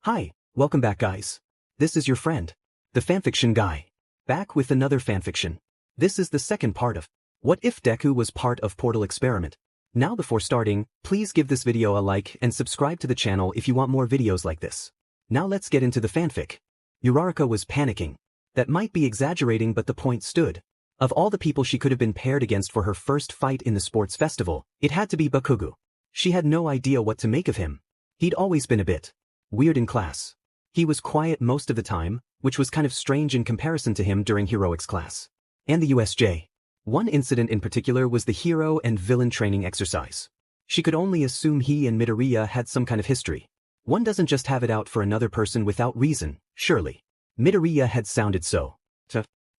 Hi, welcome back guys. This is your friend, the fanfiction guy. Back with another fanfiction. This is the second part of What If Deku Was Part of Portal Experiment. Now before starting, please give this video a like and subscribe to the channel if you want more videos like this. Now let's get into the fanfic. Uraraka was panicking. That might be exaggerating, but the point stood. Of all the people she could have been paired against for her first fight in the sports festival, it had to be Bakugo. She had no idea what to make of him. He'd always been a bit weird in class. He was quiet most of the time, which was kind of strange in comparison to him during heroics class. And the USJ. One incident in particular was the hero and villain training exercise. She could only assume he and Midoriya had some kind of history. One doesn't just have it out for another person without reason, surely. Midoriya had sounded so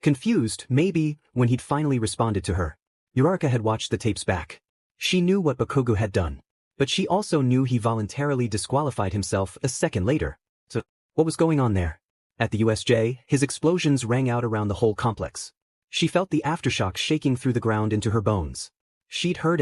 confused, maybe, when he'd finally responded to her. Uraraka had watched the tapes back. She knew what Bakugo had done. But she also knew he voluntarily disqualified himself a second later. So, what was going on there? At the USJ, his explosions rang out around the whole complex. She felt the aftershock shaking through the ground into her bones. She'd heard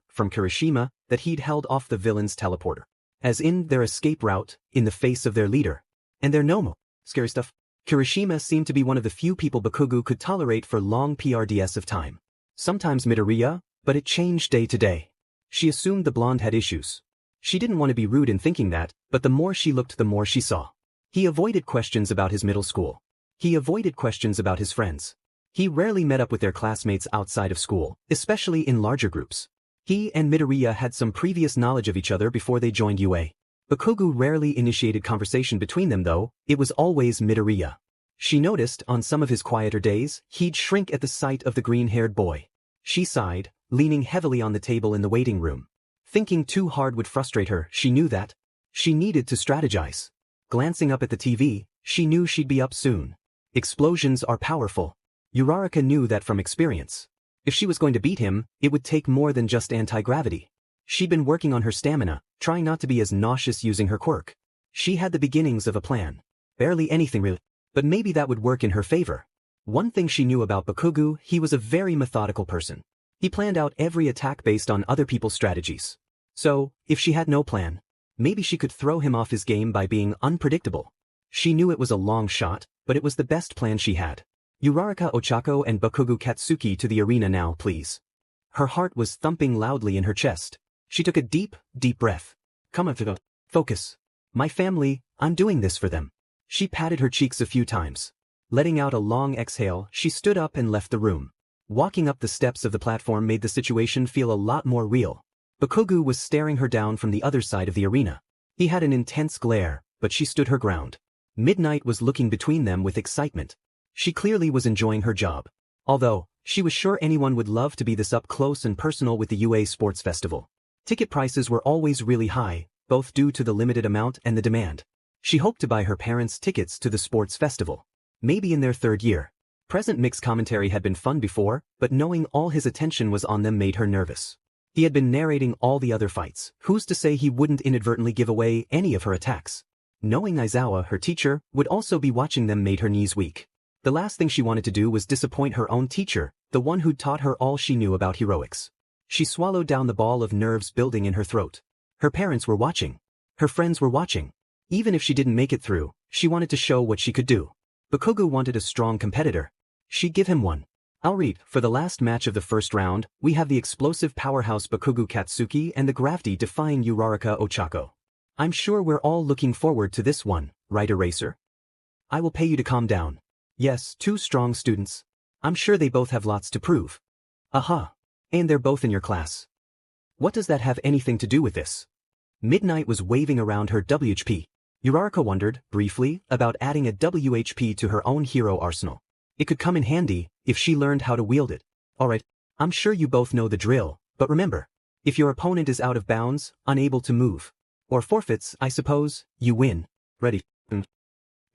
from Kirishima, that he'd held off the villain's teleporter. As in their escape route, in the face of their leader. And their Nomo. Scary stuff. Kirishima seemed to be one of the few people Bakugo could tolerate for long PRDS of time. Sometimes Midoriya, but it changed day to day. She assumed the blonde had issues. She didn't want to be rude in thinking that, but the more she looked the more she saw. He avoided questions about his middle school. He avoided questions about his friends. He rarely met up with their classmates outside of school, especially in larger groups. He and Midoriya had some previous knowledge of each other before they joined UA. Bakugo rarely initiated conversation between them though, it was always Midoriya. She noticed, on some of his quieter days, he'd shrink at the sight of the green-haired boy. She sighed, leaning heavily on the table in the waiting room. Thinking too hard would frustrate her, she knew that. She needed to strategize. Glancing up at the TV, she knew she'd be up soon. Explosions are powerful. Uraraka knew that from experience. If she was going to beat him, it would take more than just anti-gravity. She'd been working on her stamina, trying not to be as nauseous using her quirk. She had the beginnings of a plan. Barely anything really. But maybe that would work in her favor. One thing she knew about Bakugo, he was a very methodical person. He planned out every attack based on other people's strategies. So, if she had no plan, maybe she could throw him off his game by being unpredictable. She knew it was a long shot, but it was the best plan she had. Uraraka Ochako and Bakugo Katsuki to the arena now, please. Her heart was thumping loudly in her chest. She took a deep breath. Come on, focus. My family, I'm doing this for them. She patted her cheeks a few times. Letting out a long exhale, she stood up and left the room. Walking up the steps of the platform made the situation feel a lot more real. Bakugo was staring her down from the other side of the arena. He had an intense glare, but she stood her ground. Midnight was looking between them with excitement. She clearly was enjoying her job. Although, she was sure anyone would love to be this up close and personal with the UA Sports Festival. Ticket prices were always really high, both due to the limited amount and the demand. She hoped to buy her parents tickets to the sports festival. Maybe in their third year. Present mixed commentary had been fun before, but knowing all his attention was on them made her nervous. He had been narrating all the other fights. Who's to say he wouldn't inadvertently give away any of her attacks? Knowing Aizawa, her teacher, would also be watching them made her knees weak. The last thing she wanted to do was disappoint her own teacher, the one who'd taught her all she knew about heroics. She swallowed down the ball of nerves building in her throat. Her parents were watching. Her friends were watching. Even if she didn't make it through, she wanted to show what she could do. Bakugo wanted a strong competitor. She'd give him one. I'll read, for the last match of the first round, we have the explosive powerhouse Bakugo Katsuki and the crafty defying Uraraka Ochako. I'm sure we're all looking forward to this one, right Eraser? I will pay you to calm down. Yes, two strong students. I'm sure they both have lots to prove. Aha. And they're both in your class. What does that have anything to do with this? Midnight was waving around her WHP. Uraraka wondered, briefly, about adding a WHP to her own hero arsenal. It could come in handy, if she learned how to wield it. Alright, I'm sure you both know the drill, but remember, if your opponent is out of bounds, unable to move, or forfeits, I suppose, you win. Ready?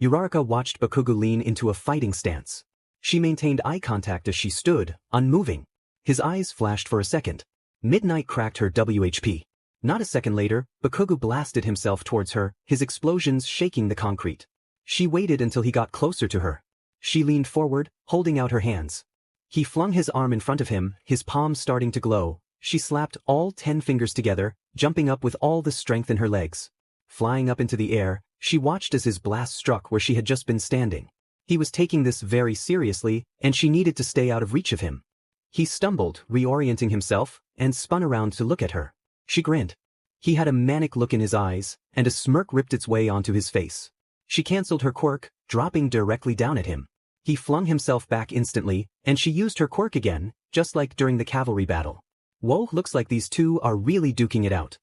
Uraraka watched Bakugo lean into a fighting stance. She maintained eye contact as she stood, unmoving. His eyes flashed for a second. Midnight cracked her WHP. Not a second later, Bakugo blasted himself towards her, his explosions shaking the concrete. She waited until he got closer to her. She leaned forward, holding out her hands. He flung his arm in front of him, his palms starting to glow. She slapped all 10 fingers together, jumping up with all the strength in her legs. Flying up into the air, She watched as his blast struck where she had just been standing. He was taking this very seriously, and she needed to stay out of reach of him. He stumbled, reorienting himself, and spun around to look at her. She grinned. He had a manic look in his eyes, and a smirk ripped its way onto his face. She cancelled her quirk, dropping directly down at him. He flung himself back instantly, and she used her quirk again, just like during the cavalry battle. Whoa, looks like these two are really duking it out.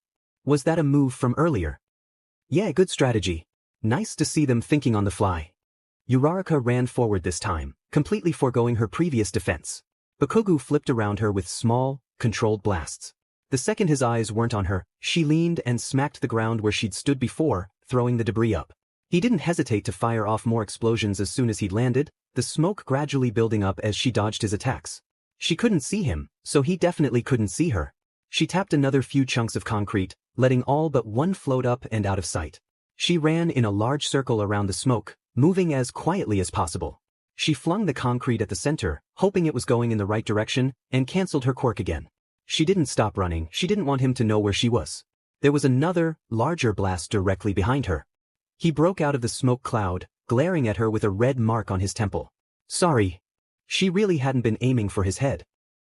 Was that a move from earlier? Yeah, good strategy. Nice to see them thinking on the fly. Uraraka ran forward this time, completely foregoing her previous defense. Bakugo flipped around her with small, controlled blasts. The second his eyes weren't on her, she leaned and smacked the ground where she'd stood before, throwing the debris up. He didn't hesitate to fire off more explosions as soon as he'd landed, the smoke gradually building up as she dodged his attacks. She couldn't see him, so he definitely couldn't see her. She tapped another few chunks of concrete, letting all but one float up and out of sight. She ran in a large circle around the smoke, moving as quietly as possible. She flung the concrete at the center, hoping it was going in the right direction, and cancelled her quirk again. She didn't stop running, she didn't want him to know where she was. There was another, larger blast directly behind her. He broke out of the smoke cloud, glaring at her with a red mark on his temple. Sorry. She really hadn't been aiming for his head.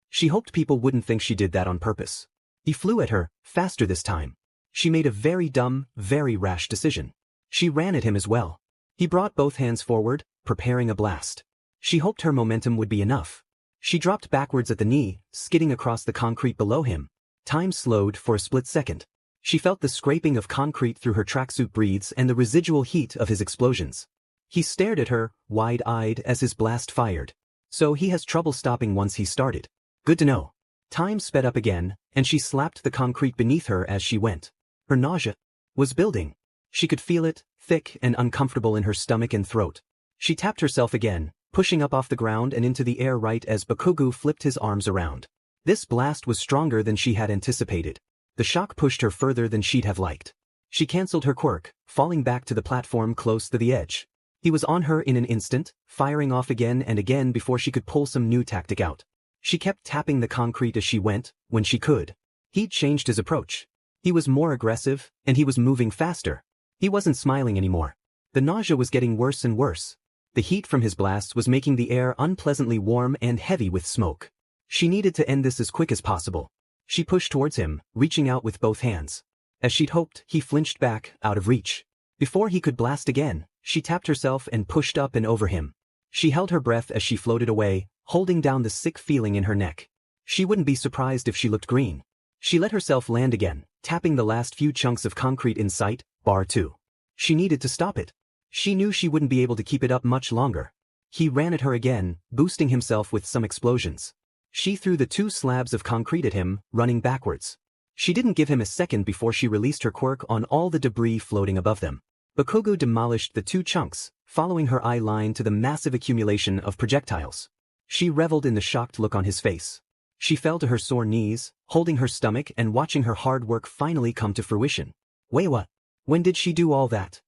She hoped people wouldn't think she did that on purpose. He flew at her, faster this time. She made a very dumb, very rash decision. She ran at him as well. He brought both hands forward, preparing a blast. She hoped her momentum would be enough. She dropped backwards at the knee, skidding across the concrete below him. Time slowed for a split second. She felt the scraping of concrete through her tracksuit breathes and the residual heat of his explosions. He stared at her, wide-eyed as his blast fired. So he has trouble stopping once he started. Good to know. Time sped up again, and she slapped the concrete beneath her as she went. Her nausea was building. She could feel it, thick and uncomfortable in her stomach and throat. She tapped herself again, pushing up off the ground and into the air right as Bakugo flipped his arms around. This blast was stronger than she had anticipated. The shock pushed her further than she'd have liked. She cancelled her quirk, falling back to the platform close to the edge. He was on her in an instant, firing off again and again before she could pull some new tactic out. She kept tapping the concrete as she went, when she could. He'd changed his approach. He was more aggressive, and he was moving faster. He wasn't smiling anymore. The nausea was getting worse and worse. The heat from his blasts was making the air unpleasantly warm and heavy with smoke. She needed to end this as quick as possible. She pushed towards him, reaching out with both hands. As she'd hoped, he flinched back, out of reach. Before he could blast again, she tapped herself and pushed up and over him. She held her breath as she floated away, holding down the sick feeling in her neck. She wouldn't be surprised if she looked green. She let herself land again, tapping the last few chunks of concrete in sight, bar 2. She needed to stop it. She knew she wouldn't be able to keep it up much longer. He ran at her again, boosting himself with some explosions. She threw the 2 slabs of concrete at him, running backwards. She didn't give him a second before she released her quirk on all the debris floating above them. Bakugo demolished the 2 chunks, following her eye line to the massive accumulation of projectiles. She reveled in the shocked look on his face. She fell to her sore knees, holding her stomach and watching her hard work finally come to fruition. Wait, what? When did she do all that?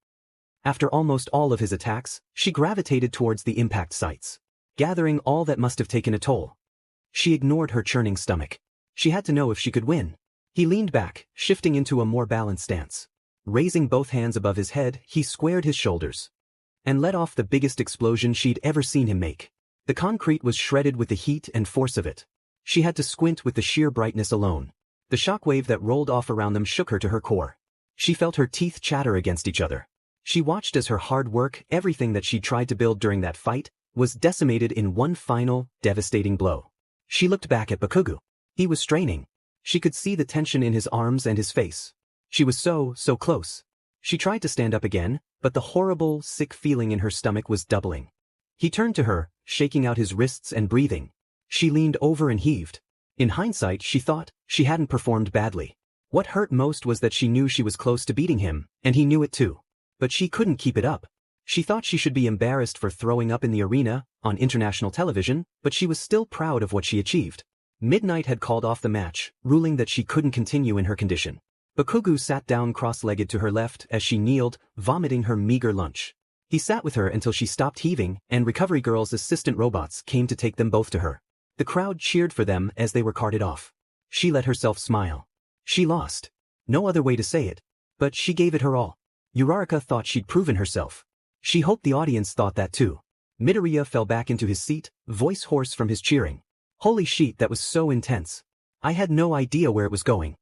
After almost all of his attacks, she gravitated towards the impact sites, gathering all that must have taken a toll. She ignored her churning stomach. She had to know if she could win. He leaned back, shifting into a more balanced stance. Raising both hands above his head, he squared his shoulders and let off the biggest explosion she'd ever seen him make. The concrete was shredded with the heat and force of it. She had to squint with the sheer brightness alone. The shockwave that rolled off around them shook her to her core. She felt her teeth chatter against each other. She watched as her hard work, everything that she'd tried to build during that fight, was decimated in one final, devastating blow. She looked back at Bakugo. He was straining. She could see the tension in his arms and his face. She was so close. She tried to stand up again, but the horrible, sick feeling in her stomach was doubling. He turned to her, shaking out his wrists and breathing. She leaned over and heaved. In hindsight, she thought she hadn't performed badly. What hurt most was that she knew she was close to beating him, and he knew it too. But she couldn't keep it up. She thought she should be embarrassed for throwing up in the arena, on international television, but she was still proud of what she achieved. Midnight had called off the match, ruling that she couldn't continue in her condition. Bakugo sat down cross-legged to her left as she kneeled, vomiting her meager lunch. He sat with her until she stopped heaving, and Recovery Girl's assistant robots came to take them both to her. The crowd cheered for them as they were carted off. She let herself smile. She lost. No other way to say it. But she gave it her all. Uraraka thought she'd proven herself. She hoped the audience thought that too. Midoriya fell back into his seat, voice hoarse from his cheering. Holy shit, that was so intense. I had no idea where it was going.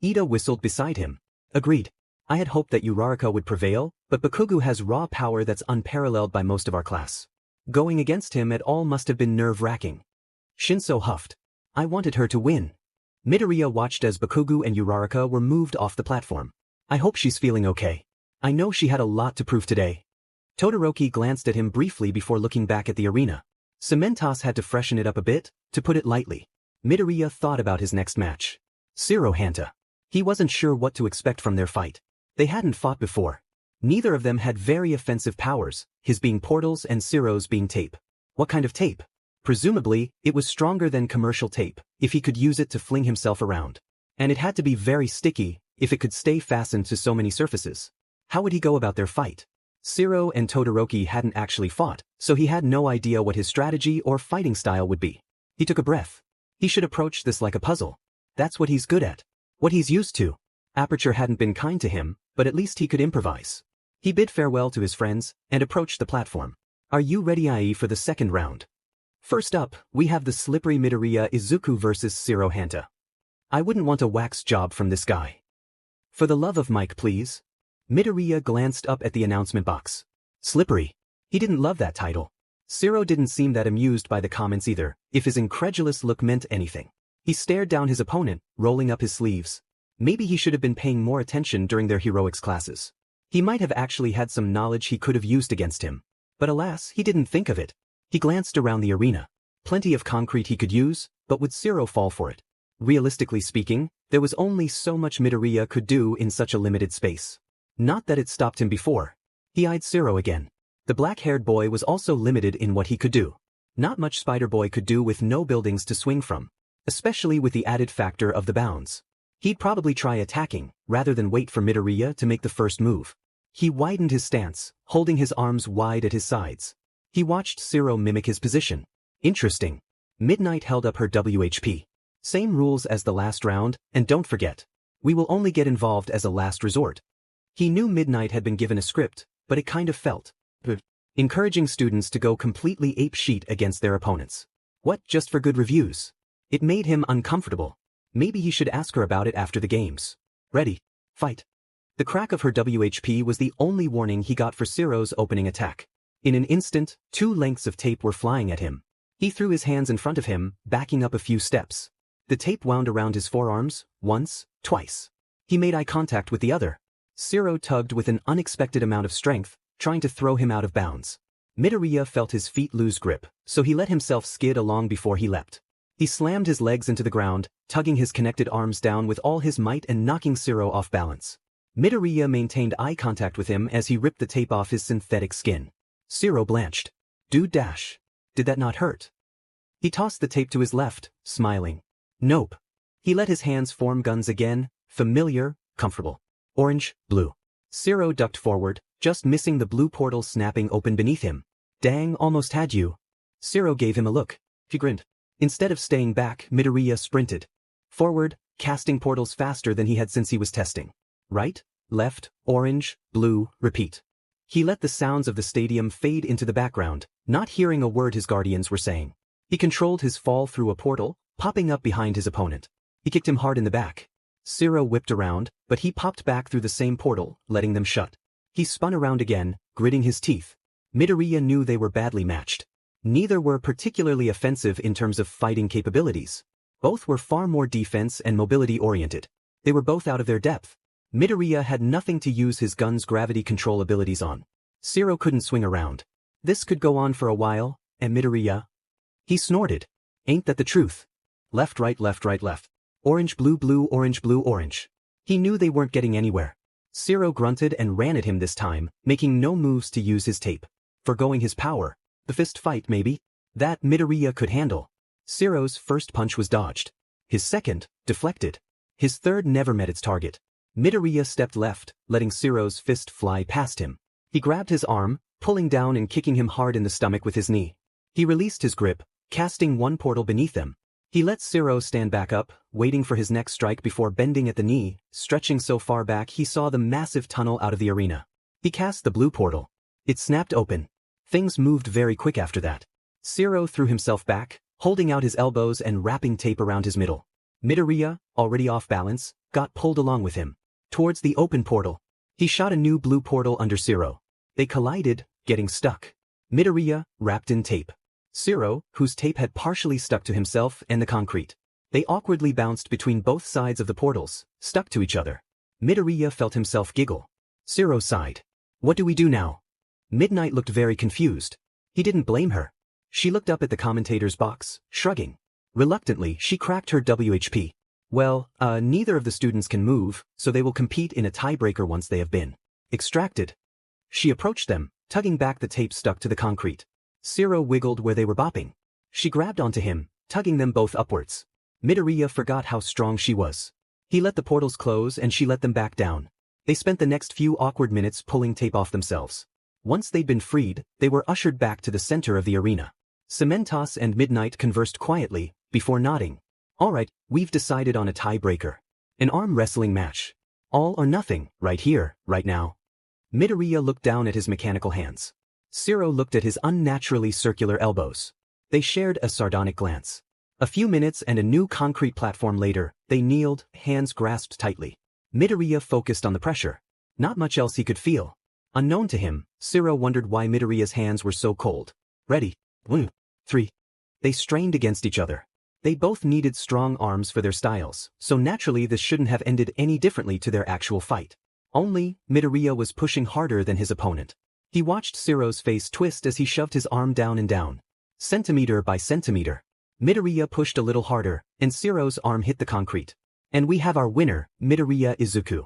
Ida whistled beside him. Agreed. I had hoped that Uraraka would prevail, but Bakugo has raw power that's unparalleled by most of our class. Going against him at all must have been nerve-wracking. Shinso huffed. I wanted her to win. Midoriya watched as Bakugo and Uraraka were moved off the platform. I hope she's feeling okay. I know she had a lot to prove today. Todoroki glanced at him briefly before looking back at the arena. Cementos had to freshen it up a bit, to put it lightly. Midoriya thought about his next match. Sero Hanta. He wasn't sure what to expect from their fight. They hadn't fought before. Neither of them had very offensive powers, his being portals and Sero's being tape. What kind of tape? Presumably, it was stronger than commercial tape, if he could use it to fling himself around. And it had to be very sticky, if it could stay fastened to so many surfaces. How would he go about their fight? Sero and Todoroki hadn't actually fought, so he had no idea what his strategy or fighting style would be. He took a breath. He should approach this like a puzzle. That's what he's good at. What he's used to. Aperture hadn't been kind to him, but at least he could improvise. He bid farewell to his friends, and approached the platform. Are you ready, IE, for the second round? First up, we have the slippery Midoriya Izuku versus Sero Hanta. I wouldn't want a wax job from this guy. For the love of Mike, please. Midoriya glanced up at the announcement box. Slippery. He didn't love that title. Sero didn't seem that amused by the comments either, if his incredulous look meant anything. He stared down his opponent, rolling up his sleeves. Maybe he should have been paying more attention during their heroics classes. He might have actually had some knowledge he could have used against him. But alas, he didn't think of it. He glanced around the arena. Plenty of concrete he could use, but would Sero fall for it? Realistically speaking, there was only so much Midoriya could do in such a limited space. Not that it stopped him before. He eyed Sero again. The black-haired boy was also limited in what he could do. Not much Spider-Boy could do with no buildings to swing from, especially with the added factor of the bounds. He'd probably try attacking, rather than wait for Midoriya to make the first move. He widened his stance, holding his arms wide at his sides. He watched Sero mimic his position. Interesting. Midnight held up her WHP. Same rules as the last round, and don't forget, we will only get involved as a last resort. He knew Midnight had been given a script, but it kind of felt encouraging students to go completely apeshit against their opponents. What, just for good reviews? It made him uncomfortable. Maybe he should ask her about it after the games. Ready. Fight. The crack of her WHP was the only warning he got for Sero's opening attack. In an instant, 2 lengths of tape were flying at him. He threw his hands in front of him, backing up a few steps. The tape wound around his forearms, once, twice. He made eye contact with the other. Sero tugged with an unexpected amount of strength, trying to throw him out of bounds. Midoriya felt his feet lose grip, so he let himself skid along before he leapt. He slammed his legs into the ground, tugging his connected arms down with all his might and knocking Sero off balance. Midoriya maintained eye contact with him as he ripped the tape off his synthetic skin. Sero blanched. Dude dash. Did that not hurt? He tossed the tape to his left, smiling. Nope. He let his hands form guns again, familiar, comfortable. Orange, blue. Sero ducked forward, just missing the blue portal snapping open beneath him. Dang, almost had you. Sero gave him a look. He grinned. Instead of staying back, Midoriya sprinted forward, casting portals faster than he had since he was testing. Right, left, orange, blue, repeat. He let the sounds of the stadium fade into the background, not hearing a word his guardians were saying. He controlled his fall through a portal, popping up behind his opponent. He kicked him hard in the back. Sero whipped around, but he popped back through the same portal, letting them shut. He spun around again, gritting his teeth. Midoriya knew they were badly matched. Neither were particularly offensive in terms of fighting capabilities. Both were far more defense and mobility-oriented. They were both out of their depth. Midoriya had nothing to use his gun's gravity control abilities on. Sero couldn't swing around. This could go on for a while, and Midoriya... He snorted. Ain't that the truth? Left, right, left, right, left. Orange, blue, blue, orange, blue, orange. He knew they weren't getting anywhere. Sero grunted and ran at him this time, making no moves to use his tape. Forgoing his power. The fist fight, maybe? That Midoriya could handle. Sero's first punch was dodged. His second, deflected. His third never met its target. Midoriya stepped left, letting Sero's fist fly past him. He grabbed his arm, pulling down and kicking him hard in the stomach with his knee. He released his grip, casting one portal beneath them. He let Sero stand back up, waiting for his next strike before bending at the knee, stretching so far back he saw the massive tunnel out of the arena. He cast the blue portal. It snapped open. Things moved very quick after that. Sero threw himself back, holding out his elbows and wrapping tape around his middle. Midoriya, already off balance, got pulled along with him. Towards the open portal. He shot a new blue portal under Sero. They collided, getting stuck. Midoriya, wrapped in tape. Sero, whose tape had partially stuck to himself and the concrete. They awkwardly bounced between both sides of the portals, stuck to each other. Midoriya felt himself giggle. Sero sighed. What do we do now? Midnight looked very confused. He didn't blame her. She looked up at the commentator's box, shrugging. Reluctantly, she cracked her WHP. Well, neither of the students can move, so they will compete in a tiebreaker once they have been extracted. She approached them, tugging back the tape stuck to the concrete. Sero wiggled where they were bopping. She grabbed onto him, tugging them both upwards. Midoriya forgot how strong she was. He let the portals close and she let them back down. They spent the next few awkward minutes pulling tape off themselves. Once they'd been freed, they were ushered back to the center of the arena. Cementos and Midnight conversed quietly, before nodding. All right, we've decided on a tiebreaker. An arm wrestling match. All or nothing, right here, right now. Midoriya looked down at his mechanical hands. Sero looked at his unnaturally circular elbows. They shared a sardonic glance. A few minutes and a new concrete platform later, they kneeled, hands grasped tightly. Midoriya focused on the pressure. Not much else he could feel. Unknown to him, Sero wondered why Midoriya's hands were so cold. Ready. 1, 3. They strained against each other. They both needed strong arms for their styles, so naturally this shouldn't have ended any differently to their actual fight. Only, Midoriya was pushing harder than his opponent. He watched Sero's face twist as he shoved his arm down and down. Centimeter by centimeter. Midoriya pushed a little harder, and Sero's arm hit the concrete. And we have our winner, Midoriya Izuku.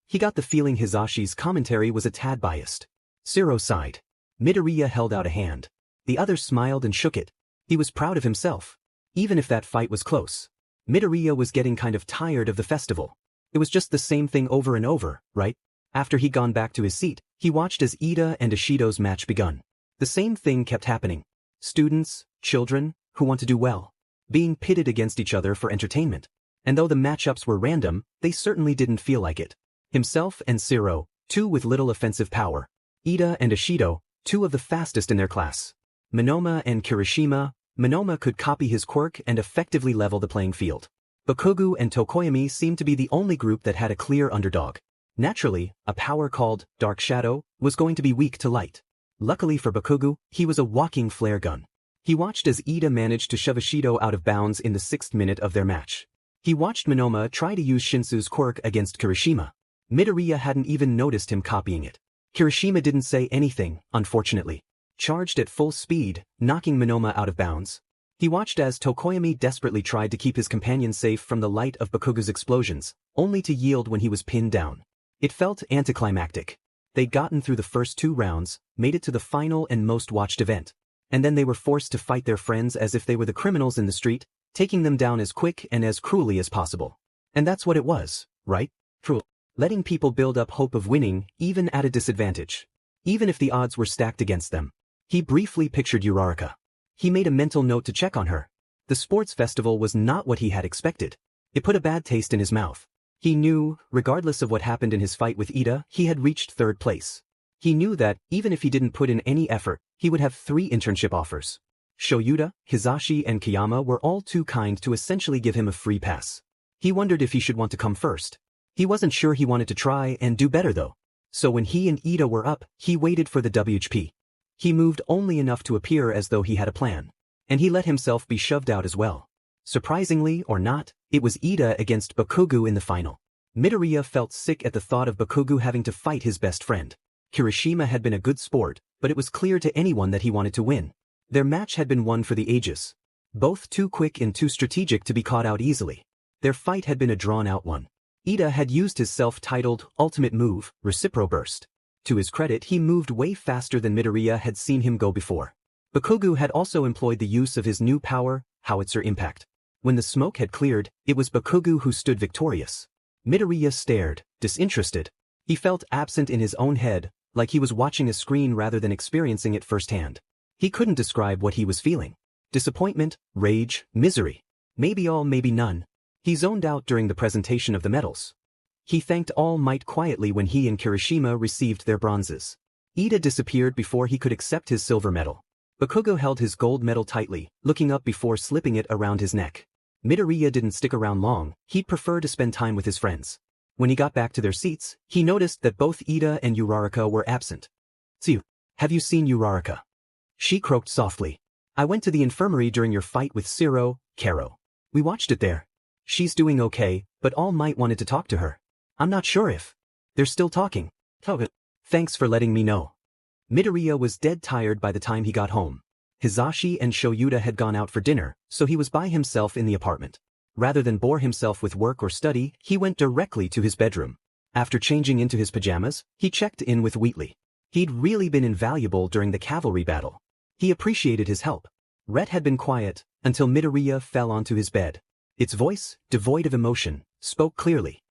He got the feeling Hisashi's commentary was a tad biased. Sero sighed. Midoriya held out a hand. The other smiled and shook it. He was proud of himself. Even if that fight was close. Midoriya was getting kind of tired of the festival. It was just the same thing over and over, right? After he'd gone back to his seat, he watched as Ida and Ishido's match begun. The same thing kept happening. Students, children, who want to do well, being pitted against each other for entertainment. And though the matchups were random, they certainly didn't feel like it. Himself and Sero, two with little offensive power. Ida and Ishido, two of the fastest in their class. Monoma and Kirishima. Monoma could copy his quirk and effectively level the playing field. Bakugo and Tokoyami seemed to be the only group that had a clear underdog. Naturally, a power called Dark Shadow was going to be weak to light. Luckily for Bakugo, he was a walking flare gun. He watched as Ida managed to shove Ishido out of bounds in the 6th minute of their match. He watched Monoma try to use Shinsu's quirk against Kirishima. Midoriya hadn't even noticed him copying it. Kirishima didn't say anything, unfortunately. Charged at full speed, knocking Monoma out of bounds. He watched as Tokoyami desperately tried to keep his companion safe from the light of Bakugo's explosions, only to yield when he was pinned down. It felt anticlimactic. They'd gotten through the first 2 rounds, made it to the final and most watched event. And then they were forced to fight their friends as if they were the criminals in the street, taking them down as quick and as cruelly as possible. And that's what it was, right? Cruel. Letting people build up hope of winning, even at a disadvantage. Even if the odds were stacked against them. He briefly pictured Uraraka. He made a mental note to check on her. The sports festival was not what he had expected. It put a bad taste in his mouth. He knew, regardless of what happened in his fight with Ida, he had reached 3rd place. He knew that, even if he didn't put in any effort, he would have 3 internship offers. Shoyuta, Hisashi and Kiyama were all too kind to essentially give him a free pass. He wondered if he should want to come first. He wasn't sure he wanted to try and do better though. So when he and Ida were up, he waited for the WHP. He moved only enough to appear as though he had a plan. And he let himself be shoved out as well. Surprisingly or not, it was Ida against Bakugo in the final. Midoriya felt sick at the thought of Bakugo having to fight his best friend. Kirishima had been a good sport, but it was clear to anyone that he wanted to win. Their match had been won for the ages. Both too quick and too strategic to be caught out easily. Their fight had been a drawn-out one. Ida had used his self-titled ultimate move, Recipro Burst. To his credit, he moved way faster than Midoriya had seen him go before. Bakugo had also employed the use of his new power, Howitzer Impact. When the smoke had cleared, it was Bakugo who stood victorious. Midoriya stared, disinterested. He felt absent in his own head, like he was watching a screen rather than experiencing it firsthand. He couldn't describe what he was feeling. Disappointment, rage, misery. Maybe all, maybe none. He zoned out during the presentation of the medals. He thanked All Might quietly when he and Kirishima received their bronzes. Ida disappeared before he could accept his silver medal. Bakugo held his gold medal tightly, looking up before slipping it around his neck. Midoriya didn't stick around long, he'd prefer to spend time with his friends. When he got back to their seats, he noticed that both Ida and Uraraka were absent. "Tsuyu, have you seen Uraraka?" She croaked softly. "I went to the infirmary during your fight with Sero, Kero. We watched it there. She's doing okay, but All Might wanted to talk to her. I'm not sure if they're still talking." "Thanks for letting me know." Midoriya was dead tired by the time he got home. Hizashi and Shoyuta had gone out for dinner, so he was by himself in the apartment. Rather than bore himself with work or study, he went directly to his bedroom. After changing into his pajamas, he checked in with Wheatley. He'd really been invaluable during the cavalry battle. He appreciated his help. Rhett had been quiet, until Midoriya fell onto his bed. Its voice, devoid of emotion, spoke clearly.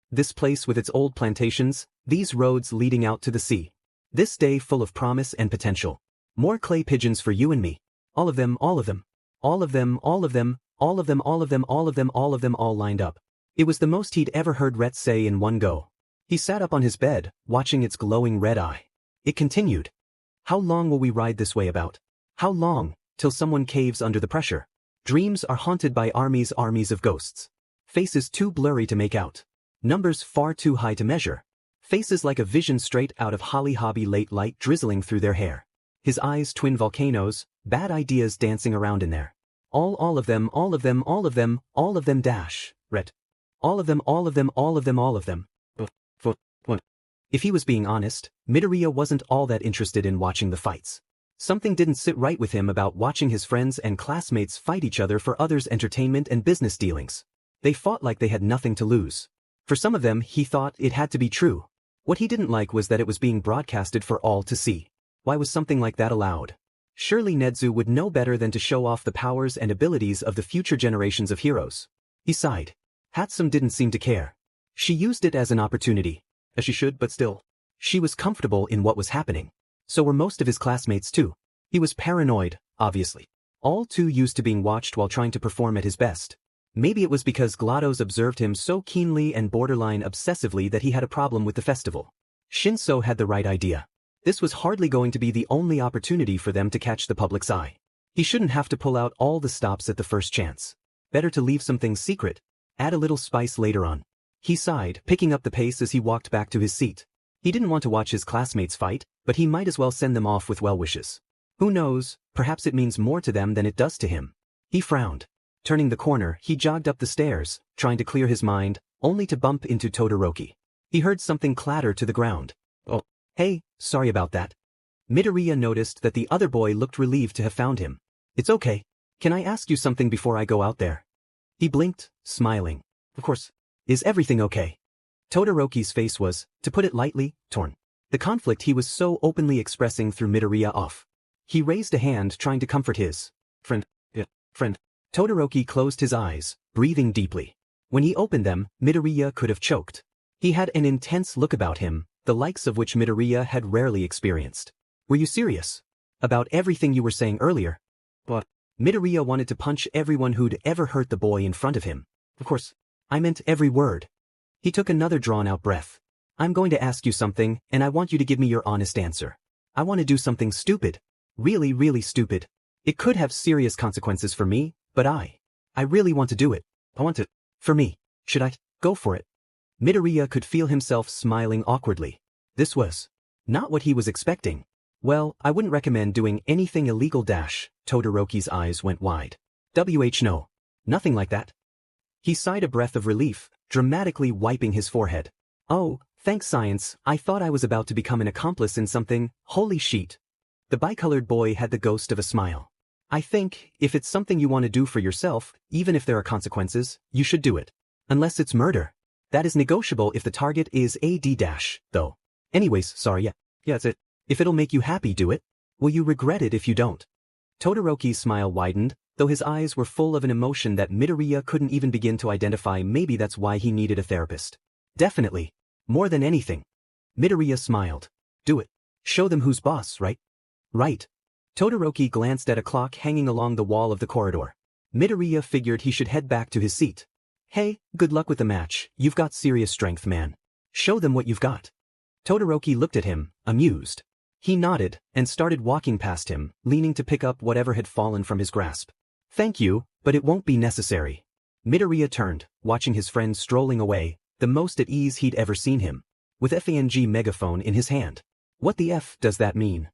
This place with its old plantations, these roads leading out to the sea. This day full of promise and potential. More clay pigeons for you and me. All of them, all of them. All of them, all of them, all of them, all of them, all of them, all of them all lined up. It was the most he'd ever heard Rhett say in one go. He sat up on his bed, watching its glowing red eye. It continued. "How long will we ride this way about? How long, till someone caves under the pressure? Dreams are haunted by armies of ghosts. Faces too blurry to make out. Numbers far too high to measure. Faces like a vision straight out of Holly Hobby, late light drizzling through their hair. His eyes twin volcanoes, bad ideas dancing around in there. All of them, all of them, all of them, all of them dash, Rhett. All of them, all of them, all of them, all of them." What? If he was being honest, Midoriya wasn't all that interested in watching the fights. Something didn't sit right with him about watching his friends and classmates fight each other for others' entertainment and business dealings. They fought like they had nothing to lose. For some of them, he thought it had to be true. What he didn't like was that it was being broadcasted for all to see. Why was something like that allowed? Surely Nezu would know better than to show off the powers and abilities of the future generations of heroes. He sighed. Hatsum didn't seem to care. She used it as an opportunity. As she should, but still. She was comfortable in what was happening. So were most of his classmates too. He was paranoid, obviously. All too used to being watched while trying to perform at his best. Maybe it was because Glados observed him so keenly and borderline obsessively that he had a problem with the festival. Shinso had the right idea. This was hardly going to be the only opportunity for them to catch the public's eye. He shouldn't have to pull out all the stops at the first chance. Better to leave some things secret. Add a little spice later on. He sighed, picking up the pace as he walked back to his seat. He didn't want to watch his classmates fight, but he might as well send them off with well wishes. Who knows, perhaps it means more to them than it does to him. He frowned. Turning the corner, he jogged up the stairs, trying to clear his mind, only to bump into Todoroki. He heard something clatter to the ground. "Oh, hey, sorry about that." Midoriya noticed that the other boy looked relieved to have found him. "It's okay. Can I ask you something before I go out there?" He blinked, smiling. "Of course. Is everything okay?" Todoroki's face was, to put it lightly, torn. The conflict he was so openly expressing threw Midoriya off. He raised a hand trying to comfort his friend. Todoroki closed his eyes, breathing deeply. When he opened them, Midoriya could have choked. He had an intense look about him, the likes of which Midoriya had rarely experienced. "Were you serious? About everything you were saying earlier?" But Midoriya wanted to punch everyone who'd ever hurt the boy in front of him. "Of course. I meant every word." He took another drawn-out breath. "I'm going to ask you something, and I want you to give me your honest answer. I want to do something stupid. Really, really stupid. It could have serious consequences for me, but I really want to do it. I want it. For me. Should I go for it?" Midoriya could feel himself smiling awkwardly. This was not what he was expecting. "Well, I wouldn't recommend doing anything illegal. Todoroki's eyes went wide. No. Nothing like that." He sighed a breath of relief, dramatically wiping his forehead. "Oh, thanks science, I thought I was about to become an accomplice in something, holy shit." The bicolored boy had the ghost of a smile. "I think, if it's something you want to do for yourself, even if there are consequences, you should do it. Unless it's murder. That is negotiable if the target is though. Anyways, sorry, yeah, that's it. If it'll make you happy, do it. Will you regret it if you don't?" Todoroki's smile widened, though his eyes were full of an emotion that Midoriya couldn't even begin to identify. Maybe that's why he needed a therapist. "Definitely. More than anything." Midoriya smiled. "Do it. Show them who's boss, right?" "Right." Todoroki glanced at a clock hanging along the wall of the corridor. Midoriya figured he should head back to his seat. Hey, good luck with the match, you've got serious strength, man. Show them what you've got. Todoroki looked at him, amused. He nodded, and started walking past him, leaning to pick up whatever had fallen from his grasp. Thank you, but it won't be necessary. Midoriya turned, watching his friend strolling away, the most at ease he'd ever seen him, with FANG megaphone in his hand. What the F does that mean?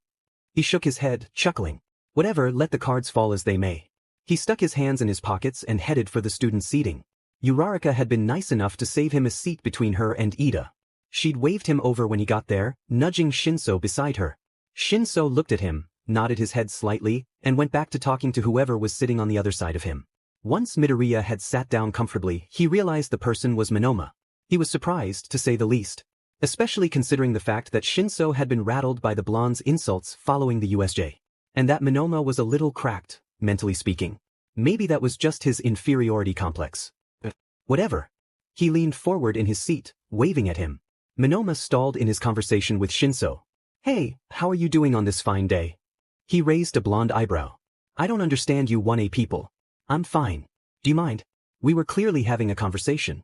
He shook his head, chuckling. Whatever, let the cards fall as they may. He stuck his hands in his pockets and headed for the student seating. Uraraka had been nice enough to save him a seat between her and Ida. She'd waved him over when he got there, nudging Shinso beside her. Shinso looked at him, nodded his head slightly, and went back to talking to whoever was sitting on the other side of him. Once Midoriya had sat down comfortably, he realized the person was Monoma. He was surprised, to say the least, especially considering the fact that Shinso had been rattled by the blonde's insults following the USJ, and that Monoma was a little cracked, mentally speaking. Maybe that was just his inferiority complex. Whatever. He leaned forward in his seat, waving at him. Monoma stalled in his conversation with Shinso. Hey, how are you doing on this fine day? He raised a blonde eyebrow. I don't understand you 1A people. I'm fine. Do you mind? We were clearly having a conversation.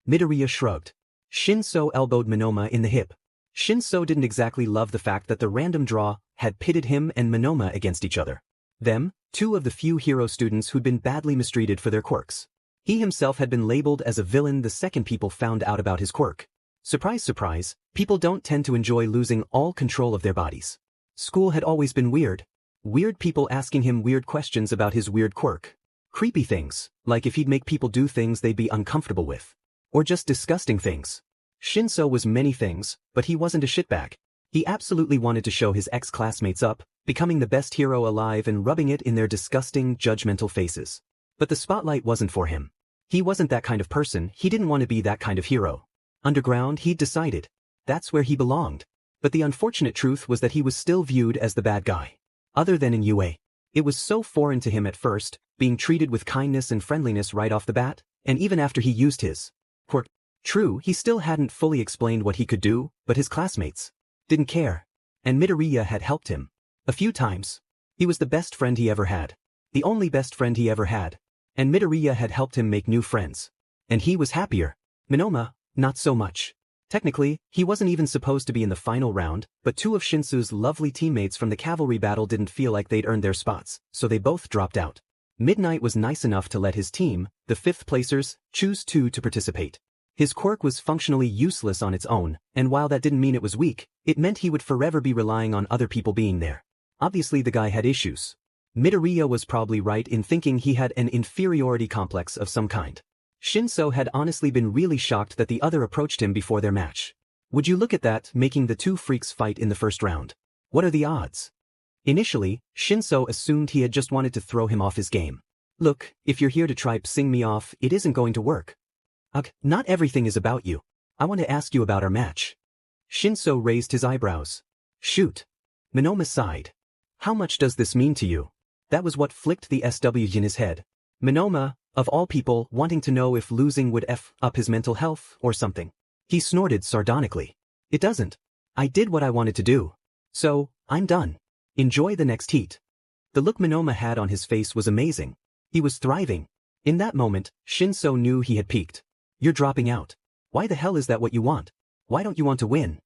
Midoriya shrugged. Shinso elbowed Monoma in the hip. Shinso didn't exactly love the fact that the random draw had pitted him and Monoma against each other. Them, two of the few hero students who'd been badly mistreated for their quirks. He himself had been labeled as a villain the second people found out about his quirk. Surprise, surprise, people don't tend to enjoy losing all control of their bodies. School had always been weird. Weird people asking him weird questions about his weird quirk. Creepy things, like if he'd make people do things they'd be uncomfortable with. Or just disgusting things. Shinso was many things, but he wasn't a shitbag. He absolutely wanted to show his ex-classmates up, becoming the best hero alive and rubbing it in their disgusting, judgmental faces. But the spotlight wasn't for him. He wasn't that kind of person, he didn't want to be that kind of hero. Underground, he'd decided. That's where he belonged. But the unfortunate truth was that he was still viewed as the bad guy. Other than in UA. It was so foreign to him at first, being treated with kindness and friendliness right off the bat, and even after he used his quirk. True, he still hadn't fully explained what he could do, but his classmates didn't care. And Midoriya had helped him. A few times. He was the best friend he ever had. The only best friend he ever had. And Midoriya had helped him make new friends. And he was happier. Monoma, not so much. Technically, he wasn't even supposed to be in the final round, but two of Shinsu's lovely teammates from the cavalry battle didn't feel like they'd earned their spots, so they both dropped out. Midnight was nice enough to let his team, the fifth placers, choose two to participate. His quirk was functionally useless on its own, and while that didn't mean it was weak, it meant he would forever be relying on other people being there. Obviously the guy had issues. Midoriya was probably right in thinking he had an inferiority complex of some kind. Shinso had honestly been really shocked that the other approached him before their match. Would you look at that, making the two freaks fight in the first round? What are the odds? Initially, Shinso assumed he had just wanted to throw him off his game. Look, if you're here to try pissing me off, it isn't going to work. Ugh, not everything is about you. I want to ask you about our match. Shinso raised his eyebrows. Shoot. Monoma sighed. How much does this mean to you? That was what flicked the SW in his head. Monoma, of all people, wanting to know if losing would F up his mental health or something. He snorted sardonically. It doesn't. I did what I wanted to do. So, I'm done. Enjoy the next heat. The look Monoma had on his face was amazing. He was thriving. In that moment, Shinso knew he had peaked. You're dropping out. Why the hell is that what you want? Why don't you want to win?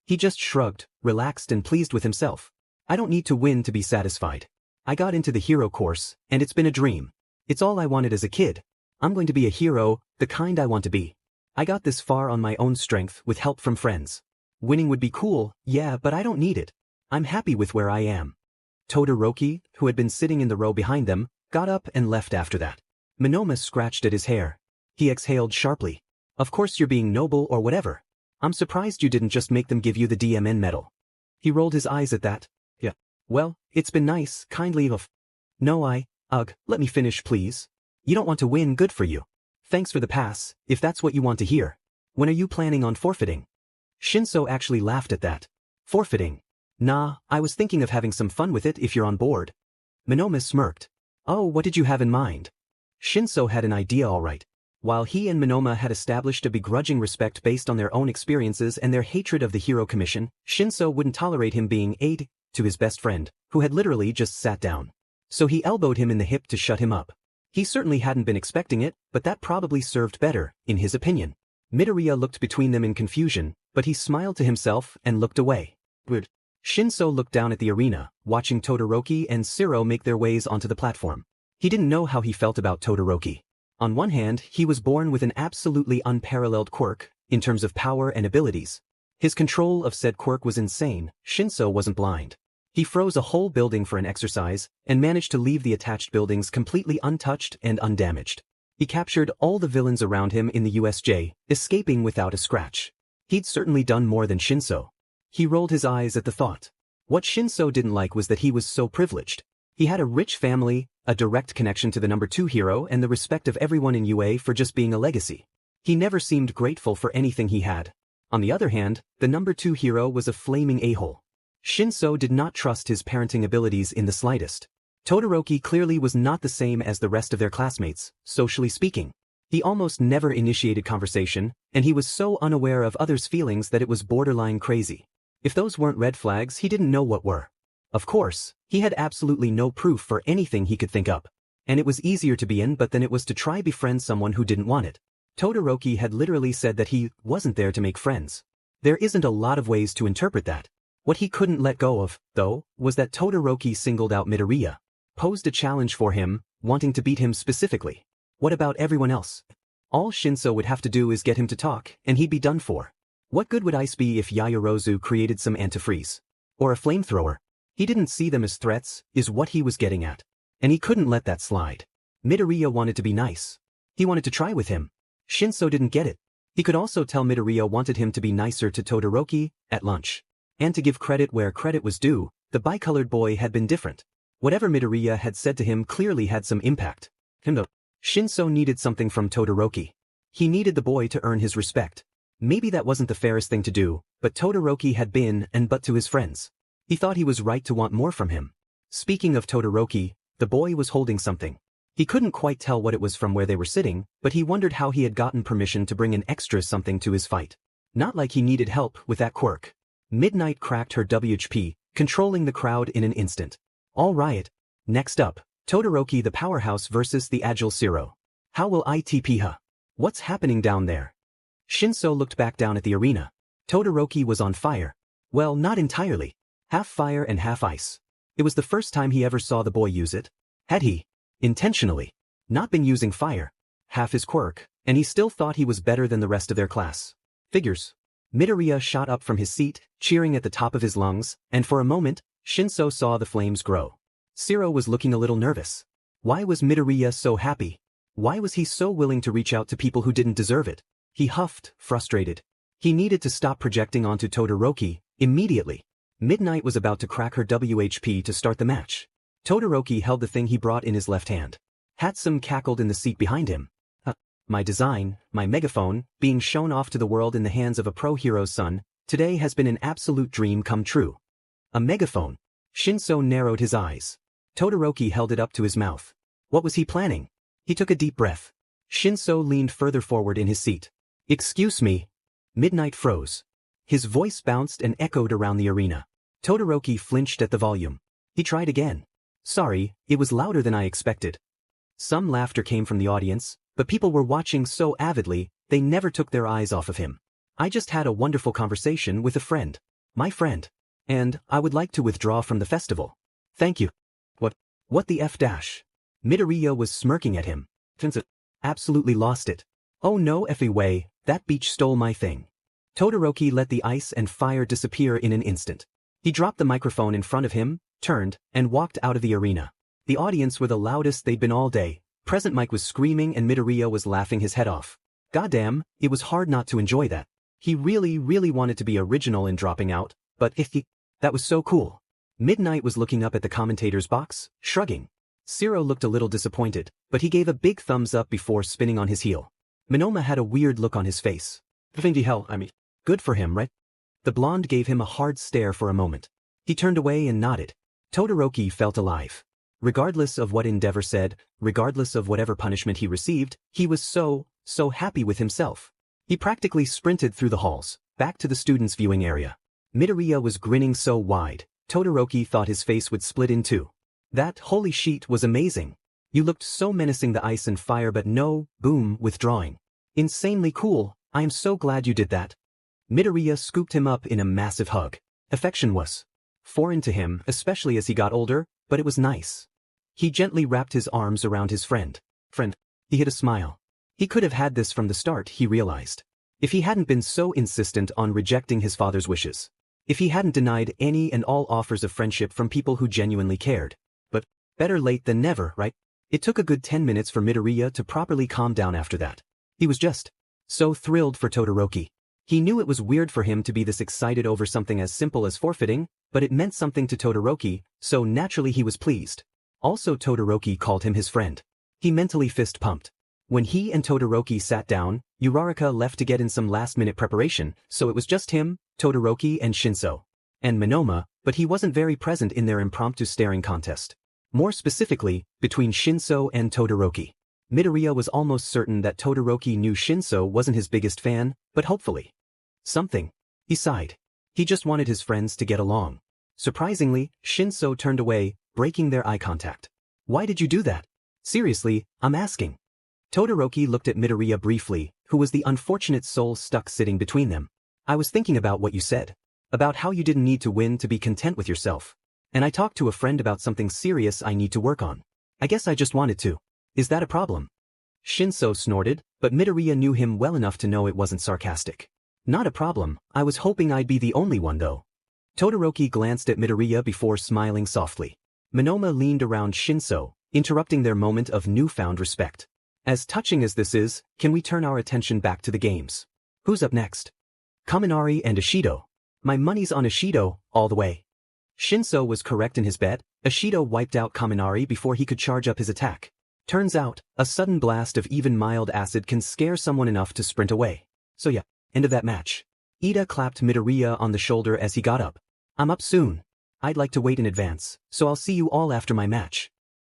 He just shrugged, relaxed and pleased with himself. I don't need to win to be satisfied. I got into the hero course, and it's been a dream. It's all I wanted as a kid. I'm going to be a hero, the kind I want to be. I got this far on my own strength with help from friends. Winning would be cool, yeah, but I don't need it. I'm happy with where I am. Todoroki, who had been sitting in the row behind them, got up and left after that. Monoma scratched at his hair. He exhaled sharply. Of course you're being noble or whatever. I'm surprised you didn't just make them give you the DMN medal. He rolled his eyes at that. Yeah. Well, it's been nice, kindly of. No, let me finish please. You don't want to win, good for you. Thanks for the pass, if that's what you want to hear. When are you planning on forfeiting? Shinso actually laughed at that. Forfeiting? Nah, I was thinking of having some fun with it if you're on board. Monoma smirked. Oh, what did you have in mind? Shinso had an idea all right. While he and Monoma had established a begrudging respect based on their own experiences and their hatred of the Hero Commission, Shinso wouldn't tolerate him being aide to his best friend, who had literally just sat down. So he elbowed him in the hip to shut him up. He certainly hadn't been expecting it, but that probably served better, in his opinion. Midoriya looked between them in confusion, but he smiled to himself and looked away. Weird. Shinso looked down at the arena, watching Todoroki and Sero make their ways onto the platform. He didn't know how he felt about Todoroki. On one hand, he was born with an absolutely unparalleled quirk, in terms of power and abilities. His control of said quirk was insane. Shinso wasn't blind. He froze a whole building for an exercise, and managed to leave the attached buildings completely untouched and undamaged. He captured all the villains around him in the USJ, escaping without a scratch. He'd certainly done more than Shinso. He rolled his eyes at the thought. What Shinso didn't like was that he was so privileged. He had a rich family, a direct connection to the number 2 hero, and the respect of everyone in UA for just being a legacy. He never seemed grateful for anything he had. On the other hand, the number 2 hero was a flaming a-hole. Shinso did not trust his parenting abilities in the slightest. Todoroki clearly was not the same as the rest of their classmates, socially speaking. He almost never initiated conversation, and he was so unaware of others' feelings that it was borderline crazy. If those weren't red flags, he didn't know what were. Of course, he had absolutely no proof for anything he could think up. And it was easier to be in but than it was to try befriend someone who didn't want it. Todoroki had literally said that he wasn't there to make friends. There isn't a lot of ways to interpret that. What he couldn't let go of, though, was that Todoroki singled out Midoriya. Posed a challenge for him, wanting to beat him specifically. What about everyone else? All Shinso would have to do is get him to talk, and he'd be done for. What good would ice be if Yaoyorozu created some antifreeze? Or a flamethrower? He didn't see them as threats, is what he was getting at. And he couldn't let that slide. Midoriya wanted to be nice. He wanted to try with him. Shinso didn't get it. He could also tell Midoriya wanted him to be nicer to Todoroki, at lunch. And to give credit where credit was due, the bicolored boy had been different. Whatever Midoriya had said to him clearly had some impact. Shinso needed something from Todoroki. He needed the boy to earn his respect. Maybe that wasn't the fairest thing to do, but Todoroki had been and but to his friends. He thought he was right to want more from him. Speaking of Todoroki, the boy was holding something. He couldn't quite tell what it was from where they were sitting, but he wondered how he had gotten permission to bring an extra something to his fight. Not like he needed help with that quirk. Midnight cracked her WHP, controlling the crowd in an instant. All right. Next up, Todoroki the powerhouse versus the agile Sero. How will I TP her? What's happening down there? Shinso looked back down at the arena. Todoroki was on fire. Well, not entirely. Half fire and half ice. It was the first time he ever saw the boy use it. Had he, intentionally, not been using fire, half his quirk, and he still thought he was better than the rest of their class. Figures. Midoriya shot up from his seat, cheering at the top of his lungs, and for a moment, Shinso saw the flames grow. Sero was looking a little nervous. Why was Midoriya so happy? Why was he so willing to reach out to people who didn't deserve it? He huffed, frustrated. He needed to stop projecting onto Todoroki, immediately. Midnight was about to crack her WHP to start the match. Todoroki held the thing he brought in his left hand. Hatsum cackled in the seat behind him. My design, my megaphone, being shown off to the world in the hands of a pro hero's son, today has been an absolute dream come true. A megaphone. Shinso narrowed his eyes. Todoroki held it up to his mouth. What was he planning? He took a deep breath. Shinso leaned further forward in his seat. Excuse me. Midnight froze. His voice bounced and echoed around the arena. Todoroki flinched at the volume. He tried again. Sorry, it was louder than I expected. Some laughter came from the audience, but people were watching so avidly, they never took their eyes off of him. I just had a wonderful conversation with a friend. My friend. And I would like to withdraw from the festival. Thank you. What the F dash? Midoriya was smirking at him. Absolutely lost it. Oh no effing way, that beach stole my thing. Todoroki let the ice and fire disappear in an instant. He dropped the microphone in front of him, turned, and walked out of the arena. The audience were the loudest they'd been all day. Present Mike was screaming and Midoriya was laughing his head off. Goddamn, it was hard not to enjoy that. He really wanted to be original in dropping out, but that was so cool. Midnight was looking up at the commentator's box, shrugging. Sero looked a little disappointed, but he gave a big thumbs up before spinning on his heel. Minoma had a weird look on his face. Good for him, right? The blonde gave him a hard stare for a moment. He turned away and nodded. Todoroki felt alive. Regardless of what Endeavor said, regardless of whatever punishment he received, he was so happy with himself. He practically sprinted through the halls, back to the students' viewing area. Midoriya was grinning so wide, Todoroki thought his face would split in two. That holy sheet was amazing. You looked so menacing, the ice and fire, but no, boom, withdrawing. Insanely cool, I am so glad you did that. Midoriya scooped him up in a massive hug. Affection was foreign to him, especially as he got older, but it was nice. He gently wrapped his arms around his friend. He hid a smile. He could have had this from the start, he realized. If he hadn't been so insistent on rejecting his father's wishes. If he hadn't denied any and all offers of friendship from people who genuinely cared. But better late than never, right? It took a good 10 minutes for Midoriya to properly calm down after that. He was just so thrilled for Todoroki. He knew it was weird for him to be this excited over something as simple as forfeiting, but it meant something to Todoroki, so naturally he was pleased. Also, Todoroki called him his friend. He mentally fist-pumped. When he and Todoroki sat down, Uraraka left to get in some last-minute preparation, so it was just him, Todoroki and Shinso. And Monoma, but he wasn't very present in their impromptu staring contest. More specifically, between Shinso and Todoroki. Midoriya was almost certain that Todoroki knew Shinso wasn't his biggest fan, but hopefully. Something. He sighed. He just wanted his friends to get along. Surprisingly, Shinso turned away, breaking their eye contact. Why did you do that? Seriously, I'm asking. Todoroki looked at Midoriya briefly, who was the unfortunate soul stuck sitting between them. I was thinking about what you said. About how you didn't need to win to be content with yourself. And I talked to a friend about something serious I need to work on. I guess I just wanted to. Is that a problem? Shinso snorted, but Midoriya knew him well enough to know it wasn't sarcastic. Not a problem, I was hoping I'd be the only one though. Todoroki glanced at Midoriya before smiling softly. Monoma leaned around Shinso, interrupting their moment of newfound respect. As touching as this is, can we turn our attention back to the games? Who's up next? Kaminari and Ishido. My money's on Ishido, all the way. Shinso was correct in his bet. Ishido wiped out Kaminari before he could charge up his attack. Turns out, a sudden blast of even mild acid can scare someone enough to sprint away. So yeah, end of that match. Ida clapped Midoriya on the shoulder as he got up. I'm up soon. I'd like to wait in advance, so I'll see you all after my match.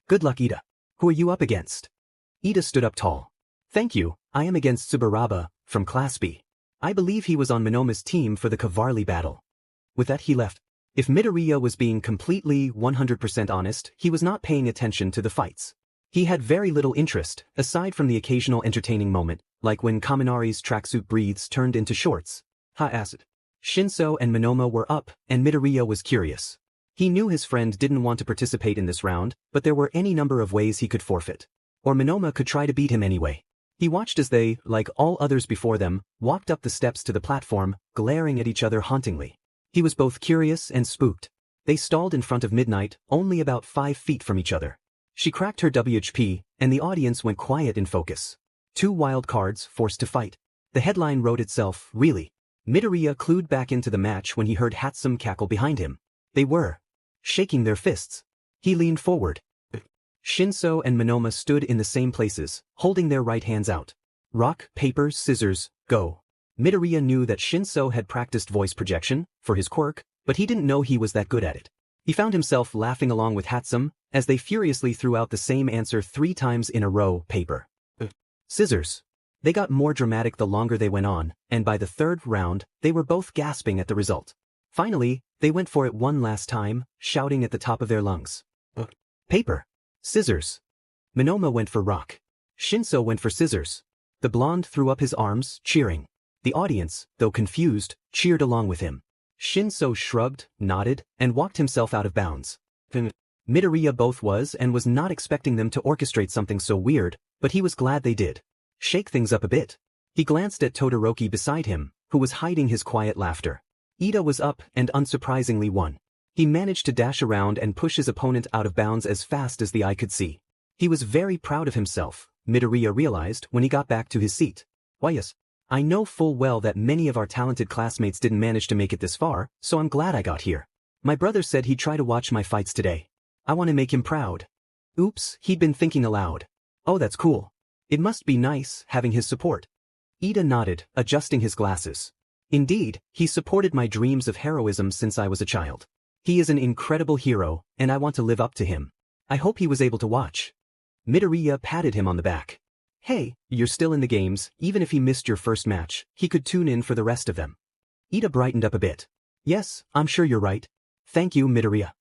Good luck, Ida. Who are you up against? Ida stood up tall. Thank you, I am against Tsubaraba, from Class B. I believe he was on Monoma's team for the Cavarly battle. With that he left. If Midoriya was being completely 100% honest, he was not paying attention to the fights. He had very little interest, aside from the occasional entertaining moment, like when Kaminari's tracksuit breathes turned into shorts. Acid. Shinso and Monoma were up, and Midoriya was curious. He knew his friend didn't want to participate in this round, but there were any number of ways he could forfeit. Or Monoma could try to beat him anyway. He watched as they, like all others before them, walked up the steps to the platform, glaring at each other hauntingly. He was both curious and spooked. They stalled in front of Midnight, only about 5 feet from each other. She cracked her WHP, and the audience went quiet in focus. 2 wild cards forced to fight. The headline wrote itself, really. Midoriya clued back into the match when he heard Hatsum cackle behind him. They were shaking their fists. He leaned forward. Shinso and Monoma stood in the same places, holding their right hands out. Rock, paper, scissors, go. Midoriya knew that Shinso had practiced voice projection, for his quirk, but he didn't know he was that good at it. He found himself laughing along with Hatsum, as they furiously threw out the same answer 3 times in a row, paper. Scissors. They got more dramatic the longer they went on, and by the 3rd round, they were both gasping at the result. Finally, they went for it one last time, shouting at the top of their lungs. Paper. Scissors. Monoma went for rock. Shinso went for scissors. The blonde threw up his arms, cheering. The audience, though confused, cheered along with him. Shinso shrugged, nodded, and walked himself out of bounds. Midoriya both was and was not expecting them to orchestrate something so weird, but he was glad they did. Shake things up a bit. He glanced at Todoroki beside him, who was hiding his quiet laughter. Ida was up and unsurprisingly won. He managed to dash around and push his opponent out of bounds as fast as the eye could see. He was very proud of himself, Midoriya realized when he got back to his seat. Why yes, I know full well that many of our talented classmates didn't manage to make it this far, so I'm glad I got here. My brother said he'd try to watch my fights today. I want to make him proud. Oops, he'd been thinking aloud. Oh, that's cool. It must be nice having his support. Ida nodded, adjusting his glasses. Indeed, he supported my dreams of heroism since I was a child. He is an incredible hero, and I want to live up to him. I hope he was able to watch. Midoriya patted him on the back. Hey, you're still in the games, even if he missed your first match, he could tune in for the rest of them. Ida brightened up a bit. Yes, I'm sure you're right. Thank you, Midoriya.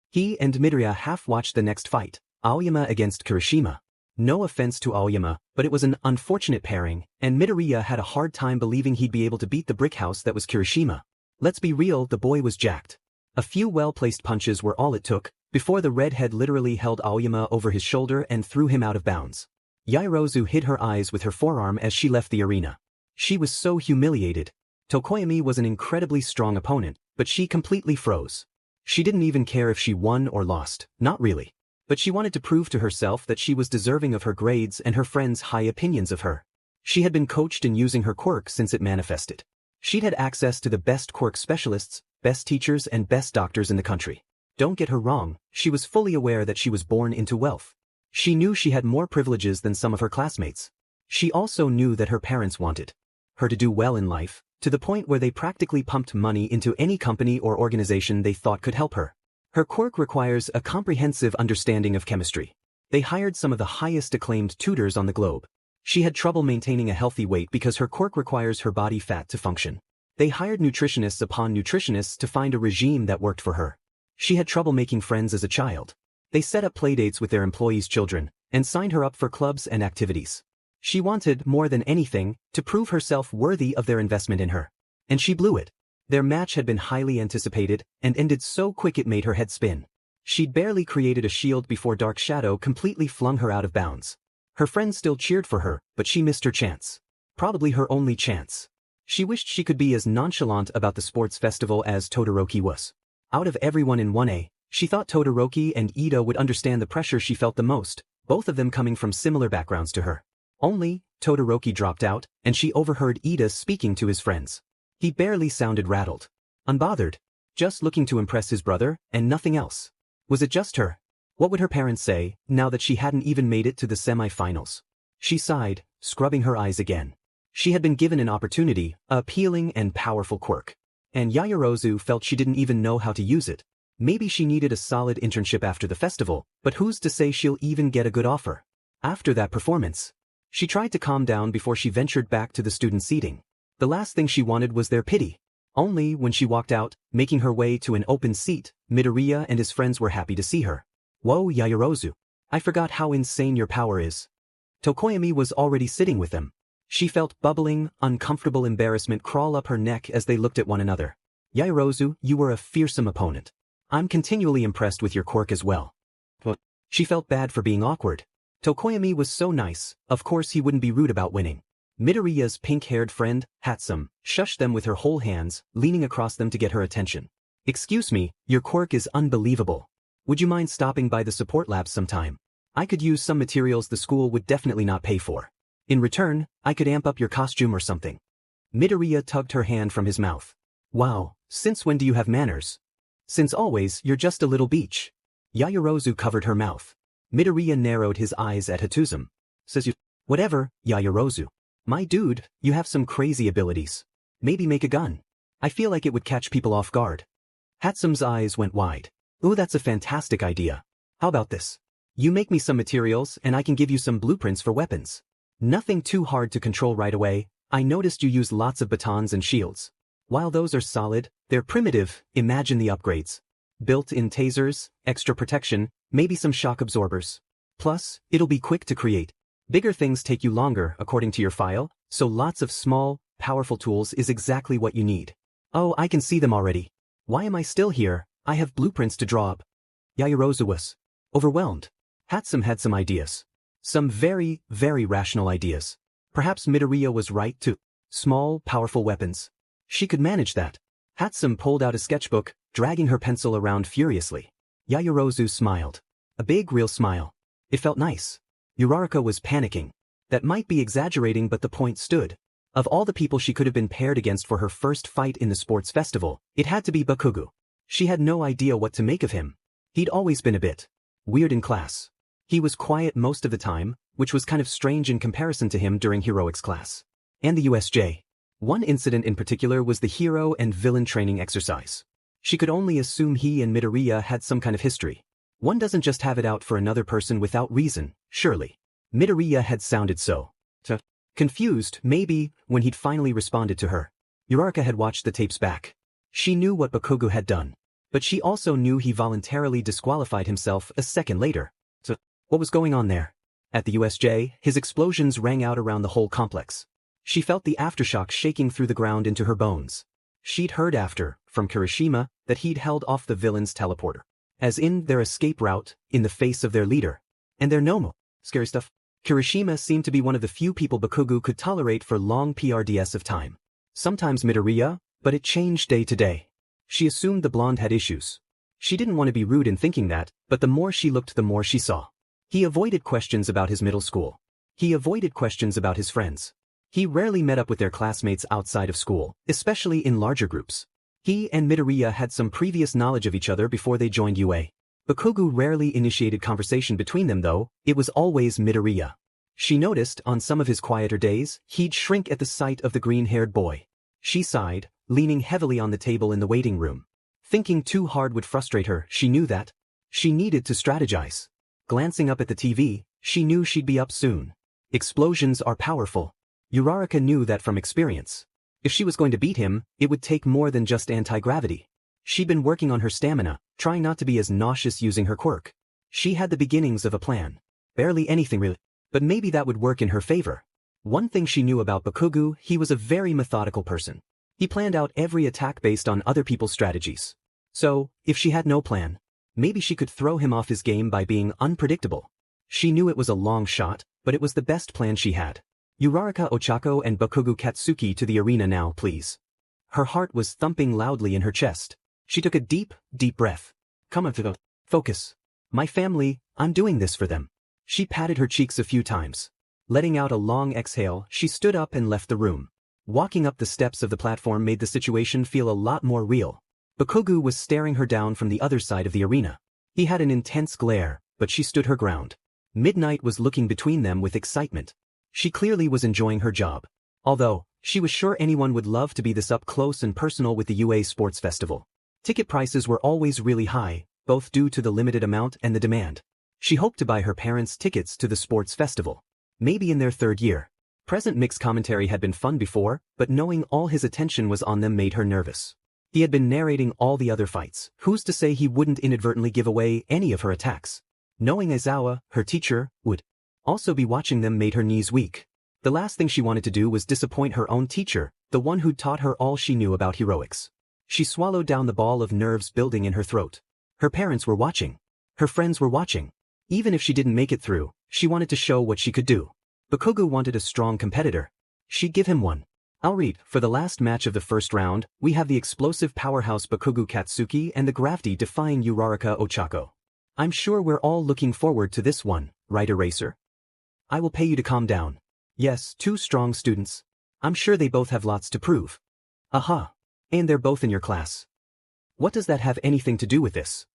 He and Midoriya half watched the next fight, Aoyama against Kirishima. No offense to Aoyama, but it was an unfortunate pairing, and Midoriya had a hard time believing he'd be able to beat the brick house that was Kirishima. Let's be real, the boy was jacked. A few well-placed punches were all it took, before the redhead literally held Aoyama over his shoulder and threw him out of bounds. Yaoyorozu hid her eyes with her forearm as she left the arena. She was so humiliated. Tokoyami was an incredibly strong opponent, but she completely froze. She didn't even care if she won or lost, not really. But she wanted to prove to herself that she was deserving of her grades and her friends' high opinions of her. She had been coached in using her quirk since it manifested. She'd had access to the best quirk specialists, best teachers and best doctors in the country. Don't get her wrong, she was fully aware that she was born into wealth. She knew she had more privileges than some of her classmates. She also knew that her parents wanted her to do well in life, to the point where they practically pumped money into any company or organization they thought could help her. Her quirk requires a comprehensive understanding of chemistry. They hired some of the highest acclaimed tutors on the globe. She had trouble maintaining a healthy weight because her quirk requires her body fat to function. They hired nutritionists upon nutritionists to find a regime that worked for her. She had trouble making friends as a child. They set up playdates with their employees' children, and signed her up for clubs and activities. She wanted, more than anything, to prove herself worthy of their investment in her. And she blew it. Their match had been highly anticipated, and ended so quick it made her head spin. She'd barely created a shield before Dark Shadow completely flung her out of bounds. Her friends still cheered for her, but she missed her chance. Probably her only chance. She wished she could be as nonchalant about the sports festival as Todoroki was. Out of everyone in 1A, she thought Todoroki and Ida would understand the pressure she felt the most, both of them coming from similar backgrounds to her. Only, Todoroki dropped out, and she overheard Ida speaking to his friends. He barely sounded rattled. Unbothered. Just looking to impress his brother, and nothing else. Was it just her? What would her parents say, now that she hadn't even made it to the semi-finals? She sighed, scrubbing her eyes again. She had been given an opportunity, a appealing and powerful quirk. And Yaoyorozu felt she didn't even know how to use it. Maybe she needed a solid internship after the festival, but who's to say she'll even get a good offer? After that performance. She tried to calm down before she ventured back to the student seating. The last thing she wanted was their pity. Only when she walked out, making her way to an open seat, Midoriya and his friends were happy to see her. Whoa, Yaoyorozu. I forgot how insane your power is. Tokoyami was already sitting with them. She felt bubbling, uncomfortable embarrassment crawl up her neck as they looked at one another. Yaoyorozu, you were a fearsome opponent. I'm continually impressed with your quirk as well. But she felt bad for being awkward. Tokoyami was so nice, of course he wouldn't be rude about winning. Midoriya's pink-haired friend, Hatsum, shushed them with her whole hands, leaning across them to get her attention. Excuse me, your quirk is unbelievable. Would you mind stopping by the support labs sometime? I could use some materials the school would definitely not pay for. In return, I could amp up your costume or something. Midoriya tugged her hand from his mouth. Wow, since when do you have manners? Since always, you're just a little beach. Yaoyorozu covered her mouth. Midoriya narrowed his eyes at Hatsum. Says you. Whatever, Yaoyorozu. My dude, you have some crazy abilities. Maybe make a gun. I feel like it would catch people off guard. Hatsum's eyes went wide. Ooh, that's a fantastic idea. How about this? You make me some materials and I can give you some blueprints for weapons. Nothing too hard to control right away. I noticed you use lots of batons and shields. While those are solid, they're primitive. Imagine the upgrades. Built-in tasers, extra protection, maybe some shock absorbers. Plus, it'll be quick to create. Bigger things take you longer, according to your file, so lots of small, powerful tools is exactly what you need. Oh, I can see them already. Why am I still here? I have blueprints to draw up. Yaoyorozu was overwhelmed. Hatsum had some ideas. Some very, very rational ideas. Perhaps Midoriya was right too. Small, powerful weapons. She could manage that. Hatsum pulled out a sketchbook, dragging her pencil around furiously. Yaoyorozu smiled. A big, real smile. It felt nice. Uraraka was panicking. That might be exaggerating, but the point stood. Of all the people she could have been paired against for her first fight in the sports festival, it had to be Bakugo. She had no idea what to make of him. He'd always been a bit weird in class. He was quiet most of the time, which was kind of strange in comparison to him during heroics class. And the USJ. One incident in particular was the hero and villain training exercise. She could only assume he and Midoriya had some kind of history. One doesn't just have it out for another person without reason, surely. Midoriya had sounded so confused, maybe, when he'd finally responded to her. Uraraka had watched the tapes back. She knew what Bakugo had done. But she also knew he voluntarily disqualified himself a second later. What was going on there? At the USJ, his explosions rang out around the whole complex. She felt the aftershock shaking through the ground into her bones. She'd heard after, from Kirishima, that he'd held off the villain's teleporter. As in their escape route, in the face of their leader. And their Nomo. Scary stuff. Kirishima seemed to be one of the few people Bakugo could tolerate for long PRDS of time. Sometimes Midoriya, but it changed day to day. She assumed the blonde had issues. She didn't want to be rude in thinking that, but the more she looked the more she saw. He avoided questions about his middle school. He avoided questions about his friends. He rarely met up with their classmates outside of school, especially in larger groups. He and Midoriya had some previous knowledge of each other before they joined UA. Bakugo rarely initiated conversation between them though, it was always Midoriya. She noticed on some of his quieter days, he'd shrink at the sight of the green-haired boy. She sighed, leaning heavily on the table in the waiting room. Thinking too hard would frustrate her, she knew that. She needed to strategize. Glancing up at the TV, she knew she'd be up soon. Explosions are powerful. Uraraka knew that from experience. If she was going to beat him, it would take more than just anti-gravity. She'd been working on her stamina, trying not to be as nauseous using her quirk. She had the beginnings of a plan. Barely anything really. But maybe that would work in her favor. One thing she knew about Bakugo, he was a very methodical person. He planned out every attack based on other people's strategies. So, if she had no plan, maybe she could throw him off his game by being unpredictable. She knew it was a long shot, but it was the best plan she had. Uraraka Ochako and Bakugo Katsuki to the arena now, please. Her heart was thumping loudly in her chest. She took a deep, deep breath. Come up to the focus. My family, I'm doing this for them. She patted her cheeks a few times. Letting out a long exhale, she stood up and left the room. Walking up the steps of the platform made the situation feel a lot more real. Bakugo was staring her down from the other side of the arena. He had an intense glare, but she stood her ground. Midnight was looking between them with excitement. She clearly was enjoying her job. Although, she was sure anyone would love to be this up close and personal with the UA Sports Festival. Ticket prices were always really high, both due to the limited amount and the demand. She hoped to buy her parents tickets to the sports festival. Maybe in their third year. Present mixed commentary had been fun before, but knowing all his attention was on them made her nervous. He had been narrating all the other fights. Who's to say he wouldn't inadvertently give away any of her attacks? Knowing Aizawa, her teacher, would also be watching them made her knees weak. The last thing she wanted to do was disappoint her own teacher, the one who'd taught her all she knew about heroics. She swallowed down the ball of nerves building in her throat. Her parents were watching. Her friends were watching. Even if she didn't make it through, she wanted to show what she could do. Bakugo wanted a strong competitor. She'd give him one. I'll read. For the last match of the first round, we have the explosive powerhouse Bakugo Katsuki and the crafty defying Uraraka Ochako. I'm sure we're all looking forward to this one, right, Eraser? I will pay you to calm down. Yes, two strong students. I'm sure they both have lots to prove. Aha. And they're both in your class. What does that have anything to do with this?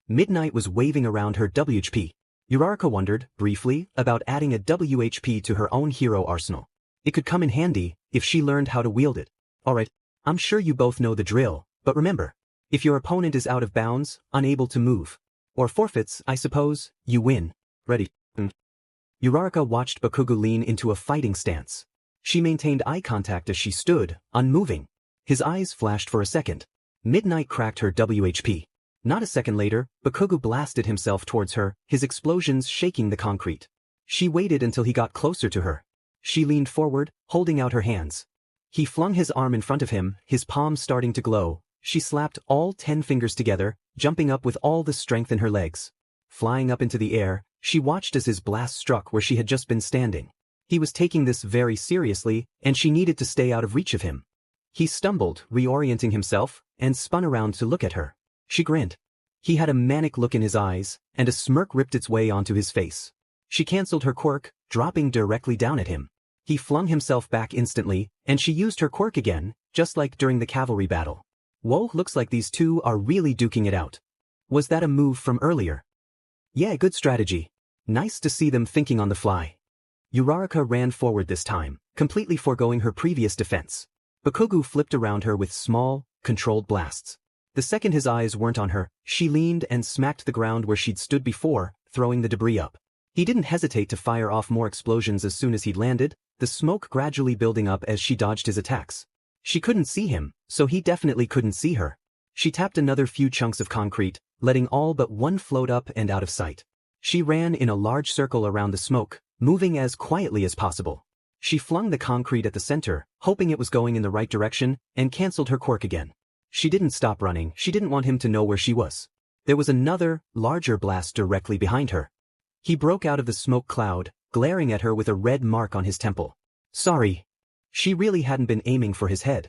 Midnight was waving around her WHP. Uraraka wondered, briefly, about adding a WHP to her own hero arsenal. It could come in handy, if she learned how to wield it. Alright, I'm sure you both know the drill, but remember, if your opponent is out of bounds, unable to move, or forfeits, I suppose, you win. Ready? Uraraka watched Bakugo lean into a fighting stance. She maintained eye contact as she stood, unmoving. His eyes flashed for a second. Midnight cracked her WHP. Not a second later, Bakugo blasted himself towards her, his explosions shaking the concrete. She waited until he got closer to her. She leaned forward, holding out her hands. He flung his arm in front of him, his palms starting to glow. She slapped all 10 fingers together, jumping up with all the strength in her legs. Flying up into the air, she watched as his blast struck where she had just been standing. He was taking this very seriously, and she needed to stay out of reach of him. He stumbled, reorienting himself, and spun around to look at her. She grinned. He had a manic look in his eyes, and a smirk ripped its way onto his face. She cancelled her quirk, dropping directly down at him. He flung himself back instantly, and she used her quirk again, just like during the cavalry battle. Whoa, looks like these two are really duking it out. Was that a move from earlier? Yeah, good strategy. Nice to see them thinking on the fly. Uraraka ran forward this time, completely foregoing her previous defense. Bakugo flipped around her with small, controlled blasts. The second his eyes weren't on her, she leaned and smacked the ground where she'd stood before, throwing the debris up. He didn't hesitate to fire off more explosions as soon as he'd landed, the smoke gradually building up as she dodged his attacks. She couldn't see him, so he definitely couldn't see her. She tapped another few chunks of concrete, letting all but one float up and out of sight. She ran in a large circle around the smoke, moving as quietly as possible. She flung the concrete at the center, hoping it was going in the right direction, and cancelled her quirk again. She didn't stop running, she didn't want him to know where she was. There was another, larger blast directly behind her. He broke out of the smoke cloud, glaring at her with a red mark on his temple. Sorry. She really hadn't been aiming for his head.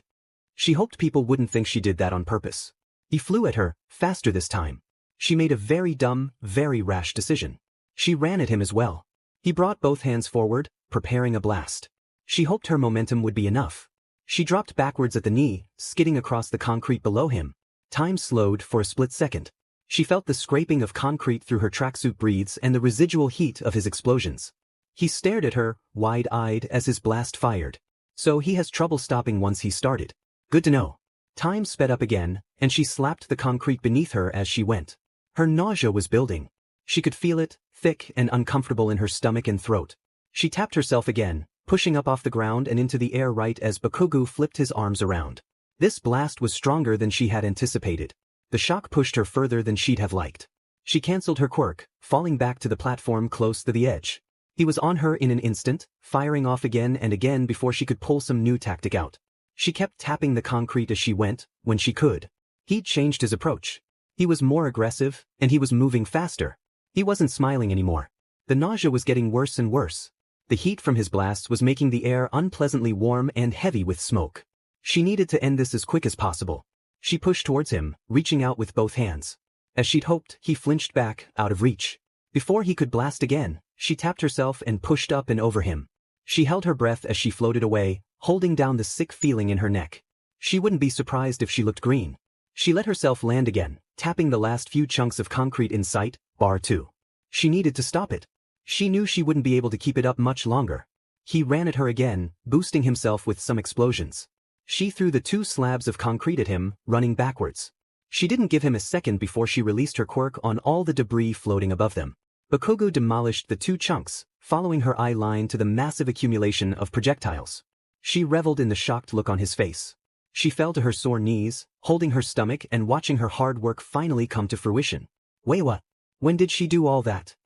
She hoped people wouldn't think she did that on purpose. He flew at her, faster this time. She made a very dumb, very rash decision. She ran at him as well. He brought both hands forward, preparing a blast. She hoped her momentum would be enough. She dropped backwards at the knee, skidding across the concrete below him. Time slowed for a split second. She felt the scraping of concrete through her tracksuit breathes and the residual heat of his explosions. He stared at her, wide-eyed as his blast fired. So he has trouble stopping once he started. Good to know. Time sped up again, and she slapped the concrete beneath her as she went. Her nausea was building. She could feel it, thick and uncomfortable in her stomach and throat. She tapped herself again, pushing up off the ground and into the air right as Bakugo flipped his arms around. This blast was stronger than she had anticipated. The shock pushed her further than she'd have liked. She cancelled her quirk, falling back to the platform close to the edge. He was on her in an instant, firing off again and again before she could pull some new tactic out. She kept tapping the concrete as she went, when she could. He'd changed his approach. He was more aggressive, and he was moving faster. He wasn't smiling anymore. The nausea was getting worse and worse. The heat from his blasts was making the air unpleasantly warm and heavy with smoke. She needed to end this as quick as possible. She pushed towards him, reaching out with both hands. As she'd hoped, he flinched back, out of reach. Before he could blast again, she tapped herself and pushed up and over him. She held her breath as she floated away, holding down the sick feeling in her neck. She wouldn't be surprised if she looked green. She let herself land again, tapping the last few chunks of concrete in sight, bar 2. She needed to stop it. She knew she wouldn't be able to keep it up much longer. He ran at her again, boosting himself with some explosions. She threw the 2 slabs of concrete at him, running backwards. She didn't give him a second before she released her quirk on all the debris floating above them. Bakugo demolished the 2 chunks, following her eye line to the massive accumulation of projectiles. She reveled in the shocked look on his face. She fell to her sore knees, holding her stomach and watching her hard work finally come to fruition. Wait, what? When did she do all that?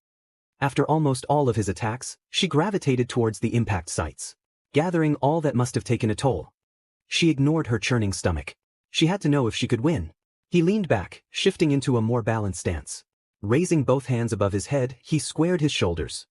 After almost all of his attacks, she gravitated towards the impact sites, gathering all that must have taken a toll. She ignored her churning stomach. She had to know if she could win. He leaned back, shifting into a more balanced stance. Raising both hands above his head, he squared his shoulders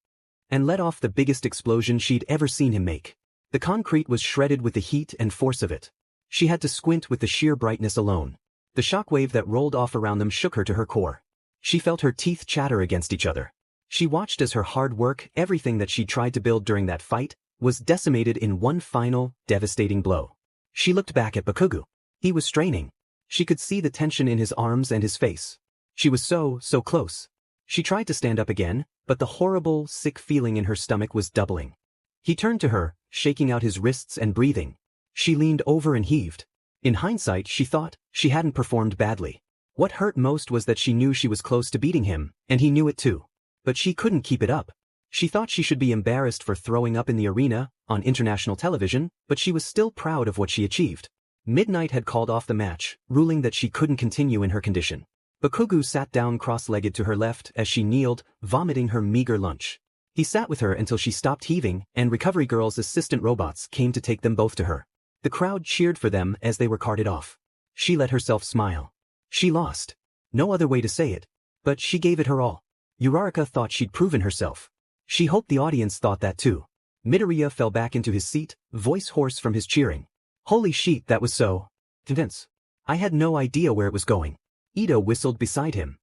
and let off the biggest explosion she'd ever seen him make. The concrete was shredded with the heat and force of it. She had to squint with the sheer brightness alone. The shockwave that rolled off around them shook her to her core. She felt her teeth chatter against each other. She watched as her hard work, everything that she'd tried to build during that fight, was decimated in one final, devastating blow. She looked back at Bakugo. He was straining. She could see the tension in his arms and his face. She was so close. She tried to stand up again, but the horrible, sick feeling in her stomach was doubling. He turned to her, shaking out his wrists and breathing. She leaned over and heaved. In hindsight, she thought she hadn't performed badly. What hurt most was that she knew she was close to beating him, and he knew it too. But she couldn't keep it up. She thought she should be embarrassed for throwing up in the arena, on international television, but she was still proud of what she achieved. Midnight had called off the match, ruling that she couldn't continue in her condition. Bakugo sat down cross-legged to her left as she kneeled, vomiting her meager lunch. He sat with her until she stopped heaving, and Recovery Girl's assistant robots came to take them both to her. The crowd cheered for them as they were carted off. She let herself smile. She lost. No other way to say it. But she gave it her all. Uraraka thought she'd proven herself. She hoped the audience thought that too. Midoriya fell back into his seat, voice hoarse from his cheering. Holy shit, that was so intense. I had no idea where it was going. Ito whistled beside him.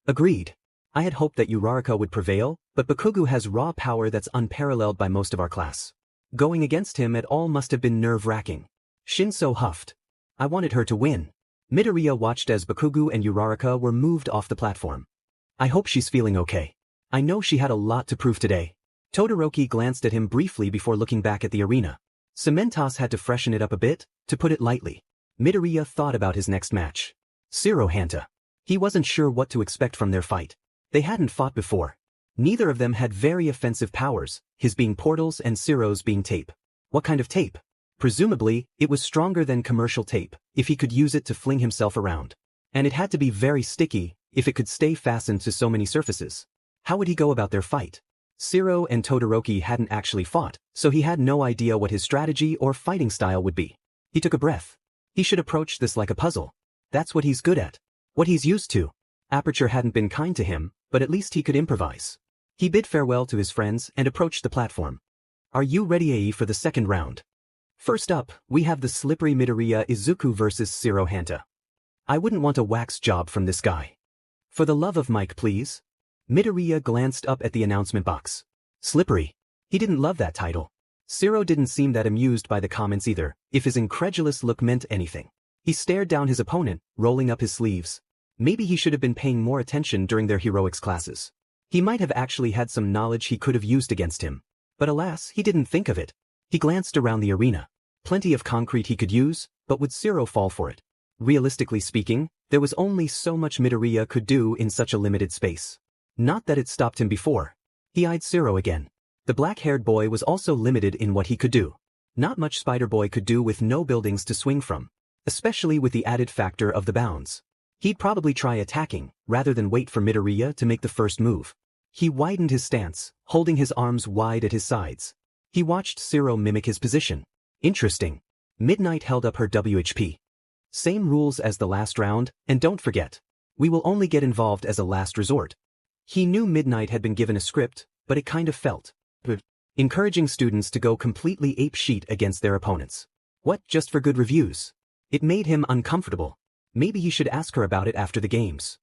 Agreed. I had hoped that Uraraka would prevail, but Bakugo has raw power that's unparalleled by most of our class. Going against him at all must have been nerve-wracking. Shinso huffed. I wanted her to win. Midoriya watched as Bakugo and Uraraka were moved off the platform. I hope she's feeling okay. I know she had a lot to prove today. Todoroki glanced at him briefly before looking back at the arena. Cementos had to freshen it up a bit, to put it lightly. Midoriya thought about his next match. Sero Hanta. He wasn't sure what to expect from their fight. They hadn't fought before. Neither of them had very offensive powers, his being portals and Sero's being tape. What kind of tape? Presumably, it was stronger than commercial tape, if he could use it to fling himself around. And it had to be very sticky, if it could stay fastened to so many surfaces. How would he go about their fight? Sero and Todoroki hadn't actually fought, so he had no idea what his strategy or fighting style would be. He took a breath. He should approach this like a puzzle. That's what he's good at. What he's used to. Aperture hadn't been kind to him, but at least he could improvise. He bid farewell to his friends and approached the platform. Are you ready, AE, for the second round? First up, we have the slippery Midoriya Izuku versus Sero Hanta. I wouldn't want a wax job from this guy. For the love of Mike, please. Midoriya glanced up at the announcement box. Slippery. He didn't love that title. Sero didn't seem that amused by the comments either, if his incredulous look meant anything. He stared down his opponent, rolling up his sleeves. Maybe he should have been paying more attention during their heroics classes. He might have actually had some knowledge he could have used against him. But alas, he didn't think of it. He glanced around the arena. Plenty of concrete he could use, but would Sero fall for it? Realistically speaking, there was only so much Midoriya could do in such a limited space. Not that it stopped him before. He eyed Sero again. The black-haired boy was also limited in what he could do. Not much Spider-Boy could do with no buildings to swing from, especially with the added factor of the bounds. He'd probably try attacking, rather than wait for Midoriya to make the first move. He widened his stance, holding his arms wide at his sides. He watched Sero mimic his position. Interesting. Midnight held up her WHP. Same rules as the last round, and don't forget, we will only get involved as a last resort. He knew Midnight had been given a script, but it kind of felt encouraging students to go completely apeshit against their opponents. What, just for good reviews? It made him uncomfortable. Maybe he should ask her about it after the games.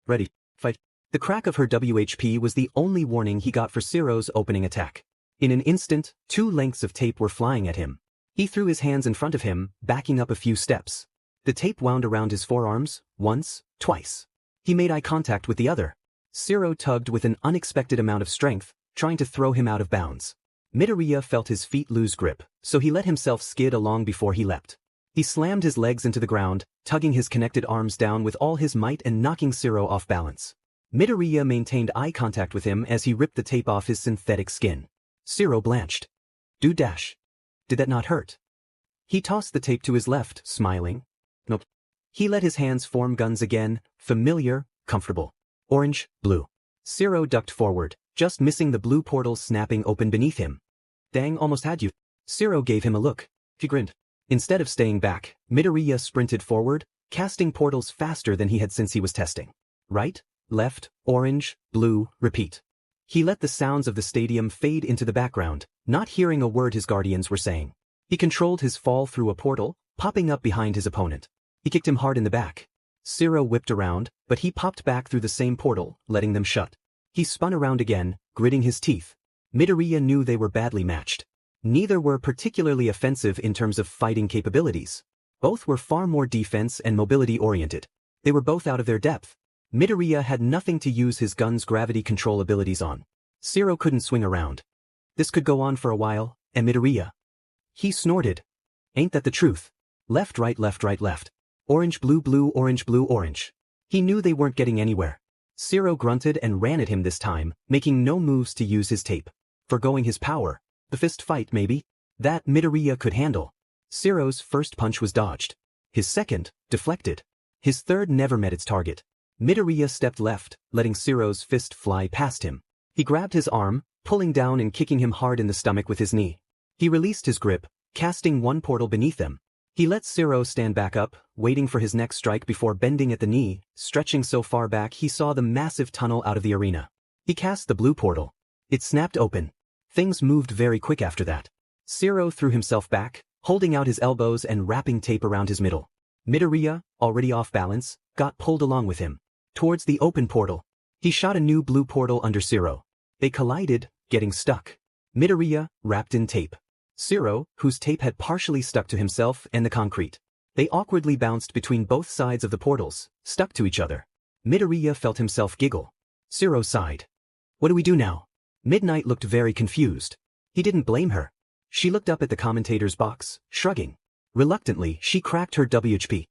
Ready, fight. The crack of her WHP was the only warning he got for Sero's opening attack. In an instant, 2 lengths of tape were flying at him. He threw his hands in front of him, backing up a few steps. The tape wound around his forearms, once, twice. He made eye contact with the other. Sero tugged with an unexpected amount of strength, trying to throw him out of bounds. Midoriya felt his feet lose grip, so he let himself skid along before he leapt. He slammed his legs into the ground, tugging his connected arms down with all his might and knocking Sero off balance. Midoriya maintained eye contact with him as he ripped the tape off his synthetic skin. Sero blanched. Dude dash. Did that not hurt? He tossed the tape to his left, smiling. Nope. He let his hands form guns again, familiar, comfortable. Orange, blue. Sero ducked forward, just missing the blue portal snapping open beneath him. Dang, almost had you. Sero gave him a look. He grinned. Instead of staying back, Midoriya sprinted forward, casting portals faster than he had since he was testing. Right, left, orange, blue, repeat. He let the sounds of the stadium fade into the background, not hearing a word his guardians were saying. He controlled his fall through a portal, popping up behind his opponent. He kicked him hard in the back. Sero whipped around, but he popped back through the same portal, letting them shut. He spun around again, gritting his teeth. Midoriya knew they were badly matched. Neither were particularly offensive in terms of fighting capabilities. Both were far more defense and mobility-oriented. They were both out of their depth. Midoriya had nothing to use his gun's gravity control abilities on. Sero couldn't swing around. This could go on for a while, and Midoriya. He snorted. Ain't that the truth? Left, right, left, right, left. Orange, blue, blue, orange, blue, orange. He knew they weren't getting anywhere. Sero grunted and ran at him this time, making no moves to use his tape. Forgoing his power. The fist fight, maybe? That Midoriya could handle. Sero's first punch was dodged. His second, deflected. His third never met its target. Midoriya stepped left, letting Sero's fist fly past him. He grabbed his arm, pulling down and kicking him hard in the stomach with his knee. He released his grip, casting one portal beneath them. He let Sero stand back up, waiting for his next strike before bending at the knee, stretching so far back he saw the massive tunnel out of the arena. He cast the blue portal. It snapped open. Things moved very quick after that. Sero threw himself back, holding out his elbows and wrapping tape around his middle. Midoriya, already off balance, got pulled along with him. Towards the open portal. He shot a new blue portal under Sero. They collided, getting stuck. Midoriya, wrapped in tape. Sero, whose tape had partially stuck to himself and the concrete. They awkwardly bounced between both sides of the portals, stuck to each other. Midoriya felt himself giggle. Sero sighed. What do we do now? Midnight looked very confused. He didn't blame her. She looked up at the commentator's box, shrugging. Reluctantly, she cracked her WHP.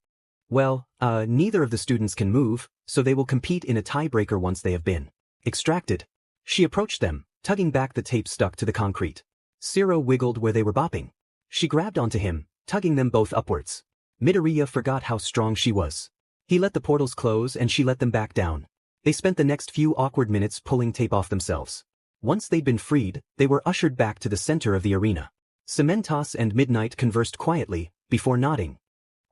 Well, neither of the students can move, so they will compete in a tiebreaker once they have been extracted. She approached them, tugging back the tape stuck to the concrete. Sero wiggled where they were bopping. She grabbed onto him, tugging them both upwards. Midoriya forgot how strong she was. He let the portals close and she let them back down. They spent the next few awkward minutes pulling tape off themselves. Once they'd been freed, they were ushered back to the center of the arena. Cementos and Midnight conversed quietly, before nodding.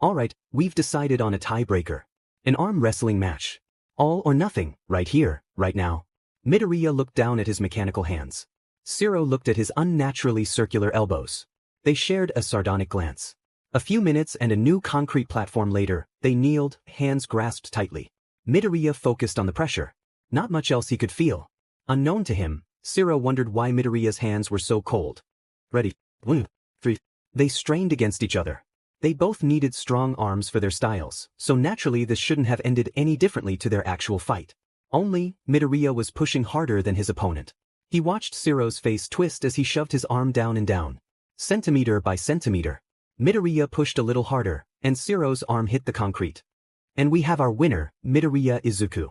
Alright, we've decided on a tiebreaker. An arm wrestling match. All or nothing, right here, right now. Midoriya looked down at his mechanical hands. Sero looked at his unnaturally circular elbows. They shared a sardonic glance. A few minutes and a new concrete platform later, they kneeled, hands grasped tightly. Midoriya focused on the pressure. Not much else he could feel. Unknown to him, Sero wondered why Midoriya's hands were so cold. Ready. 1, 3. They strained against each other. They both needed strong arms for their styles, so naturally this shouldn't have ended any differently to their actual fight. Only, Midoriya was pushing harder than his opponent. He watched Sero's face twist as he shoved his arm down and down. Centimeter by centimeter. Midoriya pushed a little harder, and Sero's arm hit the concrete. And we have our winner, Midoriya Izuku.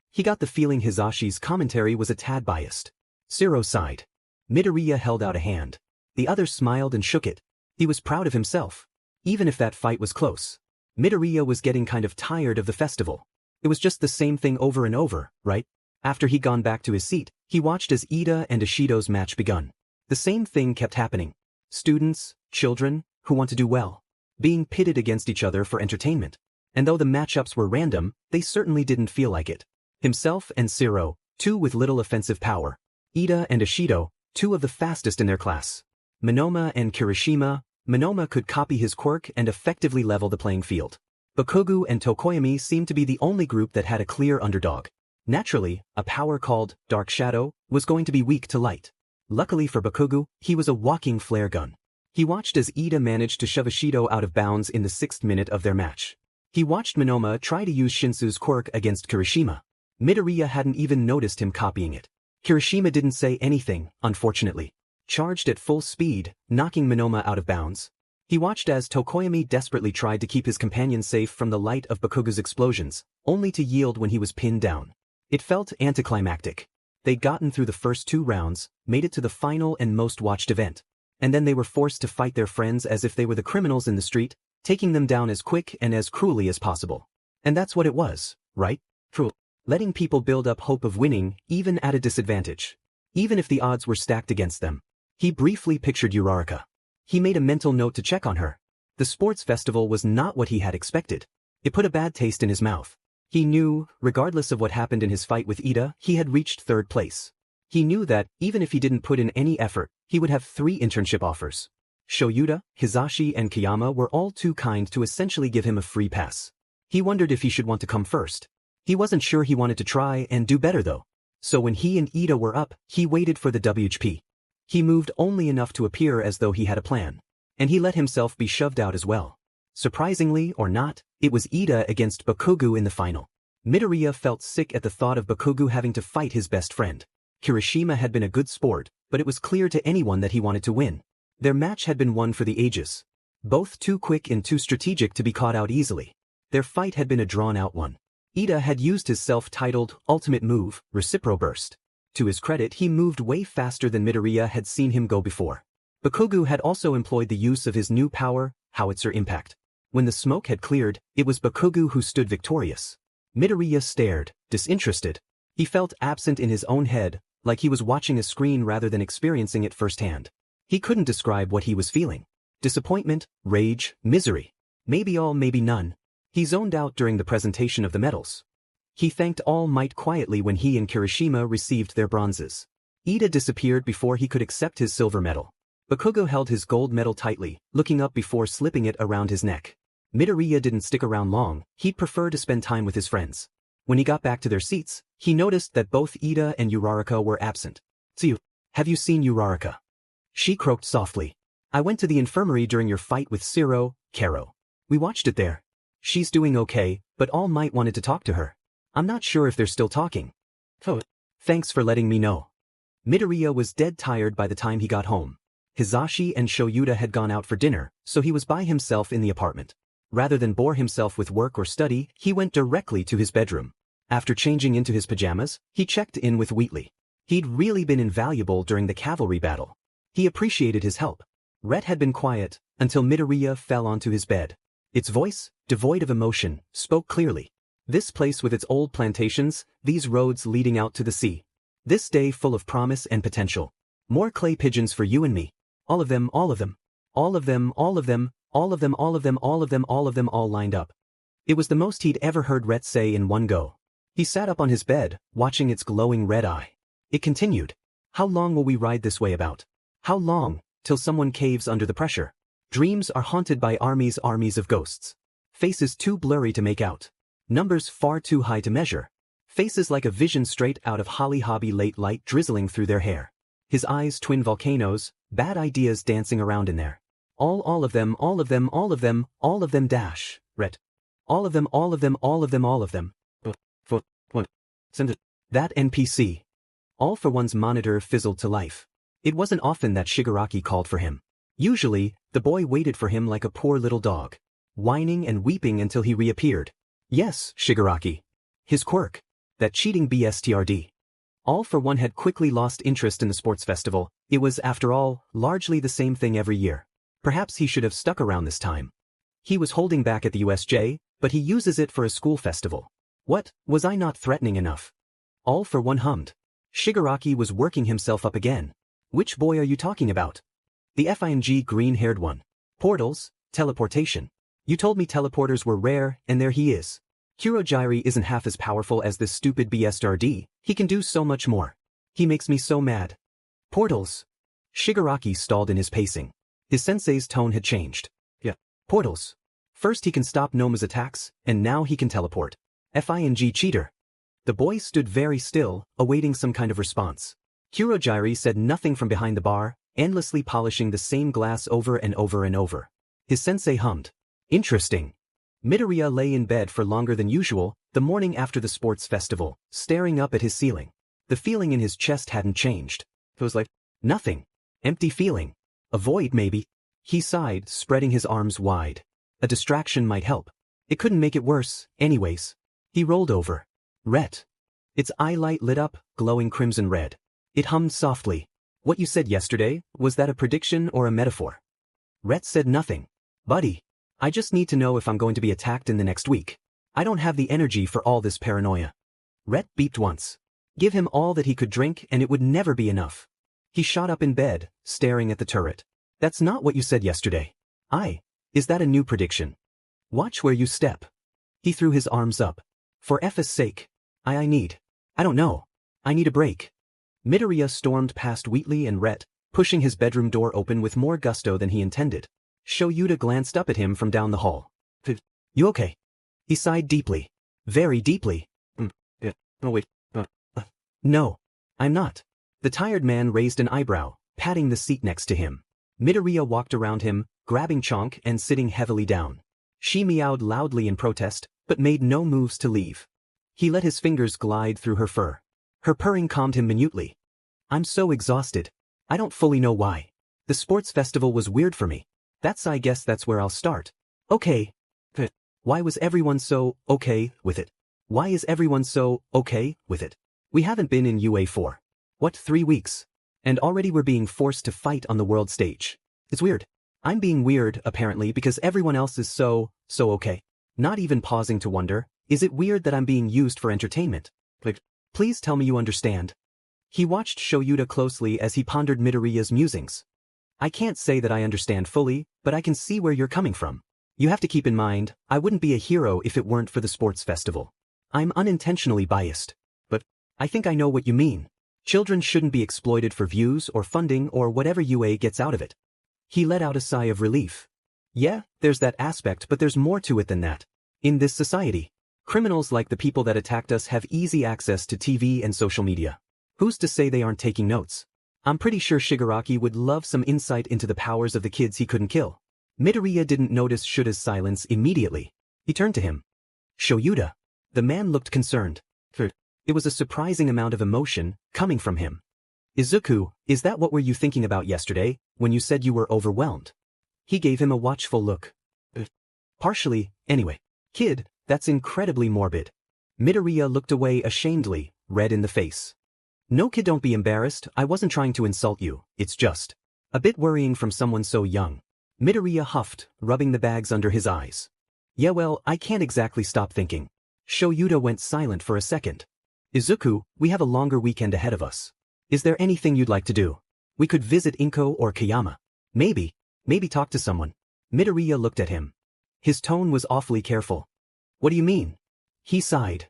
He got the feeling Hisashi's commentary was a tad biased. Sero sighed. Midoriya held out a hand. The other smiled and shook it. He was proud of himself. Even if that fight was close. Midoriya was getting kind of tired of the festival. It was just the same thing over and over, right? After he'd gone back to his seat, he watched as Ida and Ishido's match begun. The same thing kept happening. Students, children, who want to do well, being pitted against each other for entertainment. And though the matchups were random, they certainly didn't feel like it. Himself and Sero, two with little offensive power. Ida and Ishido, two of the fastest in their class. Monoma and Kirishima. Monoma could copy his quirk and effectively level the playing field. Bakugo and Tokoyami seemed to be the only group that had a clear underdog. Naturally, a power called Dark Shadow was going to be weak to light. Luckily for Bakugo, he was a walking flare gun. He watched as Ida managed to shove Ishido out of bounds in the 6th minute of their match. He watched Monoma try to use Shinsu's quirk against Kirishima. Midoriya hadn't even noticed him copying it. Kirishima didn't say anything, unfortunately. Charged at full speed, knocking Monoma out of bounds. He watched as Tokoyami desperately tried to keep his companion safe from the light of Bakugo's explosions, only to yield when he was pinned down. It felt anticlimactic. They'd gotten through the first 2 rounds, made it to the final and most watched event. And then they were forced to fight their friends as if they were the criminals in the street, taking them down as quick and as cruelly as possible. And that's what it was, right? True. Letting people build up hope of winning, even at a disadvantage. Even if the odds were stacked against them. He briefly pictured Uraraka. He made a mental note to check on her. The sports festival was not what he had expected. It put a bad taste in his mouth. He knew, regardless of what happened in his fight with Ida, he had reached 3rd place. He knew that, even if he didn't put in any effort, he would have 3 internship offers. Shoyuta, Hisashi and Kiyama were all too kind to essentially give him a free pass. He wondered if he should want to come first. He wasn't sure he wanted to try and do better though. So when he and Ida were up, he waited for the WHP. He moved only enough to appear as though he had a plan. And he let himself be shoved out as well. Surprisingly or not, it was Ida against Bakugo in the final. Midoriya felt sick at the thought of Bakugo having to fight his best friend. Kirishima had been a good sport, but it was clear to anyone that he wanted to win. Their match had been one for the ages. Both too quick and too strategic to be caught out easily. Their fight had been a drawn-out one. Ida had used his self-titled ultimate move, Recipro Burst. To his credit, he moved way faster than Midoriya had seen him go before. Bakugo had also employed the use of his new power, Howitzer Impact. When the smoke had cleared, it was Bakugo who stood victorious. Midoriya stared, disinterested. He felt absent in his own head, like he was watching a screen rather than experiencing it firsthand. He couldn't describe what he was feeling. Disappointment, rage, misery. Maybe all, maybe none. He zoned out during the presentation of the medals. He thanked All Might quietly when he and Kirishima received their bronzes. Ida disappeared before he could accept his silver medal. Bakugo held his gold medal tightly, looking up before slipping it around his neck. Midoriya didn't stick around long, he'd prefer to spend time with his friends. When he got back to their seats, he noticed that both Ida and Uraraka were absent. Tsuyu, have you seen Uraraka? She croaked softly. I went to the infirmary during your fight with Sero, Kero. We watched it there. She's doing okay, but All Might wanted to talk to her. I'm not sure if they're still talking. Oh, thanks for letting me know. Midoriya was dead tired by the time he got home. Hisashi and Shoyuta had gone out for dinner, so he was by himself in the apartment. Rather than bore himself with work or study, he went directly to his bedroom. After changing into his pajamas, he checked in with Wheatley. He'd really been invaluable during the cavalry battle. He appreciated his help. Rhett had been quiet, until Midoriya fell onto his bed. Its voice, devoid of emotion, spoke clearly. This place with its old plantations, these roads leading out to the sea. This day full of promise and potential. More clay pigeons for you and me. All of them, all of them. All of them, all of them, all of them, all of them, all of them, all of them, all lined up. It was the most he'd ever heard Rhett say in one go. He sat up on his bed, watching its glowing red eye. It continued. How long will we ride this way about? How long, till someone caves under the pressure? Dreams are haunted by armies of ghosts. Faces too blurry to make out. Numbers far too high to measure. Faces like a vision straight out of Holly Hobby, late light drizzling through their hair. His eyes twin volcanoes, bad ideas dancing around in there. All of them, all of them, all of them, all of them dash, Rhett. All of them, all of them, all of them, all of them. What? Send it. That NPC. All for one's monitor fizzled to life. It wasn't often that Shigaraki called for him. Usually, the boy waited for him like a poor little dog, whining and weeping until he reappeared. Yes, Shigaraki. His quirk. That cheating BSTRD. All for one had quickly lost interest in the sports festival. It was, after all, largely the same thing every year. Perhaps he should have stuck around this time. He was holding back at the USJ, but he uses it for a school festival. What, was I not threatening enough? All for one hummed. Shigaraki was working himself up again. Which boy are you talking about? The FING green-haired one. Portals, teleportation. You told me teleporters were rare, and there he is. Kurogiri isn't half as powerful as this stupid BSRD, he can do so much more. He makes me so mad. Portals. Shigaraki stalled in his pacing. His sensei's tone had changed. Yeah. Portals. First he can stop Noma's attacks, and now he can teleport. FING cheater. The boy stood very still, awaiting some kind of response. Kurogiri said nothing from behind the bar, endlessly polishing the same glass over and over and over. His sensei hummed. Interesting. Midoriya lay in bed for longer than usual, the morning after the sports festival, staring up at his ceiling. The feeling in his chest hadn't changed. It was like nothing. Empty feeling. A void maybe. He sighed, spreading his arms wide. A distraction might help. It couldn't make it worse, anyways. He rolled over. Rhett. Its eye light lit up, glowing crimson red. It hummed softly. What you said yesterday, was that a prediction or a metaphor? Rhett said nothing. Buddy. I just need to know if I'm going to be attacked in the next week. I don't have the energy for all this paranoia. Rhett beeped once. Give him all that he could drink and it would never be enough. He shot up in bed, staring at the turret. That's not what you said yesterday. Is that a new prediction? Watch where you step. He threw his arms up. For F's sake. I don't know. I need a break. Midoriya stormed past Wheatley and Rhett, pushing his bedroom door open with more gusto than he intended. Shoyuta glanced up at him from down the hall. You okay? He sighed deeply. Very deeply. Oh wait. No. I'm not. The tired man raised an eyebrow, patting the seat next to him. Midoriya walked around him, grabbing Chonk and sitting heavily down. She meowed loudly in protest, but made no moves to leave. He let his fingers glide through her fur. Her purring calmed him minutely. I'm so exhausted. I don't fully know why. The sports festival was weird for me. I guess that's where I'll start. Okay. Why was everyone so okay with it? Why is everyone so okay with it? We haven't been in UA for, 3 weeks? And already we're being forced to fight on the world stage. It's weird. I'm being weird, apparently, because everyone else is so okay. Not even pausing to wonder, is it weird that I'm being used for entertainment? Please tell me you understand. He watched Shoyuta closely as he pondered Midoriya's musings. I can't say that I understand fully, but I can see where you're coming from. You have to keep in mind, I wouldn't be a hero if it weren't for the sports festival. I'm unintentionally biased. But I think I know what you mean. Children shouldn't be exploited for views or funding or whatever UA gets out of it. He let out a sigh of relief. Yeah, there's that aspect, but there's more to it than that. In this society, criminals like the people that attacked us have easy access to TV and social media. Who's to say they aren't taking notes? I'm pretty sure Shigaraki would love some insight into the powers of the kids he couldn't kill. Midoriya didn't notice Shuta's silence immediately. He turned to him. Shoyuta. The man looked concerned. It was a surprising amount of emotion coming from him. Izuku, is that what were you thinking about yesterday, when you said you were overwhelmed? He gave him a watchful look. Partially, anyway. Kid, that's incredibly morbid. Midoriya looked away ashamedly, red in the face. No kid, don't be embarrassed, I wasn't trying to insult you, it's just a bit worrying from someone so young. Midoriya huffed, rubbing the bags under his eyes. Yeah well, I can't exactly stop thinking. Shoyuta went silent for a second. Izuku, we have a longer weekend ahead of us. Is there anything you'd like to do? We could visit Inko or Kayama. Maybe talk to someone. Midoriya looked at him. His tone was awfully careful. What do you mean? He sighed.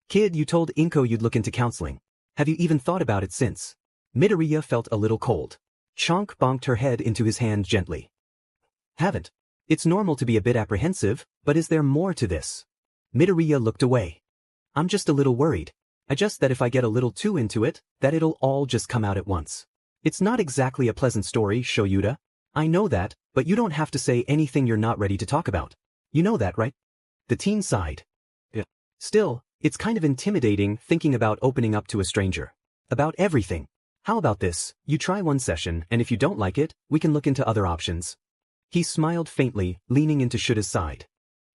Kid, you told Inko you'd look into counseling. Have you even thought about it since? Midoriya felt a little cold. Chonk bonked her head into his hand gently. Haven't. It's normal to be a bit apprehensive, but is there more to this? Midoriya looked away. I'm just a little worried. I just that if I get a little too into it, that it'll all just come out at once. It's not exactly a pleasant story, Shoyuta. I know that, but you don't have to say anything you're not ready to talk about. You know that, right? The teen sighed. Yeah. Still, it's kind of intimidating thinking about opening up to a stranger. About everything. How about this, you try one session and if you don't like it, we can look into other options. He smiled faintly, leaning into Shuta's side.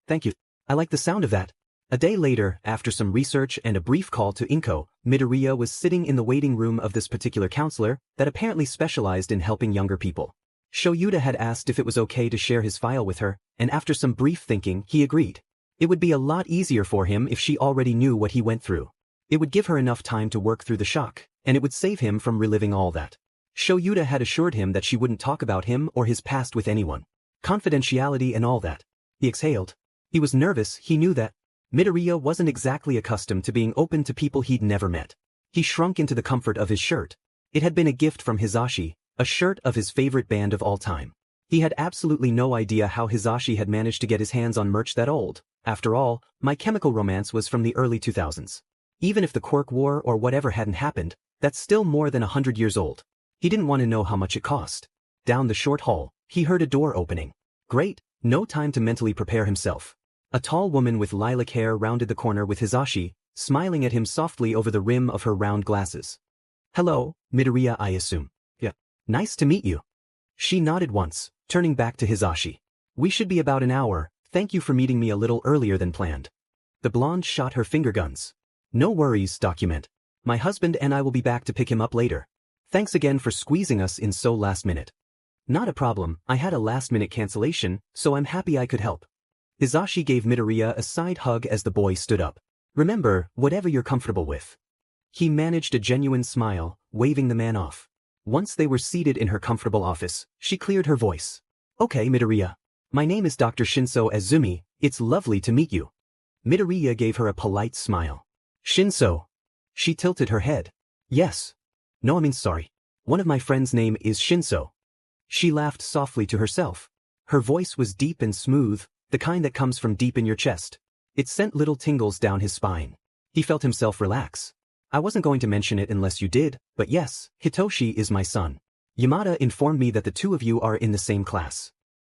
Thank you. I like the sound of that. A day later, after some research and a brief call to Inko, Midoriya was sitting in the waiting room of this particular counselor that apparently specialized in helping younger people. Shoyuta had asked if it was okay to share his file with her, and after some brief thinking, he agreed. It would be a lot easier for him if she already knew what he went through. It would give her enough time to work through the shock, and it would save him from reliving all that. Shoyuta had assured him that she wouldn't talk about him or his past with anyone. Confidentiality and all that. He exhaled. He was nervous, he knew that. Midoriya wasn't exactly accustomed to being open to people he'd never met. He shrunk into the comfort of his shirt. It had been a gift from Hisashi, a shirt of his favorite band of all time. He had absolutely no idea how Hisashi had managed to get his hands on merch that old. After all, My Chemical Romance was from the early 2000s. Even if the Quirk War or whatever hadn't happened, that's still more than 100 years old. He didn't want to know how much it cost. Down the short hall, he heard a door opening. Great, no time to mentally prepare himself. A tall woman with lilac hair rounded the corner with Hisashi, smiling at him softly over the rim of her round glasses. Hello, Midoriya, I assume. Yeah. Nice to meet you. She nodded once, turning back to Hisashi. We should be about an hour, thank you for meeting me a little earlier than planned. The blonde shot her finger guns. No worries, document. My husband and I will be back to pick him up later. Thanks again for squeezing us in so last minute. Not a problem, I had a last-minute cancellation, so I'm happy I could help. Hisashi gave Midoriya a side hug as the boy stood up. Remember, whatever you're comfortable with. He managed a genuine smile, waving the man off. Once they were seated in her comfortable office, she cleared her voice. Okay, Midoriya. My name is Dr. Shinso Azumi, it's lovely to meet you. Midoriya gave her a polite smile. Shinso. She tilted her head. Yes. No, I mean sorry. One of my friends' name is Shinso. She laughed softly to herself. Her voice was deep and smooth, the kind that comes from deep in your chest. It sent little tingles down his spine. He felt himself relax. I wasn't going to mention it unless you did, but yes, Hitoshi is my son. Yamada informed me that the two of you are in the same class.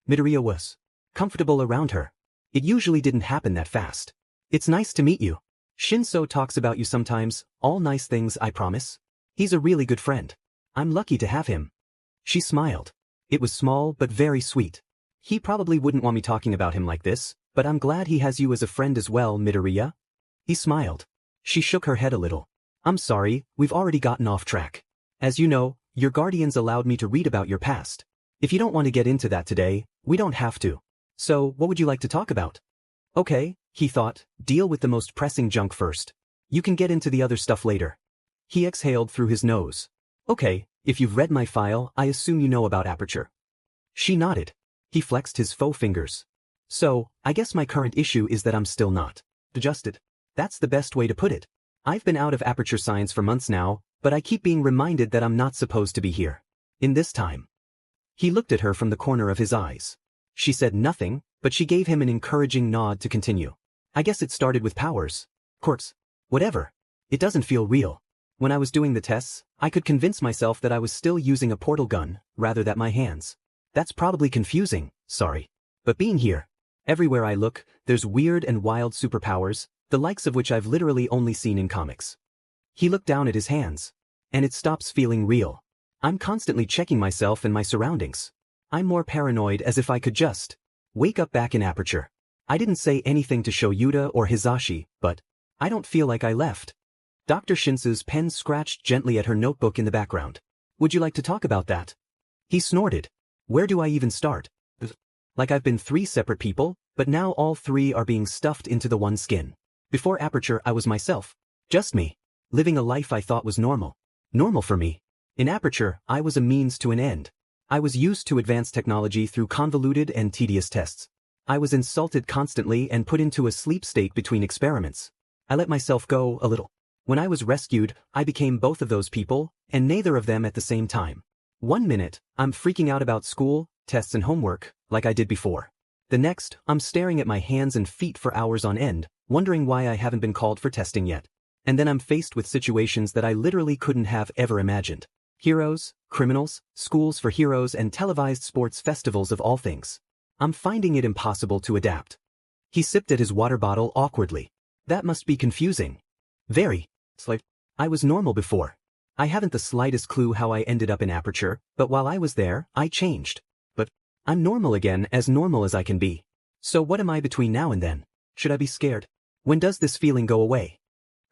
Midoriya was comfortable around her. It usually didn't happen that fast. It's nice to meet you. Shinso talks about you sometimes, all nice things I promise. He's a really good friend. I'm lucky to have him. She smiled. It was small but very sweet. He probably wouldn't want me talking about him like this, but I'm glad he has you as a friend as well, Midoriya. He smiled. She shook her head a little. I'm sorry, we've already gotten off track. As you know, your guardians allowed me to read about your past. If you don't want to get into that today, we don't have to. So, what would you like to talk about? Okay, he thought, deal with the most pressing junk first. You can get into the other stuff later. He exhaled through his nose. Okay, if you've read my file, I assume you know about Aperture. She nodded. He flexed his faux fingers. So, I guess my current issue is that I'm still not adjusted. That's the best way to put it. I've been out of Aperture Science for months now, but I keep being reminded that I'm not supposed to be here. In this time. He looked at her from the corner of his eyes. She said nothing, but she gave him an encouraging nod to continue. I guess it started with powers. Quirks. Whatever. It doesn't feel real. When I was doing the tests, I could convince myself that I was still using a portal gun, rather than my hands. That's probably confusing, sorry. But being here, everywhere I look, there's weird and wild superpowers, the likes of which I've literally only seen in comics. He looked down at his hands. And it stops feeling real. I'm constantly checking myself and my surroundings. I'm more paranoid as if I could just wake up back in Aperture. I didn't say anything to Shoyuta or Hisashi, but I don't feel like I left. Dr. Shinso's pen scratched gently at her notebook in the background. Would you like to talk about that? He snorted. Where do I even start? Like I've been 3 separate people, but now all 3 are being stuffed into the one skin. Before Aperture I was myself. Just me. Living a life I thought was normal. Normal for me. In Aperture, I was a means to an end. I was used to advanced technology through convoluted and tedious tests. I was insulted constantly and put into a sleep state between experiments. I let myself go a little. When I was rescued, I became both of those people, and neither of them at the same time. 1 minute, I'm freaking out about school, tests and homework, like I did before. The next, I'm staring at my hands and feet for hours on end, wondering why I haven't been called for testing yet. And then I'm faced with situations that I literally couldn't have ever imagined. Heroes, criminals, schools for heroes and televised sports festivals of all things. I'm finding it impossible to adapt. He sipped at his water bottle awkwardly. That must be confusing. Very. I was normal before. I haven't the slightest clue how I ended up in Aperture, but while I was there, I changed. But I'm normal again, as normal as I can be. So what am I between now and then? Should I be scared? When does this feeling go away?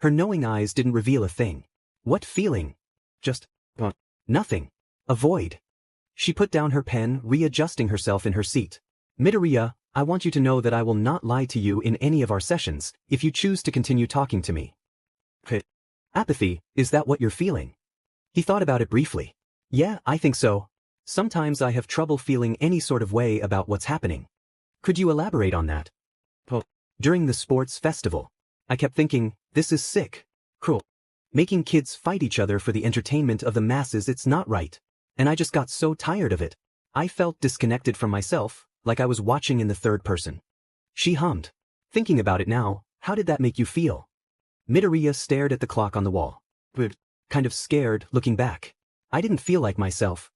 Her knowing eyes didn't reveal a thing. What feeling? Just nothing. A void. She put down her pen, readjusting herself in her seat. Midoriya, I want you to know that I will not lie to you in any of our sessions, if you choose to continue talking to me. Apathy, is that what you're feeling? He thought about it briefly. Yeah, I think so. Sometimes I have trouble feeling any sort of way about what's happening. Could you elaborate on that? During the sports festival, I kept thinking, this is sick. Cruel. Making kids fight each other for the entertainment of the masses, it's not right. And I just got so tired of it. I felt disconnected from myself, like I was watching in the third person. She hummed. Thinking about it now, how did that make you feel? Midoriya stared at the clock on the wall. Kind of scared, looking back. I didn't feel like myself.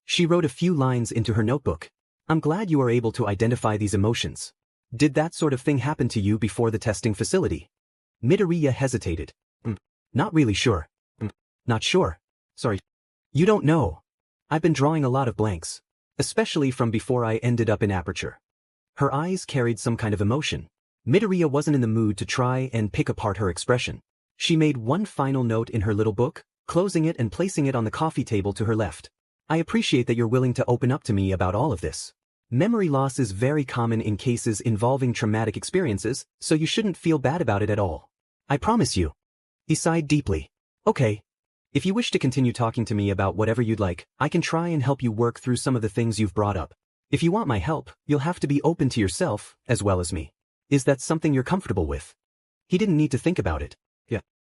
She wrote a few lines into her notebook. I'm glad you are able to identify these emotions. Did that sort of thing happen to you before the testing facility? Midoriya hesitated. Not really sure. Not sure. Sorry. You don't know. I've been drawing a lot of blanks. Especially from before I ended up in Aperture. Her eyes carried some kind of emotion. Midoriya wasn't in the mood to try and pick apart her expression. She made one final note in her little book, closing it and placing it on the coffee table to her left. I appreciate that you're willing to open up to me about all of this. Memory loss is very common in cases involving traumatic experiences, so you shouldn't feel bad about it at all. I promise you. He sighed deeply. Okay. If you wish to continue talking to me about whatever you'd like, I can try and help you work through some of the things you've brought up. If you want my help, you'll have to be open to yourself, as well as me. Is that something you're comfortable with? He didn't need to think about it.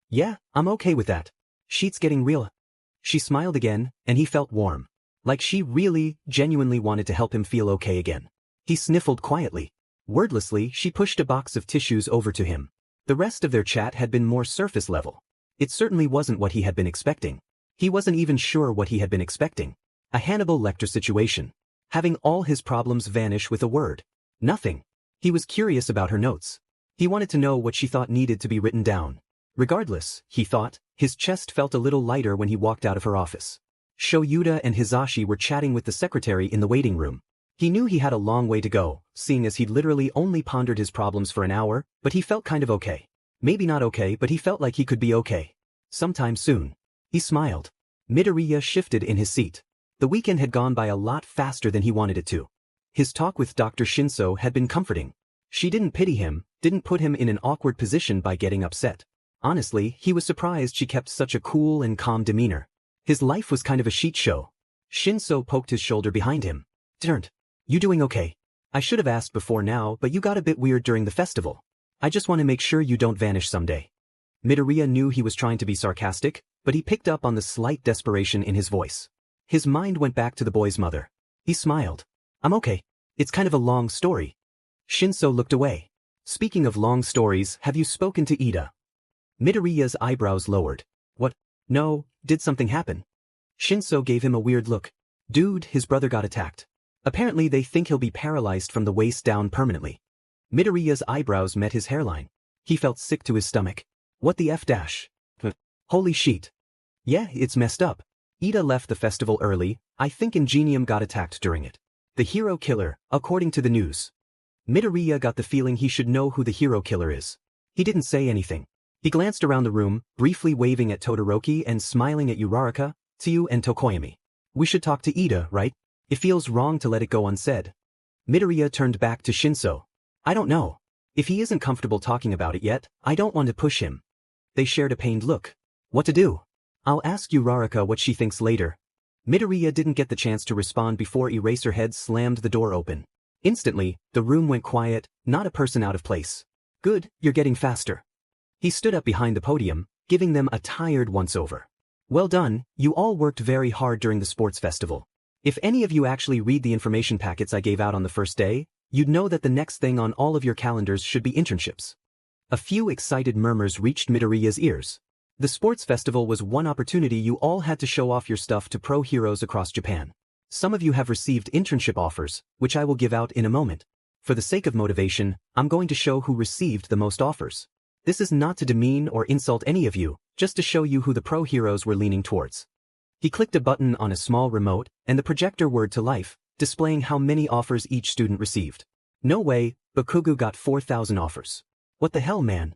Yeah, I'm okay with that. She's getting real. She smiled again, and he felt warm. Like she really, genuinely wanted to help him feel okay again. He sniffled quietly. Wordlessly, she pushed a box of tissues over to him. The rest of their chat had been more surface level. It certainly wasn't what he had been expecting. He wasn't even sure what he had been expecting. A Hannibal Lecter situation. Having all his problems vanish with a word. Nothing. He was curious about her notes. He wanted to know what she thought needed to be written down. Regardless, he thought, his chest felt a little lighter when he walked out of her office. Shoyuta and Hizashi were chatting with the secretary in the waiting room. He knew he had a long way to go, seeing as he'd literally only pondered his problems for an hour, but he felt kind of okay. Maybe not okay, but he felt like he could be okay. Sometime soon. He smiled. Midoriya shifted in his seat. The weekend had gone by a lot faster than he wanted it to. His talk with Dr. Shinso had been comforting. She didn't pity him, didn't put him in an awkward position by getting upset. Honestly, he was surprised she kept such a cool and calm demeanor. His life was kind of a sheet show. Shinso poked his shoulder behind him. Turned. You doing okay? I should have asked before now, but you got a bit weird during the festival. I just want to make sure you don't vanish someday. Midoriya knew he was trying to be sarcastic, but he picked up on the slight desperation in his voice. His mind went back to the boy's mother. He smiled. I'm okay. It's kind of a long story. Shinso looked away. Speaking of long stories, have you spoken to Ida? Midoriya's eyebrows lowered. What? No, did something happen? Shinso gave him a weird look. Dude, his brother got attacked. Apparently they think he'll be paralyzed from the waist down permanently. Midoriya's eyebrows met his hairline. He felt sick to his stomach. What the F dash? Holy shit. Yeah, it's messed up. Ida left the festival early. I think Ingenium got attacked during it. The hero killer, according to the news. Midoriya got the feeling he should know who the hero killer is. He didn't say anything. He glanced around the room, briefly waving at Todoroki and smiling at Uraraka, Tsuyu and Tokoyami. We should talk to Ida, right? It feels wrong to let it go unsaid. Midoriya turned back to Shinso. I don't know. If he isn't comfortable talking about it yet, I don't want to push him. They shared a pained look. What to do? I'll ask Uraraka what she thinks later. Midoriya didn't get the chance to respond before Eraserhead slammed the door open. Instantly, the room went quiet, not a person out of place. Good, you're getting faster. He stood up behind the podium, giving them a tired once-over. Well done, you all worked very hard during the sports festival. If any of you actually read the information packets I gave out on the first day, you'd know that the next thing on all of your calendars should be internships. A few excited murmurs reached Midoriya's ears. The sports festival was one opportunity you all had to show off your stuff to pro heroes across Japan. Some of you have received internship offers, which I will give out in a moment. For the sake of motivation, I'm going to show who received the most offers. This is not to demean or insult any of you, just to show you who the pro heroes were leaning towards. He clicked a button on a small remote, and the projector whirred to life, displaying how many offers each student received. No way, Bakugo got 4,000 offers. What the hell, man?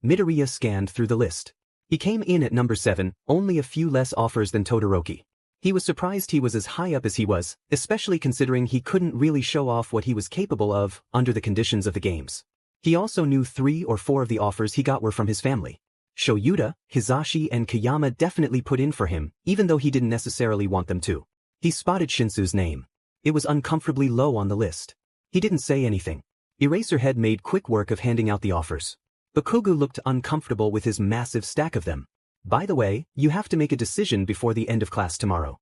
Midoriya scanned through the list. He came in at number 7, only a few less offers than Todoroki. He was surprised he was as high up as he was, especially considering he couldn't really show off what he was capable of under the conditions of the games. He also knew 3 or 4 of the offers he got were from his family. Shoyuta, Hizashi and Kayama definitely put in for him, even though he didn't necessarily want them to. He spotted Shinsu's name. It was uncomfortably low on the list. He didn't say anything. Eraserhead made quick work of handing out the offers. Bakugo looked uncomfortable with his massive stack of them. By the way, you have to make a decision before the end of class tomorrow.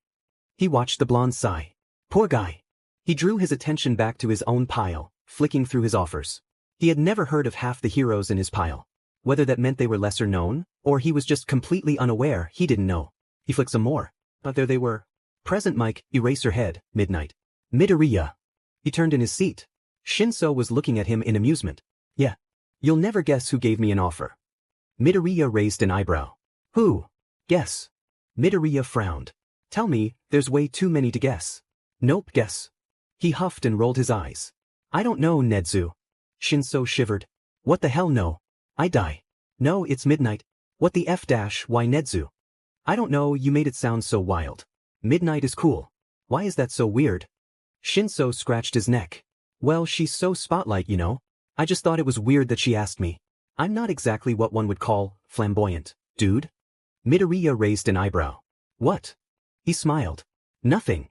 He watched the blonde sigh. Poor guy. He drew his attention back to his own pile, flicking through his offers. He had never heard of half the heroes in his pile. Whether that meant they were lesser known, or he was just completely unaware, he didn't know. He flicked some more. But there they were. Present Mike, Eraserhead, Midnight. Midoriya. He turned in his seat. Shinso was looking at him in amusement. Yeah. You'll never guess who gave me an offer. Midoriya raised an eyebrow. Who? Guess. Midoriya frowned. Tell me, there's way too many to guess. Nope, guess. He huffed and rolled his eyes. I don't know, Nedzu. Shinso shivered. What the hell, no? I die. No, it's Midnight. What the F dash, why Nedzu? I don't know, you made it sound so wild. Midnight is cool. Why is that so weird? Shinso scratched his neck. Well, she's so spotlight, you know. I just thought it was weird that she asked me. I'm not exactly what one would call flamboyant, dude. Midoriya raised an eyebrow. What? He smiled. Nothing.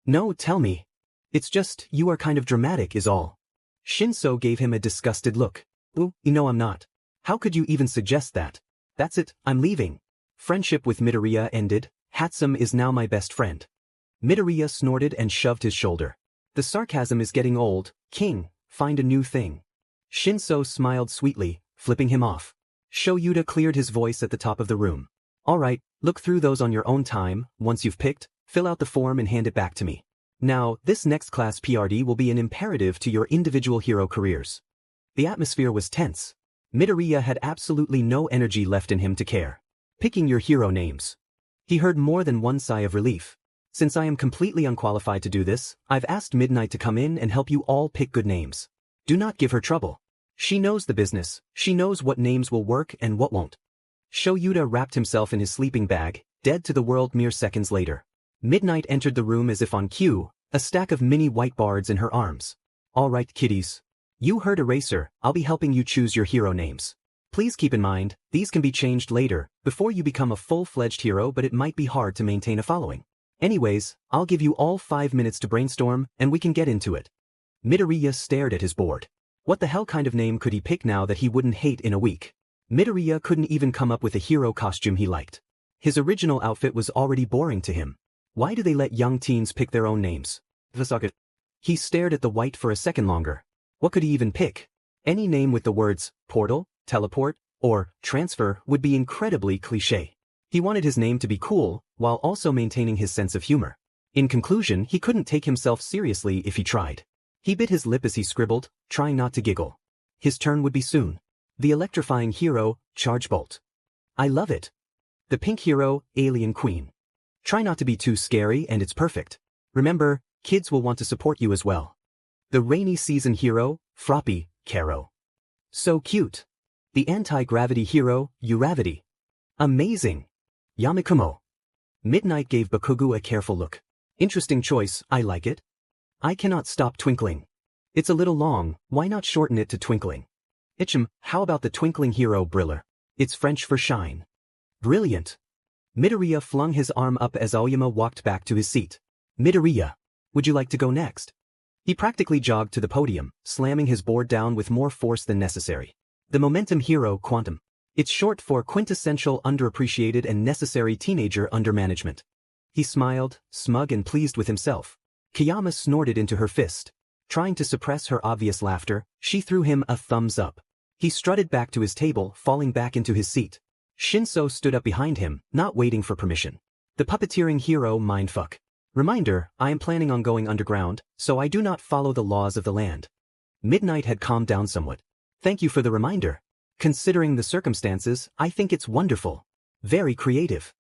No, tell me. It's just, you are kind of dramatic is all. Shinso gave him a disgusted look. Ooh, you know I'm not. How could you even suggest that? That's it, I'm leaving. Friendship with Midoriya ended. Hatsum is now my best friend. Midoriya snorted and shoved his shoulder. The sarcasm is getting old. King, find a new thing. Shinso smiled sweetly, flipping him off. Shoyuta cleared his voice at the top of the room. Alright, look through those on your own time. Once you've picked, fill out the form and hand it back to me. Now, this next class PRD will be an imperative to your individual hero careers. The atmosphere was tense. Midoriya had absolutely no energy left in him to care. Picking your hero names. He heard more than one sigh of relief. Since I am completely unqualified to do this, I've asked Midnight to come in and help you all pick good names. Do not give her trouble. She knows the business. She knows what names will work and what won't. Shoyuta wrapped himself in his sleeping bag, dead to the world mere seconds later. Midnight entered the room as if on cue, a stack of mini white bards in her arms. All right, kiddies. You heard Eraser, I'll be helping you choose your hero names. Please keep in mind, these can be changed later, before you become a full-fledged hero, but it might be hard to maintain a following. Anyways, I'll give you all 5 minutes to brainstorm, and we can get into it. Midoriya stared at his board. What the hell kind of name could he pick now that he wouldn't hate in a week? Midoriya couldn't even come up with a hero costume he liked. His original outfit was already boring to him. Why do they let young teens pick their own names? He stared at the white for a second longer. What could he even pick? Any name with the words portal, teleport, or transfer would be incredibly cliché. He wanted his name to be cool, while also maintaining his sense of humor. In conclusion, he couldn't take himself seriously if he tried. He bit his lip as he scribbled, trying not to giggle. His turn would be soon. The electrifying hero, Charge Bolt. I love it. The pink hero, Alien Queen. Try not to be too scary and it's perfect. Remember, kids will want to support you as well. The rainy season hero, Froppy, Caro. So cute. The anti-gravity hero, Uravity. Amazing. Yamikumo. Midnight gave Bakugo a careful look. Interesting choice, I like it. I cannot stop twinkling. It's a little long, why not shorten it to twinkling? How about the twinkling hero briller? It's French for shine. Brilliant. Midoriya flung his arm up as Aoyama walked back to his seat. Midoriya, would you like to go next? He practically jogged to the podium, slamming his board down with more force than necessary. The momentum hero quantum. It's short for quintessential underappreciated and necessary teenager under management. He smiled, smug and pleased with himself. Kiyama snorted into her fist. Trying to suppress her obvious laughter, she threw him a thumbs up. He strutted back to his table, falling back into his seat. Shinso stood up behind him, not waiting for permission. The puppeteering hero mindfuck. Reminder, I am planning on going underground, so I do not follow the laws of the land. Midnight had calmed down somewhat. Thank you for the reminder. Considering the circumstances, I think it's wonderful. Very creative.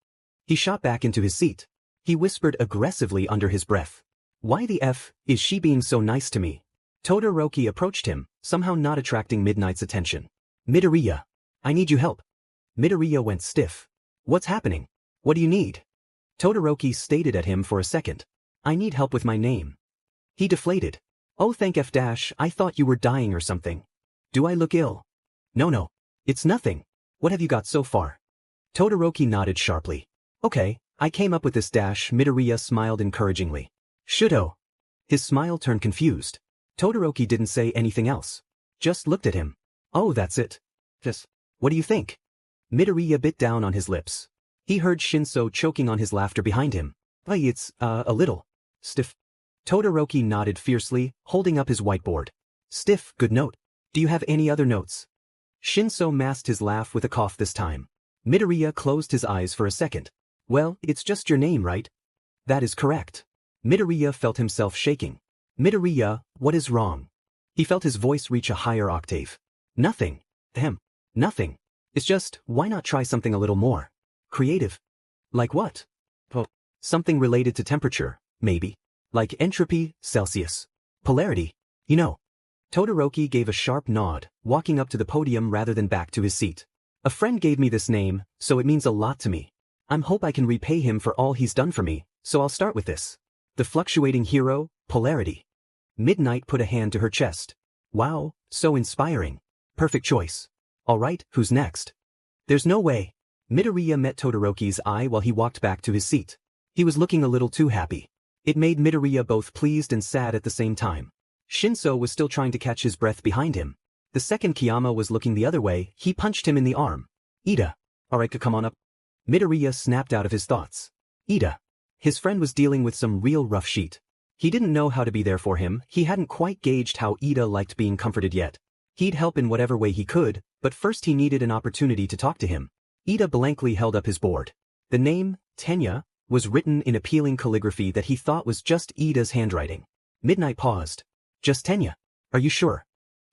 He shot back into his seat. He whispered aggressively under his breath. Why the F is she being so nice to me? Todoroki approached him, somehow not attracting Midnight's attention. Midoriya, I need you help. Midoriya went stiff. What's happening? What do you need? Todoroki stared at him for a second. I need help with my name. He deflated. Oh thank F dash, I thought you were dying or something. Do I look ill? No. It's nothing. What have you got so far? Todoroki nodded sharply. Okay, I came up with this dash. Midoriya smiled encouragingly. Shudo. His smile turned confused. Todoroki didn't say anything else. Just looked at him. Oh that's it. What do you think? Midoriya bit down on his lips. He heard Shinso choking on his laughter behind him. It's, a little. Stiff. Todoroki nodded fiercely, holding up his whiteboard. Stiff, good note. Do you have any other notes? Shinso masked his laugh with a cough this time. Midoriya closed his eyes for a second. Well, it's just your name, right? That is correct. Midoriya felt himself shaking. Midoriya, what is wrong? He felt his voice reach a higher octave. Nothing. Nothing. It's just, why not try something a little more creative? Like what? Something related to temperature, maybe. Like entropy, Celsius. Polarity. You know. Todoroki gave a sharp nod, walking up to the podium rather than back to his seat. A friend gave me this name, so it means a lot to me. Hope I can repay him for all he's done for me, so I'll start with this. The fluctuating hero, polarity. Midnight put a hand to her chest. Wow, so inspiring. Perfect choice. Alright, who's next? There's no way. Midoriya met Todoroki's eye while he walked back to his seat. He was looking a little too happy. It made Midoriya both pleased and sad at the same time. Shinso was still trying to catch his breath behind him. The second Kiyama was looking the other way. He punched him in the arm. Ida. Alright, come on up. Midoriya snapped out of his thoughts. Ida. His friend was dealing with some real rough shit. He didn't know how to be there for him. He hadn't quite gauged how Ida liked being comforted yet. He'd help in whatever way he could, but first he needed an opportunity to talk to him. Ida blankly held up his board. The name, Tenya, was written in appealing calligraphy that he thought was just Ida's handwriting. Midnight paused. Just Tenya. Are you sure?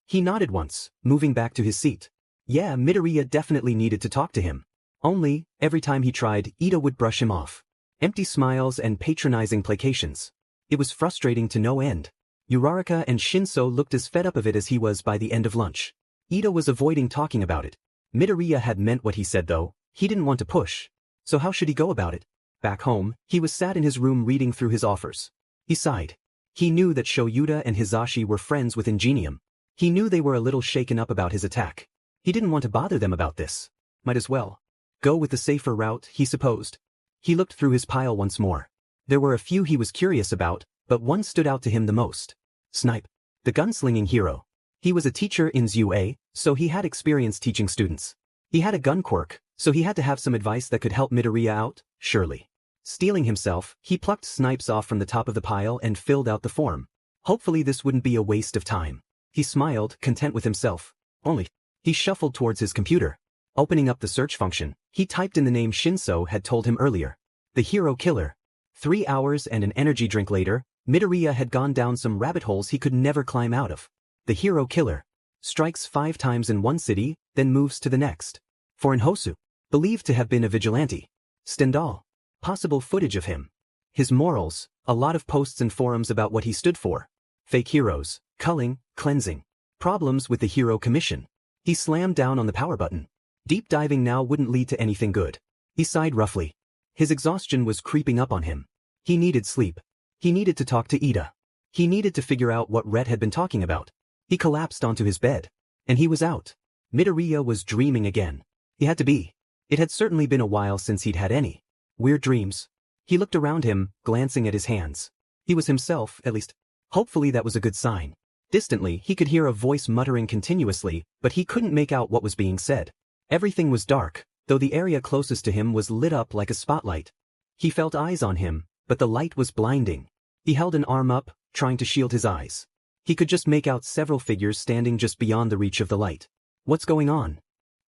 He nodded once, moving back to his seat. Yeah, Midoriya definitely needed to talk to him. Only, every time he tried, Ida would brush him off. Empty smiles and patronizing placations. It was frustrating to no end. Uraraka and Shinso looked as fed up of it as he was by the end of lunch. Ida was avoiding talking about it. Midoriya had meant what he said though. He didn't want to push. So how should he go about it? Back home, he was sat in his room reading through his offers. He sighed. He knew that Shoyuta and Hizashi were friends with Ingenium. He knew they were a little shaken up about his attack. He didn't want to bother them about this. Might as well go with the safer route, he supposed. He looked through his pile once more. There were a few he was curious about, but one stood out to him the most. Snipe. The gunslinging hero. He was a teacher in ZUA, so he had experience teaching students. He had a gun quirk, so he had to have some advice that could help Midoriya out, surely. Steeling himself, he plucked Snipes off from the top of the pile and filled out the form. Hopefully this wouldn't be a waste of time. He smiled, content with himself. Only. He shuffled towards his computer. Opening up the search function, he typed in the name Shinso had told him earlier. The hero killer. 3 hours and an energy drink later, Midoriya had gone down some rabbit holes he could never climb out of. The hero killer. Strikes 5 times in one city, then moves to the next. For Hosu. Believed to have been a vigilante. Stendhal. Possible footage of him. His morals, a lot of posts and forums about what he stood for. Fake heroes, culling, cleansing. Problems with the hero commission. He slammed down on the power button. Deep diving now wouldn't lead to anything good. He sighed roughly. His exhaustion was creeping up on him. He needed sleep. He needed to talk to Ida. He needed to figure out what Red had been talking about. He collapsed onto his bed. And he was out. Midoriya was dreaming again. He had to be. It had certainly been a while since he'd had any weird dreams. He looked around him, glancing at his hands. He was himself, at least. Hopefully that was a good sign. Distantly, he could hear a voice muttering continuously, but he couldn't make out what was being said. Everything was dark, though the area closest to him was lit up like a spotlight. He felt eyes on him, but the light was blinding. He held an arm up, trying to shield his eyes. He could just make out several figures standing just beyond the reach of the light. What's going on?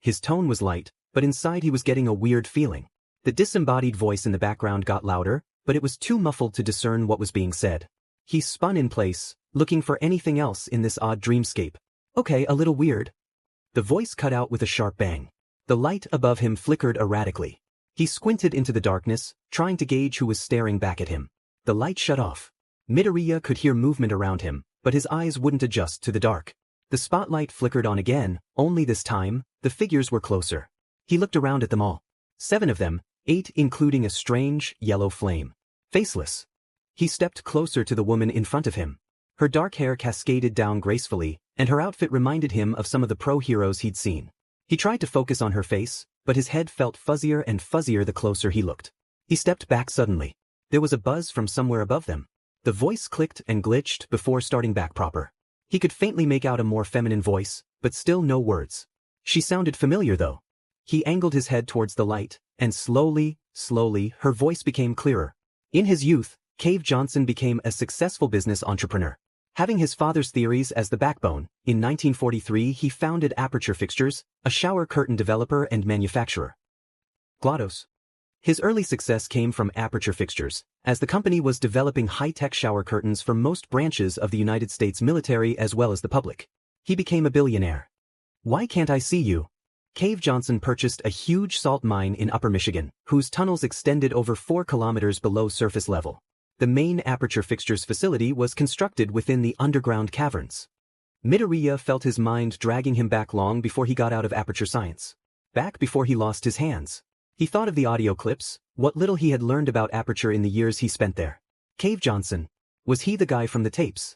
His tone was light, but inside he was getting a weird feeling. The disembodied voice in the background got louder, but it was too muffled to discern what was being said. He spun in place, looking for anything else in this odd dreamscape. Okay, a little weird. The voice cut out with a sharp bang. The light above him flickered erratically. He squinted into the darkness, trying to gauge who was staring back at him. The light shut off. Midoriya could hear movement around him, but his eyes wouldn't adjust to the dark. The spotlight flickered on again, only this time, the figures were closer. He looked around at them all. 7 of them, 8 including a strange, yellow flame. Faceless. He stepped closer to the woman in front of him. Her dark hair cascaded down gracefully, and her outfit reminded him of some of the pro heroes he'd seen. He tried to focus on her face, but his head felt fuzzier and fuzzier the closer he looked. He stepped back suddenly. There was a buzz from somewhere above them. The voice clicked and glitched before starting back proper. He could faintly make out a more feminine voice, but still no words. She sounded familiar though. He angled his head towards the light, and slowly, her voice became clearer. In his youth, Cave Johnson became a successful business entrepreneur. Having his father's theories as the backbone, in 1943 he founded Aperture Fixtures, a shower curtain developer and manufacturer. Glados. His early success came from Aperture Fixtures, as the company was developing high-tech shower curtains for most branches of the United States military as well as the public. He became a billionaire. Why can't I see you? Cave Johnson purchased a huge salt mine in Upper Michigan, whose tunnels extended over 4 kilometers below surface level. The main Aperture Fixtures facility was constructed within the underground caverns. Midoriya felt his mind dragging him back long before he got out of Aperture Science. Back before he lost his hands. He thought of the audio clips, what little he had learned about Aperture in the years he spent there. Cave Johnson. Was he the guy from the tapes?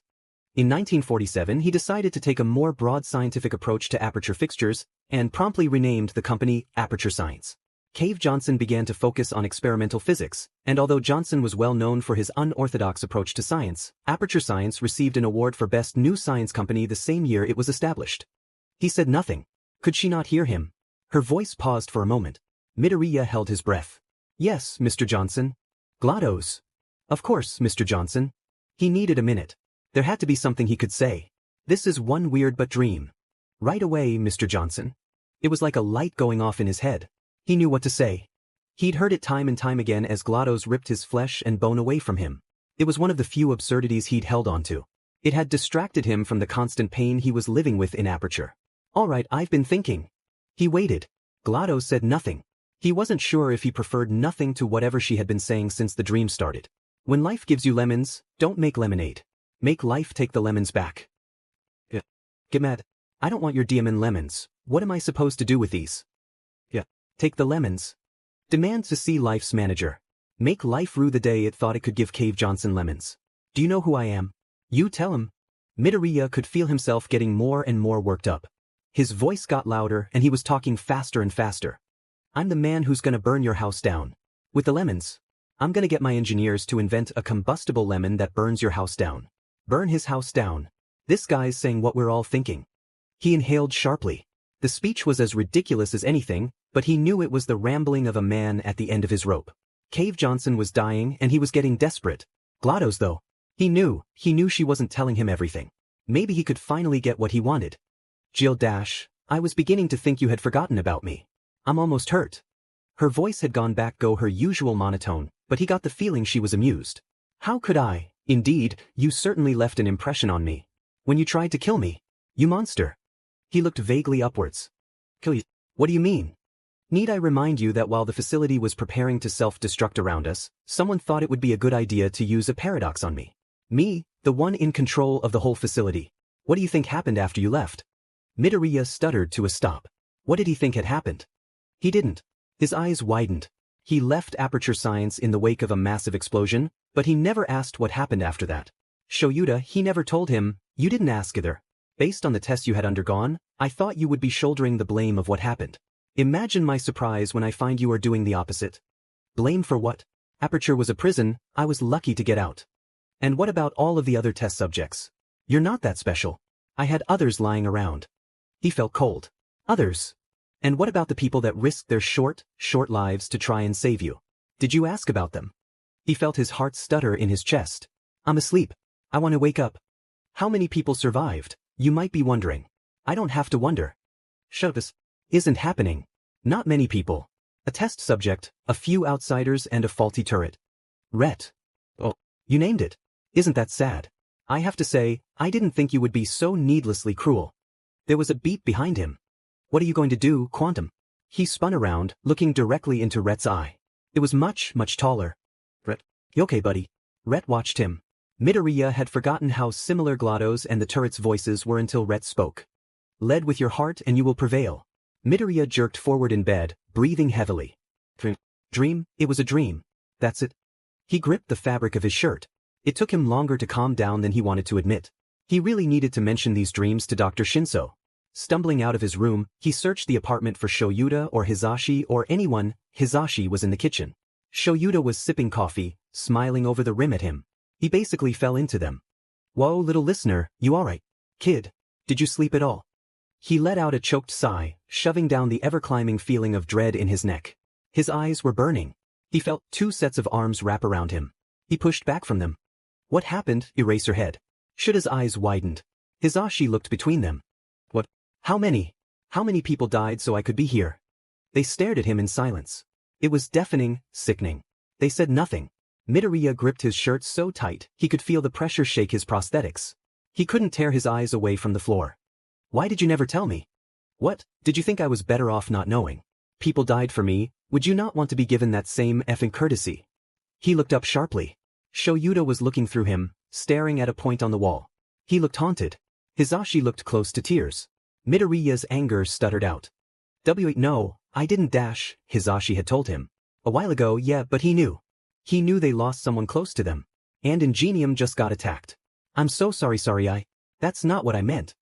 In 1947 he decided to take a more broad scientific approach to Aperture Fixtures, and promptly renamed the company Aperture Science. Cave Johnson began to focus on experimental physics, and although Johnson was well known for his unorthodox approach to science, Aperture Science received an award for Best New Science Company the same year it was established. He said nothing. Could she not hear him? Her voice paused for a moment. Midoriya held his breath. Yes, Mr. Johnson. Glados. Of course, Mr. Johnson. He needed a minute. There had to be something he could say. This is one weird but dream. Right away, Mr. Johnson. It was like a light going off in his head. He knew what to say. He'd heard it time and time again as Glados ripped his flesh and bone away from him. It was one of the few absurdities he'd held onto. It had distracted him from the constant pain he was living with in Aperture. All right, I've been thinking. He waited. Glados said nothing. He wasn't sure if he preferred nothing to whatever she had been saying since the dream started. When life gives you lemons, don't make lemonade. Make life take the lemons back. Get mad. I don't want your diamond lemons. What am I supposed to do with these? Take the lemons. Demand to see life's manager. Make life rue the day it thought it could give Cave Johnson lemons. Do you know who I am? You tell him. Midoriya could feel himself getting more and more worked up. His voice got louder and he was talking faster and faster. I'm the man who's gonna burn your house down. With the lemons. I'm gonna get my engineers to invent a combustible lemon that burns your house down. Burn his house down. This guy's saying what we're all thinking. He inhaled sharply. The speech was as ridiculous as anything, but he knew it was the rambling of a man at the end of his rope. Cave Johnson was dying and he was getting desperate. Glados though. He knew she wasn't telling him everything. Maybe he could finally get what he wanted. Jill I was beginning to think you had forgotten about me. I'm almost hurt. Her voice had gone back her usual monotone, but he got the feeling she was amused. How could I? Indeed, you certainly left an impression on me. When you tried to kill me. You monster. He looked vaguely upwards. Kill you? What do you mean? Need I remind you that while the facility was preparing to self-destruct around us, someone thought it would be a good idea to use a paradox on me. Me, the one in control of the whole facility. What do you think happened after you left? Midoriya stuttered to a stop. What did he think had happened? He didn't. His eyes widened. He left Aperture Science in the wake of a massive explosion, but he never asked what happened after that. Shoyuta, he never told him. You didn't ask either. Based on the test you had undergone, I thought you would be shouldering the blame of what happened. Imagine my surprise when I find you are doing the opposite. Blame for what? Aperture was a prison, I was lucky to get out. And what about all of the other test subjects? You're not that special. I had others lying around. He felt cold. Others? And what about the people that risked their short lives to try and save you? Did you ask about them? He felt his heart stutter in his chest. I'm asleep. I want to wake up. How many people survived? You might be wondering. I don't have to wonder. Shut this isn't happening. Not many people. A test subject, a few outsiders and a faulty turret. Rhett. Oh, you named it. Isn't that sad? I have to say, I didn't think you would be so needlessly cruel. There was a beep behind him. What are you going to do, Quantum? He spun around, looking directly into Rhett's eye. It was much taller. Rhett, you okay, buddy? Rhett watched him. Midoriya had forgotten how similar Glados and the turret's voices were until Rhett spoke. Lead with your heart and you will prevail. Midoriya jerked forward in bed, breathing heavily. Dream? It was a dream. That's it. He gripped the fabric of his shirt. It took him longer to calm down than he wanted to admit. He really needed to mention these dreams to Dr. Shinso. Stumbling out of his room, he searched the apartment for Shoyuta or Hizashi or anyone. Hizashi was in the kitchen. Shoyuta was sipping coffee, smiling over the rim at him. He basically fell into them. Whoa, little listener, you alright? Kid, did you sleep at all? He let out a choked sigh, shoving down the ever-climbing feeling of dread in his neck. His eyes were burning. He felt two sets of arms wrap around him. He pushed back from them. What happened? Eraserhead. Shuta's eyes widened. Hizashi looked between them. What? How many? How many people died so I could be here? They stared at him in silence. It was deafening, sickening. They said nothing. Midoriya gripped his shirt so tight he could feel the pressure shake his prosthetics. He couldn't tear his eyes away from the floor. Why did you never tell me? What, did you think I was better off not knowing? People died for me, would you not want to be given that same effing courtesy? He looked up sharply. Shoyuta was looking through him, staring at a point on the wall. He looked haunted. Hizashi looked close to tears. Midoriya's anger stuttered out. No, I didn't dash, Hizashi had told him. A while ago, yeah, but he knew. He knew they lost someone close to them. And Ingenium just got attacked. I'm so sorry, that's not what I meant.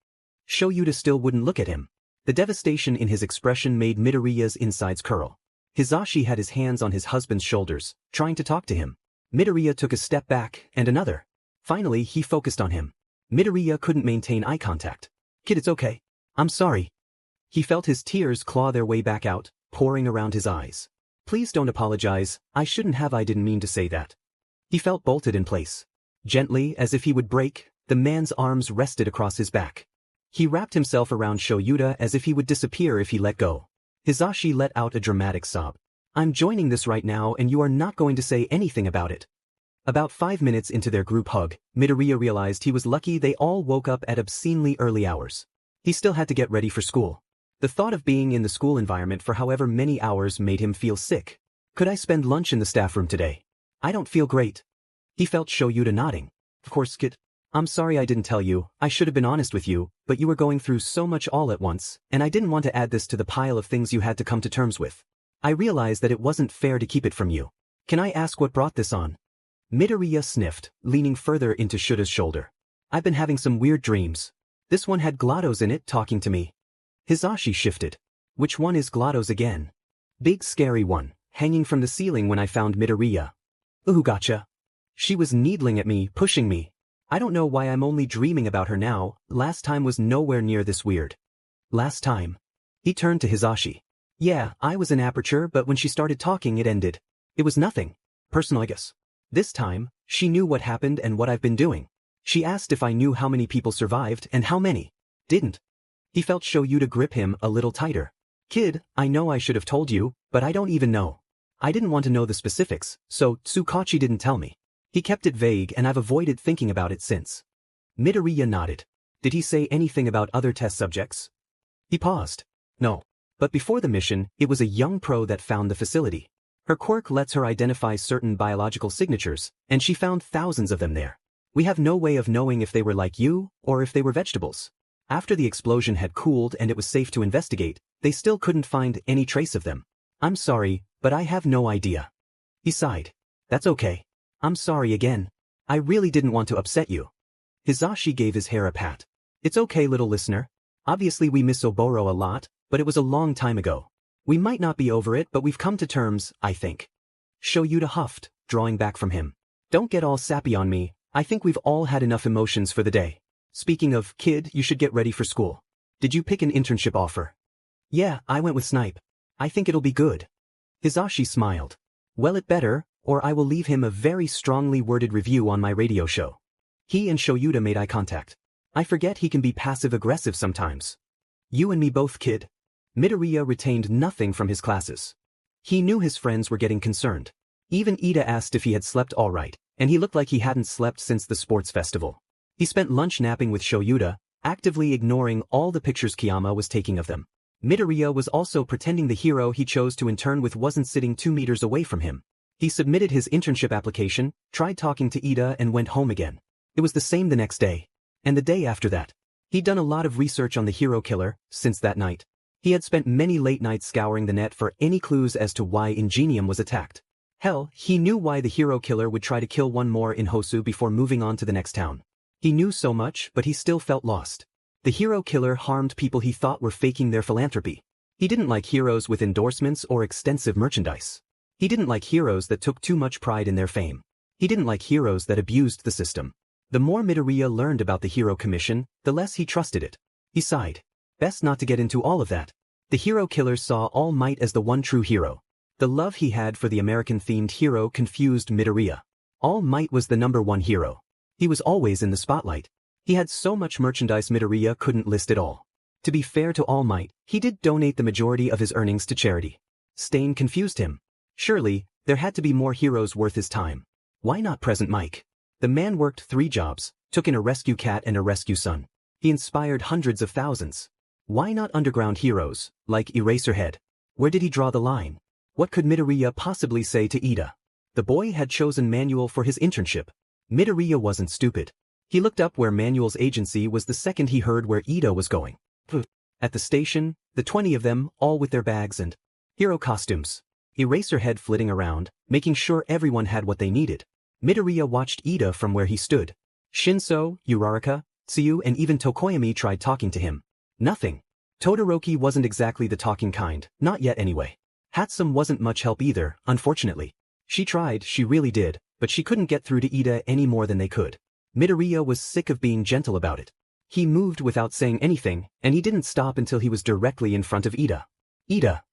Shoyuta still wouldn't look at him. The devastation in his expression made Midoriya's insides curl. Hizashi had his hands on his husband's shoulders, trying to talk to him. Midoriya took a step back, and another. Finally, he focused on him. Midoriya couldn't maintain eye contact. Kid, it's okay. I'm sorry. He felt his tears claw their way back out, pouring around his eyes. Please don't apologize, I didn't mean to say that. He felt bolted in place. Gently, as if he would break, the man's arms rested across his back. He wrapped himself around Shoyuta as if he would disappear if he let go. Hizashi let out a dramatic sob. I'm joining this right now and you are not going to say anything about it. About 5 minutes into their group hug, Midoriya realized he was lucky they all woke up at obscenely early hours. He still had to get ready for school. The thought of being in the school environment for however many hours made him feel sick. Could I spend lunch in the staff room today? I don't feel great. He felt Shoyuta nodding. Of course, kid. I'm sorry I didn't tell you, I should have been honest with you, but you were going through so much all at once, and I didn't want to add this to the pile of things you had to come to terms with. I realized that it wasn't fair to keep it from you. Can I ask what brought this on? Midoriya sniffed, leaning further into Shuta's shoulder. I've been having some weird dreams. This one had Glados in it talking to me. Hizashi shifted. Which one is Glados again? Big scary one, hanging from the ceiling when I found Midoriya. Ooh, gotcha. She was needling at me, pushing me. I don't know why I'm only dreaming about her now, last time was nowhere near this weird. Last time. He turned to Hizashi. Yeah, I was in Aperture, but when she started talking it ended. It was nothing. Personal, I guess. This time, she knew what happened and what I've been doing. She asked if I knew how many people survived and how many didn't. He felt Shoyuta grip him a little tighter. Kid, I know I should have told you, but I don't even know. I didn't want to know the specifics, so Tsukachi didn't tell me. He kept it vague and I've avoided thinking about it since. Midoriya nodded. Did he say anything about other test subjects? He paused. No. But before the mission, it was a young pro that found the facility. Her quirk lets her identify certain biological signatures, and she found thousands of them there. We have no way of knowing if they were like you, or if they were vegetables. After the explosion had cooled and it was safe to investigate, they still couldn't find any trace of them. I'm sorry, but I have no idea. He sighed. That's okay. I'm sorry again. I really didn't want to upset you. Hizashi gave his hair a pat. It's okay, little listener. Obviously we miss Oboro a lot, but it was a long time ago. We might not be over it, but we've come to terms, I think. Shoyuta huffed, drawing back from him. Don't get all sappy on me, I think we've all had enough emotions for the day. Speaking of, kid, you should get ready for school. Did you pick an internship offer? Yeah, I went with Snipe. I think it'll be good. Hisashi smiled. Well, it better, or I will leave him a very strongly worded review on my radio show. He and Shoyuta made eye contact. I forget he can be passive-aggressive sometimes. You and me both, kid. Midoriya retained nothing from his classes. He knew his friends were getting concerned. Even Ida asked if he had slept all right, and he looked like he hadn't slept since the sports festival. He spent lunch napping with Shoyuta, actively ignoring all the pictures Kiyama was taking of them. Midoriya was also pretending the hero he chose to intern with wasn't sitting 2 meters away from him. He submitted his internship application, tried talking to Ida and went home again. It was the same the next day. And the day after that. He'd done a lot of research on the hero killer since that night. He had spent many late nights scouring the net for any clues as to why Ingenium was attacked. Hell, he knew why the hero killer would try to kill one more in Hosu before moving on to the next town. He knew so much, but he still felt lost. The hero killer harmed people he thought were faking their philanthropy. He didn't like heroes with endorsements or extensive merchandise. He didn't like heroes that took too much pride in their fame. He didn't like heroes that abused the system. The more Midoriya learned about the Hero Commission, the less he trusted it. He sighed. Best not to get into all of that. The hero killer saw All Might as the one true hero. The love he had for the American-themed hero confused Midoriya. All Might was the #1 hero. He was always in the spotlight. He had so much merchandise Midoriya couldn't list it all. To be fair to All Might, he did donate the majority of his earnings to charity. Stain confused him. Surely, there had to be more heroes worth his time. Why not Present Mike? The man worked 3 jobs, took in a rescue cat and a rescue son. He inspired hundreds of thousands. Why not underground heroes, like Eraserhead? Where did he draw the line? What could Midoriya possibly say to Ida? The boy had chosen Manuel for his internship. Midoriya wasn't stupid. He looked up where Manuel's agency was the second he heard where Ida was going. At the station, the 20 of them, all with their bags and hero costumes. Eraserhead flitting around, making sure everyone had what they needed. Midoriya watched Ida from where he stood. Shinso, Uraraka, Tsuyu and even Tokoyami tried talking to him. Nothing. Todoroki wasn't exactly the talking kind, not yet anyway. Hatsum wasn't much help either, unfortunately. She tried, she really did, but she couldn't get through to Ida any more than they could. Midoriya was sick of being gentle about it. He moved without saying anything, and he didn't stop until he was directly in front of Ida. Ida.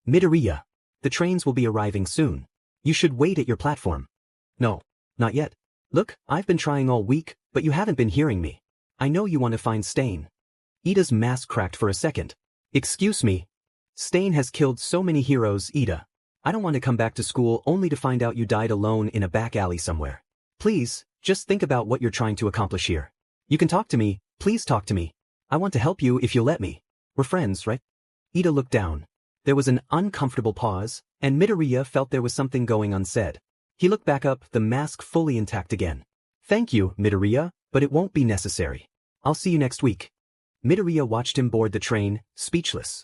Midoriya. The trains will be arriving soon. You should wait at your platform. No. Not yet. Look, I've been trying all week, but you haven't been hearing me. I know you want to find Stain. Ida's mask cracked for a second. Excuse me. Stain has killed so many heroes, Ida. I don't want to come back to school only to find out you died alone in a back alley somewhere. Please, just think about what you're trying to accomplish here. You can talk to me, please talk to me. I want to help you if you'll let me. We're friends, right? Ida looked down. There was an uncomfortable pause, and Midoriya felt there was something going unsaid. He looked back up, the mask fully intact again. Thank you, Midoriya, but it won't be necessary. I'll see you next week. Midoriya watched him board the train, speechless.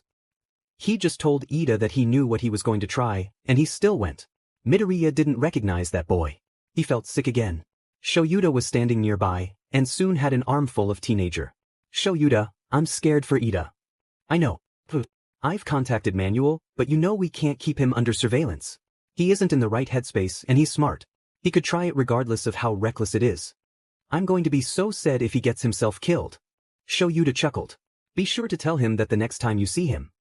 He just told Ida that he knew what he was going to try, and he still went. Midoriya didn't recognize that boy. He felt sick again. Shoyuta was standing nearby, and soon had an armful of teenager. Shoyuta, I'm scared for Ida. I know. I've contacted Manuel, but you know we can't keep him under surveillance. He isn't in the right headspace and he's smart. He could try it regardless of how reckless it is. I'm going to be so sad if he gets himself killed. Shoyuta chuckled. Be sure to tell him that the next time you see him.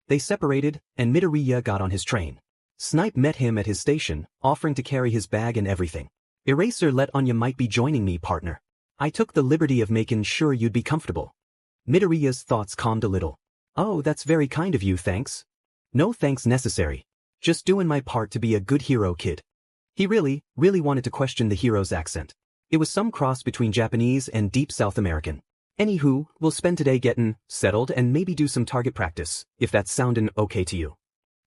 They separated, and Midoriya got on his train. Snipe met him at his station, offering to carry his bag and everything. Eraser let on you might be joining me, partner. I took the liberty of making sure you'd be comfortable. Midoriya's thoughts calmed a little. Oh, that's very kind of you, thanks. No thanks necessary. Just doing my part to be a good hero, kid. He really wanted to question the hero's accent. It was some cross between Japanese and deep South American. Anywho, we'll spend today getting settled and maybe do some target practice, if that's soundin' okay to you.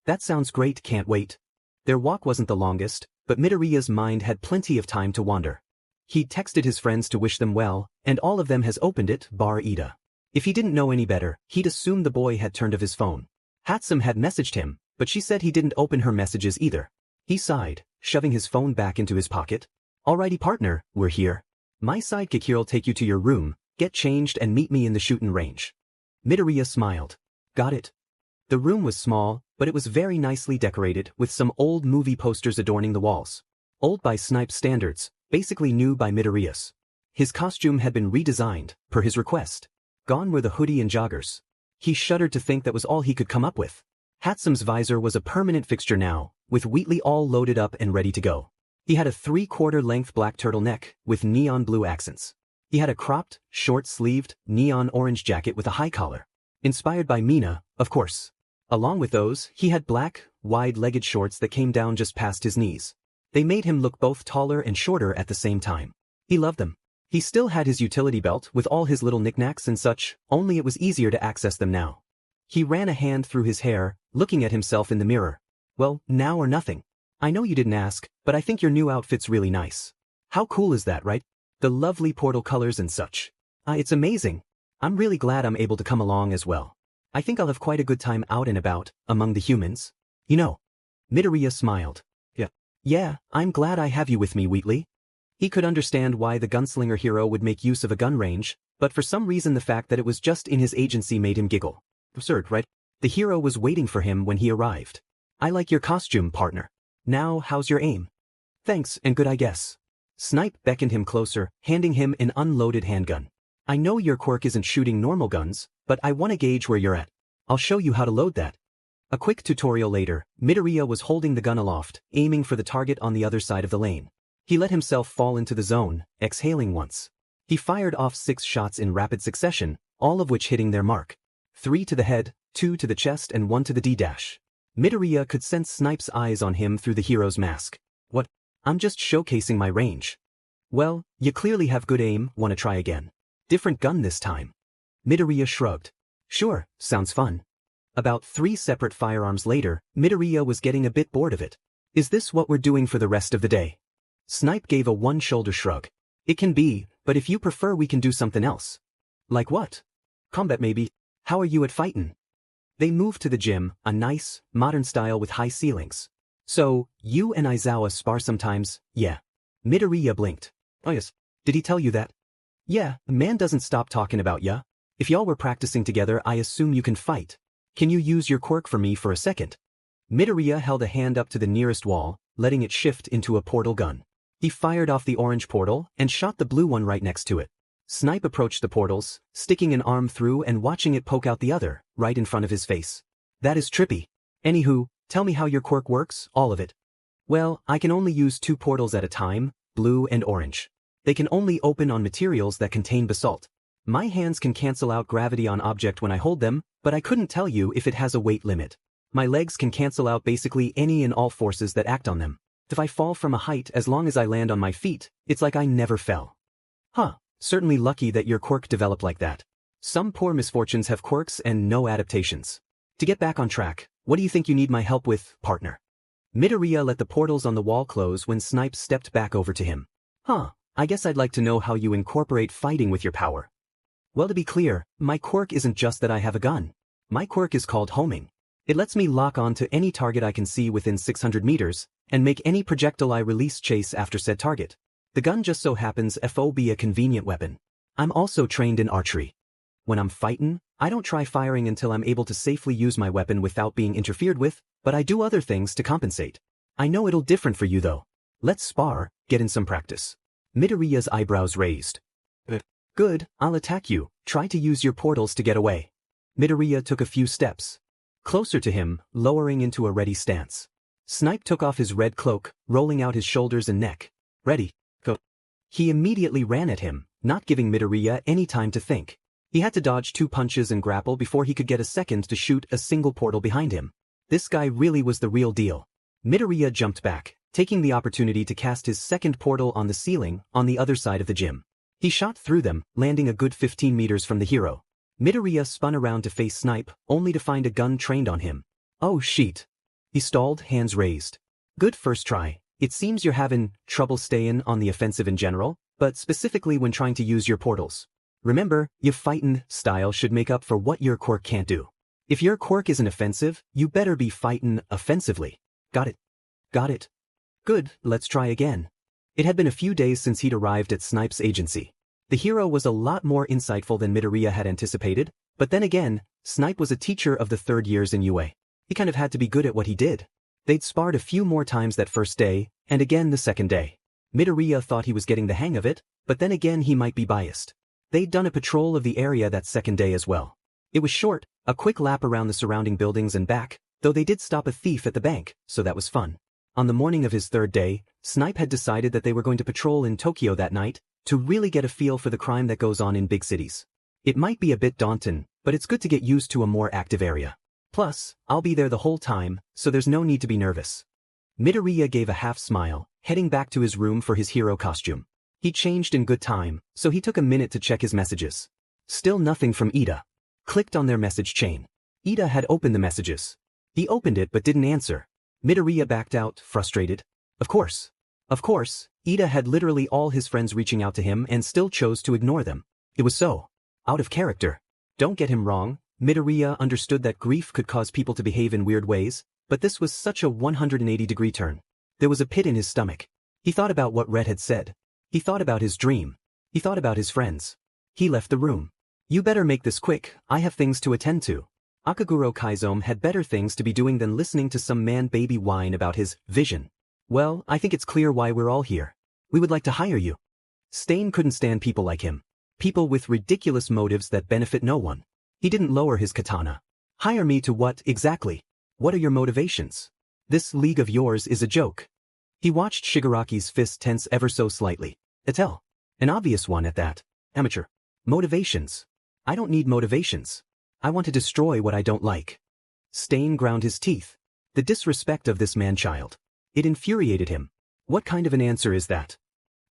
That sounds great, can't wait. Their walk wasn't the longest, but Midoriya's mind had plenty of time to wander. He'd texted his friends to wish them well, and all of them has opened it, bar Ida. If he didn't know any better, he'd assumed the boy had turned off his phone. Hatsum had messaged him, but she said he didn't open her messages either. He sighed, shoving his phone back into his pocket. Alrighty partner, we're here. My sidekick here'll take you to your room. Get changed and meet me in the shootin' range. Midoriya smiled. Got it. The room was small, but it was very nicely decorated with some old movie posters adorning the walls. Old by Snipe's standards, basically new by Midoriya's. His costume had been redesigned, per his request. Gone were the hoodie and joggers. He shuddered to think that was all he could come up with. Hatsum's visor was a permanent fixture now, with Wheatley all loaded up and ready to go. He had a 3/4 length black turtleneck with neon blue accents. He had a cropped, short-sleeved, neon orange jacket with a high collar. Inspired by Mina, of course. Along with those, he had black, wide-legged shorts that came down just past his knees. They made him look both taller and shorter at the same time. He loved them. He still had his utility belt with all his little knickknacks and such, only it was easier to access them now. He ran a hand through his hair, looking at himself in the mirror. Well, now or nothing. I know you didn't ask, but I think your new outfit's really nice. How cool is that, right? The lovely portal colors and such. It's amazing. I'm really glad I'm able to come along as well. I think I'll have quite a good time out and about, among the humans. You know. Midoriya smiled. Yeah, I'm glad I have you with me, Wheatley. He could understand why the gunslinger hero would make use of a gun range, but for some reason the fact that it was just in his agency made him giggle. Absurd, right? The hero was waiting for him when he arrived. I like your costume, partner. Now, how's your aim? Thanks, and good I guess. Snipe beckoned him closer, handing him an unloaded handgun. I know your quirk isn't shooting normal guns, but I want to gauge where you're at. I'll show you how to load that. A quick tutorial later, Midoriya was holding the gun aloft, aiming for the target on the other side of the lane. He let himself fall into the zone, exhaling once. He fired off 6 shots in rapid succession, all of which hitting their mark. 3 to the head, 2 to the chest and 1 to the D-dash. Midoriya could sense Snipe's eyes on him through the hero's mask. What? I'm just showcasing my range. Well, you clearly have good aim, wanna try again? Different gun this time. Midoriya shrugged. Sure, sounds fun. About 3 separate firearms later, Midoriya was getting a bit bored of it. Is this what we're doing for the rest of the day? Snipe gave a one-shoulder shrug. It can be, but if you prefer we can do something else. Like what? Combat maybe. How are you at fightin'? They moved to the gym, a nice, modern style with high ceilings. So, you and Aizawa spar sometimes, yeah. Midoriya blinked. Oh yes, did he tell you that? Yeah, the man doesn't stop talking about ya. If y'all were practicing together I assume you can fight. Can you use your quirk for me for a second? Midoriya held a hand up to the nearest wall, letting it shift into a portal gun. He fired off the orange portal and shot the blue one right next to it. Snipe approached the portals, sticking an arm through and watching it poke out the other, right in front of his face. That is trippy. Anywho, tell me how your quirk works, all of it. Well, I can only use 2 portals at a time, blue and orange. They can only open on materials that contain basalt. My hands can cancel out gravity on object when I hold them, but I couldn't tell you if it has a weight limit. My legs can cancel out basically any and all forces that act on them. If I fall from a height as long as I land on my feet, it's like I never fell. Huh, certainly lucky that your quirk developed like that. Some poor misfortunes have quirks and no adaptations. To get back on track, what do you think you need my help with, partner? Midoriya let the portals on the wall close when Snipe stepped back over to him. I guess I'd like to know how you incorporate fighting with your power. Well, to be clear, my quirk isn't just that I have a gun. My quirk is called homing. It lets me lock on to any target I can see within 600 meters, and make any projectile I release chase after said target. The gun just so happens to be a convenient weapon. I'm also trained in archery. When I'm fightin', I don't try firing until I'm able to safely use my weapon without being interfered with, but I do other things to compensate. I know it'll different for you though. Let's spar, get in some practice. Midoriya's eyebrows raised. Good, I'll attack you, try to use your portals to get away. Midoriya took a few steps. Closer to him, lowering into a ready stance. Snipe took off his red cloak, rolling out his shoulders and neck. Ready, go. He immediately ran at him, not giving Midoriya any time to think. He had to dodge 2 punches and grapple before he could get a second to shoot a single portal behind him. This guy really was the real deal. Midoriya jumped back, taking the opportunity to cast his second portal on the ceiling on the other side of the gym. He shot through them, landing a good 15 meters from the hero. Midoriya spun around to face Snipe, only to find a gun trained on him. Oh shit. He stalled, hands raised. Good first try. It seems you're having trouble staying on the offensive in general, but specifically when trying to use your portals. Remember, your fightin' style should make up for what your quirk can't do. If your quirk isn't offensive, you better be fightin' offensively. Got it. Got it. Good, let's try again. It had been a few days since he'd arrived at Snipe's agency. The hero was a lot more insightful than Midoriya had anticipated, but then again, Snipe was a teacher of the 3rd years in UA. He kind of had to be good at what he did. They'd sparred a few more times that first day, and again the second day. Midoriya thought he was getting the hang of it, but then again he might be biased. They'd done a patrol of the area that second day as well. It was short, a quick lap around the surrounding buildings and back, though they did stop a thief at the bank, so that was fun. On the morning of his 3rd day, Snipe had decided that they were going to patrol in Tokyo that night, to really get a feel for the crime that goes on in big cities. It might be a bit daunting, but it's good to get used to a more active area. Plus, I'll be there the whole time, so there's no need to be nervous. Midoriya gave a half smile, heading back to his room for his hero costume. He changed in good time, so he took a minute to check his messages. Still nothing from Ida. Clicked on their message chain. Ida had opened the messages. He opened it but didn't answer. Midoriya backed out, frustrated. Of course, Ida had literally all his friends reaching out to him and still chose to ignore them. It was so out of character. Don't get him wrong, Midoriya understood that grief could cause people to behave in weird ways, but this was such a 180-degree turn. There was a pit in his stomach. He thought about what Red had said. He thought about his dream. He thought about his friends. He left the room. You better make this quick, I have things to attend to. Akaguro Kaizome had better things to be doing than listening to some man-baby whine about his vision. Well, I think it's clear why we're all here. We would like to hire you. Stain couldn't stand people like him. People with ridiculous motives that benefit no one. He didn't lower his katana. Hire me to what, exactly? What are your motivations? This league of yours is a joke. He watched Shigaraki's fist tense ever so slightly. An obvious one at that. Amateur. Motivations. I don't need motivations. I want to destroy what I don't like. Stain ground his teeth. The disrespect of this man-child. It infuriated him. What kind of an answer is that?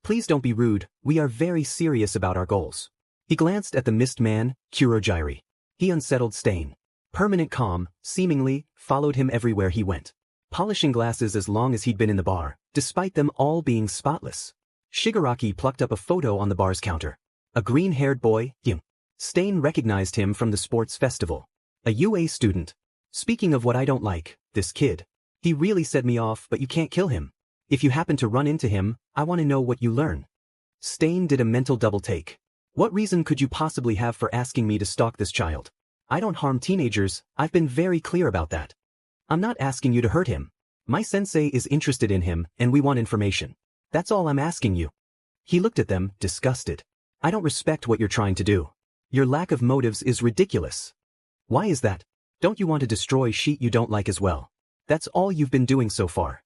Please don't be rude, we are very serious about our goals. He glanced at the mist man, Kurojairi. He unsettled Stain. Permanent calm, seemingly, followed him everywhere he went. Polishing glasses as long as he'd been in the bar, despite them all being spotless. Shigaraki plucked up a photo on the bar's counter. A green-haired boy, Yim. Stain recognized him from the sports festival. A UA student. Speaking of what I don't like, this kid. He really set me off, but you can't kill him. If you happen to run into him, I want to know what you learn. Stain did a mental double take. What reason could you possibly have for asking me to stalk this child? I don't harm teenagers, I've been very clear about that. I'm not asking you to hurt him. My sensei is interested in him, and we want information. That's all I'm asking you. He looked at them, disgusted. I don't respect what you're trying to do. Your lack of motives is ridiculous. Why is that? Don't you want to destroy shit you don't like as well? That's all you've been doing so far.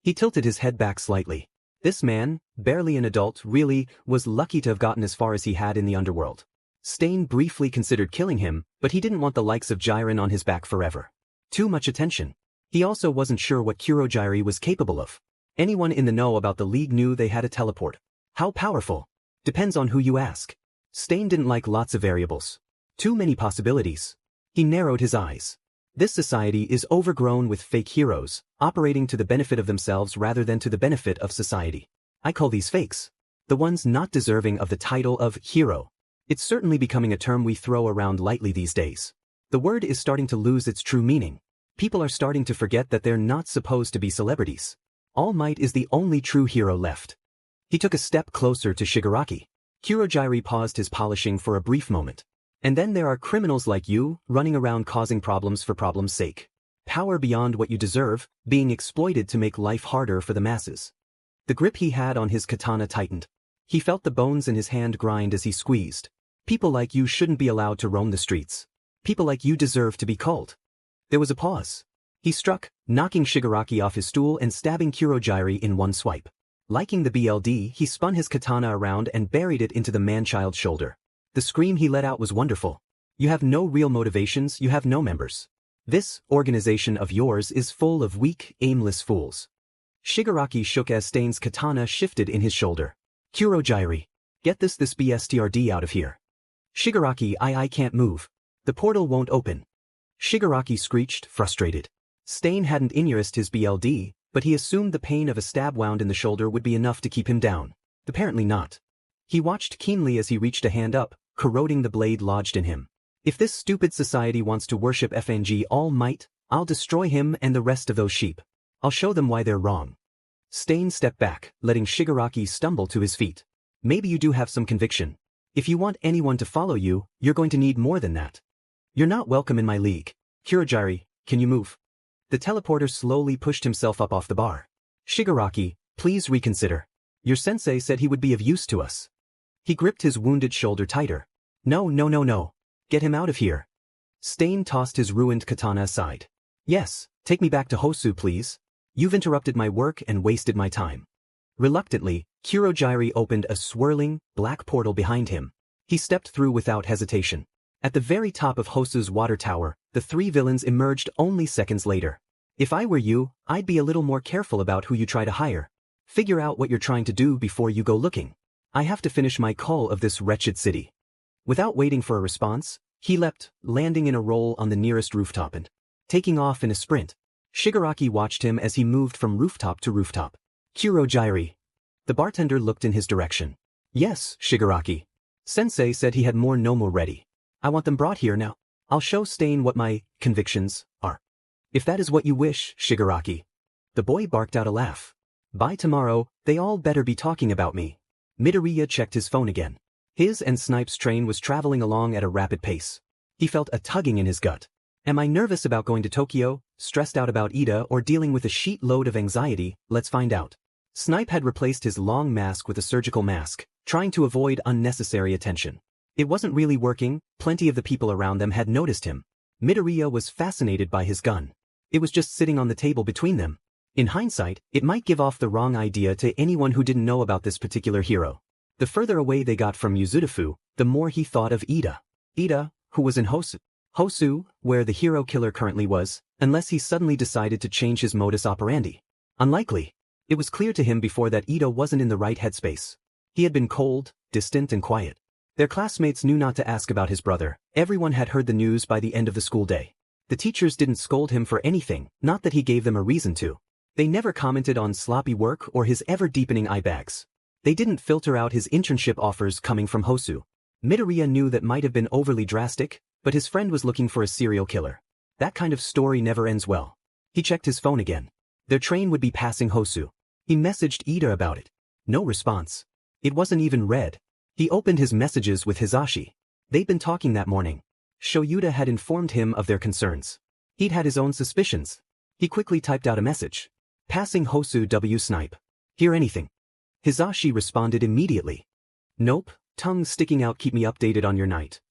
He tilted his head back slightly. This man, barely an adult, really, was lucky to have gotten as far as he had in the underworld. Stain briefly considered killing him, but he didn't want the likes of Jiren on his back forever. Too much attention. He also wasn't sure what Kurojairi was capable of. Anyone in the know about the league knew they had a teleport. How powerful? Depends on who you ask. Stain didn't like lots of variables. Too many possibilities. He narrowed his eyes. This society is overgrown with fake heroes, operating to the benefit of themselves rather than to the benefit of society. I call these fakes. The ones not deserving of the title of hero. It's certainly becoming a term we throw around lightly these days. The word is starting to lose its true meaning. People are starting to forget that they're not supposed to be celebrities. All Might is the only true hero left. He took a step closer to Shigaraki. Kurojairi paused his polishing for a brief moment. And then there are criminals like you, running around causing problems for problems' sake. Power beyond what you deserve, being exploited to make life harder for the masses. The grip he had on his katana tightened. He felt the bones in his hand grind as he squeezed. People like you shouldn't be allowed to roam the streets. People like you deserve to be culled. There was a pause. He struck, knocking Shigaraki off his stool and stabbing Kurojairi in one swipe. Liking the BLD, he spun his katana around and buried it into the man-child's shoulder. The scream he let out was wonderful. You have no real motivations, you have no members. This organization of yours is full of weak, aimless fools. Shigaraki shook as Stain's katana shifted in his shoulder. Kurojairi. Get this BSTRD out of here. Shigaraki, I can't move. The portal won't open. Shigaraki screeched, frustrated. Stain hadn't inursed his BLD, but he assumed the pain of a stab wound in the shoulder would be enough to keep him down. Apparently not. He watched keenly as he reached a hand up, corroding the blade lodged in him. If this stupid society wants to worship FNG All Might, I'll destroy him and the rest of those sheep. I'll show them why they're wrong. Stain stepped back, letting Shigaraki stumble to his feet. Maybe you do have some conviction. If you want anyone to follow you, you're going to need more than that. You're not welcome in my league. Kurogiri, can you move? The teleporter slowly pushed himself up off the bar. Shigaraki, please reconsider. Your sensei said he would be of use to us. He gripped his wounded shoulder tighter. No, no, no, no. Get him out of here. Stain tossed his ruined katana aside. Yes, take me back to Hosu, please. You've interrupted my work and wasted my time. Reluctantly, Kurogiri opened a swirling, black portal behind him. He stepped through without hesitation. At the very top of Hosu's water tower, the three villains emerged only seconds later. If I were you, I'd be a little more careful about who you try to hire. Figure out what you're trying to do before you go looking. I have to finish my call of this wretched city. Without waiting for a response, he leapt, landing in a roll on the nearest rooftop and taking off in a sprint. Shigaraki watched him as he moved from rooftop to rooftop. Kurogiri. The bartender looked in his direction. Yes, Shigaraki. Sensei said he had more Nomo ready. I want them brought here now. I'll show Stain what my convictions are. If that is what you wish, Shigaraki. The boy barked out a laugh. By tomorrow, they all better be talking about me. Midoriya checked his phone again. His and Snipe's train was traveling along at a rapid pace. He felt a tugging in his gut. Am I nervous about going to Tokyo, stressed out about Ida, or dealing with a sheet load of anxiety? Let's find out. Snipe had replaced his long mask with a surgical mask, trying to avoid unnecessary attention. It wasn't really working. Plenty of the people around them had noticed him. Midoriya was fascinated by his gun. It was just sitting on the table between them. In hindsight, it might give off the wrong idea to anyone who didn't know about this particular hero. The further away they got from Yuzurifu, the more he thought of Ida. Ida, who was in Hosu, where the hero killer currently was, unless he suddenly decided to change his modus operandi. Unlikely. It was clear to him before that Ida wasn't in the right headspace. He had been cold, distant and quiet. Their classmates knew not to ask about his brother. Everyone had heard the news by the end of the school day. The teachers didn't scold him for anything, not that he gave them a reason to. They never commented on sloppy work or his ever-deepening eye bags. They didn't filter out his internship offers coming from Hosu. Midoriya knew that might have been overly drastic, but his friend was looking for a serial killer. That kind of story never ends well. He checked his phone again. Their train would be passing Hosu. He messaged Ida about it. No response. It wasn't even read. He opened his messages with Hizashi. They'd been talking that morning. Shoyuda had informed him of their concerns. He'd had his own suspicions. He quickly typed out a message. Passing Hosu W Snipe. Hear anything? Hizashi responded immediately. Nope, tongue sticking out, keep me updated on your night.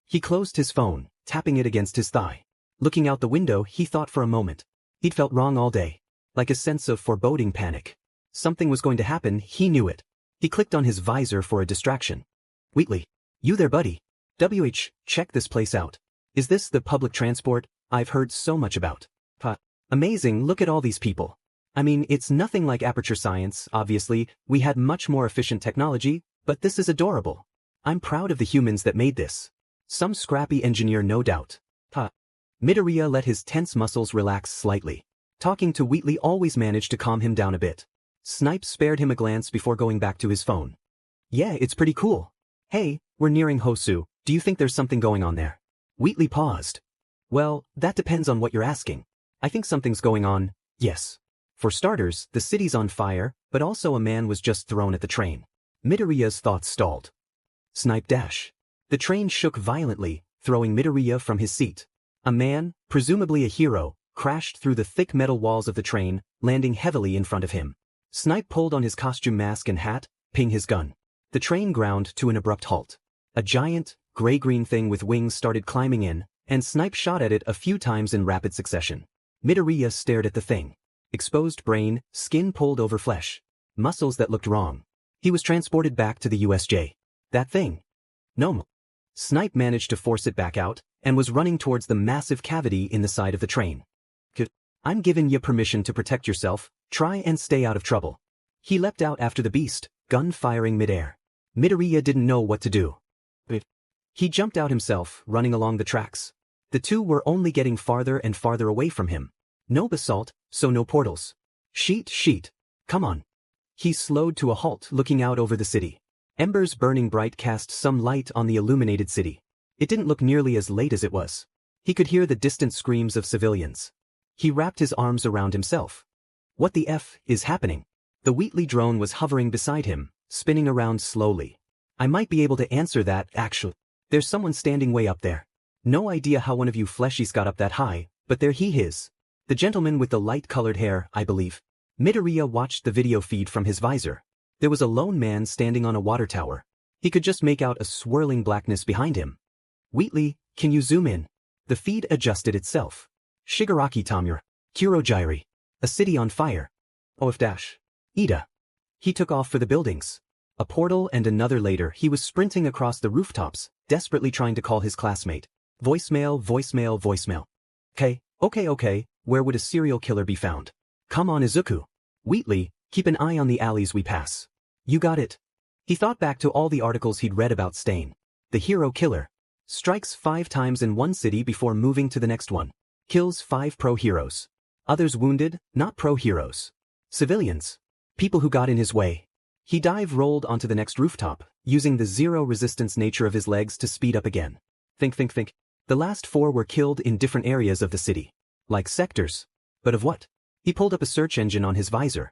He closed his phone, tapping it against his thigh. Looking out the window, he thought for a moment. He'd felt wrong all day. Like a sense of foreboding panic. Something was going to happen, he knew it. He clicked on his visor for a distraction. Wheatley. You there, buddy? Check this place out. Is this the public transport I've heard so much about? Amazing, look at all these people. I mean, it's nothing like Aperture Science, obviously. We had much more efficient technology, but this is adorable. I'm proud of the humans that made this. Some scrappy engineer, no doubt. Midoriya let his tense muscles relax slightly. Talking to Wheatley always managed to calm him down a bit. Snipe spared him a glance before going back to his phone. Yeah, it's pretty cool. Hey, we're nearing Hosu. Do you think there's something going on there? Wheatley paused. Well, that depends on what you're asking. I think something's going on, yes. For starters, the city's on fire, but also a man was just thrown at the train. Midoriya's thoughts stalled. Snipe dash. The train shook violently, throwing Midoriya from his seat. A man, presumably a hero, crashed through the thick metal walls of the train, landing heavily in front of him. Snipe pulled on his costume mask and hat, ping his gun. The train ground to an abrupt halt. A giant, gray-green thing with wings started climbing in, and Snipe shot at it a few times in rapid succession. Midoriya stared at the thing. Exposed brain, skin pulled over flesh. Muscles that looked wrong. He was transported back to the USJ. That thing. No. Snipe managed to force it back out, and was running towards the massive cavity in the side of the train. I'm giving you permission to protect yourself, try and stay out of trouble. He leapt out after the beast, gun firing midair. Midoriya didn't know what to do. He jumped out himself, running along the tracks. The two were only getting farther and farther away from him. No basalt, so no portals. Sheet. Come on. He slowed to a halt, looking out over the city. Embers burning bright cast some light on the illuminated city. It didn't look nearly as late as it was. He could hear the distant screams of civilians. He wrapped his arms around himself. What the F is happening? The Wheatley drone was hovering beside him, spinning around slowly. I might be able to answer that, actually. There's someone standing way up there. No idea how one of you fleshies got up that high, but there he is. The gentleman with the light-colored hair, I believe. Midoriya watched the video feed from his visor. There was a lone man standing on a water tower. He could just make out a swirling blackness behind him. Wheatley, can you zoom in? The feed adjusted itself. Shigaraki Tamura. Kurogiri. A city on fire. OF dash. Ida. He took off for the buildings. A portal and another later he was sprinting across the rooftops, desperately trying to call his classmate. Voicemail, voicemail, voicemail. Okay, where would a serial killer be found? Come on Izuku. Wheatley, keep an eye on the alleys we pass. You got it. He thought back to all the articles he'd read about Stain. The hero killer. Strikes 5 times in one city before moving to the next one. Kills 5 pro-heroes. Others wounded, not pro-heroes. Civilians. People who got in his way. He rolled onto the next rooftop, using the zero-resistance nature of his legs to speed up again. Think. The last 4 were killed in different areas of the city. Like sectors. But of what? He pulled up a search engine on his visor.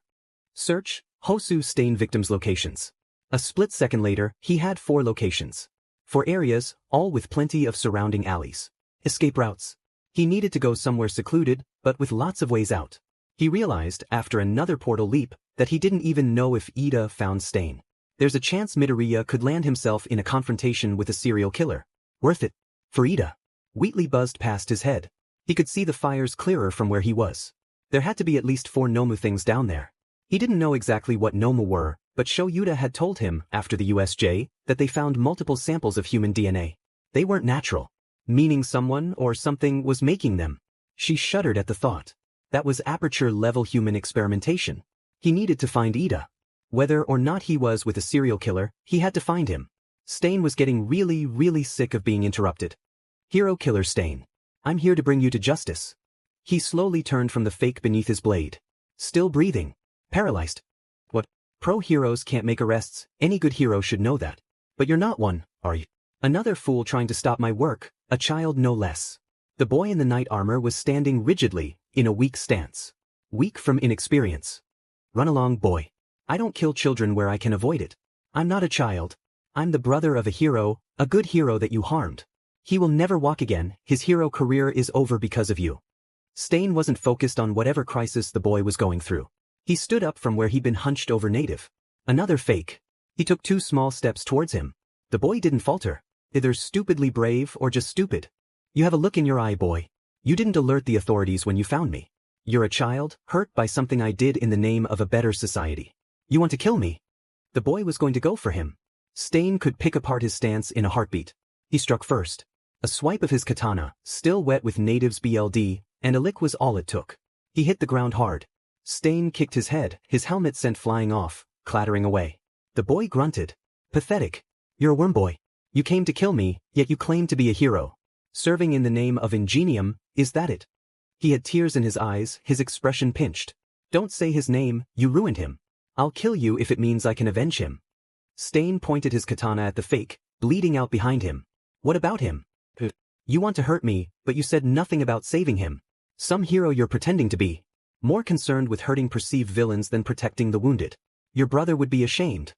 Search, Hosu Stain victims locations. A split second later, he had 4 locations. 4 areas, all with plenty of surrounding alleys. Escape routes. He needed to go somewhere secluded, but with lots of ways out. He realized, after another portal leap, that he didn't even know if Ida found Stain. There's a chance Midoriya could land himself in a confrontation with a serial killer. Worth it. For Ida. Wheatley buzzed past his head. He could see the fires clearer from where he was. There had to be at least 4 Nomu things down there. He didn't know exactly what Nomu were, but Shoyuta had told him, after the USJ, that they found multiple samples of human DNA. They weren't natural. Meaning someone or something was making them. She shuddered at the thought. That was aperture-level human experimentation. He needed to find Ida. Whether or not he was with a serial killer, he had to find him. Stain was getting really sick of being interrupted. Hero killer Stain. I'm here to bring you to justice. He slowly turned from the fake beneath his blade. Still breathing. Paralyzed. What? Pro-heroes can't make arrests, any good hero should know that. But you're not one, are you? Another fool trying to stop my work, a child no less. The boy in the knight armor was standing rigidly, in a weak stance. Weak from inexperience. Run along, boy. I don't kill children where I can avoid it. I'm not a child. I'm the brother of a hero, a good hero that you harmed. He will never walk again, his hero career is over because of you. Stain wasn't focused on whatever crisis the boy was going through. He stood up from where he'd been hunched over native. Another fake. He took 2 small steps towards him. The boy didn't falter. Either stupidly brave or just stupid. You have a look in your eye, boy. You didn't alert the authorities when you found me. You're a child, hurt by something I did in the name of a better society. You want to kill me? The boy was going to go for him. Stain could pick apart his stance in a heartbeat. He struck first. A swipe of his katana, still wet with native's BLD, and a lick was all it took. He hit the ground hard. Stain kicked his head, his helmet sent flying off, clattering away. The boy grunted. Pathetic. You're a worm boy. You came to kill me, yet you claim to be a hero. Serving in the name of Ingenium, is that it? He had tears in his eyes, his expression pinched. Don't say his name, you ruined him. I'll kill you if it means I can avenge him. Stain pointed his katana at the fake, bleeding out behind him. What about him? You want to hurt me, but you said nothing about saving him. Some hero you're pretending to be. More concerned with hurting perceived villains than protecting the wounded. Your brother would be ashamed.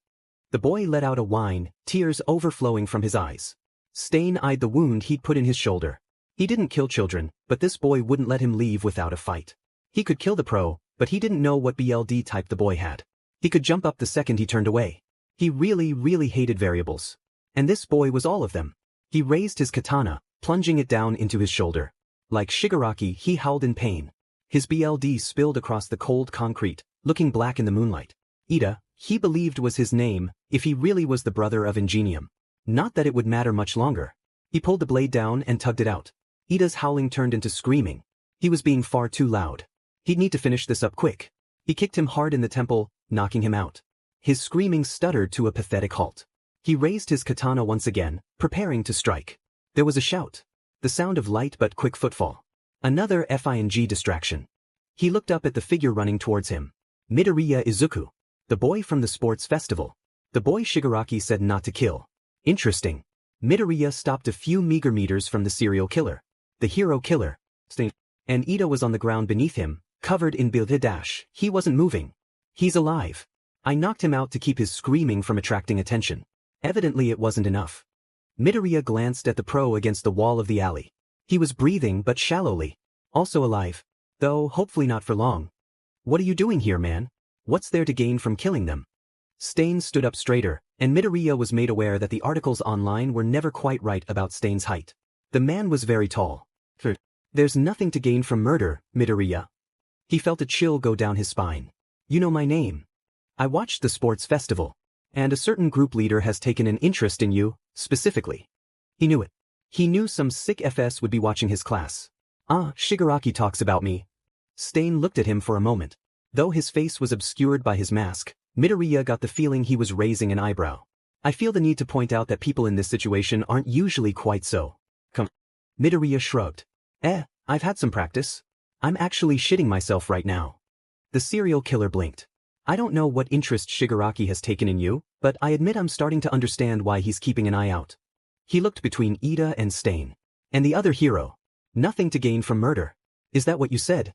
The boy let out a whine, tears overflowing from his eyes. Stain eyed the wound he'd put in his shoulder. He didn't kill children, but this boy wouldn't let him leave without a fight. He could kill the pro, but he didn't know what BLD type the boy had. He could jump up the second he turned away. He really hated variables. And this boy was all of them. He raised his katana, plunging it down into his shoulder. Like Shigaraki, he howled in pain. His BLD spilled across the cold concrete, looking black in the moonlight. Ida, he believed was his name, if he really was the brother of Ingenium. Not that it would matter much longer. He pulled the blade down and tugged it out. Ida's howling turned into screaming. He was being far too loud. He'd need to finish this up quick. He kicked him hard in the temple, knocking him out. His screaming stuttered to a pathetic halt. He raised his katana once again, preparing to strike. There was a shout. The sound of light but quick footfall. Another FING distraction. He looked up at the figure running towards him. Midoriya Izuku. The boy from the sports festival. The boy Shigaraki said not to kill. Interesting. Midoriya stopped a few meager meters from the serial killer. The hero killer. And Ida was on the ground beneath him, covered in dash. He wasn't moving. He's alive. I knocked him out to keep his screaming from attracting attention. Evidently it wasn't enough. Midoriya glanced at the pro against the wall of the alley. He was breathing but shallowly. Also alive. Though hopefully not for long. What are you doing here, man? What's there to gain from killing them? Stain stood up straighter, and Midoriya was made aware that the articles online were never quite right about Stain's height. The man was very tall. There's nothing to gain from murder, Midoriya. He felt a chill go down his spine. You know my name. I watched the sports festival, and a certain group leader has taken an interest in you, specifically. He knew it. He knew some sick FS would be watching his class. Ah, Shigaraki talks about me. Stain looked at him for a moment. Though his face was obscured by his mask, Midoriya got the feeling he was raising an eyebrow. I feel the need to point out that people in this situation aren't usually quite so. Come. Midoriya shrugged. I've had some practice. I'm actually shitting myself right now. The serial killer blinked. I don't know what interest Shigaraki has taken in you, but I admit I'm starting to understand why he's keeping an eye out. He looked between Ida and Stain. And the other hero. Nothing to gain from murder. Is that what you said?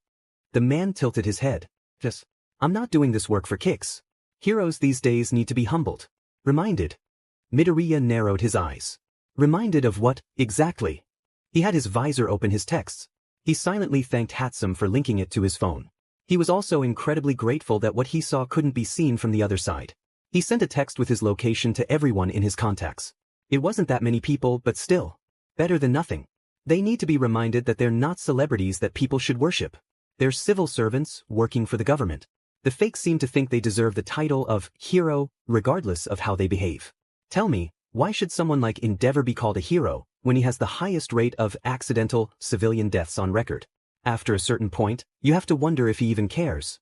The man tilted his head. Yes. I'm not doing this work for kicks. Heroes these days need to be humbled. Reminded. Midoriya narrowed his eyes. Reminded of what, exactly? He had his visor open his texts. He silently thanked Hatsum for linking it to his phone. He was also incredibly grateful that what he saw couldn't be seen from the other side. He sent a text with his location to everyone in his contacts. It wasn't that many people, but still. Better than nothing. They need to be reminded that they're not celebrities that people should worship. They're civil servants working for the government. The fakes seem to think they deserve the title of hero, regardless of how they behave. Tell me, why should someone like Endeavor be called a hero when he has the highest rate of accidental civilian deaths on record? After a certain point, you have to wonder if he even cares.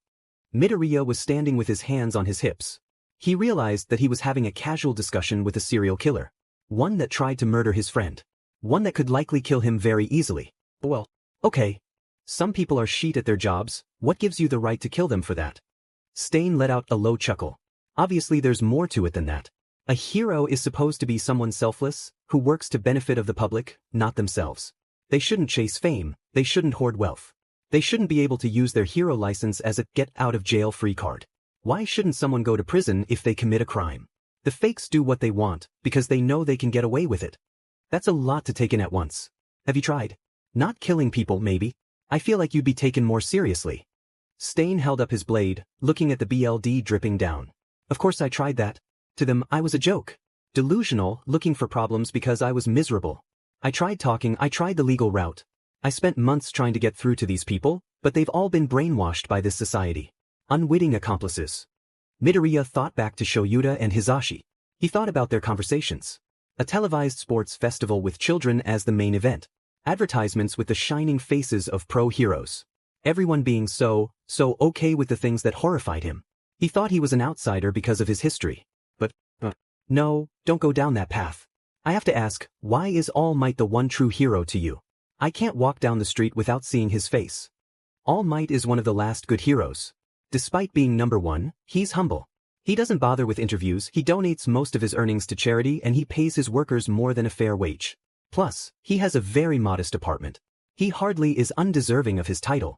Midoriya was standing with his hands on his hips. He realized that he was having a casual discussion with a serial killer. One that tried to murder his friend. One that could likely kill him very easily. Well, okay. Some people are shit at their jobs. What gives you the right to kill them for that? Stain let out a low chuckle. Obviously there's more to it than that. A hero is supposed to be someone selfless, who works to benefit of the public, not themselves. They shouldn't chase fame, they shouldn't hoard wealth. They shouldn't be able to use their hero license as a get-out-of-jail-free card. Why shouldn't someone go to prison if they commit a crime? The fakes do what they want, because they know they can get away with it. That's a lot to take in at once. Have you tried? Not killing people, maybe. I feel like you'd be taken more seriously. Stain held up his blade, looking at the BLD dripping down. Of course I tried that. To them, I was a joke. Delusional, looking for problems because I was miserable. I tried talking, I tried the legal route. I spent months trying to get through to these people, but they've all been brainwashed by this society. Unwitting accomplices. Midoriya thought back to Shoyuta and Hisashi. He thought about their conversations. A televised sports festival with children as the main event. Advertisements with the shining faces of pro heroes. Everyone being so okay with the things that horrified him. He thought he was an outsider because of his history. But, no, don't go down that path. I have to ask, why is All Might the one true hero to you? I can't walk down the street without seeing his face. All Might is one of the last good heroes. Despite being number one, he's humble. He doesn't bother with interviews, he donates most of his earnings to charity and he pays his workers more than a fair wage. Plus, he has a very modest apartment. He hardly is undeserving of his title.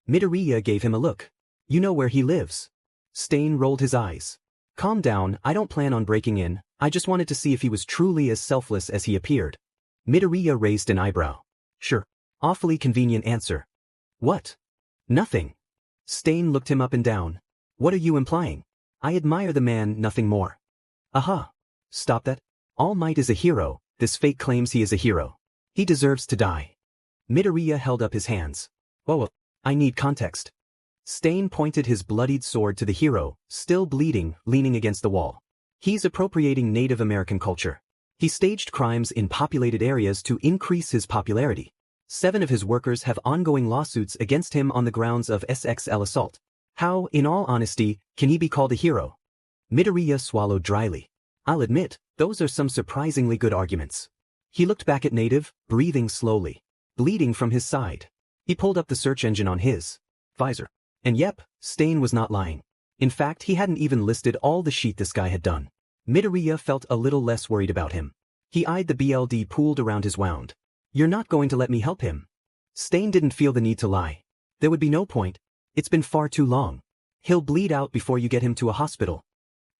Midoriya gave him a look. You know where he lives. Stain rolled his eyes. Calm down, I don't plan on breaking in, I just wanted to see if he was truly as selfless as he appeared. Midoriya raised an eyebrow. Sure. Awfully convenient answer. What? Nothing. Stain looked him up and down. What are you implying? I admire the man, nothing more. Aha. Stop that. All Might is a hero, this fake claims he is a hero. He deserves to die. Midoriya held up his hands. Oh, I need context. Stain pointed his bloodied sword to the hero, still bleeding, leaning against the wall. He's appropriating Native American culture. He staged crimes in populated areas to increase his popularity. 7 of his workers have ongoing lawsuits against him on the grounds of SXL assault. How, in all honesty, can he be called a hero? Midoriya swallowed dryly. I'll admit, those are some surprisingly good arguments. He looked back at Native, breathing slowly. Bleeding from his side. He pulled up the search engine on his visor. And yep, Stain was not lying. In fact, he hadn't even listed all the shit this guy had done. Midoriya felt a little less worried about him. He eyed the BLD pooled around his wound. You're not going to let me help him. Stain didn't feel the need to lie. There would be no point. It's been far too long. He'll bleed out before you get him to a hospital.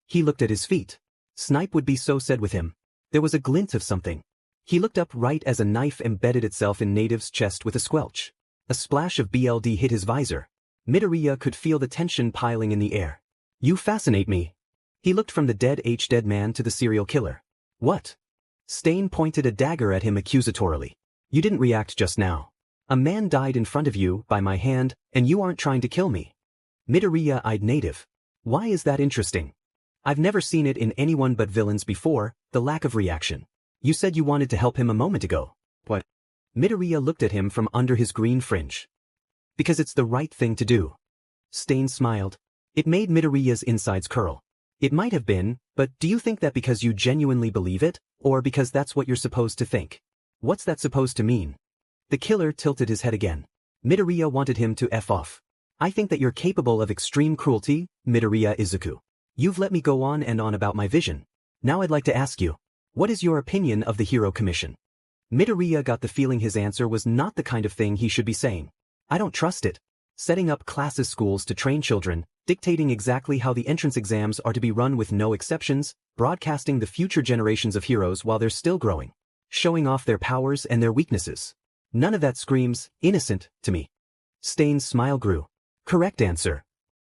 He looked at his feet. Snipe would be so said with him. There was a glint of something. He looked up right as a knife embedded itself in Native's chest with a squelch. A splash of BLD hit his visor. Midoriya could feel the tension piling in the air. You fascinate me. He looked from the dead man to the serial killer. What? Stain pointed a dagger at him accusatorily. You didn't react just now. A man died in front of you, by my hand, and you aren't trying to kill me. Midoriya eyed Native. Why is that interesting? I've never seen it in anyone but villains before, the lack of reaction. You said you wanted to help him a moment ago. What? Midoriya looked at him from under his green fringe. Because it's the right thing to do. Stain smiled. It made Midoriya's insides curl. It might have been, but do you think that because you genuinely believe it, or because that's what you're supposed to think? What's that supposed to mean? The killer tilted his head again. Midoriya wanted him to F off. I think that you're capable of extreme cruelty, Midoriya Izuku. You've let me go on and on about my vision. Now I'd like to ask you, what is your opinion of the Hero Commission? Midoriya got the feeling his answer was not the kind of thing he should be saying. I don't trust it. Setting up classes schools to train children, dictating exactly how the entrance exams are to be run with no exceptions, broadcasting the future generations of heroes while they're still growing, showing off their powers and their weaknesses. None of that screams innocent to me. Stain's smile grew. Correct answer.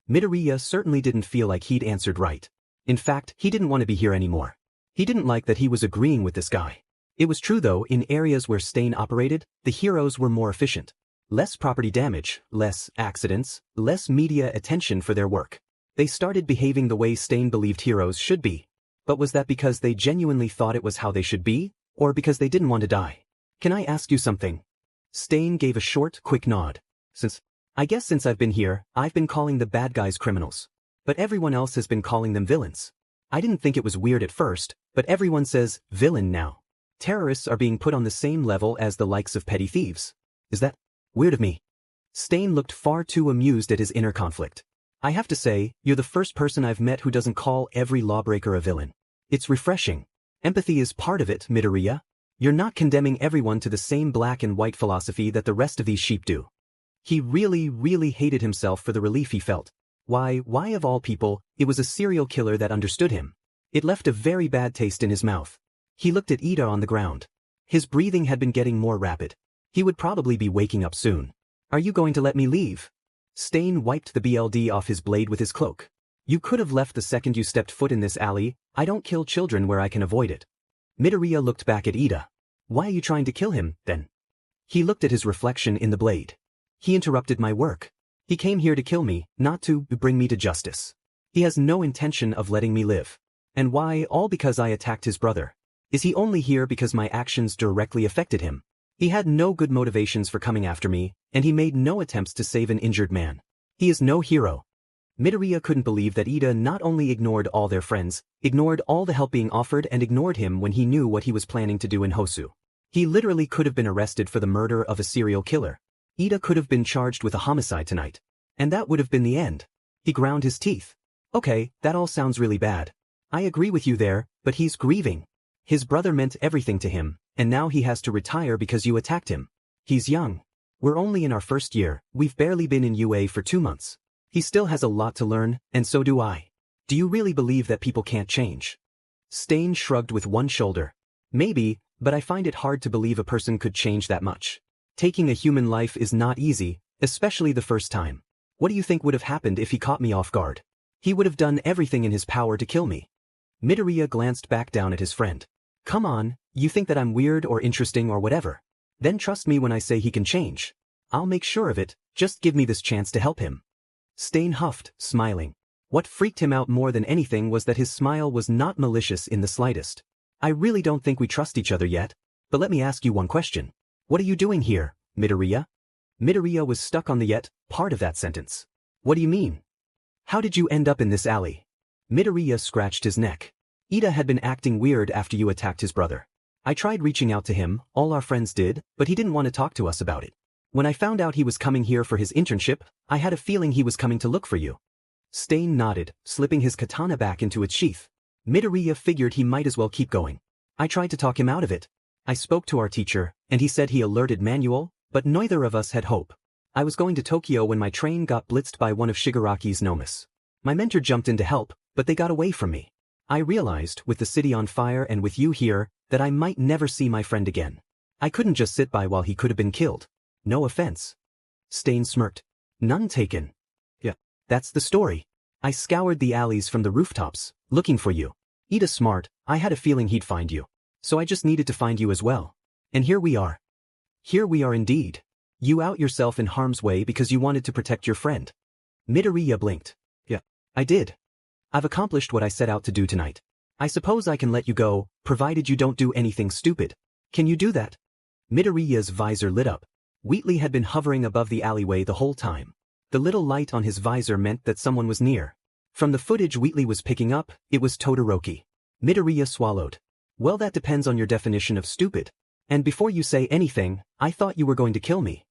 Midoriya certainly didn't feel like he'd answered right. In fact, he didn't want to be here anymore. He didn't like that he was agreeing with this guy. It was true though, in areas where Stain operated, the heroes were more efficient. Less property damage, less accidents, less media attention for their work. They started behaving the way Stain believed heroes should be. But was that because they genuinely thought it was how they should be, or because they didn't want to die? Can I ask you something? Stain gave a short, quick nod. I guess since I've been here, I've been calling the bad guys criminals. But everyone else has been calling them villains. I didn't think it was weird at first, but everyone says villain now. Terrorists are being put on the same level as the likes of petty thieves. Is that weird of me? Stain looked far too amused at his inner conflict. I have to say, you're the first person I've met who doesn't call every lawbreaker a villain. It's refreshing. Empathy is part of it, Midoriya. You're not condemning everyone to the same black and white philosophy that the rest of these sheep do. He really hated himself for the relief he felt. Why of all people, it was a serial killer that understood him. It left a very bad taste in his mouth. He looked at Ida on the ground. His breathing had been getting more rapid. He would probably be waking up soon. Are you going to let me leave? Stain wiped the BLD off his blade with his cloak. You could have left the second you stepped foot in this alley. I don't kill children where I can avoid it. Midoriya looked back at Ida. Why are you trying to kill him, then? He looked at his reflection in the blade. He interrupted my work. He came here to kill me, not to bring me to justice. He has no intention of letting me live. And why? All because I attacked his brother. Is he only here because my actions directly affected him? He had no good motivations for coming after me, and he made no attempts to save an injured man. He is no hero. Midoriya couldn't believe that Ida not only ignored all their friends, ignored all the help being offered and ignored him when he knew what he was planning to do in Hosu. He literally could have been arrested for the murder of a serial killer. Ida could have been charged with a homicide tonight. And that would have been the end. He ground his teeth. Okay, that all sounds really bad. I agree with you there, but he's grieving. His brother meant everything to him, and now he has to retire because you attacked him. He's young. We're only in our first year, we've barely been in UA for 2 months. He still has a lot to learn, and so do I. Do you really believe that people can't change? Stain shrugged with one shoulder. Maybe, but I find it hard to believe a person could change that much. Taking a human life is not easy, especially the first time. What do you think would have happened if he caught me off guard? He would have done everything in his power to kill me. Midoriya glanced back down at his friend. Come on, you think that I'm weird or interesting or whatever. Then trust me when I say he can change. I'll make sure of it, just give me this chance to help him. Stain huffed, smiling. What freaked him out more than anything was that his smile was not malicious in the slightest. I really don't think we trust each other yet, but let me ask you one question. What are you doing here, Midoriya? Midoriya was stuck on the yet part of that sentence. What do you mean? How did you end up in this alley? Midoriya scratched his neck. Ida had been acting weird after you attacked his brother. I tried reaching out to him, all our friends did, but he didn't want to talk to us about it. When I found out he was coming here for his internship, I had a feeling he was coming to look for you. Stain nodded, slipping his katana back into its sheath. Midoriya figured he might as well keep going. I tried to talk him out of it. I spoke to our teacher, and he said he alerted Manuel, but neither of us had hope. I was going to Tokyo when my train got blitzed by one of Shigaraki's nomas. My mentor jumped in to help, but they got away from me. I realized, with the city on fire and with you here, that I might never see my friend again. I couldn't just sit by while he could have been killed. No offense. Stain smirked. None taken. Yeah, that's the story. I scoured the alleys from the rooftops, looking for you. Ida's smart, I had a feeling he'd find you. So I just needed to find you as well. And here we are. Here we are indeed. You out yourself in harm's way because you wanted to protect your friend. Midoriya blinked. Yeah, I did. I've accomplished what I set out to do tonight. I suppose I can let you go, provided you don't do anything stupid. Can you do that? Midoriya's visor lit up. Wheatley had been hovering above the alleyway the whole time. The little light on his visor meant that someone was near. From the footage Wheatley was picking up, it was Todoroki. Midoriya swallowed. Well, that depends on your definition of stupid. And before you say anything, I thought you were going to kill me.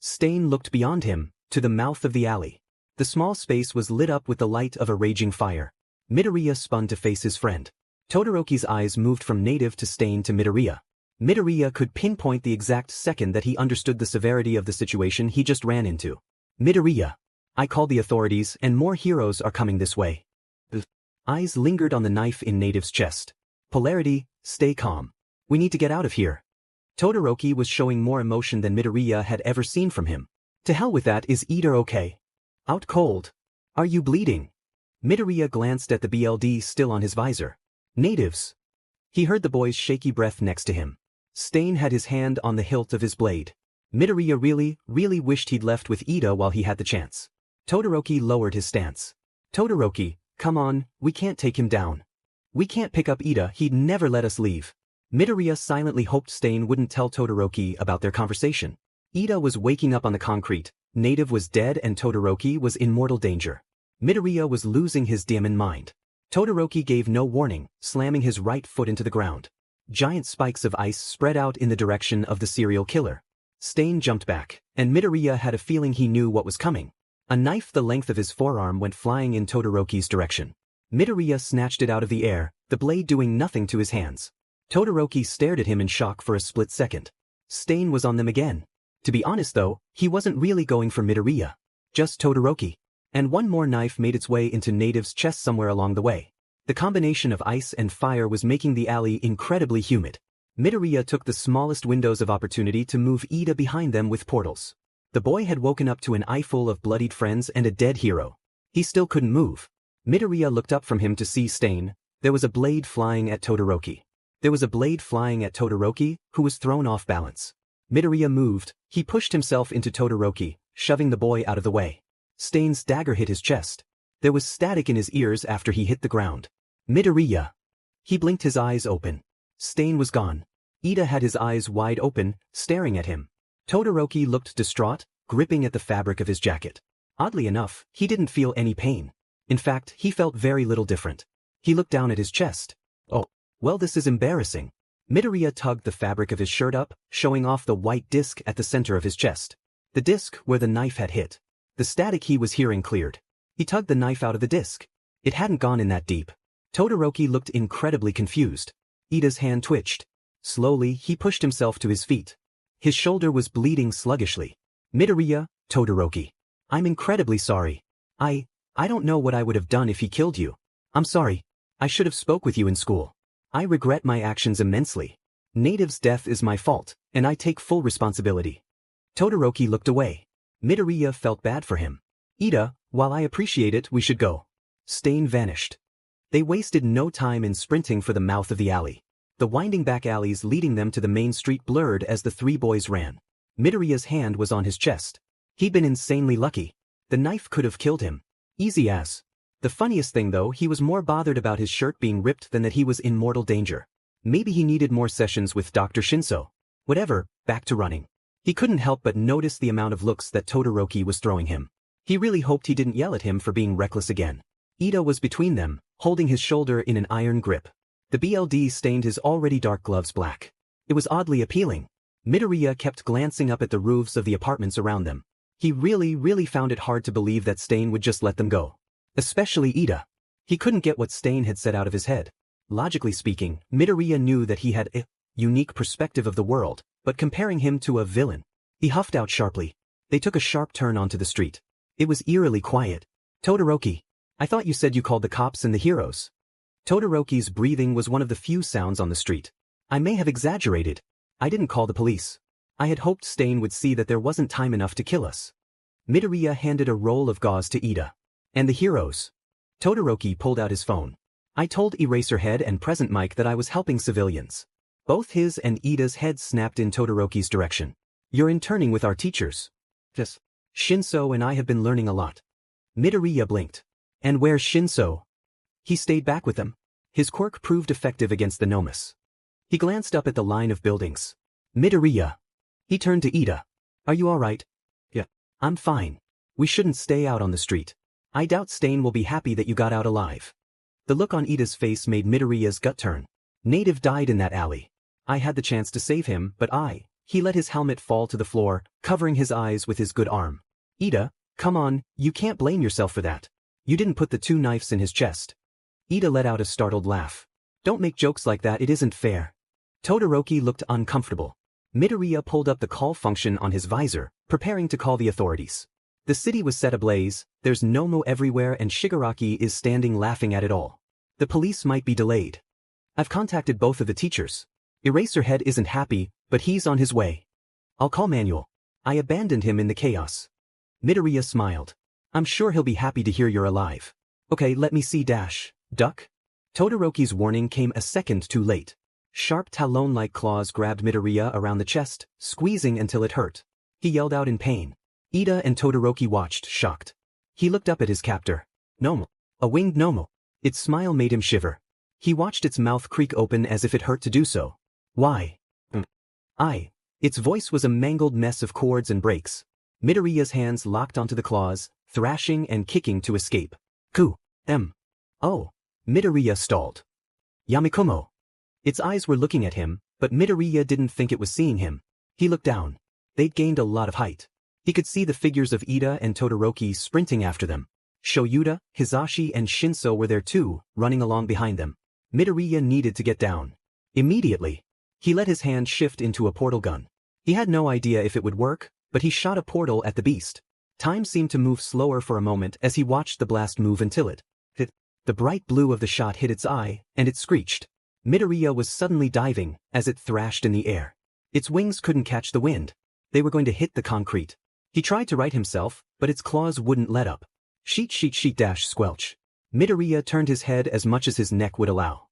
Stain looked beyond him, to the mouth of the alley. The small space was lit up with the light of a raging fire. Midoriya spun to face his friend. Todoroki's eyes moved from native to Stain to Midoriya. Midoriya could pinpoint the exact second that he understood the severity of the situation he just ran into. Midoriya. I called the authorities and more heroes are coming this way. The eyes lingered on the knife in Native's chest. Polarity, stay calm. We need to get out of here. Todoroki was showing more emotion than Midoriya had ever seen from him. To hell with that, is Ida okay? Out cold. Are you bleeding? Midoriya glanced at the BLD still on his visor. Natives. He heard the boy's shaky breath next to him. Stain had his hand on the hilt of his blade. Midoriya really wished he'd left with Ida while he had the chance. Todoroki lowered his stance. Todoroki, come on, we can't take him down. We can't pick up Ida, he'd never let us leave. Midoriya silently hoped Stain wouldn't tell Todoroki about their conversation. Ida was waking up on the concrete, Native was dead and Todoroki was in mortal danger. Midoriya was losing his demon mind. Todoroki gave no warning, slamming his right foot into the ground. Giant spikes of ice spread out in the direction of the serial killer. Stain jumped back, and Midoriya had a feeling he knew what was coming. A knife the length of his forearm went flying in Todoroki's direction. Midoriya snatched it out of the air, the blade doing nothing to his hands. Todoroki stared at him in shock for a split second. Stain was on them again. To be honest though, he wasn't really going for Midoriya. Just Todoroki. And one more knife made its way into Native's chest somewhere along the way. The combination of ice and fire was making the alley incredibly humid. Midoriya took the smallest windows of opportunity to move Ida behind them with portals. The boy had woken up to an eyeful of bloodied friends and a dead hero. He still couldn't move. Midoriya looked up from him to see Stain. There was a blade flying at Todoroki. There was a blade flying at Todoroki, who was thrown off balance. Midoriya moved. He pushed himself into Todoroki, shoving the boy out of the way. Stain's dagger hit his chest. There was static in his ears after he hit the ground. Midoriya. He blinked his eyes open. Stain was gone. Ida had his eyes wide open, staring at him. Todoroki looked distraught, gripping at the fabric of his jacket. Oddly enough, he didn't feel any pain. In fact, he felt very little different. He looked down at his chest. Oh, well, this is embarrassing. Midoriya tugged the fabric of his shirt up, showing off the white disc at the center of his chest. The disc where the knife had hit. The static he was hearing cleared. He tugged the knife out of the disc. It hadn't gone in that deep. Todoroki looked incredibly confused. Ida's hand twitched. Slowly, he pushed himself to his feet. His shoulder was bleeding sluggishly. Midoriya, Todoroki. I'm incredibly sorry. I don't know what I would have done if he killed you. I'm sorry. I should have spoke with you in school. I regret my actions immensely. Native's death is my fault, and I take full responsibility. Todoroki looked away. Midoriya felt bad for him. Ida, while I appreciate it, we should go. Stain vanished. They wasted no time in sprinting for the mouth of the alley. The winding back alleys leading them to the main street blurred as the three boys ran. Midoriya's hand was on his chest. He'd been insanely lucky. The knife could have killed him. Easy as. The funniest thing though, he was more bothered about his shirt being ripped than that he was in mortal danger. Maybe he needed more sessions with Dr. Shinso. Whatever, back to running. He couldn't help but notice the amount of looks that Todoroki was throwing him. He really hoped he didn't yell at him for being reckless again. Ida was between them, holding his shoulder in an iron grip. The BLD stained his already dark gloves black. It was oddly appealing. Midoriya kept glancing up at the roofs of the apartments around them. He really found it hard to believe that Stain would just let them go. Especially Ida. He couldn't get what Stain had said out of his head. Logically speaking, Midoriya knew that he had a unique perspective of the world, but comparing him to a villain. He huffed out sharply. They took a sharp turn onto the street. It was eerily quiet. Todoroki. I thought you said you called the cops and the heroes. Todoroki's breathing was one of the few sounds on the street. I may have exaggerated. I didn't call the police. I had hoped Stain would see that there wasn't time enough to kill us. Midoriya handed a roll of gauze to Ida. And the heroes. Todoroki pulled out his phone. I told Eraserhead and Present Mike that I was helping civilians. Both his and Ida's heads snapped in Todoroki's direction. You're interning with our teachers. Yes. Shinso and I have been learning a lot. Midoriya blinked. And where's Shinso? He stayed back with them. His quirk proved effective against the Nomus. He glanced up at the line of buildings. Midoriya. He turned to Ida. Are you alright? Yeah. I'm fine. We shouldn't stay out on the street. I doubt Stain will be happy that you got out alive. The look on Ida's face made Midoriya's gut turn. Native died in that alley. I had the chance to save him, but he let his helmet fall to the floor, covering his eyes with his good arm. Ida, come on, you can't blame yourself for that. You didn't put the 2 knives in his chest. Ida let out a startled laugh. Don't make jokes like that, it isn't fair. Todoroki looked uncomfortable. Midoriya pulled up the call function on his visor, preparing to call the authorities. The city was set ablaze, there's Nomo everywhere and Shigaraki is standing laughing at it all. The police might be delayed. I've contacted both of the teachers. Eraserhead isn't happy, but he's on his way. I'll call Manuel. I abandoned him in the chaos. Midoriya smiled. I'm sure he'll be happy to hear you're alive. Okay, let me see duck. Todoroki's warning came a second too late. Sharp talon-like claws grabbed Midoriya around the chest, squeezing until it hurt. He yelled out in pain. Ida and Todoroki watched, shocked. He looked up at his captor. Nomo. A winged Nomo. Its smile made him shiver. He watched its mouth creak open as if it hurt to do so. Why? Its voice was a mangled mess of chords and breaks. Midoriya's hands locked onto the claws, thrashing and kicking to escape. Oh. Midoriya stalled. Yamikumo. Its eyes were looking at him, but Midoriya didn't think it was seeing him. He looked down. They'd gained a lot of height. He could see the figures of Ida and Todoroki sprinting after them. Shoyuda, Hizashi and Shinso were there too, running along behind them. Midoriya needed to get down. Immediately. He let his hand shift into a portal gun. He had no idea if it would work, but he shot a portal at the beast. Time seemed to move slower for a moment as he watched the blast move until it hit. The bright blue of the shot hit its eye, and it screeched. Midoriya was suddenly diving, as it thrashed in the air. Its wings couldn't catch the wind. They were going to hit the concrete. He tried to right himself, but its claws wouldn't let up. Sheet squelch. Midoriya turned his head as much as his neck would allow.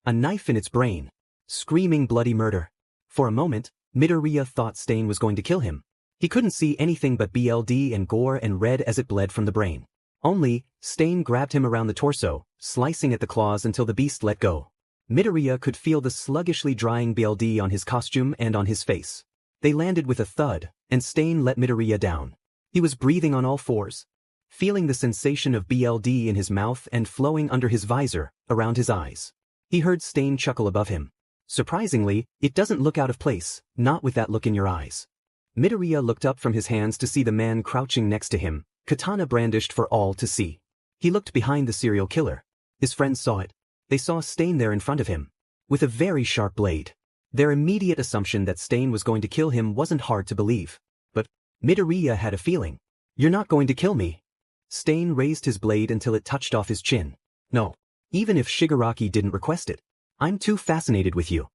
A knife in its brain. Screaming bloody murder. For a moment, Midoriya thought Stain was going to kill him. He couldn't see anything but BLD and gore and red as it bled from the brain. Only, Stain grabbed him around the torso, slicing at the claws until the beast let go. Midoriya could feel the sluggishly drying BLD on his costume and on his face. They landed with a thud, and Stain let Midoriya down. He was breathing on all fours, feeling the sensation of BLD in his mouth and flowing under his visor, around his eyes. He heard Stain chuckle above him. Surprisingly, it doesn't look out of place, not with that look in your eyes. Midoriya looked up from his hands to see the man crouching next to him, katana brandished for all to see. He looked behind the serial killer. His friends saw it. They saw Stain there in front of him, with a very sharp blade. Their immediate assumption that Stain was going to kill him wasn't hard to believe. But Midoriya had a feeling. You're not going to kill me. Stain raised his blade until it touched off his chin. No. Even if Shigaraki didn't request it. I'm too fascinated with you.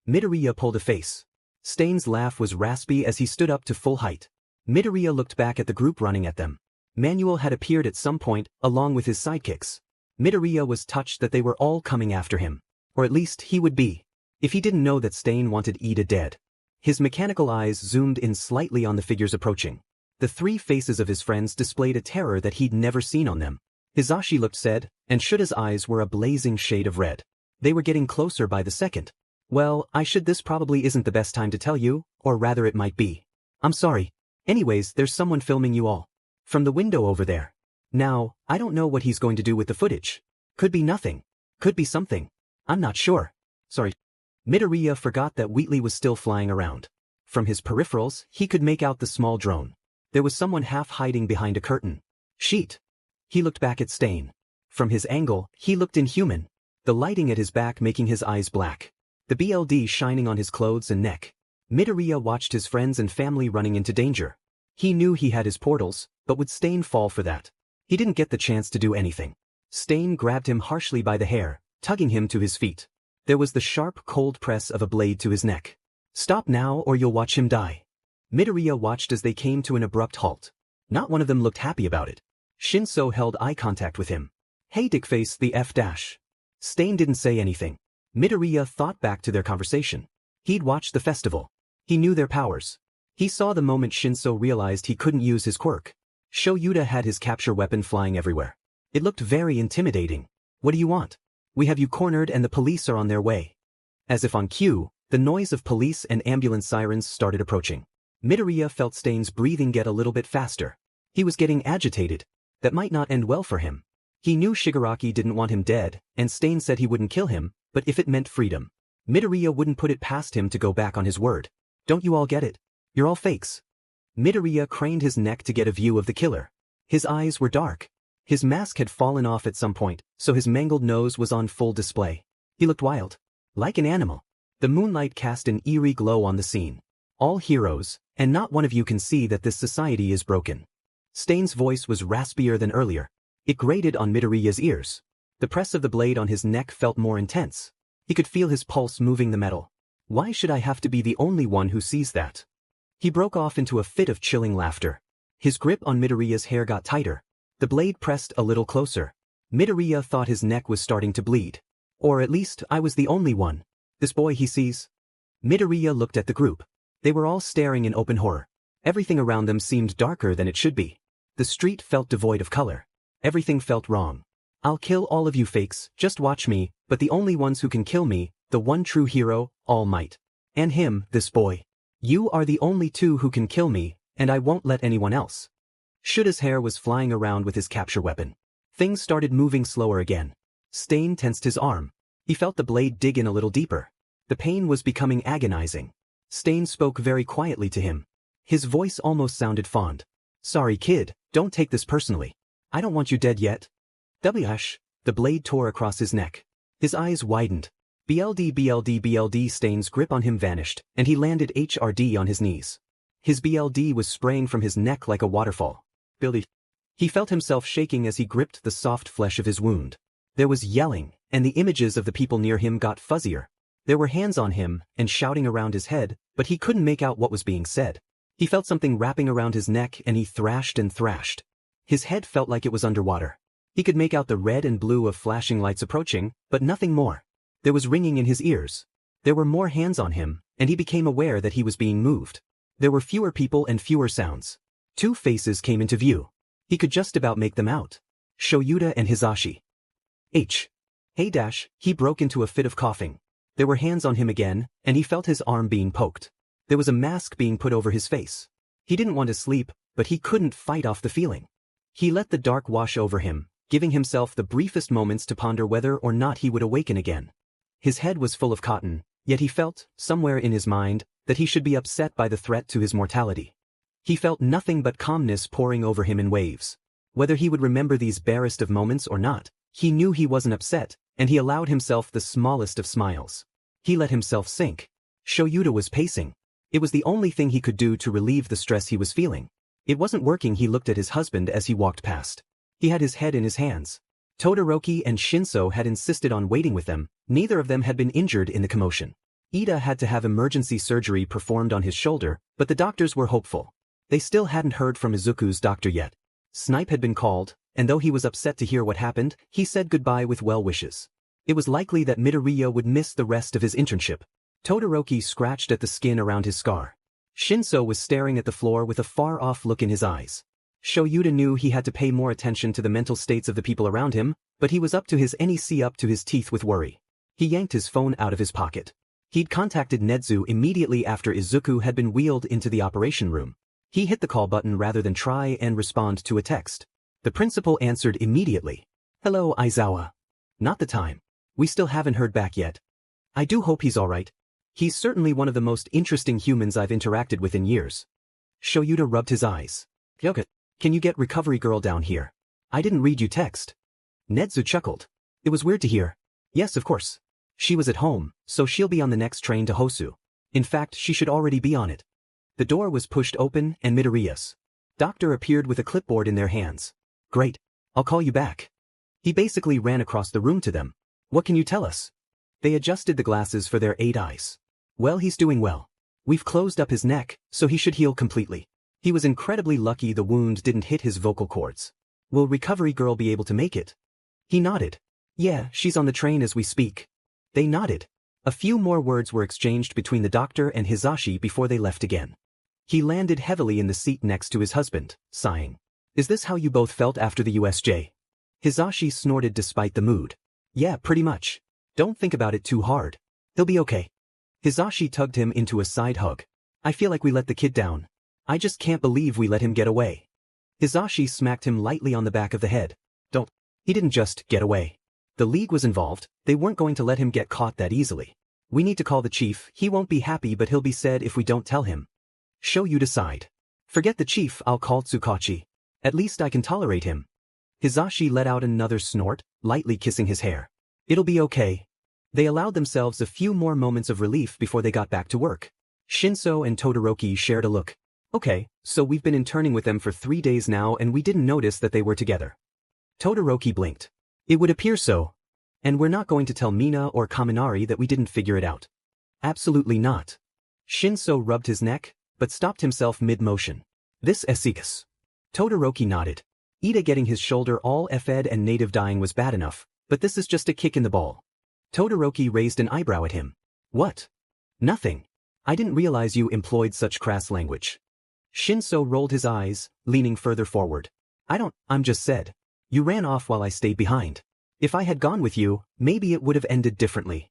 Midoriya pulled a face. Stain's laugh was raspy as he stood up to full height. Midoriya looked back at the group running at them. Manuel had appeared at some point, along with his sidekicks. Midoriya was touched that they were all coming after him. Or at least he would be. If he didn't know that Stain wanted Ida dead. His mechanical eyes zoomed in slightly on the figures approaching. The 3 faces of his friends displayed a terror that he'd never seen on them. Hizashi looked sad, and Shuda's eyes were a blazing shade of red. They were getting closer by the second. Well, this probably isn't the best time to tell you, or rather it might be. I'm sorry. Anyways, there's someone filming you all. From the window over there. Now, I don't know what he's going to do with the footage. Could be nothing. Could be something. I'm not sure. Sorry. Midoriya forgot that Wheatley was still flying around. From his peripherals, he could make out the small drone. There was someone half hiding behind a curtain. Sheet. He looked back at Stain. From his angle, he looked inhuman. The lighting at his back making his eyes black. The BLD shining on his clothes and neck. Midoriya watched his friends and family running into danger. He knew he had his portals, but would Stain fall for that? He didn't get the chance to do anything. Stain grabbed him harshly by the hair, tugging him to his feet. There was the sharp, cold press of a blade to his neck. Stop now or you'll watch him die. Midoriya watched as they came to an abrupt halt. Not one of them looked happy about it. Shinso held eye contact with him. Hey dickface the F dash. Stain didn't say anything. Midoriya thought back to their conversation. He'd watched the festival. He knew their powers. He saw the moment Shinso realized he couldn't use his quirk. Shoyuta had his capture weapon flying everywhere. It looked very intimidating. What do you want? We have you cornered and the police are on their way. As if on cue, the noise of police and ambulance sirens started approaching. Midoriya felt Stain's breathing get a little bit faster. He was getting agitated. That might not end well for him. He knew Shigaraki didn't want him dead, and Stain said he wouldn't kill him, but if it meant freedom. Midoriya wouldn't put it past him to go back on his word. Don't you all get it? You're all fakes. Midoriya craned his neck to get a view of the killer. His eyes were dark. His mask had fallen off at some point, so his mangled nose was on full display. He looked wild. Like an animal. The moonlight cast an eerie glow on the scene. All heroes, and not one of you can see that this society is broken. Stain's voice was raspier than earlier. It grated on Midoriya's ears. The press of the blade on his neck felt more intense. He could feel his pulse moving the metal. Why should I have to be the only one who sees that? He broke off into a fit of chilling laughter. His grip on Midoriya's hair got tighter. The blade pressed a little closer. Midoriya thought his neck was starting to bleed. Or at least I was the only one. This boy he sees. Midoriya looked at the group. They were all staring in open horror. Everything around them seemed darker than it should be. The street felt devoid of color. Everything felt wrong. I'll kill all of you fakes, just watch me, but the only ones who can kill me, the one true hero, All Might. And him, this boy. You are the only two who can kill me, and I won't let anyone else. Shuta's hair was flying around with his capture weapon. Things started moving slower again. Stain tensed his arm. He felt the blade dig in a little deeper. The pain was becoming agonizing. Stain spoke very quietly to him. His voice almost sounded fond. Sorry kid, don't take this personally. I don't want you dead yet. Wsh. The blade tore across his neck. His eyes widened. BLD. Stain's grip on him vanished, and he landed HRD on his knees. His BLD was spraying from his neck like a waterfall. He felt himself shaking as he gripped the soft flesh of his wound. There was yelling, and the images of the people near him got fuzzier. There were hands on him and shouting around his head, but he couldn't make out what was being said. He felt something wrapping around his neck and he thrashed and thrashed. His head felt like it was underwater. He could make out the red and blue of flashing lights approaching, but nothing more. There was ringing in his ears. There were more hands on him, and he became aware that he was being moved. There were fewer people and fewer sounds. Two faces came into view. He could just about make them out. Shoyuta and Hisashi. Hey dash, he broke into a fit of coughing. There were hands on him again, and he felt his arm being poked. There was a mask being put over his face. He didn't want to sleep, but he couldn't fight off the feeling. He let the dark wash over him, giving himself the briefest moments to ponder whether or not he would awaken again. His head was full of cotton, yet he felt, somewhere in his mind, that he should be upset by the threat to his mortality. He felt nothing but calmness pouring over him in waves. Whether he would remember these barest of moments or not, he knew he wasn't upset, and he allowed himself the smallest of smiles. He let himself sink. Shoyuta was pacing. It was the only thing he could do to relieve the stress he was feeling. It wasn't working. He looked at his husband as he walked past. He had his head in his hands. Todoroki and Shinso had insisted on waiting with them. Neither of them had been injured in the commotion. Ida had to have emergency surgery performed on his shoulder, but the doctors were hopeful. They still hadn't heard from Izuku's doctor yet. Snipe had been called, and though he was upset to hear what happened, he said goodbye with well wishes. It was likely that Midoriya would miss the rest of his internship. Todoroki scratched at the skin around his scar. Shinso was staring at the floor with a far-off look in his eyes. Shoyuta knew he had to pay more attention to the mental states of the people around him, but he was up to his teeth with worry. He yanked his phone out of his pocket. He'd contacted Nedzu immediately after Izuku had been wheeled into the operation room. He hit the call button rather than try and respond to a text. The principal answered immediately. Hello, Aizawa. Not the time. We still haven't heard back yet. I do hope he's alright. He's certainly one of the most interesting humans I've interacted with in years. Shoyuta rubbed his eyes. Yoga, can you get recovery girl down here? I didn't read you text. Nedzu chuckled. It was weird to hear. Yes, of course. She was at home, so she'll be on the next train to Hosu. In fact, she should already be on it. The door was pushed open and Midoriya's doctor appeared with a clipboard in their hands. Great. I'll call you back. He basically ran across the room to them. What can you tell us? They adjusted the glasses for their 8 eyes. Well, he's doing well. We've closed up his neck, so he should heal completely. He was incredibly lucky the wound didn't hit his vocal cords. Will recovery girl be able to make it? He nodded. Yeah, she's on the train as we speak. They nodded. A few more words were exchanged between the doctor and Hisashi before they left again. He landed heavily in the seat next to his husband, sighing. Is this how you both felt after the USJ? Hisashi snorted despite the mood. Yeah, pretty much. Don't think about it too hard. He'll be okay. Hisashi tugged him into a side hug. I feel like we let the kid down. I just can't believe we let him get away. Hisashi smacked him lightly on the back of the head. Don't. He didn't just get away. The league was involved, they weren't going to let him get caught that easily. We need to call the chief, he won't be happy but he'll be sad if we don't tell him. Show you decide. Forget the chief, I'll call Tsukachi. At least I can tolerate him. Hisashi let out another snort, lightly kissing his hair. It'll be okay. They allowed themselves a few more moments of relief before they got back to work. Shinso and Todoroki shared a look. Okay, so we've been interning with them for 3 days now and we didn't notice that they were together. Todoroki blinked. It would appear so. And we're not going to tell Mina or Kaminari that we didn't figure it out. Absolutely not. Shinso rubbed his neck, but stopped himself mid-motion. This Esikas. Todoroki nodded. Ida getting his shoulder all effed and native dying was bad enough, but this is just a kick in the ball. Todoroki raised an eyebrow at him. What? Nothing. I didn't realize you employed such crass language. Shinso rolled his eyes, leaning further forward. I'm just said. You ran off while I stayed behind. If I had gone with you, maybe it would have ended differently.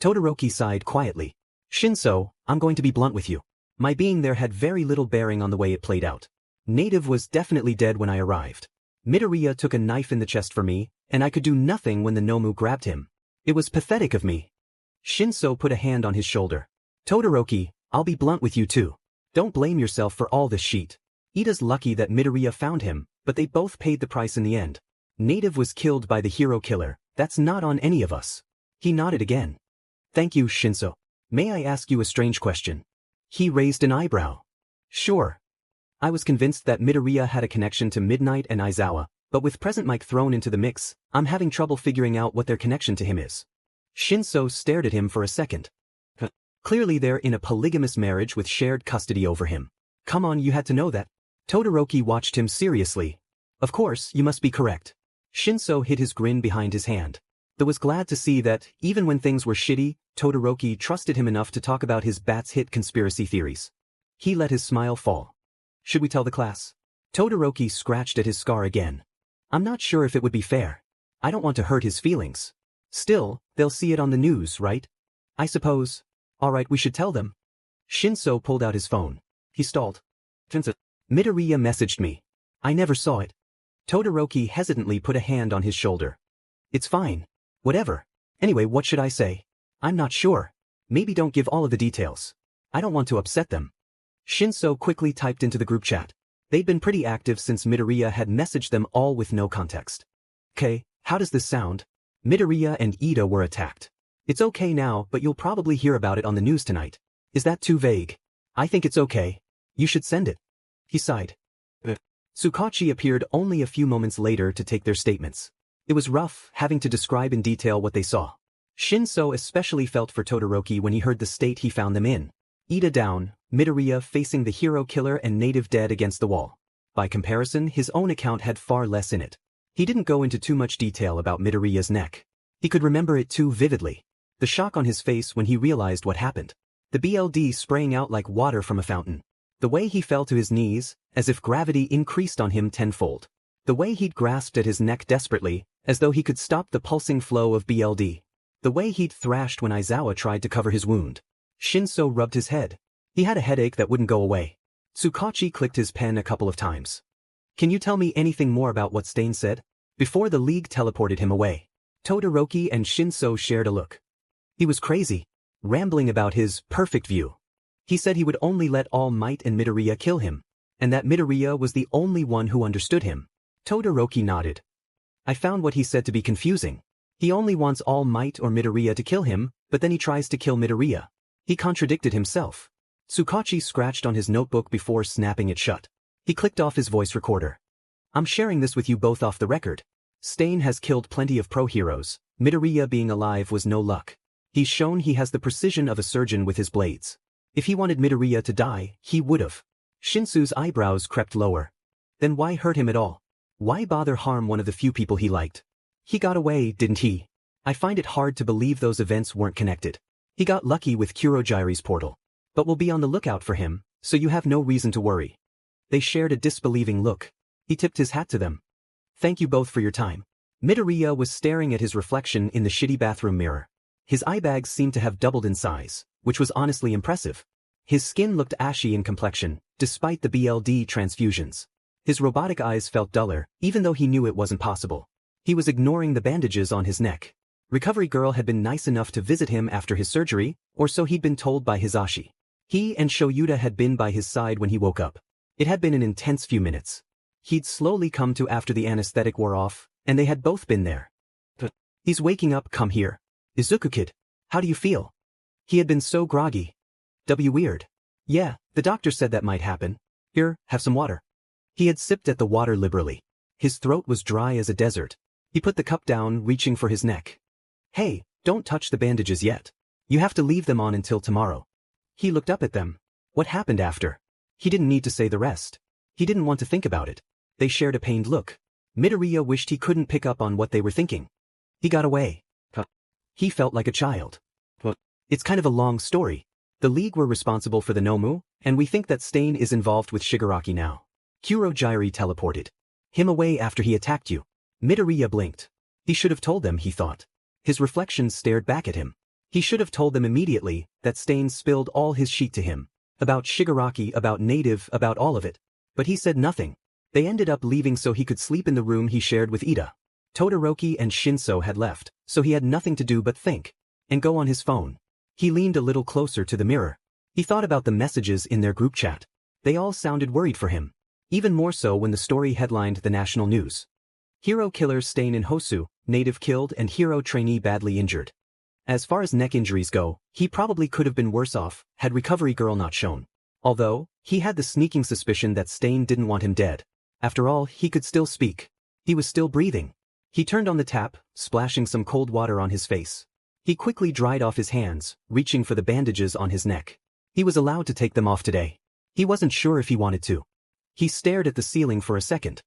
Todoroki sighed quietly. Shinso, I'm going to be blunt with you. My being there had very little bearing on the way it played out. Native was definitely dead when I arrived. Midoriya took a knife in the chest for me, and I could do nothing when the Nomu grabbed him. It was pathetic of me. Shinso put a hand on his shoulder. Todoroki, I'll be blunt with you too. Don't blame yourself for all this shit. Ida's lucky that Midoriya found him, but they both paid the price in the end. Native was killed by the hero killer, that's not on any of us. He nodded again. Thank you, Shinso. May I ask you a strange question? He raised an eyebrow. Sure. I was convinced that Midoriya had a connection to Midnight and Aizawa, but with present Mike thrown into the mix, I'm having trouble figuring out what their connection to him is. Shinso stared at him for a second. Clearly they're in a polygamous marriage with shared custody over him. Come on, you had to know that. Todoroki watched him seriously. Of course, you must be correct. Shinso hid his grin behind his hand. Though was glad to see that, even when things were shitty, Todoroki trusted him enough to talk about his bats hit conspiracy theories. He let his smile fall. Should we tell the class? Todoroki scratched at his scar again. I'm not sure if it would be fair. I don't want to hurt his feelings. Still, they'll see it on the news, right? I suppose. Alright, we should tell them. Shinso pulled out his phone. He stalled. Midoriya messaged me. I never saw it. Todoroki hesitantly put a hand on his shoulder. It's fine. Whatever. Anyway, what should I say? I'm not sure. Maybe don't give all of the details. I don't want to upset them. Shinso quickly typed into the group chat. They'd been pretty active since Midoriya had messaged them all with no context. Okay, how does this sound? Midoriya and Ida were attacked. It's okay now, but you'll probably hear about it on the news tonight. Is that too vague? I think it's okay. You should send it. He sighed. Tsukachi appeared only a few moments later to take their statements. It was rough, having to describe in detail what they saw. Shinso especially felt for Todoroki when he heard the state he found them in. Ida down, Midoriya facing the hero killer and Native dead against the wall. By comparison, his own account had far less in it. He didn't go into too much detail about Midoriya's neck. He could remember it too vividly. The shock on his face when he realized what happened. The BLD spraying out like water from a fountain. The way he fell to his knees, as if gravity increased on him tenfold. The way he'd grasped at his neck desperately, as though he could stop the pulsing flow of BLD. The way he'd thrashed when Aizawa tried to cover his wound. Shinso rubbed his head. He had a headache that wouldn't go away. Tsukachi clicked his pen a couple of times. Can you tell me anything more about what Stain said? Before the league teleported him away. Todoroki and Shinso shared a look. He was crazy. Rambling about his perfect view. He said he would only let All Might and Midoriya kill him, and that Midoriya was the only one who understood him. Todoroki nodded. I found what he said to be confusing. He only wants All Might or Midoriya to kill him, but then he tries to kill Midoriya. He contradicted himself. Tsukachi scratched on his notebook before snapping it shut. He clicked off his voice recorder. I'm sharing this with you both off the record. Stain has killed plenty of pro-heroes, Midoriya being alive was no luck. He's shown he has the precision of a surgeon with his blades. If he wanted Midoriya to die, he would've. Shinsu's eyebrows crept lower. Then why hurt him at all? Why bother harm one of the few people he liked? He got away, didn't he? I find it hard to believe those events weren't connected. He got lucky with Kurogiri's portal. But we'll be on the lookout for him, so you have no reason to worry. They shared a disbelieving look. He tipped his hat to them. Thank you both for your time. Midoriya was staring at his reflection in the shitty bathroom mirror. His eye bags seemed to have doubled in size, which was honestly impressive. His skin looked ashy in complexion, despite the BLD transfusions. His robotic eyes felt duller, even though he knew it wasn't possible. He was ignoring the bandages on his neck. Recovery Girl had been nice enough to visit him after his surgery, or so he'd been told by Hisashi. He and Shoyuta had been by his side when he woke up. It had been an intense few minutes. He'd slowly come to after the anesthetic wore off, and they had both been there. He's waking up, come here. Izuku kid, how do you feel? He had been so groggy. Weird. Yeah, the doctor said that might happen. Here, have some water. He had sipped at the water liberally. His throat was dry as a desert. He put the cup down, reaching for his neck. Hey, don't touch the bandages yet. You have to leave them on until tomorrow. He looked up at them. What happened after? He didn't need to say the rest. He didn't want to think about it. They shared a pained look. Midoriya wished he couldn't pick up on what they were thinking. He got away. He felt like a child. It's kind of a long story. The League were responsible for the Nomu, and we think that Stain is involved with Shigaraki now. Kurogiri teleported him away after he attacked you. Midoriya blinked. He should have told them, he thought. His reflections stared back at him. He should have told them immediately that Stain spilled all his shit to him. About Shigaraki, about Native, about all of it. But he said nothing. They ended up leaving so he could sleep in the room he shared with Ida. Todoroki and Shinso had left, so he had nothing to do but think. And go on his phone. He leaned a little closer to the mirror. He thought about the messages in their group chat. They all sounded worried for him. Even more so when the story headlined the national news. Hero killer Stain in Hosu, Native killed and hero trainee badly injured. As far as neck injuries go, he probably could have been worse off, had Recovery Girl not shown. Although, he had the sneaking suspicion that Stain didn't want him dead. After all, he could still speak. He was still breathing. He turned on the tap, splashing some cold water on his face. He quickly dried off his hands, reaching for the bandages on his neck. He was allowed to take them off today. He wasn't sure if he wanted to. He stared at the ceiling for a second.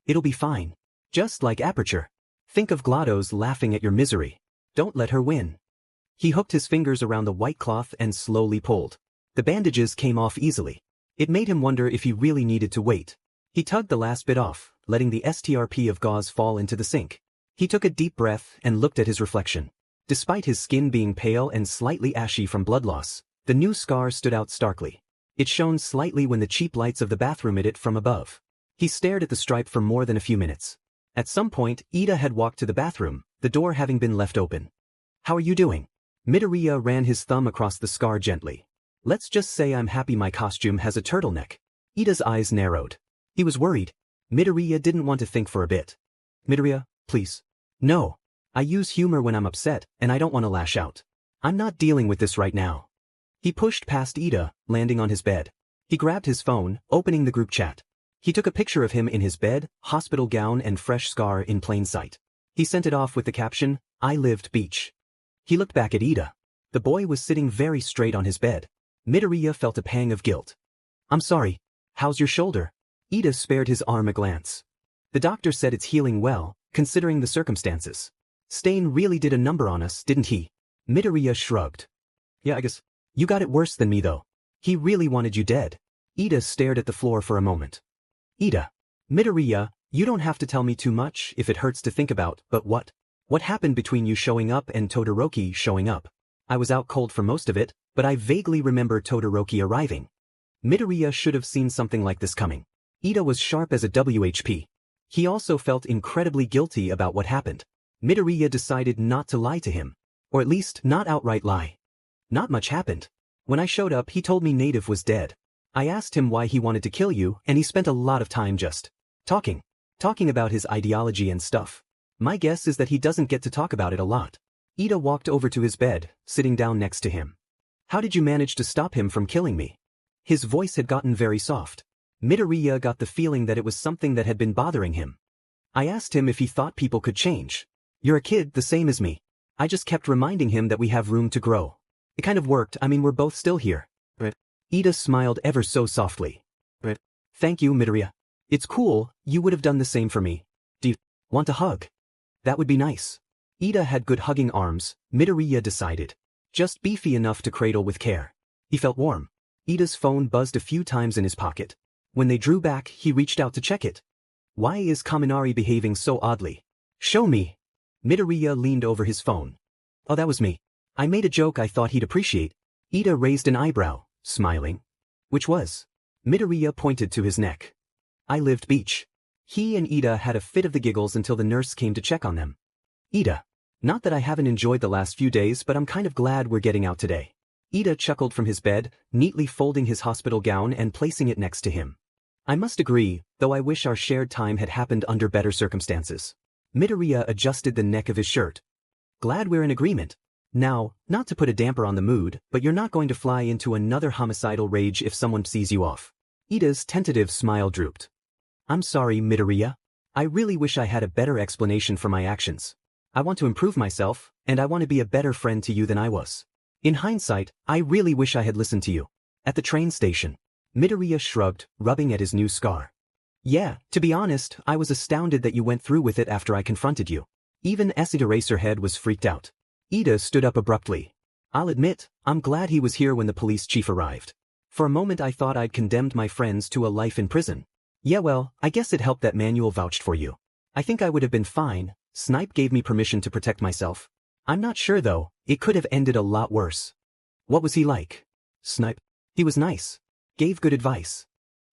It'll be fine. Just like Aperture. Think of Glados laughing at your misery. Don't let her win. He hooked his fingers around the white cloth and slowly pulled. The bandages came off easily. It made him wonder if he really needed to wait. He tugged the last bit off, letting the STRP of gauze fall into the sink. He took a deep breath and looked at his reflection. Despite his skin being pale and slightly ashy from blood loss, the new scar stood out starkly. It shone slightly when the cheap lights of the bathroom hit it from above. He stared at the stripe for more than a few minutes. At some point, Ida had walked to the bathroom, the door having been left open. How are you doing? Midoriya ran his thumb across the scar gently. Let's just say I'm happy my costume has a turtleneck. Ida's eyes narrowed. He was worried. Midoriya didn't want to think for a bit. Midoriya, please. No. I use humor when I'm upset, and I don't want to lash out. I'm not dealing with this right now. He pushed past Ida, landing on his bed. He grabbed his phone, opening the group chat. He took a picture of him in his bed, hospital gown and fresh scar in plain sight. He sent it off with the caption, I lived beach. He looked back at Ida. The boy was sitting very straight on his bed. Midoriya felt a pang of guilt. I'm sorry. How's your shoulder? Ida spared his arm a glance. The doctor said it's healing well, considering the circumstances. Stain really did a number on us, didn't he? Midoriya shrugged. Yeah, I guess. You got it worse than me though. He really wanted you dead. Ida stared at the floor for a moment. Ida. Midoriya, you don't have to tell me too much if it hurts to think about, but what? What happened between you showing up and Todoroki showing up? I was out cold for most of it, but I vaguely remember Todoroki arriving. Midoriya should have seen something like this coming. Ida was sharp as a WHP. He also felt incredibly guilty about what happened. Midoriya decided not to lie to him. Or at least not outright lie. Not much happened. When I showed up he told me Native was dead. I asked him why he wanted to kill you and he spent a lot of time just talking about his ideology and stuff. My guess is that he doesn't get to talk about it a lot. Ida walked over to his bed, sitting down next to him. How did you manage to stop him from killing me? His voice had gotten very soft. Midoriya got the feeling that it was something that had been bothering him. I asked him if he thought people could change. You're a kid the same as me. I just kept reminding him that we have room to grow. It kind of worked, I mean we're both still here. But Ida smiled ever so softly. But thank you, Midoriya. It's cool, you would have done the same for me. Do you want a hug? That would be nice. Ida had good hugging arms, Midoriya decided. Just beefy enough to cradle with care. He felt warm. Ida's phone buzzed a few times in his pocket. When they drew back, he reached out to check it. Why is Kaminari behaving so oddly? Show me. Midoriya leaned over his phone. Oh, that was me. I made a joke I thought he'd appreciate. Ida raised an eyebrow, smiling. Which was? Midoriya pointed to his neck. I lived beach. He and Ida had a fit of the giggles until the nurse came to check on them. Ida. Not that I haven't enjoyed the last few days, but I'm kind of glad we're getting out today. Ida chuckled from his bed, neatly folding his hospital gown and placing it next to him. I must agree, though I wish our shared time had happened under better circumstances. Midoriya adjusted the neck of his shirt. Glad we're in agreement. Now, not to put a damper on the mood, but you're not going to fly into another homicidal rage if someone sees you off. Ida's tentative smile drooped. I'm sorry, Midoriya. I really wish I had a better explanation for my actions. I want to improve myself, and I want to be a better friend to you than I was. In hindsight, I really wish I had listened to you. At the train station. Midoriya shrugged, rubbing at his new scar. Yeah, to be honest, I was astounded that you went through with it after I confronted you. Even Acid Eraserhead was freaked out. Ida stood up abruptly. I'll admit, I'm glad he was here when the police chief arrived. For a moment I thought I'd condemned my friends to a life in prison. Yeah well, I guess it helped that Manuel vouched for you. I think I would have been fine. Snipe gave me permission to protect myself. I'm not sure though, it could have ended a lot worse. What was he like? Snipe. He was nice. Gave good advice.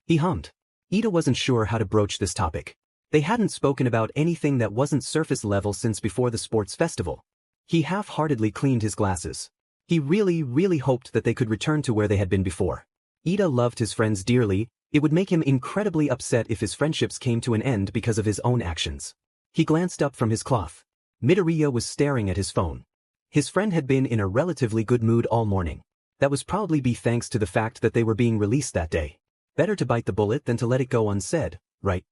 He hummed. Ida wasn't sure how to broach this topic. They hadn't spoken about anything that wasn't surface level since before the sports festival. He half-heartedly cleaned his glasses. He really hoped that they could return to where they had been before. Ida loved his friends dearly. It would make him incredibly upset if his friendships came to an end because of his own actions. He glanced up from his cloth. Midoriya was staring at his phone. His friend had been in a relatively good mood all morning. That was probably be thanks to the fact that they were being released that day. Better to bite the bullet than to let it go unsaid, right?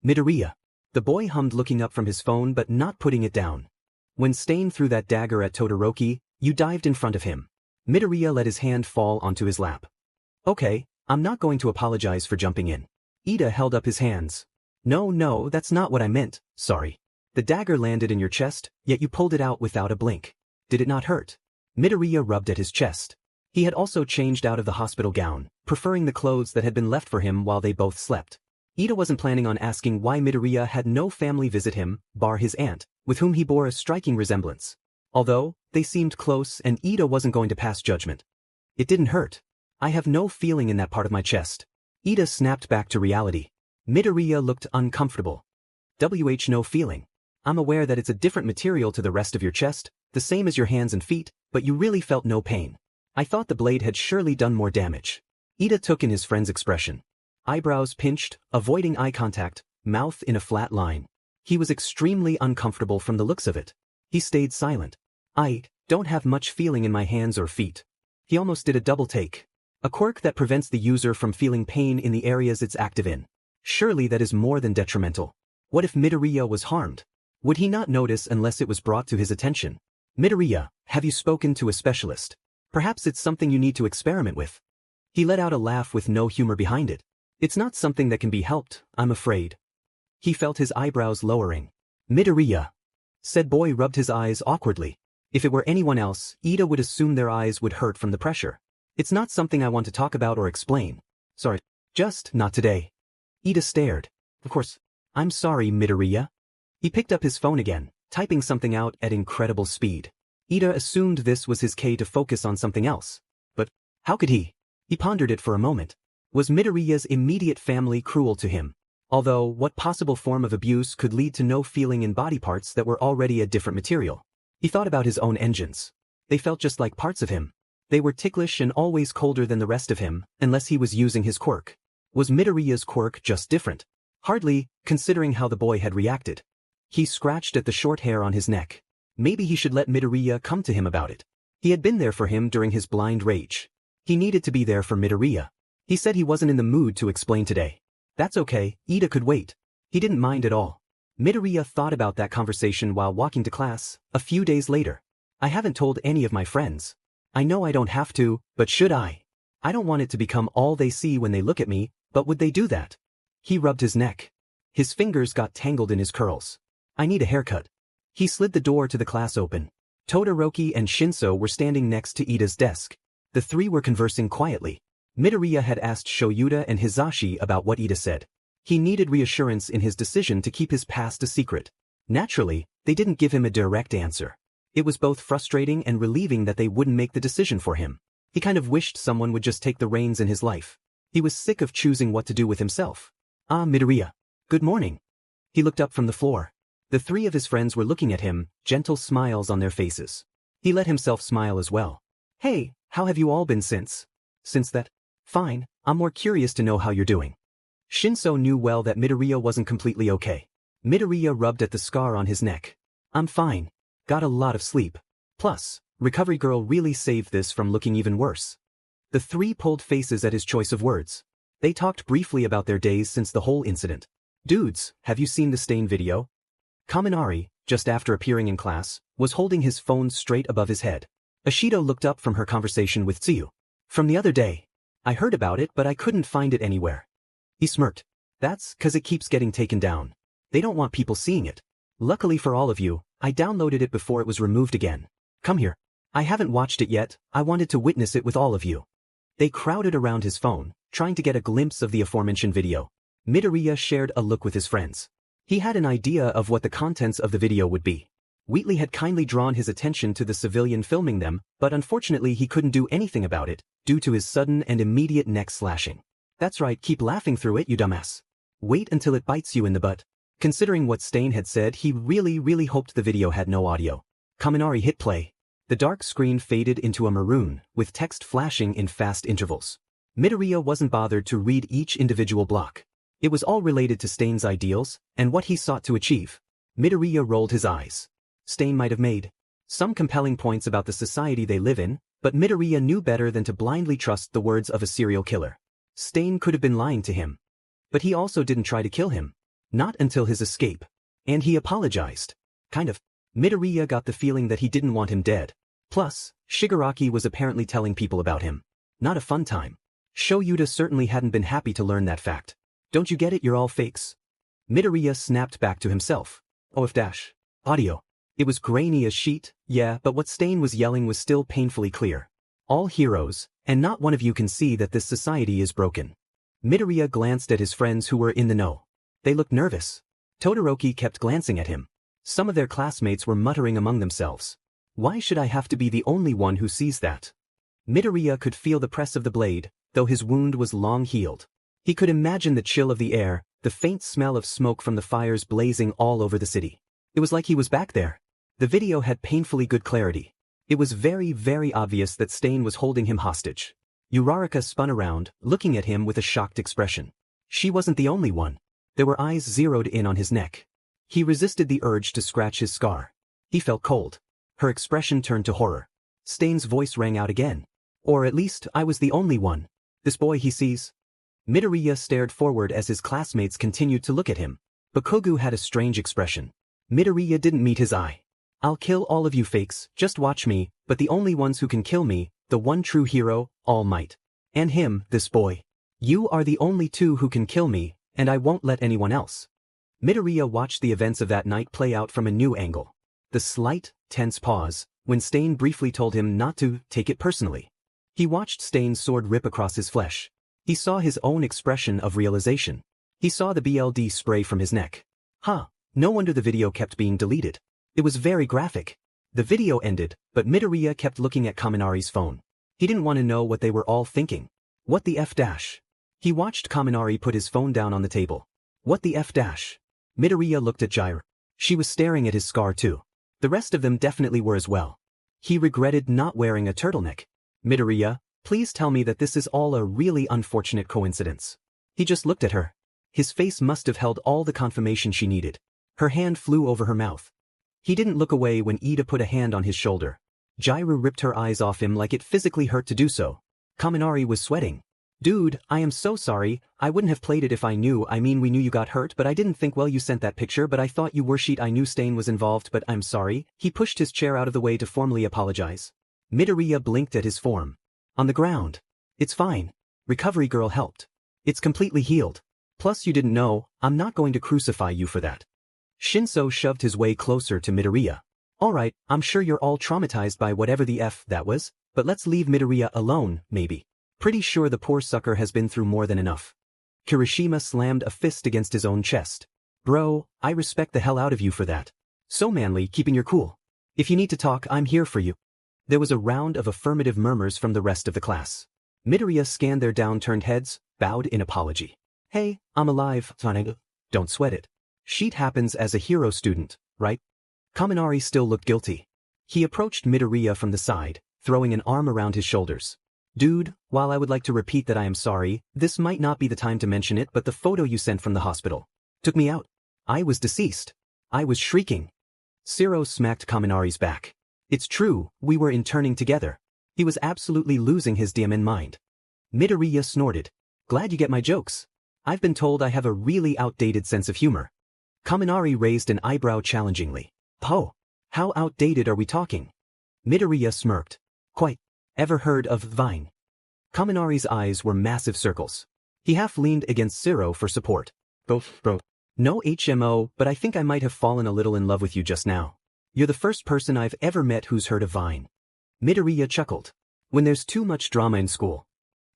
Midoriya. The boy hummed, looking up from his phone but not putting it down. When Stain threw that dagger at Todoroki, you dived in front of him. Midoriya let his hand fall onto his lap. Okay, I'm not going to apologize for jumping in. Ida held up his hands. No, that's not what I meant, sorry. The dagger landed in your chest, yet you pulled it out without a blink. Did it not hurt? Midoriya rubbed at his chest. He had also changed out of the hospital gown, preferring the clothes that had been left for him while they both slept. Ida wasn't planning on asking why Midoriya had no family visit him, bar his aunt, with whom he bore a striking resemblance. Although, they seemed close and Ida wasn't going to pass judgment. It didn't hurt. I have no feeling in that part of my chest. Ida snapped back to reality. Midoriya looked uncomfortable. No feeling. I'm aware that it's a different material to the rest of your chest, the same as your hands and feet, but you really felt no pain. I thought the blade had surely done more damage. Ida took in his friend's expression. Eyebrows pinched, avoiding eye contact, mouth in a flat line. He was extremely uncomfortable from the looks of it. He stayed silent. I don't have much feeling in my hands or feet. He almost did a double take. A quirk that prevents the user from feeling pain in the areas it's active in. Surely that is more than detrimental. What if Midoriya was harmed? Would he not notice unless it was brought to his attention? Midoriya, have you spoken to a specialist? Perhaps it's something you need to experiment with. He let out a laugh with no humor behind it. It's not something that can be helped, I'm afraid. He felt his eyebrows lowering. Midoriya. Said boy rubbed his eyes awkwardly. If it were anyone else, Ida would assume their eyes would hurt from the pressure. It's not something I want to talk about or explain. Sorry. Just not today. Ida stared. Of course. I'm sorry, Midoriya. He picked up his phone again, typing something out at incredible speed. Ida assumed this was his key to focus on something else. But how could he? He pondered it for a moment. Was Midoriya's immediate family cruel to him? Although, what possible form of abuse could lead to no feeling in body parts that were already a different material? He thought about his own engines. They felt just like parts of him. They were ticklish and always colder than the rest of him, unless he was using his quirk. Was Midoriya's quirk just different? Hardly, considering how the boy had reacted. He scratched at the short hair on his neck. Maybe he should let Midoriya come to him about it. He had been there for him during his blind rage. He needed to be there for Midoriya. He said he wasn't in the mood to explain today. That's okay, Ida could wait. He didn't mind at all. Midoriya thought about that conversation while walking to class, a few days later. I haven't told any of my friends. I know I don't have to, but should I? I don't want it to become all they see when they look at me, but would they do that? He rubbed his neck. His fingers got tangled in his curls. I need a haircut. He slid the door to the class open. Todoroki and Shinso were standing next to Ida's desk. The three were conversing quietly. Midoriya had asked Shoyuta and Hizashi about what Ida said. He needed reassurance in his decision to keep his past a secret. Naturally, they didn't give him a direct answer. It was both frustrating and relieving that they wouldn't make the decision for him. He kind of wished someone would just take the reins in his life. He was sick of choosing what to do with himself. Ah, Midoriya. Good morning. He looked up from the floor. The three of his friends were looking at him, gentle smiles on their faces. He let himself smile as well. Hey, how have you all been since? Since that? Fine, I'm more curious to know how you're doing. Shinso knew well that Midoriya wasn't completely okay. Midoriya rubbed at the scar on his neck. I'm fine. Got a lot of sleep. Plus, Recovery Girl really saved this from looking even worse. The three pulled faces at his choice of words. They talked briefly about their days since the whole incident. Dudes, have you seen the stain video? Kaminari, just after appearing in class, was holding his phone straight above his head. Ashido looked up from her conversation with Tsuyu. From the other day. I heard about it but I couldn't find it anywhere. He smirked. That's 'cause it keeps getting taken down. They don't want people seeing it. Luckily for all of you, I downloaded it before it was removed again. Come here. I haven't watched it yet, I wanted to witness it with all of you. They crowded around his phone, trying to get a glimpse of the aforementioned video. Midoriya shared a look with his friends. He had an idea of what the contents of the video would be. Wheatley had kindly drawn his attention to the civilian filming them, but unfortunately he couldn't do anything about it, due to his sudden and immediate neck slashing. That's right, keep laughing through it, you dumbass. Wait until it bites you in the butt. Considering what Stain had said, he really hoped the video had no audio. Kaminari hit play. The dark screen faded into a maroon, with text flashing in fast intervals. Midoriya wasn't bothered to read each individual block. It was all related to Stain's ideals, and what he sought to achieve. Midoriya rolled his eyes. Stain might have made some compelling points about the society they live in, but Midoriya knew better than to blindly trust the words of a serial killer. Stain could have been lying to him. But he also didn't try to kill him. Not until his escape. And he apologized. Kind of. Midoriya got the feeling that he didn't want him dead. Plus, Shigaraki was apparently telling people about him. Not a fun time. Shoyuta certainly hadn't been happy to learn that fact. Don't you get it, you're all fakes? Midoriya snapped back to himself. OF- audio. It was grainy as sheet, yeah, but what Stain was yelling was still painfully clear. All heroes, and not one of you can see that this society is broken. Midoriya glanced at his friends who were in the know. They looked nervous. Todoroki kept glancing at him. Some of their classmates were muttering among themselves. Why should I have to be the only one who sees that? Midoriya could feel the press of the blade, though his wound was long healed. He could imagine the chill of the air, the faint smell of smoke from the fires blazing all over the city. It was like he was back there. The video had painfully good clarity. It was very obvious that Stain was holding him hostage. Uraraka spun around, looking at him with a shocked expression. She wasn't the only one. There were eyes zeroed in on his neck. He resisted the urge to scratch his scar. He felt cold. Her expression turned to horror. Stain's voice rang out again. Or at least, I was the only one. This boy he sees. Midoriya stared forward as his classmates continued to look at him. Bakugo had a strange expression. Midoriya didn't meet his eye. I'll kill all of you fakes, just watch me, but the only ones who can kill me, the one true hero, All Might. And him, this boy. You are the only two who can kill me, and I won't let anyone else. Midoriya watched the events of that night play out from a new angle. The slight, tense pause, when Stain briefly told him not to take it personally. He watched Stain's sword rip across his flesh. He saw his own expression of realization. He saw the BLD spray from his neck. No wonder the video kept being deleted. It was very graphic. The video ended, but Midoriya kept looking at Kaminari's phone. He didn't want to know what they were all thinking. What the F-? He watched Kaminari put his phone down on the table. What the F-? Midoriya looked at Jiraiya. She was staring at his scar too. The rest of them definitely were as well. He regretted not wearing a turtleneck. Midoriya, please tell me that this is all a really unfortunate coincidence. He just looked at her. His face must have held all the confirmation she needed. Her hand flew over her mouth. He didn't look away when Ida put a hand on his shoulder. Jiraiya ripped her eyes off him like it physically hurt to do so. Kaminari was sweating. Dude, I am so sorry, I wouldn't have played it if I knew. We knew you got hurt but I didn't think well you sent that picture but I thought you were sheet. I knew Stain was involved but I'm sorry. He pushed his chair out of the way to formally apologize. Midoriya blinked at his form. On the ground. It's fine. Recovery girl helped. It's completely healed. Plus you didn't know, I'm not going to crucify you for that. Shinso shoved his way closer to Midoriya. Alright, I'm sure you're all traumatized by whatever the F that was, but let's leave Midoriya alone, maybe. Pretty sure the poor sucker has been through more than enough. Kirishima slammed a fist against his own chest. Bro, I respect the hell out of you for that. So manly, keeping your cool. If you need to talk, I'm here for you. There was a round of affirmative murmurs from the rest of the class. Midoriya scanned their downturned heads, bowed in apology. Hey, I'm alive, don't sweat it. Sheet happens as a hero student, right? Kaminari still looked guilty. He approached Midoriya from the side, throwing an arm around his shoulders. Dude, while I would like to repeat that I am sorry, this might not be the time to mention it but the photo you sent from the hospital took me out. I was deceased. I was shrieking. Sero smacked Kaminari's back. It's true, we were interning together. He was absolutely losing his damn mind. Midoriya snorted. Glad you get my jokes. I've been told I have a really outdated sense of humor. Kaminari raised an eyebrow challengingly. Oh, how outdated are we talking? Midoriya smirked. Quite. Ever heard of Vine? Kaminari's eyes were massive circles. He half leaned against Sero for support. Bro. No HMO, but I think I might have fallen a little in love with you just now. You're the first person I've ever met who's heard of Vine. Midoriya chuckled. When there's too much drama in school.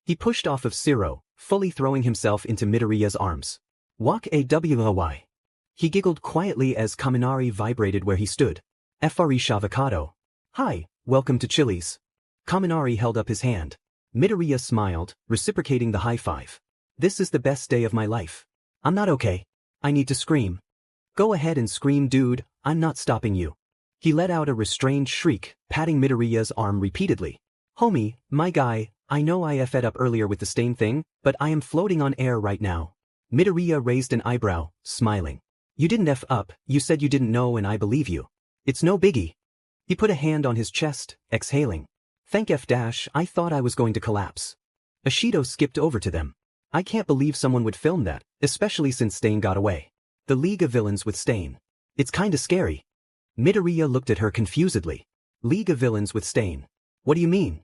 He pushed off of Sero, fully throwing himself into Midoriya's arms. Walk AWOY. He giggled quietly as Kaminari vibrated where he stood. FRE Shavocado. Hi, welcome to Chili's. Kaminari held up his hand. Midoriya smiled, reciprocating the high five. This is the best day of my life. I'm not okay. I need to scream. Go ahead and scream, dude, I'm not stopping you. He let out a restrained shriek, patting Midoriya's arm repeatedly. Homie, my guy, I know I F'd up earlier with the Stain thing, but I am floating on air right now. Midoriya raised an eyebrow, smiling. You didn't F up, you said you didn't know and I believe you. It's no biggie. He put a hand on his chest, exhaling. Thank F-, I thought I was going to collapse. Ashido skipped over to them. I can't believe someone would film that, especially since Stain got away. The League of Villains with Stain. It's kinda scary. Midoriya looked at her confusedly. League of Villains with Stain. What do you mean?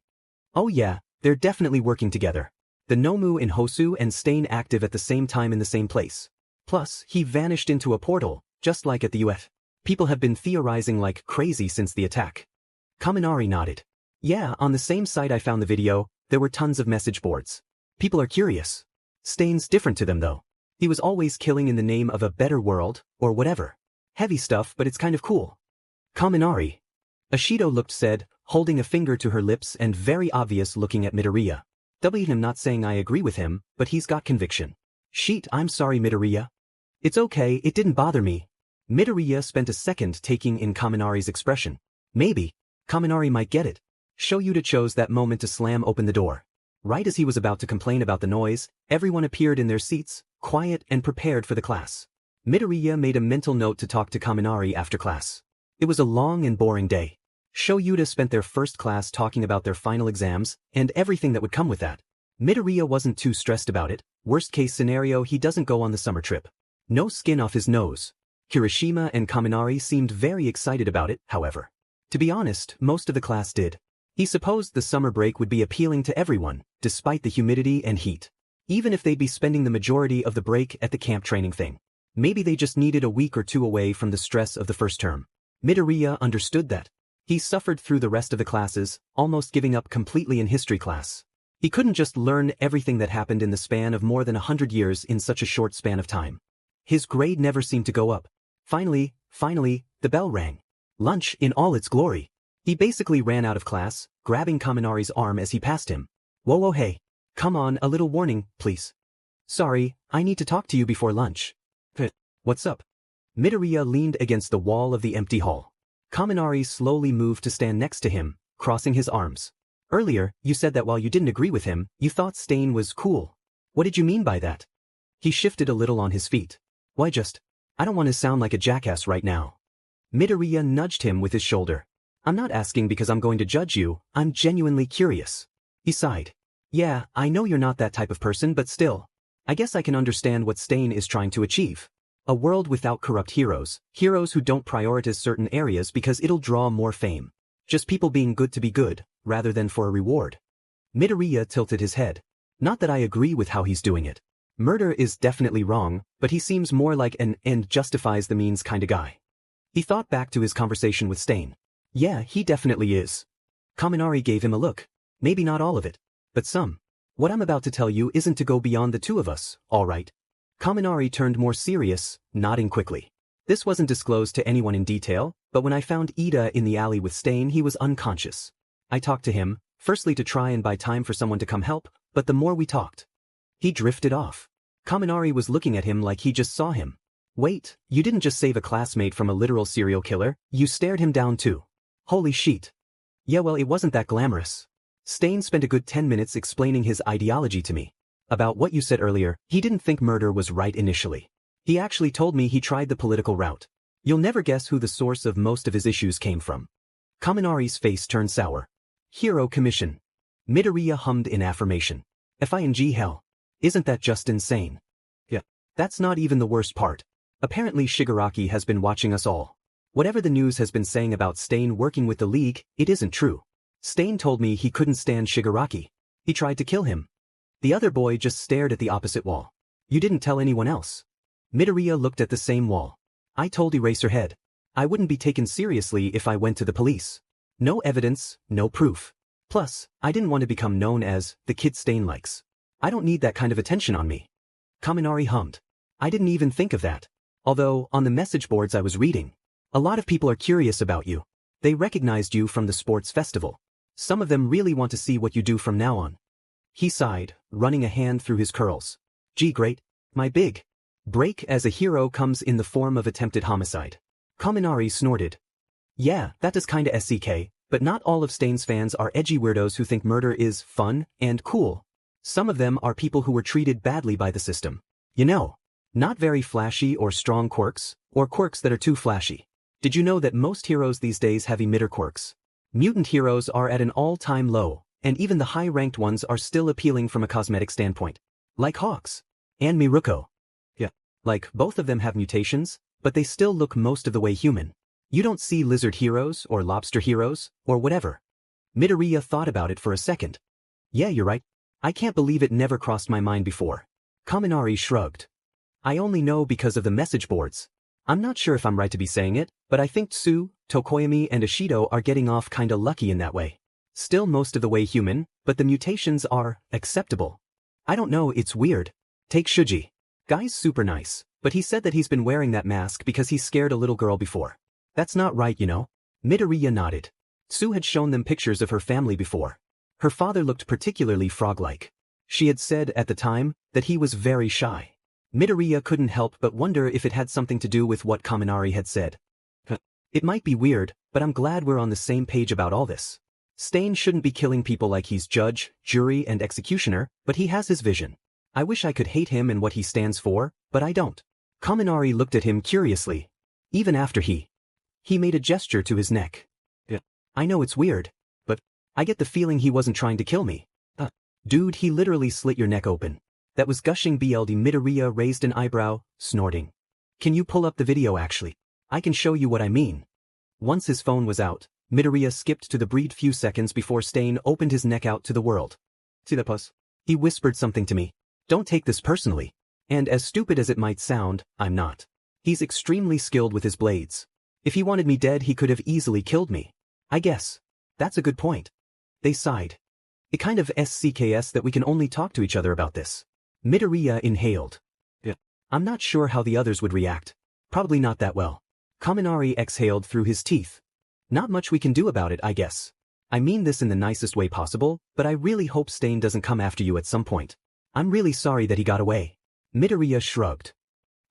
Oh yeah, they're definitely working together. The Nomu in Hosu and Stain active at the same time in the same place. Plus, he vanished into a portal, just like at the UF. People have been theorizing like crazy since the attack. Kaminari nodded. Yeah, on the same site I found the video, there were tons of message boards. People are curious. Stain's different to them though. He was always killing in the name of a better world, or whatever. Heavy stuff but it's kind of cool. Kaminari. Ashido looked sad, holding a finger to her lips and very obvious looking at Midoriya. I'm not saying I agree with him, but he's got conviction. Sheet, I'm sorry Midoriya. It's okay, it didn't bother me. Midoriya spent a second taking in Kaminari's expression. Maybe. Kaminari might get it. Shoyuta chose that moment to slam open the door. Right as he was about to complain about the noise, everyone appeared in their seats, quiet and prepared for the class. Midoriya made a mental note to talk to Kaminari after class. It was a long and boring day. Shoyuta spent their first class talking about their final exams, and everything that would come with that. Midoriya wasn't too stressed about it. Worst case scenario, he doesn't go on the summer trip. No skin off his nose. Kirishima and Kaminari seemed very excited about it, however. To be honest, most of the class did. He supposed the summer break would be appealing to everyone, despite the humidity and heat. Even if they'd be spending the majority of the break at the camp training thing. Maybe they just needed a week or two away from the stress of the first term. Midoriya understood that. He suffered through the rest of the classes, almost giving up completely in history class. He couldn't just learn everything that happened in the span of more than 100 years in such a short span of time. His grade never seemed to go up. Finally, the bell rang. Lunch in all its glory. He basically ran out of class, grabbing Kaminari's arm as he passed him. Whoa hey. Come on, a little warning, please. Sorry, I need to talk to you before lunch. What's up? Midoriya leaned against the wall of the empty hall. Kaminari slowly moved to stand next to him, crossing his arms. Earlier, you said that while you didn't agree with him, you thought Stain was cool. What did you mean by that? He shifted a little on his feet. Why I don't want to sound like a jackass right now. Midoriya nudged him with his shoulder. I'm not asking because I'm going to judge you, I'm genuinely curious. He sighed. Yeah, I know you're not that type of person, but still. I guess I can understand what Stain is trying to achieve. A world without corrupt heroes, heroes who don't prioritize certain areas because it'll draw more fame. Just people being good to be good, rather than for a reward. Midoriya tilted his head. Not that I agree with how he's doing it. Murder is definitely wrong, but he seems more like an end justifies the means kinda guy. He thought back to his conversation with Stain. Yeah, he definitely is. Kaminari gave him a look. Maybe not all of it, but some. What I'm about to tell you isn't to go beyond the two of us, alright? Kaminari turned more serious, nodding quickly. This wasn't disclosed to anyone in detail, but when I found Ida in the alley with Stain, he was unconscious. I talked to him, firstly to try and buy time for someone to come help, but the more we talked, he drifted off. Kaminari was looking at him like he just saw him. Wait, you didn't just save a classmate from a literal serial killer, you stared him down too. Holy shit. Yeah, well, it wasn't that glamorous. Stain spent a good 10 minutes explaining his ideology to me. About what you said earlier, he didn't think murder was right initially. He actually told me he tried the political route. You'll never guess who the source of most of his issues came from. Kaminari's face turned sour. Hero Commission. Midoriya hummed in affirmation. F-I-N-G hell. Isn't that just insane? Yeah. That's not even the worst part. Apparently Shigaraki has been watching us all. Whatever the news has been saying about Stain working with the League, it isn't true. Stain told me he couldn't stand Shigaraki. He tried to kill him. The other boy just stared at the opposite wall. You didn't tell anyone else. Midoriya looked at the same wall. I told Eraserhead. I wouldn't be taken seriously if I went to the police. No evidence, no proof. Plus, I didn't want to become known as the kid Stain likes. I don't need that kind of attention on me. Kaminari hummed. I didn't even think of that. Although, on the message boards I was reading, a lot of people are curious about you. They recognized you from the sports festival. Some of them really want to see what you do from now on. He sighed, running a hand through his curls. Gee, great. My big break as a hero comes in the form of attempted homicide. Kaminari snorted. Yeah, that is kinda SCK, but not all of Stain's fans are edgy weirdos who think murder is fun and cool. Some of them are people who were treated badly by the system. You know, not very flashy or strong quirks, or quirks that are too flashy. Did you know that most heroes these days have emitter quirks? Mutant heroes are at an all-time low, and even the high-ranked ones are still appealing from a cosmetic standpoint. Like Hawks. And Miruko. Yeah, like both of them have mutations, but they still look most of the way human. You don't see lizard heroes or lobster heroes, or whatever. Midoriya thought about it for a second. Yeah, you're right. I can't believe it never crossed my mind before. Kaminari shrugged. I only know because of the message boards. I'm not sure if I'm right to be saying it, but I think Tsu, Tokoyami and Ishido are getting off kinda lucky in that way. Still most of the way human, but the mutations are acceptable. I don't know, it's weird. Take Shuji. Guy's super nice, but he said that he's been wearing that mask because he scared a little girl before. That's not right, you know. Midoriya nodded. Tsu had shown them pictures of her family before. Her father looked particularly frog-like. She had said at the time that he was very shy. Midoriya couldn't help but wonder if it had something to do with what Kaminari had said. It might be weird, but I'm glad we're on the same page about all this. Stain shouldn't be killing people like he's judge, jury and executioner, but he has his vision. I wish I could hate him and what he stands for, but I don't. Kaminari looked at him curiously. Even after he made a gesture to his neck. I know it's weird, but I get the feeling he wasn't trying to kill me. Dude, he literally slit your neck open. That was gushing BLD. Midoriya raised an eyebrow, snorting. Can you pull up the video actually? I can show you what I mean. Once his phone was out, Midoriya skipped to the breed few seconds before Stain opened his neck out to the world. See that puss? He whispered something to me. Don't take this personally. And as stupid as it might sound, I'm not. He's extremely skilled with his blades. If he wanted me dead he could have easily killed me. I guess. That's a good point. They sighed. It kind of SCKS that we can only talk to each other about this. Midoriya inhaled. I'm not sure how the others would react. Probably not that well. Kaminari exhaled through his teeth. Not much we can do about it, I guess. I mean this in the nicest way possible, but I really hope Stain doesn't come after you at some point. I'm really sorry that he got away. Midoriya shrugged.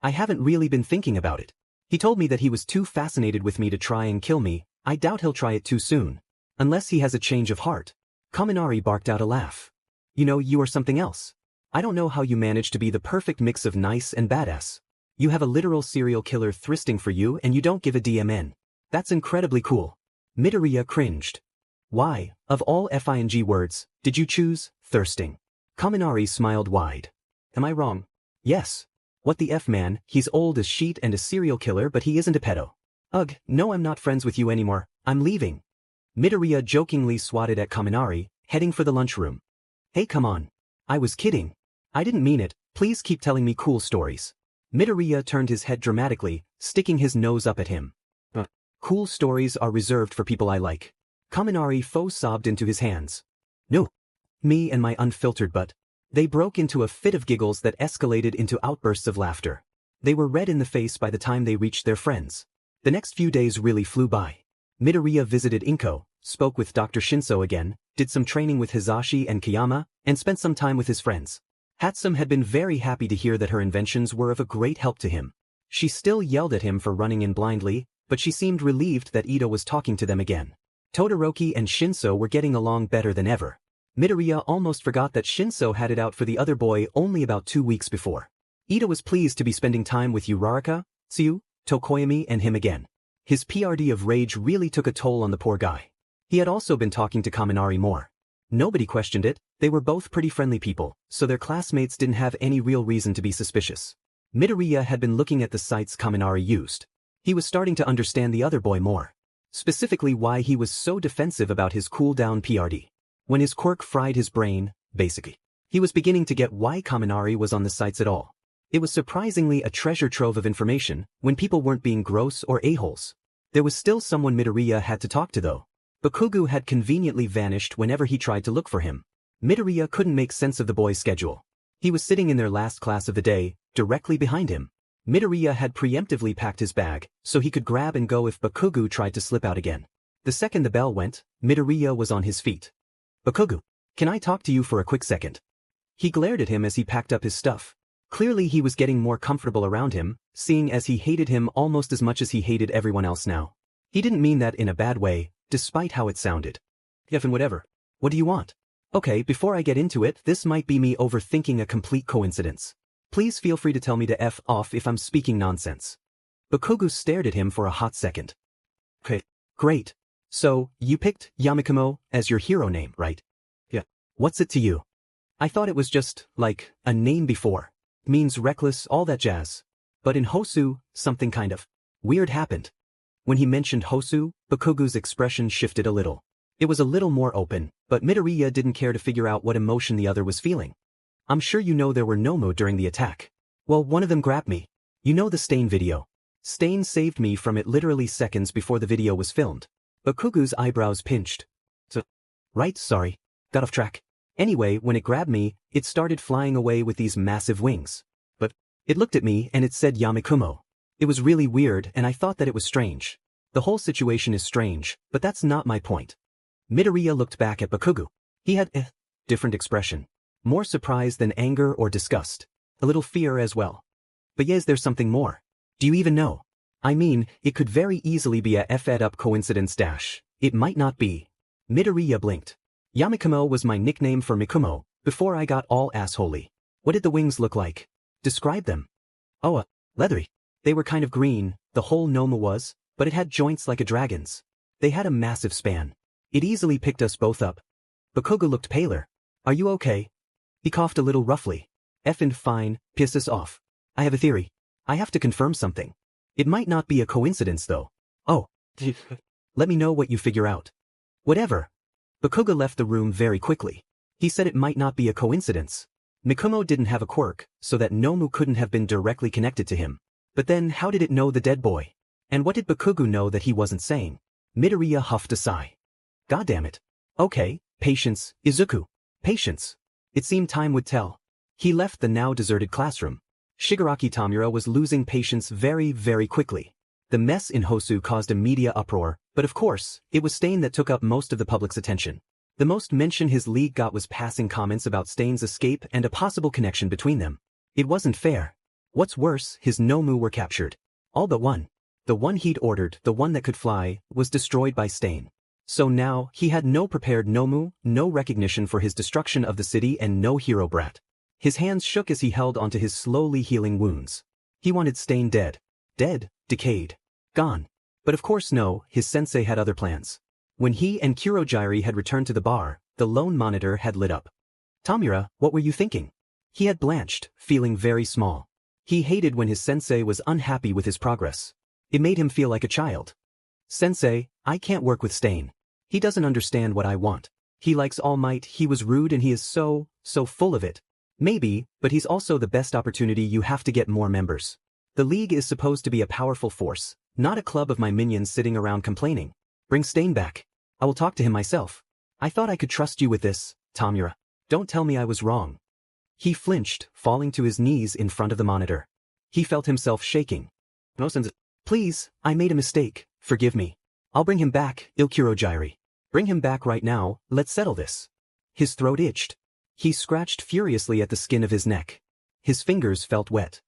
I haven't really been thinking about it. He told me that he was too fascinated with me to try and kill me. I doubt he'll try it too soon. Unless he has a change of heart. Kaminari barked out a laugh. You know, you are something else. I don't know how you manage to be the perfect mix of nice and badass. You have a literal serial killer thirsting for you and you don't give a DMN. That's incredibly cool. Midoriya cringed. Why, of all FING words, did you choose thirsting? Kaminari smiled wide. Am I wrong? Yes. What the F man, he's old as sheet and a serial killer but he isn't a pedo. Ugh, no I'm not friends with you anymore, I'm leaving. Midoriya jokingly swatted at Kaminari, heading for the lunchroom. Hey come on. I was kidding. I didn't mean it, please keep telling me cool stories. Midoriya turned his head dramatically, sticking his nose up at him. Cool stories are reserved for people I like. Kaminari faux sobbed into his hands. No. Me and my unfiltered butt. They broke into a fit of giggles that escalated into outbursts of laughter. They were red in the face by the time they reached their friends. The next few days really flew by. Midoriya visited Inko, spoke with Dr. Shinso again, did some training with Hizashi and Kiyama, and spent some time with his friends. Hatsum had been very happy to hear that her inventions were of a great help to him. She still yelled at him for running in blindly, but she seemed relieved that Ito was talking to them again. Todoroki and Shinso were getting along better than ever. Midoriya almost forgot that Shinso had it out for the other boy only about 2 weeks before. Ito was pleased to be spending time with Uraraka, Tsuyu, Tokoyami and him again. His PRD of rage really took a toll on the poor guy. He had also been talking to Kaminari more. Nobody questioned it, they were both pretty friendly people, so their classmates didn't have any real reason to be suspicious. Midoriya had been looking at the sites Kaminari used. He was starting to understand the other boy more. Specifically why he was so defensive about his cooldown PRD. When his quirk fried his brain, basically. He was beginning to get why Kaminari was on the sites at all. It was surprisingly a treasure trove of information when people weren't being gross or a-holes. There was still someone Midoriya had to talk to though. Bakugo had conveniently vanished whenever he tried to look for him. Midoriya couldn't make sense of the boy's schedule. He was sitting in their last class of the day, directly behind him. Midoriya had preemptively packed his bag, so he could grab and go if Bakugo tried to slip out again. The second the bell went, Midoriya was on his feet. Bakugo, can I talk to you for a quick second? He glared at him as he packed up his stuff. Clearly he was getting more comfortable around him, seeing as he hated him almost as much as he hated everyone else now. He didn't mean that in a bad way, despite how it sounded. F and whatever. What do you want? Okay, before I get into it, this might be me overthinking a complete coincidence. Please feel free to tell me to F off if I'm speaking nonsense. Bakugo stared at him for a hot second. Okay, great. So, you picked Yamikumo as your hero name, right? Yeah. What's it to you? I thought it was just, like, a name before. Means reckless, all that jazz. But in Hosu, something kind of weird happened. When he mentioned Hosu, Bakugo's expression shifted a little. It was a little more open, but Midoriya didn't care to figure out what emotion the other was feeling. I'm sure you know there were Nomu during the attack. Well, one of them grabbed me. You know the Stain video. Stain saved me from it literally seconds before the video was filmed. Bakugo's eyebrows pinched. So, right, sorry. Got off track. Anyway, when it grabbed me, it started flying away with these massive wings. But it looked at me and it said Yamikumo. It was really weird and I thought that it was strange. The whole situation is strange, but that's not my point. Midoriya looked back at Bakugo. He had a different expression. More surprise than anger or disgust. A little fear as well. But yes, there's something more. Do you even know? I mean, it could very easily be a F-ed-up coincidence dash. It might not be. Midoriya blinked. Yamikumo was my nickname for Mikumo, before I got all assholey. What did the wings look like? Describe them. Oh, leathery. They were kind of green, the whole Nomu was, but it had joints like a dragon's. They had a massive span. It easily picked us both up. Bakugo looked paler. Are you okay? He coughed a little roughly. Effin' fine, piss us off. I have a theory. I have to confirm something. It might not be a coincidence though. Oh. Let me know what you figure out. Whatever. Bakugo left the room very quickly. He said it might not be a coincidence. Mikumo didn't have a quirk, so that Nomu couldn't have been directly connected to him. But then how did it know the dead boy? And what did Bakugo know that he wasn't saying? Midoriya huffed a sigh. God damn it. Okay, patience, Izuku. Patience. It seemed time would tell. He left the now deserted classroom. Shigaraki Tamura was losing patience very, very quickly. The mess in Hosu caused a media uproar, but of course, it was Stain that took up most of the public's attention. The most mention his league got was passing comments about Stain's escape and a possible connection between them. It wasn't fair. What's worse, his Nomu were captured. All but one. The one he'd ordered, the one that could fly, was destroyed by Stain. So now, he had no prepared Nomu, no recognition for his destruction of the city and no hero brat. His hands shook as he held onto his slowly healing wounds. He wanted Stain dead. Dead, decayed, gone. But of course no, his sensei had other plans. When he and Kurogiri had returned to the bar, the lone monitor had lit up. Tamura, what were you thinking? He had blanched, feeling very small. He hated when his sensei was unhappy with his progress. It made him feel like a child. Sensei, I can't work with Stain. He doesn't understand what I want. He likes All Might, he was rude and he is so full of it. Maybe, but he's also the best opportunity. You have to get more members. The league is supposed to be a powerful force, not a club of my minions sitting around complaining. Bring Stain back. I will talk to him myself. I thought I could trust you with this, Tamura. Don't tell me I was wrong. He flinched, falling to his knees in front of the monitor. He felt himself shaking. No sense. Please, I made a mistake, forgive me. I'll bring him back, Kurogiri. Bring him back right now, let's settle this. His throat itched. He scratched furiously at the skin of his neck. His fingers felt wet.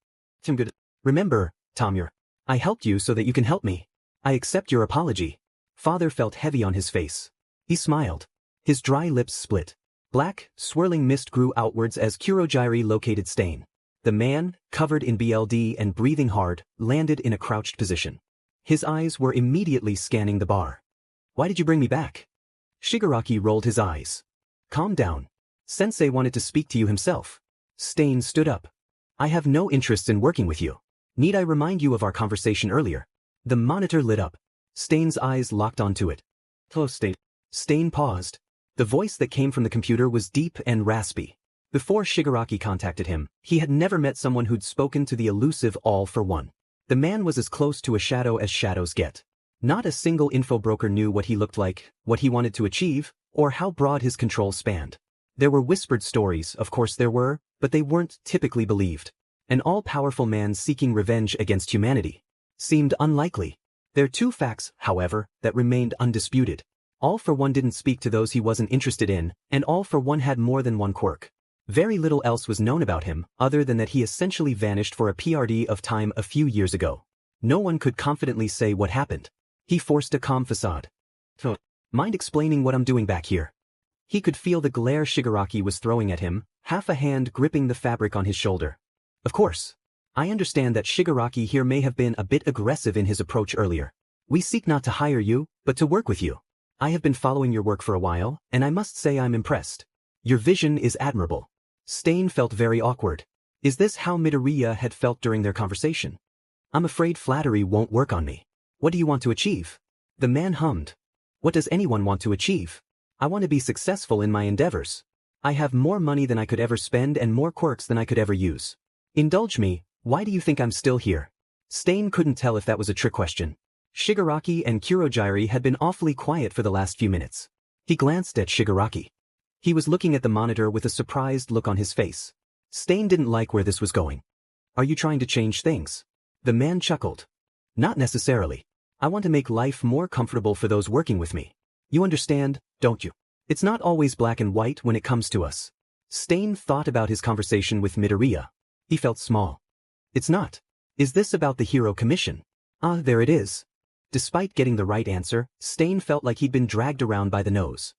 Good. Remember, Tamura, I helped you so that you can help me. I accept your apology. Father felt heavy on his face. He smiled. His dry lips split. Black, swirling mist grew outwards as Kurogiri located Stain. The man, covered in BLD and breathing hard, landed in a crouched position. His eyes were immediately scanning the bar. Why did you bring me back? Shigaraki rolled his eyes. Calm down. Sensei wanted to speak to you himself. Stain stood up. I have no interest in working with you. Need I remind you of our conversation earlier? The monitor lit up. Stain's eyes locked onto it. Hello, Stain. Stain paused. The voice that came from the computer was deep and raspy. Before Shigaraki contacted him, he had never met someone who'd spoken to the elusive All for One. The man was as close to a shadow as shadows get. Not a single info broker knew what he looked like, what he wanted to achieve, or how broad his control spanned. There were whispered stories, of course there were, but they weren't typically believed. An all-powerful man seeking revenge against humanity seemed unlikely. There are two facts, however, that remained undisputed. All for One didn't speak to those he wasn't interested in, and All for One had more than one quirk. Very little else was known about him, other than that he essentially vanished for a PRD of time a few years ago. No one could confidently say what happened. He forced a calm facade. Mind explaining what I'm doing back here? He could feel the glare Shigaraki was throwing at him, half a hand gripping the fabric on his shoulder. Of course. I understand that Shigaraki here may have been a bit aggressive in his approach earlier. We seek not to hire you, but to work with you. I have been following your work for a while, and I must say I'm impressed. Your vision is admirable. Stain felt very awkward. Is this how Midoriya had felt during their conversation? I'm afraid flattery won't work on me. What do you want to achieve? The man hummed. What does anyone want to achieve? I want to be successful in my endeavors. I have more money than I could ever spend and more quirks than I could ever use. Indulge me, why do you think I'm still here? Stain couldn't tell if that was a trick question. Shigaraki and Kurogiri had been awfully quiet for the last few minutes. He glanced at Shigaraki. He was looking at the monitor with a surprised look on his face. Stain didn't like where this was going. Are you trying to change things? The man chuckled. Not necessarily. I want to make life more comfortable for those working with me. You understand, don't you? It's not always black and white when it comes to us. Stain thought about his conversation with Midoriya. He felt small. It's not. Is this about the hero commission? Ah, there it is. Despite getting the right answer, Stain felt like he'd been dragged around by the nose.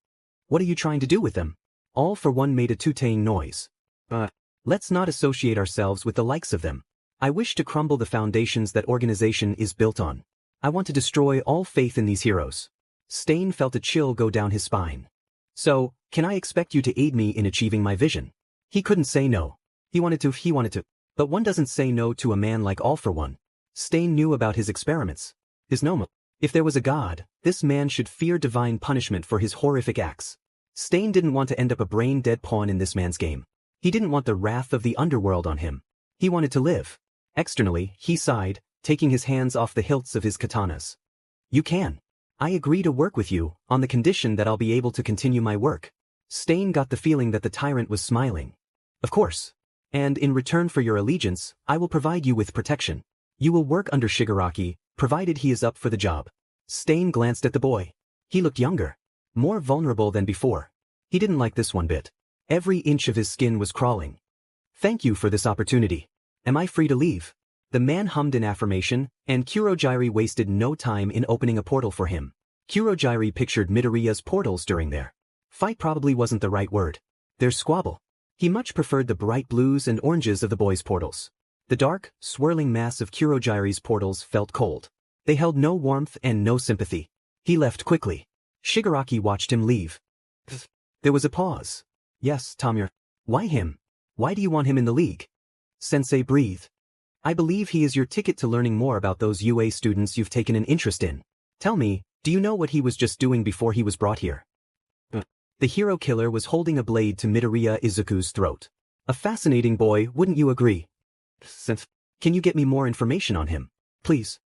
What are you trying to do with them? All for One made a tooting noise. Let's not associate ourselves with the likes of them. I wish to crumble the foundations that organization is built on. I want to destroy all faith in these heroes. Stain felt a chill go down his spine. So, can I expect you to aid me in achieving my vision? He couldn't say no. He wanted to. But one doesn't say no to a man like All for One. Stain knew about his experiments. His noma. If there was a god, this man should fear divine punishment for his horrific acts. Stain didn't want to end up a brain-dead pawn in this man's game. He didn't want the wrath of the underworld on him. He wanted to live. Externally, he sighed, taking his hands off the hilts of his katanas. You can. I agree to work with you, on the condition that I'll be able to continue my work. Stain got the feeling that the tyrant was smiling. Of course. And in return for your allegiance, I will provide you with protection. You will work under Shigaraki, provided he is up for the job. Stain glanced at the boy. He looked younger. More vulnerable than before. He didn't like this one bit. Every inch of his skin was crawling. Thank you for this opportunity. Am I free to leave? The man hummed in affirmation, and Kurogiri wasted no time in opening a portal for him. Kurogiri pictured Midoriya's portals during their fight probably wasn't the right word. Their squabble. He much preferred the bright blues and oranges of the boys' portals. The dark, swirling mass of Kurogiri's portals felt cold. They held no warmth and no sympathy. He left quickly. Shigaraki watched him leave. There was a pause. Yes, Tamura. Why him? Why do you want him in the league? Sensei breathed. I believe he is your ticket to learning more about those UA students you've taken an interest in. Tell me, do you know what he was just doing before he was brought here? The hero killer was holding a blade to Midoriya Izuku's throat. A fascinating boy, wouldn't you agree? Can you get me more information on him? Please.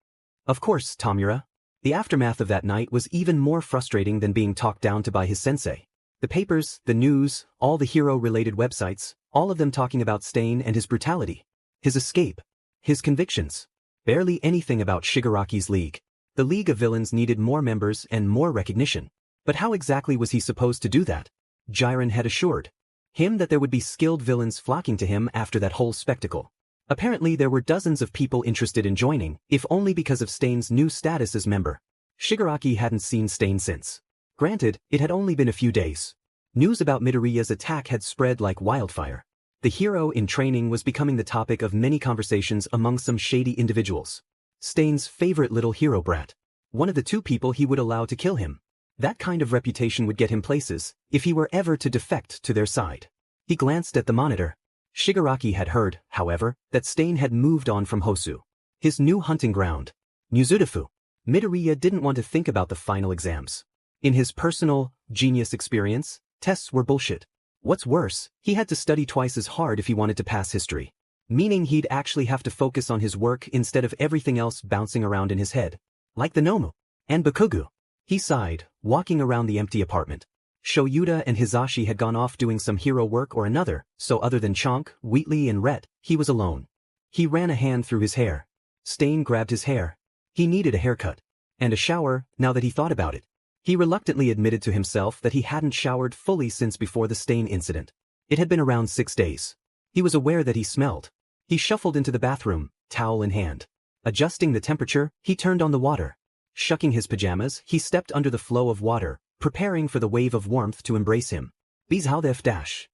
Of course, Tamura. The aftermath of that night was even more frustrating than being talked down to by his sensei. The papers, the news, all the hero-related websites, all of them talking about Stain and his brutality. His escape. His convictions. Barely anything about Shigaraki's league. The League of Villains needed more members and more recognition. But how exactly was he supposed to do that? Jiren had assured him that there would be skilled villains flocking to him after that whole spectacle. Apparently there were dozens of people interested in joining, if only because of Stain's new status as member. Shigaraki hadn't seen Stain since. Granted, it had only been a few days. News about Midoriya's attack had spread like wildfire. The hero in training was becoming the topic of many conversations among some shady individuals. Stain's favorite little hero brat. One of the two people he would allow to kill him. That kind of reputation would get him places, if he were ever to defect to their side. He glanced at the monitor. Shigaraki had heard, however, that Stain had moved on from Hosu. His new hunting ground. Mizudafu. Midoriya didn't want to think about the final exams. In his personal, genius experience, tests were bullshit. What's worse, he had to study twice as hard if he wanted to pass history. Meaning he'd actually have to focus on his work instead of everything else bouncing around in his head. Like the Nomu. And Bakugu. He sighed, walking around the empty apartment. Shoyuta and Hizashi had gone off doing some hero work or another, so other than Chonk, Wheatley and Rhett, he was alone. He ran a hand through his hair. Stain grabbed his hair. He needed a haircut. And a shower, now that he thought about it. He reluctantly admitted to himself that he hadn't showered fully since before the Stain incident. It had been around 6 days. He was aware that he smelled. He shuffled into the bathroom, towel in hand. Adjusting the temperature, he turned on the water. Shucking his pajamas, he stepped under the flow of water, preparing for the wave of warmth to embrace him. Dash.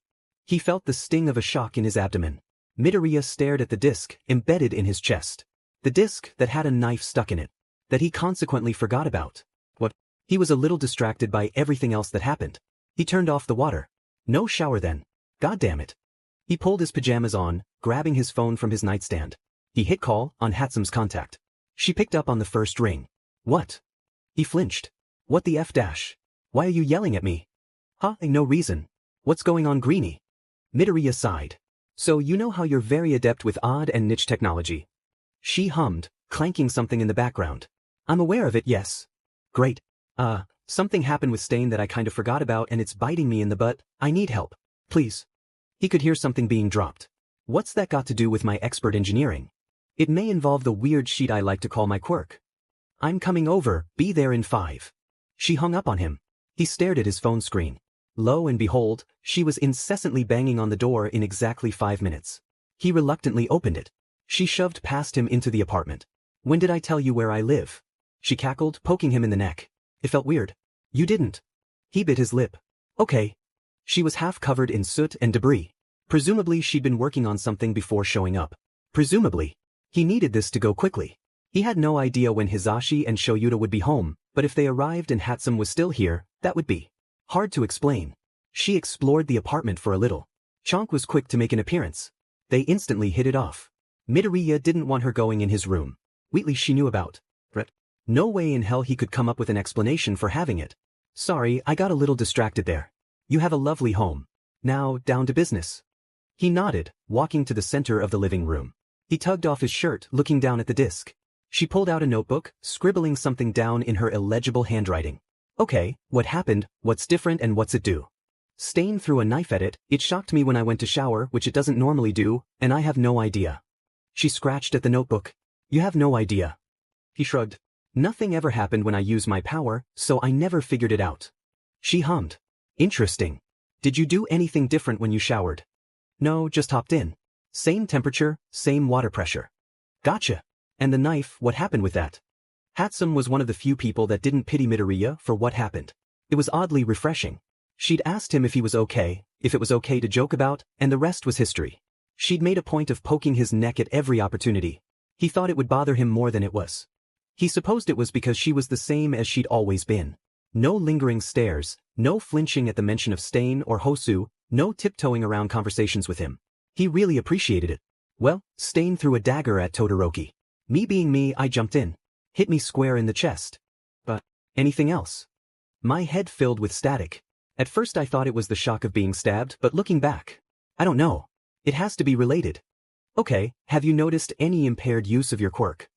He felt the sting of a shock in his abdomen. Midoriya stared at the disc, embedded in his chest. The disc that had a knife stuck in it. That he consequently forgot about. What? He was a little distracted by everything else that happened. He turned off the water. No shower then. God damn it. He pulled his pajamas on, grabbing his phone from his nightstand. He hit call on Hatsume's contact. She picked up on the first ring. What? He flinched. What the F dash? Why are you yelling at me? Huh? No reason. What's going on, Greenie? Midoriya sighed. So you know how you're very adept with odd and niche technology. She hummed, clanking something in the background. I'm aware of it, yes. Great. Something happened with Stain that I kind of forgot about and it's biting me in the butt. I need help. Please. He could hear something being dropped. What's that got to do with my expert engineering? It may involve the weird sheet I like to call my quirk. I'm coming over, be there in 5. She hung up on him. He stared at his phone screen. Lo and behold, she was incessantly banging on the door in exactly 5 minutes. He reluctantly opened it. She shoved past him into the apartment. When did I tell you where I live? She cackled, poking him in the neck. It felt weird. You didn't. He bit his lip. Okay. She was half covered in soot and debris. Presumably she'd been working on something before showing up. Presumably. He needed this to go quickly. He had no idea when Hizashi and Shoyuta would be home, but if they arrived and Hatsume was still here, that would be hard to explain. She explored the apartment for a little. Chonk was quick to make an appearance. They instantly hit it off. Midoriya didn't want her going in his room. Wheatley she knew about. But no way in hell he could come up with an explanation for having it. Sorry, I got a little distracted there. You have a lovely home. Now, down to business. He nodded, walking to the center of the living room. He tugged off his shirt, looking down at the disc. She pulled out a notebook, scribbling something down in her illegible handwriting. Okay, what happened, what's different and what's it do? Stain threw a knife at it, it shocked me when I went to shower, which it doesn't normally do, and I have no idea. She scratched at the notebook. You have no idea. He shrugged. Nothing ever happened when I used my power, so I never figured it out. She hummed. Interesting. Did you do anything different when you showered? No, just hopped in. Same temperature, same water pressure. Gotcha. And the knife, what happened with that? Hatsume was one of the few people that didn't pity Midoriya for what happened. It was oddly refreshing. She'd asked him if he was okay, if it was okay to joke about, and the rest was history. She'd made a point of poking his neck at every opportunity. He thought it would bother him more than it was. He supposed it was because she was the same as she'd always been. No lingering stares, no flinching at the mention of Stain or Hosu, no tiptoeing around conversations with him. He really appreciated it. Well, Stain threw a dagger at Todoroki. Me being me, I jumped in. Hit me square in the chest. But anything else? My head filled with static. At first I thought it was the shock of being stabbed, but looking back, I don't know. It has to be related. Okay, have you noticed any impaired use of your quirk?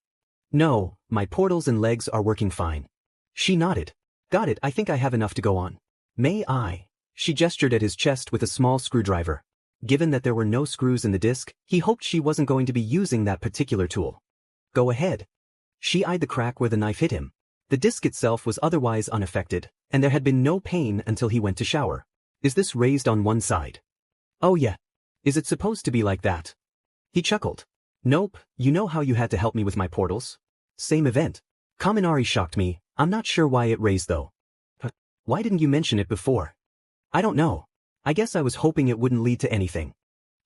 No, my portals and legs are working fine. She nodded. Got it, I think I have enough to go on. May I? She gestured at his chest with a small screwdriver. Given that there were no screws in the disc, he hoped she wasn't going to be using that particular tool. Go ahead. She eyed the crack where the knife hit him. The disc itself was otherwise unaffected, and there had been no pain until he went to shower. Is this raised on one side? Oh yeah. Is it supposed to be like that? He chuckled. Nope, you know how you had to help me with my portals? Same event. Kaminari shocked me, I'm not sure why it raised though. Why didn't you mention it before? I don't know. I guess I was hoping it wouldn't lead to anything.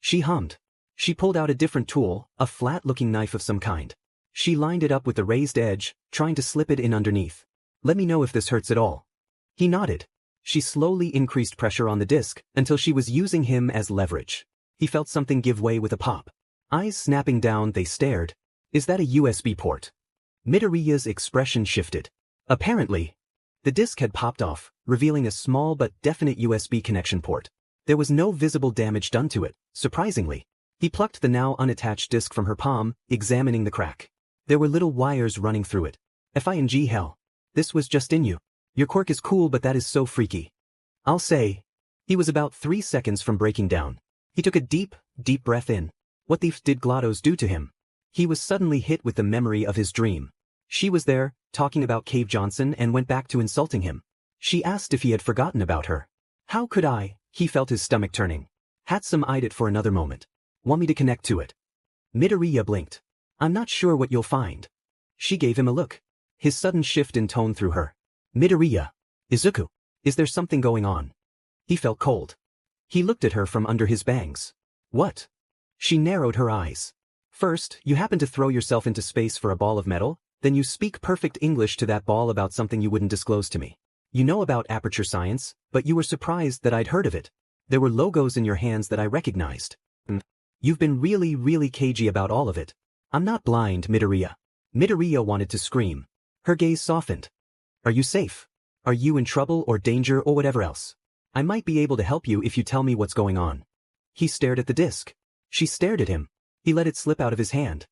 She hummed. She pulled out a different tool, a flat-looking knife of some kind. She lined it up with the raised edge, trying to slip it in underneath. Let me know if this hurts at all. He nodded. She slowly increased pressure on the disc until she was using him as leverage. He felt something give way with a pop. Eyes snapping down, they stared. Is that a USB port? Midoriya's expression shifted. Apparently. The disc had popped off, revealing a small but definite USB connection port. There was no visible damage done to it, surprisingly. He plucked the now unattached disc from her palm, examining the crack. There were little wires running through it. F-I-N-G hell. This was just in you. Your quirk is cool, but that is so freaky. I'll say. He was about 3 seconds from breaking down. He took a deep breath in. What the f did Glados do to him? He was suddenly hit with the memory of his dream. She was there, talking about Cave Johnson, and went back to insulting him. She asked if he had forgotten about her. How could I? He felt his stomach turning. Hatsum eyed it for another moment. Want me to connect to it? Midoriya blinked. I'm not sure what you'll find. She gave him a look. His sudden shift in tone threw her. Midoriya. Izuku. Is there something going on? He felt cold. He looked at her from under his bangs. What? She narrowed her eyes. First, you happen to throw yourself into space for a ball of metal, then you speak perfect English to that ball about something you wouldn't disclose to me. You know about Aperture Science, but you were surprised that I'd heard of it. There were logos in your hands that I recognized. You've been really cagey about all of it. I'm not blind, Midoriya. Midoriya wanted to scream. Her gaze softened. Are you safe? Are you in trouble or danger or whatever else? I might be able to help you if you tell me what's going on. He stared at the disc. She stared at him. He let it slip out of his hand.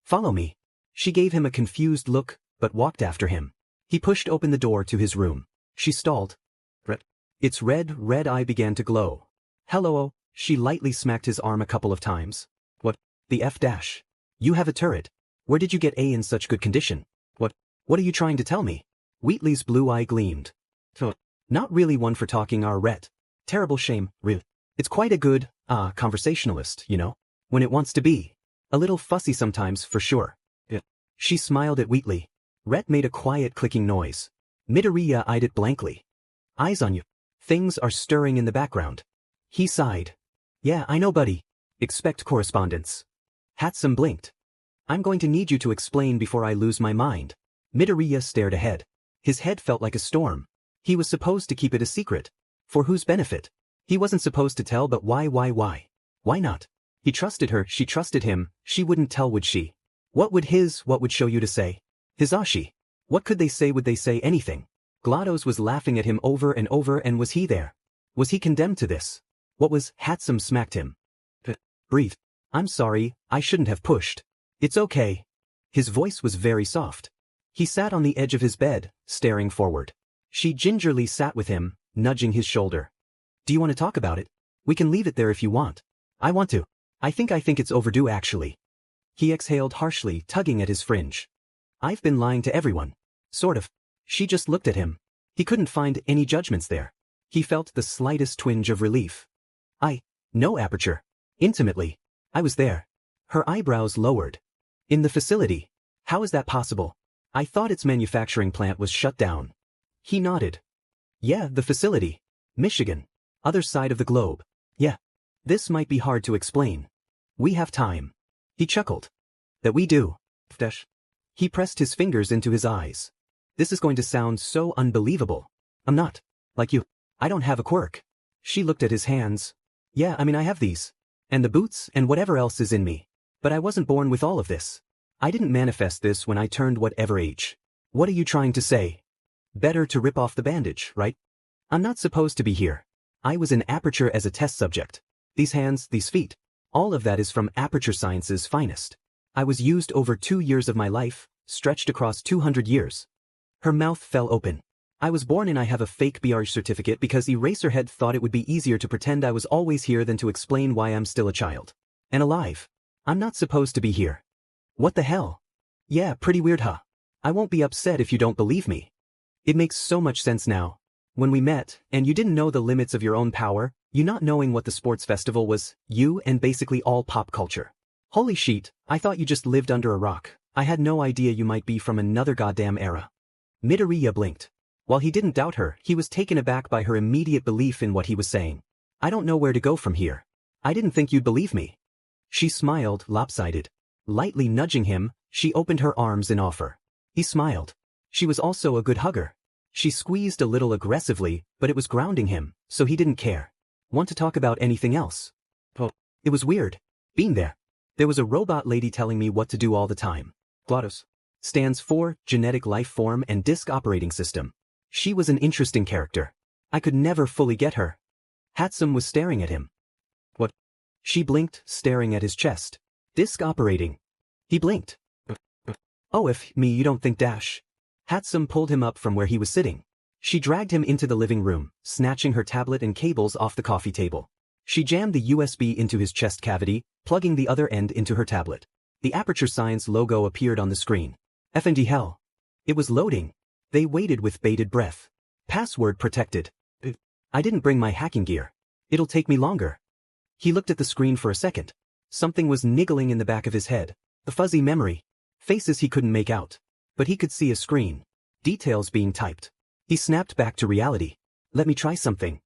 Follow me. She gave him a confused look, but walked after him. He pushed open the door to his room. She stalled. Its red eye began to glow. Hello. She lightly smacked his arm a couple of times. What? The F dash. You have a turret. Where did you get A in such good condition? What are you trying to tell me? Wheatley's blue eye gleamed. Not really one for talking our ret. Terrible shame, real. It's quite a good, conversationalist, you know. When it wants to be. A little fussy sometimes, for sure. She smiled at Wheatley. Rhett made a quiet clicking noise. Midoriya eyed it blankly. Eyes on you. Things are stirring in the background. He sighed. Yeah, I know, buddy. Expect correspondence. Hatsum blinked. I'm going to need you to explain before I lose my mind. Midoriya stared ahead. His head felt like a storm. He was supposed to keep it a secret. For whose benefit? He wasn't supposed to tell, but why? Why not? He trusted her, she trusted him, she wouldn't tell, would she? What would show you to say? Hizashi. What could they say? Would they say anything? Glados was laughing at him over and over, and was he there? Was he condemned to this? What was? Hatsum smacked him. Breathe. I'm sorry, I shouldn't have pushed. It's okay. His voice was very soft. He sat on the edge of his bed, staring forward. She gingerly sat with him, nudging his shoulder. Do you want to talk about it? We can leave it there if you want. I want to. I think it's overdue actually. He exhaled harshly, tugging at his fringe. I've been lying to everyone. Sort of. She just looked at him. He couldn't find any judgments there. He felt the slightest twinge of relief. I know Aperture. Intimately. I was there. Her eyebrows lowered. In the facility. How is that possible? I thought its manufacturing plant was shut down. He nodded. Yeah, the facility. Michigan. Other side of the globe. Yeah. This might be hard to explain. We have time. He chuckled. That we do. He pressed his fingers into his eyes. This is going to sound so unbelievable. I'm not. Like you. I don't have a quirk. She looked at his hands. Yeah, I mean I have these. And the boots and whatever else is in me. But I wasn't born with all of this. I didn't manifest this when I turned whatever age. What are you trying to say? Better to rip off the bandage, right? I'm not supposed to be here. I was in Aperture as a test subject. These hands, these feet. All of that is from Aperture Science's finest. I was used over 2 years of my life, stretched across 200 years. Her mouth fell open. I was born and I have a fake BR certificate because Eraserhead thought it would be easier to pretend I was always here than to explain why I'm still a child. And alive. I'm not supposed to be here. What the hell? Yeah, pretty weird, huh? I won't be upset if you don't believe me. It makes so much sense now. When we met, and you didn't know the limits of your own power, you not knowing what the sports festival was, you and basically all pop culture. Holy shit, I thought you just lived under a rock. I had no idea you might be from another goddamn era. Midoriya blinked. While he didn't doubt her, he was taken aback by her immediate belief in what he was saying. I don't know where to go from here. I didn't think you'd believe me. She smiled, lopsided. Lightly nudging him, she opened her arms in offer. He smiled. She was also a good hugger. She squeezed a little aggressively, but it was grounding him, so he didn't care. Want to talk about anything else? Oh, it was weird. Being there. There was a robot lady telling me what to do all the time. Glados. Stands for Genetic Life Form and Disk Operating System. She was an interesting character. I could never fully get her. Hatsum was staring at him. What? She blinked, staring at his chest. Disk operating. He blinked. Oh, if me you don't think dash. Hatsum pulled him up from where he was sitting. She dragged him into the living room, snatching her tablet and cables off the coffee table. She jammed the USB into his chest cavity, plugging the other end into her tablet. The Aperture Science logo appeared on the screen. FND hell. It was loading. They waited with bated breath. Password protected. I didn't bring my hacking gear. It'll take me longer. He looked at the screen for a second. Something was niggling in the back of his head. The fuzzy memory. Faces he couldn't make out. But he could see a screen. Details being typed. He snapped back to reality. Let me try something.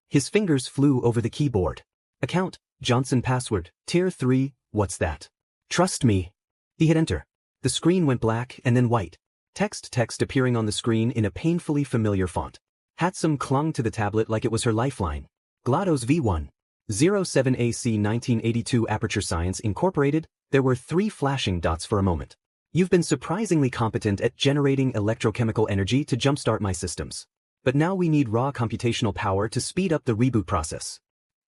His fingers flew over the keyboard. Account, Johnson password, tier 3, what's that? Trust me. He hit enter. The screen went black and then white. Text appearing on the screen in a painfully familiar font. Hatsum clung to the tablet like it was her lifeline. Glados V1. 07AC 1982 Aperture Science Incorporated. There were 3 flashing dots for a moment. You've been surprisingly competent at generating electrochemical energy to jumpstart my systems. But now we need raw computational power to speed up the reboot process.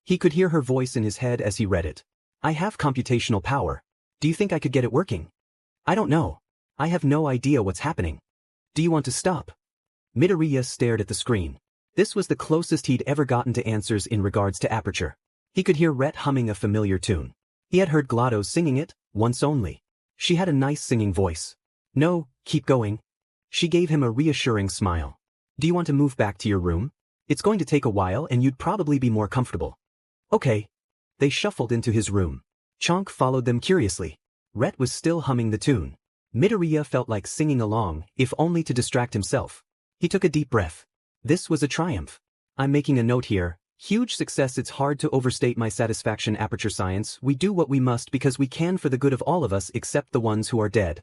He could hear her voice in his head as he read it. I have computational power. Do you think I could get it working? I don't know. I have no idea what's happening. Do you want to stop? Midoriya stared at the screen. This was the closest he'd ever gotten to answers in regards to Aperture. He could hear Rhett humming a familiar tune. He had heard Glados singing it, once only. She had a nice singing voice. No, keep going. She gave him a reassuring smile. Do you want to move back to your room? It's going to take a while and you'd probably be more comfortable. Okay. They shuffled into his room. Chonk followed them curiously. Rhett was still humming the tune. Midoriya felt like singing along, if only to distract himself. He took a deep breath. This was a triumph. I'm making a note here. Huge success. It's hard to overstate my satisfaction. Aperture Science, we do what we must because we can for the good of all of us except the ones who are dead.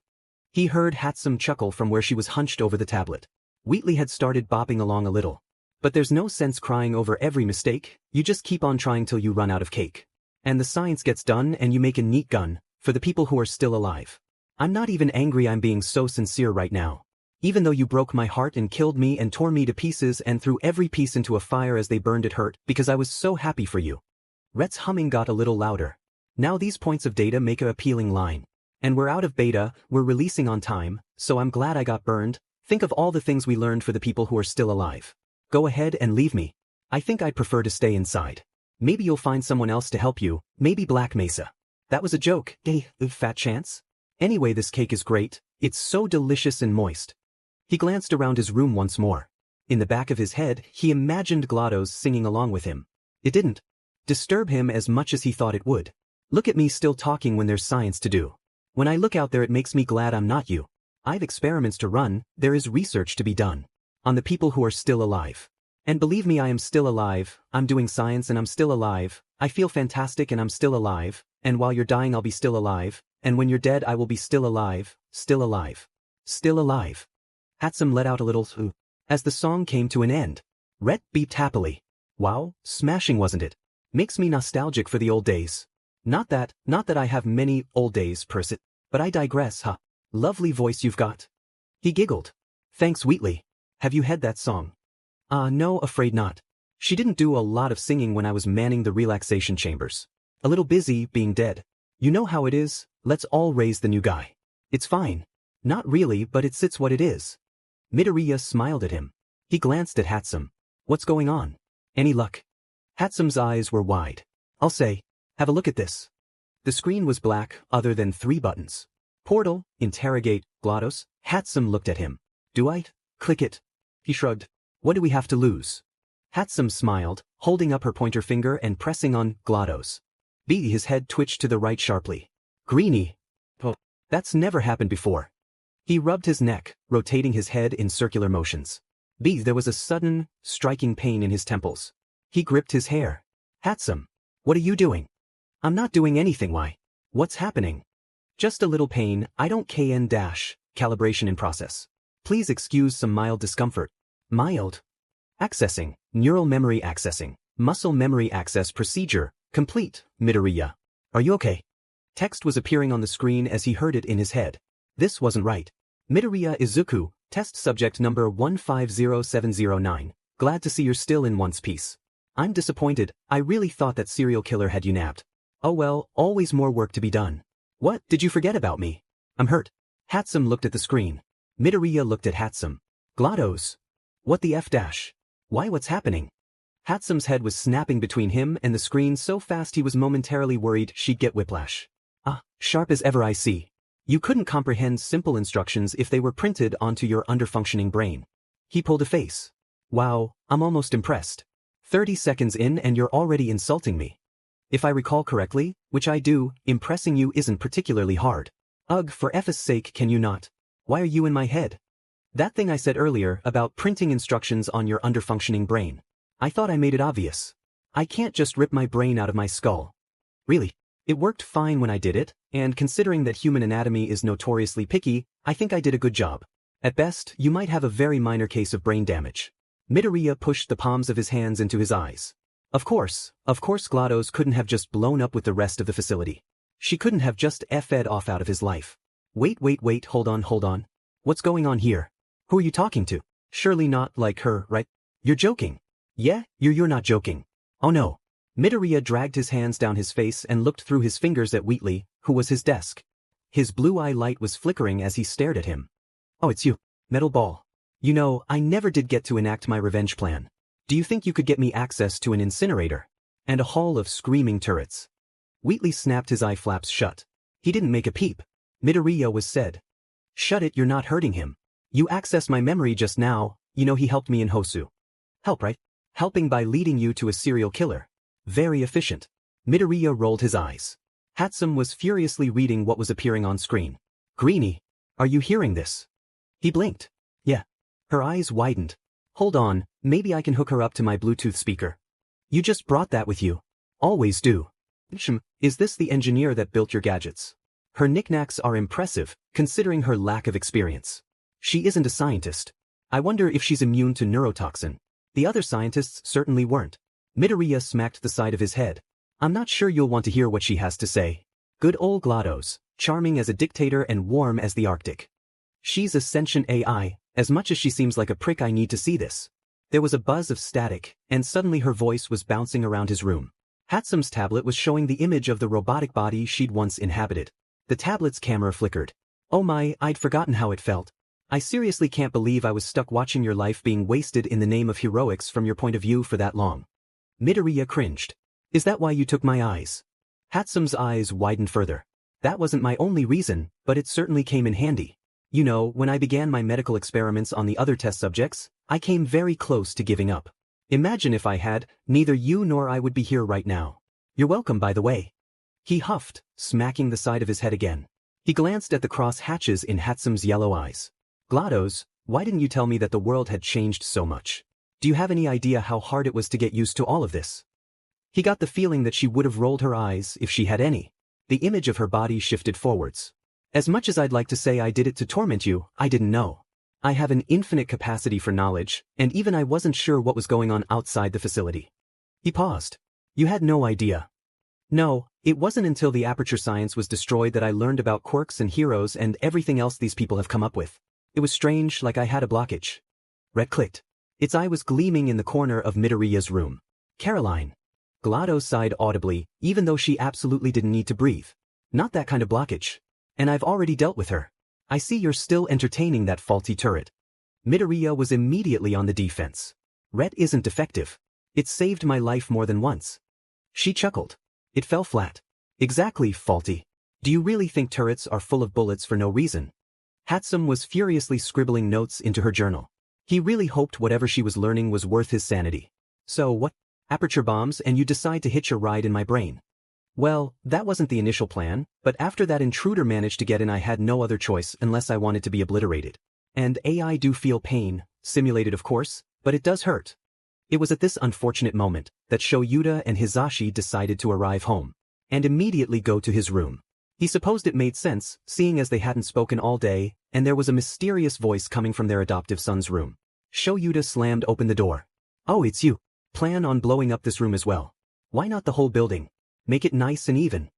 He heard Hatsum chuckle from where she was hunched over the tablet. Wheatley had started bopping along a little. But there's no sense crying over every mistake, you just keep on trying till you run out of cake. And the science gets done and you make a neat gun, for the people who are still alive. I'm not even angry, I'm being so sincere right now. Even though you broke my heart and killed me and tore me to pieces and threw every piece into a fire as they burned, it hurt, because I was so happy for you. Rhett's humming got a little louder. Now these points of data make a appealing line. And we're out of beta, we're releasing on time, so I'm glad I got burned. Think of all the things we learned for the people who are still alive. Go ahead and leave me. I think I'd prefer to stay inside. Maybe you'll find someone else to help you, maybe Black Mesa. That was a joke, fat chance. Anyway, this cake is great, it's so delicious and moist. He glanced around his room once more. In the back of his head, he imagined Glados singing along with him. It didn't disturb him as much as he thought it would. Look at me still talking when there's science to do. When I look out there, it makes me glad I'm not you. I've experiments to run, there is research to be done. On the people who are still alive. And believe me, I am still alive, I'm doing science and I'm still alive, I feel fantastic and I'm still alive, and while you're dying I'll be still alive, and when you're dead I will be still alive, still alive. Still alive. Hatsum let out a little As the song came to an end, Rhett beeped happily. Wow, smashing wasn't it? Makes me nostalgic for the old days. Not that I have many old days per se, but I digress, huh? Lovely voice you've got. He giggled. Thanks, Wheatley. Have you had that song? No, afraid not. She didn't do a lot of singing when I was manning the relaxation chambers. A little busy being dead. You know how it is, let's all raise the new guy. It's fine. Not really, but it's what it is. Midoriya smiled at him. He glanced at Hatsum. What's going on? Any luck? Hatsum's eyes were wide. I'll say, have a look at this. The screen was black, other than 3 buttons. Portal, interrogate, Glados. Hatsum looked at him. Do I? Click it. He shrugged. What do we have to lose? Hatsum smiled, holding up her pointer finger and pressing on Glados. His head twitched to the right sharply. Greenie. Oh, that's never happened before. He rubbed his neck, rotating his head in circular motions. There was a sudden, striking pain in his temples. He gripped his hair. Hatsum. What are you doing? I'm not doing anything. Why? What's happening? Just a little pain. I don't kn dash. Calibration in process. Please excuse some mild discomfort. Mild? Accessing. Neural memory accessing. Muscle memory access procedure. Complete. Midoriya. Are you okay? Text was appearing on the screen as he heard it in his head. This wasn't right. Midoriya Izuku, test subject number 150709. Glad to see you're still in one piece. I'm disappointed. I really thought that serial killer had you nabbed. Oh well, always more work to be done. What, did you forget about me? I'm hurt. Hatsum looked at the screen. Midoriya looked at Hatsum. Glados. What the F dash? Why, what's happening? Hatsum's head was snapping between him and the screen so fast he was momentarily worried she'd get whiplash. Sharp as ever I see. You couldn't comprehend simple instructions if they were printed onto your underfunctioning brain. He pulled a face. Wow, I'm almost impressed. 30 seconds in and you're already insulting me. If I recall correctly, which I do, impressing you isn't particularly hard. Ugh, for F's sake, can you not? Why are you in my head? That thing I said earlier about printing instructions on your underfunctioning brain. I thought I made it obvious. I can't just rip my brain out of my skull. Really? It worked fine when I did it, and considering that human anatomy is notoriously picky, I think I did a good job. At best, you might have a very minor case of brain damage. Midoriya pushed the palms of his hands into his eyes. Of course Glados couldn't have just blown up with the rest of the facility. She couldn't have just F'd off out of his life. Wait, hold on. What's going on here? Who are you talking to? Surely not like her, right? You're joking. Yeah, you're not joking. Oh no. Midoriya dragged his hands down his face and looked through his fingers at Wheatley, who was his desk. His blue eye light was flickering as he stared at him. Oh, it's you, Metal Ball. You know, I never did get to enact my revenge plan. Do you think you could get me access to an incinerator? And a hall of screaming turrets? Wheatley snapped his eye flaps shut. He didn't make a peep. Midoriya was said. Shut it, you're not hurting him. You accessed my memory just now, you know he helped me in Hosu. Help, right? Helping by leading you to a serial killer. Very efficient. Midoriya rolled his eyes. Hatsum was furiously reading what was appearing on screen. Greenie, are you hearing this? He blinked. Yeah. Her eyes widened. Hold on, maybe I can hook her up to my Bluetooth speaker. You just brought that with you. Always do. Is this the engineer that built your gadgets? Her knickknacks are impressive, considering her lack of experience. She isn't a scientist. I wonder if she's immune to neurotoxin. The other scientists certainly weren't. Midoriya smacked the side of his head. I'm not sure you'll want to hear what she has to say. Good old Glados, charming as a dictator and warm as the Arctic. She's a sentient AI, as much as she seems like a prick. I need to see this. There was a buzz of static, and suddenly her voice was bouncing around his room. Hatsum's tablet was showing the image of the robotic body she'd once inhabited. The tablet's camera flickered. Oh my, I'd forgotten how it felt. I seriously can't believe I was stuck watching your life being wasted in the name of heroics from your point of view for that long. Midoriya cringed. Is that why you took my eyes? Hatsum's eyes widened further. That wasn't my only reason, but it certainly came in handy. You know, when I began my medical experiments on the other test subjects, I came very close to giving up. Imagine if I had, neither you nor I would be here right now. You're welcome, by the way. He huffed, smacking the side of his head again. He glanced at the cross hatches in Hatsum's yellow eyes. Glados, why didn't you tell me that the world had changed so much? Do you have any idea how hard it was to get used to all of this? He got the feeling that she would have rolled her eyes if she had any. The image of her body shifted forwards. As much as I'd like to say I did it to torment you, I didn't know. I have an infinite capacity for knowledge, and even I wasn't sure what was going on outside the facility. He paused. You had no idea. No, it wasn't until the Aperture Science was destroyed that I learned about quirks and heroes and everything else these people have come up with. It was strange, like I had a blockage. Red clicked. Its eye was gleaming in the corner of Midoriya's room. Caroline. Glados sighed audibly, even though she absolutely didn't need to breathe. Not that kind of blockage. And I've already dealt with her. I see you're still entertaining that faulty turret. Midoriya was immediately on the defense. Red isn't defective. It saved my life more than once. She chuckled. It fell flat. Exactly, faulty. Do you really think turrets are full of bullets for no reason? Hatsum was furiously scribbling notes into her journal. He really hoped whatever she was learning was worth his sanity. So what? Aperture bombs and you decide to hitch a ride in my brain. Well, that wasn't the initial plan, but after that intruder managed to get in I had no other choice unless I wanted to be obliterated. And AI do feel pain, simulated of course, but it does hurt. It was at this unfortunate moment that Shoyuta and Hizashi decided to arrive home and immediately go to his room. He supposed it made sense, seeing as they hadn't spoken all day, and there was a mysterious voice coming from their adoptive son's room. Shoyuta slammed open the door. Oh, it's you. Plan on blowing up this room as well. Why not the whole building? Make it nice and even.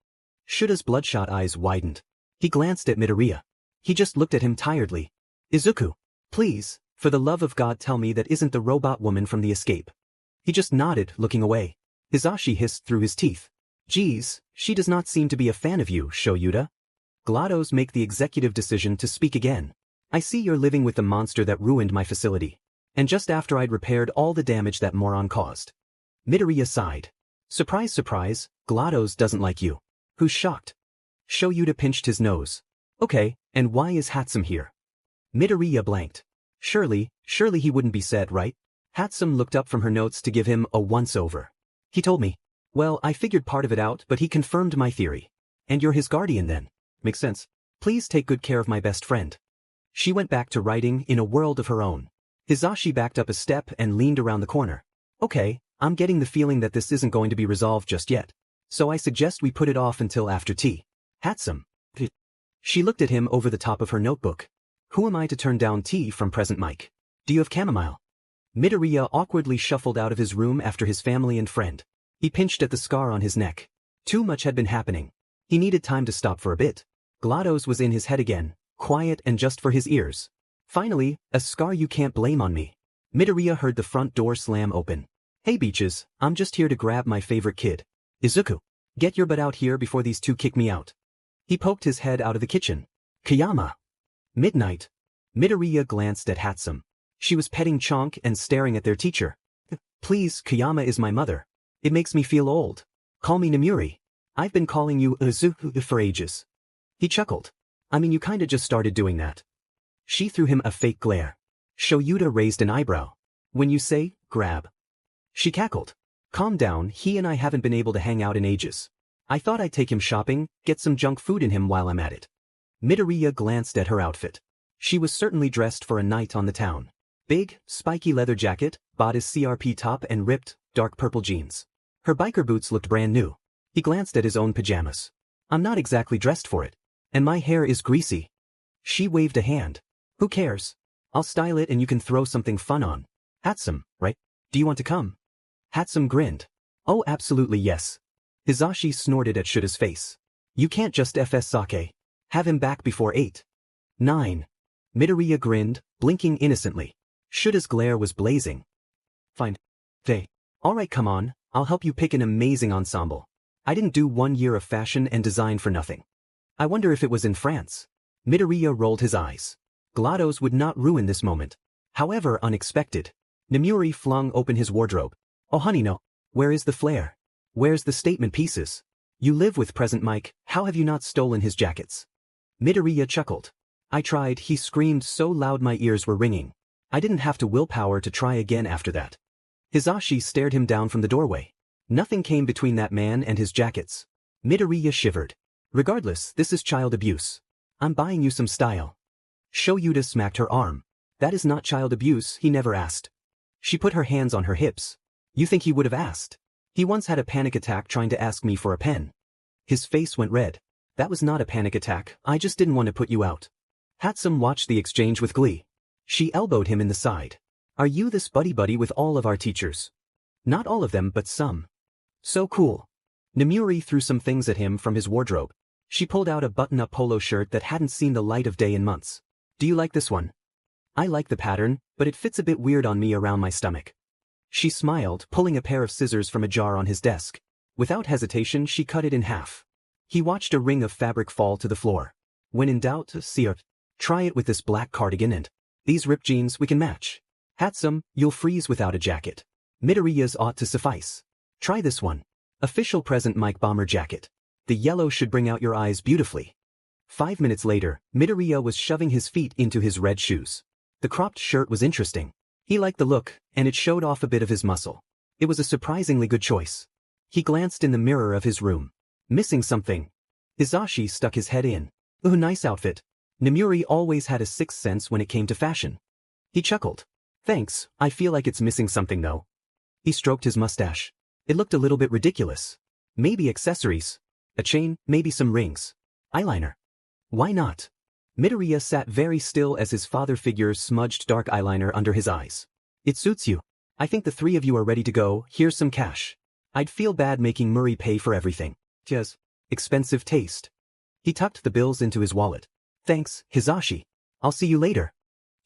Shuta's bloodshot eyes widened. He glanced at Midoriya. He just looked at him tiredly. Izuku, please, for the love of God tell me that isn't the robot woman from the escape. He just nodded, looking away. Hizashi hissed through his teeth. Geez, she does not seem to be a fan of you, Shoyuta. Glados make the executive decision to speak again. I see you're living with the monster that ruined my facility. And just after I'd repaired all the damage that moron caused. Midoriya sighed. Surprise, surprise, Glados doesn't like you. Who's shocked? Shoyuta pinched his nose. Okay, and why is Hatsum here? Midoriya blanked. Surely he wouldn't be sad, right? Hatsum looked up from her notes to give him a once-over. He told me. Well, I figured part of it out, but he confirmed my theory. And you're his guardian then. Makes sense. Please take good care of my best friend. She went back to writing in a world of her own. Hizashi backed up a step and leaned around the corner. Okay, I'm getting the feeling that this isn't going to be resolved just yet. So I suggest we put it off until after tea. Hatsum. She looked at him over the top of her notebook. Who am I to turn down tea from Present Mike? Do you have chamomile? Midoriya awkwardly shuffled out of his room after his family and friend. He pinched at the scar on his neck. Too much had been happening. He needed time to stop for a bit. Glados was in his head again, quiet and just for his ears. Finally, a scar you can't blame on me. Midoriya heard the front door slam open. Hey Beaches, I'm just here to grab my favorite kid. Izuku, get your butt out here before these two kick me out. He poked his head out of the kitchen. Kayama. Midnight. Midoriya glanced at Hatsum. She was petting Chonk and staring at their teacher. Please, Kayama is my mother. It makes me feel old. Call me Namuri. I've been calling you Izuku for ages. He chuckled. I mean you kinda just started doing that. She threw him a fake glare. Shoyuta raised an eyebrow. When you say, grab. She cackled. Calm down, he and I haven't been able to hang out in ages. I thought I'd take him shopping, get some junk food in him while I'm at it. Midoriya glanced at her outfit. She was certainly dressed for a night on the town. Big, spiky leather jacket, bodice CRP top and ripped, dark purple jeans. Her biker boots looked brand new. He glanced at his own pajamas. I'm not exactly dressed for it. And my hair is greasy. She waved a hand. Who cares? I'll style it and you can throw something fun on. Hatsum, right? Do you want to come? Hatsum grinned. Oh absolutely yes. Hizashi snorted at Shuta's face. You can't just FS sake. Have him back before 8. 9. Midoriya grinned, blinking innocently. Shuta's glare was blazing. Fine. They. Alright come on, I'll help you pick an amazing ensemble. I didn't do 1 year of fashion and design for nothing. I wonder if it was in France. Midoriya rolled his eyes. Glados would not ruin this moment. However unexpected. Namuri flung open his wardrobe. Oh honey no. Where is the flair? Where's the statement pieces? You live with Present Mike, how have you not stolen his jackets? Midoriya chuckled. I tried, he screamed so loud my ears were ringing. I didn't have to willpower to try again after that. Hizashi stared him down from the doorway. Nothing came between that man and his jackets. Midoriya shivered. Regardless, this is child abuse. I'm buying you some style. Shoyuta smacked her arm. That is not child abuse, he never asked. She put her hands on her hips. You think he would have asked? He once had a panic attack trying to ask me for a pen. His face went red. That was not a panic attack, I just didn't want to put you out. Hatsum watched the exchange with glee. She elbowed him in the side. Are you this buddy-buddy with all of our teachers? Not all of them, but some. So cool. Namuri threw some things at him from his wardrobe. She pulled out a button-up polo shirt that hadn't seen the light of day in months. Do you like this one? I like the pattern, but it fits a bit weird on me around my stomach. She smiled, pulling a pair of scissors from a jar on his desk. Without hesitation, she cut it in half. He watched a ring of fabric fall to the floor. When in doubt, Sero, try it with this black cardigan and these ripped jeans we can match. Handsome, you'll freeze without a jacket. Midoriya's ought to suffice. Try this one. Official present Mike Bomber jacket. The yellow should bring out your eyes beautifully. 5 minutes later, Midoriya was shoving his feet into his red shoes. The cropped shirt was interesting. He liked the look, and it showed off a bit of his muscle. It was a surprisingly good choice. He glanced in the mirror of his room. Missing something. Hisashi stuck his head in. Ooh, nice outfit. Namuri always had a sixth sense when it came to fashion. He chuckled. Thanks, I feel like it's missing something though. He stroked his mustache. It looked a little bit ridiculous. Maybe accessories. A chain, maybe some rings. Eyeliner. Why not? Midoriya sat very still as his father figure smudged dark eyeliner under his eyes. It suits you. I think the three of you are ready to go, here's some cash. I'd feel bad making Murray pay for everything. Just expensive taste. He tucked the bills into his wallet. Thanks, Hisashi. I'll see you later.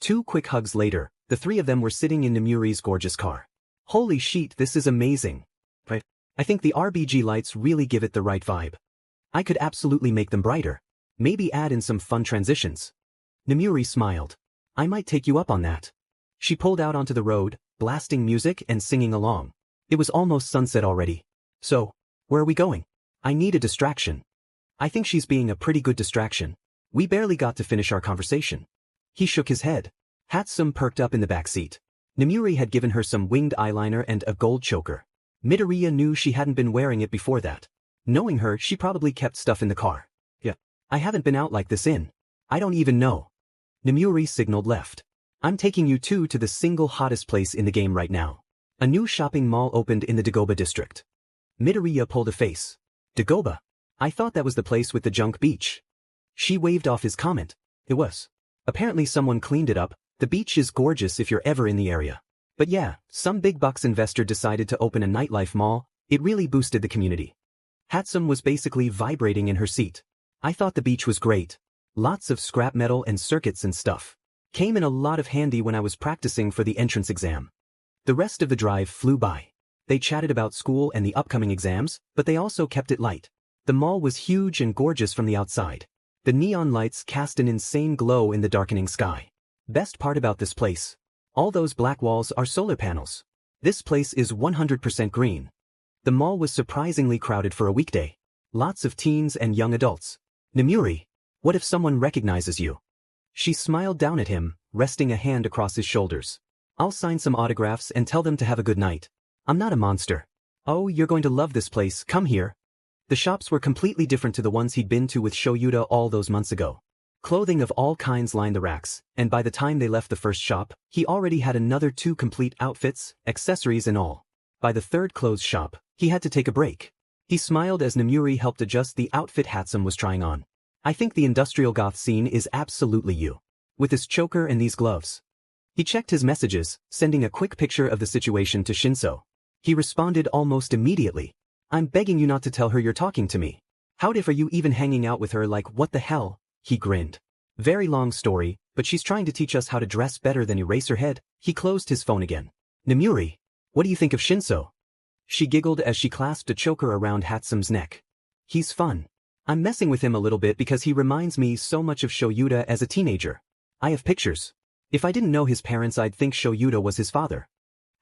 2 quick hugs later, the three of them were sitting in Namuri's gorgeous car. Holy shit, this is amazing. But I think the RBG lights really give it the right vibe. I could absolutely make them brighter. Maybe add in some fun transitions. Namuri smiled. I might take you up on that. She pulled out onto the road, blasting music and singing along. It was almost sunset already. So, where are we going? I need a distraction. I think she's being a pretty good distraction. We barely got to finish our conversation. He shook his head. Hatsum perked up in the back seat. Namuri had given her some winged eyeliner and a gold choker. Midoriya knew she hadn't been wearing it before that. Knowing her, she probably kept stuff in the car. Yeah. I haven't been out like this in. I don't even know. Namuri signaled left. I'm taking you two to the single hottest place in the game right now. A new shopping mall opened in the Dagoba district. Midoriya pulled a face. Dagoba? I thought that was the place with the junk beach. She waved off his comment. It was. Apparently someone cleaned it up. The beach is gorgeous if you're ever in the area. But yeah, some big bucks investor decided to open a nightlife mall. It really boosted the community. Hatsum was basically vibrating in her seat. I thought the beach was great. Lots of scrap metal and circuits and stuff. Came in a lot of handy when I was practicing for the entrance exam. The rest of the drive flew by. They chatted about school and the upcoming exams, but they also kept it light. The mall was huge and gorgeous from the outside. The neon lights cast an insane glow in the darkening sky. Best part about this place. All those black walls are solar panels. This place is 100% green. The mall was surprisingly crowded for a weekday. Lots of teens and young adults. Namuri, what if someone recognizes you? She smiled down at him, resting a hand across his shoulders. I'll sign some autographs and tell them to have a good night. I'm not a monster. Oh, you're going to love this place, come here. The shops were completely different to the ones he'd been to with Shoyuta all those months ago. Clothing of all kinds lined the racks, and by the time they left the first shop, he already had another 2 complete outfits, accessories and all. By the third clothes shop, he had to take a break. He smiled as Namuri helped adjust the outfit Hatsum was trying on. I think the industrial goth scene is absolutely you. With this choker and these gloves. He checked his messages, sending a quick picture of the situation to Shinso. He responded almost immediately. I'm begging you not to tell her you're talking to me. How if are you even hanging out with her like what the hell? He grinned. Very long story, but she's trying to teach us how to dress better than Eraserhead. He closed his phone again. Namuri, what do you think of Shinso? She giggled as she clasped a choker around Hatsum's neck. He's fun. I'm messing with him a little bit because he reminds me so much of Shoyuta as a teenager. I have pictures. If I didn't know his parents I'd think Shoyuta was his father.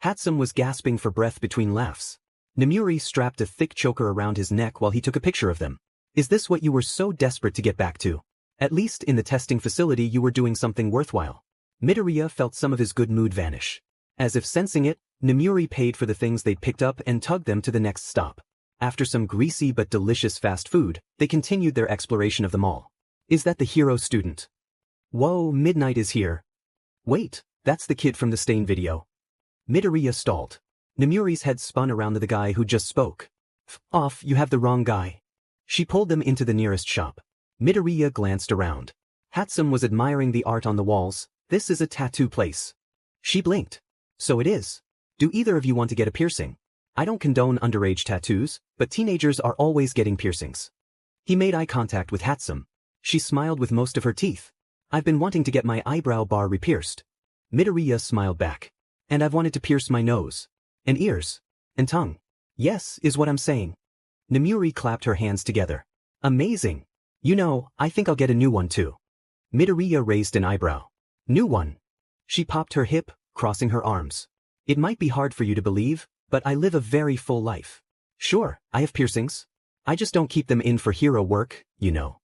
Hatsum was gasping for breath between laughs. Namuri strapped a thick choker around his neck while he took a picture of them. Is this what you were so desperate to get back to? At least in the testing facility you were doing something worthwhile. Midoriya felt some of his good mood vanish. As if sensing it, Namuri paid for the things they'd picked up and tugged them to the next stop. After some greasy but delicious fast food, they continued their exploration of the mall. Is that the hero student? Whoa, Midnight is here. Wait, that's the kid from the Stain video. Midoriya stalled. Namuri's head spun around to the guy who just spoke. Off, you have the wrong guy. She pulled them into the nearest shop. Midoriya glanced around. Hatsum was admiring the art on the walls, This is a tattoo place. She blinked. So it is. Do either of you want to get a piercing? I don't condone underage tattoos, but teenagers are always getting piercings. He made eye contact with Hatsum. She smiled with most of her teeth. I've been wanting to get my eyebrow bar re-pierced. Midoriya smiled back. And I've wanted to pierce my nose. And ears. And tongue. Yes, is what I'm saying. Nemuri clapped her hands together. Amazing. You know, I think I'll get a new one too. Midoriya raised an eyebrow. New one. She popped her hip, crossing her arms. It might be hard for you to believe, but I live a very full life. Sure, I have piercings. I just don't keep them in for hero work, you know.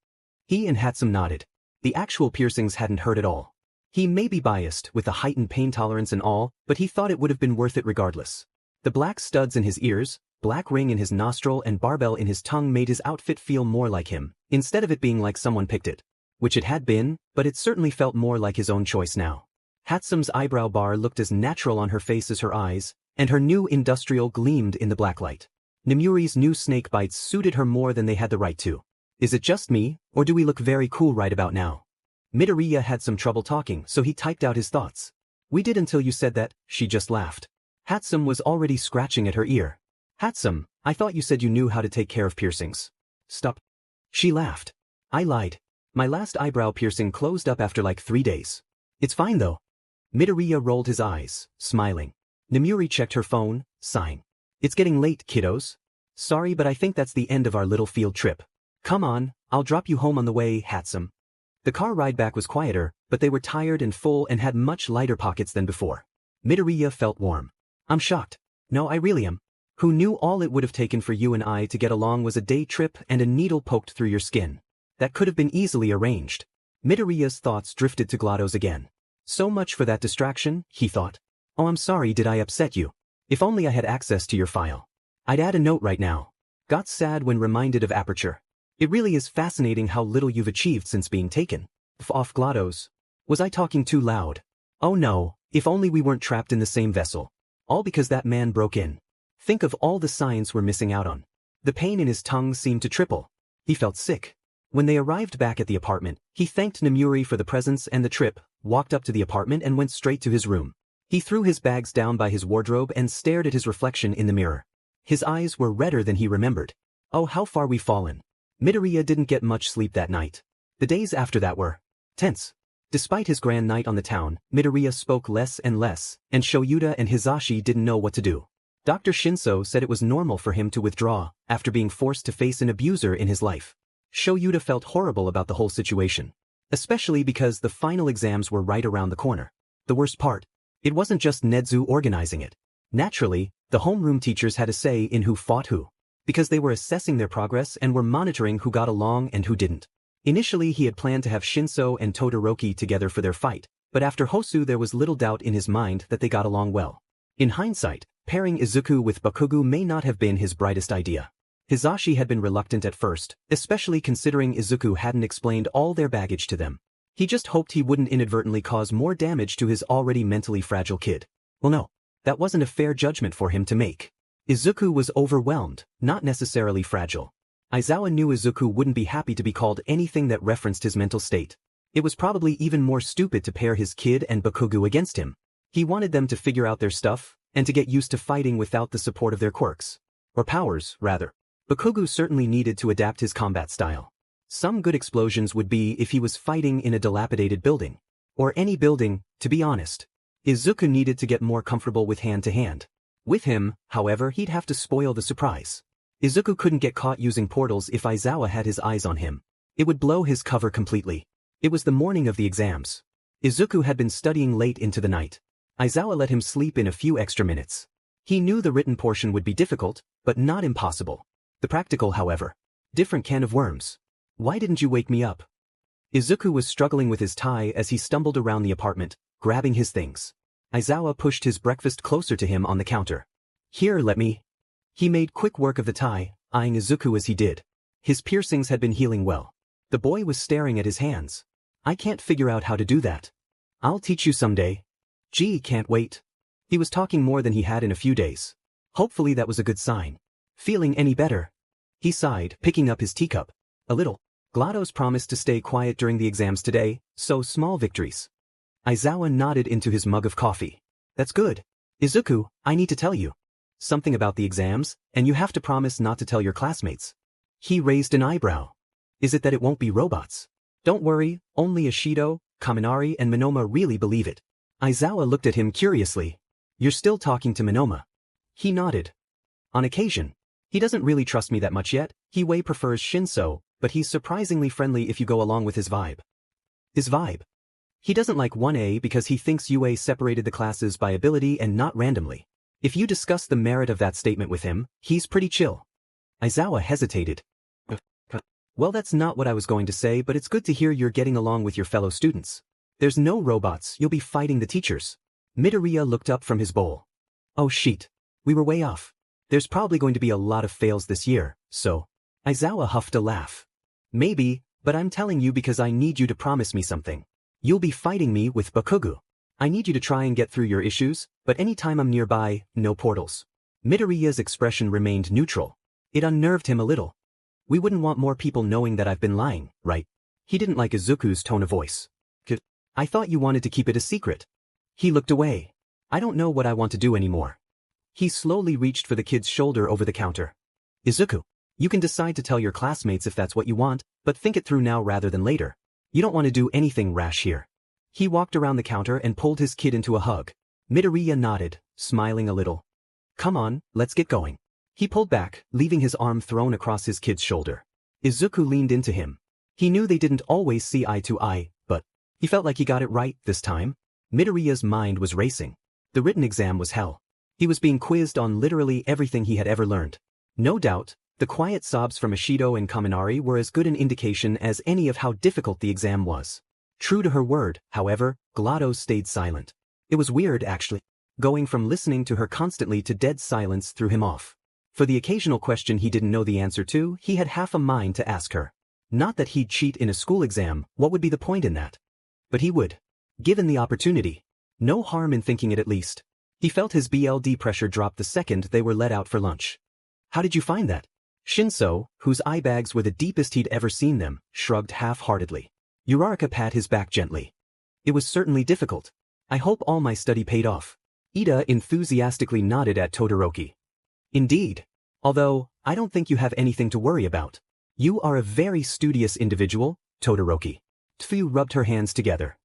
He and Hatsum nodded. The actual piercings hadn't hurt at all. He may be biased with the heightened pain tolerance and all, but he thought it would have been worth it regardless. The black studs in his ears, black ring in his nostril and barbell in his tongue made his outfit feel more like him, instead of it being like someone picked it. Which it had been, but it certainly felt more like his own choice now. Hatsum's eyebrow bar looked as natural on her face as her eyes, and her new industrial gleamed in the black light. Nemuri's new snake bites suited her more than they had the right to. Is it just me, or do we look very cool right about now? Midoriya had some trouble talking, so he typed out his thoughts. We did until you said that, she just laughed. Hatsum was already scratching at her ear. Hatsum, I thought you said you knew how to take care of piercings. Stop. She laughed. I lied. My last eyebrow piercing closed up after like 3 days. It's fine though. Midoriya rolled his eyes, smiling. Nemuri checked her phone, sighing. It's getting late, kiddos. Sorry, but I think that's the end of our little field trip. Come on, I'll drop you home on the way, Hatsum. The car ride back was quieter, but they were tired and full and had much lighter pockets than before. Midoriya felt warm. I'm shocked. No, I really am. Who knew all it would have taken for you and I to get along was a day trip and a needle poked through your skin? That could have been easily arranged. Midoriya's thoughts drifted to Glados again. So much for that distraction, he thought. Oh, I'm sorry, did I upset you? If only I had access to your file. I'd add a note right now. Got sad when reminded of Aperture. It really is fascinating how little you've achieved since being taken. Off Glados. Was I talking too loud? Oh no, if only we weren't trapped in the same vessel. All because that man broke in. Think of all the science we're missing out on. The pain in his tongue seemed to triple. He felt sick. When they arrived back at the apartment, he thanked Nemuri for the presents and the trip, walked up to the apartment and went straight to his room. He threw his bags down by his wardrobe and stared at his reflection in the mirror. His eyes were redder than he remembered. Oh, how far we've fallen. Midoriya didn't get much sleep that night. The days after that were tense. Despite his grand night on the town, Midoriya spoke less and less, and Shoyuta and Hizashi didn't know what to do. Dr. Shinso said it was normal for him to withdraw after being forced to face an abuser in his life. Shoyuta felt horrible about the whole situation. Especially because the final exams were right around the corner. The worst part, it wasn't just Nedzu organizing it. Naturally, the homeroom teachers had a say in who fought who. Because they were assessing their progress and were monitoring who got along and who didn't. Initially he had planned to have Shinso and Todoroki together for their fight, but after Hosu there was little doubt in his mind that they got along well. In hindsight, pairing Izuku with Bakugo may not have been his brightest idea. Hizashi had been reluctant at first, especially considering Izuku hadn't explained all their baggage to them. He just hoped he wouldn't inadvertently cause more damage to his already mentally fragile kid. Well no, that wasn't a fair judgment for him to make. Izuku was overwhelmed, not necessarily fragile. Aizawa knew Izuku wouldn't be happy to be called anything that referenced his mental state. It was probably even more stupid to pair his kid and Bakugo against him. He wanted them to figure out their stuff, and to get used to fighting without the support of their quirks. Or powers, rather. Bakugo certainly needed to adapt his combat style. Some good explosions would be if he was fighting in a dilapidated building. Or any building, to be honest. Izuku needed to get more comfortable with hand-to-hand. With him, however, he'd have to spoil the surprise. Izuku couldn't get caught using portals if Aizawa had his eyes on him. It would blow his cover completely. It was the morning of the exams. Izuku had been studying late into the night. Aizawa let him sleep in a few extra minutes. He knew the written portion would be difficult, but not impossible. The practical, however. Different can of worms. Why didn't you wake me up? Izuku was struggling with his tie as he stumbled around the apartment, grabbing his things. Aizawa pushed his breakfast closer to him on the counter. Here, let me. He made quick work of the tie, eyeing Izuku as he did. His piercings had been healing well. The boy was staring at his hands. I can't figure out how to do that. I'll teach you someday. Gee, can't wait. He was talking more than he had in a few days. Hopefully that was a good sign. Feeling any better? He sighed, picking up his teacup. A little. Glados promised to stay quiet during the exams today, so small victories. Aizawa nodded into his mug of coffee. That's good. Izuku, I need to tell you. Something about the exams, and you have to promise not to tell your classmates. He raised an eyebrow. Is it that it won't be robots? Don't worry, only Ishido, Kaminari and Monoma really believe it. Aizawa looked at him curiously. You're still talking to Monoma. He nodded. On occasion. He doesn't really trust me that much yet. He way prefers Shinso, but he's surprisingly friendly if you go along with his vibe. His vibe? He doesn't like 1A because he thinks UA separated the classes by ability and not randomly. If you discuss the merit of that statement with him, he's pretty chill. Aizawa hesitated. Well, that's not what I was going to say, but it's good to hear you're getting along with your fellow students. There's no robots, you'll be fighting the teachers. Midoriya looked up from his bowl. Oh shit. We were way off. There's probably going to be a lot of fails this year, so. Aizawa huffed a laugh. Maybe, but I'm telling you because I need you to promise me something. You'll be fighting me with Bakugo. I need you to try and get through your issues, but anytime I'm nearby, no portals. Midoriya's expression remained neutral. It unnerved him a little. We wouldn't want more people knowing that I've been lying, right? He didn't like Izuku's tone of voice. I thought you wanted to keep it a secret. He looked away. I don't know what I want to do anymore. He slowly reached for the kid's shoulder over the counter. Izuku, you can decide to tell your classmates if that's what you want, but think it through now rather than later. You don't want to do anything rash here. He walked around the counter and pulled his kid into a hug. Midoriya nodded, smiling a little. Come on, let's get going. He pulled back, leaving his arm thrown across his kid's shoulder. Izuku leaned into him. He knew they didn't always see eye to eye, but he felt like he got it right this time. Midoriya's mind was racing. The written exam was hell. He was being quizzed on literally everything he had ever learned. No doubt, the quiet sobs from Ishido and Kaminari were as good an indication as any of how difficult the exam was. True to her word, however, Glados stayed silent. It was weird, actually. Going from listening to her constantly to dead silence threw him off. For the occasional question he didn't know the answer to, he had half a mind to ask her. Not that he'd cheat in a school exam, what would be the point in that? But he would. Given the opportunity. No harm in thinking it at least. He felt his BLD pressure drop the second they were let out for lunch. How did you find that? Shinso, whose eye bags were the deepest he'd ever seen them, shrugged half-heartedly. Uraraka pat his back gently. It was certainly difficult. I hope all my study paid off. Ida enthusiastically nodded at Todoroki. Indeed. Although, I don't think you have anything to worry about. You are a very studious individual, Todoroki. Tfu rubbed her hands together.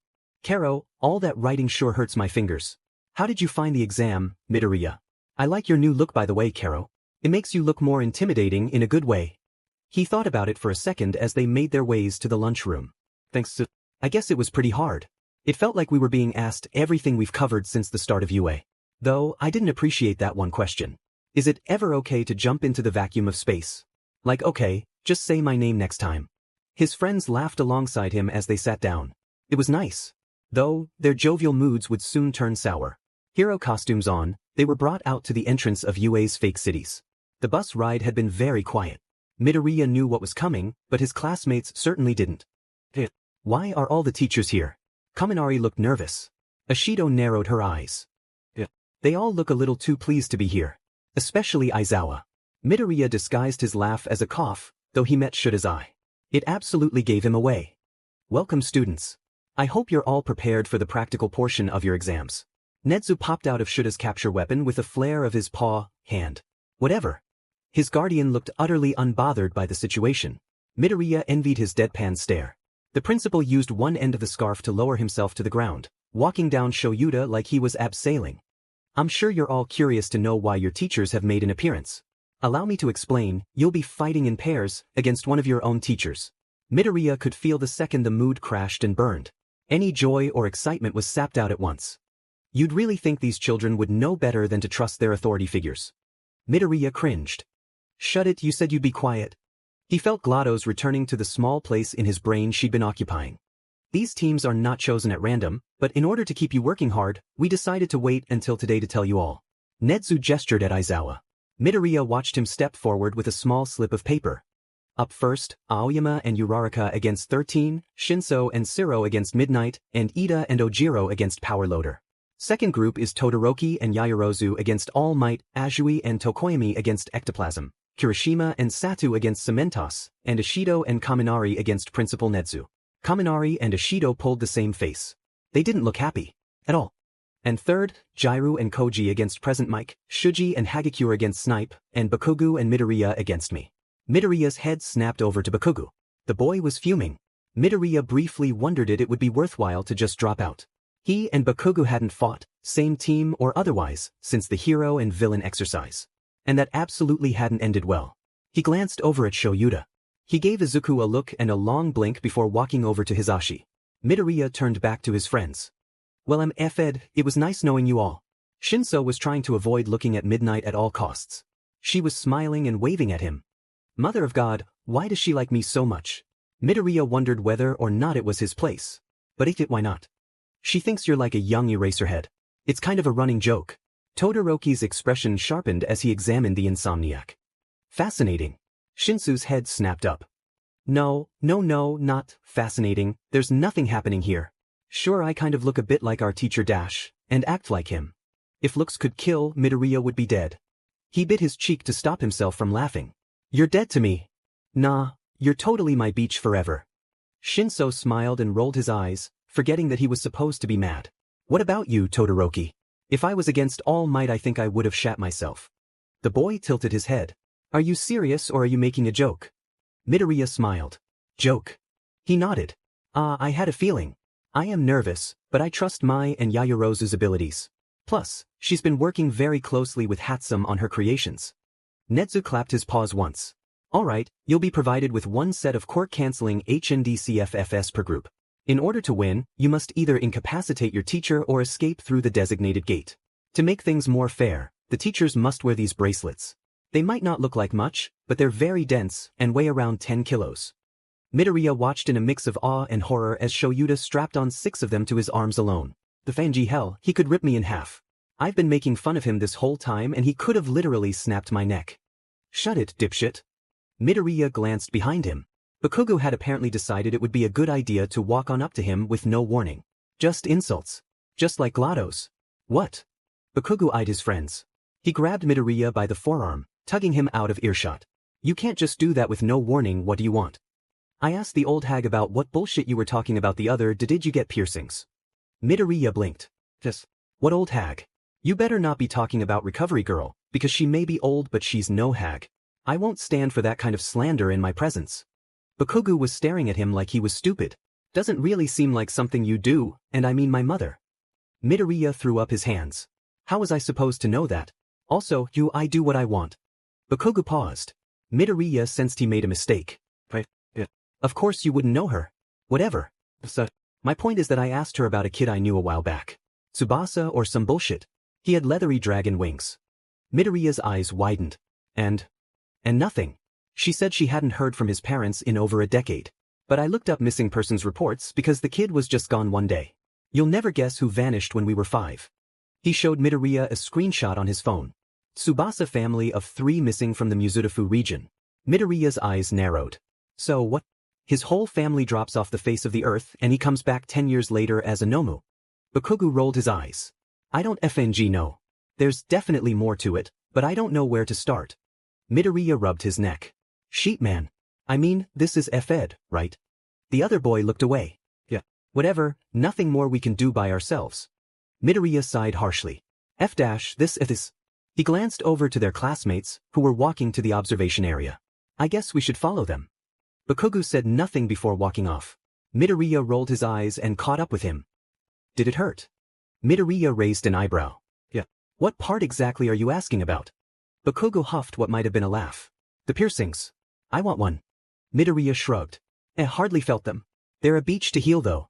Karo, all that writing sure hurts my fingers. How did you find the exam, Midoriya? I like your new look by the way, Karo. It makes you look more intimidating in a good way. He thought about it for a second as they made their ways to the lunchroom. Thanks to... I guess it was pretty hard. It felt like we were being asked everything we've covered since the start of UA. Though, I didn't appreciate that one question. Is it ever okay to jump into the vacuum of space? Like okay, just say my name next time. His friends laughed alongside him as they sat down. It was nice. Though, their jovial moods would soon turn sour. Hero costumes on, they were brought out to the entrance of UA's fake cities. The bus ride had been very quiet. Midoriya knew what was coming, but his classmates certainly didn't. Why are all the teachers here? Kaminari looked nervous. Ishido narrowed her eyes. They all look a little too pleased to be here. Especially Aizawa. Midoriya disguised his laugh as a cough, though he met Shuta's eye. It absolutely gave him away. Welcome students. I hope you're all prepared for the practical portion of your exams. Netsu popped out of Shuta's capture weapon with a flare of his hand. Whatever. His guardian looked utterly unbothered by the situation. Midoriya envied his deadpan stare. The principal used one end of the scarf to lower himself to the ground, walking down Shoyuta like he was abseiling. I'm sure you're all curious to know why your teachers have made an appearance. Allow me to explain, you'll be fighting in pairs against one of your own teachers. Midoriya could feel the second the mood crashed and burned. Any joy or excitement was sapped out at once. You'd really think these children would know better than to trust their authority figures. Midoriya cringed. Shut it, you said you'd be quiet. He felt Glados returning to the small place in his brain she'd been occupying. These teams are not chosen at random, but in order to keep you working hard, we decided to wait until today to tell you all. Netsu gestured at Aizawa. Midoriya watched him step forward with a small slip of paper. Up first, Aoyama and Uraraka against 13, Shinso and Sero against Midnight, and Ida and Ojiro against Power Loader. Second group is Todoroki and Yaoyorozu against All Might, Azui and Tokoyami against Ectoplasm, Kirishima and Satu against Cementos, and Ishido and Kaminari against Principal Netsu. Kaminari and Ishido pulled the same face. They didn't look happy. At all. And third, Jiru and Koji against Present Mike, Shuji and Hagakure against Snipe, and Bakugu and Midoriya against me. Midoriya's head snapped over to Bakugu. The boy was fuming. Midoriya briefly wondered it would be worthwhile to just drop out. He and Bakugu hadn't fought, same team or otherwise, since the hero and villain exercise. And that absolutely hadn't ended well. He glanced over at Shoyuta. He gave Izuku a look and a long blink before walking over to Hisashi. Midoriya turned back to his friends. Well, Fed, it was nice knowing you all. Shinso was trying to avoid looking at Midnight at all costs. She was smiling and waving at him. Mother of God, why does she like me so much? Midoriya wondered whether or not it was his place. But if it, why not? She thinks you're like a young Eraserhead. It's kind of a running joke. Todoroki's expression sharpened as he examined the insomniac. Fascinating. Shinsu's head snapped up. No, not fascinating. There's nothing happening here. Sure, I kind of look a bit like our teacher Dash, and act like him. If looks could kill, Midoriya would be dead. He bit his cheek to stop himself from laughing. You're dead to me. Nah, you're totally my beach forever. Shinso smiled and rolled his eyes, forgetting that he was supposed to be mad. What about you, Todoroki? If I was against All Might, I think I would have shat myself. The boy tilted his head. Are you serious or are you making a joke? Midoriya smiled. Joke. He nodded. I had a feeling. I am nervous, but I trust Mai and Yaoyorozu's abilities. Plus, she's been working very closely with Hatsum on her creations. Netsu clapped his paws once. Alright, you'll be provided with one set of quirk-canceling HNDCFFS per group. In order to win, you must either incapacitate your teacher or escape through the designated gate. To make things more fair, the teachers must wear these bracelets. They might not look like much, but they're very dense and weigh around 10 kilos. Midoriya watched in a mix of awe and horror as Shoyuta strapped on 6 of them to his arms alone. The Fanji hell, he could rip me in half. I've been making fun of him this whole time and he could have literally snapped my neck. Shut it, dipshit. Midoriya glanced behind him. Bakugu had apparently decided it would be a good idea to walk on up to him with no warning. Just insults. Just like Glados. What? Bakugu eyed his friends. He grabbed Midoriya by the forearm, tugging him out of earshot. You can't just do that with no warning. What do you want? I asked the old hag about what bullshit you were talking about the other day. Did you get piercings? Midoriya blinked. Just, what old hag? You better not be talking about Recovery Girl, because she may be old but she's no hag. I won't stand for that kind of slander in my presence. Bakugu was staring at him like he was stupid. Doesn't really seem like something you do, and I mean my mother. Midoriya threw up his hands. How was I supposed to know that? Also, I do what I want. Bakugu paused. Midoriya sensed he made a mistake. Of course you wouldn't know her. Whatever. So, my point is that I asked her about a kid I knew a while back. Tsubasa or some bullshit. He had leathery dragon wings. Midoriya's eyes widened. And nothing. She said she hadn't heard from his parents in over a decade. But I looked up missing persons reports because the kid was just gone one day. You'll never guess who vanished when we were 5. He showed Midoriya a screenshot on his phone. Tsubasa family of 3 missing from the Muzutafu region. Midoriya's eyes narrowed. So what? His whole family drops off the face of the earth and he comes back 10 years later as a Nomu. Bakugu rolled his eyes. I don't FNG know. There's definitely more to it, but I don't know where to start. Midoriya rubbed his neck. Sheepman. I mean, this is F-Ed, right? The other boy looked away. Yeah. Whatever, nothing more we can do by ourselves. Midoriya sighed harshly. This. He glanced over to their classmates, who were walking to the observation area. I guess we should follow them. Bakugu said nothing before walking off. Midoriya rolled his eyes and caught up with him. Did it hurt? Midoriya raised an eyebrow. Yeah. What part exactly are you asking about? Bakugu huffed what might have been a laugh. The piercings. I want one. Midoriya shrugged. Hardly felt them. They're a beach to heal though.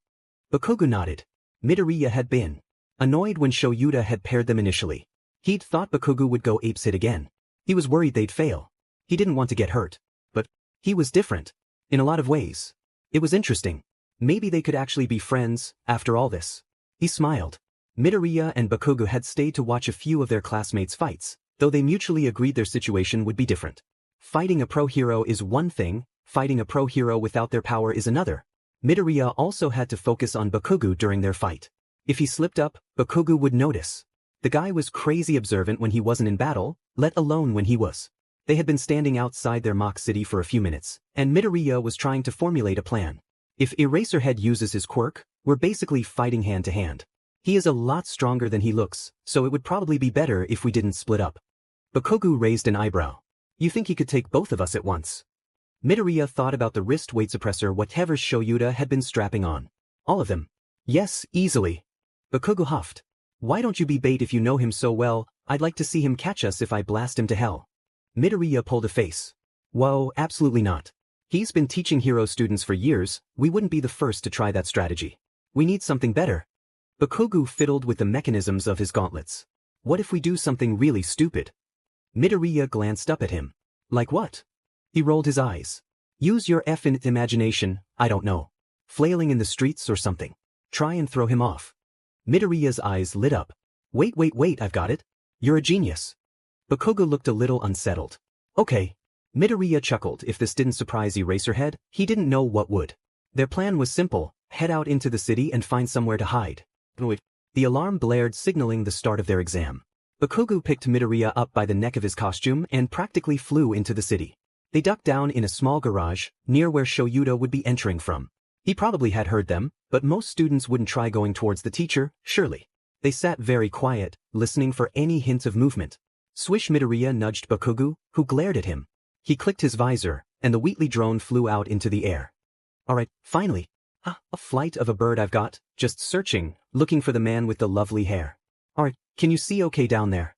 Bakugu nodded. Midoriya had been annoyed when Shoyuta had paired them initially. He'd thought Bakugu would go apeshit again. He was worried they'd fail. He didn't want to get hurt. But he was different. In a lot of ways. It was interesting. Maybe they could actually be friends, after all this. He smiled. Midoriya and Bakugu had stayed to watch a few of their classmates' fights, though they mutually agreed their situation would be different. Fighting a pro hero is one thing, fighting a pro hero without their power is another. Midoriya also had to focus on Bakugu during their fight. If he slipped up, Bakugu would notice. The guy was crazy observant when he wasn't in battle, let alone when he was. They had been standing outside their mock city for a few minutes, and Midoriya was trying to formulate a plan. If Eraserhead uses his quirk, We're basically fighting hand to hand. He is a lot stronger than he looks, so it would probably be better if we didn't split up. Bakugo raised an eyebrow. You think he could take both of us at once? Midoriya thought about the wrist weight suppressor whatever Shoyuta had been strapping on. All of them. Yes, easily. Bakugo huffed. Why don't you be bait if you know him so well? I'd like to see him catch us if I blast him to hell. Midoriya pulled a face. Whoa, absolutely not. He's been teaching hero students for years, we wouldn't be the first to try that strategy. We need something better. Bakugo fiddled with the mechanisms of his gauntlets. What if we do something really stupid? Midoriya glanced up at him. Like what? He rolled his eyes. Use your effing imagination, I don't know. Flailing in the streets or something. Try and throw him off. Midoriya's eyes lit up. Wait, I've got it. You're a genius. Bakugo looked a little unsettled. Okay. Midoriya chuckled. If this didn't surprise Eraserhead, he didn't know what would. Their plan was simple, head out into the city and find somewhere to hide. The alarm blared signaling the start of their exam. Bakugo picked Midoriya up by the neck of his costume and practically flew into the city. They ducked down in a small garage, near where Shoyuta would be entering from. He probably had heard them, but most students wouldn't try going towards the teacher, surely. They sat very quiet, listening for any hints of movement. Swish. Midoriya nudged Bakugo, who glared at him. He clicked his visor, and the Wheatley drone flew out into the air. Alright, finally. A flight of a bird I've got, just searching, looking for the man with the lovely hair. Alright, can you see okay down there?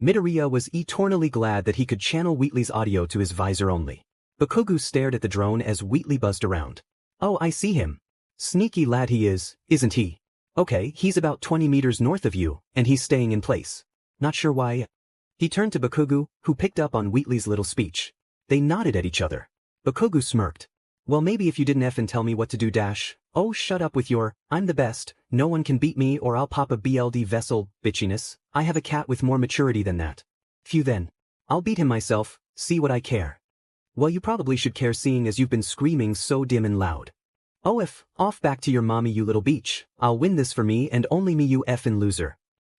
Midoriya was eternally glad that he could channel Wheatley's audio to his visor only. Bakugo stared at the drone as Wheatley buzzed around. Oh, I see him. Sneaky lad he is, isn't he? Okay, he's about 20 meters north of you, and he's staying in place. Not sure why. He turned to Bakugo, who picked up on Wheatley's little speech. They nodded at each other. Bakugo smirked. Well, maybe if you didn't effing tell me what to do dash. Oh, shut up with your, I'm the best, no one can beat me or I'll pop a BLD vessel, bitchiness. I have a cat with more maturity than that. Phew then. I'll beat him myself, see what I care. Well, you probably should care seeing as you've been screaming so dim and loud. Oh, if, off back to your mommy you little beach, I'll win this for me and only me you effing loser.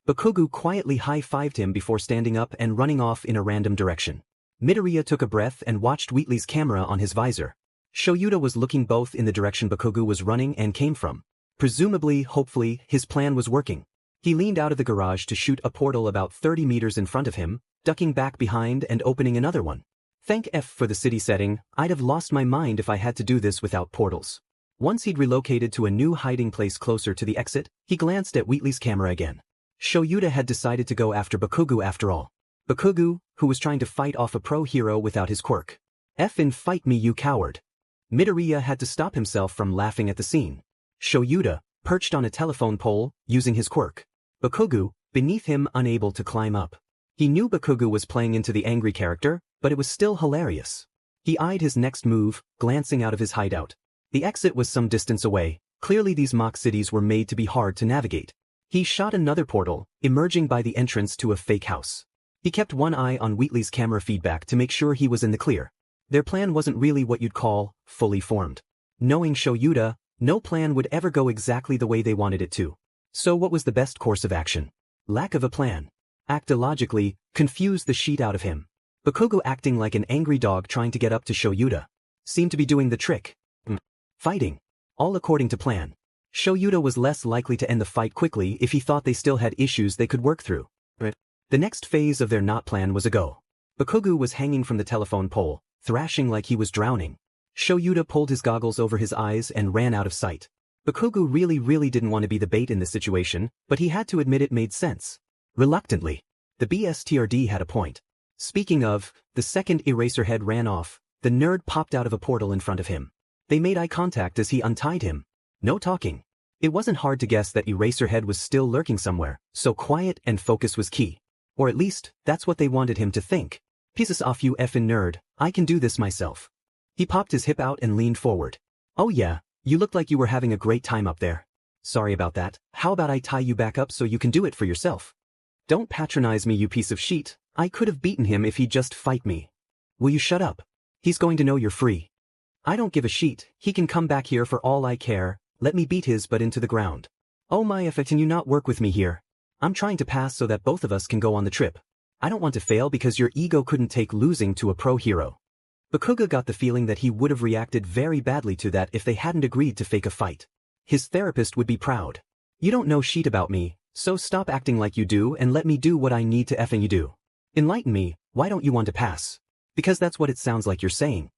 Bakugo quietly high-fived him before standing up and running off in a random direction. Midoriya took a breath and watched Wheatley's camera on his visor. Shoyuta was looking both in the direction Bakugo was running and came from. Presumably, hopefully, his plan was working. He leaned out of the garage to shoot a portal about 30 meters in front of him, ducking back behind and opening another one. Thank F for the city setting, I'd have lost my mind if I had to do this without portals. Once he'd relocated to a new hiding place closer to the exit, he glanced at Wheatley's camera again. Shoyuta had decided to go after Bakugo after all. Bakugo, who was trying to fight off a pro hero without his quirk. Effin' fight me you coward. Midoriya had to stop himself from laughing at the scene. Shoyuta, perched on a telephone pole, using his quirk. Bakugo, beneath him unable to climb up. He knew Bakugo was playing into the angry character, but it was still hilarious. He eyed his next move, glancing out of his hideout. The exit was some distance away, clearly these mock cities were made to be hard to navigate. He shot another portal, emerging by the entrance to a fake house. He kept one eye on Wheatley's camera feedback to make sure he was in the clear. Their plan wasn't really what you'd call fully formed. Knowing Shoyuta, no plan would ever go exactly the way they wanted it to. So what was the best course of action? Lack of a plan. Act illogically, confuse the shit out of him. Bakugo acting like an angry dog trying to get up to Shoyuta. Seemed to be doing the trick. Fighting. All according to plan. Shoyuta was less likely to end the fight quickly if he thought they still had issues they could work through. The next phase of their not plan was a go. Bakugo was hanging from the telephone pole, thrashing like he was drowning. Shoyuta pulled his goggles over his eyes and ran out of sight. Bakugo really didn't want to be the bait in this situation, but he had to admit it made sense. Reluctantly. The BSTRD had a point. Speaking of, the second Eraserhead ran off, the nerd popped out of a portal in front of him. They made eye contact as he untied him. No talking. It wasn't hard to guess that Eraserhead was still lurking somewhere, so quiet and focus was key. Or at least, that's what they wanted him to think. Pieces off you effin' nerd, I can do this myself. He popped his hip out and leaned forward. Oh yeah, you looked like you were having a great time up there. Sorry about that, how about I tie you back up so you can do it for yourself? Don't patronize me you piece of shit, I could have beaten him if he'd just fight me. Will you shut up? He's going to know you're free. I don't give a shit, he can come back here for all I care, let me beat his butt into the ground. Oh my if can you not work with me here? I'm trying to pass so that both of us can go on the trip. I don't want to fail because your ego couldn't take losing to a pro hero. Bakugo got the feeling that he would have reacted very badly to that if they hadn't agreed to fake a fight. His therapist would be proud. You don't know shit about me, so stop acting like you do and let me do what I need to effing you do. Enlighten me, why don't you want to pass? Because that's what it sounds like you're saying.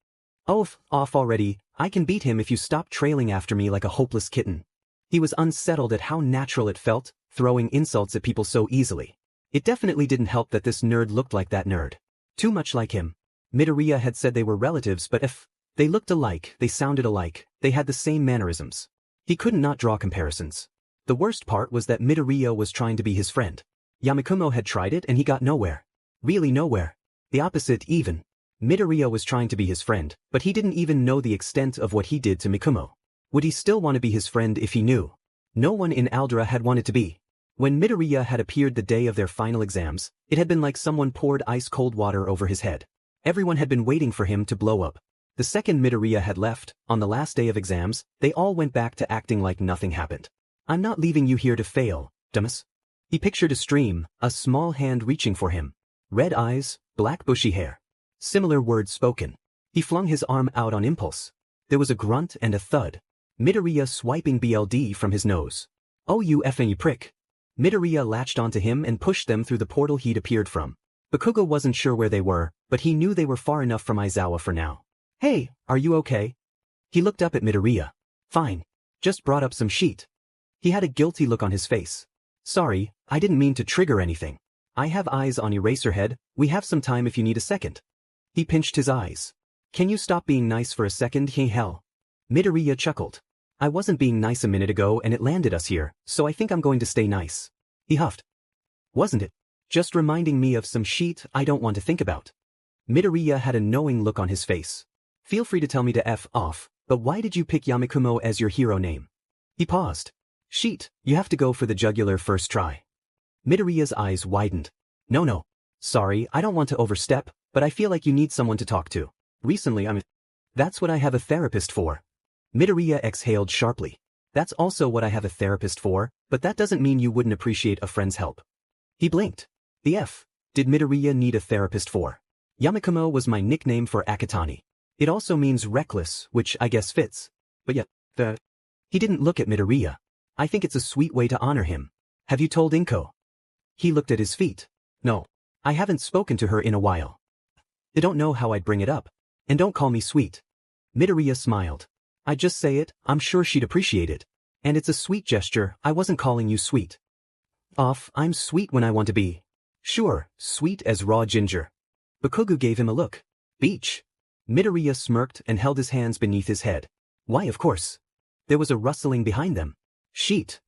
Oh, off already, I can beat him if you stop trailing after me like a hopeless kitten. He was unsettled at how natural it felt, throwing insults at people so easily. It definitely didn't help that this nerd looked like that nerd. Too much like him. Midoriya had said they were relatives, but if they looked alike, they sounded alike, they had the same mannerisms. He couldn't not draw comparisons. The worst part was that Midoriya was trying to be his friend. Yamakumo had tried it and he got nowhere. Really nowhere. The opposite even. Midoriya was trying to be his friend, but he didn't even know the extent of what he did to Mikumo. Would he still want to be his friend if he knew? No one in Aldera had wanted to be. When Midoriya had appeared the day of their final exams, it had been like someone poured ice-cold water over his head. Everyone had been waiting for him to blow up. The second Midoriya had left, on the last day of exams, they all went back to acting like nothing happened. I'm not leaving you here to fail, dumbass. He pictured a stream, a small hand reaching for him. Red eyes, black bushy hair. Similar words spoken. He flung his arm out on impulse. There was a grunt and a thud. Midoriya swiping BLD from his nose. Oh you effing you prick. Midoriya latched onto him and pushed them through the portal he'd appeared from. Bakugo wasn't sure where they were, but he knew they were far enough from Aizawa for now. Hey, are you okay? He looked up at Midoriya. Fine. Just brought up some sheet. He had a guilty look on his face. Sorry, I didn't mean to trigger anything. I have eyes on Eraserhead, we have some time if you need a second. He pinched his eyes. Can you stop being nice for a second, hey hell? Midoriya chuckled. I wasn't being nice a minute ago and it landed us here, so I think I'm going to stay nice. He huffed. Wasn't it? Just reminding me of some sheet I don't want to think about. Midoriya had a knowing look on his face. Feel free to tell me to F off, but why did you pick Yamakumo as your hero name? He paused. Sheet, you have to go for the jugular first try. Midoriya's eyes widened. No. Sorry, I don't want to overstep, but I feel like you need someone to talk to. Recently That's what I have a therapist for. Midoriya exhaled sharply. That's also what I have a therapist for, but that doesn't mean you wouldn't appreciate a friend's help. He blinked. The F did Midoriya need a therapist for? Yamakumo was my nickname for Akatani. It also means reckless, which I guess fits. But yet, he didn't look at Midoriya. I think it's a sweet way to honor him. Have you told Inko? He looked at his feet. No. I haven't spoken to her in a while. I don't know how I'd bring it up. And don't call me sweet. Midoriya smiled. I'd just say it, I'm sure she'd appreciate it. And it's a sweet gesture, I wasn't calling you sweet. I'm sweet when I want to be. Sure, sweet as raw ginger. Bakugo gave him a look. Beach. Midoriya smirked and held his hands beneath his head. Why of course. There was a rustling behind them. Sheet.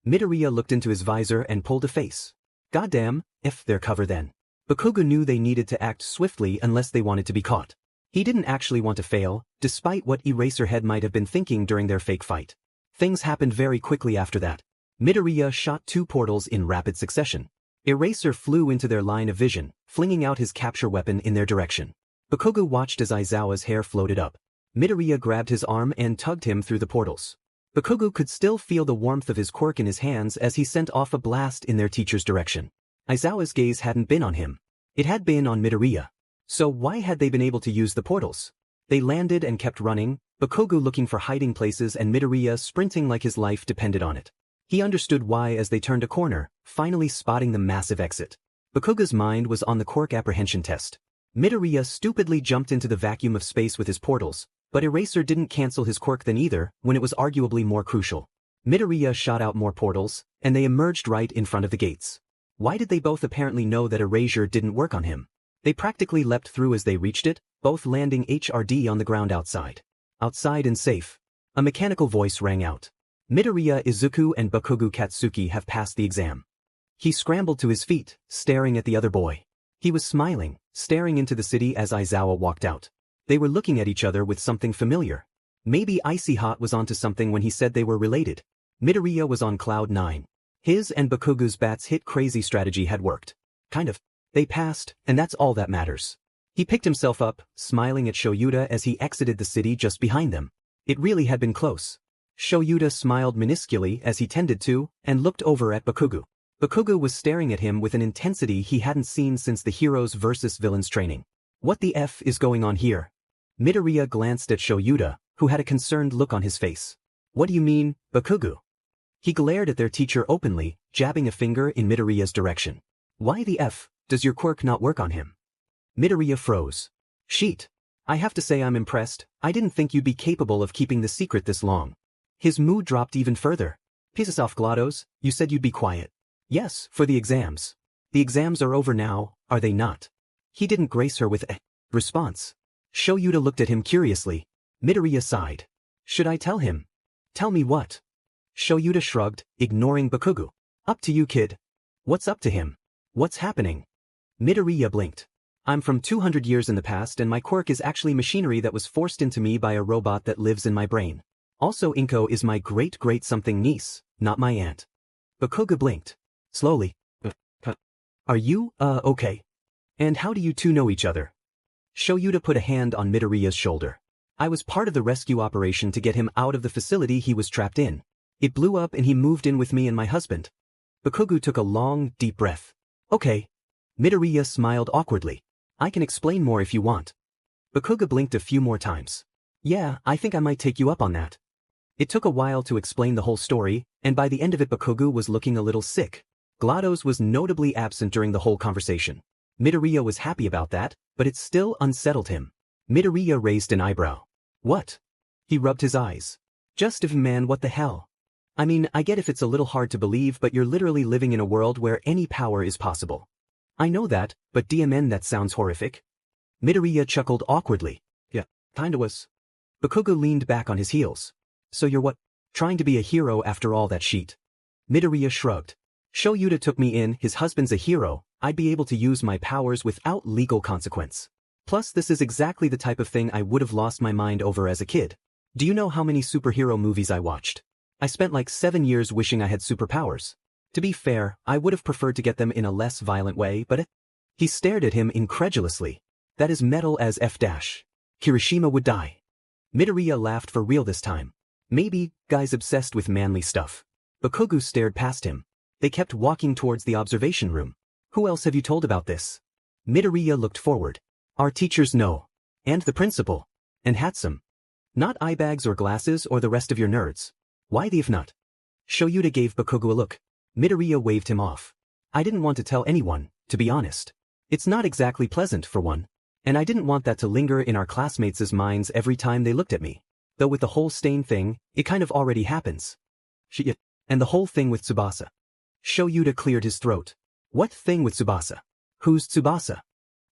Midoriya looked into his visor and pulled a face. Goddamn, if their cover then. Bakugo knew they needed to act swiftly unless they wanted to be caught. He didn't actually want to fail, despite what Eraserhead might have been thinking during their fake fight. Things happened very quickly after that. Midoriya shot 2 portals in rapid succession. Eraser flew into their line of vision, flinging out his capture weapon in their direction. Bakugo watched as Aizawa's hair floated up. Midoriya grabbed his arm and tugged him through the portals. Bakugo could still feel the warmth of his quirk in his hands as he sent off a blast in their teacher's direction. Aizawa's gaze hadn't been on him. It had been on Midoriya. So why had they been able to use the portals? They landed and kept running, Bakugo looking for hiding places and Midoriya sprinting like his life depended on it. He understood why as they turned a corner, finally spotting the massive exit. Bakugo's mind was on the quirk apprehension test. Midoriya stupidly jumped into the vacuum of space with his portals, but Eraser didn't cancel his quirk then either, when it was arguably more crucial. Midoriya shot out more portals, and they emerged right in front of the gates. Why did they both apparently know that Erasure didn't work on him? They practically leapt through as they reached it, both landing HRD on the ground outside. Outside and safe. A mechanical voice rang out. Midoriya Izuku and Bakugo Katsuki have passed the exam. He scrambled to his feet, staring at the other boy. He was smiling, staring into the city as Aizawa walked out. They were looking at each other with something familiar. Maybe Icy Hot was onto something when he said they were related. Midoriya was on cloud 9. His and Bakugo's bats hit crazy strategy had worked. Kind of. They passed, and that's all that matters. He picked himself up, smiling at Shoyuta as he exited the city just behind them. It really had been close. Shoyuta smiled minusculely as he tended to, and looked over at Bakugo. Bakugo was staring at him with an intensity he hadn't seen since the Heroes vs. Villains training. What the F is going on here? Midoriya glanced at Shoyuta, who had a concerned look on his face. What do you mean, Bakugu? He glared at their teacher openly, jabbing a finger in Midoriya's direction. Why the F does your quirk not work on him? Midoriya froze. Sheet. I have to say I'm impressed. I didn't think you'd be capable of keeping the secret this long. His mood dropped even further. Piss off, Glados, you said you'd be quiet. Yes, for the exams. The exams are over now, are they not? He didn't grace her with a response. Shoyuta looked at him curiously. Midoriya sighed. Should I tell him? Tell me what? Shoyuta shrugged, ignoring Bakugu. Up to you, kid. What's up to him? What's happening? Midoriya blinked. I'm from 200 years in the past and my quirk is actually machinery that was forced into me by a robot that lives in my brain. Also Inko is my great-great something niece, not my aunt. Bakugu blinked. Slowly. Are you, okay? And how do you two know each other? Shoyuta put a hand on Midoriya's shoulder. I was part of the rescue operation to get him out of the facility he was trapped in. It blew up and he moved in with me and my husband. Bakugu took a long, deep breath. Okay. Midoriya smiled awkwardly. I can explain more if you want. Bakugu blinked a few more times. Yeah, I think I might take you up on that. It took a while to explain the whole story, and by the end of it Bakugu was looking a little sick. Glados was notably absent during the whole conversation. Midoriya was happy about that, but it still unsettled him. Midoriya raised an eyebrow. What? He rubbed his eyes. Just if man, what the hell? I mean, I get if it's a little hard to believe, but you're literally living in a world where any power is possible. I know that, but DMN, that sounds horrific. Midoriya chuckled awkwardly. Yeah, kinda was. Bakugu leaned back on his heels. So you're what? Trying to be a hero after all that sheet? Midoriya shrugged. Shoyuta took me in, his husband's a hero, I'd be able to use my powers without legal consequence. Plus this is exactly the type of thing I would have lost my mind over as a kid. Do you know how many superhero movies I watched? I spent like 7 years wishing I had superpowers. To be fair, I would have preferred to get them in a less violent way, but He stared at him incredulously. That is metal as F-. Kirishima would die. Midoriya laughed for real this time. Maybe, guys obsessed with manly stuff. Bakugu stared past him. They kept walking towards the observation room. Who else have you told about this? Midoriya looked forward. Our teachers know. And the principal. And Hatsum. Not eyebags or glasses or the rest of your nerds. Why the if not? Shoyuta gave Bakugu a look. Midoriya waved him off. I didn't want to tell anyone, to be honest. It's not exactly pleasant, for one. And I didn't want that to linger in our classmates' minds every time they looked at me. Though with the whole stain thing, it kind of already happens. And the whole thing with Tsubasa. Shoyuta cleared his throat. What thing with Tsubasa? Who's Tsubasa?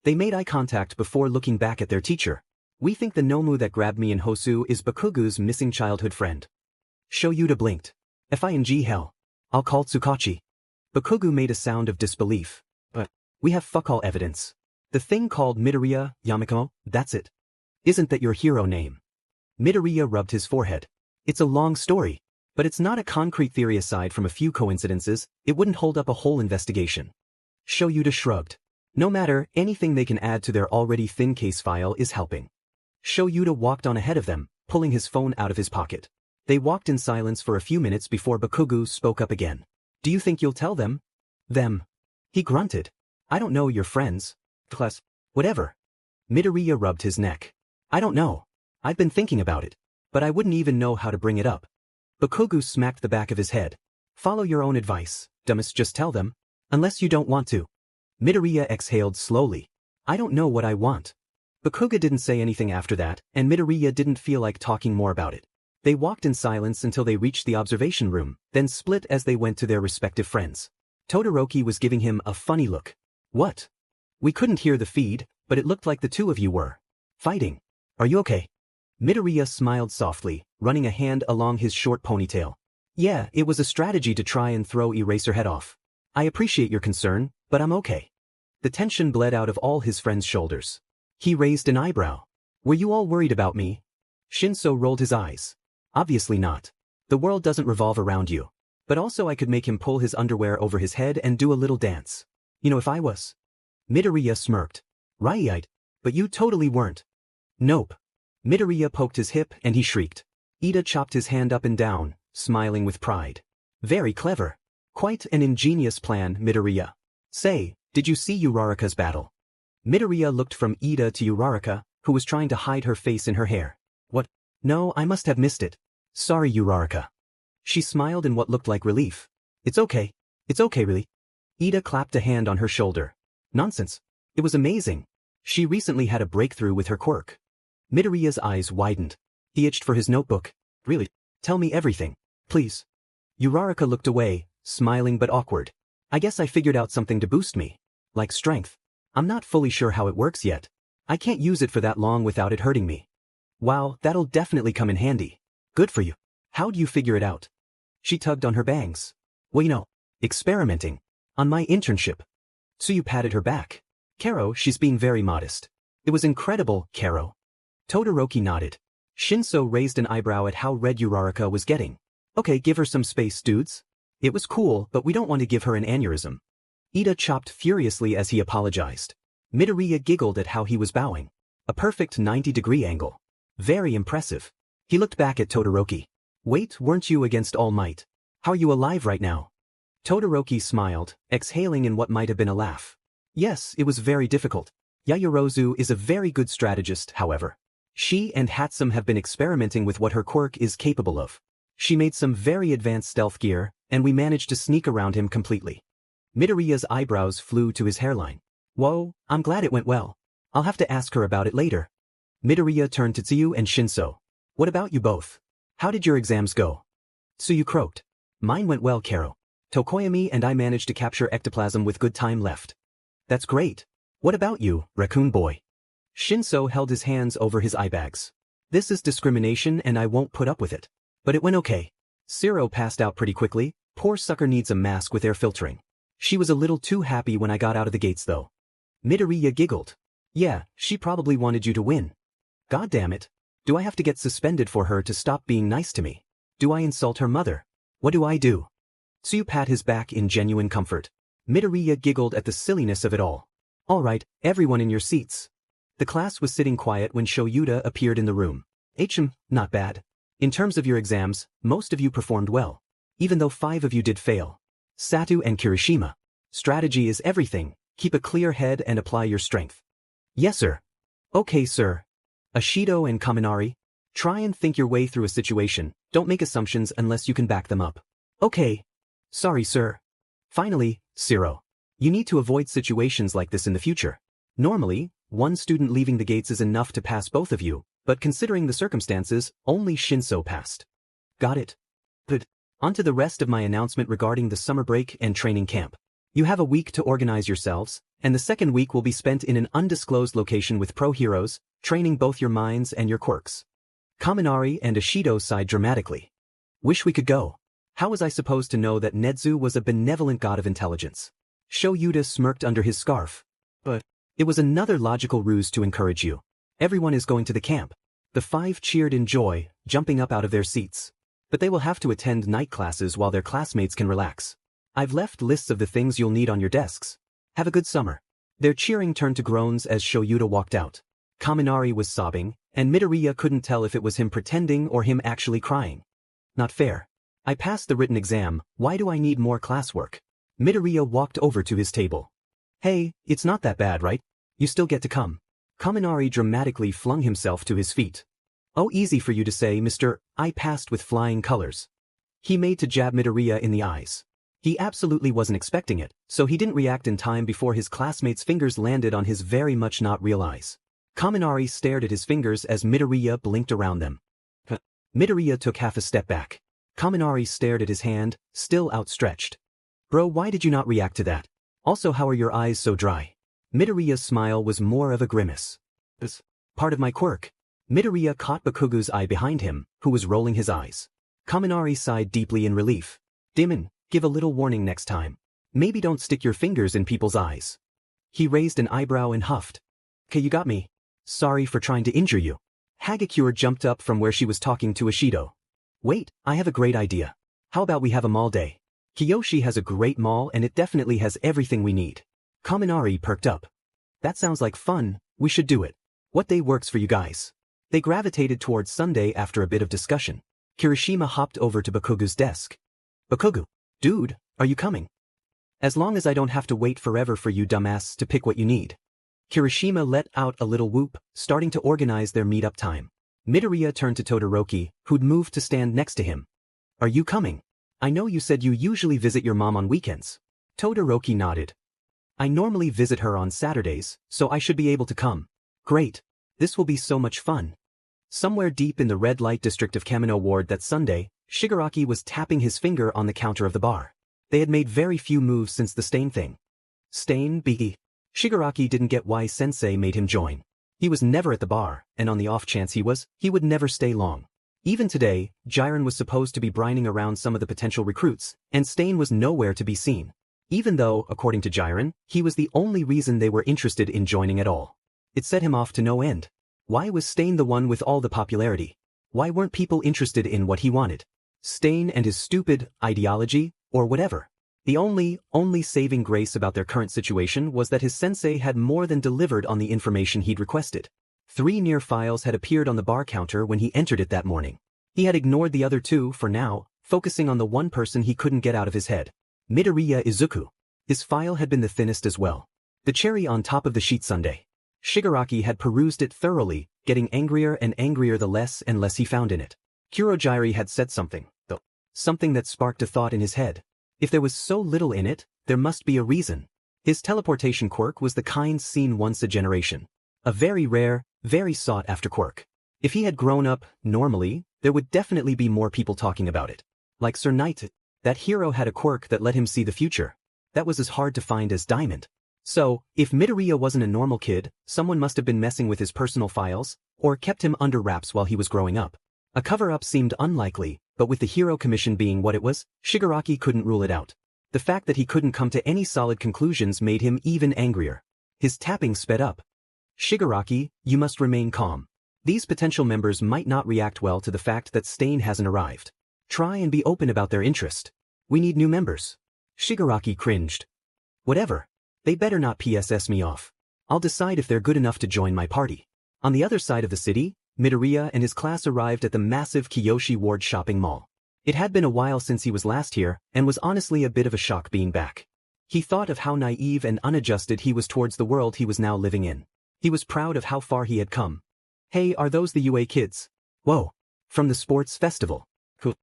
They made eye contact before looking back at their teacher. We think the Nomu that grabbed me in Hosu is Bakugu's missing childhood friend. Shoyuta blinked. F-I-N-G hell. I'll call Tsukachi. Bakugu made a sound of disbelief. But we have fuck all evidence. The thing called Midoriya, Yamiko, that's it. Isn't that your hero name? Midoriya rubbed his forehead. It's a long story. But it's not a concrete theory aside from a few coincidences, it wouldn't hold up a whole investigation. Shoyuta shrugged. No matter, anything they can add to their already thin case file is helping. Shoyuta walked on ahead of them, pulling his phone out of his pocket. They walked in silence for a few minutes before Bakugu spoke up again. Do you think you'll tell them? Them. He grunted. I don't know, your friends. Class. Whatever. Midoriya rubbed his neck. I don't know. I've been thinking about it. But I wouldn't even know how to bring it up. Bakugu smacked the back of his head. Follow your own advice, dumbest, just tell them. Unless you don't want to. Midoriya exhaled slowly. I don't know what I want. Bakugu didn't say anything after that, and Midoriya didn't feel like talking more about it. They walked in silence until they reached the observation room, then split as they went to their respective friends. Todoroki was giving him a funny look. What? We couldn't hear the feed, but it looked like the two of you were fighting. Are you okay? Midoriya smiled softly, running a hand along his short ponytail. Yeah, it was a strategy to try and throw Eraserhead off. I appreciate your concern, but I'm okay. The tension bled out of all his friends' shoulders. He raised an eyebrow. Were you all worried about me? Shinso rolled his eyes. Obviously not. The world doesn't revolve around you. But also I could make him pull his underwear over his head and do a little dance. You know, if I was. Midoriya smirked. Right, but you totally weren't. Nope. Midoriya poked his hip and he shrieked. Ida chopped his hand up and down, smiling with pride. Very clever. Quite an ingenious plan, Midoriya. Say, did you see Uraraka's battle? Midoriya looked from Ida to Uraraka, who was trying to hide her face in her hair. What? No, I must have missed it. Sorry, Uraraka. She smiled in what looked like relief. It's okay. It's okay, really. Ida clapped a hand on her shoulder. Nonsense. It was amazing. She recently had a breakthrough with her quirk. Midoriya's eyes widened. He itched for his notebook. Really? Tell me everything. Please. Uraraka looked away, smiling but awkward. I guess I figured out something to boost me. Like strength. I'm not fully sure how it works yet. I can't use it for that long without it hurting me. Wow, that'll definitely come in handy. Good for you. How'd you figure it out? She tugged on her bangs. Well, experimenting. On my internship. So you patted her back. Kero, she's being very modest. It was incredible, Kero. Todoroki nodded. Shinso raised an eyebrow at how red Uraraka was getting. Okay, give her some space, dudes. It was cool, but we don't want to give her an aneurysm. Ida chopped furiously as he apologized. Midoriya giggled at how he was bowing. A perfect 90-degree angle. Very impressive. He looked back at Todoroki. Wait, weren't you against All Might? How are you alive right now? Todoroki smiled, exhaling in what might have been a laugh. Yes, it was very difficult. Yaoyorozu is a very good strategist, however. She and Hatsum have been experimenting with what her quirk is capable of. She made some very advanced stealth gear, and we managed to sneak around him completely. Midoriya's eyebrows flew to his hairline. Whoa, I'm glad it went well. I'll have to ask her about it later. Midoriya turned to Tsuyu and Shinso. What about you both? How did your exams go? Tsuyu croaked. Mine went well, Kero. Tokoyami and I managed to capture ectoplasm with good time left. That's great. What about you, raccoon boy? Shinso held his hands over his eyebags. This is discrimination and I won't put up with it. But it went okay. Sero passed out pretty quickly. Poor sucker needs a mask with air filtering. She was a little too happy when I got out of the gates though. Midoriya giggled. Yeah, she probably wanted you to win. God damn it. Do I have to get suspended for her to stop being nice to me? Do I insult her mother? What do I do? Tsuyu pat his back in genuine comfort. Midoriya giggled at the silliness of it all. Alright, everyone in your seats. The class was sitting quiet when Shoyuta appeared in the room. Not bad. In terms of your exams, most of you performed well. Even though 5 of you did fail. Satu and Kirishima. Strategy is everything. Keep a clear head and apply your strength. Yes, sir. Okay, sir. Ashido and Kaminari. Try and think your way through a situation. Don't make assumptions unless you can back them up. Okay. Sorry, sir. Finally, Sero. You need to avoid situations like this in the future. Normally, one student leaving the gates is enough to pass both of you, but considering the circumstances, only Shinso passed. Got it. Good. On to the rest of my announcement regarding the summer break and training camp. You have a week to organize yourselves, and the second week will be spent in an undisclosed location with pro heroes, training both your minds and your quirks. Kaminari and Ashido sighed dramatically. Wish we could go. How was I supposed to know that Nedzu was a benevolent god of intelligence? Shoyuta smirked under his scarf. But it was another logical ruse to encourage you. Everyone is going to the camp. The 5 cheered in joy, jumping up out of their seats. But they will have to attend night classes while their classmates can relax. I've left lists of the things you'll need on your desks. Have a good summer. Their cheering turned to groans as Shoyuta walked out. Kaminari was sobbing, and Midoriya couldn't tell if it was him pretending or him actually crying. Not fair. I passed the written exam, why do I need more classwork? Midoriya walked over to his table. Hey, it's not that bad, right? You still get to come. Kaminari dramatically flung himself to his feet. Oh, easy for you to say, Mr. I passed with flying colors. He made to jab Midoriya in the eyes. He absolutely wasn't expecting it, so he didn't react in time before his classmate's fingers landed on his very much not real eyes. Kaminari stared at his fingers as Midoriya blinked around them. Midoriya took half a step back. Kaminari stared at his hand, still outstretched. Bro, why did you not react to that? Also, how are your eyes so dry? Midoriya's smile was more of a grimace. It's part of my quirk. Midoriya caught Bakugo's eye behind him, who was rolling his eyes. Kaminari sighed deeply in relief. Demon, give a little warning next time. Maybe don't stick your fingers in people's eyes. He raised an eyebrow and huffed. Okay, you got me. Sorry for trying to injure you. Hagakure jumped up from where she was talking to Ashido. Wait, I have a great idea. How about we have a mall day? Kiyoshi has a great mall and it definitely has everything we need. Kaminari perked up. That sounds like fun, we should do it. What day works for you guys? They gravitated towards Sunday after a bit of discussion. Kirishima hopped over to Bakugo's desk. Bakugo, dude, are you coming? As long as I don't have to wait forever for you dumbass to pick what you need. Kirishima let out a little whoop, starting to organize their meet-up time. Midoriya turned to Todoroki, who'd moved to stand next to him. Are you coming? I know you said you usually visit your mom on weekends. Todoroki nodded. I normally visit her on Saturdays, so I should be able to come. Great. This will be so much fun. Somewhere deep in the red light district of Kamino Ward that Sunday, Shigaraki was tapping his finger on the counter of the bar. They had made very few moves since the Stain thing. Stain, Biggie. Shigaraki didn't get why Sensei made him join. He was never at the bar, and on the off chance he would never stay long. Even today, Jiren was supposed to be brining around some of the potential recruits, and Stain was nowhere to be seen. Even though, according to Jiren, he was the only reason they were interested in joining at all. It set him off to no end. Why was Stain the one with all the popularity? Why weren't people interested in what he wanted? Stain and his stupid ideology, or whatever. The only saving grace about their current situation was that his sensei had more than delivered on the information he'd requested. 3 near files had appeared on the bar counter when he entered it that morning. He had ignored the other 2 for now, focusing on the one person he couldn't get out of his head. Midoriya Izuku. His file had been the thinnest as well. The cherry on top of the sheet sundae. Shigaraki had perused it thoroughly, getting angrier and angrier the less and less he found in it. Kurogiri had said something, though. Something that sparked a thought in his head. If there was so little in it, there must be a reason. His teleportation quirk was the kind seen once a generation. A very rare, very sought-after quirk. If he had grown up, normally, there would definitely be more people talking about it. Like Sir Knight, that hero had a quirk that let him see the future. That was as hard to find as diamond. So, if Midoriya wasn't a normal kid, someone must have been messing with his personal files, or kept him under wraps while he was growing up. A cover-up seemed unlikely, but with the hero commission being what it was, Shigaraki couldn't rule it out. The fact that he couldn't come to any solid conclusions made him even angrier. His tapping sped up. Shigaraki, you must remain calm. These potential members might not react well to the fact that Stain hasn't arrived. Try and be open about their interest. We need new members. Shigaraki cringed. Whatever. They better not PSS me off. I'll decide if they're good enough to join my party. On the other side of the city, Midoriya and his class arrived at the massive Kiyoshi Ward shopping mall. It had been a while since he was last here, and was honestly a bit of a shock being back. He thought of how naive and unadjusted he was towards the world he was now living in. He was proud of how far he had come. Hey, are those the UA kids? Whoa. From the sports festival. Cool.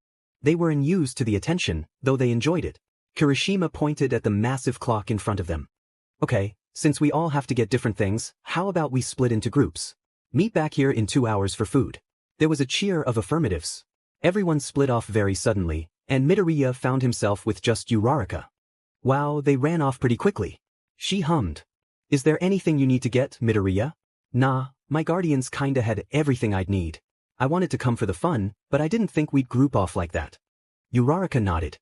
They were amused to the attention, though they enjoyed it. Kirishima pointed at the massive clock in front of them. Okay, since we all have to get different things, how about we split into groups? Meet back here in 2 hours for food. There was a cheer of affirmatives. Everyone split off very suddenly, and Midoriya found himself with just Uraraka. Wow, they ran off pretty quickly. She hummed. Is there anything you need to get, Midoriya? Nah, my guardians kinda had everything I'd need. I wanted to come for the fun, but I didn't think we'd group off like that. Uraraka nodded.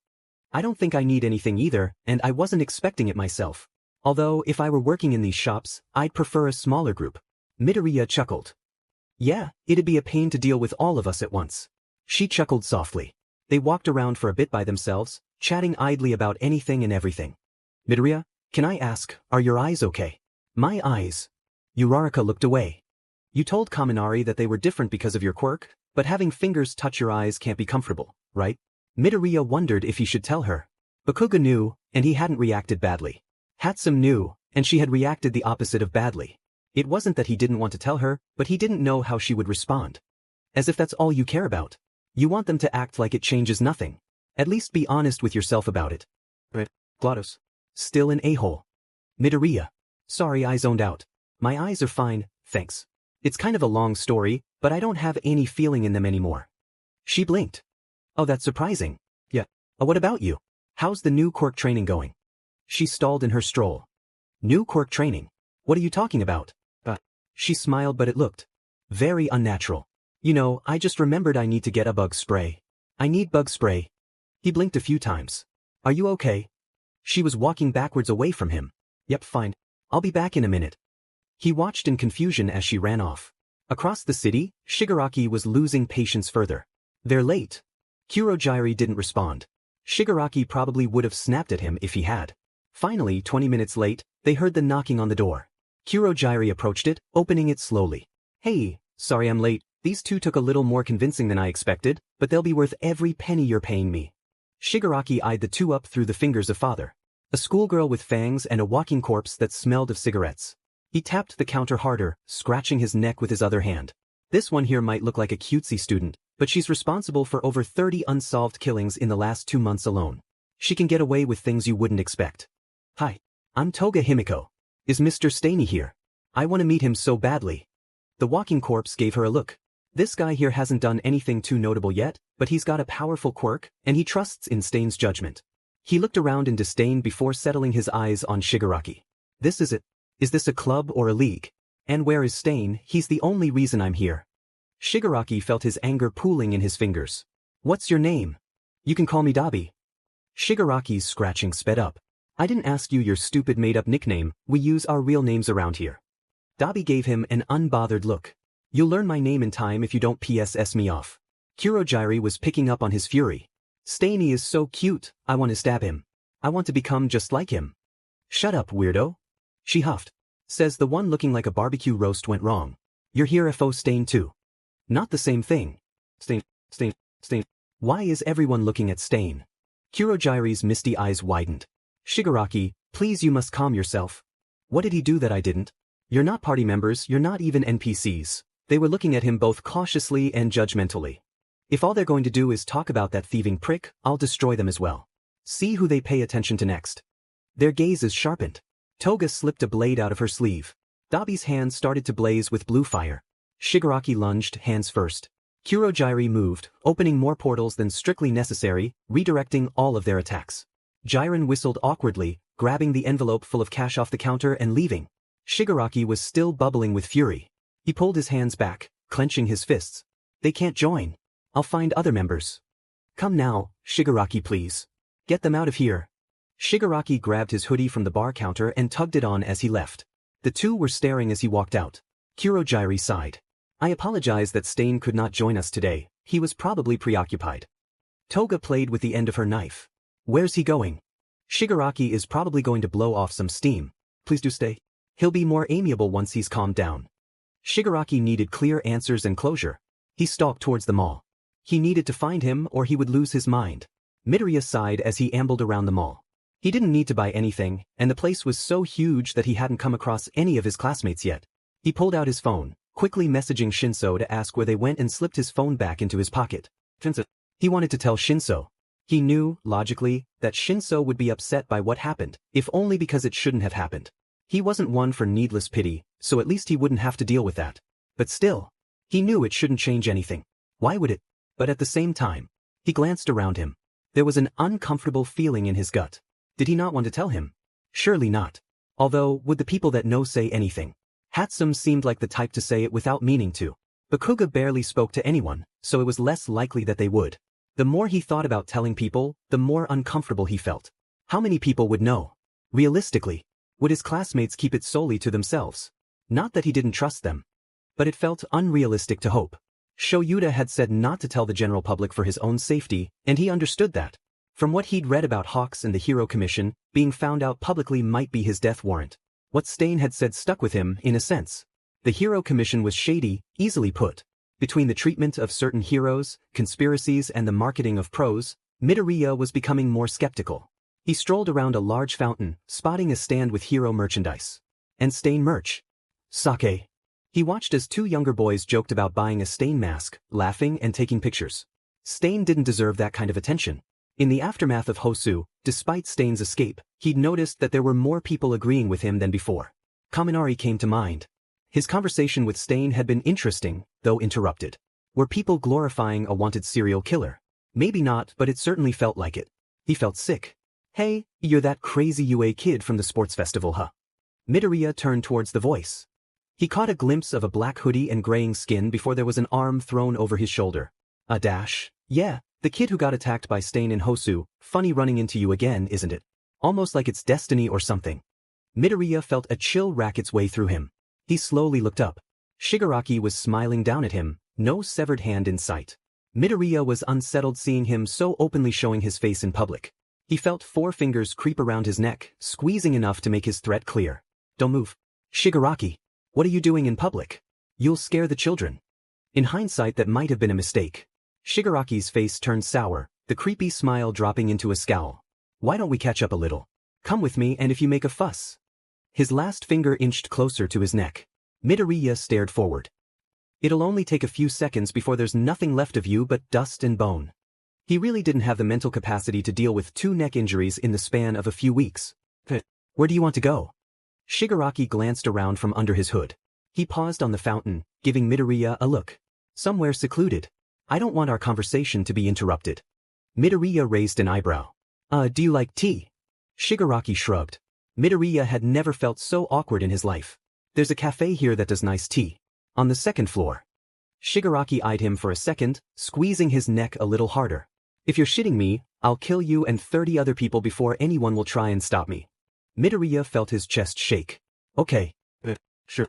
I don't think I need anything either, and I wasn't expecting it myself. Although, if I were working in these shops, I'd prefer a smaller group. Midoriya chuckled. Yeah, it'd be a pain to deal with all of us at once. She chuckled softly. They walked around for a bit by themselves, chatting idly about anything and everything. Midoriya, can I ask, are your eyes okay? My eyes. Uraraka looked away. You told Kaminari that they were different because of your quirk, but having fingers touch your eyes can't be comfortable, right? Midoriya wondered if he should tell her. Bakuga knew, and he hadn't reacted badly. Hatsum knew, and she had reacted the opposite of badly. It wasn't that he didn't want to tell her, but he didn't know how she would respond. As if that's all you care about. You want them to act like it changes nothing. At least be honest with yourself about it. Right, Glados. Still an a-hole. Midoriya. Sorry, I zoned out. My eyes are fine, thanks. It's kind of a long story, but I don't have any feeling in them anymore. She blinked. Oh, that's surprising. Yeah. What about you? How's the new quirk training going? She stalled in her stroll. New quirk training? What are you talking about? She smiled, but it looked very unnatural. You know, I just remembered I need to get a bug spray. I need bug spray. He blinked a few times. Are you okay? She was walking backwards away from him. Yep, fine. I'll be back in a minute. He watched in confusion as she ran off. Across the city, Shigaraki was losing patience further. They're late. Kurogiri didn't respond. Shigaraki probably would have snapped at him if he had. Finally, 20 minutes late, they heard the knocking on the door. Kurogiri approached it, opening it slowly. Hey, sorry I'm late. These two took a little more convincing than I expected, but they'll be worth every penny you're paying me. Shigaraki eyed the two up through the fingers of father. A schoolgirl with fangs and a walking corpse that smelled of cigarettes. He tapped the counter harder, scratching his neck with his other hand. This one here might look like a cutesy student, but she's responsible for over 30 unsolved killings in the last 2 months alone. She can get away with things you wouldn't expect. Hi. I'm Toga Himiko. Is Mr. Staney here? I want to meet him so badly. The walking corpse gave her a look. This guy here hasn't done anything too notable yet, but he's got a powerful quirk, and he trusts in Stain's judgment. He looked around in disdain before settling his eyes on Shigaraki. This is it. Is this a club or a league? And where is Stain? He's the only reason I'm here. Shigaraki felt his anger pooling in his fingers. What's your name? You can call me Dabi. Shigaraki's scratching sped up. I didn't ask you your stupid made-up nickname, we use our real names around here. Dabi gave him an unbothered look. You'll learn my name in time if you don't PSS me off. Kurogiri was picking up on his fury. Stainy is so cute, I want to stab him. I want to become just like him. Shut up, weirdo. She huffed. Says the one looking like a barbecue roast went wrong. You're here FO Stain too. Not the same thing. Stain. Why is everyone looking at Stain? Kurogiri's misty eyes widened. Shigaraki, please you must calm yourself. What did he do that I didn't? You're not party members, you're not even NPCs. They were looking at him both cautiously and judgmentally. If all they're going to do is talk about that thieving prick, I'll destroy them as well. See who they pay attention to next. Their gazes sharpened. Toga slipped a blade out of her sleeve. Dabi's hands started to blaze with blue fire. Shigaraki lunged, hands first. Kurogiri moved, opening more portals than strictly necessary, redirecting all of their attacks. Jiren whistled awkwardly, grabbing the envelope full of cash off the counter and leaving. Shigaraki was still bubbling with fury. He pulled his hands back, clenching his fists. They can't join. I'll find other members. Come now, Shigaraki please. Get them out of here. Shigaraki grabbed his hoodie from the bar counter and tugged it on as he left. The two were staring as he walked out. Kurogiri sighed. I apologize that Stain could not join us today, he was probably preoccupied. Toga played with the end of her knife. Where's he going? Shigaraki is probably going to blow off some steam. Please do stay. He'll be more amiable once he's calmed down. Shigaraki needed clear answers and closure. He stalked towards the mall. He needed to find him or he would lose his mind. Midoriya sighed as he ambled around the mall. He didn't need to buy anything, and the place was so huge that he hadn't come across any of his classmates yet. He pulled out his phone, quickly messaging Shinso to ask where they went and slipped his phone back into his pocket. He wanted to tell Shinso. He knew, logically, that Shinso would be upset by what happened, if only because it shouldn't have happened. He wasn't one for needless pity, so at least he wouldn't have to deal with that. But still, he knew it shouldn't change anything. Why would it? But at the same time, he glanced around him. There was an uncomfortable feeling in his gut. Did he not want to tell him? Surely not. Although, would the people that know say anything? Hatsum seemed like the type to say it without meaning to. Bakuga barely spoke to anyone, so it was less likely that they would. The more he thought about telling people, the more uncomfortable he felt. How many people would know? Realistically, would his classmates keep it solely to themselves? Not that he didn't trust them. But it felt unrealistic to hope. Shoyuda had said not to tell the general public for his own safety, and he understood that. From what he'd read about Hawks and the Hero Commission, being found out publicly might be his death warrant. What Stain had said stuck with him, in a sense. The Hero Commission was shady, easily put. Between the treatment of certain heroes, conspiracies and the marketing of pros, Midoriya was becoming more skeptical. He strolled around a large fountain, spotting a stand with hero merchandise. And Stain merch. Sake. He watched as two younger boys joked about buying a Stain mask, laughing and taking pictures. Stain didn't deserve that kind of attention. In the aftermath of Hosu, despite Stain's escape, he'd noticed that there were more people agreeing with him than before. Kaminari came to mind. His conversation with Stain had been interesting, though interrupted. Were people glorifying a wanted serial killer? Maybe not, but it certainly felt like it. He felt sick. Hey, you're that crazy UA kid from the sports festival, huh? Midoriya turned towards the voice. He caught a glimpse of a black hoodie and graying skin before there was an arm thrown over his shoulder. A dash. Yeah, the kid who got attacked by Stain in Hosu, funny running into you again, isn't it? Almost like it's destiny or something. Midoriya felt a chill rack its way through him. He slowly looked up. Shigaraki was smiling down at him, no severed hand in sight. Midoriya was unsettled seeing him so openly showing his face in public. He felt 4 fingers creep around his neck, squeezing enough to make his threat clear. Don't move. Shigaraki. What are you doing in public? You'll scare the children. In hindsight, that might have been a mistake. Shigaraki's face turned sour, the creepy smile dropping into a scowl. Why don't we catch up a little? Come with me and if you make a fuss. His last finger inched closer to his neck. Midoriya stared forward. It'll only take a few seconds before there's nothing left of you but dust and bone. He really didn't have the mental capacity to deal with 2 neck injuries in the span of a few weeks. Where do you want to go? Shigaraki glanced around from under his hood. He paused on the fountain, giving Midoriya a look. Somewhere secluded. I don't want our conversation to be interrupted. Midoriya raised an eyebrow. Do you like tea? Shigaraki shrugged. Midoriya had never felt so awkward in his life. There's a cafe here that does nice tea. On the 2nd floor. Shigaraki eyed him for a second, squeezing his neck a little harder. If you're shitting me, I'll kill you and 30 other people before anyone will try and stop me. Midoriya felt his chest shake. Okay. Sure.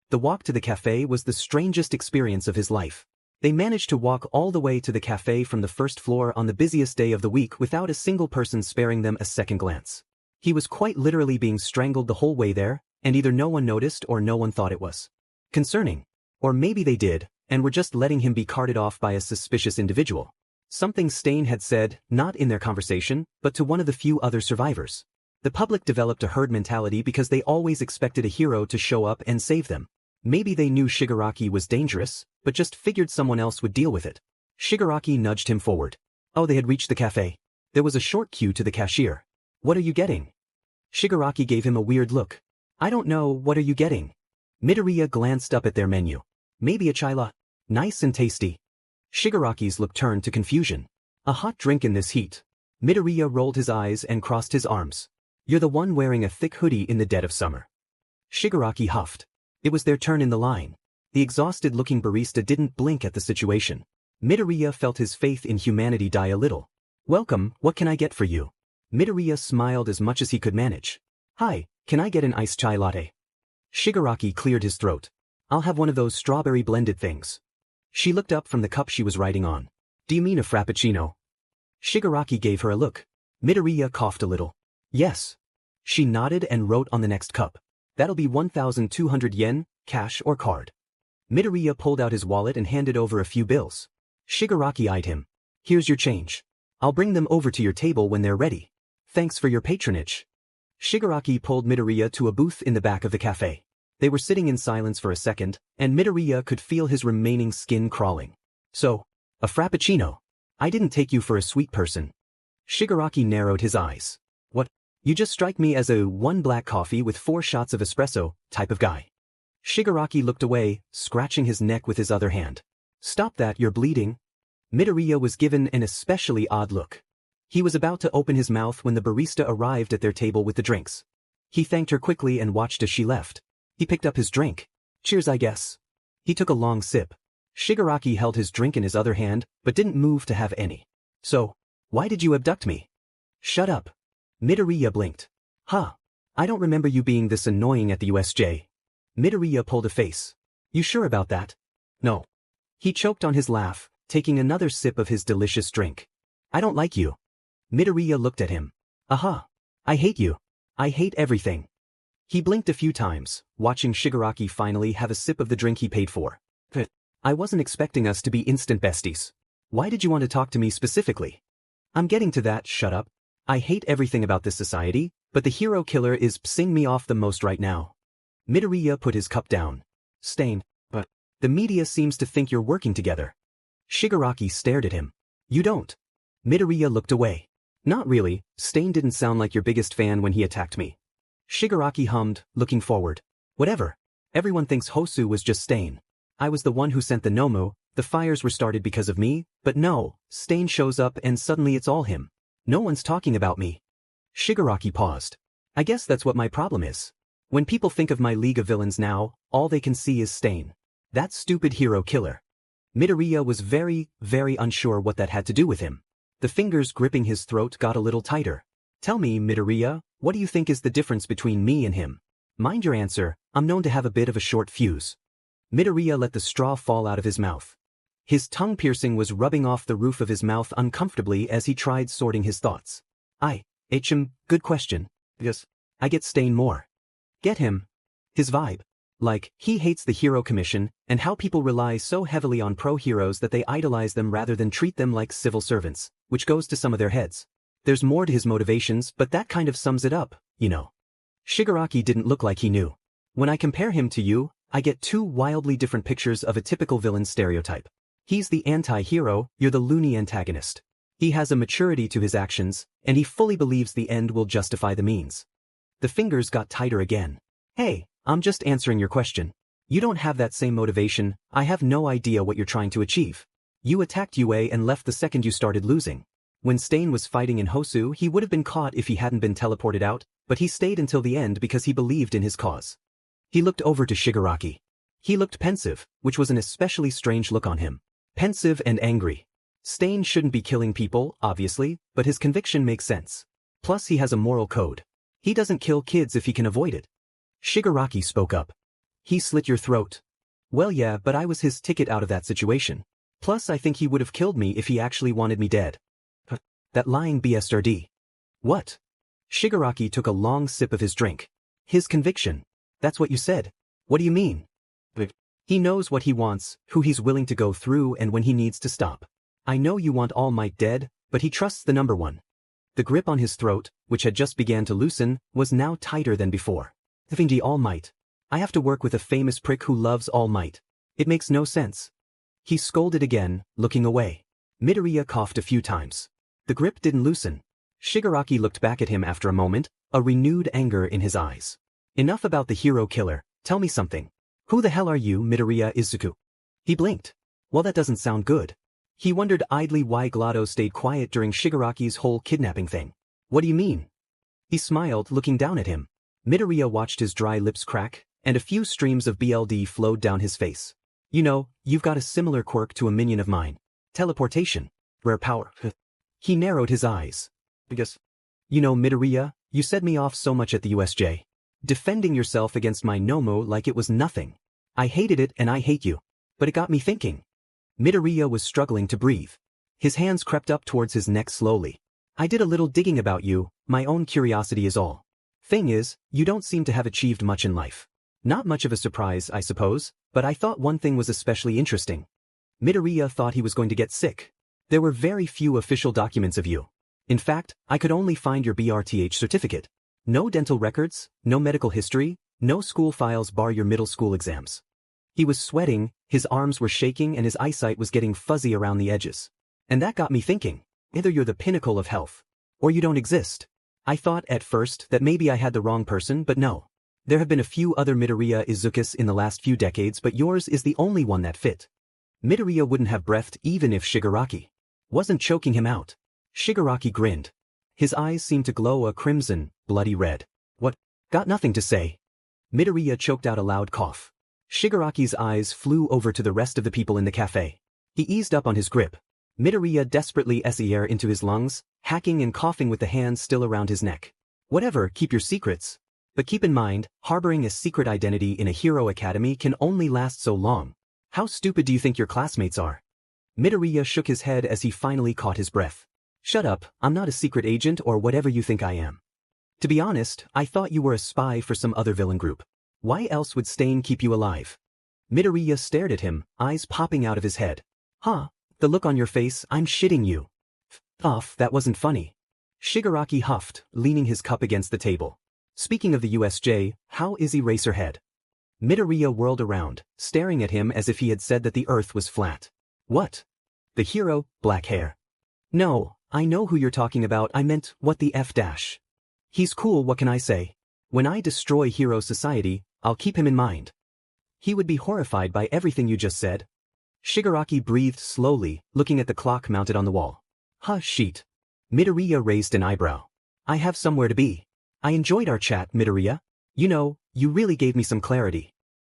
The walk to the cafe was the strangest experience of his life. They managed to walk all the way to the cafe from the 1st floor on the busiest day of the week without a single person sparing them a second glance. He was quite literally being strangled the whole way there, and either no one noticed or no one thought it was concerning. Or maybe they did, and were just letting him be carted off by a suspicious individual. Something Stain had said, not in their conversation, but to one of the few other survivors. The public developed a herd mentality because they always expected a hero to show up and save them. Maybe they knew Shigaraki was dangerous, but just figured someone else would deal with it. Shigaraki nudged him forward. Oh, they had reached the cafe. There was a short queue to the cashier. What are you getting? Shigaraki gave him a weird look. I don't know, what are you getting? Midoriya glanced up at their menu. Maybe a chai latte. Nice and tasty. Shigaraki's look turned to confusion. A hot drink in this heat. Midoriya rolled his eyes and crossed his arms. You're the one wearing a thick hoodie in the dead of summer. Shigaraki huffed. It was their turn in the line. The exhausted-looking barista didn't blink at the situation. Midoriya felt his faith in humanity die a little. Welcome, what can I get for you? Midoriya smiled as much as he could manage. Hi, can I get an iced chai latte? Shigaraki cleared his throat. I'll have one of those strawberry blended things. She looked up from the cup she was writing on. Do you mean a frappuccino? Shigaraki gave her a look. Midoriya coughed a little. Yes. She nodded and wrote on the next cup. That'll be 1,200 yen, cash or card. Midoriya pulled out his wallet and handed over a few bills. Shigaraki eyed him. Here's your change. I'll bring them over to your table when they're ready. Thanks for your patronage. Shigaraki pulled Midoriya to a booth in the back of the cafe. They were sitting in silence for a second, and Midoriya could feel his remaining skin crawling. So, a frappuccino. I didn't take you for a sweet person. Shigaraki narrowed his eyes. What? You just strike me as a 1 black coffee with 4 shots of espresso type of guy. Shigaraki looked away, scratching his neck with his other hand. Stop that, you're bleeding. Midoriya was given an especially odd look. He was about to open his mouth when the barista arrived at their table with the drinks. He thanked her quickly and watched as she left. He picked up his drink. Cheers, I guess. He took a long sip. Shigaraki held his drink in his other hand, but didn't move to have any. So, why did you abduct me? Shut up. Midoriya blinked. Huh. I don't remember you being this annoying at the USJ. Midoriya pulled a face. You sure about that? No. He choked on his laugh, taking another sip of his delicious drink. I don't like you. Midoriya looked at him. Aha. I hate you. I hate everything. He blinked a few times, watching Shigaraki finally have a sip of the drink he paid for. I wasn't expecting us to be instant besties. Why did you want to talk to me specifically? I'm getting to that, shut up. I hate everything about this society, but the hero killer is pissing me off the most right now. Midoriya put his cup down. Stain, but the media seems to think you're working together. Shigaraki stared at him. You don't. Midoriya looked away. Not really, Stain didn't sound like your biggest fan when he attacked me. Shigaraki hummed, looking forward. Whatever. Everyone thinks Hosu was just Stain. I was the one who sent the Nomu, the fires were started because of me, but no, Stain shows up and suddenly it's all him. No one's talking about me. Shigaraki paused. I guess that's what my problem is. When people think of my League of Villains now, all they can see is Stain. That stupid hero killer. Midoriya was very, very unsure what that had to do with him. The fingers gripping his throat got a little tighter. Tell me, Midoriya, what do you think is the difference between me and him? Mind your answer, I'm known to have a bit of a short fuse. Midoriya let the straw fall out of his mouth. His tongue piercing was rubbing off the roof of his mouth uncomfortably as he tried sorting his thoughts. Good question. Yes. I get Stain more. Get him. His vibe. Like, he hates the hero commission, and how people rely so heavily on pro-heroes that they idolize them rather than treat them like civil servants, which goes to some of their heads. There's more to his motivations, but that kind of sums it up, you know. Shigaraki didn't look like he knew. When I compare him to you, I get two wildly different pictures of a typical villain stereotype. He's the anti-hero, you're the loony antagonist. He has a maturity to his actions, and he fully believes the end will justify the means. The fingers got tighter again. Hey, I'm just answering your question. You don't have that same motivation, I have no idea what you're trying to achieve. You attacked UA and left the second you started losing. When Stain was fighting in Hosu, he would have been caught if he hadn't been teleported out, but he stayed until the end because he believed in his cause. He looked over to Shigaraki. He looked pensive, which was an especially strange look on him. Pensive and angry. Stain shouldn't be killing people, obviously, but his conviction makes sense. Plus he has a moral code. He doesn't kill kids if he can avoid it. Shigaraki spoke up. He slit your throat. Well yeah, but I was his ticket out of that situation. Plus I think he would have killed me if he actually wanted me dead. That lying bastard. What? Shigaraki took a long sip of his drink. His conviction. That's what you said. What do you mean? He knows what he wants, who he's willing to go through and when he needs to stop. I know you want All Might dead, but he trusts the number one. The grip on his throat, which had just began to loosen, was now tighter than before. The All Might. I have to work with a famous prick who loves All Might. It makes no sense. He scolded again, looking away. Midoriya coughed a few times. The grip didn't loosen. Shigaraki looked back at him after a moment, a renewed anger in his eyes. Enough about the hero killer, tell me something. Who the hell are you, Midoriya Izuku? He blinked. Well, that doesn't sound good. He wondered idly why Glados stayed quiet during Shigaraki's whole kidnapping thing. What do you mean? He smiled, looking down at him. Midoriya watched his dry lips crack, and a few streams of BLD flowed down his face. You know, you've got a similar quirk to a minion of mine. Teleportation. Rare power. He narrowed his eyes. Because, you know, Midoriya, you set me off so much at the USJ. Defending yourself against my Nomu like it was nothing. I hated it and I hate you. But it got me thinking. Midoriya was struggling to breathe. His hands crept up towards his neck slowly. I did a little digging about you, my own curiosity is all. Thing is, you don't seem to have achieved much in life. Not much of a surprise, I suppose, but I thought one thing was especially interesting. Midoriya thought he was going to get sick. There were very few official documents of you. In fact, I could only find your BRTH certificate. No dental records, no medical history, no school files bar your middle school exams. He was sweating, his arms were shaking and his eyesight was getting fuzzy around the edges. And that got me thinking, either you're the pinnacle of health, or you don't exist. I thought at first that maybe I had the wrong person, but no. There have been a few other Midoriya Izukus in the last few decades, but yours is the only one that fit. Midoriya wouldn't have breathed even if Shigaraki wasn't choking him out. Shigaraki grinned. His eyes seemed to glow a crimson, bloody red. What? Got nothing to say. Midoriya choked out a loud cough. Shigaraki's eyes flew over to the rest of the people in the cafe. He eased up on his grip. Midoriya desperately sucked air into his lungs, hacking and coughing with the hands still around his neck. Whatever, keep your secrets. But keep in mind, harboring a secret identity in a hero academy can only last so long. How stupid do you think your classmates are? Midoriya shook his head as he finally caught his breath. Shut up, I'm not a secret agent or whatever you think I am. To be honest, I thought you were a spy for some other villain group. Why else would Stain keep you alive? Midoriya stared at him, eyes popping out of his head. Huh, the look on your face, I'm shitting you. Off, that wasn't funny. Shigaraki huffed, leaning his cup against the table. Speaking of the USJ, how is Eraserhead? Midoriya whirled around, staring at him as if he had said that the earth was flat. What? The hero, black hair. No, I know who you're talking about, I meant, what the F dash. He's cool, what can I say? When I destroy Hero Society, I'll keep him in mind. He would be horrified by everything you just said. Shigaraki breathed slowly, looking at the clock mounted on the wall. Huh, sheet. Midoriya raised an eyebrow. I have somewhere to be. I enjoyed our chat, Midoriya. You know, you really gave me some clarity.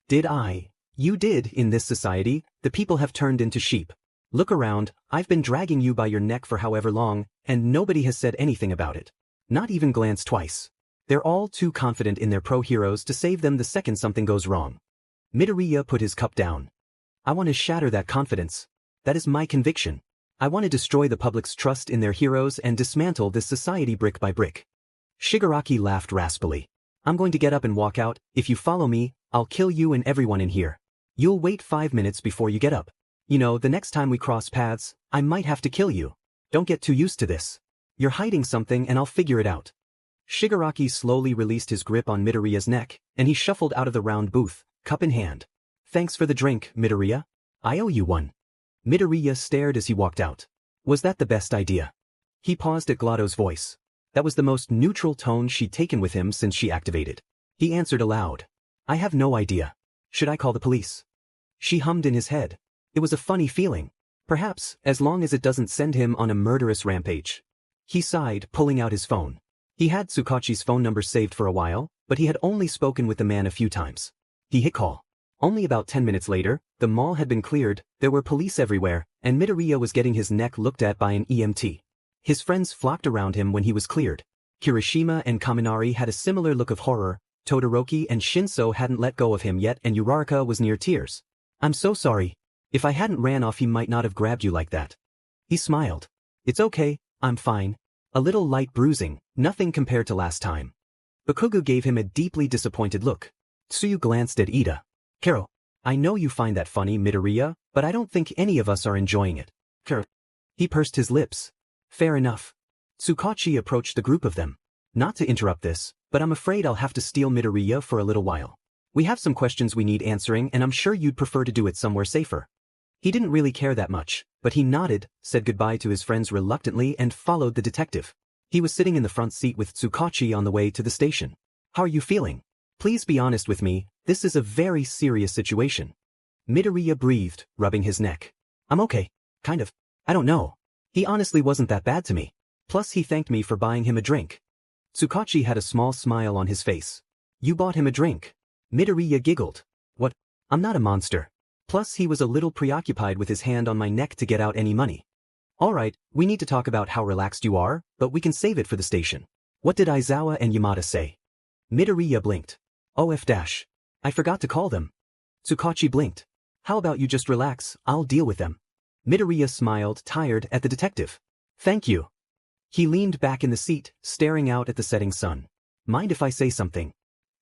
Did I? You did, in this society, the people have turned into sheep. Look around, I've been dragging you by your neck for however long, and nobody has said anything about it. Not even glanced twice. They're all too confident in their pro-heroes to save them the second something goes wrong. Midoriya put his cup down. I want to shatter that confidence. That is my conviction. I want to destroy the public's trust in their heroes and dismantle this society brick by brick. Shigaraki laughed raspily. I'm going to get up and walk out. If you follow me, I'll kill you and everyone in here. You'll wait 5 minutes before you get up. You know, the next time we cross paths, I might have to kill you. Don't get too used to this. You're hiding something and I'll figure it out. Shigaraki slowly released his grip on Midoriya's neck, and he shuffled out of the round booth, cup in hand. Thanks for the drink, Midoriya. I owe you one. Midoriya stared as he walked out. Was that the best idea? He paused at Glados' voice. That was the most neutral tone she'd taken with him since she activated. He answered aloud. I have no idea. Should I call the police? She hummed in his head. It was a funny feeling. Perhaps, as long as it doesn't send him on a murderous rampage. He sighed, pulling out his phone. He had Tsukachi's phone number saved for a while, but he had only spoken with the man a few times. He hit call. Only about 10 minutes later, the mall had been cleared, there were police everywhere, and Midoriya was getting his neck looked at by an EMT. His friends flocked around him when he was cleared. Kirishima and Kaminari had a similar look of horror, Todoroki and Shinso hadn't let go of him yet, and Uraraka was near tears. I'm so sorry. If I hadn't ran off, he might not have grabbed you like that. He smiled. It's okay, I'm fine. A little light bruising, nothing compared to last time. Bakugo gave him a deeply disappointed look. Tsuyu glanced at Ida. Kero, I know you find that funny, Midoriya, but I don't think any of us are enjoying it. Kero. He pursed his lips. Fair enough. Tsukachi approached the group of them. Not to interrupt this, but I'm afraid I'll have to steal Midoriya for a little while. We have some questions we need answering, and I'm sure you'd prefer to do it somewhere safer. He didn't really care that much, but he nodded, said goodbye to his friends reluctantly, and followed the detective. He was sitting in the front seat with Tsukachi on the way to the station. How are you feeling? Please be honest with me, this is a very serious situation. Midoriya breathed, rubbing his neck. I'm okay. Kind of. I don't know. He honestly wasn't that bad to me. Plus he thanked me for buying him a drink. Tsukachi had a small smile on his face. You bought him a drink. Midoriya giggled. What? I'm not a monster. Plus he was a little preoccupied with his hand on my neck to get out any money. Alright, we need to talk about how relaxed you are, but we can save it for the station. What did Aizawa and Yamada say? Midoriya blinked. OF-. I forgot to call them. Tsukachi blinked. How about you just relax, I'll deal with them. Midoriya smiled, tired, at the detective. Thank you. He leaned back in the seat, staring out at the setting sun. Mind if I say something?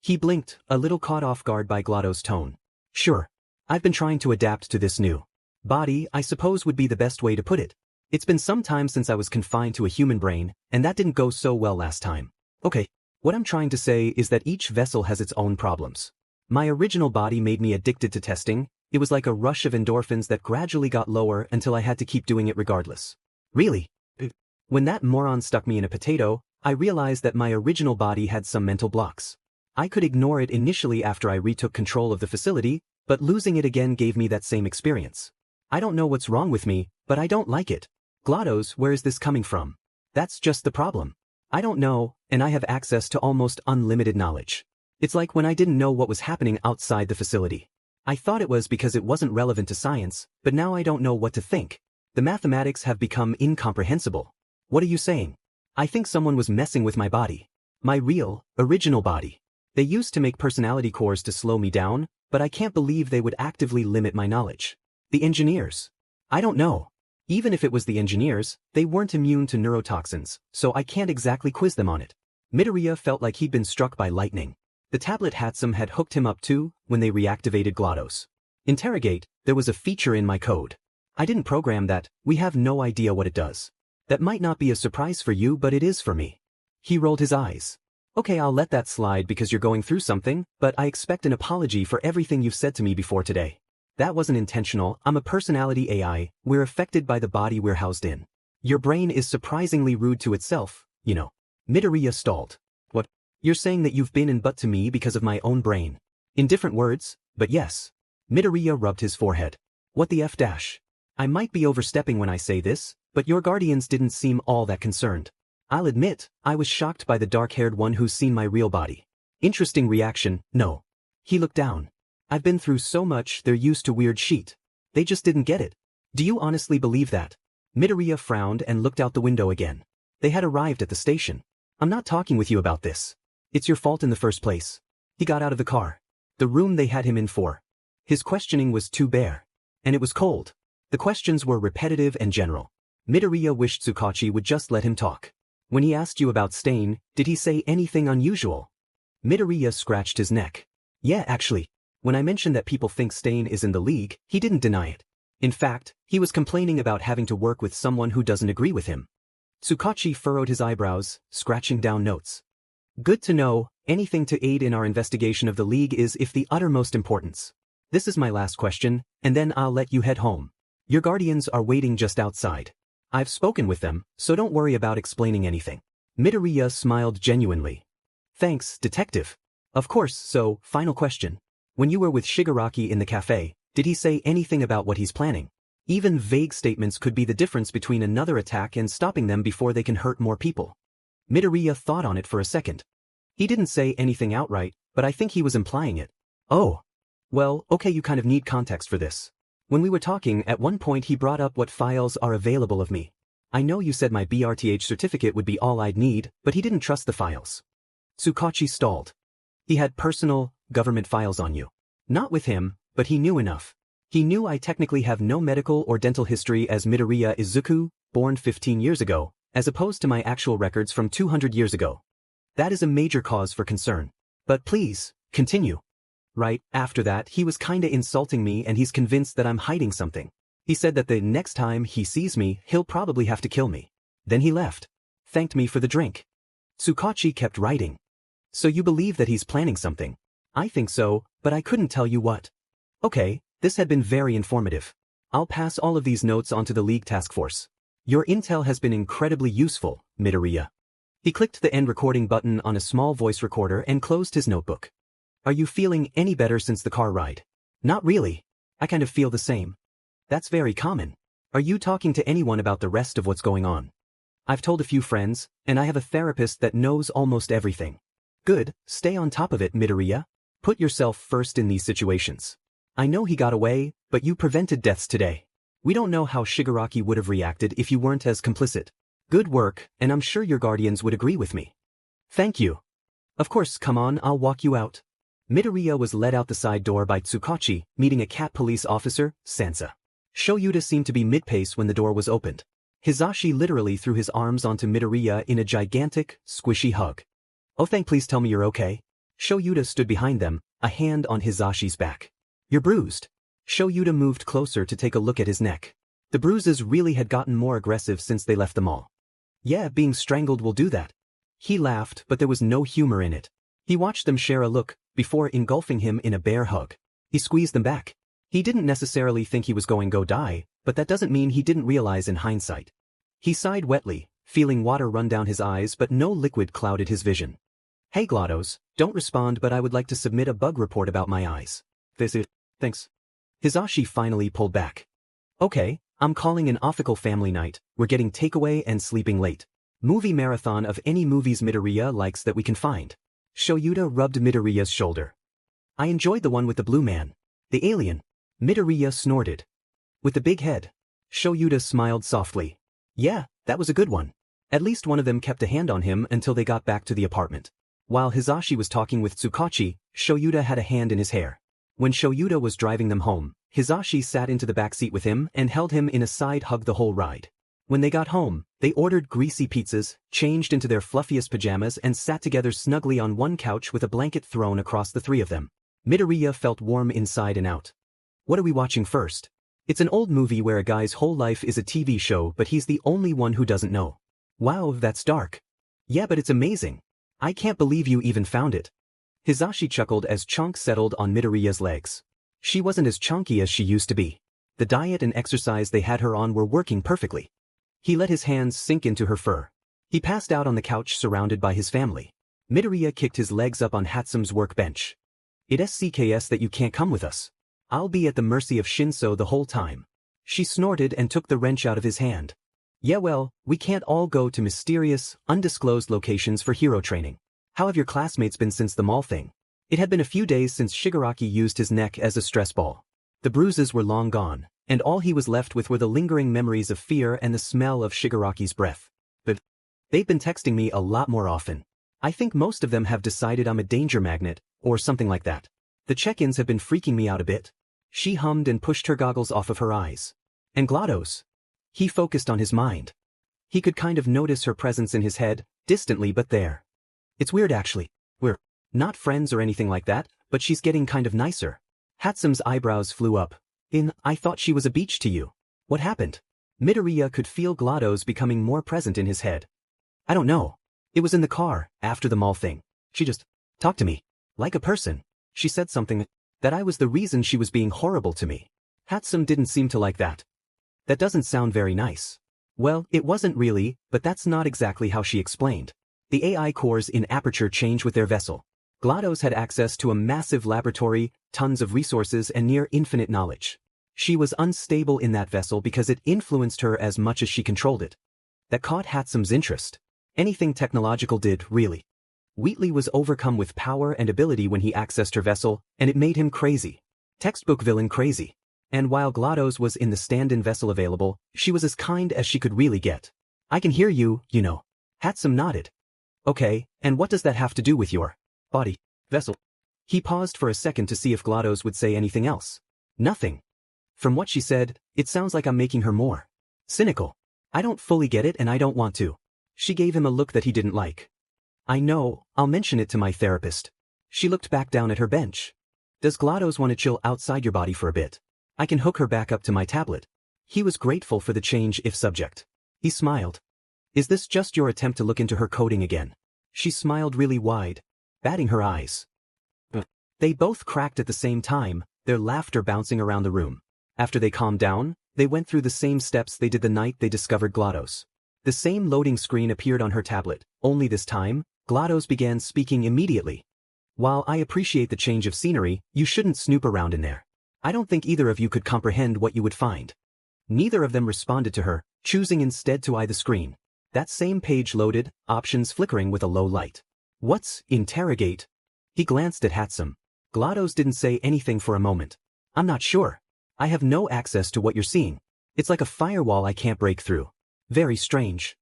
He blinked, a little caught off guard by Glados' tone. Sure. I've been trying to adapt to this new body, I suppose would be the best way to put it. It's been some time since I was confined to a human brain, and that didn't go so well last time. Okay. What I'm trying to say is that each vessel has its own problems. My original body made me addicted to testing. It was like a rush of endorphins that gradually got lower until I had to keep doing it regardless. Really? When that moron stuck me in a potato, I realized that my original body had some mental blocks. I could ignore it initially after I retook control of the facility, but losing it again gave me that same experience. I don't know what's wrong with me, but I don't like it. Glados, where is this coming from? That's just the problem. I don't know, and I have access to almost unlimited knowledge. It's like when I didn't know what was happening outside the facility. I thought it was because it wasn't relevant to science, but now I don't know what to think. The mathematics have become incomprehensible. What are you saying? I think someone was messing with my body. My real, original body. They used to make personality cores to slow me down, but I can't believe they would actively limit my knowledge. The engineers. I don't know. Even if it was the engineers, they weren't immune to neurotoxins, so I can't exactly quiz them on it. Midoriya felt like he'd been struck by lightning. The tablet Hatsum had hooked him up to when they reactivated Glados. Interrogate, there was a feature in my code. I didn't program that, we have no idea what it does. That might not be a surprise for you, but it is for me. He rolled his eyes. Okay, I'll let that slide because you're going through something, but I expect an apology for everything you've said to me before today. That wasn't intentional, I'm a personality AI, we're affected by the body we're housed in. Your brain is surprisingly rude to itself, you know. Midoriya stalled. What? You're saying that you've been in butt to me because of my own brain. In different words, but yes. Midoriya rubbed his forehead. What the F-? I might be overstepping when I say this, but your guardians didn't seem all that concerned. I'll admit, I was shocked by the dark-haired one who's seen my real body. Interesting reaction, no. He looked down. I've been through so much, they're used to weird shit. They just didn't get it. Do you honestly believe that? Midoriya frowned and looked out the window again. They had arrived at the station. I'm not talking with you about this. It's your fault in the first place. He got out of the car. The room they had him in for. His questioning was too bare. And it was cold. The questions were repetitive and general. Midoriya wished Tsukachi would just let him talk. When he asked you about Stain, did he say anything unusual? Midoriya scratched his neck. Yeah, actually. When I mentioned that people think Stain is in the league, he didn't deny it. In fact, he was complaining about having to work with someone who doesn't agree with him. Tsukachi furrowed his eyebrows, scratching down notes. Good to know, anything to aid in our investigation of the League is of the uttermost importance. This is my last question, and then I'll let you head home. Your guardians are waiting just outside. I've spoken with them, so don't worry about explaining anything. Midoriya smiled genuinely. Thanks, detective. Of course, so, final question. When you were with Shigaraki in the cafe, did he say anything about what he's planning? Even vague statements could be the difference between another attack and stopping them before they can hurt more people. Midoriya thought on it for a second. He didn't say anything outright, but I think he was implying it. Oh. Well, okay, you kind of need context for this. When we were talking, at one point he brought up what files are available of me. I know you said my BRTH certificate would be all I'd need, but he didn't trust the files. Tsukachi stalled. He had personal, government files on you. Not with him, but he knew enough. He knew I technically have no medical or dental history as Midoriya Izuku, born 15 years ago, as opposed to my actual records from 200 years ago. That is a major cause for concern. But please, continue. Right after that, he was kinda insulting me and he's convinced that I'm hiding something. He said that the next time he sees me, he'll probably have to kill me. Then he left. Thanked me for the drink. Tsukachi kept writing. So you believe that he's planning something? I think so, but I couldn't tell you what. Okay, this had been very informative. I'll pass all of these notes onto the League Task Force. Your intel has been incredibly useful, Midoriya. He clicked the end recording button on a small voice recorder and closed his notebook. Are you feeling any better since the car ride? Not really. I kind of feel the same. That's very common. Are you talking to anyone about the rest of what's going on? I've told a few friends, and I have a therapist that knows almost everything. Good, stay on top of it, Midoriya. Put yourself first in these situations. I know he got away, but you prevented deaths today. We don't know how Shigaraki would have reacted if you weren't as complicit. Good work, and I'm sure your guardians would agree with me. Thank you. Of course, come on, I'll walk you out. Midoriya was led out the side door by Tsukachi, meeting a cat police officer, Sansa. Shoyuta seemed to be mid-pace when the door was opened. Hisashi literally threw his arms onto Midoriya in a gigantic, squishy hug. Oh, please tell me you're okay. Shoyuta stood behind them, a hand on Hisashi's back. You're bruised. Shoyuta moved closer to take a look at his neck. The bruises really had gotten more aggressive since they left the mall. Yeah, being strangled will do that. He laughed, but there was no humor in it. He watched them share a look, before engulfing him in a bear hug. He squeezed them back. He didn't necessarily think he was going to die, but that doesn't mean he didn't realize in hindsight. He sighed wetly, feeling water run down his eyes, but no liquid clouded his vision. Hey Glados, don't respond, but I would like to submit a bug report about my eyes. Thanks. Hisashi finally pulled back. Okay, I'm calling an official family night. We're getting takeaway and sleeping late. Movie marathon of any movies Midoriya likes that we can find. Shoyuta rubbed Midoriya's shoulder. I enjoyed the one with the blue man. The alien. Midoriya snorted. With the big head. Shoyuta smiled softly. Yeah, that was a good one. At least one of them kept a hand on him until they got back to the apartment. While Hisashi was talking with Tsukachi, Shoyuta had a hand in his hair. When Shoyuta was driving them home, Hisashi sat into the back seat with him and held him in a side hug the whole ride. When they got home, they ordered greasy pizzas, changed into their fluffiest pajamas and sat together snugly on one couch with a blanket thrown across the three of them. Midoriya felt warm inside and out. What are we watching first? It's an old movie where a guy's whole life is a TV show, but he's the only one who doesn't know. Wow, that's dark. Yeah, but it's amazing. I can't believe you even found it. Hisashi chuckled as Chunk settled on Midoriya's legs. She wasn't as chunky as she used to be. The diet and exercise they had her on were working perfectly. He let his hands sink into her fur. He passed out on the couch surrounded by his family. Midoriya kicked his legs up on Hatsume's workbench. It's CKS that you can't come with us. I'll be at the mercy of Shinso the whole time. She snorted and took the wrench out of his hand. Yeah, well, we can't all go to mysterious, undisclosed locations for hero training. How have your classmates been since the mall thing? It had been a few days since Shigaraki used his neck as a stress ball. The bruises were long gone, and all he was left with were the lingering memories of fear and the smell of Shigaraki's breath. But they've been texting me a lot more often. I think most of them have decided I'm a danger magnet, or something like that. The check-ins have been freaking me out a bit. She hummed and pushed her goggles off of her eyes. And Glados? He focused on his mind. He could kind of notice her presence in his head, distantly but there. It's weird actually. We're not friends or anything like that, but she's getting kind of nicer. Hatsume's eyebrows flew up. I thought she was a beach to you. What happened? Midoriya could feel Glados becoming more present in his head. I don't know. It was in the car, after the mall thing. She just talked to me. Like a person. She said something that I was the reason she was being horrible to me. Hatsum didn't seem to like that. That doesn't sound very nice. Well, it wasn't really, but that's not exactly how she explained. The AI cores in Aperture change with their vessel. Glados had access to a massive laboratory, tons of resources and near infinite knowledge. She was unstable in that vessel because it influenced her as much as she controlled it. That caught Hatsum's interest. Anything technological did, really. Wheatley was overcome with power and ability when he accessed her vessel, and it made him crazy. Textbook villain crazy. And while Glados was in the stand-in vessel available, she was as kind as she could really get. I can hear you, you know. Hatsum nodded. Okay, and what does that have to do with your body vessel? He paused for a second to see if Glados would say anything else. Nothing. From what she said, it sounds like I'm making her more cynical. I don't fully get it and I don't want to. She gave him a look that he didn't like. I know, I'll mention it to my therapist. She looked back down at her bench. Does Glados want to chill outside your body for a bit? I can hook her back up to my tablet. He was grateful for the change if subject. He smiled. Is this just your attempt to look into her coding again? She smiled really wide, batting her eyes. They both cracked at the same time, their laughter bouncing around the room. After they calmed down, they went through the same steps they did the night they discovered Glados. The same loading screen appeared on her tablet, only this time, Glados began speaking immediately. While I appreciate the change of scenery, you shouldn't snoop around in there. I don't think either of you could comprehend what you would find. Neither of them responded to her, choosing instead to eye the screen. That same page loaded, options flickering with a low light. What's interrogate? He glanced at Hatsum. Glados didn't say anything for a moment. I'm not sure. I have no access to what you're seeing. It's like a firewall I can't break through. Very strange.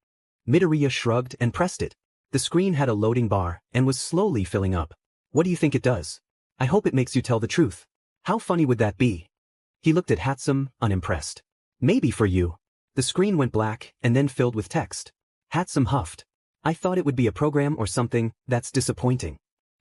Midoriya shrugged and pressed it. The screen had a loading bar and was slowly filling up. What do you think it does? I hope it makes you tell the truth. How funny would that be? He looked at Hatsum, unimpressed. Maybe for you. The screen went black and then filled with text. Hatsum huffed. I thought it would be a program or something. That's disappointing.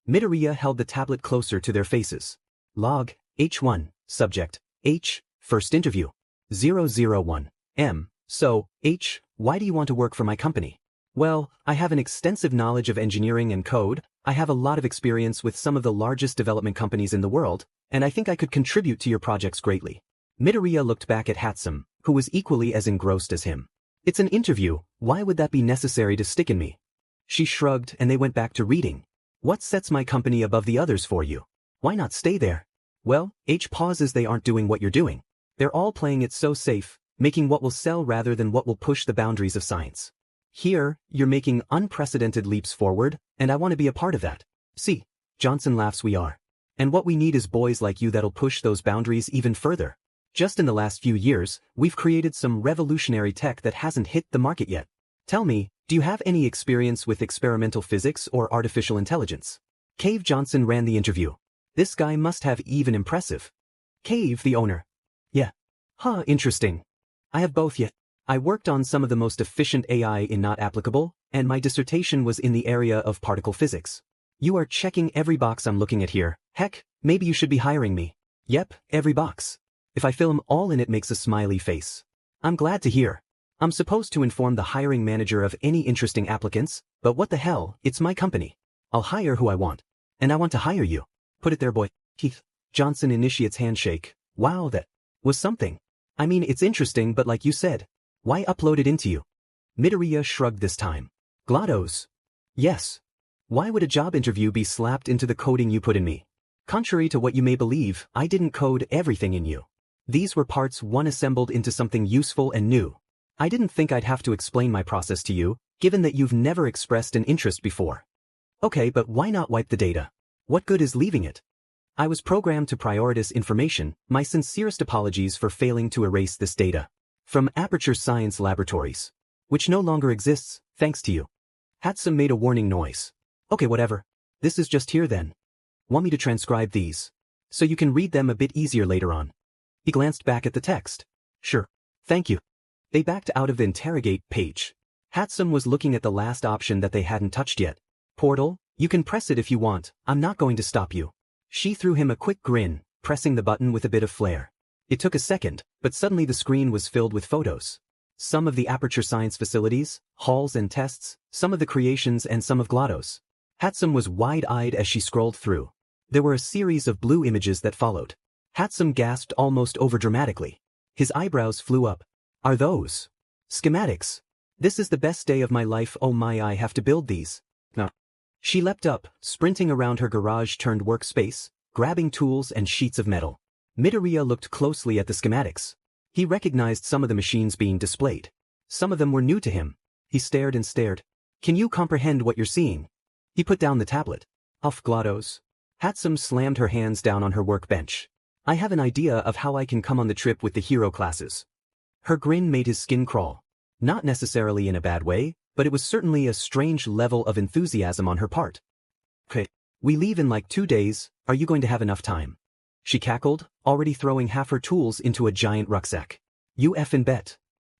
Midoriya held the tablet closer to their faces. Log, H1, subject, H, first interview. 001, M. So, H, why do you want to work for my company? Well, I have an extensive knowledge of engineering and code, I have a lot of experience with some of the largest development companies in the world, and I think I could contribute to your projects greatly. Midoriya looked back at Hatsum, who was equally as engrossed as him. It's an interview, why would that be necessary to stick in me? She shrugged and they went back to reading. What sets my company above the others for you? Why not stay there? Well, H pauses they aren't doing what you're doing. They're all playing it so safe, making what will sell rather than what will push the boundaries of science. Here, you're making unprecedented leaps forward, and I want to be a part of that. See, Johnson laughs we are. And what we need is boys like you that'll push those boundaries even further. Just in the last few years, we've created some revolutionary tech that hasn't hit the market yet. Tell me, do you have any experience with experimental physics or artificial intelligence? Cave Johnson ran the interview. This guy must have even impressive. Cave, the owner. Yeah. Huh, interesting. I have both yet. I worked on some of the most efficient AI in Not Applicable, and my dissertation was in the area of particle physics. You are checking every box I'm looking at here. Heck, maybe you should be hiring me. Yep, every box. If I fill 'em all in, it makes a smiley face. I'm glad to hear. I'm supposed to inform the hiring manager of any interesting applicants, but what the hell, it's my company. I'll hire who I want. And I want to hire you. Put it there, boy. Keith. Johnson initiates handshake. Wow, that was something. I mean, it's interesting, but like you said, why upload it into you? Midoriya shrugged this time. Glados. Yes. Why would a job interview be slapped into the coding you put in me? Contrary to what you may believe, I didn't code everything in you. These were parts one assembled into something useful and new. I didn't think I'd have to explain my process to you, given that you've never expressed an interest before. Okay, but why not wipe the data? What good is leaving it? I was programmed to prioritize information, my sincerest apologies for failing to erase this data. From Aperture Science laboratories. Which no longer exists, thanks to you. Hatsum made a warning noise. Okay, whatever. This is just here then. Want me to transcribe these? So you can read them a bit easier later on. He glanced back at the text. Sure. Thank you. They backed out of the interrogate page. Hatsum was looking at the last option that they hadn't touched yet. Portal, you can press it if you want, I'm not going to stop you. She threw him a quick grin, pressing the button with a bit of flair. It took a second, but suddenly the screen was filled with photos. Some of the Aperture Science facilities, halls and tests, some of the creations and some of Glados. Hatsum was wide-eyed as she scrolled through. There were a series of blue images that followed. Hatsum gasped almost overdramatically. His eyebrows flew up. Are those schematics? This is the best day of my life, oh my, I have to build these. No. She leapt up, sprinting around her garage-turned workspace, grabbing tools and sheets of metal. Midoriya looked closely at the schematics. He recognized some of the machines being displayed. Some of them were new to him. He stared and stared. Can you comprehend what you're seeing? He put down the tablet. Off Glados. Hatsum slammed her hands down on her workbench. I have an idea of how I can come on the trip with the hero classes. Her grin made his skin crawl. Not necessarily in a bad way, but it was certainly a strange level of enthusiasm on her part. Okay. We leave in like 2 days, are you going to have enough time? She cackled, already throwing half her tools into a giant rucksack. You effin' bet.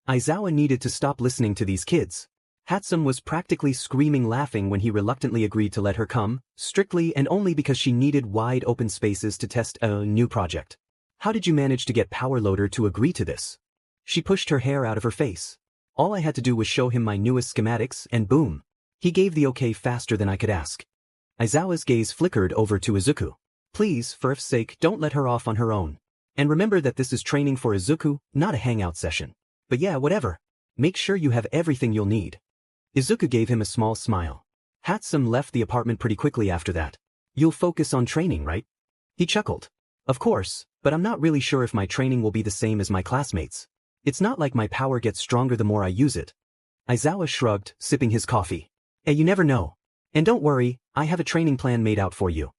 Aizawa needed to stop listening to these kids. Hatsum was practically screaming laughing when he reluctantly agreed to let her come, strictly and only because she needed wide open spaces to test a new project. How did you manage to get Power Loader to agree to this? She pushed her hair out of her face. All I had to do was show him my newest schematics and boom. He gave the okay faster than I could ask. Aizawa's gaze flickered over to Izuku. Please, for F's sake, don't let her off on her own. And remember that this is training for Izuku, not a hangout session. But yeah, whatever. Make sure you have everything you'll need. Izuku gave him a small smile. Hatsum left the apartment pretty quickly after that. You'll focus on training, right? He chuckled. Of course, but I'm not really sure if my training will be the same as my classmates. It's not like my power gets stronger the more I use it. Aizawa shrugged, sipping his coffee. You never know. And don't worry, I have a training plan made out for you.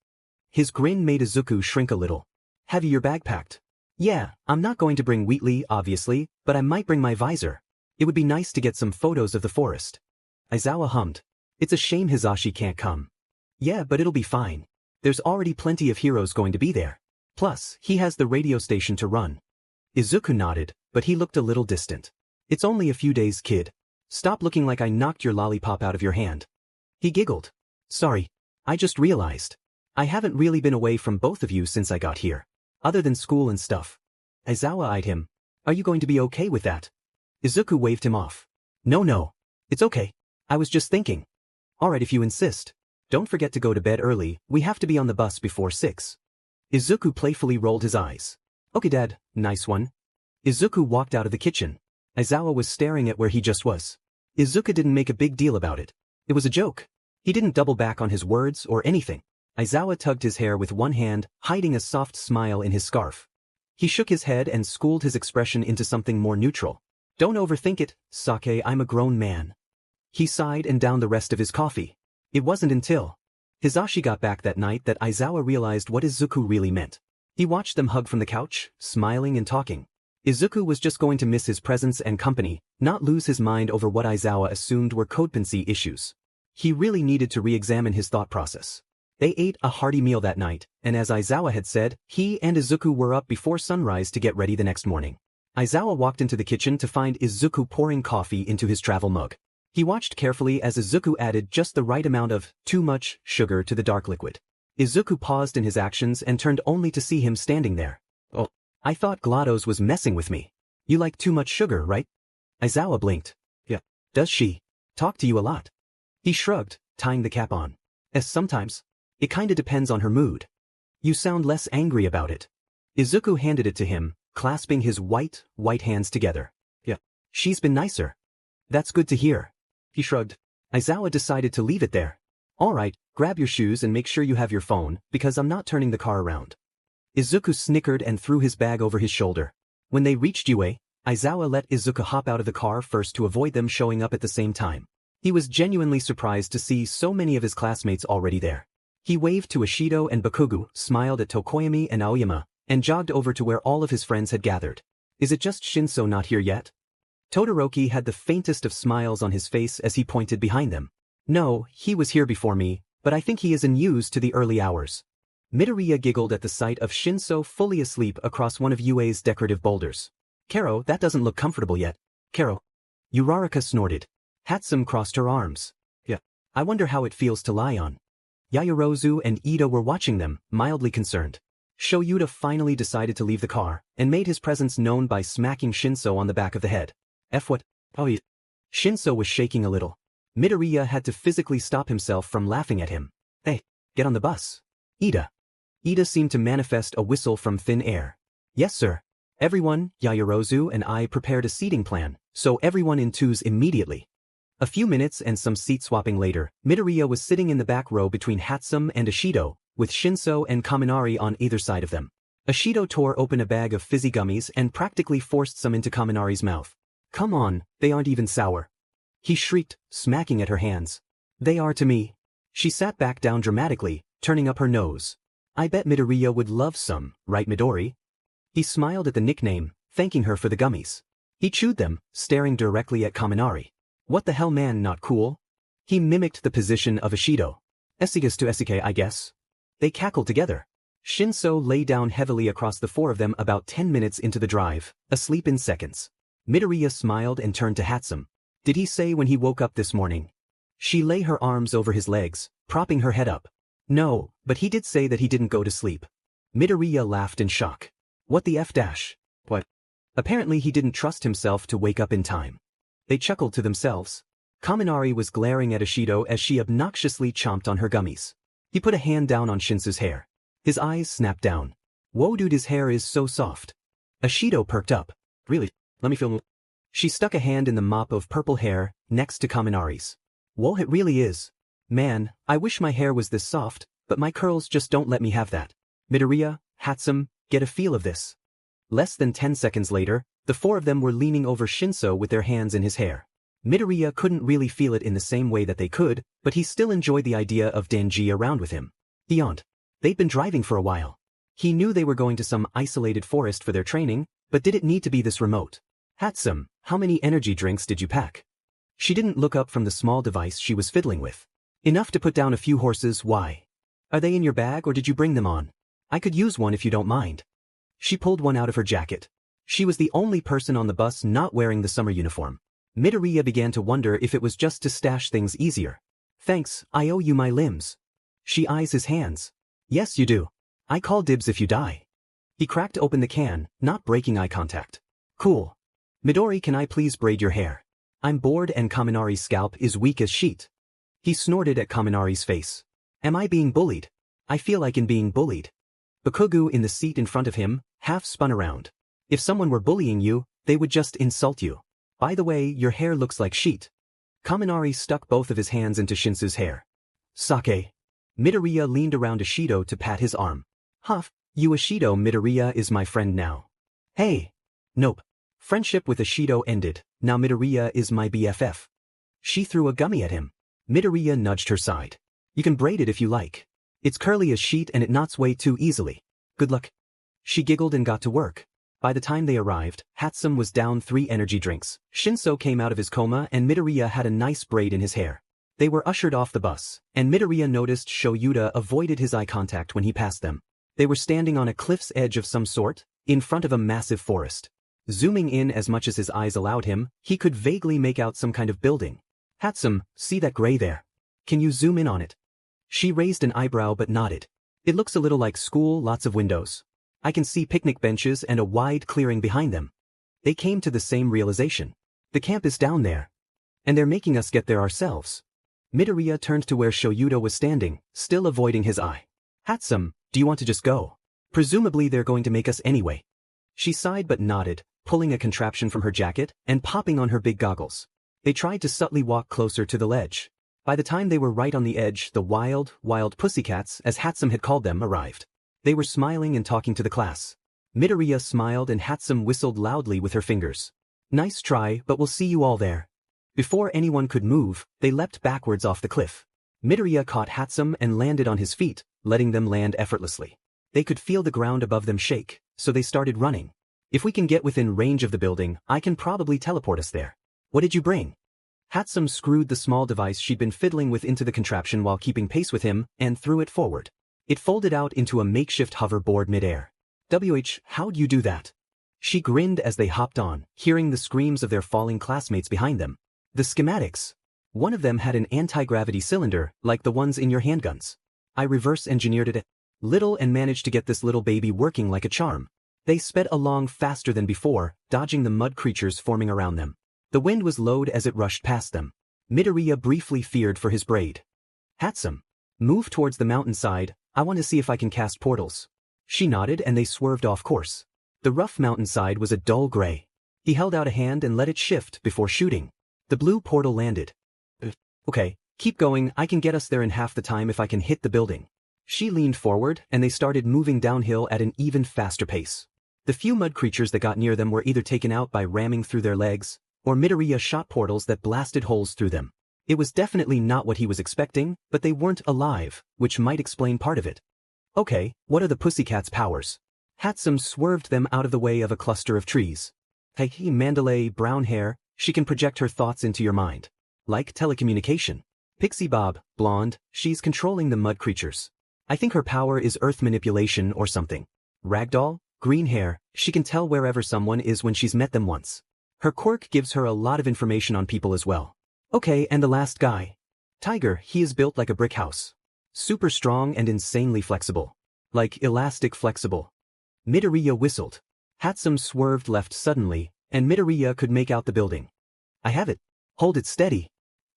His grin made Izuku shrink a little. Have you your bag packed? Yeah, I'm not going to bring Wheatley, obviously, but I might bring my visor. It would be nice to get some photos of the forest. Aizawa hummed. It's a shame Hisashi can't come. Yeah, but it'll be fine. There's already plenty of heroes going to be there. Plus, he has the radio station to run. Izuku nodded, but he looked a little distant. It's only a few days, kid. Stop looking like I knocked your lollipop out of your hand. He giggled. Sorry, I just realized. I haven't really been away from both of you since I got here. Other than school and stuff. Aizawa eyed him. Are you going to be okay with that? Izuku waved him off. No. It's okay. I was just thinking. Alright if you insist. Don't forget to go to bed early, we have to be on the bus before 6. Izuku playfully rolled his eyes. Okay dad, nice one. Izuku walked out of the kitchen. Aizawa was staring at where he just was. Izuku didn't make a big deal about it. It was a joke. He didn't double back on his words or anything. Aizawa tugged his hair with one hand, hiding a soft smile in his scarf. He shook his head and schooled his expression into something more neutral. Don't overthink it, Sake, I'm a grown man. He sighed and downed the rest of his coffee. It wasn't until Hisashi got back that night that Aizawa realized what Izuku really meant. He watched them hug from the couch, smiling and talking. Izuku was just going to miss his presence and company, not lose his mind over what Aizawa assumed were codependency issues. He really needed to re-examine his thought process. They ate a hearty meal that night, and as Aizawa had said, he and Izuku were up before sunrise to get ready the next morning. Aizawa walked into the kitchen to find Izuku pouring coffee into his travel mug. He watched carefully as Izuku added just the right amount of too much sugar to the dark liquid. Izuku paused in his actions and turned only to see him standing there. Oh, I thought Glados was messing with me. You like too much sugar, right? Aizawa blinked. Yeah. Does she talk to you a lot? He shrugged, tying the cap on. Sometimes. It kinda depends on her mood. You sound less angry about it. Izuku handed it to him, clasping his white hands together. Yeah. She's been nicer. That's good to hear. He shrugged. Aizawa decided to leave it there. Alright, grab your shoes and make sure you have your phone, because I'm not turning the car around. Izuku snickered and threw his bag over his shoulder. When they reached UA, Aizawa let Izuku hop out of the car first to avoid them showing up at the same time. He was genuinely surprised to see so many of his classmates already there. He waved to Ishido and Bakugo, smiled at Tokoyami and Aoyama, and jogged over to where all of his friends had gathered. Is it just Shinso not here yet? Todoroki had the faintest of smiles on his face as he pointed behind them. No, he was here before me, but I think he is unused to the early hours. Midoriya giggled at the sight of Shinso fully asleep across one of UA's decorative boulders. Kero, that doesn't look comfortable yet. Kero. Uraraka snorted. Hatsum crossed her arms. Yeah. I wonder how it feels to lie on. Yaoyorozu and Ito were watching them, mildly concerned. Shoyuta finally decided to leave the car, and made his presence known by smacking Shinso on the back of the head. What? Oh, Shinso was shaking a little. Midoriya had to physically stop himself from laughing at him. Hey, get on the bus. Ida. Ida seemed to manifest a whistle from thin air. Yes, sir. Everyone, Yaoyorozu and I prepared a seating plan, so everyone in twos immediately. A few minutes and some seat swapping later, Midoriya was sitting in the back row between Hatsum and Ishido, with Shinso and Kaminari on either side of them. Ishido tore open a bag of fizzy gummies and practically forced some into Kaminari's mouth. Come on, they aren't even sour. He shrieked, smacking at her hands. They are to me. She sat back down dramatically, turning up her nose. I bet Midoriya would love some, right Midori? He smiled at the nickname, thanking her for the gummies. He chewed them, staring directly at Kaminari. What the hell man, not cool? He mimicked the position of Ishido. Esigas to Esike, I guess. They cackled together. Shinso lay down heavily across the four of them about 10 minutes into the drive, asleep in seconds. Midoriya smiled and turned to Hatsum. Did he say when he woke up this morning? She lay her arms over his legs, propping her head up. No, but he did say that he didn't go to sleep. Midoriya laughed in shock. What the F dash? What? Apparently he didn't trust himself to wake up in time. They chuckled to themselves. Kaminari was glaring at Ishido as she obnoxiously chomped on her gummies. He put a hand down on Shinsu's hair. His eyes snapped down. Whoa dude, his hair is so soft. Ishido perked up. Really? Let me feel. She stuck a hand in the mop of purple hair, next to Kaminari's. Whoa, it really is. Man, I wish my hair was this soft, but my curls just don't let me have that. Midoriya, Hatsum, get a feel of this. Less than 10 seconds later, the four of them were leaning over Shinso with their hands in his hair. Midoriya couldn't really feel it in the same way that they could, but he still enjoyed the idea of Denji around with him. Beyond. They'd been driving for a while. He knew they were going to some isolated forest for their training, but did it need to be this remote? Hatsum, how many energy drinks did you pack? She didn't look up from the small device she was fiddling with. Enough to put down a few horses, why? Are they in your bag or did you bring them on? I could use one if you don't mind. She pulled one out of her jacket. She was the only person on the bus not wearing the summer uniform. Midoriya began to wonder if it was just to stash things easier. Thanks, I owe you my limbs. She eyes his hands. Yes you do. I call dibs if you die. He cracked open the can, not breaking eye contact. Cool. Midori, can I please braid your hair? I'm bored and Kaminari's scalp is weak as sheet. He snorted at Kaminari's face. Am I being bullied? I feel like in being bullied. Bakugu in the seat in front of him, half spun around. If someone were bullying you, they would just insult you. By the way, your hair looks like sheet. Kaminari stuck both of his hands into Shinsu's hair. Sake. Midoriya leaned around Ishido to pat his arm. Huff, you Ishido, Midoriya is my friend now. Hey. Nope. Friendship with Ishido ended, now Midoriya is my BFF. She threw a gummy at him. Midoriya nudged her side. You can braid it if you like. It's curly as sheet and it knots way too easily. Good luck. She giggled and got to work. By the time they arrived, Hatsum was down 3 energy drinks. Shinso came out of his coma and Midoriya had a nice braid in his hair. They were ushered off the bus, and Midoriya noticed Shoyuta avoided his eye contact when he passed them. They were standing on a cliff's edge of some sort, in front of a massive forest. Zooming in as much as his eyes allowed him, he could vaguely make out some kind of building. Hatsum, see that gray there? Can you zoom in on it? She raised an eyebrow but nodded. It looks a little like school, lots of windows. I can see picnic benches and a wide clearing behind them. They came to the same realization. The camp is down there. And they're making us get there ourselves. Midoriya turned to where Shoyuta was standing, still avoiding his eye. Hatsum, do you want to just go? Presumably they're going to make us anyway. She sighed but nodded, pulling a contraption from her jacket and popping on her big goggles. They tried to subtly walk closer to the ledge. By the time they were right on the edge, the wild pussycats, as Hatsum had called them, arrived. They were smiling and talking to the class. Midoriya smiled and Hatsum whistled loudly with her fingers. Nice try, but we'll see you all there. Before anyone could move, they leapt backwards off the cliff. Midoriya caught Hatsum and landed on his feet, letting them land effortlessly. They could feel the ground above them shake, so they started running. If we can get within range of the building, I can probably teleport us there. What did you bring? Hatsum screwed the small device she'd been fiddling with into the contraption while keeping pace with him and threw it forward. It folded out into a makeshift hoverboard midair. How'd you do that? She grinned as they hopped on, hearing the screams of their falling classmates behind them. The schematics. One of them had an anti-gravity cylinder, like the ones in your handguns. I reverse engineered it a little and managed to get this little baby working like a charm. They sped along faster than before, dodging the mud creatures forming around them. The wind was loud as it rushed past them. Midoriya briefly feared for his braid. Hatsum, move towards the mountainside, I want to see if I can cast portals. She nodded and they swerved off course. The rough mountainside was a dull gray. He held out a hand and let it shift before shooting. The blue portal landed. Okay, keep going, I can get us there in half the time if I can hit the building. She leaned forward and they started moving downhill at an even faster pace. The few mud creatures that got near them were either taken out by ramming through their legs, or Midoriya shot portals that blasted holes through them. It was definitely not what he was expecting, but they weren't alive, which might explain part of it. Okay, what are the pussycat's powers? Hatsum swerved them out of the way of a cluster of trees. Hey, Mandalay, brown hair, she can project her thoughts into your mind. Like telecommunication. Pixie Bob, blonde, she's controlling the mud creatures. I think her power is earth manipulation or something. Ragdoll, green hair, she can tell wherever someone is when she's met them once. Her quirk gives her a lot of information on people as well. Okay, and the last guy. Tiger, he is built like a brick house. Super strong and insanely flexible. Like elastic flexible. Midoriya whistled. Hatsum swerved left suddenly, and Midoriya could make out the building. I have it. Hold it steady.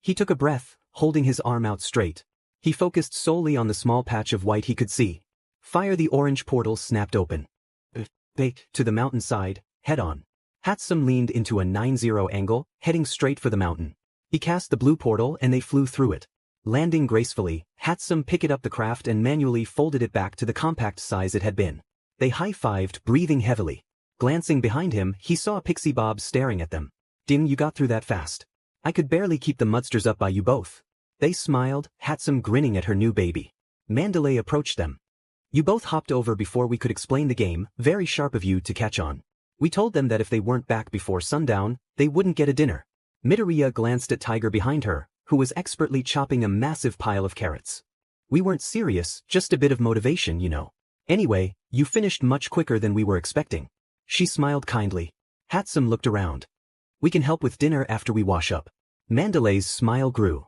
He took a breath, holding his arm out straight. He focused solely on the small patch of white he could see. Fire the orange portal snapped open. To the mountainside, head on. Hatsum leaned into a 9-0 angle, heading straight for the mountain. He cast the blue portal and they flew through it. Landing gracefully, Hatsum picked up the craft and manually folded it back to the compact size it had been. They high-fived, breathing heavily. Glancing behind him, he saw Pixie Bob staring at them. Dim, you got through that fast. I could barely keep the mudsters up by you both. They smiled, Hatsum grinning at her new baby. Mandalay approached them. You both hopped over before we could explain the game, very sharp of you to catch on. We told them that if they weren't back before sundown, they wouldn't get a dinner. Midoriya glanced at Tiger behind her, who was expertly chopping a massive pile of carrots. We weren't serious, just a bit of motivation, you know. Anyway, you finished much quicker than we were expecting. She smiled kindly. Hatsum looked around. We can help with dinner after we wash up. Mandalay's smile grew.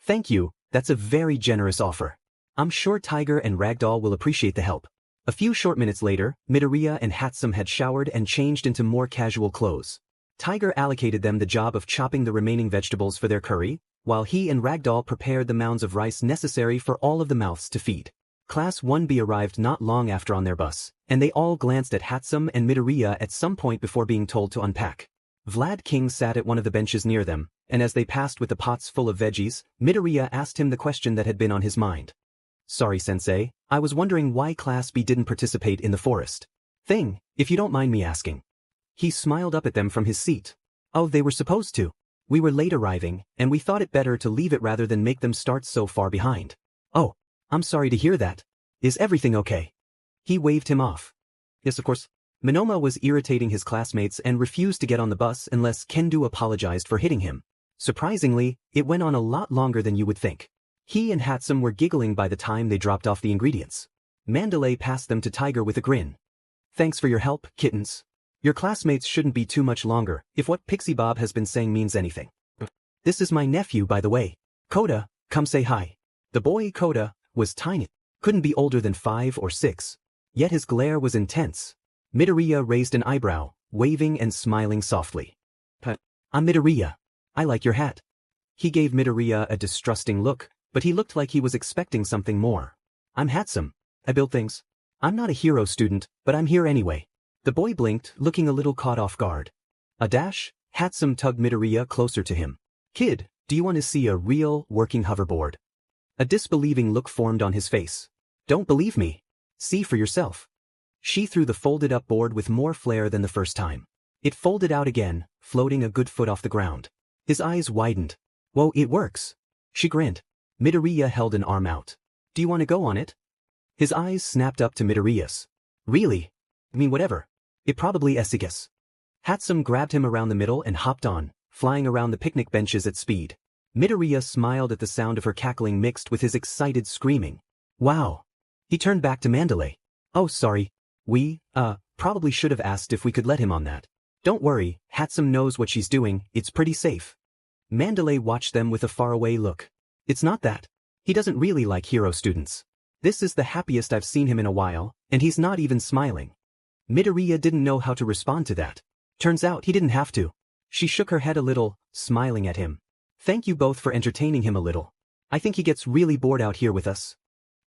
Thank you, that's a very generous offer. I'm sure Tiger and Ragdoll will appreciate the help. A few short minutes later, Midoriya and Hatsum had showered and changed into more casual clothes. Tiger allocated them the job of chopping the remaining vegetables for their curry, while he and Ragdoll prepared the mounds of rice necessary for all of the mouths to feed. Class 1B arrived not long after on their bus, and they all glanced at Hatsum and Midoriya at some point before being told to unpack. Vlad King sat at one of the benches near them, and as they passed with the pots full of veggies, Midoriya asked him the question that had been on his mind. Sorry, Sensei, I was wondering why Class B didn't participate in the forest thing, if you don't mind me asking. He smiled up at them from his seat. Oh, they were supposed to. We were late arriving, and we thought it better to leave it rather than make them start so far behind. Oh, I'm sorry to hear that. Is everything okay? He waved him off. Yes, of course. Monoma was irritating his classmates and refused to get on the bus unless Kendo apologized for hitting him. Surprisingly, it went on a lot longer than you would think. He and Hatsum were giggling by the time they dropped off the ingredients. Mandalay passed them to Tiger with a grin. Thanks for your help, kittens. Your classmates shouldn't be too much longer, if what Pixie Bob has been saying means anything. This is my nephew, by the way. Koda, come say hi. The boy, Koda, was tiny. Couldn't be older than 5 or 6. Yet his glare was intense. Midoriya raised an eyebrow, waving and smiling softly. I'm Midoriya. I like your hat. He gave Midoriya a distrusting look, but he looked like he was expecting something more. I'm Hatsum. I build things. I'm not a hero student, but I'm here anyway. The boy blinked, looking a little caught off guard. A dash? Hatsum tugged Midoriya closer to him. Kid, do you want to see a real, working hoverboard? A disbelieving look formed on his face. Don't believe me. See for yourself. She threw the folded-up board with more flair than the first time. It folded out again, floating a good foot off the ground. His eyes widened. Whoa, it works. She grinned. Midoriya held an arm out. Do you want to go on it? His eyes snapped up to Midoriya's. Really? I mean, whatever. It probably esigus. Hatsum grabbed him around the middle and hopped on, flying around the picnic benches at speed. Midoriya smiled at the sound of her cackling mixed with his excited screaming. Wow. He turned back to Mandalay. Oh, sorry. We, probably should have asked if we could let him on that. Don't worry, Hatsum knows what she's doing, it's pretty safe. Mandalay watched them with a faraway look. It's not that. He doesn't really like hero students. This is the happiest I've seen him in a while, and he's not even smiling. Midoriya didn't know how to respond to that. Turns out he didn't have to. She shook her head a little, smiling at him. Thank you both for entertaining him a little. I think he gets really bored out here with us.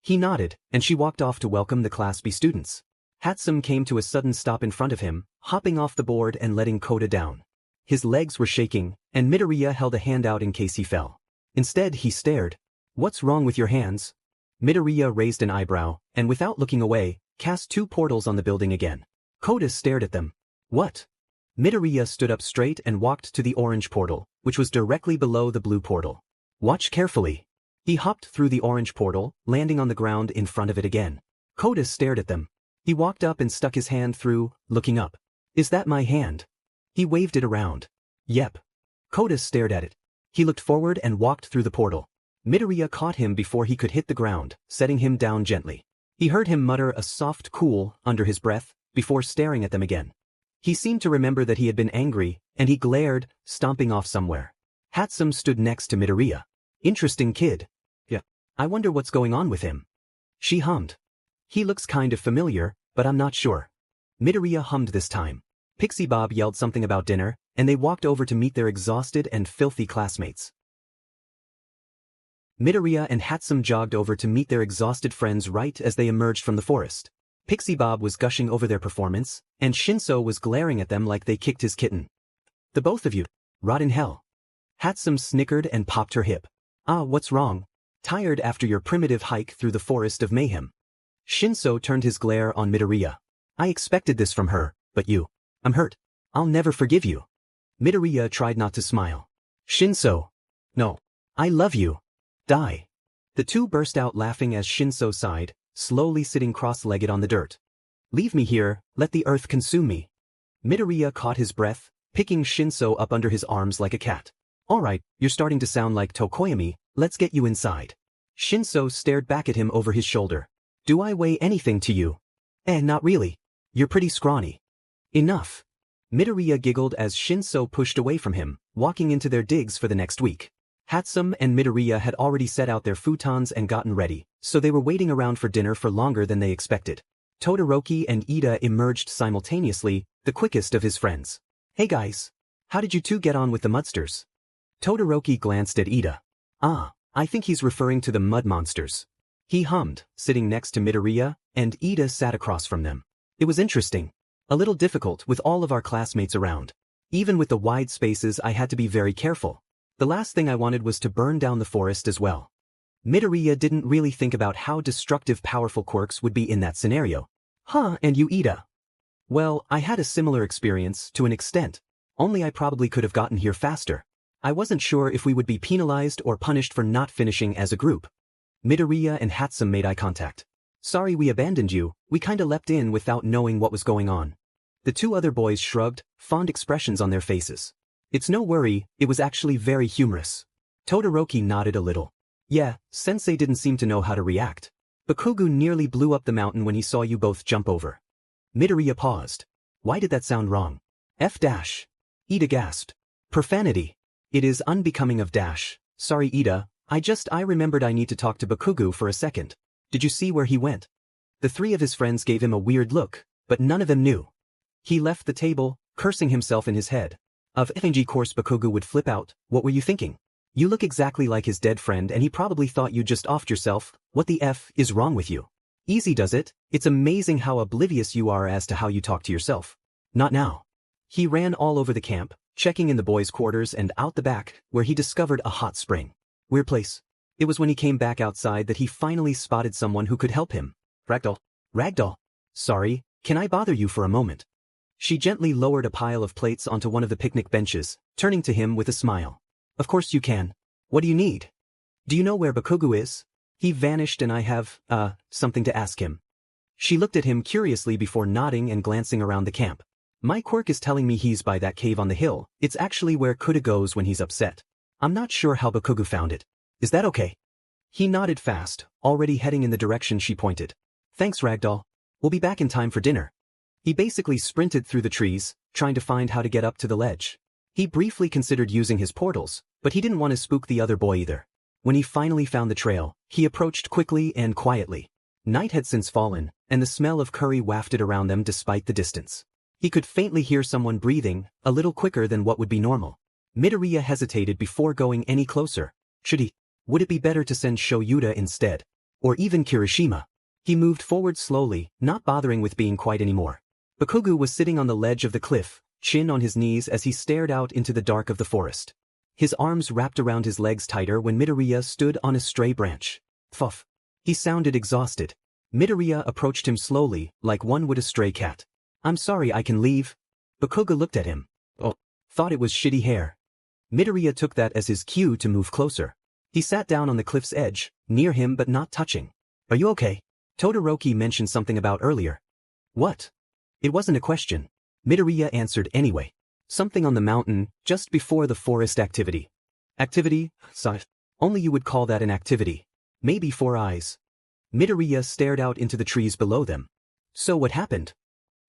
He nodded, and she walked off to welcome the Class B students. Hatsum came to a sudden stop in front of him, hopping off the board and letting Kota down. His legs were shaking, and Midoriya held a hand out in case he fell. Instead, he stared. What's wrong with your hands? Midoriya raised an eyebrow, and without looking away, cast 2 portals on the building again. Kota stared at them. What? Midoriya stood up straight and walked to the orange portal, which was directly below the blue portal. Watch carefully. He hopped through the orange portal, landing on the ground in front of it again. Kota stared at them. He walked up and stuck his hand through, looking up. Is that my hand? He waved it around. Yep. Kota stared at it. He looked forward and walked through the portal. Midoriya caught him before he could hit the ground, setting him down gently. He heard him mutter a soft "cool" under his breath, before staring at them again. He seemed to remember that he had been angry, and he glared, stomping off somewhere. Hatsum stood next to Midoriya. Interesting kid. Yeah. I wonder what's going on with him. She hummed. He looks kind of familiar, but I'm not sure. Midoriya hummed this time. Pixie Bob yelled something about dinner, and they walked over to meet their exhausted and filthy classmates. Midoriya and Hatsum jogged over to meet their exhausted friends right as they emerged from the forest. Pixie Bob was gushing over their performance, and Shinso was glaring at them like they kicked his kitten. The both of you. Rot in hell. Hatsum snickered and popped her hip. Ah, what's wrong? Tired after your primitive hike through the forest of mayhem. Shinso turned his glare on Midoriya. I expected this from her, but you. I'm hurt. I'll never forgive you. Midoriya tried not to smile. Shinso. No. I love you. Die. The two burst out laughing as Shinso sighed, slowly sitting cross-legged on the dirt. Leave me here, let the earth consume me. Midoriya caught his breath, picking Shinso up under his arms like a cat. Alright, you're starting to sound like Tokoyami, let's get you inside. Shinso stared back at him over his shoulder. Do I weigh anything to you? Not really. You're pretty scrawny. Enough. Midoriya giggled as Shinso pushed away from him, walking into their digs for the next week. Hatsum and Midoriya had already set out their futons and gotten ready, so they were waiting around for dinner for longer than they expected. Todoroki and Ida emerged simultaneously, the quickest of his friends. Hey guys. How did you two get on with the mudsters? Todoroki glanced at Ida. Ah, I think he's referring to the mud monsters. He hummed, sitting next to Midoriya, and Ida sat across from them. It was interesting. A little difficult with all of our classmates around. Even with the wide spaces I had to be very careful. The last thing I wanted was to burn down the forest as well. Midoriya didn't really think about how destructive powerful quirks would be in that scenario. Huh, and you Ida? Well, I had a similar experience, to an extent. Only I probably could have gotten here faster. I wasn't sure if we would be penalized or punished for not finishing as a group. Midoriya and Hatsum made eye contact. Sorry we abandoned you, we kinda leapt in without knowing what was going on. The two other boys shrugged, fond expressions on their faces. It's no worry, it was actually very humorous. Todoroki nodded a little. Yeah, Sensei didn't seem to know how to react. Bakugo nearly blew up the mountain when he saw you both jump over. Midoriya paused. Why did that sound wrong? F-dash. Ida gasped. Profanity. It is unbecoming of dash. Sorry Ida, I remembered I need to talk to Bakugo for a second. Did you see where he went? The three of his friends gave him a weird look, but none of them knew. He left the table, cursing himself in his head. Of FNG course Bakugo would flip out. What were you thinking? You look exactly like his dead friend and he probably thought you just offed yourself. What the F is wrong with you? Easy does it. It's amazing how oblivious you are as to how you talk to yourself. Not now. He ran all over the camp, checking in the boys' quarters and out the back, where he discovered a hot spring. Weird place. It was when he came back outside that he finally spotted someone who could help him. Ragdoll. Ragdoll. Sorry, can I bother you for a moment? She gently lowered a pile of plates onto one of the picnic benches, turning to him with a smile. Of course you can. What do you need? Do you know where Bakugo is? He vanished and I have, something to ask him. She looked at him curiously before nodding and glancing around the camp. My quirk is telling me he's by that cave on the hill. It's actually where Kuda goes when he's upset. I'm not sure how Bakugo found it. Is that okay? He nodded fast, already heading in the direction she pointed. Thanks Ragdoll. We'll be back in time for dinner. He basically sprinted through the trees, trying to find how to get up to the ledge. He briefly considered using his portals, but he didn't want to spook the other boy either. When he finally found the trail, he approached quickly and quietly. Night had since fallen, and the smell of curry wafted around them despite the distance. He could faintly hear someone breathing, a little quicker than what would be normal. Midoriya hesitated before going any closer. Should he? Would it be better to send Shoyuta instead? Or even Kirishima? He moved forward slowly, not bothering with being quiet anymore. Bakugo was sitting on the ledge of the cliff, chin on his knees as he stared out into the dark of the forest. His arms wrapped around his legs tighter when Midoriya stood on a stray branch. Fuff. He sounded exhausted. Midoriya approached him slowly, like one would a stray cat. I'm sorry, I can leave? Bakugo looked at him. Oh, thought it was shitty hair. Midoriya took that as his cue to move closer. He sat down on the cliff's edge, near him but not touching. Are you okay? Todoroki mentioned something about earlier. What? It wasn't a question. Midoriya answered anyway. Something on the mountain, just before the forest activity. Activity? Only you would call that an activity. Maybe 4 eyes. Midoriya stared out into the trees below them. So what happened?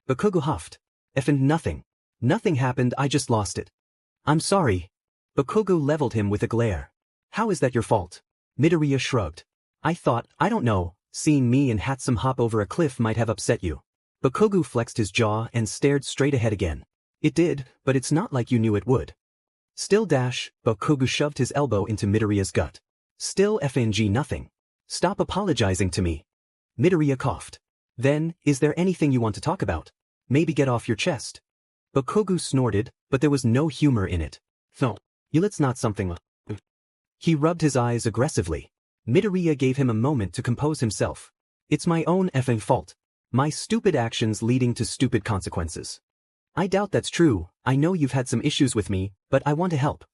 Bakugo huffed. Effing nothing. Nothing happened, I just lost it. I'm sorry. Bakugo leveled him with a glare. How is that your fault? Midoriya shrugged. I don't know, seeing me and Hatsum hop over a cliff might have upset you. Bakugo flexed his jaw and stared straight ahead again. It did, but it's not like you knew it would. Still Bakugo shoved his elbow into Midoriya's gut. Still FNG nothing. Stop apologizing to me. Midoriya coughed. Then, is there anything you want to talk about? Maybe get off your chest. Bakugo snorted, but there was no humor in it. No, let's not something. He rubbed his eyes aggressively. Midoriya gave him a moment to compose himself. It's my own effing fault. My stupid actions leading to stupid consequences. I doubt that's true, I know you've had some issues with me, but I want to help.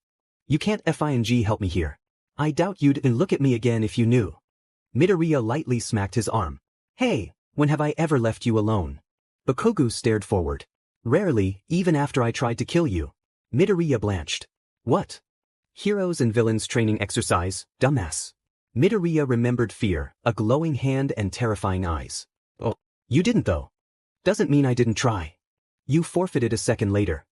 You can't FING help me here. I doubt you'd look at me again if you knew. Midoriya lightly smacked his arm. Hey, when have I ever left you alone? Bakugo stared forward. Rarely, even after I tried to kill you. Midoriya blanched. What? Heroes and villains training exercise, dumbass. Midoriya remembered fear, a glowing hand and terrifying eyes. Oh, you didn't though. Doesn't mean I didn't try. You forfeited a second later.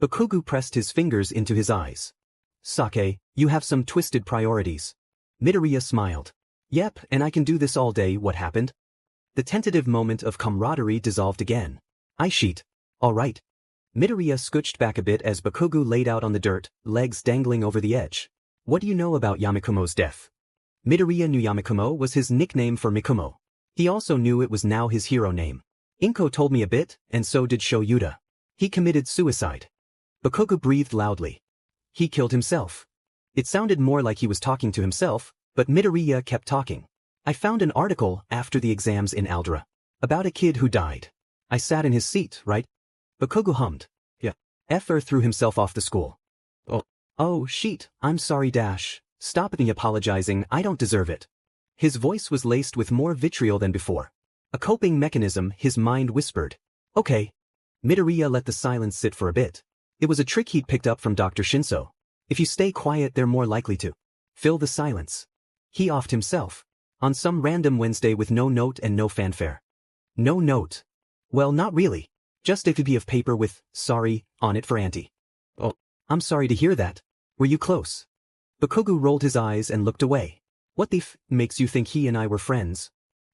Bakugo pressed his fingers into his eyes. Sake, you have some twisted priorities. Midoriya smiled. Yep, and I can do this all day, what happened? The tentative moment of camaraderie dissolved again. All right. Midoriya scooched back a bit as Bakugo laid out on the dirt, legs dangling over the edge. What do you know about Yamakumo's death? Midoriya knew Yamakumo was his nickname for Mikumo. He also knew it was now his hero name. Inko told me a bit, and so did Shoyuta. He committed suicide. Bakugo breathed loudly. He killed himself. It sounded more like he was talking to himself, but Midoriya kept talking. I found an article after the exams in Aldra. About a kid who died. I sat in his seat, right? Bakugo hummed. Yeah. Effer threw himself off the school. Oh, sheet, I'm sorry Stop me apologizing, I don't deserve it. His voice was laced with more vitriol than before. A coping mechanism, his mind whispered. Okay. Midoriya let the silence sit for a bit. It was a trick he'd picked up from Dr. Shinso. If you stay quiet, they're more likely to fill the silence. He offed himself. On some random Wednesday with no note and no fanfare. No note. Well, not really. Just a copy of paper with, sorry, on it for Auntie. Oh, I'm sorry to hear that. Were you close? Bakugo rolled his eyes and looked away. What the f makes you think he and I were friends?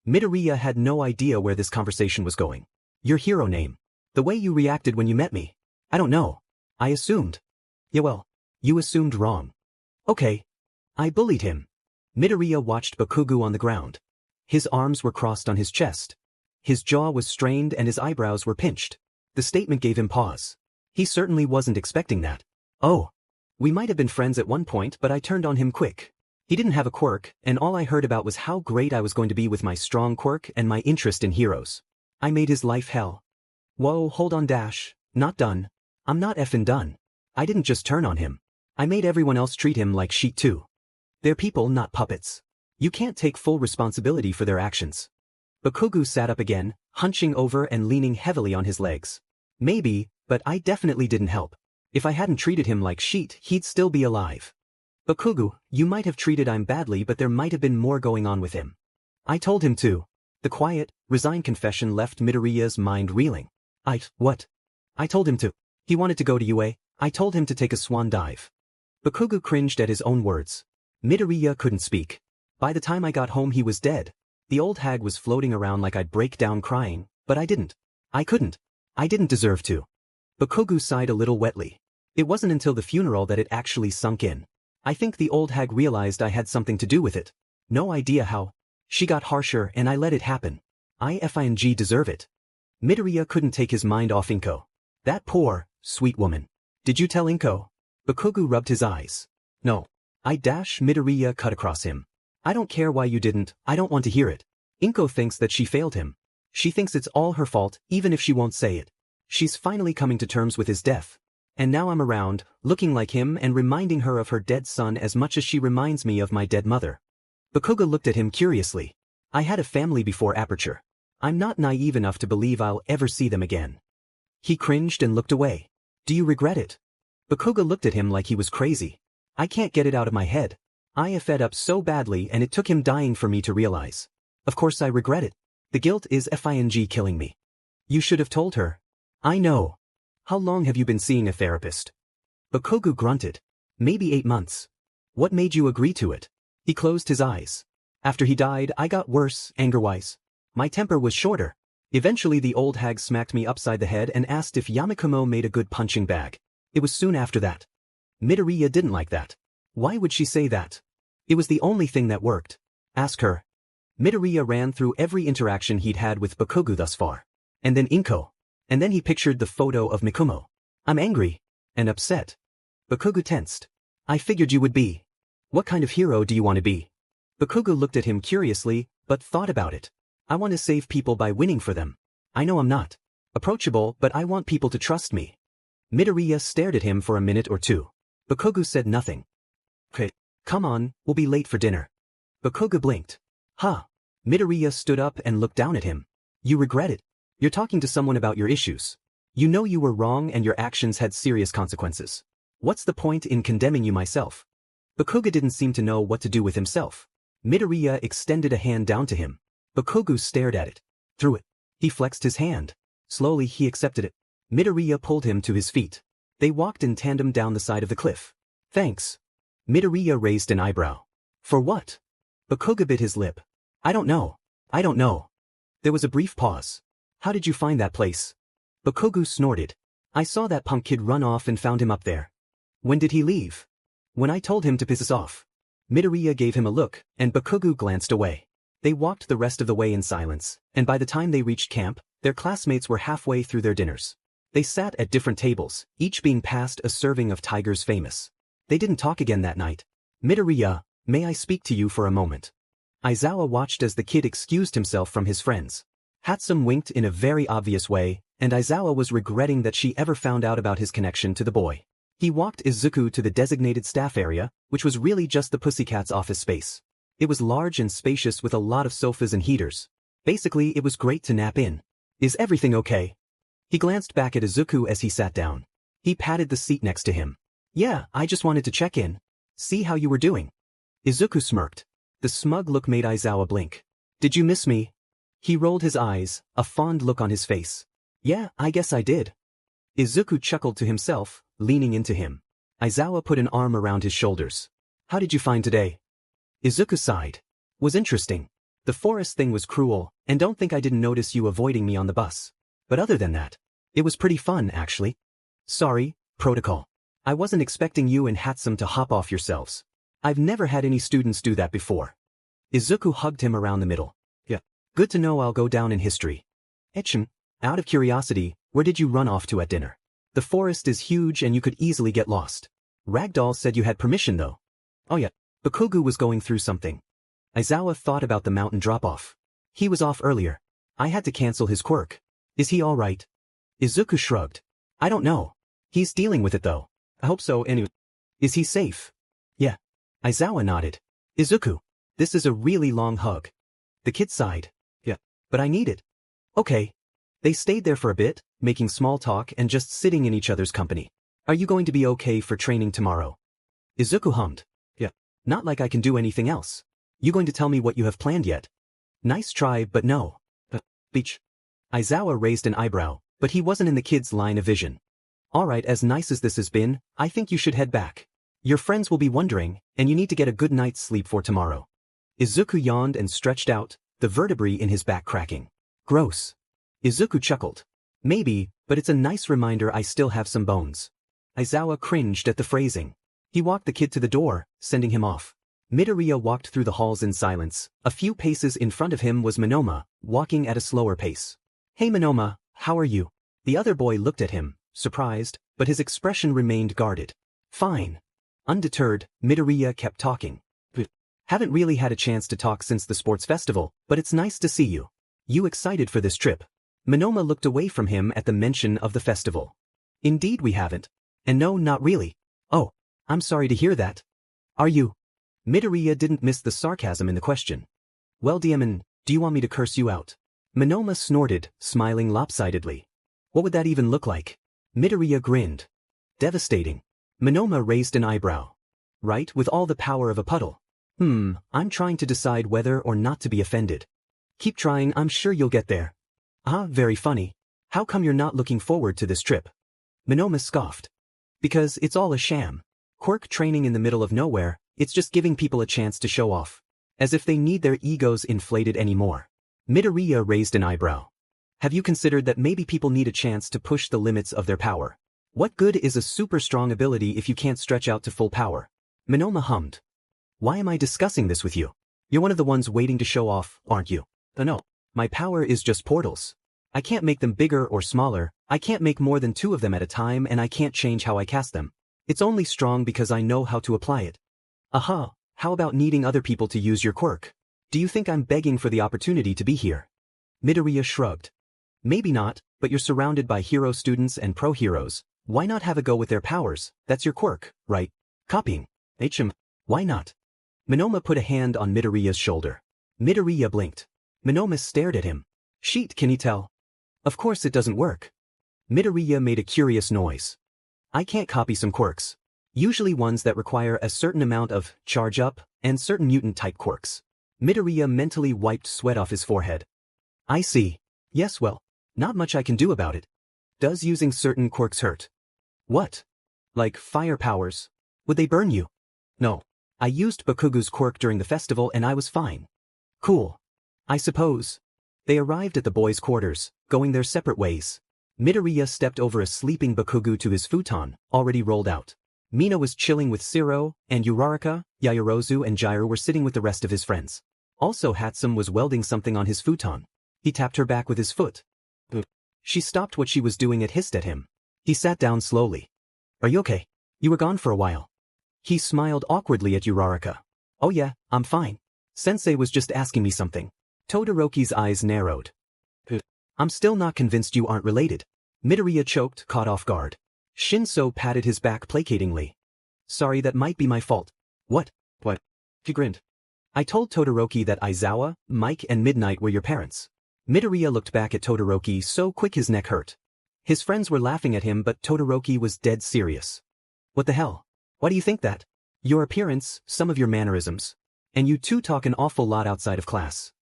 Midoriya had no idea where this conversation was going. Your hero name. The way you reacted when you met me. I don't know. I assumed. Yeah well, you assumed wrong. Okay. I bullied him. Midoriya watched Bakugo on the ground. His arms were crossed on his chest. His jaw was strained and his eyebrows were pinched. The statement gave him pause. He certainly wasn't expecting that. Oh. We might have been friends at one point, but I turned on him quick. He didn't have a quirk, and all I heard about was how great I was going to be with my strong quirk and my interest in heroes. I made his life hell. Whoa, hold on Not done. I'm not effing done. I didn't just turn on him. I made everyone else treat him like shit too. They're people, not puppets. You can't take full responsibility for their actions. Bakugo sat up again, hunching over and leaning heavily on his legs. Maybe, but I definitely didn't help. If I hadn't treated him like shit, he'd still be alive. Bakugo, you might have treated him badly, but there might have been more going on with him. I told him to. The quiet, resigned confession left Midoriya's mind reeling. What? I told him to. He wanted to go to UA. I told him to take a swan dive. Bakugo cringed at his own words. Midoriya couldn't speak. By the time I got home he was dead. The old hag was floating around like I'd break down crying, but I didn't. I couldn't. I didn't deserve to. Bakugo sighed a little wetly. It wasn't until the funeral that it actually sunk in. I think the old hag realized I had something to do with it. No idea how. She got harsher and I let it happen. I deserve it. Midoriya couldn't take his mind off Inko. That poor, sweet woman. Did you tell Inko? Bakugo rubbed his eyes. No. Midoriya cut across him. I don't care why you didn't, I don't want to hear it. Inko thinks that she failed him. She thinks it's all her fault, even if she won't say it. She's finally coming to terms with his death. And now I'm around, looking like him and reminding her of her dead son as much as she reminds me of my dead mother. Bakugo looked at him curiously. I had a family before Aperture. I'm not naive enough to believe I'll ever see them again. He cringed and looked away. Do you regret it? Bakugo looked at him like he was crazy. I can't get it out of my head. I have fed up so badly and it took him dying for me to realize. Of course I regret it. The guilt is killing me. You should have told her. I know. How long have you been seeing a therapist? Bakugo grunted. Maybe 8 months. What made you agree to it? He closed his eyes. After he died, I got worse, anger-wise. My temper was shorter. Eventually the old hag smacked me upside the head and asked if Yamakumo made a good punching bag. It was soon after that. Midoriya didn't like that. Why would she say that? It was the only thing that worked. Ask her. Midoriya ran through every interaction he'd had with Bakugo thus far. And then Inko. And then he pictured the photo of Mikumo. I'm angry. And upset. Bakugo tensed. I figured you would be. What kind of hero do you want to be? Bakugo looked at him curiously, but thought about it. I want to save people by winning for them. I know I'm not approachable, but I want people to trust me. Midoriya stared at him for a minute or two. Bakugo said nothing. Okay, come on, we'll be late for dinner. Bakugo blinked. Huh. Midoriya stood up and looked down at him. You regret it. You're talking to someone about your issues. You know you were wrong and your actions had serious consequences. What's the point in condemning you myself? Bakugo didn't seem to know what to do with himself. Midoriya extended a hand down to him. Bakugo stared at it. Threw it. He flexed his hand. Slowly he accepted it. Midoriya pulled him to his feet. They walked in tandem down the side of the cliff. Thanks. Midoriya raised an eyebrow. For what? Bakugo bit his lip. I don't know. I don't know. There was a brief pause. How did you find that place? Bakugo snorted. I saw that punk kid run off and found him up there. When did he leave? When I told him to piss us off. Midoriya gave him a look, and Bakugo glanced away. They walked the rest of the way in silence, and by the time they reached camp, their classmates were halfway through their dinners. They sat at different tables, each being passed a serving of Tiger's Famous. They didn't talk again that night. Midoriya, may I speak to you for a moment? Aizawa watched as the kid excused himself from his friends. Hatsum winked in a very obvious way, and Aizawa was regretting that she ever found out about his connection to the boy. He walked Izuku to the designated staff area, which was really just the pussycat's office space. It was large and spacious with a lot of sofas and heaters. Basically, it was great to nap in. Is everything okay? He glanced back at Izuku as he sat down. He patted the seat next to him. Yeah, I just wanted to check in. See how you were doing. Izuku smirked. The smug look made Aizawa blink. Did you miss me? He rolled his eyes, a fond look on his face. Yeah, I guess I did. Izuku chuckled to himself, leaning into him. Aizawa put an arm around his shoulders. How did you find today? Izuku sighed. Was interesting. The forest thing was cruel, and don't think I didn't notice you avoiding me on the bus. But other than that, it was pretty fun, actually. Sorry, protocol. I wasn't expecting you and Hatsum to hop off yourselves. I've never had any students do that before. Izuku hugged him around the middle. Yeah. Good to know I'll go down in history. Echin, out of curiosity, where did you run off to at dinner? The forest is huge and you could easily get lost. Ragdoll said you had permission though. Oh yeah. Bakugo was going through something. Aizawa thought about the mountain drop-off. He was off earlier. I had to cancel his quirk. Is he alright? Izuku shrugged. I don't know. He's dealing with it though. I hope so anyway. Is he safe? Yeah. Aizawa nodded. Izuku, this is a really long hug. The kid sighed. Yeah, but I need it. Okay. They stayed there for a bit, making small talk and just sitting in each other's company. Are you going to be okay for training tomorrow? Izuku hummed. Yeah. Not like I can do anything else. You going to tell me what you have planned yet? Nice try, but no. Beach. Aizawa raised an eyebrow, but he wasn't in the kid's line of vision. Alright, as nice as this has been, I think you should head back. Your friends will be wondering, and you need to get a good night's sleep for tomorrow. Izuku yawned and stretched out, the vertebrae in his back cracking. Gross. Izuku chuckled. Maybe, but it's a nice reminder I still have some bones. Aizawa cringed at the phrasing. He walked the kid to the door, sending him off. Midoriya walked through the halls in silence. A few paces in front of him was Monoma, walking at a slower pace. Hey Monoma, how are you? The other boy looked at him, surprised, but his expression remained guarded. Fine. Undeterred, Midoriya kept talking. Haven't really had a chance to talk since the sports festival, but it's nice to see you. You excited for this trip? Monoma looked away from him at the mention of the festival. Indeed we haven't. And no, not really. Oh, I'm sorry to hear that. Are you? Midoriya didn't miss the sarcasm in the question. Well Diamond, do you want me to curse you out? Monoma snorted, smiling lopsidedly. What would that even look like? Midoriya grinned. Devastating. Monoma raised an eyebrow. Right, with all the power of a puddle. I'm trying to decide whether or not to be offended. Keep trying, I'm sure you'll get there. Ah, very funny. How come you're not looking forward to this trip? Monoma scoffed. Because it's all a sham. Quirk training in the middle of nowhere, it's just giving people a chance to show off. As if they need their egos inflated anymore. Midoriya raised an eyebrow. Have you considered that maybe people need a chance to push the limits of their power? What good is a super strong ability if you can't stretch out to full power? Monoma hummed. Why am I discussing this with you? You're one of the ones waiting to show off, aren't you? No. My power is just portals. I can't make them bigger or smaller, I can't make more than 2 of them at a time and I can't change how I cast them. It's only strong because I know how to apply it. Aha, how about needing other people to use your quirk? Do you think I'm begging for the opportunity to be here? Midoriya shrugged. Maybe not, but you're surrounded by hero students and pro heroes. Why not have a go with their powers? That's your quirk, right? Copying. Why not? Monoma put a hand on Midoriya's shoulder. Midoriya blinked. Monoma stared at him. Sheet, can you tell? Of course it doesn't work. Midoriya made a curious noise. I can't copy some quirks. Usually ones that require a certain amount of charge up and certain mutant type quirks. Midoriya mentally wiped sweat off his forehead. I see. Yes, well, not much I can do about it. Does using certain quirks hurt? What? Like fire powers? Would they burn you? No. I used Bakugu's quirk during the festival and I was fine. Cool. I suppose. They arrived at the boys' quarters, going their separate ways. Midoriya stepped over a sleeping Bakugu to his futon, already rolled out. Mina was chilling with Sero, and Uraraka, Yaoyorozu and Jiraiya were sitting with the rest of his friends. Also Hatsum was welding something on his futon. He tapped her back with his foot. She stopped what she was doing and hissed at him. He sat down slowly. Are you okay? You were gone for a while. He smiled awkwardly at Uraraka. Oh yeah, I'm fine. Sensei was just asking me something. Todoroki's eyes narrowed. I'm still not convinced you aren't related. Midoriya choked, caught off guard. Shinso patted his back placatingly. Sorry, that might be my fault. What? He grinned. I told Todoroki that Aizawa, Mike and Midnight were your parents. Midoriya looked back at Todoroki so quick his neck hurt. His friends were laughing at him but Todoroki was dead serious. What the hell? Why do you think that? Your appearance, some of your mannerisms. And you two talk an awful lot outside of class.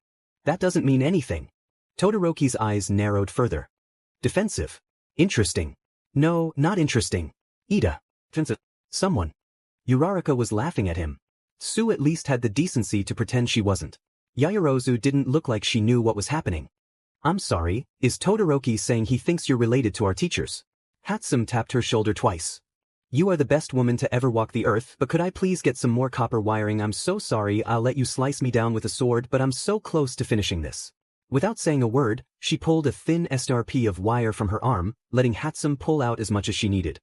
That doesn't mean anything. Todoroki's eyes narrowed further. Defensive. Interesting. No, not interesting. Ida. Someone. Uraraka was laughing at him. Sue at least had the decency to pretend she wasn't. Yaoyorozu didn't look like she knew what was happening. I'm sorry, is Todoroki saying he thinks you're related to our teachers? Hatsum tapped her shoulder twice. You are the best woman to ever walk the earth, but could I please get some more copper wiring? I'm so sorry, I'll let you slice me down with a sword, but I'm so close to finishing this. Without saying a word, she pulled a thin SRP of wire from her arm, letting Hatsum pull out as much as she needed.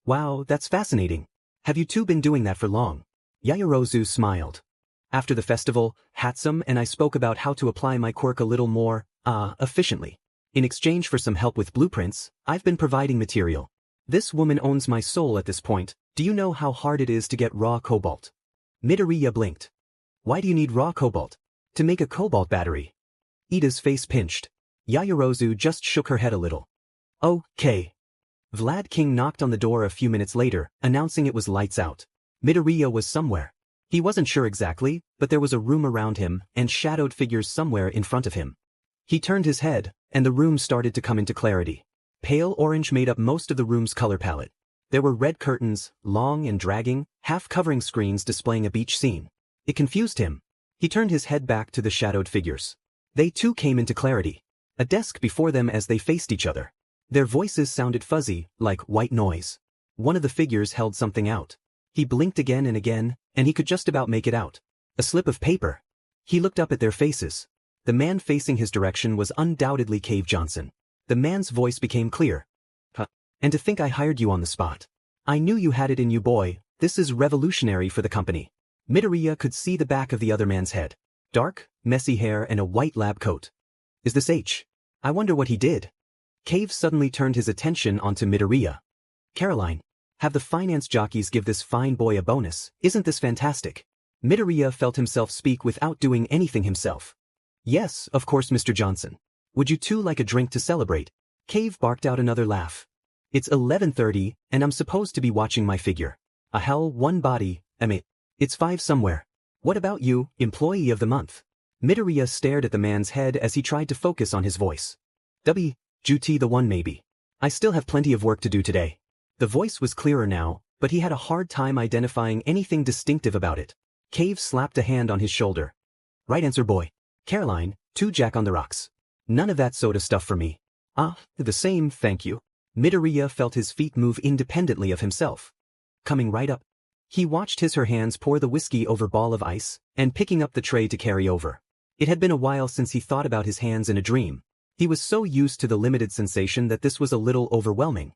Wow, that's fascinating. Have you two been doing that for long? Yaoyorozu smiled. After the festival, Hatsum and I spoke about how to apply my quirk a little more, efficiently. In exchange for some help with blueprints, I've been providing material. This woman owns my soul at this point. Do you know how hard it is to get raw cobalt? Midoriya blinked. Why do you need raw cobalt? To make a cobalt battery. Ida's face pinched. Yaoyorozu just shook her head a little. Okay. Vlad King knocked on the door a few minutes later, announcing it was lights out. Midoriya was somewhere. He wasn't sure exactly, but there was a room around him and shadowed figures somewhere in front of him. He turned his head, and the room started to come into clarity. Pale orange made up most of the room's color palette. There were red curtains, long and dragging, half-covering screens displaying a beach scene. It confused him. He turned his head back to the shadowed figures. They too came into clarity. A desk before them as they faced each other. Their voices sounded fuzzy, like white noise. One of the figures held something out. He blinked again and again, and he could just about make it out. A slip of paper. He looked up at their faces. The man facing his direction was undoubtedly Cave Johnson. The man's voice became clear. Huh. And to think I hired you on the spot. I knew you had it in you, boy. This is revolutionary for the company. Midoriya could see the back of the other man's head. Dark, messy hair and a white lab coat. Is this H? I wonder what he did. Cave suddenly turned his attention onto Midoriya. Caroline, have the finance jockeys give this fine boy a bonus. Isn't this fantastic? Midoriya felt himself speak without doing anything himself. Yes, of course, Mr. Johnson. Would you two like a drink to celebrate? Cave barked out another laugh. It's 11:30, and I'm supposed to be watching my figure. A hell, one body, it's 5 somewhere. What about you, employee of the month? Midoriya stared at the man's head as he tried to focus on his voice. Juti the one maybe. I still have plenty of work to do today. The voice was clearer now, but he had a hard time identifying anything distinctive about it. Cave slapped a hand on his shoulder. Right answer, boy. Caroline, 2 Jack on the rocks. None of that soda stuff for me. The same, thank you. Midoriya felt his feet move independently of himself. Coming right up. He watched her hands pour the whiskey over ball of ice, and picking up the tray to carry over. It had been a while since he thought about his hands in a dream. He was so used to the limited sensation that this was a little overwhelming.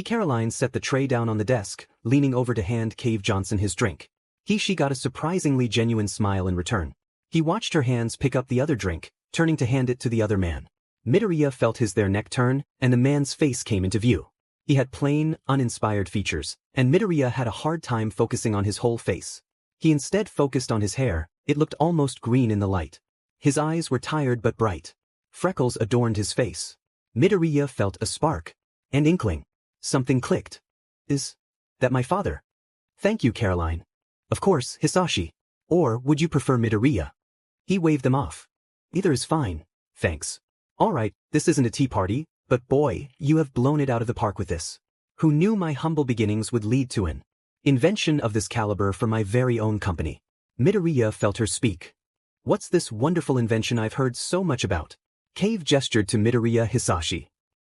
Caroline set the tray down on the desk, leaning over to hand Cave Johnson his drink. She got a surprisingly genuine smile in return. He watched her hands pick up the other drink, turning to hand it to the other man. Midoriya felt their neck turn, and the man's face came into view. He had plain, uninspired features, and Midoriya had a hard time focusing on his whole face. He instead focused on his hair. It looked almost green in the light. His eyes were tired but bright. Freckles adorned his face. Midoriya felt a spark. An inkling. Something clicked. Is that my father? Thank you, Caroline. Of course, Hisashi. Or would you prefer Midoriya? He waved them off. Either is fine, thanks. Alright, this isn't a tea party, but boy, you have blown it out of the park with this. Who knew my humble beginnings would lead to an invention of this caliber for my very own company? Midoriya felt her speak. What's this wonderful invention I've heard so much about? Cave gestured to Midoriya Hisashi.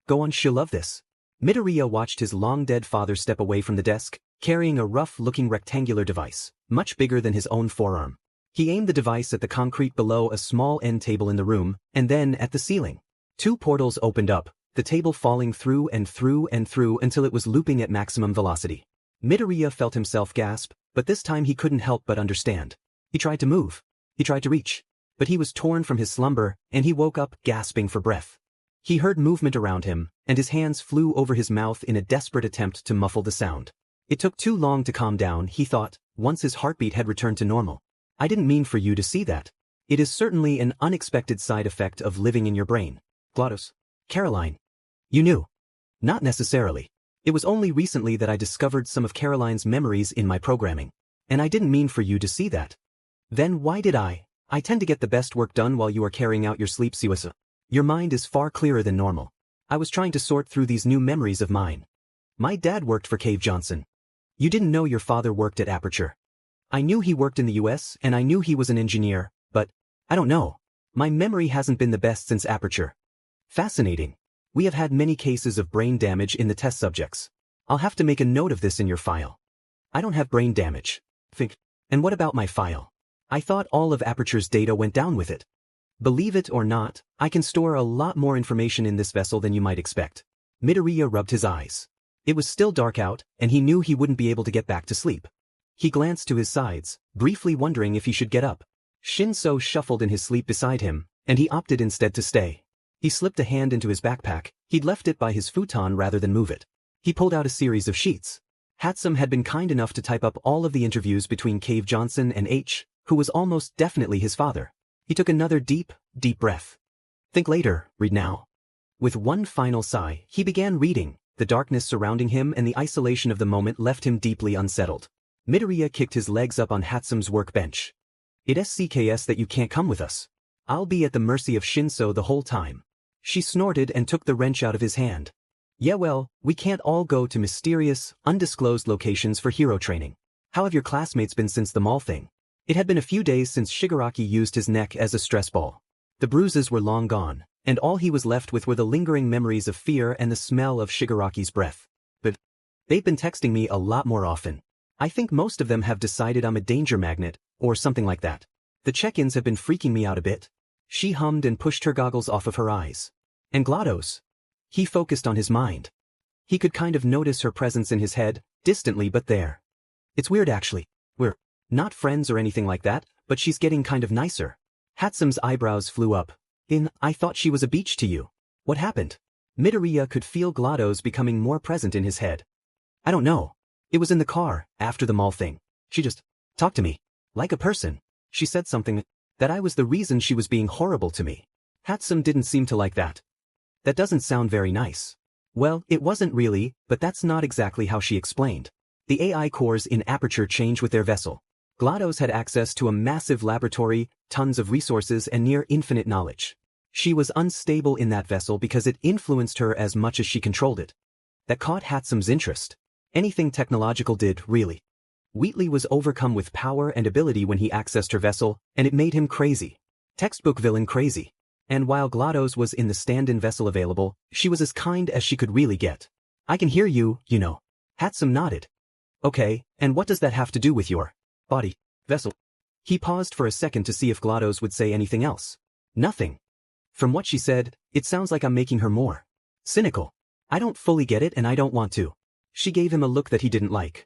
Go on, she'll love this. Midoriya watched his long-dead father step away from the desk, carrying a rough-looking rectangular device, much bigger than his own forearm. He aimed the device at the concrete below a small end table in the room, and then at the ceiling. 2 portals opened up, the table falling through and through and through until it was looping at maximum velocity. Midoriya felt himself gasp, but this time he couldn't help but understand. He tried to move. He tried to reach. But he was torn from his slumber, and he woke up gasping for breath. He heard movement around him, and his hands flew over his mouth in a desperate attempt to muffle the sound. It took too long to calm down, he thought, once his heartbeat had returned to normal. I didn't mean for you to see that. It is certainly an unexpected side effect of living in your brain. Glados. Caroline. You knew. Not necessarily. It was only recently that I discovered some of Caroline's memories in my programming. And I didn't mean for you to see that. Then why did I? I tend to get the best work done while you are carrying out your sleep, Siwasa. Your mind is far clearer than normal. I was trying to sort through these new memories of mine. My dad worked for Cave Johnson. You didn't know your father worked at Aperture. I knew he worked in the US and I knew he was an engineer, but I don't know. My memory hasn't been the best since Aperture. Fascinating. We have had many cases of brain damage in the test subjects. I'll have to make a note of this in your file. I don't have brain damage. Think. And what about my file? I thought all of Aperture's data went down with it. Believe it or not, I can store a lot more information in this vessel than you might expect. Midoriya rubbed his eyes. It was still dark out, and he knew he wouldn't be able to get back to sleep. He glanced to his sides, briefly wondering if he should get up. Shinso shuffled in his sleep beside him, and he opted instead to stay. He slipped a hand into his backpack. He'd left it by his futon rather than move it. He pulled out a series of sheets. Hatsum had been kind enough to type up all of the interviews between Cave Johnson and H, who was almost definitely his father. He took another deep breath. Think later, read now. With one final sigh, he began reading. The darkness surrounding him and the isolation of the moment left him deeply unsettled. Midoriya kicked his legs up on Hatsum's workbench. It's CKS that you can't come with us. I'll be at the mercy of Shinso the whole time. She snorted and took the wrench out of his hand. Yeah, well, we can't all go to mysterious, undisclosed locations for hero training. How have your classmates been since the mall thing? It had been a few days since Shigaraki used his neck as a stress ball. The bruises were long gone, and all he was left with were the lingering memories of fear and the smell of Shigaraki's breath. But they've been texting me a lot more often. I think most of them have decided I'm a danger magnet, or something like that. The check-ins have been freaking me out a bit. She hummed and pushed her goggles off of her eyes. And Glados? He focused on his mind. He could kind of notice her presence in his head, distantly but there. It's weird actually. We're not friends or anything like that, but she's getting kind of nicer. Hatsume's eyebrows flew up. I thought she was a beach to you. What happened? Midoriya could feel Glados becoming more present in his head. I don't know. It was in the car, after the mall thing. She just talked to me. Like a person. She said something that I was the reason she was being horrible to me. Hatsume didn't seem to like that. That doesn't sound very nice. Well, it wasn't really, but that's not exactly how she explained. The AI cores in Aperture change with their vessel. Glados had access to a massive laboratory, tons of resources and near infinite knowledge. She was unstable in that vessel because it influenced her as much as she controlled it. That caught Hatsume's interest. Anything technological did, really. Wheatley was overcome with power and ability when he accessed her vessel, and it made him crazy. Textbook villain crazy. And while Glados was in the stand-in vessel available, she was as kind as she could really get. I can hear you, you know. Hatsume nodded. Okay, and what does that have to do with your body vessel? He paused for a second to see if Glados would say anything else. Nothing. From what she said, it sounds like I'm making her more cynical. I don't fully get it and I don't want to. She gave him a look that he didn't like.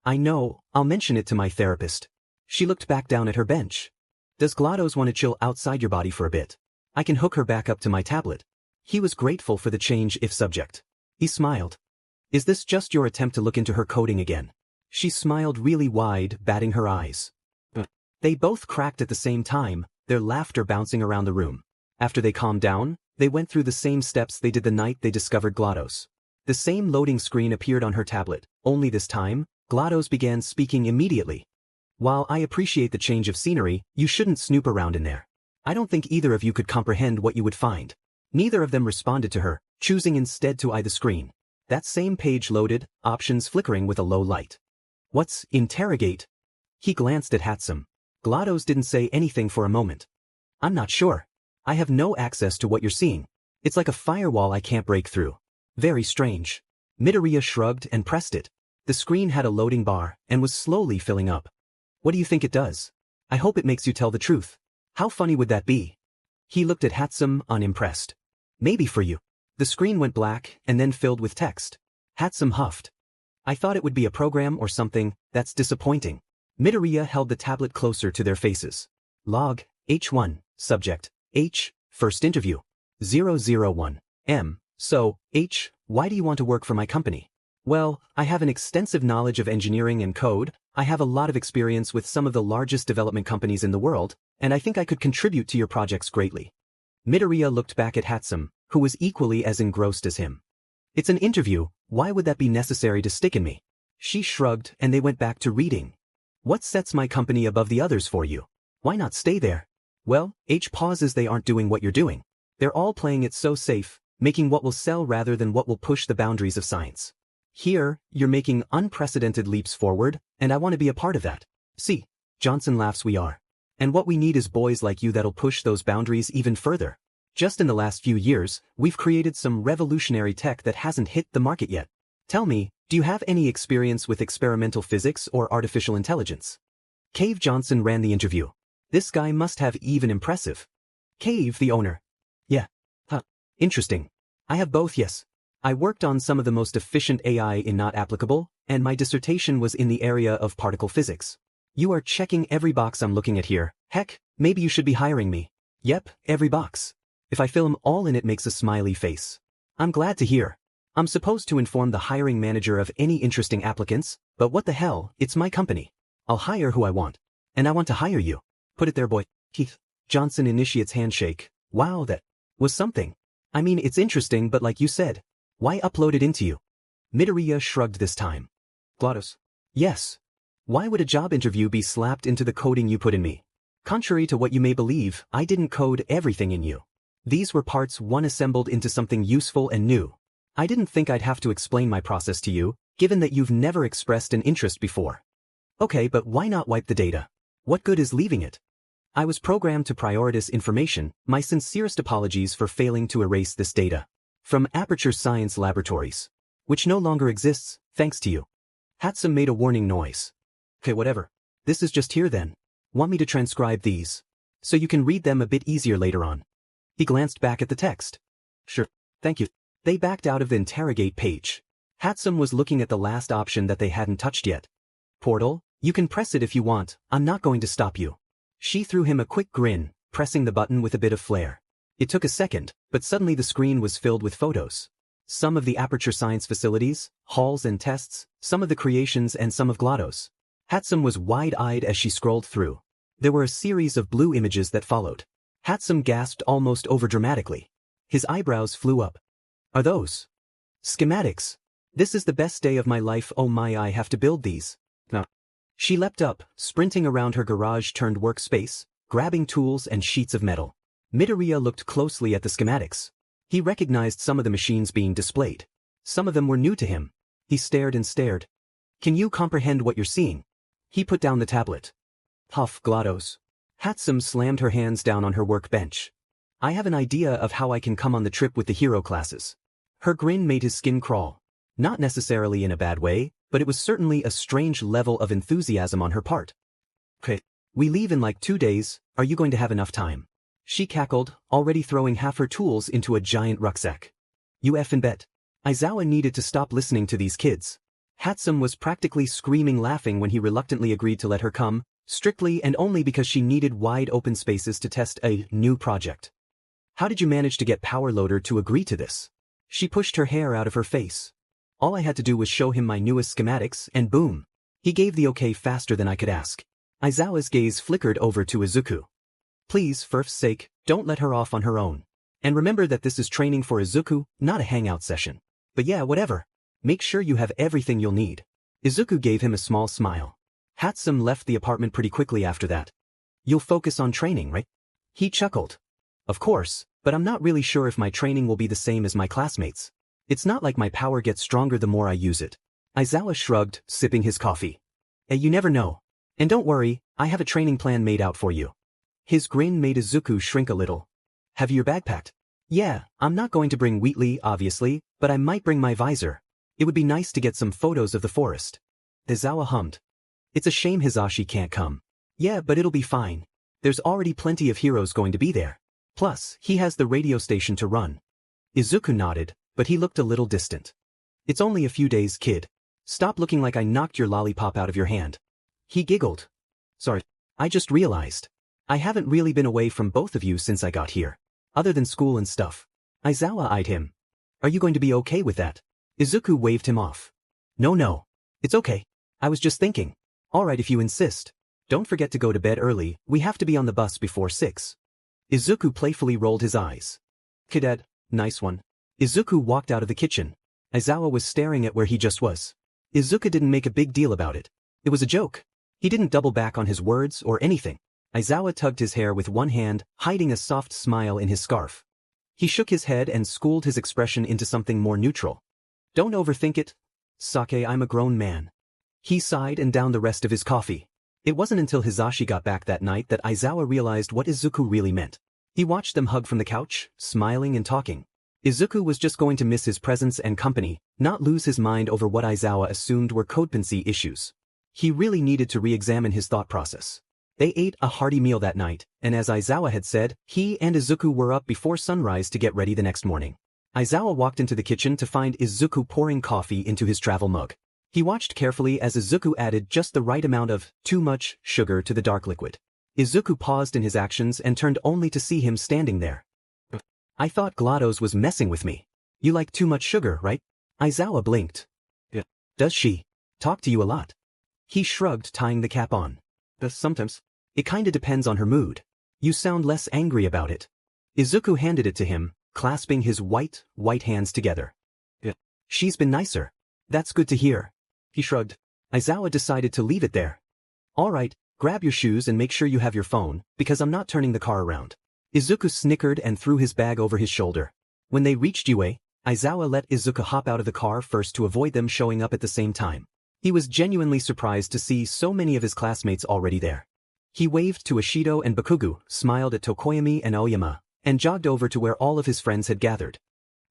I know, I'll mention it to my therapist. She looked back down at her bench. Does Glados want to chill outside your body for a bit? I can hook her back up to my tablet. He was grateful for the change if subject. He smiled. Is this just your attempt to look into her coding again? She smiled really wide, batting her eyes. They both cracked at the same time, their laughter bouncing around the room. After they calmed down, they went through the same steps they did the night they discovered Glados. The same loading screen appeared on her tablet, only this time, Glados began speaking immediately. While I appreciate the change of scenery, you shouldn't snoop around in there. I don't think either of you could comprehend what you would find. Neither of them responded to her, choosing instead to eye the screen. That same page loaded, options flickering with a low light. What's interrogate? He glanced at Hatsume. Glados didn't say anything for a moment. I'm not sure. I have no access to what you're seeing. It's like a firewall I can't break through. Very strange. Midoriya shrugged and pressed it. The screen had a loading bar and was slowly filling up. What do you think it does? I hope it makes you tell the truth. How funny would that be? He looked at Hatsume, unimpressed. Maybe for you. The screen went black and then filled with text. Hatsume huffed. I thought it would be a program or something. That's disappointing. Midoriya held the tablet closer to their faces. Log, H1, subject, H, first interview. 001, M. So, H, why do you want to work for my company? Well, I have an extensive knowledge of engineering and code, I have a lot of experience with some of the largest development companies in the world, and I think I could contribute to your projects greatly. Midoriya looked back at Hatsume, who was equally as engrossed as him. It's an interview, why would that be necessary to stick in me? She shrugged and they went back to reading. What sets my company above the others for you? Why not stay there? Well, H pauses they aren't doing what you're doing. They're all playing it so safe, making what will sell rather than what will push the boundaries of science. Here, you're making unprecedented leaps forward, and I want to be a part of that. See, Johnson laughs we are. And what we need is boys like you that'll push those boundaries even further. Just in the last few years, we've created some revolutionary tech that hasn't hit the market yet. Tell me, do you have any experience with experimental physics or artificial intelligence? Cave Johnson ran the interview. This guy must have even impressive. Cave, the owner. Yeah. Huh. Interesting. I have both, yes. I worked on some of the most efficient AI in Not Applicable, and my dissertation was in the area of particle physics. You are checking every box I'm looking at here. Heck, maybe you should be hiring me. Yep, every box. If I fill 'em all in, it makes a smiley face. I'm glad to hear. I'm supposed to inform the hiring manager of any interesting applicants, but what the hell, it's my company. I'll hire who I want. And I want to hire you. Put it there, boy. Keith. Johnson initiates handshake. Wow, that was something. I mean, it's interesting, but like you said, why upload it into you? Midoriya shrugged this time. Glados. Yes. Why would a job interview be slapped into the coding you put in me? Contrary to what you may believe, I didn't code everything in you. These were parts one assembled into something useful and new. I didn't think I'd have to explain my process to you, given that you've never expressed an interest before. Okay, but why not wipe the data? What good is leaving it? I was programmed to prioritize information. My sincerest apologies for failing to erase this data. From Aperture Science Laboratories. Which no longer exists, thanks to you. Hatsum made a warning noise. Okay, whatever. This is just here then. Want me to transcribe these? So you can read them a bit easier later on. He glanced back at the text. Sure, thank you. They backed out of the interrogate page. Hatsum was looking at the last option that they hadn't touched yet. Portal, you can press it if you want, I'm not going to stop you. She threw him a quick grin, pressing the button with a bit of flair. It took a second, but suddenly the screen was filled with photos. Some of the Aperture Science facilities, halls and tests, some of the creations and some of Glados. Hatsum was wide-eyed as she scrolled through. There were a series of blue images that followed. Hatsum gasped almost overdramatically. His eyebrows flew up. Are those schematics? This is the best day of my life, oh my, I have to build these. No. She leapt up, sprinting around her garage-turned workspace, grabbing tools and sheets of metal. Midoriya looked closely at the schematics. He recognized some of the machines being displayed. Some of them were new to him. He stared and stared. Can you comprehend what you're seeing? He put down the tablet. Huff, Glados. Hatsum slammed her hands down on her workbench. I have an idea of how I can come on the trip with the hero classes. Her grin made his skin crawl. Not necessarily in a bad way, but it was certainly a strange level of enthusiasm on her part. Okay. We leave in like 2 days, are you going to have enough time? She cackled, already throwing half her tools into a giant rucksack. You effing bet. Aizawa needed to stop listening to these kids. Hatsum was practically screaming laughing when he reluctantly agreed to let her come, strictly and only because she needed wide open spaces to test a new project. How did you manage to get Power Loader to agree to this? She pushed her hair out of her face. All I had to do was show him my newest schematics, and boom. He gave the okay faster than I could ask. Aizawa's gaze flickered over to Izuku. Please, for F's sake, don't let her off on her own. And remember that this is training for Izuku, not a hangout session. But yeah, whatever. Make sure you have everything you'll need. Izuku gave him a small smile. Hatsum left the apartment pretty quickly after that. You'll focus on training, right? He chuckled. Of course, but I'm not really sure if my training will be the same as my classmates. It's not like my power gets stronger the more I use it. Aizawa shrugged, sipping his coffee. You never know. And don't worry, I have a training plan made out for you. His grin made Izuku shrink a little. Have you your bag packed? Yeah, I'm not going to bring Wheatley, obviously, but I might bring my visor. It would be nice to get some photos of the forest. Aizawa hummed. It's a shame Hisashi can't come. Yeah, but it'll be fine. There's already plenty of heroes going to be there. Plus, he has the radio station to run. Izuku nodded, but he looked a little distant. It's only a few days, kid. Stop looking like I knocked your lollipop out of your hand. He giggled. Sorry, I just realized. I haven't really been away from both of you since I got here. Other than school and stuff. Aizawa eyed him. Are you going to be okay with that? Izuku waved him off. No. It's okay. I was just thinking. Alright if you insist. Don't forget to go to bed early, we have to be on the bus before 6. Izuku playfully rolled his eyes. Cadet, nice one. Izuku walked out of the kitchen. Aizawa was staring at where he just was. Izuku didn't make a big deal about it. It was a joke. He didn't double back on his words or anything. Aizawa tugged his hair with one hand, hiding a soft smile in his scarf. He shook his head and schooled his expression into something more neutral. Don't overthink it. Sake, I'm a grown man. He sighed and downed the rest of his coffee. It wasn't until Hisashi got back that night that Aizawa realized what Izuku really meant. He watched them hug from the couch, smiling and talking. Izuku was just going to miss his presence and company, not lose his mind over what Aizawa assumed were codependency issues. He really needed to re-examine his thought process. They ate a hearty meal that night, and as Aizawa had said, he and Izuku were up before sunrise to get ready the next morning. Aizawa walked into the kitchen to find Izuku pouring coffee into his travel mug. He watched carefully as Izuku added just the right amount of too much sugar to the dark liquid. Izuku paused in his actions and turned only to see him standing there. I thought Glados was messing with me. You like too much sugar, right? Aizawa blinked. Yeah. Does she talk to you a lot? He shrugged, tying the cap on. Sometimes. It kinda depends on her mood. You sound less angry about it. Izuku handed it to him, clasping his white hands together. Yeah. She's been nicer. That's good to hear. He shrugged. Aizawa decided to leave it there. Alright, grab your shoes and make sure you have your phone, because I'm not turning the car around. Izuku snickered and threw his bag over his shoulder. When they reached UA, Aizawa let Izuku hop out of the car first to avoid them showing up at the same time. He was genuinely surprised to see so many of his classmates already there. He waved to Ashido and Bakugu, smiled at Tokoyami and Aoyama, and jogged over to where all of his friends had gathered.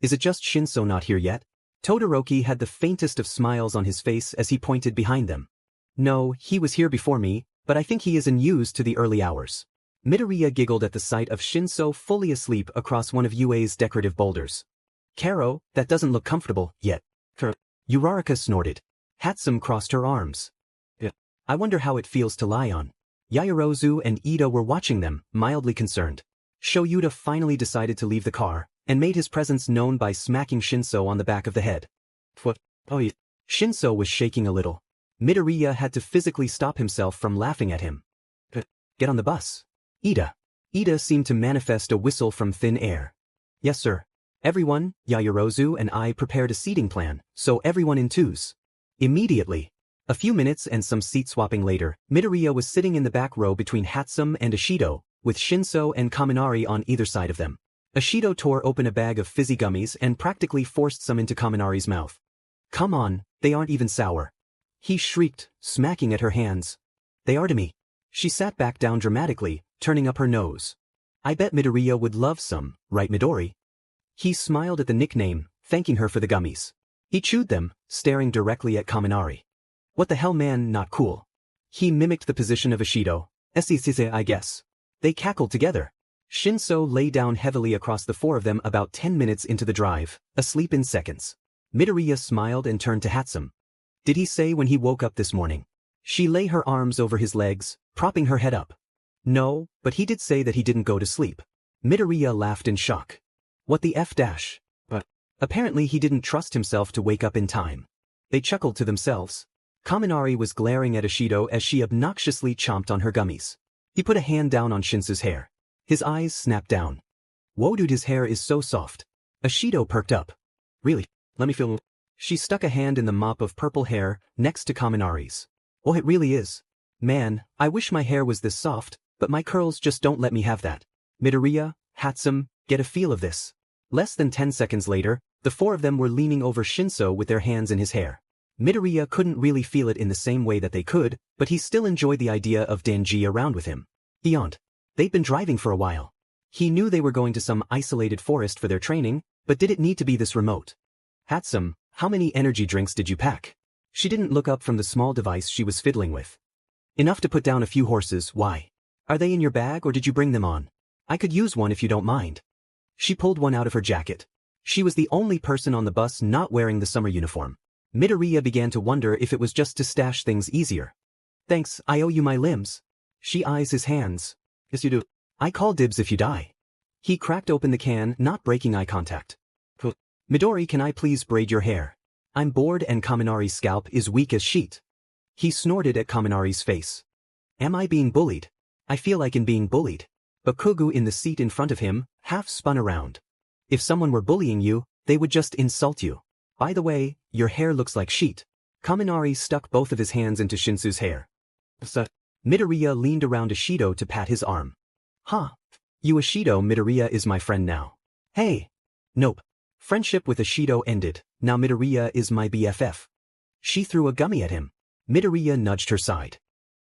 Is it just Shinso not here yet? Todoroki had the faintest of smiles on his face as he pointed behind them. No, he was here before me, but I think he is unused to the early hours. Midoriya giggled at the sight of Shinso fully asleep across one of UA's decorative boulders. Karo, that doesn't look comfortable, yet. Uraraka snorted. Hatsum crossed her arms. I wonder how it feels to lie on. Yaoyorozu and Ida were watching them, mildly concerned. Shoyuta finally decided to leave the car, and made his presence known by smacking Shinso on the back of the head. Shinso was shaking a little. Midoriya had to physically stop himself from laughing at him. Get on the bus. Ida. Ida seemed to manifest a whistle from thin air. Yes sir. Everyone, Yaoyorozu and I prepared a seating plan, so everyone in twos. Immediately. A few minutes and some seat swapping later, Midoriya was sitting in the back row between Hatsum and Ashido, with Shinso and Kaminari on either side of them. Ashido tore open a bag of fizzy gummies and practically forced some into Kaminari's mouth. Come on, they aren't even sour. He shrieked, smacking at her hands. They are to me. She sat back down dramatically, turning up her nose. I bet Midoriya would love some, right Midori? He smiled at the nickname, thanking her for the gummies. He chewed them, staring directly at Kaminari. What the hell man, not cool. He mimicked the position of Ashido. I guess. They cackled together. Shinso lay down heavily across the four of them about 10 minutes into the drive, asleep in seconds. Midoriya smiled and turned to Hatsum. Did he say when he woke up this morning? She lay her arms over his legs, propping her head up. No, but he did say that he didn't go to sleep. Midoriya laughed in shock. What the F dash? But apparently he didn't trust himself to wake up in time. They chuckled to themselves. Kaminari was glaring at Ashido as she obnoxiously chomped on her gummies. He put a hand down on Shinso's hair. His eyes snapped down. Whoa dude, his hair is so soft. Ashido perked up. Really? Let me feel. She stuck a hand in the mop of purple hair next to Kaminari's. Oh, it really is. Man, I wish my hair was this soft, but my curls just don't let me have that. Midoriya, Hatsum, get a feel of this. Less than 10 seconds later, the four of them were leaning over Shinso with their hands in his hair. Midoriya couldn't really feel it in the same way that they could, but he still enjoyed the idea of Denji around with him. Beyond. They'd been driving for a while. He knew they were going to some isolated forest for their training, but did it need to be this remote? Hatsum, how many energy drinks did you pack? She didn't look up from the small device she was fiddling with. Enough to put down a few horses, why? Are they in your bag or did you bring them on? I could use one if you don't mind. She pulled one out of her jacket. She was the only person on the bus not wearing the summer uniform. Midoriya began to wonder if it was just to stash things easier. Thanks, I owe you my limbs. She eyes his hands. Yes you do. I call dibs if you die. He cracked open the can, not breaking eye contact. Midori, can I please braid your hair? I'm bored and Kaminari's scalp is weak as sheet. He snorted at Kaminari's face. Am I being bullied? I feel like I'm being bullied. Bakugu in the seat in front of him, half spun around. If someone were bullying you, they would just insult you. By the way, your hair looks like sheet. Kaminari stuck both of his hands into Shinso's hair. Midoriya leaned around Ashido to pat his arm. Huh. You Ashido, Midoriya is my friend now. Hey. Nope. Friendship with Ashido ended, now Midoriya is my BFF. She threw a gummy at him. Midoriya nudged her side.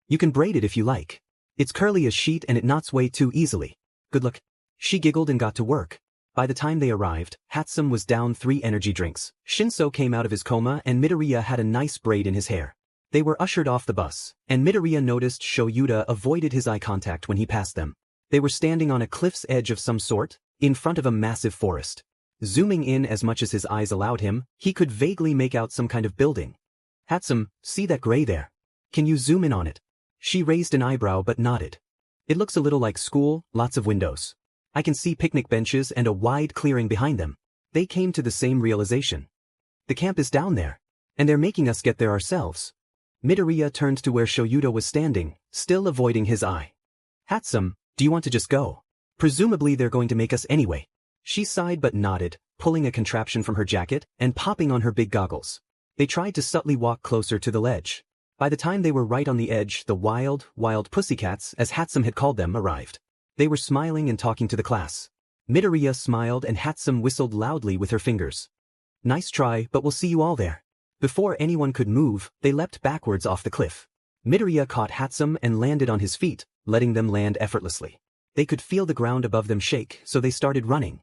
You can braid it if you like. It's curly as sheet and it knots way too easily. Good luck. She giggled and got to work. By the time they arrived, Hatsum was down 3 energy drinks. Shinso came out of his coma and Midoriya had a nice braid in his hair. They were ushered off the bus, and Midoriya noticed Shoyuta avoided his eye contact when he passed them. They were standing on a cliff's edge of some sort, in front of a massive forest. Zooming in as much as his eyes allowed him, he could vaguely make out some kind of building. Hatsum, see that gray there? Can you zoom in on it? She raised an eyebrow but nodded. It looks a little like school, lots of windows. I can see picnic benches and a wide clearing behind them. They came to the same realization. The camp is down there. And they're making us get there ourselves. Midoriya turned to where Shoyuta was standing, still avoiding his eye. Hatsum, do you want to just go? Presumably they're going to make us anyway. She sighed but nodded, pulling a contraption from her jacket and popping on her big goggles. They tried to subtly walk closer to the ledge. By the time they were right on the edge, the wild pussycats, as Hatsum had called them, arrived. They were smiling and talking to the class. Midoriya smiled and Hatsum whistled loudly with her fingers. Nice try, but we'll see you all there. Before anyone could move, they leapt backwards off the cliff. Midoriya caught Hatsum and landed on his feet, letting them land effortlessly. They could feel the ground above them shake, so they started running.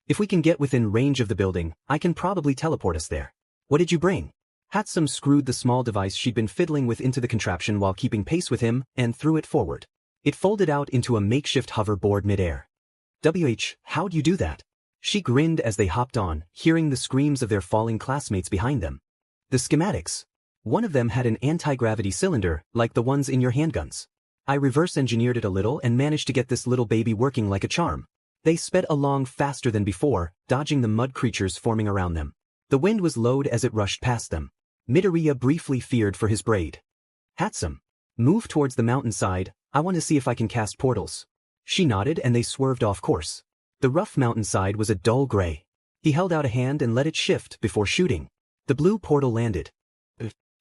If we can get within range of the building, I can probably teleport us there. What did you bring? Hatsum screwed the small device she'd been fiddling with into the contraption while keeping pace with him and threw it forward. It folded out into a makeshift hoverboard midair. How'd you do that? She grinned as they hopped on, hearing the screams of their falling classmates behind them. The schematics. One of them had an anti-gravity cylinder, like the ones in your handguns. I reverse-engineered it a little and managed to get this little baby working like a charm. They sped along faster than before, dodging the mud creatures forming around them. The wind was loud as it rushed past them. Midoriya briefly feared for his braid. Hatsum, move towards the mountainside, I want to see if I can cast portals. She nodded and they swerved off course. The rough mountainside was a dull gray. He held out a hand and let it shift before shooting. The blue portal landed.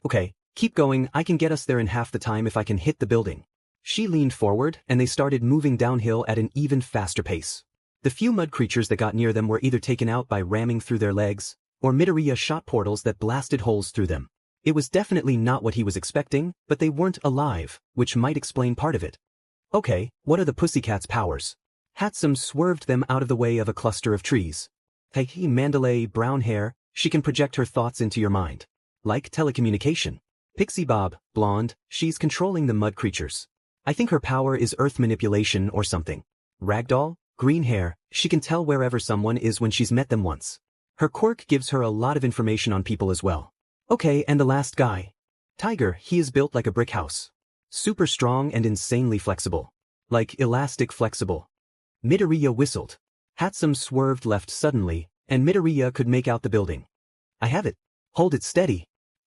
Okay, keep going, I can get us there in half the time if I can hit the building. She leaned forward and they started moving downhill at an even faster pace. The few mud creatures that got near them were either taken out by ramming through their legs, or Midoriya shot portals that blasted holes through them. It was definitely not what he was expecting, but they weren't alive, which might explain part of it. Okay, what are the pussycat's powers? Hatsum swerved them out of the way of a cluster of trees. Hey, Mandalay, brown hair, she can project her thoughts into your mind. Like telecommunication. Pixie Bob, blonde, she's controlling the mud creatures. I think her power is earth manipulation or something. Ragdoll, green hair, she can tell wherever someone is when she's met them once. Her quirk gives her a lot of information on people as well. Okay, and the last guy. Tiger, he is built like a brick house. Super strong and insanely flexible. Like elastic flexible. Midoriya whistled. Hatsum swerved left suddenly, and Midoriya could make out the building. I have it. Hold it steady.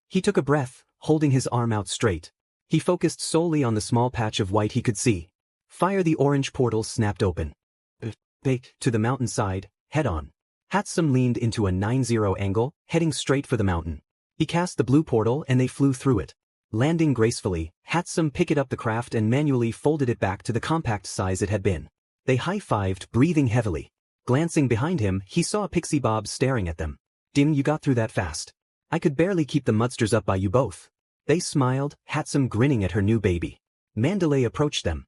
He took a breath, holding his arm out straight. He focused solely on the small patch of white he could see. Fire the orange portal snapped open. To the mountainside, head on. Hatsum leaned into a 9-0 angle, heading straight for the mountain. He cast the blue portal and they flew through it. Landing gracefully, Hatsum picked up the craft and manually folded it back to the compact size it had been. They high-fived, breathing heavily. Glancing behind him, he saw Pixie Bob staring at them. Dim, you got through that fast. I could barely keep the mudsters up by you both. They smiled, Hatsum grinning at her new baby. Mandalay approached them.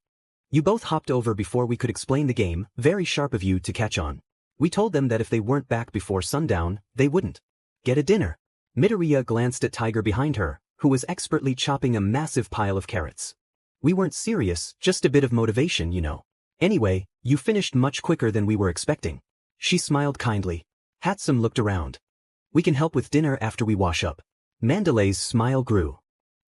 You both hopped over before we could explain the game, very sharp of you to catch on. We told them that if they weren't back before sundown, they wouldn't get a dinner. Midoriya glanced at Tiger behind her, who was expertly chopping a massive pile of carrots. We weren't serious, just a bit of motivation, you know. Anyway, you finished much quicker than we were expecting. She smiled kindly. Hatsum looked around. We can help with dinner after we wash up. Mandalay's smile grew.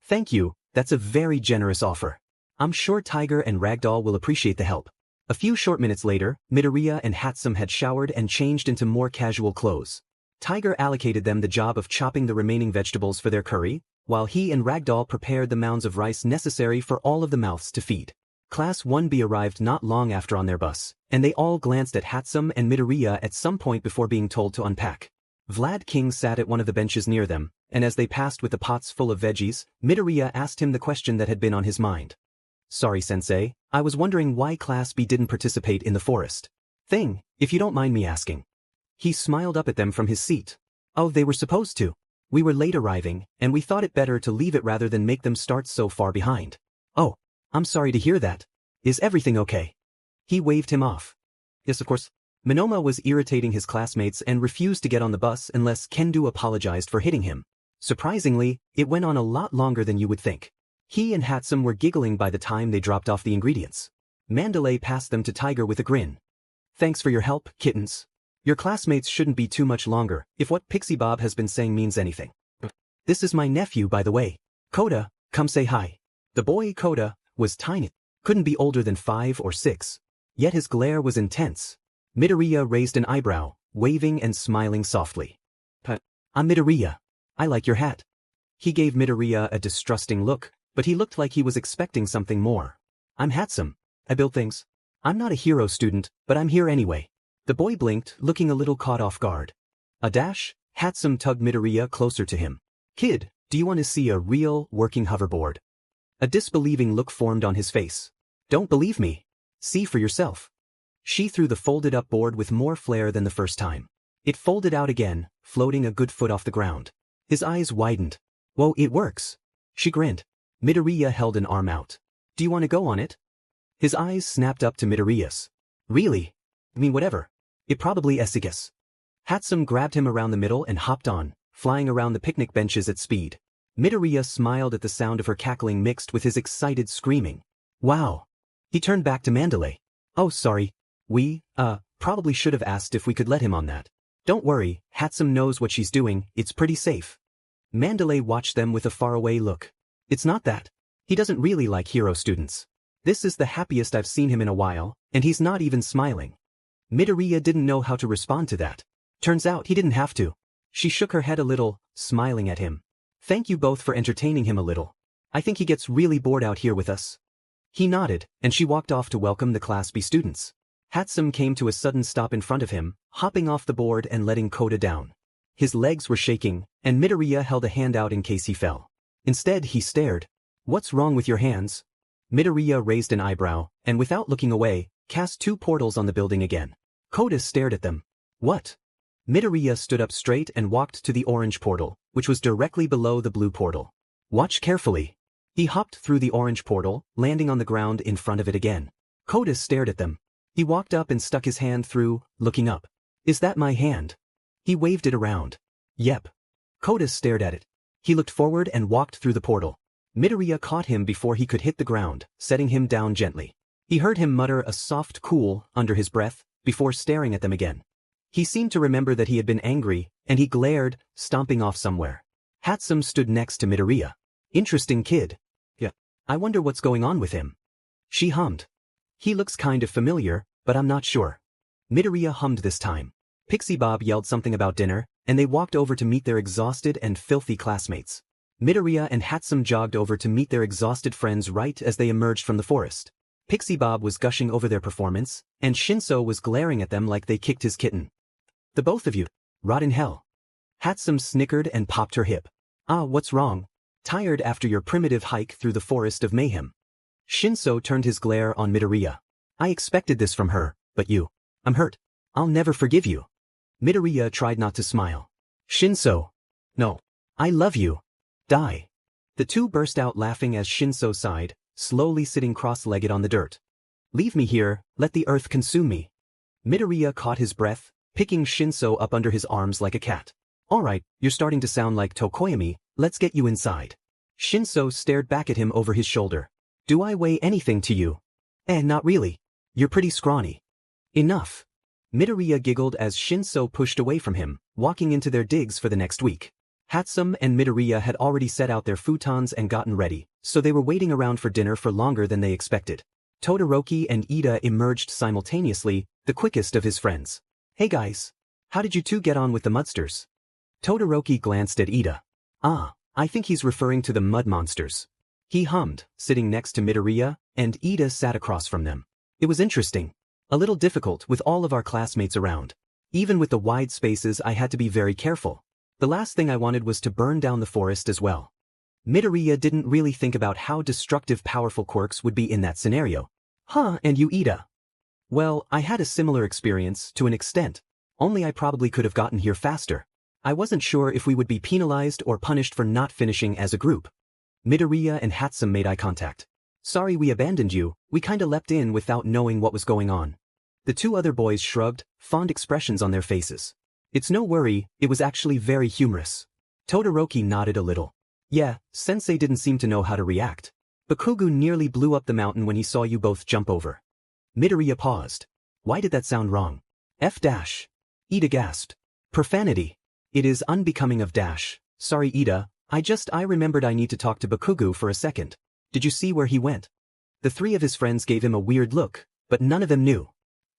Thank you, that's a very generous offer. I'm sure Tiger and Ragdoll will appreciate the help. A few short minutes later, Midoriya and Hatsum had showered and changed into more casual clothes. Tiger allocated them the job of chopping the remaining vegetables for their curry, while he and Ragdoll prepared the mounds of rice necessary for all of the mouths to feed. Class 1B arrived not long after on their bus, and they all glanced at Hatsum and Midoriya at some point before being told to unpack. Vlad King sat at one of the benches near them, and as they passed with the pots full of veggies, Midoriya asked him the question that had been on his mind. Sorry, Sensei, I was wondering why Class B didn't participate in the forest thing, if you don't mind me asking. He smiled up at them from his seat. Oh, they were supposed to. We were late arriving, and we thought it better to leave it rather than make them start so far behind. Oh, I'm sorry to hear that. Is everything okay? He waved him off. Yes, of course. Minoma was irritating his classmates and refused to get on the bus unless Kendo apologized for hitting him. Surprisingly, it went on a lot longer than you would think. He and Hatsum were giggling by the time they dropped off the ingredients. Mandalay passed them to Tiger with a grin. Thanks for your help, kittens. Your classmates shouldn't be too much longer, if what Pixie Bob has been saying means anything. This is my nephew, by the way. Koda, come say hi. The boy Koda was tiny, couldn't be older than 5 or 6. Yet his glare was intense. Midoriya raised an eyebrow, waving and smiling softly. I'm Midoriya. I like your hat. He gave Midoriya a distrusting look, but he looked like he was expecting something more. I'm Hatsum. I build things. I'm not a hero student, but I'm here anyway. The boy blinked, looking a little caught off guard. A dash, Hatsum tugged Midoriya closer to him. Kid, do you want to see a real, working hoverboard? A disbelieving look formed on his face. Don't believe me. See for yourself. She threw the folded-up board with more flair than the first time. It folded out again, floating a good foot off the ground. His eyes widened. Whoa, it works. She grinned. Midoriya held an arm out. Do you want to go on it? His eyes snapped up to Midoriya's. Really? I mean whatever. It probably esigus. Hatsum grabbed him around the middle and hopped on, flying around the picnic benches at speed. Midoriya smiled at the sound of her cackling mixed with his excited screaming. Wow. He turned back to Mandalay. Oh sorry. We, probably should have asked if we could let him on that. Don't worry, Hatsum knows what she's doing, it's pretty safe. Mandalay watched them with a faraway look. It's not that. He doesn't really like hero students. This is the happiest I've seen him in a while, and he's not even smiling. Midoriya didn't know how to respond to that. Turns out he didn't have to. She shook her head a little, smiling at him. Thank you both for entertaining him a little. I think he gets really bored out here with us. He nodded, and she walked off to welcome the Class B students. Hatsum came to a sudden stop in front of him, hopping off the board and letting Koda down. His legs were shaking, and Midoriya held a hand out in case he fell. Instead he stared. What's wrong with your hands? Midoriya raised an eyebrow, and without looking away, cast 2 portals on the building again. Koda stared at them. What? Midoriya stood up straight and walked to the orange portal, which was directly below the blue portal. Watch carefully. He hopped through the orange portal, landing on the ground in front of it again. Koda stared at them. He walked up and stuck his hand through, looking up. Is that my hand? He waved it around. Yep. Koda stared at it. He looked forward and walked through the portal. Midoriya caught him before he could hit the ground, setting him down gently. He heard him mutter a soft cool under his breath, before staring at them again. He seemed to remember that he had been angry, and he glared, stomping off somewhere. Hatsum stood next to Midoriya. Interesting kid. Yeah. I wonder what's going on with him. She hummed. He looks kind of familiar, but I'm not sure. Midoriya hummed this time. Pixie Bob yelled something about dinner, and they walked over to meet their exhausted and filthy classmates. Midoriya and Hatsum jogged over to meet their exhausted friends right as they emerged from the forest. Pixie Bob was gushing over their performance, and Shinso was glaring at them like they kicked his kitten. The both of you. Rot in hell. Hatsum snickered and popped her hip. Ah, what's wrong? Tired after your primitive hike through the forest of mayhem. Shinso turned his glare on Midoriya. I expected this from her, but you. I'm hurt. I'll never forgive you. Midoriya tried not to smile. Shinso. No. I love you. Die. The two burst out laughing as Shinso sighed, slowly sitting cross-legged on the dirt. Leave me here, let the earth consume me. Midoriya caught his breath, picking Shinso up under his arms like a cat. Alright, you're starting to sound like Tokoyami, let's get you inside. Shinso stared back at him over his shoulder. Do I weigh anything to you? Not really. You're pretty scrawny. Enough. Midoriya giggled as Shinso pushed away from him, walking into their digs for the next week. Hatsum and Midoriya had already set out their futons and gotten ready, so they were waiting around for dinner for longer than they expected. Todoroki and Ida emerged simultaneously, the quickest of his friends. Hey guys. How did you two get on with the mudsters? Todoroki glanced at Ida. Ah, I think he's referring to the mud monsters. He hummed, sitting next to Midoriya, and Ida sat across from them. It was interesting. A little difficult with all of our classmates around. Even with the wide spaces I had to be very careful. The last thing I wanted was to burn down the forest as well. Midoriya didn't really think about how destructive powerful quirks would be in that scenario. Huh, and you Ida? Well, I had a similar experience, to an extent. Only I probably could have gotten here faster. I wasn't sure if we would be penalized or punished for not finishing as a group. Midoriya and Hatsum made eye contact. Sorry we abandoned you, we kinda leapt in without knowing what was going on. The two other boys shrugged, fond expressions on their faces. It's no worry, it was actually very humorous. Todoroki nodded a little. Yeah, Sensei didn't seem to know how to react. Bakugo nearly blew up the mountain when he saw you both jump over. Midoriya paused. Why did that sound wrong? F-dash. Ida gasped. Profanity. It is unbecoming of dash. Sorry Ida, I remembered I need to talk to Bakugo for a second. Did you see where he went? The three of his friends gave him a weird look, but none of them knew.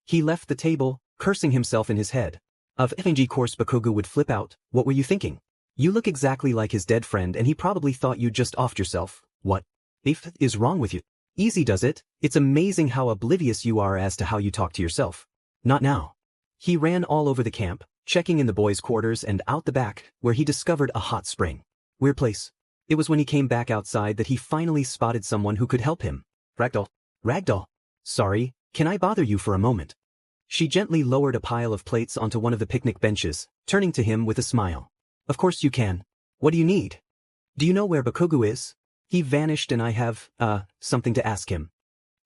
He left the table, cursing himself in his head. Of course Bakugo would flip out. What were you thinking? You look exactly like his dead friend and he probably thought you just offed yourself. What is wrong with you? Easy does it. It's amazing how oblivious you are as to how you talk to yourself. Not now. He ran all over the camp, checking in the boys' quarters and out the back, where he discovered a hot spring. Weird place. It was when he came back outside that he finally spotted someone who could help him. Ragdoll. Ragdoll. Sorry, can I bother you for a moment? She gently lowered a pile of plates onto one of the picnic benches, turning to him with a smile. Of course you can. What do you need? Do you know where Bakugo is? He vanished and I have, something to ask him.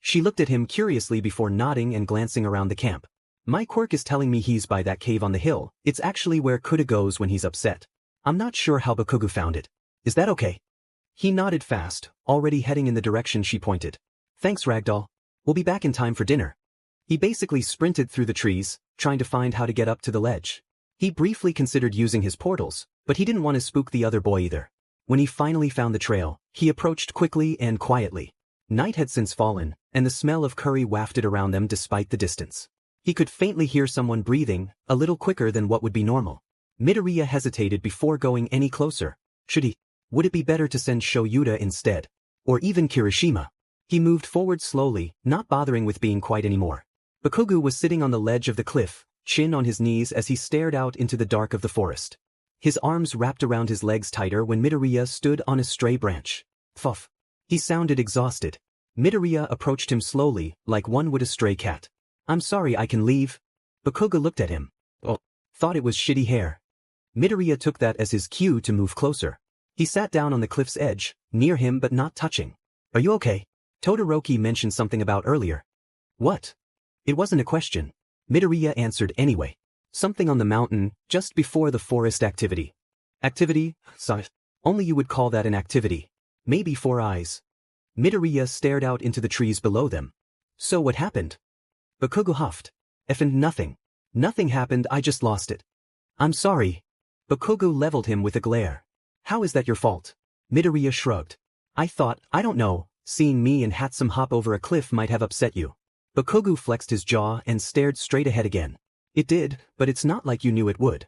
She looked at him curiously before nodding and glancing around the camp. My quirk is telling me he's by that cave on the hill. It's actually where Kuda goes when he's upset. I'm not sure how Bakugo found it. Is that okay? He nodded fast, already heading in the direction she pointed. Thanks, Ragdoll. We'll be back in time for dinner. He basically sprinted through the trees, trying to find how to get up to the ledge. He briefly considered using his portals, but he didn't want to spook the other boy either. When he finally found the trail, he approached quickly and quietly. Night had since fallen, and the smell of curry wafted around them despite the distance. He could faintly hear someone breathing, a little quicker than what would be normal. Midoriya hesitated before going any closer. Should he? Would it be better to send Shoyuta instead? Or even Kirishima? He moved forward slowly, not bothering with being quiet anymore. Bakugo was sitting on the ledge of the cliff, chin on his knees as he stared out into the dark of the forest. His arms wrapped around his legs tighter when Midoriya stood on a stray branch. Fuff. He sounded exhausted. Midoriya approached him slowly, like one would a stray cat. I'm sorry, I can leave? Bakugo looked at him. Oh, thought it was shitty hair. Midoriya took that as his cue to move closer. He sat down on the cliff's edge, near him but not touching. Are you okay? Todoroki mentioned something about earlier. What? It wasn't a question. Midoriya answered anyway. Something on the mountain, just before the forest activity. Activity? Sorry. Only you would call that an activity. Maybe 4 eyes. Midoriya stared out into the trees below them. So what happened? Bakugo huffed. Effing nothing. Nothing happened, I just lost it. I'm sorry. Bakugo leveled him with a glare. How is that your fault? Midoriya shrugged. I don't know, seeing me and Hatsum hop over a cliff might have upset you. Bakugo flexed his jaw and stared straight ahead again. It did, but it's not like you knew it would.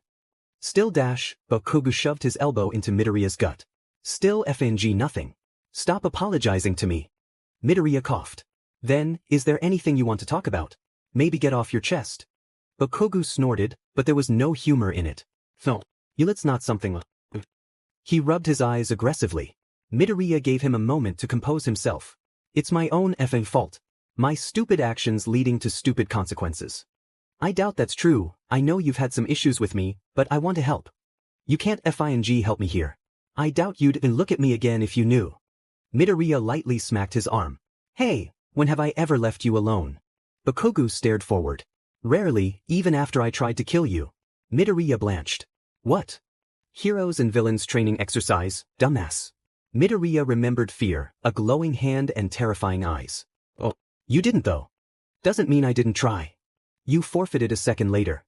Still Bakugo shoved his elbow into Midoriya's gut. Still FNG nothing. Stop apologizing to me. Midoriya coughed. Then, is there anything you want to talk about? Maybe get off your chest. Bakugo snorted, but there was no humor in it. No, it's not something. He rubbed his eyes aggressively. Midoriya gave him a moment to compose himself. It's my own effing fault. My stupid actions leading to stupid consequences. I doubt that's true. I know you've had some issues with me, but I want to help. You can't FING help me here. I doubt you'd look at me again if you knew. Midoriya lightly smacked his arm. Hey, when have I ever left you alone? Bakugo stared forward. Rarely, even after I tried to kill you. Midoriya blanched. What? Heroes and villains training exercise, dumbass. Midoriya remembered fear, a glowing hand and terrifying eyes. Oh, you didn't though. Doesn't mean I didn't try. You forfeited a second later.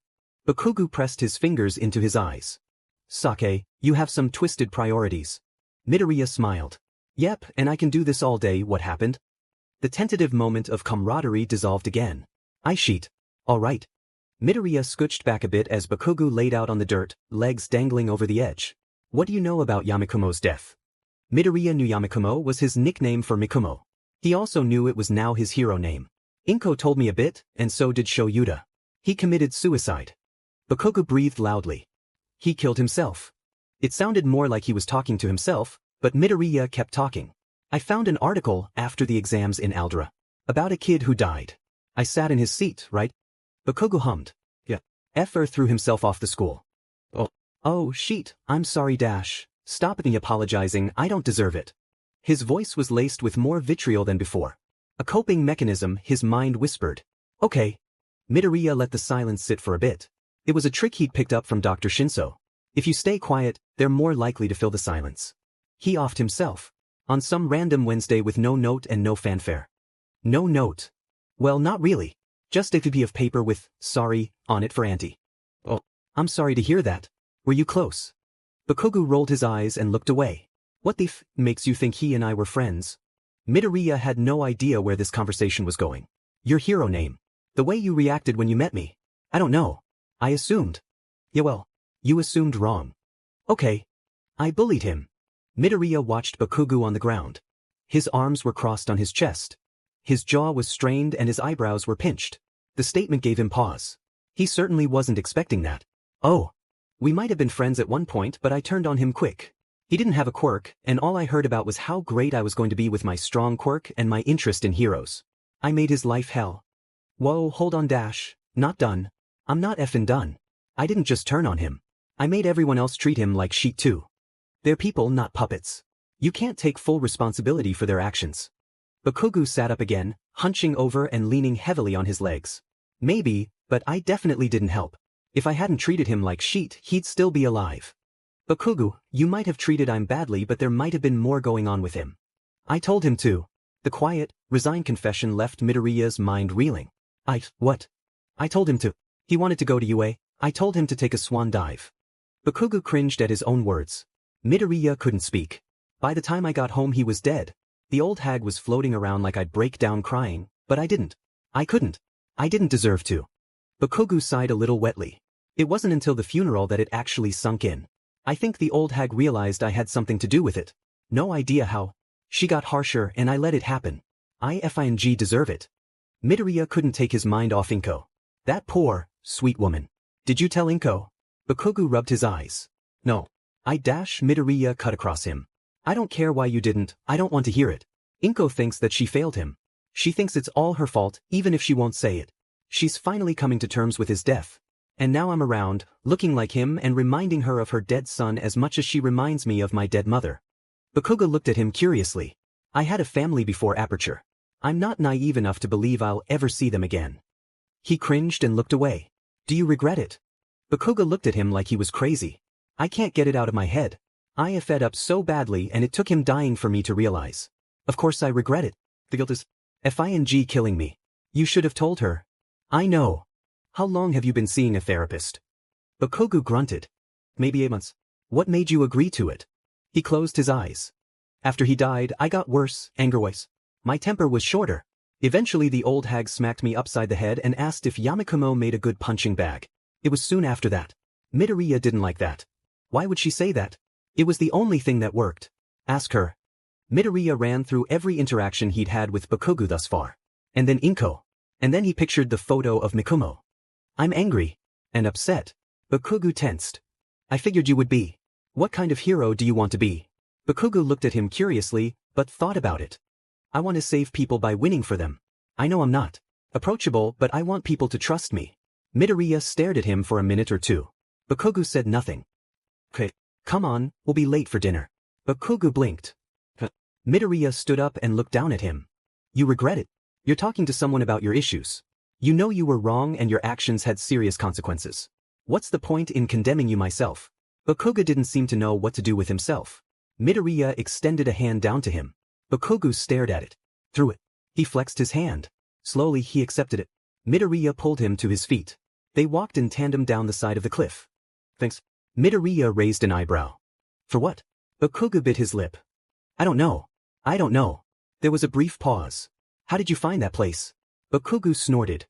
Bakugo pressed his fingers into his eyes. Sake, you have some twisted priorities. Midoriya smiled. Yep, and I can do this all day. What happened? The tentative moment of camaraderie dissolved again. I sheet. All right. Midoriya scooched back a bit as Bakugo laid out on the dirt, legs dangling over the edge. What do you know about Yamakumo's death? Midoriya knew Yamakumo was his nickname for Mikumo. He also knew it was now his hero name. Inko told me a bit, and so did Shoyuta. He committed suicide. Bakugo breathed loudly. He killed himself. It sounded more like he was talking to himself, but Midoriya kept talking. I found an article after the exams in Aldera. About a kid who died. I sat in his seat, right? Bakugo hummed. Yeah. Effer threw himself off the school. Oh, sheet, I'm sorry. Stop me apologizing, I don't deserve it. His voice was laced with more vitriol than before. A coping mechanism, his mind whispered. Okay. Midoriya let the silence sit for a bit. It was a trick he'd picked up from Dr. Shinso. If you stay quiet, they're more likely to fill the silence. He offed himself. On some random Wednesday with no note and no fanfare. No note. Well, not really. Just a copy of paper with, sorry, on it for Auntie. Oh, I'm sorry to hear that. Were you close? Bakugo rolled his eyes and looked away. What the f makes you think he and I were friends? Midoriya had no idea where this conversation was going. Your hero name. The way you reacted when you met me. I don't know. I assumed. Yeah, well, you assumed wrong. Okay. I bullied him. Midoriya watched Bakugo on the ground. His arms were crossed on his chest. His jaw was strained and his eyebrows were pinched. The statement gave him pause. He certainly wasn't expecting that. Oh. We might have been friends at one point, but I turned on him quick. He didn't have a quirk, and all I heard about was how great I was going to be with my strong quirk and my interest in heroes. I made his life hell. Whoa, hold on. Not done. I'm not effing done. I didn't just turn on him. I made everyone else treat him like shit too. They're people, not puppets. You can't take full responsibility for their actions. Bakugo sat up again, hunching over and leaning heavily on his legs. Maybe, but I definitely didn't help. If I hadn't treated him like shit, he'd still be alive. Bakugo, you might have treated him badly, but there might have been more going on with him. I told him to. The quiet, resigned confession left Midoriya's mind reeling. What? I told him to. He wanted to go to UA. I told him to take a swan dive. Bakugo cringed at his own words. Midoriya couldn't speak. By the time I got home he was dead. The old hag was floating around like I'd break down crying, but I didn't. I couldn't. I didn't deserve to. Bakugo sighed a little wetly. It wasn't until the funeral that it actually sunk in. I think the old hag realized I had something to do with it. No idea how. She got harsher and I let it happen. I deserve it. Midoriya couldn't take his mind off Inko. That poor, sweet woman. Did you tell Inko? Bakugo rubbed his eyes. No. Midoriya cut across him. I don't care why you didn't, I don't want to hear it. Inko thinks that she failed him. She thinks it's all her fault, even if she won't say it. She's finally coming to terms with his death. And now I'm around, looking like him and reminding her of her dead son as much as she reminds me of my dead mother. Bakugo looked at him curiously. I had a family before Aperture. I'm not naive enough to believe I'll ever see them again. He cringed and looked away. Do you regret it? Bakugo looked at him like he was crazy. I can't get it out of my head. I have fed up so badly and it took him dying for me to realize. Of course I regret it. The guilt is killing me. You should have told her. I know. How long have you been seeing a therapist? Bakugo grunted. Maybe 8 months. What made you agree to it? He closed his eyes. After he died, I got worse, anger-wise. My temper was shorter. Eventually the old hag smacked me upside the head and asked if Yamakumo made a good punching bag. It was soon after that. Midoriya didn't like that. Why would she say that? It was the only thing that worked. Ask her. Midoriya ran through every interaction he'd had with Bakugo thus far. And then Inko. And then he pictured the photo of Mikumo. I'm angry. And upset. Bakugo tensed. I figured you would be. What kind of hero do you want to be? Bakugo looked at him curiously, but thought about it. I want to save people by winning for them. I know I'm not approachable, but I want people to trust me. Midoriya stared at him for a minute or two. Bakugo said nothing. Okay, come on, we'll be late for dinner. Bakugo blinked. Midoriya stood up and looked down at him. You regret it. You're talking to someone about your issues. You know you were wrong and your actions had serious consequences. What's the point in condemning you myself? Bakugo didn't seem to know what to do with himself. Midoriya extended a hand down to him. Bakugo stared at it. Threw it. He flexed his hand. Slowly he accepted it. Midoriya pulled him to his feet. They walked in tandem down the side of the cliff. Thanks. Midoriya raised an eyebrow. For what? Bakugo bit his lip. I don't know. I don't know. There was a brief pause. How did you find that place? Bakugo snorted.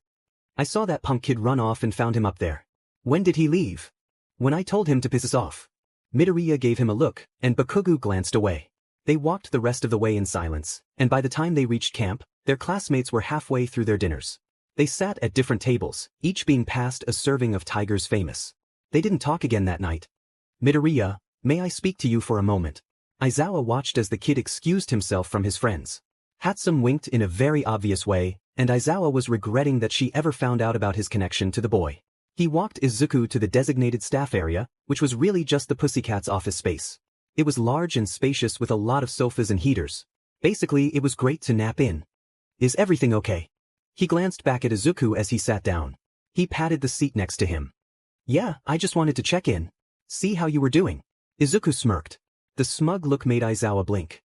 I saw that punk kid run off and found him up there. When did he leave? When I told him to piss us off. Midoriya gave him a look, and Bakugo glanced away. They walked the rest of the way in silence, and by the time they reached camp, their classmates were halfway through their dinners. They sat at different tables, each being passed a serving of Tiger's Famous. They didn't talk again that night. Midoriya, may I speak to you for a moment? Aizawa watched as the kid excused himself from his friends. Hatsum winked in a very obvious way, and Aizawa was regretting that she ever found out about his connection to the boy. He walked Izuku to the designated staff area, which was really just the pussycat's office space. It was large and spacious with a lot of sofas and heaters. Basically, it was great to nap in. Is everything okay? He glanced back at Izuku as he sat down. He patted the seat next to him. Yeah, I just wanted to check in. See how you were doing. Izuku smirked. The smug look made Aizawa blink.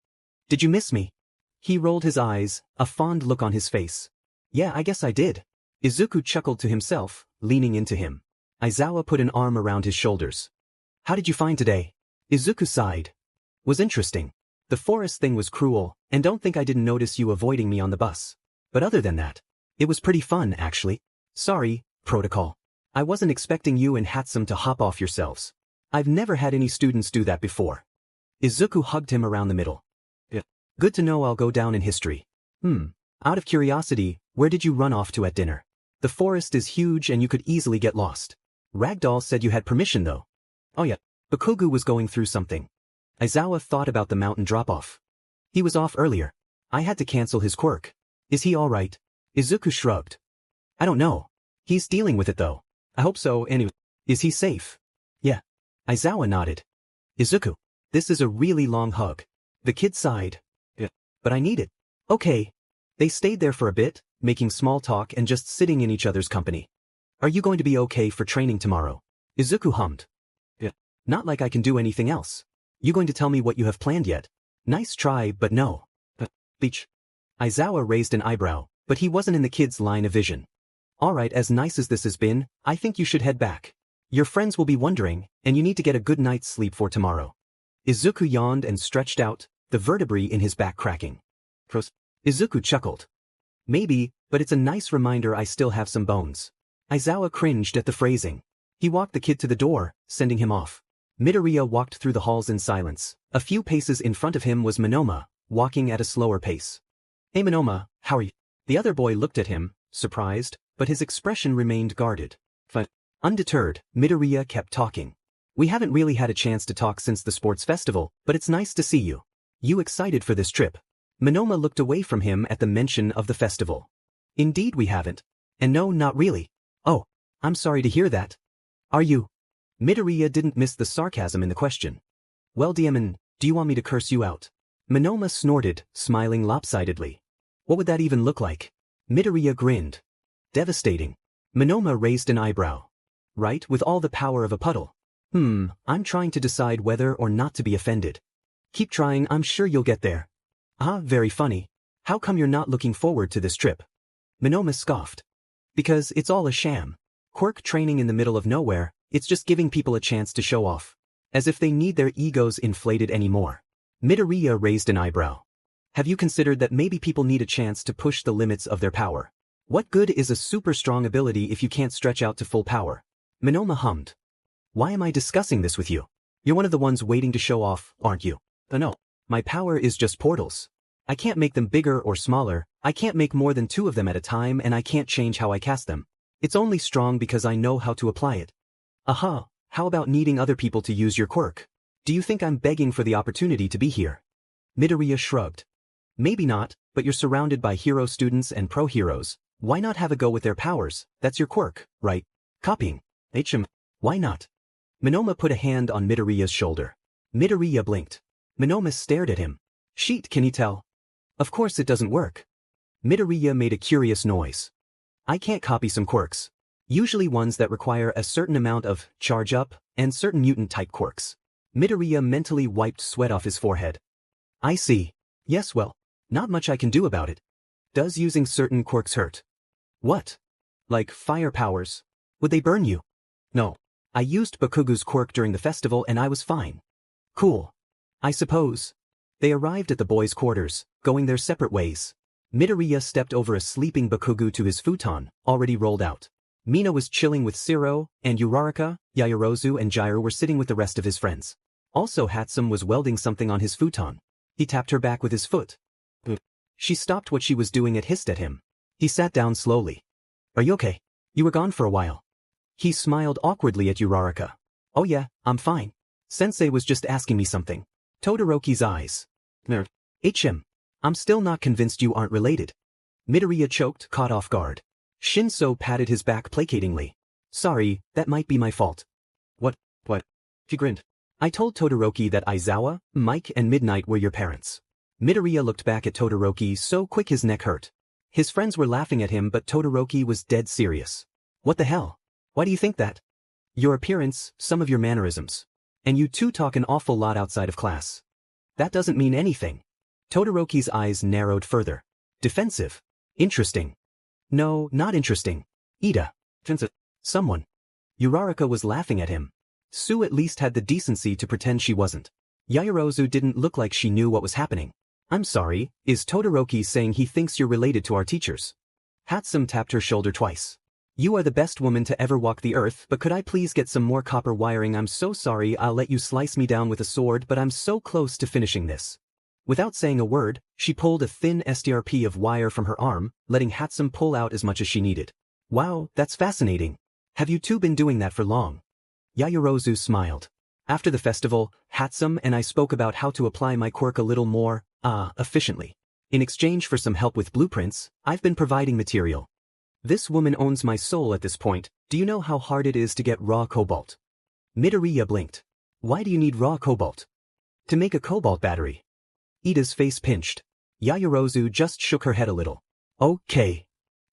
Did you miss me? He rolled his eyes, a fond look on his face. Yeah, I guess I did. Izuku chuckled to himself, leaning into him. Aizawa put an arm around his shoulders. How did you find today? Izuku sighed. Was interesting. The forest thing was cruel, and don't think I didn't notice you avoiding me on the bus. But other than that, it was pretty fun, actually. Sorry, protocol. I wasn't expecting you and Hatsum to hop off yourselves. I've never had any students do that before. Izuku hugged him around the middle. Yeah. Good to know I'll go down in history. Out of curiosity, where did you run off to at dinner? The forest is huge and you could easily get lost. Ragdoll said you had permission though. Oh yeah. Bakugo was going through something. Aizawa thought about the mountain drop-off. He was off earlier. I had to cancel his quirk. Is he alright? Izuku shrugged. I don't know. He's dealing with it though. I hope so anyway. Is he safe? Yeah. Aizawa nodded. Izuku. This is a really long hug. The kid sighed. Yeah. But I need it. Okay, They stayed there for a bit, making small talk and just sitting in each other's company. Are you going to be okay for training tomorrow? Izuku hummed. Yeah. Not like I can do anything else. You going to tell me what you have planned yet? Nice try, but no. Beach. Aizawa raised an eyebrow, but he wasn't in the kid's line of vision. Alright, as nice as this has been, I think you should head back. Your friends will be wondering, and you need to get a good night's sleep for tomorrow. Izuku yawned and stretched out, the vertebrae in his back cracking. Izuku chuckled. Maybe, but it's a nice reminder I still have some bones. Aizawa cringed at the phrasing. He walked the kid to the door, sending him off. Midoriya walked through the halls in silence. A few paces in front of him was Monoma, walking at a slower pace. Hey Monoma, how are you? The other boy looked at him, surprised, but his expression remained guarded. Undeterred, Midoriya kept talking. We haven't really had a chance to talk since the sports festival, but it's nice to see you. You excited for this trip? Monoma looked away from him at the mention of the festival. Indeed we haven't. And no, not really. Oh, I'm sorry to hear that. Are you? Midoriya didn't miss the sarcasm in the question. Well Diamond, do you want me to curse you out? Monoma snorted, smiling lopsidedly. What would that even look like? Midoriya grinned. Devastating. Monoma raised an eyebrow. Right, with all the power of a puddle. I'm trying to decide whether or not to be offended. Keep trying, I'm sure you'll get there. Ah, very funny. How come you're not looking forward to this trip? Monoma scoffed. Because it's all a sham. Quirk training in the middle of nowhere, it's just giving people a chance to show off. As if they need their egos inflated anymore. Midoriya raised an eyebrow. Have you considered that maybe people need a chance to push the limits of their power? What good is a super strong ability if you can't stretch out to full power? Monoma hummed. Why am I discussing this with you? You're one of the ones waiting to show off, aren't you? No. My power is just portals. I can't make them bigger or smaller, I can't make more than 2 of them at a time and I can't change how I cast them. It's only strong because I know how to apply it. Aha, how about needing other people to use your quirk? Do you think I'm begging for the opportunity to be here? Midoriya shrugged. Maybe not, but you're surrounded by hero students and pro heroes. Why not have a go with their powers? That's your quirk, right? Copying. Why not? Monoma put a hand on Midoriya's shoulder. Midoriya blinked. Monoma stared at him. Sheet, can you tell? Of course it doesn't work. Midoriya made a curious noise. I can't copy some quirks. Usually ones that require a certain amount of charge up and certain mutant-type quirks. Midoriya mentally wiped sweat off his forehead. I see. Yes, well, not much I can do about it. Does using certain quirks hurt? What? Like fire powers? Would they burn you? No. I used Bakugu's quirk during the festival and I was fine. Cool. I suppose. They arrived at the boys' quarters, going their separate ways. Midoriya stepped over a sleeping Bakugu to his futon, already rolled out. Mina was chilling with Sero, and Uraraka, Yaoyorozu and Jiraiya were sitting with the rest of his friends. Also Hatsum was welding something on his futon. He tapped her back with his foot. She stopped what she was doing and hissed at him. He sat down slowly. Are you okay? You were gone for a while. He smiled awkwardly at Uraraka. Oh yeah, I'm fine. Sensei was just asking me something. Todoroki's eyes. I'm still not convinced you aren't related. Midoriya choked, caught off guard. Shinso patted his back placatingly. Sorry, that might be my fault. What? He grinned. I told Todoroki that Aizawa, Mike and Midnight were your parents. Midoriya looked back at Todoroki so quick his neck hurt. His friends were laughing at him but Todoroki was dead serious. What the hell? Why do you think that? Your appearance, some of your mannerisms. And you two talk an awful lot outside of class. That doesn't mean anything. Todoroki's eyes narrowed further. Defensive. Interesting. No, not interesting. Ida. Someone. Uraraka was laughing at him. Sue at least had the decency to pretend she wasn't. Yaoyorozu didn't look like she knew what was happening. I'm sorry, is Todoroki saying he thinks you're related to our teachers? Hatsum tapped her shoulder twice. You are the best woman to ever walk the earth, but could I please get some more copper wiring? I'm so sorry, I'll let you slice me down with a sword, but I'm so close to finishing this. Without saying a word, she pulled a thin STRP of wire from her arm, letting Hatsum pull out as much as she needed. Wow, that's fascinating. Have you two been doing that for long? Yaoyorozu smiled. After the festival, Hatsum and I spoke about how to apply my quirk a little more, efficiently. In exchange for some help with blueprints, I've been providing material. This woman owns my soul at this point. Do you know how hard it is to get raw cobalt? Midoriya blinked. Why do you need raw cobalt? To make a cobalt battery. Ida's face pinched. Yaoyorozu just shook her head a little. Okay.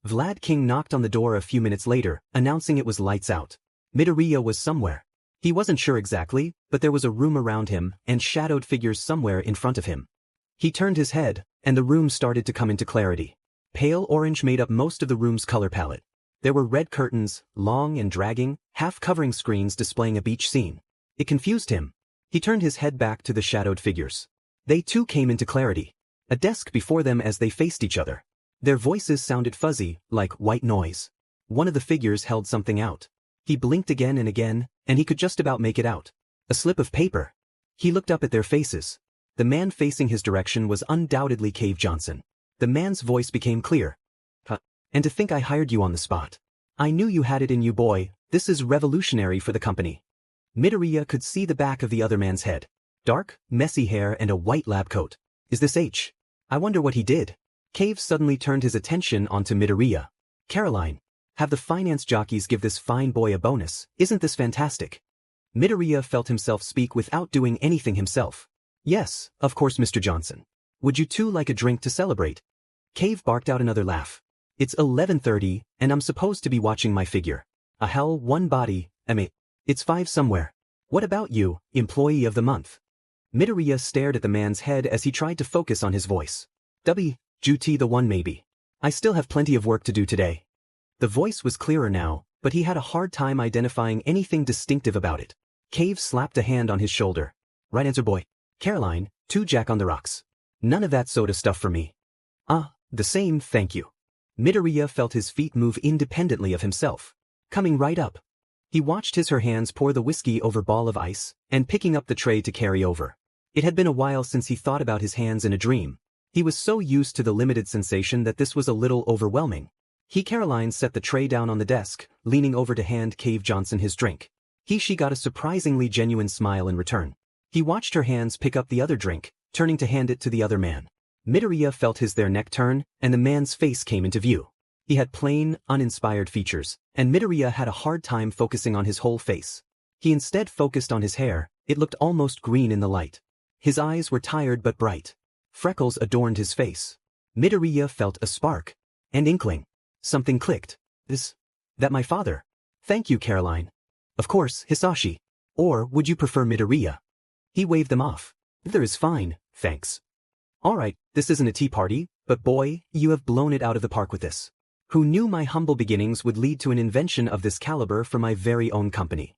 Vlad King knocked on the door a few minutes later, announcing it was lights out. Midoriya was somewhere. He wasn't sure exactly, but there was a room around him and shadowed figures somewhere in front of him. He turned his head, and the room started to come into clarity. Pale orange made up most of the room's color palette. There were red curtains, long and dragging, half-covering screens displaying a beach scene. It confused him. He turned his head back to the shadowed figures. They too came into clarity. A desk before them as they faced each other. Their voices sounded fuzzy, like white noise. One of the figures held something out. He blinked again and he could just about make it out. A slip of paper. He looked up at their faces. The man facing his direction was undoubtedly Cave Johnson. The man's voice became clear. And to think I hired you on the spot. I knew you had it in you, boy. This is revolutionary for the company. Midoriya could see the back of the other man's head. Dark, messy hair and a white lab coat. Is this H? I wonder what he did. Cave suddenly turned his attention onto Midoriya. Caroline. Have the finance jockeys give this fine boy a bonus. Isn't this fantastic? Midoriya felt himself speak without doing anything himself. Yes, of course, Mr. Johnson. Would you two like a drink to celebrate? Cave barked out another laugh. It's 11:30, and I'm supposed to be watching my figure. A hell, one body, it's 5 somewhere. What about you, employee of the month? Midoriya stared at the man's head as he tried to focus on his voice. Juti the one maybe. I still have plenty of work to do today. The voice was clearer now, but he had a hard time identifying anything distinctive about it. Cave slapped a hand on his shoulder. Right answer, boy. Caroline, 2 Jack on the rocks. None of that soda stuff for me. The same, thank you. Midoriya felt his feet move independently of himself. Coming right up. He watched her hands pour the whiskey over ball of ice, and picking up the tray to carry over. It had been a while since he thought about his hands in a dream. He was so used to the limited sensation that this was a little overwhelming. Caroline set the tray down on the desk, leaning over to hand Cave Johnson his drink. She got a surprisingly genuine smile in return. He watched her hands pick up the other drink, turning to hand it to the other man. Midoriya felt their neck turn, and the man's face came into view. He had plain, uninspired features, and Midoriya had a hard time focusing on his whole face. He instead focused on his hair. It looked almost green in the light. His eyes were tired but bright. Freckles adorned his face. Midoriya felt a spark. An inkling. Something clicked. That my father? Thank you, Caroline. Of course, Hisashi. Or would you prefer Midoriya? He waved them off. Either is fine, thanks. Alright, this isn't a tea party, but boy, you have blown it out of the park with this. Who knew my humble beginnings would lead to an invention of this caliber for my very own company?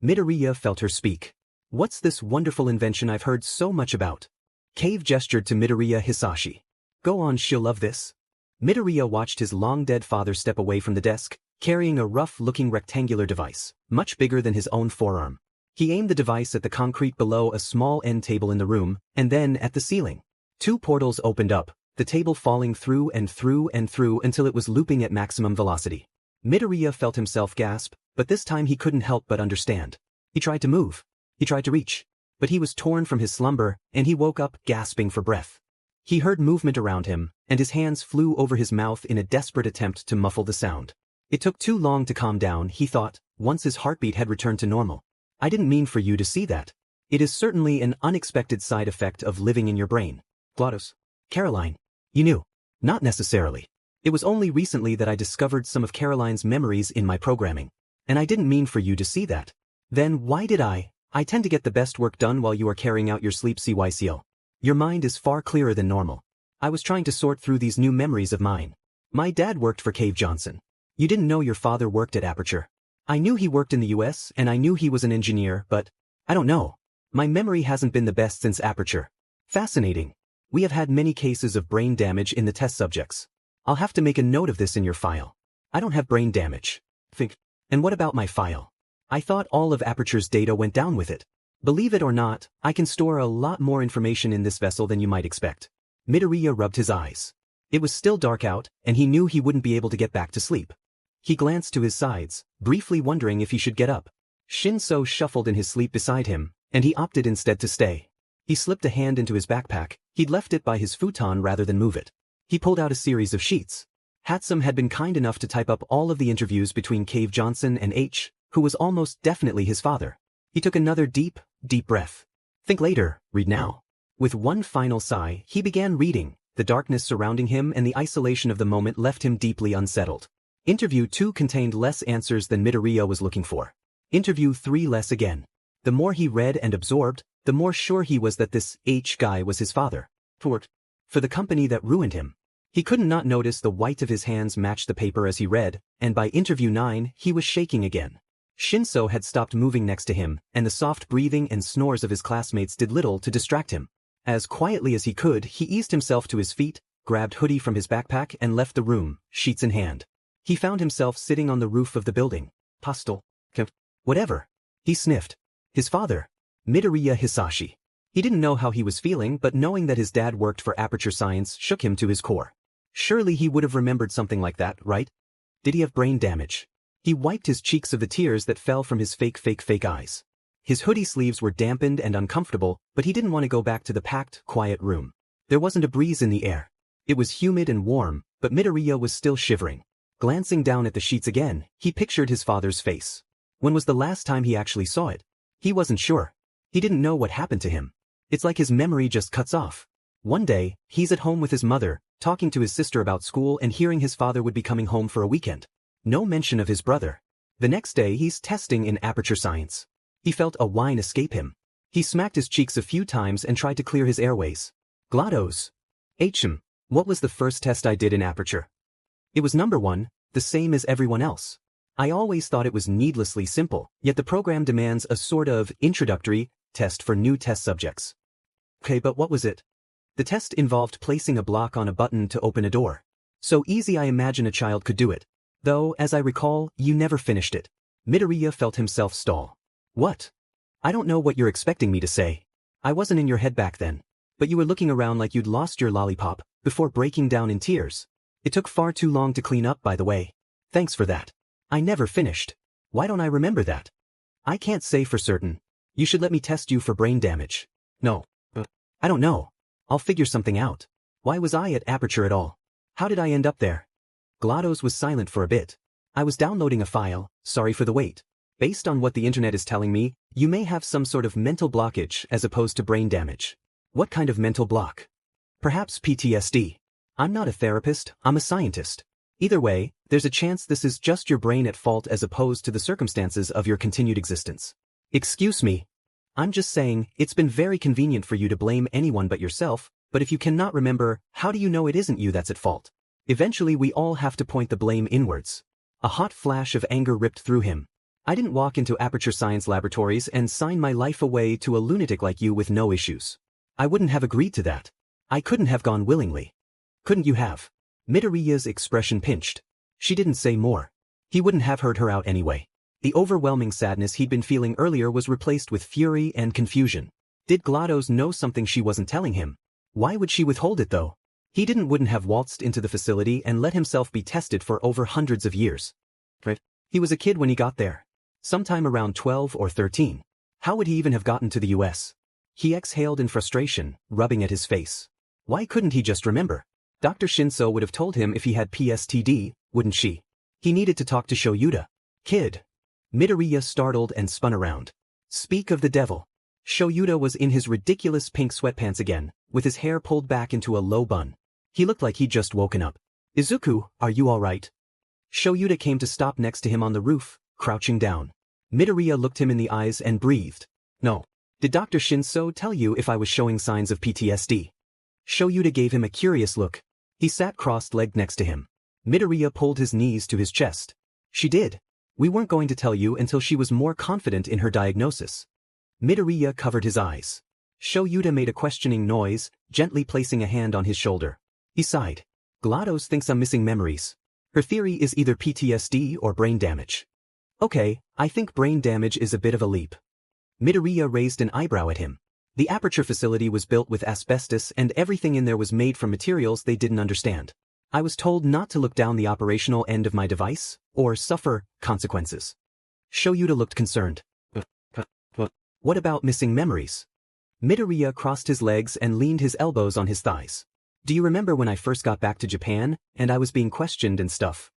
Midoriya felt her speak. What's this wonderful invention I've heard so much about? Cave gestured to Midoriya Hisashi. Go on, she'll love this. Midoriya watched his long-dead father step away from the desk, carrying a rough-looking rectangular device, much bigger than his own forearm. He aimed the device at the concrete below a small end table in the room, and then at the ceiling. 2 portals opened up, the table falling through and through and through until it was looping at maximum velocity. Midoriya felt himself gasp, but this time he couldn't help but understand. He tried to move. He tried to reach. But he was torn from his slumber, and he woke up gasping for breath. He heard movement around him, and his hands flew over his mouth in a desperate attempt to muffle the sound. It took too long to calm down, he thought, once his heartbeat had returned to normal. I didn't mean for you to see that. It is certainly an unexpected side effect of living in your brain. Glados. Caroline. You knew. Not necessarily. It was only recently that I discovered some of Caroline's memories in my programming. And I didn't mean for you to see that. Then why did I tend to get the best work done while you are carrying out your sleep CYCO. Your mind is far clearer than normal. I was trying to sort through these new memories of mine. My dad worked for Cave Johnson. You didn't know your father worked at Aperture. I knew he worked in the US and I knew he was an engineer, but I don't know. My memory hasn't been the best since Aperture. Fascinating. We have had many cases of brain damage in the test subjects. I'll have to make a note of this in your file. I don't have brain damage. And what about my file? I thought all of Aperture's data went down with it. Believe it or not, I can store a lot more information in this vessel than you might expect. Midoriya rubbed his eyes. It was still dark out, and he knew he wouldn't be able to get back to sleep. He glanced to his sides, briefly wondering if he should get up. Shinso shuffled in his sleep beside him, and he opted instead to stay. He slipped a hand into his backpack. He'd left it by his futon rather than move it. He pulled out a series of sheets. Hatsum had been kind enough to type up all of the interviews between Cave Johnson and H, who was almost definitely his father. He took another deep breath. Think later, read now. With one final sigh, he began reading. The darkness surrounding him and the isolation of the moment left him deeply unsettled. Interview 2 contained less answers than Midoriya was looking for. Interview 3 less again. The more he read and absorbed, the more sure he was that this guy was his father. For the company that ruined him. He couldn't not notice the white of his hands match the paper as he read, and by interview 9 he was shaking again. Shinso had stopped moving next to him, and the soft breathing and snores of his classmates did little to distract him. As quietly as he could, he eased himself to his feet, grabbed hoodie from his backpack and left the room, sheets in hand. He found himself sitting on the roof of the building. Postal. Whatever. He sniffed. His father. Midoriya Hisashi. He didn't know how he was feeling, but knowing that his dad worked for Aperture Science shook him to his core. Surely he would have remembered something like that, right? Did he have brain damage? He wiped his cheeks of the tears that fell from his fake eyes. His hoodie sleeves were dampened and uncomfortable, but he didn't want to go back to the packed, quiet room. There wasn't a breeze in the air. It was humid and warm, but Midoriya was still shivering. Glancing down at the sheets again, he pictured his father's face. When was the last time he actually saw it? He wasn't sure. He didn't know what happened to him. It's like his memory just cuts off. One day, he's at home with his mother, talking to his sister about school and hearing his father would be coming home for a weekend. No mention of his brother. The next day he's testing in Aperture Science. He felt a whine escape him. He smacked his cheeks a few times and tried to clear his airways. Glados. What was the first test I did in Aperture? It was number 1, the same as everyone else. I always thought it was needlessly simple, yet the program demands a sort of introductory test for new test subjects. Okay, but what was it? The test involved placing a block on a button to open a door. So easy I imagine a child could do it. Though, as I recall, you never finished it. Midoriya felt himself stall. What? I don't know what you're expecting me to say. I wasn't in your head back then. But you were looking around like you'd lost your lollipop, before breaking down in tears. It took far too long to clean up, by the way. Thanks for that. I never finished. Why don't I remember that? I can't say for certain. You should let me test you for brain damage. No. I don't know. I'll figure something out. Why was I at Aperture at all? How did I end up there? Glados was silent for a bit. I was downloading a file, sorry for the wait. Based on what the internet is telling me, you may have some sort of mental blockage as opposed to brain damage. What kind of mental block? Perhaps PTSD. I'm not a therapist, I'm a scientist. Either way, there's a chance this is just your brain at fault as opposed to the circumstances of your continued existence. Excuse me. I'm just saying, it's been very convenient for you to blame anyone but yourself, but if you cannot remember, how do you know it isn't you that's at fault? Eventually we all have to point the blame inwards. A hot flash of anger ripped through him. I didn't walk into Aperture Science laboratories and sign my life away to a lunatic like you with no issues. I wouldn't have agreed to that. I couldn't have gone willingly. Couldn't you have? Midoriya's expression pinched. She didn't say more. He wouldn't have heard her out anyway. The overwhelming sadness he'd been feeling earlier was replaced with fury and confusion. Did Glados know something she wasn't telling him? Why would she withhold it though? He wouldn't have waltzed into the facility and let himself be tested for over hundreds of years. Right? He was a kid when he got there. Sometime around 12 or 13. How would he even have gotten to the US? He exhaled in frustration, rubbing at his face. Why couldn't he just remember? Dr. Shinso would have told him if he had PSTD, wouldn't she? He needed to talk to Shoyuta. Kid. Midoriya startled and spun around. Speak of the devil. Shoyuta was in his ridiculous pink sweatpants again, with his hair pulled back into a low bun. He looked like he'd just woken up. Izuku, are you alright? Shoyuta came to stop next to him on the roof, crouching down. Midoriya looked him in the eyes and breathed. No. Did Dr. Shinso tell you if I was showing signs of PTSD? Shoyuta gave him a curious look. He sat crossed-legged next to him. Midoriya pulled his knees to his chest. She did. We weren't going to tell you until she was more confident in her diagnosis. Midoriya covered his eyes. Shoyuta made a questioning noise, gently placing a hand on his shoulder. He sighed. Glados thinks I'm missing memories. Her theory is either PTSD or brain damage. Okay, I think brain damage is a bit of a leap. Midoriya raised an eyebrow at him. The Aperture facility was built with asbestos and everything in there was made from materials they didn't understand. I was told not to look down the operational end of my device, or suffer consequences. Shoyuta looked concerned. What about missing memories? Midoriya crossed his legs and leaned his elbows on his thighs. Do you remember when I first got back to Japan, and I was being questioned and stuff?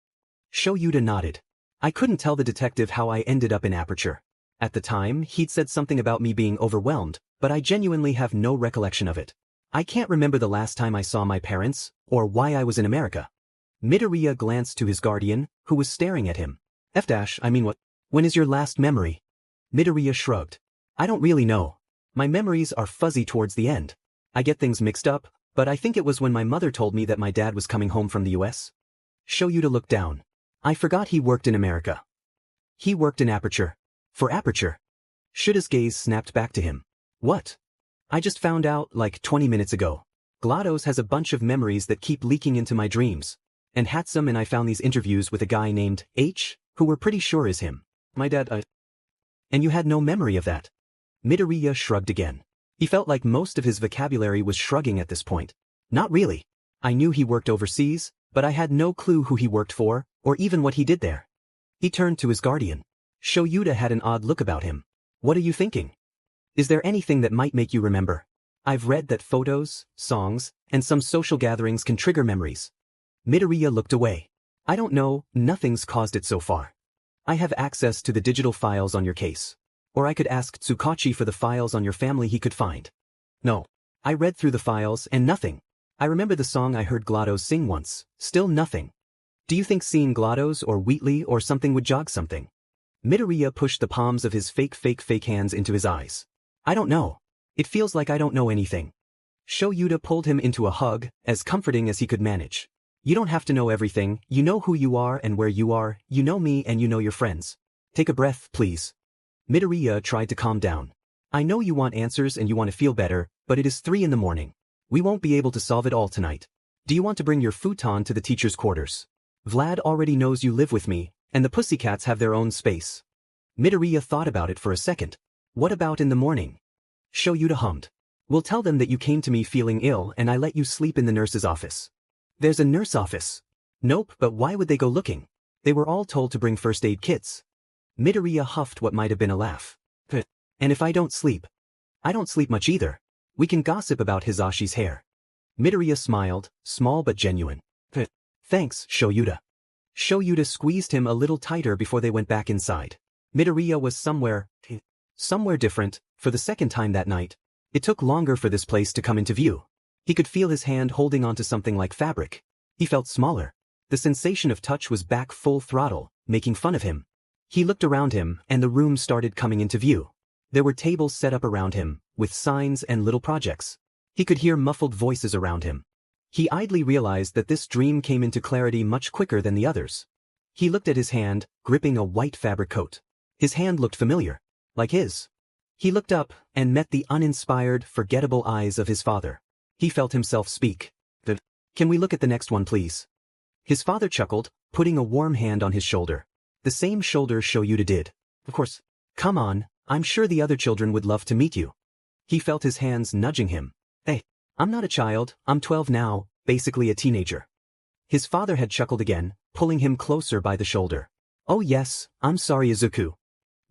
Shoyuta nodded. I couldn't tell the detective how I ended up in Aperture. At the time, he'd said something about me being overwhelmed, but I genuinely have no recollection of it. I can't remember the last time I saw my parents, or why I was in America. Midoriya glanced to his guardian, who was staring at him. I mean what? When is your last memory? Midoriya shrugged. I don't really know. My memories are fuzzy towards the end. I get things mixed up, but I think it was when my mother told me that my dad was coming home from the US. Shoyuta looked down. I forgot he worked in America. He worked in Aperture. For Aperture. Shuta's gaze snapped back to him. What? I just found out like 20 minutes ago. Glados has a bunch of memories that keep leaking into my dreams. And Hatsum and I found these interviews with a guy named H, who we're pretty sure is him. My dad, And you had no memory of that? Midoriya shrugged again. He felt like most of his vocabulary was shrugging at this point. Not really. I knew he worked overseas, but I had no clue who he worked for, or even what he did there. He turned to his guardian. Shoyuta had an odd look about him. What are you thinking? Is there anything that might make you remember? I've read that photos, songs, and some social gatherings can trigger memories. Midoriya looked away. I don't know, nothing's caused it so far. I have access to the digital files on your case. Or I could ask Tsukachi for the files on your family he could find. No. I read through the files and nothing. I remember the song I heard Glados sing once, still nothing. Do you think seeing Glados or Wheatley or something would jog something? Midoriya pushed the palms of his fake hands into his eyes. I don't know. It feels like I don't know anything. Shoyuta pulled him into a hug, as comforting as he could manage. You don't have to know everything, you know who you are and where you are, you know me and you know your friends. Take a breath, please. Midoriya tried to calm down. I know you want answers and you want to feel better, but it is 3 in the morning. We won't be able to solve it all tonight. Do you want to bring your futon to the teacher's quarters? Vlad already knows you live with me, and the pussycats have their own space. Midoriya thought about it for a second. What about in the morning? Shoyuta hummed. We'll tell them that you came to me feeling ill and I let you sleep in the nurse's office. There's a nurse office. Nope, but why would they go looking? They were all told to bring first aid kits. Midoriya huffed what might have been a laugh. And if I don't sleep? I don't sleep much either. We can gossip about Hisashi's hair. Midoriya smiled, small but genuine. Thanks, Shoyuta. Shoyuta squeezed him a little tighter before they went back inside. Midoriya was somewhere different, for the second time that night. It took longer for this place to come into view. He could feel his hand holding onto something like fabric. He felt smaller. The sensation of touch was back full throttle, making fun of him. He looked around him, and the room started coming into view. There were tables set up around him, with signs and little projects. He could hear muffled voices around him. He idly realized that this dream came into clarity much quicker than the others. He looked at his hand, gripping a white fabric coat. His hand looked familiar. Like his. He looked up, and met the uninspired, forgettable eyes of his father. He felt himself speak. Can we look at the next one, please? His father chuckled, putting a warm hand on his shoulder. The same shoulder Shoyuta did. Of course. Come on, I'm sure the other children would love to meet you. He felt his hands nudging him. Hey, I'm not a child, I'm 12 now, basically a teenager. His father had chuckled again, pulling him closer by the shoulder. Oh yes, I'm sorry Izuku.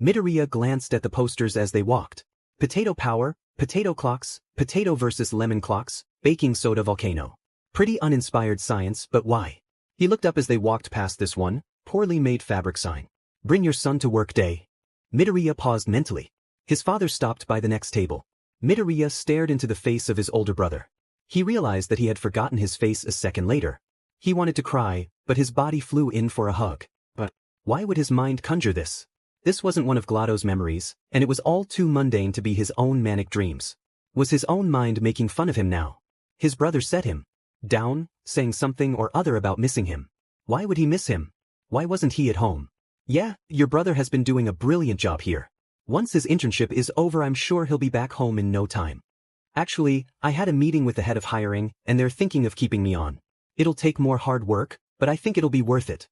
Midoriya glanced at the posters as they walked. Potato power, potato clocks, potato versus lemon clocks, baking soda volcano. Pretty uninspired science, but why? He looked up as they walked past this one, poorly made fabric sign. Bring your son to work day. Midoriya paused mentally. His father stopped by the next table. Midoriya stared into the face of his older brother. He realized that he had forgotten his face a second later. He wanted to cry, but his body flew in for a hug. But why would his mind conjure this? This wasn't one of Glados' memories, and it was all too mundane to be his own manic dreams. Was his own mind making fun of him now? His brother set him down, saying something or other about missing him. Why would he miss him? Why wasn't he at home? Yeah, your brother has been doing a brilliant job here. Once his internship is over, I'm sure he'll be back home in no time. Actually, I had a meeting with the head of hiring, and they're thinking of keeping me on. It'll take more hard work, but I think it'll be worth it.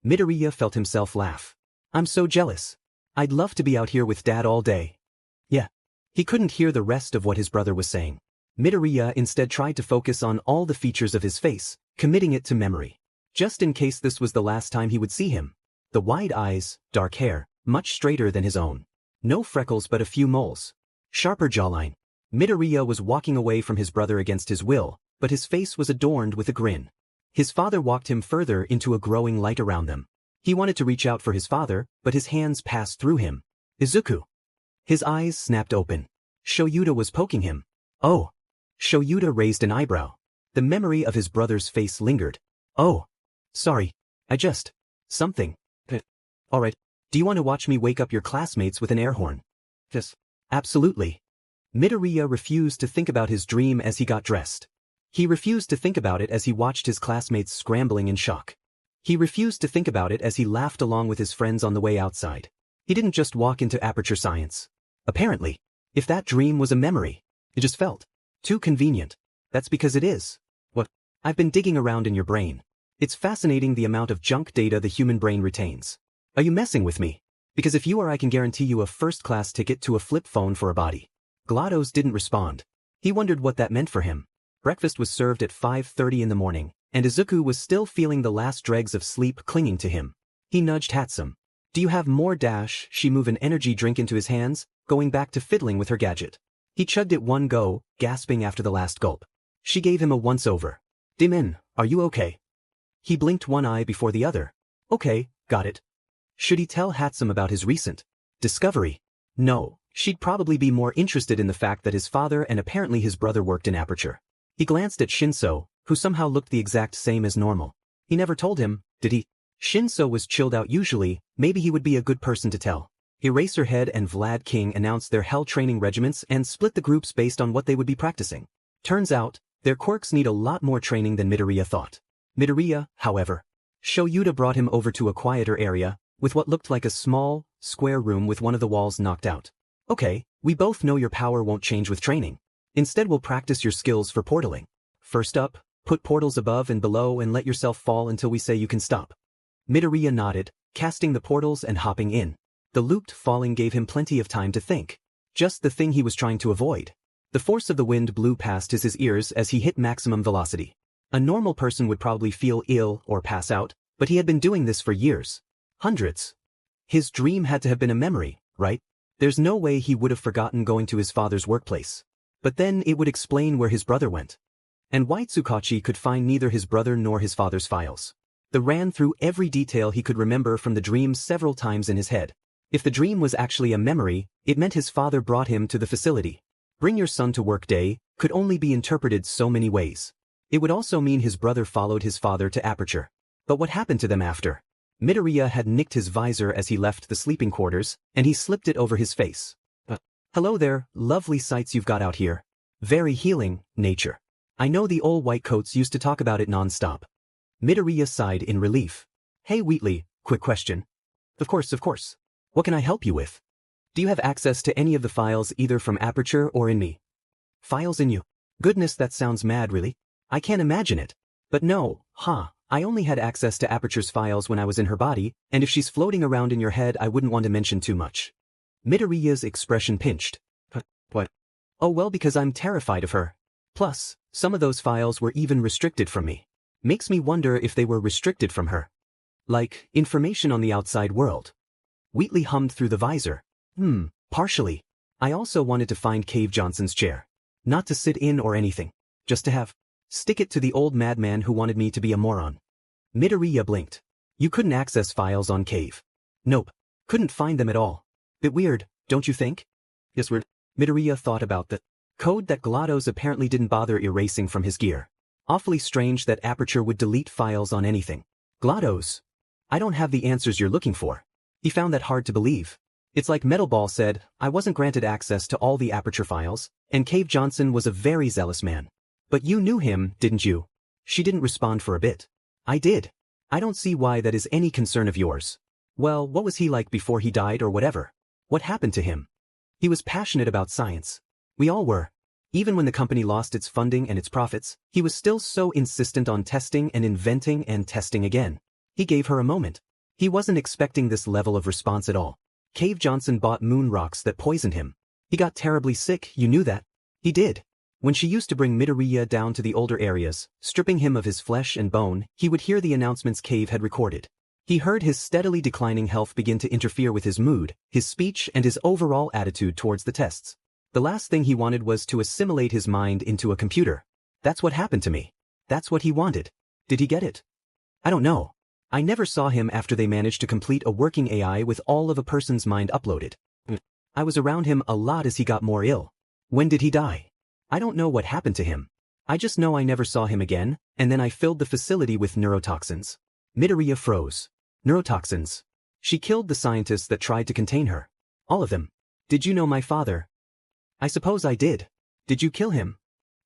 Midoriya felt himself laugh. I'm so jealous. I'd love to be out here with Dad all day. Yeah. He couldn't hear the rest of what his brother was saying. Midoriya instead tried to focus on all the features of his face, committing it to memory. Just in case this was the last time he would see him. The wide eyes, dark hair, much straighter than his own. No freckles but a few moles. Sharper jawline. Midoriya was walking away from his brother against his will, but his face was adorned with a grin. His father walked him further into a growing light around them. He wanted to reach out for his father, but his hands passed through him. Izuku. His eyes snapped open. Shoyuta was poking him. Oh. Shoyuta raised an eyebrow. The memory of his brother's face lingered. Oh. Sorry. Something. Alright. Do you want to watch me wake up your classmates with an air horn? Yes. Absolutely. Midoriya refused to think about his dream as he got dressed. He refused to think about it as he watched his classmates scrambling in shock. He refused to think about it as he laughed along with his friends on the way outside. He didn't just walk into Aperture Science. Apparently, if that dream was a memory, it just felt too convenient. That's because it is. What? I've been digging around in your brain. It's fascinating the amount of junk data the human brain retains. Are you messing with me? Because if you are, I can guarantee you a first-class ticket to a flip phone for a body. Glados didn't respond. He wondered what that meant for him. Breakfast was served at 5:30 in the morning, and Izuku was still feeling the last dregs of sleep clinging to him. He nudged Hatsum. Do you have more dash? She moved an energy drink into his hands, going back to fiddling with her gadget. He chugged it one go, gasping after the last gulp. She gave him a once-over. Dimin, are you okay? He blinked one eye before the other. Okay, got it. Should he tell Hatsum about his recent discovery? No, she'd probably be more interested in the fact that his father and apparently his brother worked in Aperture. He glanced at Shinso, who somehow looked the exact same as normal. He never told him, did he? Shinso was chilled out usually, maybe he would be a good person to tell. Eraserhead and Vlad King announced their hell training regiments and split the groups based on what they would be practicing. Turns out, their quirks need a lot more training than Midoriya thought. Midoriya, however. Shoyuta brought him over to a quieter area, with what looked like a small, square room with one of the walls knocked out. Okay, we both know your power won't change with training. Instead we'll practice your skills for portaling. First up, put portals above and below and let yourself fall until we say you can stop. Midoriya nodded, casting the portals and hopping in. The looped falling gave him plenty of time to think. Just the thing he was trying to avoid. The force of the wind blew past his ears as he hit maximum velocity. A normal person would probably feel ill or pass out, but he had been doing this for years. Hundreds. His dream had to have been a memory, right? There's no way he would have forgotten going to his father's workplace. But then it would explain where his brother went. And why Tsukachi could find neither his brother nor his father's files. They ran through every detail he could remember from the dream several times in his head. If the dream was actually a memory, it meant his father brought him to the facility. Bring your son to work day could only be interpreted so many ways. It would also mean his brother followed his father to Aperture. But what happened to them after? Midoriya had nicked his visor as he left the sleeping quarters, and he slipped it over his face. Hello there, lovely sights you've got out here. Very healing, nature. I know the old white coats used to talk about it non-stop. Midoriya sighed in relief. Hey Wheatley, quick question. Of course. What can I help you with? Do you have access to any of the files either from Aperture or in me? Files in you? Goodness, that sounds mad, really. I can't imagine it. But no, I only had access to Aperture's files when I was in her body, and if she's floating around in your head I wouldn't want to mention too much. Midoriya's expression pinched. What? Oh well, because I'm terrified of her. Plus, some of those files were even restricted from me. Makes me wonder if they were restricted from her. Like, information on the outside world. Wheatley hummed through the visor. Partially. I also wanted to find Cave Johnson's chair. Not to sit in or anything. Just to have. Stick it to the old madman who wanted me to be a moron. Midoriya blinked. You couldn't access files on Cave. Nope. Couldn't find them at all. Bit weird, don't you think? Yes, weird. Midoriya thought about the code that Glados apparently didn't bother erasing from his gear. Awfully strange that Aperture would delete files on anything. Glados. I don't have the answers you're looking for. He found that hard to believe. It's like Metal Ball said, I wasn't granted access to all the Aperture files, and Cave Johnson was a very zealous man. But you knew him, didn't you? She didn't respond for a bit. I did. I don't see why that is any concern of yours. Well, what was he like before he died or whatever? What happened to him? He was passionate about science. We all were. Even when the company lost its funding and its profits, he was still so insistent on testing and inventing and testing again. He gave her a moment. He wasn't expecting this level of response at all. Cave Johnson bought moon rocks that poisoned him. He got terribly sick, you knew that. He did. When she used to bring Midoriya down to the older areas, stripping him of his flesh and bone, he would hear the announcements Cave had recorded. He heard his steadily declining health begin to interfere with his mood, his speech, and his overall attitude towards the tests. The last thing he wanted was to assimilate his mind into a computer. That's what happened to me. That's what he wanted. Did he get it? I don't know. I never saw him after they managed to complete a working AI with all of a person's mind uploaded. I was around him a lot as he got more ill. When did he die? I don't know what happened to him. I just know I never saw him again, and then I filled the facility with neurotoxins. Midoriya froze. Neurotoxins. She killed the scientists that tried to contain her. All of them. Did you know my father? I suppose I did. Did you kill him?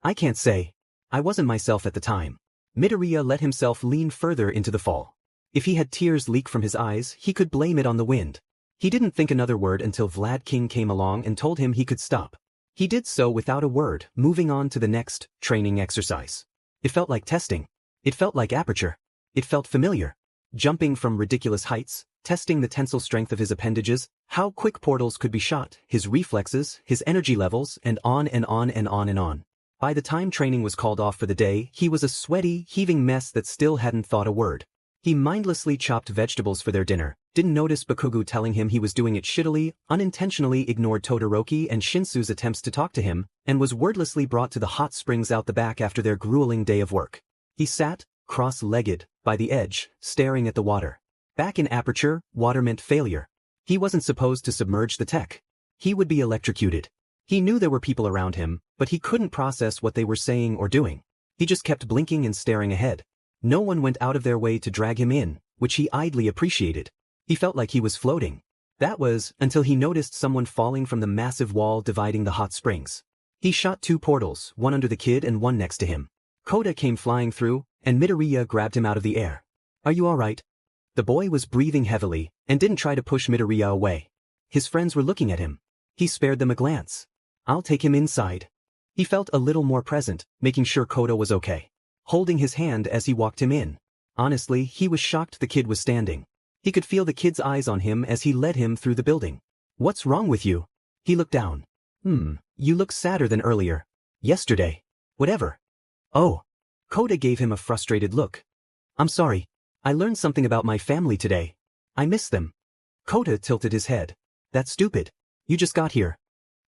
I can't say. I wasn't myself at the time. Midoriya let himself lean further into the fall. If he had tears leak from his eyes, he could blame it on the wind. He didn't think another word until Vlad King came along and told him he could stop. He did so without a word, moving on to the next training exercise. It felt like testing. It felt like Aperture. It felt familiar. Jumping from ridiculous heights, testing the tensile strength of his appendages, how quick portals could be shot, his reflexes, his energy levels, and on and on and on and on. By the time training was called off for the day, he was a sweaty, heaving mess that still hadn't thought a word. He mindlessly chopped vegetables for their dinner, didn't notice Bakugo telling him he was doing it shittily, unintentionally ignored Todoroki and Shinsu's attempts to talk to him, and was wordlessly brought to the hot springs out the back after their grueling day of work. He sat, cross-legged, by the edge, staring at the water. Back in Aperture, water meant failure. He wasn't supposed to submerge the tech. He would be electrocuted. He knew there were people around him, but he couldn't process what they were saying or doing. He just kept blinking and staring ahead. No one went out of their way to drag him in, which he idly appreciated. He felt like he was floating. That was, until he noticed someone falling from the massive wall dividing the hot springs. He shot 2 portals, one under the kid and one next to him. Koda came flying through, and Midoriya grabbed him out of the air. Are you alright? The boy was breathing heavily, and didn't try to push Midoriya away. His friends were looking at him. He spared them a glance. I'll take him inside. He felt a little more present, making sure Koda was okay. Holding his hand as he walked him in. Honestly, he was shocked the kid was standing. He could feel the kid's eyes on him as he led him through the building. What's wrong with you? He looked down. You look sadder than earlier. Yesterday. Whatever. Oh. Koda gave him a frustrated look. I'm sorry. I learned something about my family today. I miss them. Koda tilted his head. That's stupid. You just got here.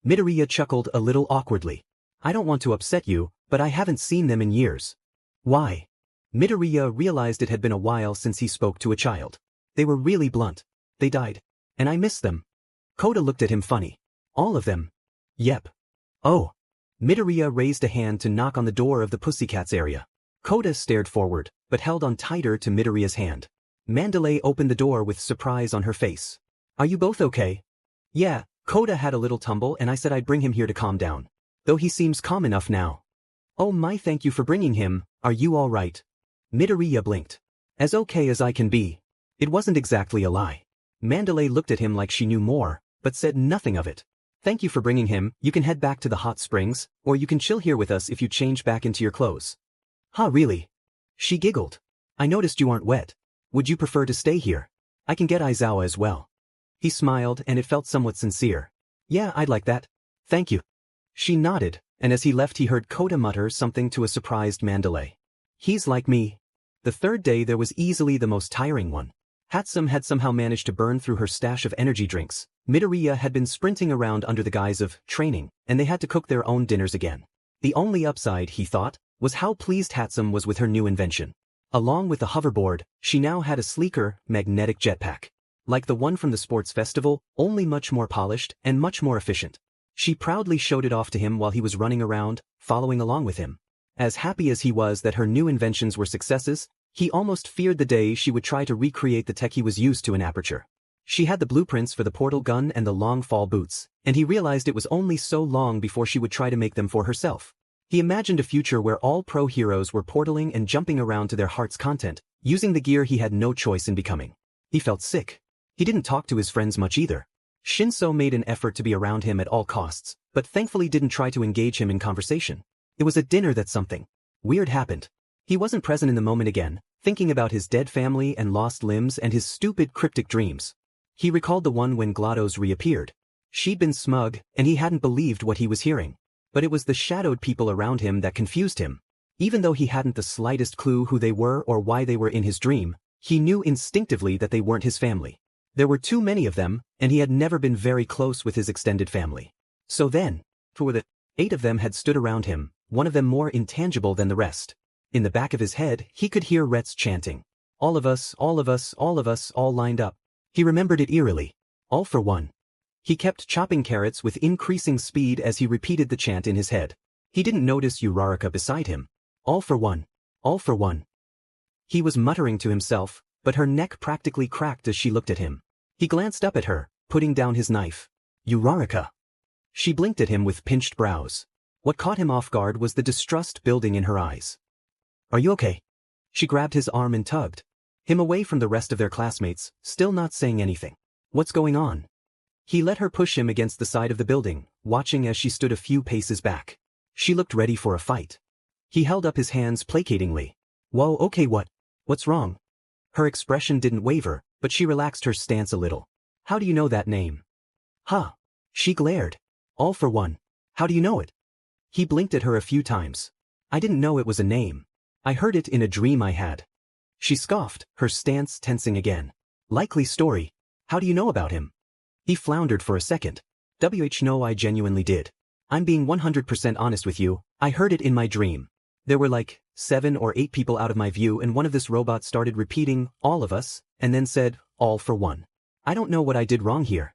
Midoriya chuckled a little awkwardly. I don't want to upset you, but I haven't seen them in years. Why? Midoriya realized it had been a while since he spoke to a child. They were really blunt. They died. And I miss them. Koda looked at him funny. All of them? Yep. Oh. Midoriya raised a hand to knock on the door of the Pussycats area. Koda stared forward, but held on tighter to Midoriya's hand. Mandalay opened the door with surprise on her face. Are you both okay? Yeah, Koda had a little tumble and I said I'd bring him here to calm down. Though he seems calm enough now. Oh my, thank you for bringing him. Are you all right? Midoriya blinked. As okay as I can be. It wasn't exactly a lie. Mandalay looked at him like she knew more, but said nothing of it. Thank you for bringing him. You can head back to the hot springs, or you can chill here with us if you change back into your clothes. Huh, really? She giggled. I noticed you aren't wet. Would you prefer to stay here? I can get Aizawa as well. He smiled and it felt somewhat sincere. Yeah, I'd like that. Thank you. She nodded, and as he left he heard Koda mutter something to a surprised Mandalay. He's like me. The third day there was easily the most tiring one. Hatsum had somehow managed to burn through her stash of energy drinks. Midoriya had been sprinting around under the guise of training, and they had to cook their own dinners again. The only upside, he thought, was how pleased Hatsum was with her new invention. Along with the hoverboard, she now had a sleeker, magnetic jetpack. Like the one from the sports festival, only much more polished and much more efficient. She proudly showed it off to him while he was running around, following along with him. As happy as he was that her new inventions were successes, he almost feared the day she would try to recreate the tech he was used to in Aperture. She had the blueprints for the portal gun and the long fall boots, and he realized it was only so long before she would try to make them for herself. He imagined a future where all pro heroes were portaling and jumping around to their heart's content, using the gear he had no choice in becoming. He felt sick. He didn't talk to his friends much either. Shinso made an effort to be around him at all costs, but thankfully didn't try to engage him in conversation. It was at dinner that something weird happened. He wasn't present in the moment again, thinking about his dead family and lost limbs and his stupid cryptic dreams. He recalled the one when Glados reappeared. She'd been smug, and he hadn't believed what he was hearing. But it was the shadowed people around him that confused him. Even though he hadn't the slightest clue who they were or why they were in his dream, he knew instinctively that they weren't his family. There were too many of them, and he had never been very close with his extended family. So then, for the 8 of them had stood around him, one of them more intangible than the rest. In the back of his head, he could hear Rets chanting. All of us, all of us, all of us, all lined up. He remembered it eerily. All for one. He kept chopping carrots with increasing speed as he repeated the chant in his head. He didn't notice Uraraka beside him. All for one. All for one. He was muttering to himself, but her neck practically cracked as she looked at him. He glanced up at her, putting down his knife. Uraraka. She blinked at him with pinched brows. What caught him off guard was the distrust building in her eyes. Are you okay? She grabbed his arm and tugged him away from the rest of their classmates, still not saying anything. What's going on? He let her push him against the side of the building, watching as she stood a few paces back. She looked ready for a fight. He held up his hands placatingly. Whoa, okay, what's wrong? Her expression didn't waver, but she relaxed her stance a little. How do you know that name? Huh? She glared. All for one. How do you know it? He blinked at her a few times. I didn't know it was a name. I heard it in a dream I had. She scoffed, her stance tensing again. Likely story. How do you know about him? He floundered for a second. No, I genuinely did. I'm being 100% honest with you, I heard it in my dream. There were like 7 or 8 people out of my view and one of this robot started repeating, all of us, and then said, all for one. I don't know what I did wrong here.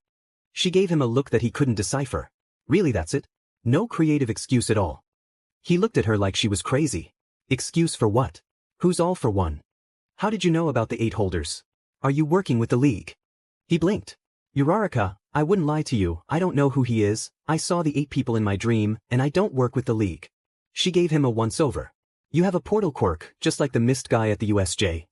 She gave him a look that he couldn't decipher. Really, that's it? No creative excuse at all. He looked at her like she was crazy. Excuse for what? Who's all for one? How did you know about the 8 holders? Are you working with the League? He blinked. Uraraka, I wouldn't lie to you, I don't know who he is, I saw the 8 people in my dream, and I don't work with the League. She gave him a once-over. You have a portal quirk, just like the mist guy at the USJ.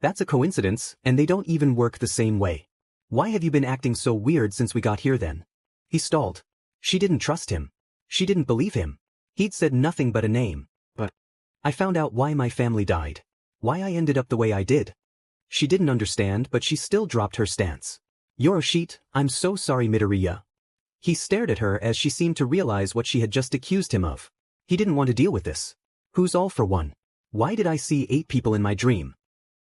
That's a coincidence, and they don't even work the same way. Why have you been acting so weird since we got here then? He stalled. She didn't trust him. She didn't believe him. He'd said nothing but a name. But I found out why my family died. Why I ended up the way I did. She didn't understand, but she still dropped her stance. Yoroshiite, I'm so sorry, Midoriya. He stared at her as she seemed to realize what she had just accused him of. He didn't want to deal with this. Who's all for one? Why did I see 8 people in my dream?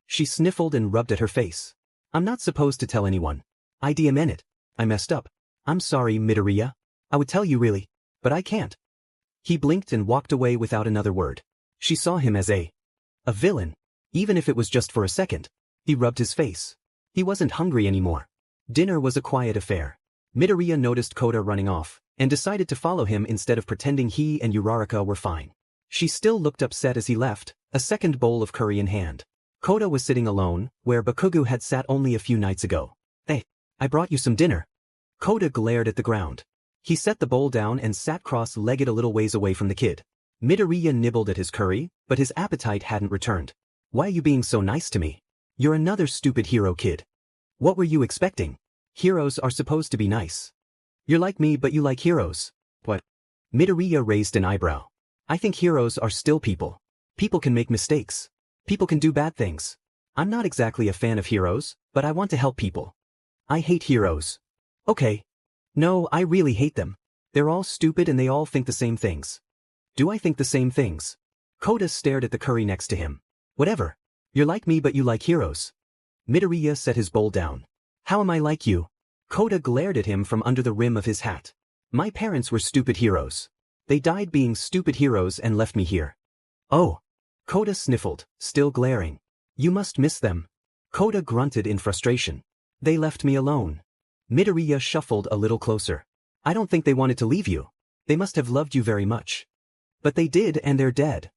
She sniffled and rubbed at her face. I'm not supposed to tell anyone. I DMN it. I messed up. I'm sorry, Midoriya. I would tell you really, but I can't. He blinked and walked away without another word. She saw him as a villain, even if it was just for a second. He rubbed his face. He wasn't hungry anymore. Dinner was a quiet affair. Midoriya noticed Koda running off, and decided to follow him instead of pretending he and Uraraka were fine. She still looked upset as he left, a second bowl of curry in hand. Koda was sitting alone, where Bakugo had sat only a few nights ago. Hey, I brought you some dinner. Koda glared at the ground. He set the bowl down and sat cross-legged a little ways away from the kid. Midoriya nibbled at his curry, but his appetite hadn't returned. Why are you being so nice to me? You're another stupid hero kid. What were you expecting? Heroes are supposed to be nice. You're like me but you like heroes. What? Midoriya raised an eyebrow. I think heroes are still people. People can make mistakes. People can do bad things. I'm not exactly a fan of heroes, but I want to help people. I hate heroes. Okay. No, I really hate them. They're all stupid and they all think the same things. Do I think the same things? Koda stared at the curry next to him. Whatever. You're like me but you like heroes. Midoriya set his bowl down. How am I like you? Koda glared at him from under the rim of his hat. My parents were stupid heroes. They died being stupid heroes and left me here. Oh. Koda sniffled, still glaring. You must miss them. Koda grunted in frustration. They left me alone. Midoriya shuffled a little closer. I don't think they wanted to leave you. They must have loved you very much. But they did and they're dead.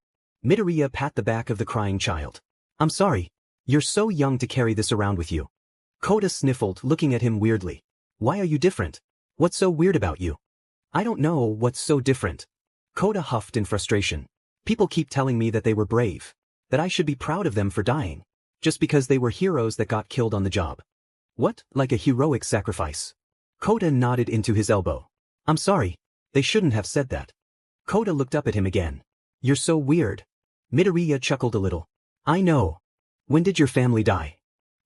Midoriya pat the back of the crying child. I'm sorry. You're so young to carry this around with you. Koda sniffled, looking at him weirdly. Why are you different? What's so weird about you? I don't know what's so different. Koda huffed in frustration. People keep telling me that they were brave. That I should be proud of them for dying. Just because they were heroes that got killed on the job. What, like a heroic sacrifice? Koda nodded into his elbow. I'm sorry. They shouldn't have said that. Koda looked up at him again. You're so weird. Midoriya chuckled a little. I know. When did your family die?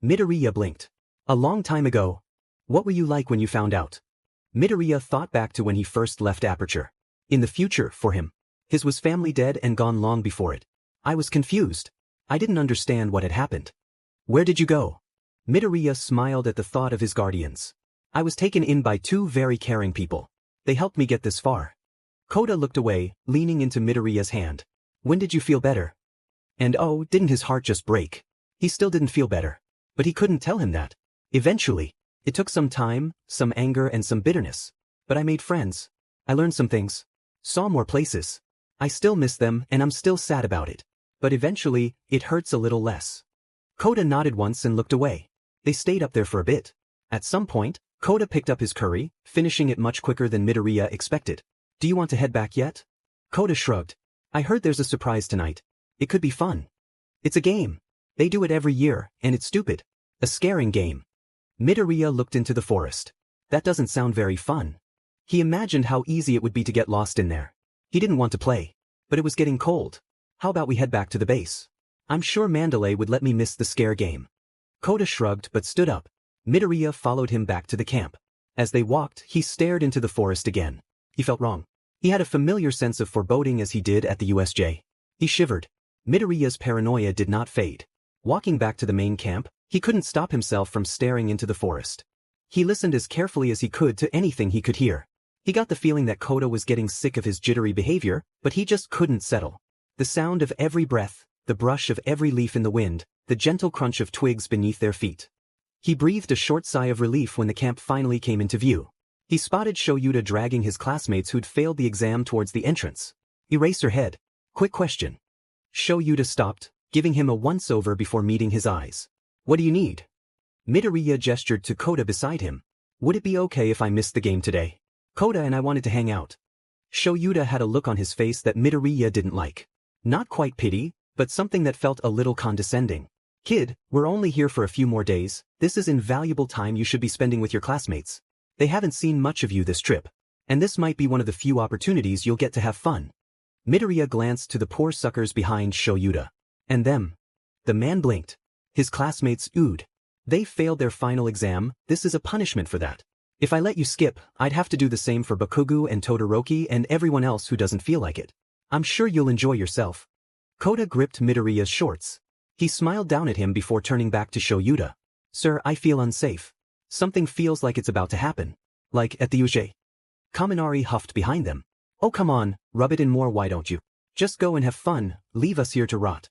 Midoriya blinked. A long time ago. What were you like when you found out? Midoriya thought back to when he first left Aperture. In the future, for him. His was family dead and gone long before it. I was confused. I didn't understand what had happened. Where did you go? Midoriya smiled at the thought of his guardians. I was taken in by 2 very caring people. They helped me get this far. Koda looked away, leaning into Midoriya's hand. When did you feel better? And oh, didn't his heart just break? He still didn't feel better. But he couldn't tell him that. Eventually. It took some time, some anger and some bitterness. But I made friends. I learned some things. Saw more places. I still miss them and I'm still sad about it. But eventually, it hurts a little less. Koda nodded once and looked away. They stayed up there for a bit. At some point, Koda picked up his curry, finishing it much quicker than Midoriya expected. Do you want to head back yet? Koda shrugged. I heard there's a surprise tonight. It could be fun. It's a game. They do it every year, and it's stupid. A scaring game. Midoriya looked into the forest. That doesn't sound very fun. He imagined how easy it would be to get lost in there. He didn't want to play. But it was getting cold. How about we head back to the base? I'm sure Mandalay would let me miss the scare game. Koda shrugged but stood up. Midoriya followed him back to the camp. As they walked, he stared into the forest again. He felt wrong. He had a familiar sense of foreboding as he did at the USJ. He shivered. Midoriya's paranoia did not fade. Walking back to the main camp, he couldn't stop himself from staring into the forest. He listened as carefully as he could to anything he could hear. He got the feeling that Koda was getting sick of his jittery behavior, but he just couldn't settle. The sound of every breath, the brush of every leaf in the wind, the gentle crunch of twigs beneath their feet. He breathed a short sigh of relief when the camp finally came into view. He spotted Shoyuta dragging his classmates who'd failed the exam towards the entrance. Eraserhead. Quick question. Shoyuta stopped, giving him a once-over before meeting his eyes. What do you need? Midoriya gestured to Koda beside him. Would it be okay if I missed the game today? Koda and I wanted to hang out. Shoyuta had a look on his face that Midoriya didn't like. Not quite pity, but something that felt a little condescending. Kid, we're only here for a few more days. This is invaluable time you should be spending with your classmates. They haven't seen much of you this trip. And this might be one of the few opportunities you'll get to have fun. Midoriya glanced to the poor suckers behind Shoyuta. And them. The man blinked. His classmates oohed. They failed their final exam. This is a punishment for that. If I let you skip, I'd have to do the same for Bakugo and Todoroki and everyone else who doesn't feel like it. I'm sure you'll enjoy yourself. Koda gripped Midoriya's shorts. He smiled down at him before turning back to Shoyuta. Sir, I feel unsafe. Something feels like it's about to happen. Like at the UJ. Kaminari huffed behind them. Oh come on, rub it in more why don't you? Just go and have fun, leave us here to rot.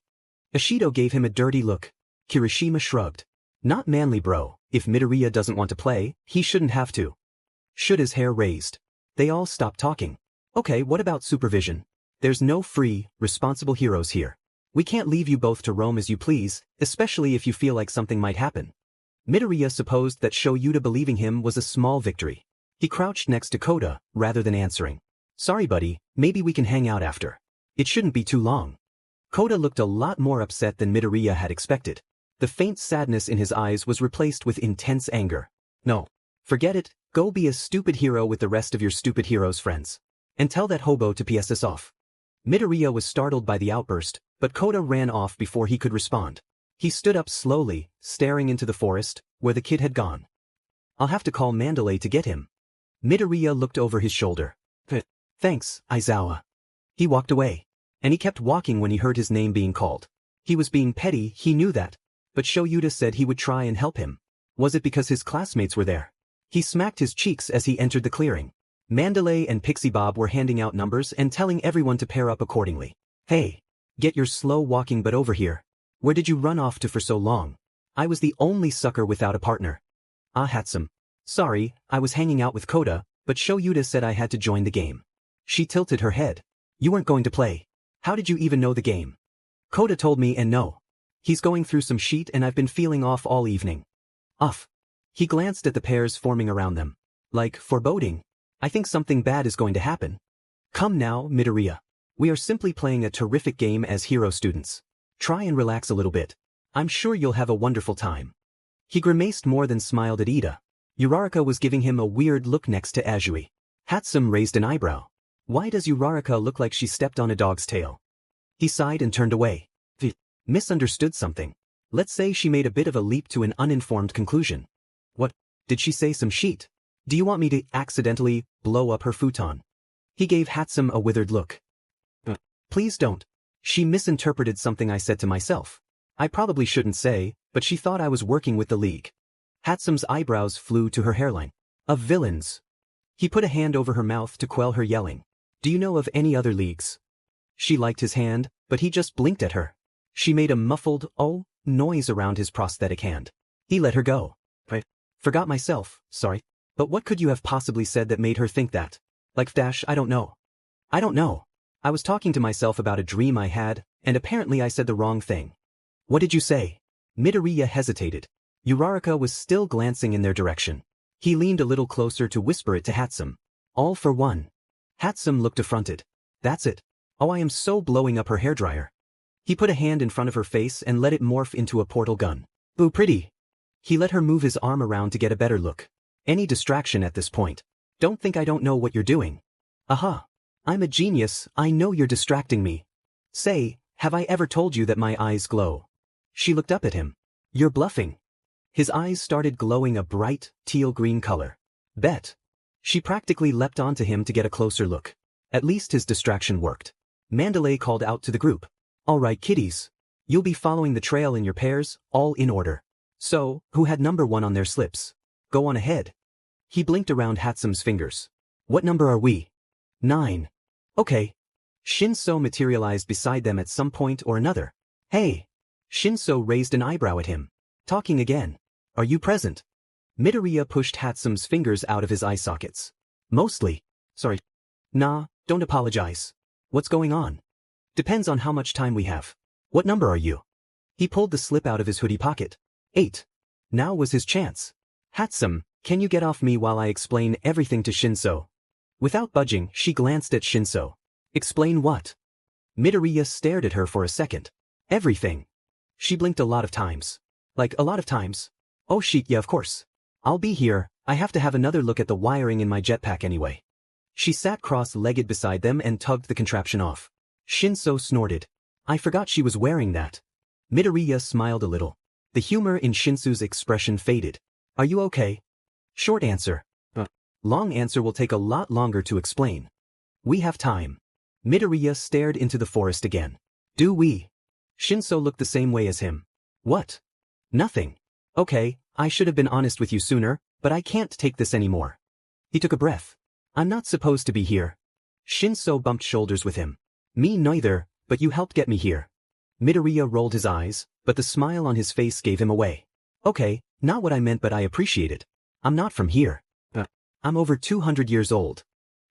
Ishido gave him a dirty look. Kirishima shrugged. Not manly bro, if Midoriya doesn't want to play, he shouldn't have to. Shuta's hair raised. They all stopped talking. Okay, what about supervision? There's no free, responsible heroes here. We can't leave you both to roam as you please, especially if you feel like something might happen. Midoriya supposed that Shoyuta believing him was a small victory. He crouched next to Koda, rather than answering. Sorry buddy, maybe we can hang out after. It shouldn't be too long. Koda looked a lot more upset than Midoriya had expected. The faint sadness in his eyes was replaced with intense anger. No. Forget it, go be a stupid hero with the rest of your stupid heroes' friends. And tell that hobo to piss us off. Midoriya was startled by the outburst, but Koda ran off before he could respond. He stood up slowly, staring into the forest, where the kid had gone. I'll have to call Mandalay to get him. Midoriya looked over his shoulder. Thanks, Aizawa. He walked away. And he kept walking when he heard his name being called. He was being petty, he knew that. But Shoyuta said he would try and help him. Was it because his classmates were there? He smacked his cheeks as he entered the clearing. Mandalay and Pixie Bob were handing out numbers and telling everyone to pair up accordingly. Hey. Get your slow walking butt over here. Where did you run off to for so long? I was the only sucker without a partner. Ah Hatsum. Sorry, I was hanging out with Koda, but Shoyuta said I had to join the game. She tilted her head. You weren't going to play. How did you even know the game? Koda told me and no. He's going through some sheet and I've been feeling off all evening. Off. He glanced at the pairs forming around them. Like, foreboding. I think something bad is going to happen. Come now, Midoriya. We are simply playing a terrific game as hero students. Try and relax a little bit. I'm sure you'll have a wonderful time. He grimaced more than smiled at Ida. Uraraka was giving him a weird look next to Azui. Hatsum raised an eyebrow. Why does Uraraka look like she stepped on a dog's tail? He sighed and turned away. Misunderstood something. Let's say she made a bit of a leap to an uninformed conclusion. What? Did she say some sheet? Do you want me to accidentally blow up her futon? He gave Hatsum a withered look. Please don't. She misinterpreted something I said to myself. I probably shouldn't say, but she thought I was working with the League. Hatsum's eyebrows flew to her hairline. Of villains. He put a hand over her mouth to quell her yelling. Do you know of any other leagues? She liked his hand, but he just blinked at her. She made a muffled, oh, noise around his prosthetic hand. He let her go. I forgot myself, sorry. But what could you have possibly said that made her think that? Like I don't know. I don't know. I was talking to myself about a dream I had, and apparently I said the wrong thing. What did you say? Midoriya hesitated. Uraraka was still glancing in their direction. He leaned a little closer to whisper it to Hatsum. All for one. Hatsum looked affronted. That's it. Oh, I am so blowing up her hairdryer. He put a hand in front of her face and let it morph into a portal gun. Ooh, pretty. He let her move his arm around to get a better look. Any distraction at this point. Don't think I don't know what you're doing. Aha. I'm a genius, I know you're distracting me. Say, have I ever told you that my eyes glow? She looked up at him. You're bluffing. His eyes started glowing a bright, teal-green color. Bet. She practically leapt onto him to get a closer look. At least his distraction worked. Mandalay called out to the group. All right, kiddies. You'll be following the trail in your pairs, all in order. So, who had number 1 on their slips? Go on ahead. He blinked around Hatsum's fingers. What number are we? 9. Okay. Shinso materialized beside them at some point or another. Hey. Shinso raised an eyebrow at him. Talking again. Are you present? Midoriya pushed Hatsum's fingers out of his eye sockets. Mostly. Sorry. Nah, don't apologize. What's going on? Depends on how much time we have. What number are you? He pulled the slip out of his hoodie pocket. 8. Now was his chance. Hatsum, can you get off me while I explain everything to Shinso? Without budging, she glanced at Shinso. Explain what? Midoriya stared at her for a second. Everything. She blinked a lot of times. Like a lot of times. Oh shit, yeah, of course. I'll be here, I have to have another look at the wiring in my jetpack anyway. She sat cross-legged beside them and tugged the contraption off. Shinso snorted. I forgot she was wearing that. Midoriya smiled a little. The humor in Shinso's expression faded. Are you okay? Short answer. Long answer will take a lot longer to explain. We have time. Midoriya stared into the forest again. Do we? Shinso looked the same way as him. What? Nothing. Okay, I should have been honest with you sooner, but I can't take this anymore. He took a breath. I'm not supposed to be here. Shinso bumped shoulders with him. Me neither, but you helped get me here. Midoriya rolled his eyes, but the smile on his face gave him away. Okay, not what I meant, but I appreciate it. I'm not from here. I'm over 200 years old.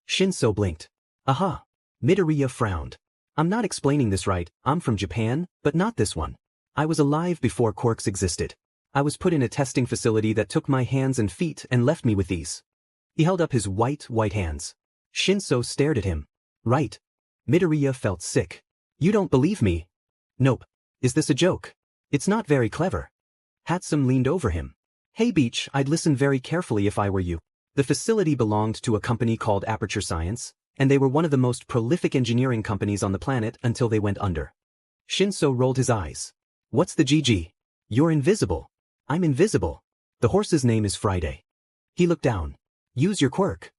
Shinso blinked. Aha. Midoriya frowned. I'm not explaining this right, I'm from Japan, but not this one. I was alive before quirks existed. I was put in a testing facility that took my hands and feet and left me with these. He held up his white hands. Shinso stared at him. Right. Midoriya felt sick. You don't believe me? Nope. Is this a joke? It's not very clever. Hatsum leaned over him. Hey Beach, I'd listen very carefully if I were you. The facility belonged to a company called Aperture Science, and they were one of the most prolific engineering companies on the planet until they went under. Shinso rolled his eyes. What's the GG? You're invisible. I'm invisible. The horse's name is Friday. He looked down. Use your quirk.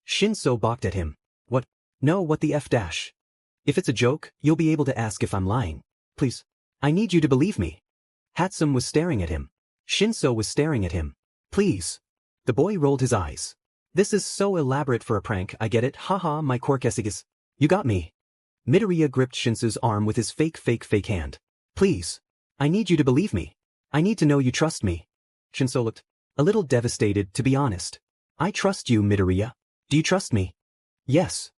Shinso balked at him. What? No, what the F dash? If it's a joke, you'll be able to ask if I'm lying. Please. I need you to believe me. Hatsum was staring at him. Shinso was staring at him. Please. The boy rolled his eyes. This is so elaborate for a prank, I get it, haha, my quirk is. You got me. Midoriya gripped Shinso's arm with his fake hand. Please. I need you to believe me. I need to know you trust me. Shinso looked a little devastated, to be honest. I trust you, Midoriya. Do you trust me? Yes.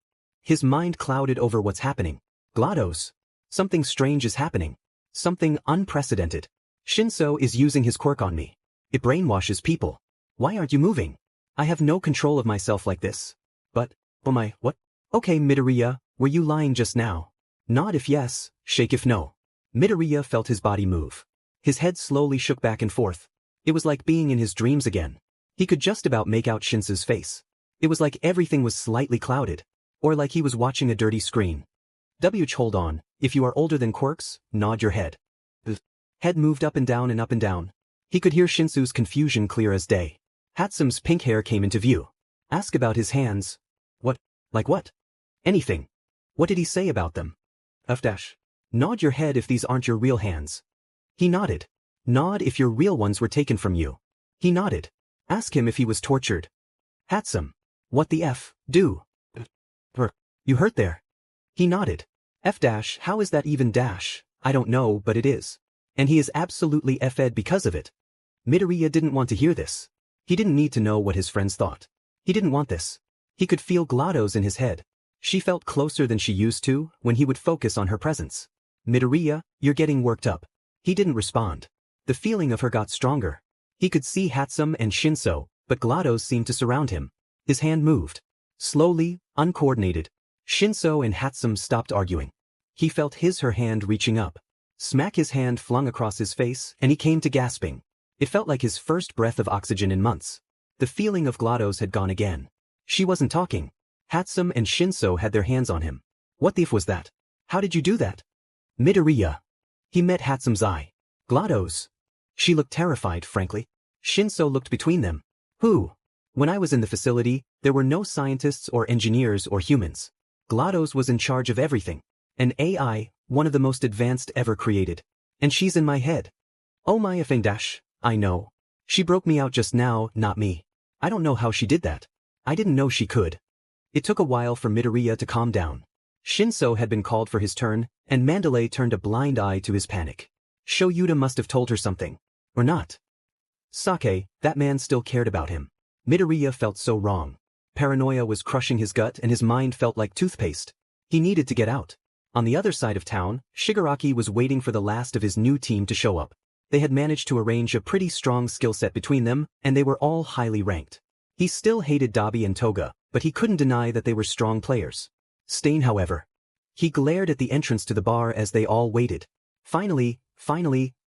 His mind clouded over what's happening. Glados. Something strange is happening. Something unprecedented. Shinso is using his quirk on me. It brainwashes people. Why aren't you moving? I have no control of myself like this. But, oh my, what? Okay, Midoriya, were you lying just now? Nod if yes, shake if no. Midoriya felt his body move. His head slowly shook back and forth. It was like being in his dreams again. He could just about make out Shinso's face. It was like everything was slightly clouded. Or like he was watching a dirty screen. Hold on, if you are older than quirks, nod your head. The head moved up and down and up and down. He could hear Shinso's confusion clear as day. Hatsum's pink hair came into view. Ask about his hands. What? Like what? Anything. What did he say about them? F dash. Nod your head if these aren't your real hands. He nodded. Nod if your real ones were taken from you. He nodded. Ask him if he was tortured. Hatsum. What the F, do? You hurt there. He nodded. F dash, how is that even dash? I don't know, but it is. And he is absolutely F-ed because of it. Midoriya didn't want to hear this. He didn't need to know what his friends thought. He didn't want this. He could feel Glados in his head. She felt closer than she used to when he would focus on her presence. Midoriya, you're getting worked up. He didn't respond. The feeling of her got stronger. He could see Hatsum and Shinso, but Glados seemed to surround him. His hand moved. Slowly, uncoordinated. Shinso and Hatsum stopped arguing. He felt her hand reaching up. Smack, his hand flung across his face, and he came to gasping. It felt like his first breath of oxygen in months. The feeling of Glados had gone again. She wasn't talking. Hatsum and Shinso had their hands on him. What the f was that? How did you do that? Midoriya. He met Hatsum's eye. Glados. She looked terrified, frankly. Shinso looked between them. Who? When I was in the facility, there were no scientists or engineers or humans. Glados was in charge of everything. An AI, one of the most advanced ever created. And she's in my head. Oh my effing dash, I know. She broke me out just now, not me. I don't know how she did that. I didn't know she could. It took a while for Midoriya to calm down. Shinso had been called for his turn, and Mandalay turned a blind eye to his panic. Shoyuta must have told her something. Or not. Sake, that man still cared about him. Midoriya felt so wrong. Paranoia was crushing his gut and his mind felt like toothpaste. He needed to get out. On the other side of town, Shigaraki was waiting for the last of his new team to show up. They had managed to arrange a pretty strong skill set between them, and they were all highly ranked. He still hated Dabi and Toga, but he couldn't deny that they were strong players. Stain, however. He glared at the entrance to the bar as they all waited. Finally,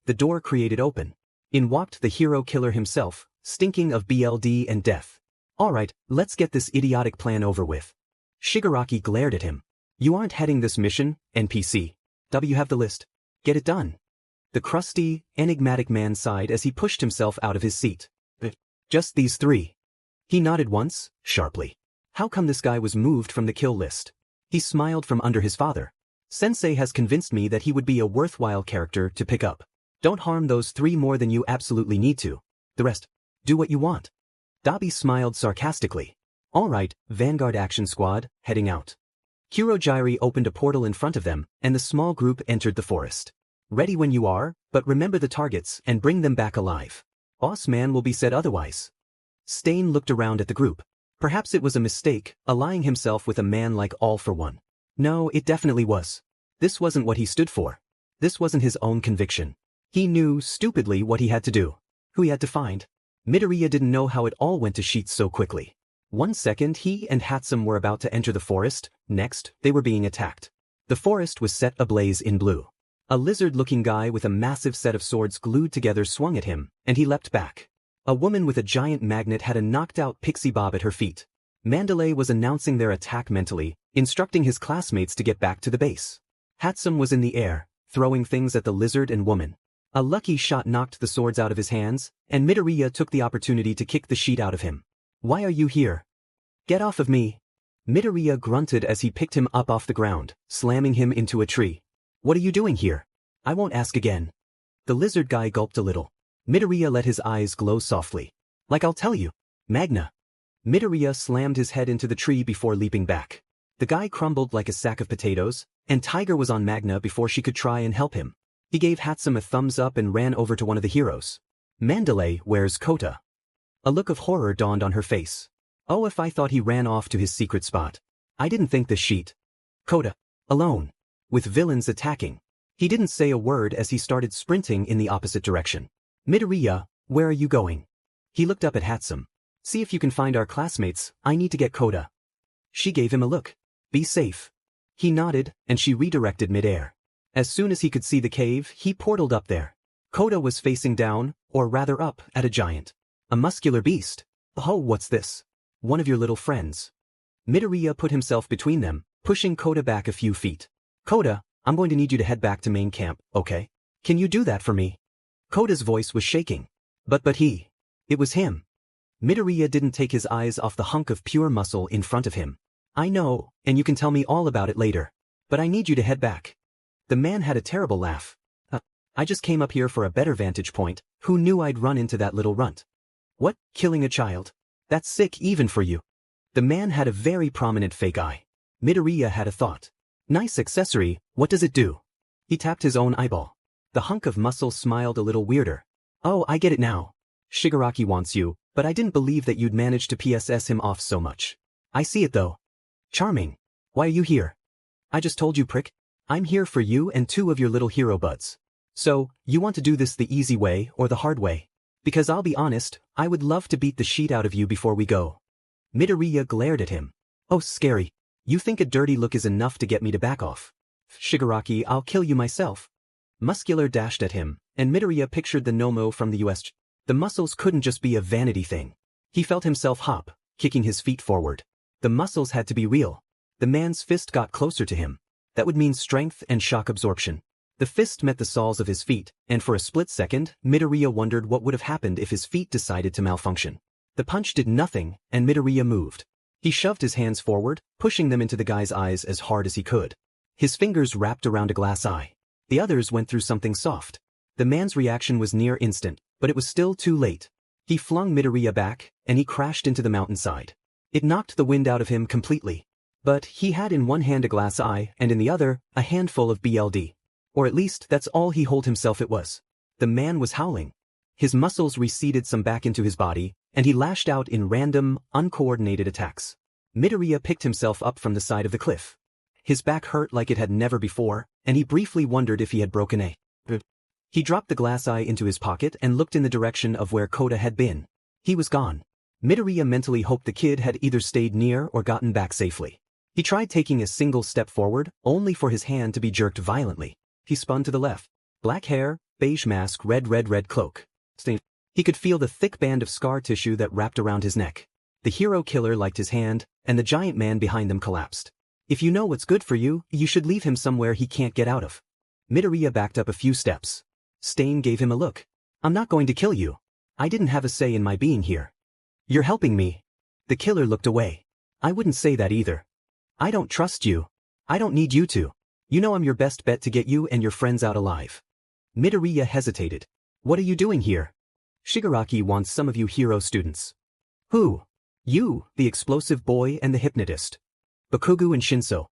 the door created open. In walked the hero killer himself, stinking of BLD and death. Alright, let's get this idiotic plan over with. Shigaraki glared at him. You aren't heading this mission, NPC. You have the list. Get it done. The crusty, enigmatic man sighed as he pushed himself out of his seat. Just these three. He nodded once, sharply. How come this guy was moved from the kill list? He smiled from under his father. Sensei has convinced me that he would be a worthwhile character to pick up. Don't harm those three more than you absolutely need to. The rest, do what you want. Dabi smiled sarcastically. Alright, Vanguard Action Squad, heading out. Kurogiri opened a portal in front of them, and the small group entered the forest. Ready when you are, but remember the targets and bring them back alive. Boss man will be said otherwise. Stain looked around at the group. Perhaps it was a mistake, allying himself with a man like All for One. No, it definitely was. This wasn't what he stood for. This wasn't his own conviction. He knew, stupidly, what he had to do. Who he had to find. Midoriya didn't know how it all went to shit so quickly. 1 second he and Hatsum were about to enter the forest, next, they were being attacked. The forest was set ablaze in blue. A lizard-looking guy with a massive set of swords glued together swung at him, and he leapt back. A woman with a giant magnet had a knocked-out pixie bob at her feet. Mandalay was announcing their attack mentally, instructing his classmates to get back to the base. Hatsum was in the air, throwing things at the lizard and woman. A lucky shot knocked the swords out of his hands, and Midoriya took the opportunity to kick the sheet out of him. Why are you here? Get off of me. Midoriya grunted as he picked him up off the ground, slamming him into a tree. What are you doing here? I won't ask again. The lizard guy gulped a little. Midoriya let his eyes glow softly. Like I'll tell you. Magna. Midoriya slammed his head into the tree before leaping back. The guy crumbled like a sack of potatoes, and Tiger was on Magna before she could try and help him. He gave Hatsum a thumbs up and ran over to one of the heroes. Mandalay, where's Kota? A look of horror dawned on her face. Oh, if I thought he ran off to his secret spot. I didn't think this sheet. Kota. Alone. With villains attacking. He didn't say a word as he started sprinting in the opposite direction. Midoriya, where are you going? He looked up at Hatsum. See if you can find our classmates, I need to get Kota. She gave him a look. Be safe. He nodded, and she redirected midair. As soon as he could see the cave, he portaled up there. Kota was facing down, or rather up, at a giant. A muscular beast. Oh, what's this? One of your little friends. Midoriya put himself between them, pushing Kota back a few feet. Kota, I'm going to need you to head back to main camp, okay? Can you do that for me? Kota's voice was shaking. But it was him. Midoriya didn't take his eyes off the hunk of pure muscle in front of him. I know, and you can tell me all about it later. But I need you to head back. The man had a terrible laugh. I just came up here for a better vantage point. Who knew I'd run into that little runt? What, killing a child? That's sick even for you. The man had a very prominent fake eye. Midoriya had a thought. Nice accessory, what does it do? He tapped his own eyeball. The hunk of muscle smiled a little weirder. Oh, I get it now. Shigaraki wants you, but I didn't believe that you'd manage to PSS him off so much. I see it though. Charming. Why are you here? I just told you, prick. I'm here for you and 2 of your little hero buds. So, you want to do this the easy way or the hard way? Because I'll be honest, I would love to beat the sheet out of you before we go. Midoriya glared at him. Oh, scary. You think a dirty look is enough to get me to back off? Shigaraki, I'll kill you myself. Muscular dashed at him, and Midoriya pictured the Nomo from the US. The muscles couldn't just be a vanity thing. He felt himself hop, kicking his feet forward. The muscles had to be real. The man's fist got closer to him. That would mean strength and shock absorption. The fist met the soles of his feet, and for a split second, Midoriya wondered what would have happened if his feet decided to malfunction. The punch did nothing, and Midoriya moved. He shoved his hands forward, pushing them into the guy's eyes as hard as he could. His fingers wrapped around a glass eye. The others went through something soft. The man's reaction was near instant, but it was still too late. He flung Midoriya back, and he crashed into the mountainside. It knocked the wind out of him completely. But he had in one hand a glass eye, and in the other, a handful of BLD. Or at least, that's all he told himself it was. The man was howling. His muscles receded some back into his body, and he lashed out in random, uncoordinated attacks. Midoriya picked himself up from the side of the cliff. His back hurt like it had never before, and he briefly wondered if he had broken a. He dropped the glass eye into his pocket and looked in the direction of where Koda had been. He was gone. Midoriya mentally hoped the kid had either stayed near or gotten back safely. He tried taking a single step forward, only for his hand to be jerked violently. He spun to the left. Black hair, beige mask, red cloak. He could feel the thick band of scar tissue that wrapped around his neck. The hero killer liked his hand, and the giant man behind them collapsed. If you know what's good for you, you should leave him somewhere he can't get out of. Midoriya backed up a few steps. Stain gave him a look. I'm not going to kill you. I didn't have a say in my being here. You're helping me. The killer looked away. I wouldn't say that either. I don't trust you. I don't need you to. You know I'm your best bet to get you and your friends out alive. Midoriya hesitated. What are you doing here? Shigaraki wants some of you hero students. Who? You, the explosive boy and the hypnotist. Bakugo and Shinso.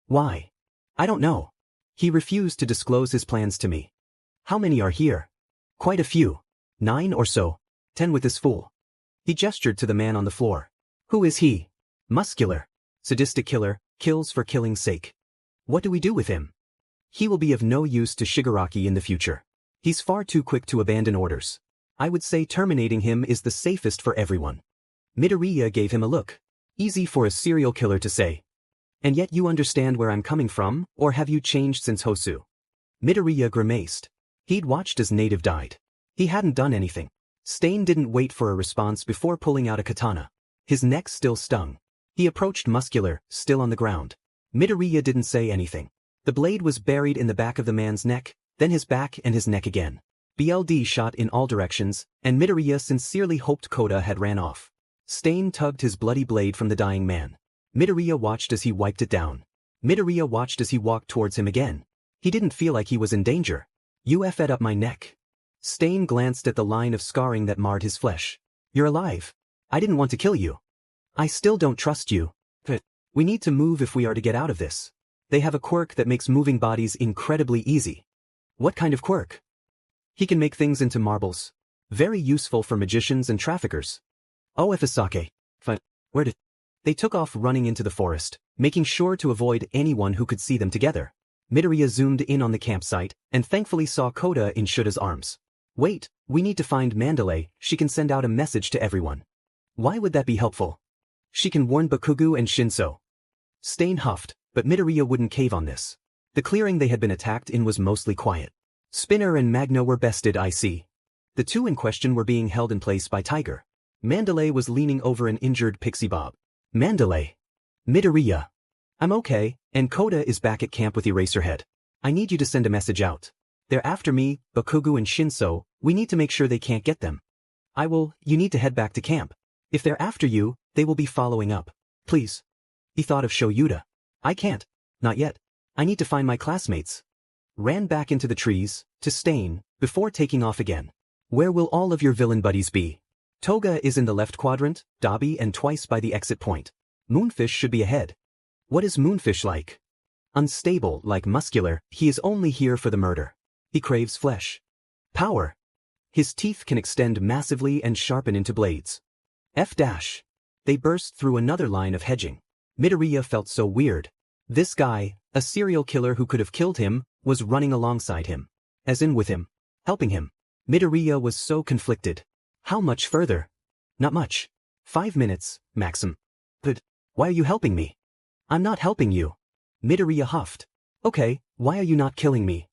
Why? I don't know. He refused to disclose his plans to me. How many are here? Quite a few. 9 or so. 10 with this fool. He gestured to the man on the floor. Who is he? Muscular. Sadistic killer, kills for killing's sake. What do we do with him? He will be of no use to Shigaraki in the future. He's far too quick to abandon orders. I would say terminating him is the safest for everyone. Midoriya gave him a look. Easy for a serial killer to say. And yet you understand where I'm coming from, or have you changed since Hosu? Midoriya grimaced. He'd watched as Native died. He hadn't done anything. Stain didn't wait for a response before pulling out a katana. His neck still stung. He approached Muscular, still on the ground. Midoriya didn't say anything. The blade was buried in the back of the man's neck, then his back and his neck again. BLD shot in all directions, and Midoriya sincerely hoped Koda had ran off. Stain tugged his bloody blade from the dying man. Midoriya watched as he wiped it down. Midoriya watched as he walked towards him again. He didn't feel like he was in danger. You effed up my neck. Stain glanced at the line of scarring that marred his flesh. You're alive. I didn't want to kill you. I still don't trust you. But we need to move if we are to get out of this. They have a quirk that makes moving bodies incredibly easy. What kind of quirk? He can make things into marbles. Very useful for magicians and traffickers. Oh, Ifasake. Where did... They took off running into the forest, making sure to avoid anyone who could see them together. Midoriya zoomed in on the campsite, and thankfully saw Koda in Shuta's arms. Wait, we need to find Mandalay, she can send out a message to everyone. Why would that be helpful? She can warn Bakugo and Shinso. Stain huffed, but Midoriya wouldn't cave on this. The clearing they had been attacked in was mostly quiet. Spinner and Magno were bested, I see. The two in question were being held in place by Tiger. Mandalay was leaning over an injured Pixie Bob. Mandalay. Midoriya. I'm okay, and Koda is back at camp with Eraserhead. I need you to send a message out. They're after me, Bakugo and Shinso, we need to make sure they can't get them. You need to head back to camp. If they're after you, they will be following up. Please. He thought of Shoyuta. I can't. Not yet. I need to find my classmates. Ran back into the trees, to Stain, before taking off again. Where will all of your villain buddies be? Toga is in the left quadrant, Dabi and twice by the exit point. Moonfish should be ahead. What is Moonfish like? Unstable, like Muscular, he is only here for the murder. He craves flesh. Power. His teeth can extend massively and sharpen into blades. They burst through another line of hedging. Midoriya felt so weird. This guy, a serial killer who could have killed him, was running alongside him. As in with him. Helping him. Midoriya was so conflicted. How much further? Not much. 5 minutes, Maxim. But why are you helping me? I'm not helping you. Midoriya huffed. Okay, why are you not killing me?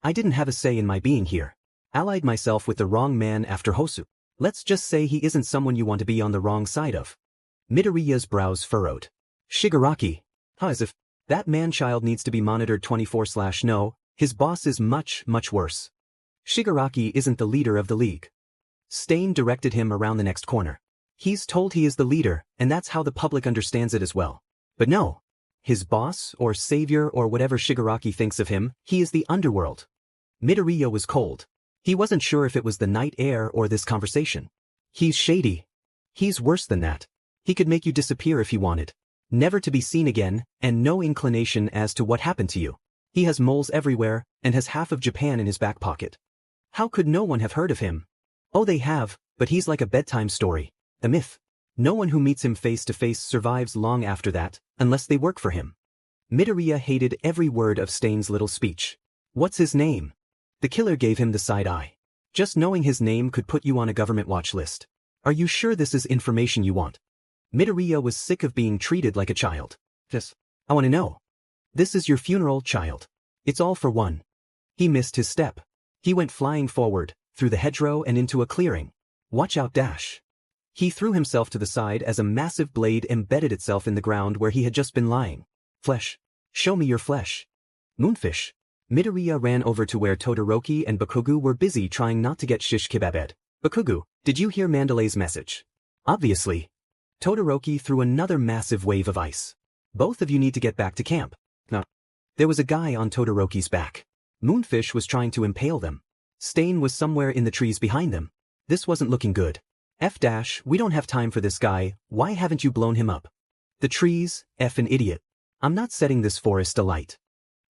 I didn't have a say in my being here. Allied myself with the wrong man after Hosu. Let's just say he isn't someone you want to be on the wrong side of. Midoriya's brows furrowed. Shigaraki. As if that man-child needs to be monitored 24/No, his boss is much, much worse. Shigaraki isn't the leader of the league. Stain directed him around the next corner. He's told he is the leader, and that's how the public understands it as well. But no. His boss, or savior, or whatever Shigaraki thinks of him, he is the underworld. Midoriya was cold. He wasn't sure if it was the night air or this conversation. He's shady. He's worse than that. He could make you disappear if he wanted. Never to be seen again, and no inclination as to what happened to you. He has moles everywhere, and has half of Japan in his back pocket. How could no one have heard of him? Oh, they have, but he's like a bedtime story. A myth. No one who meets him face to face survives long after that, unless they work for him. Midoriya hated every word of Stain's little speech. What's his name? The killer gave him the side eye. Just knowing his name could put you on a government watch list. Are you sure this is information you want? Midoriya was sick of being treated like a child. Yes. I want to know. This is your funeral, child. It's all for one. He missed his step. He went flying forward, through the hedgerow and into a clearing. Watch out, dash. He threw himself to the side as a massive blade embedded itself in the ground where he had just been lying. Flesh. Show me your flesh. Moonfish. Midoriya ran over to where Todoroki and Bakugu were busy trying not to get shish kebabed. Bakugu, did you hear Mandalay's message? Obviously. Todoroki threw another massive wave of ice. Both of you need to get back to camp. No. There was a guy on Todoroki's back. Moonfish was trying to impale them. Stain was somewhere in the trees behind them. This wasn't looking good. We don't have time for this guy, why haven't you blown him up? The trees, an idiot. I'm not setting this forest alight.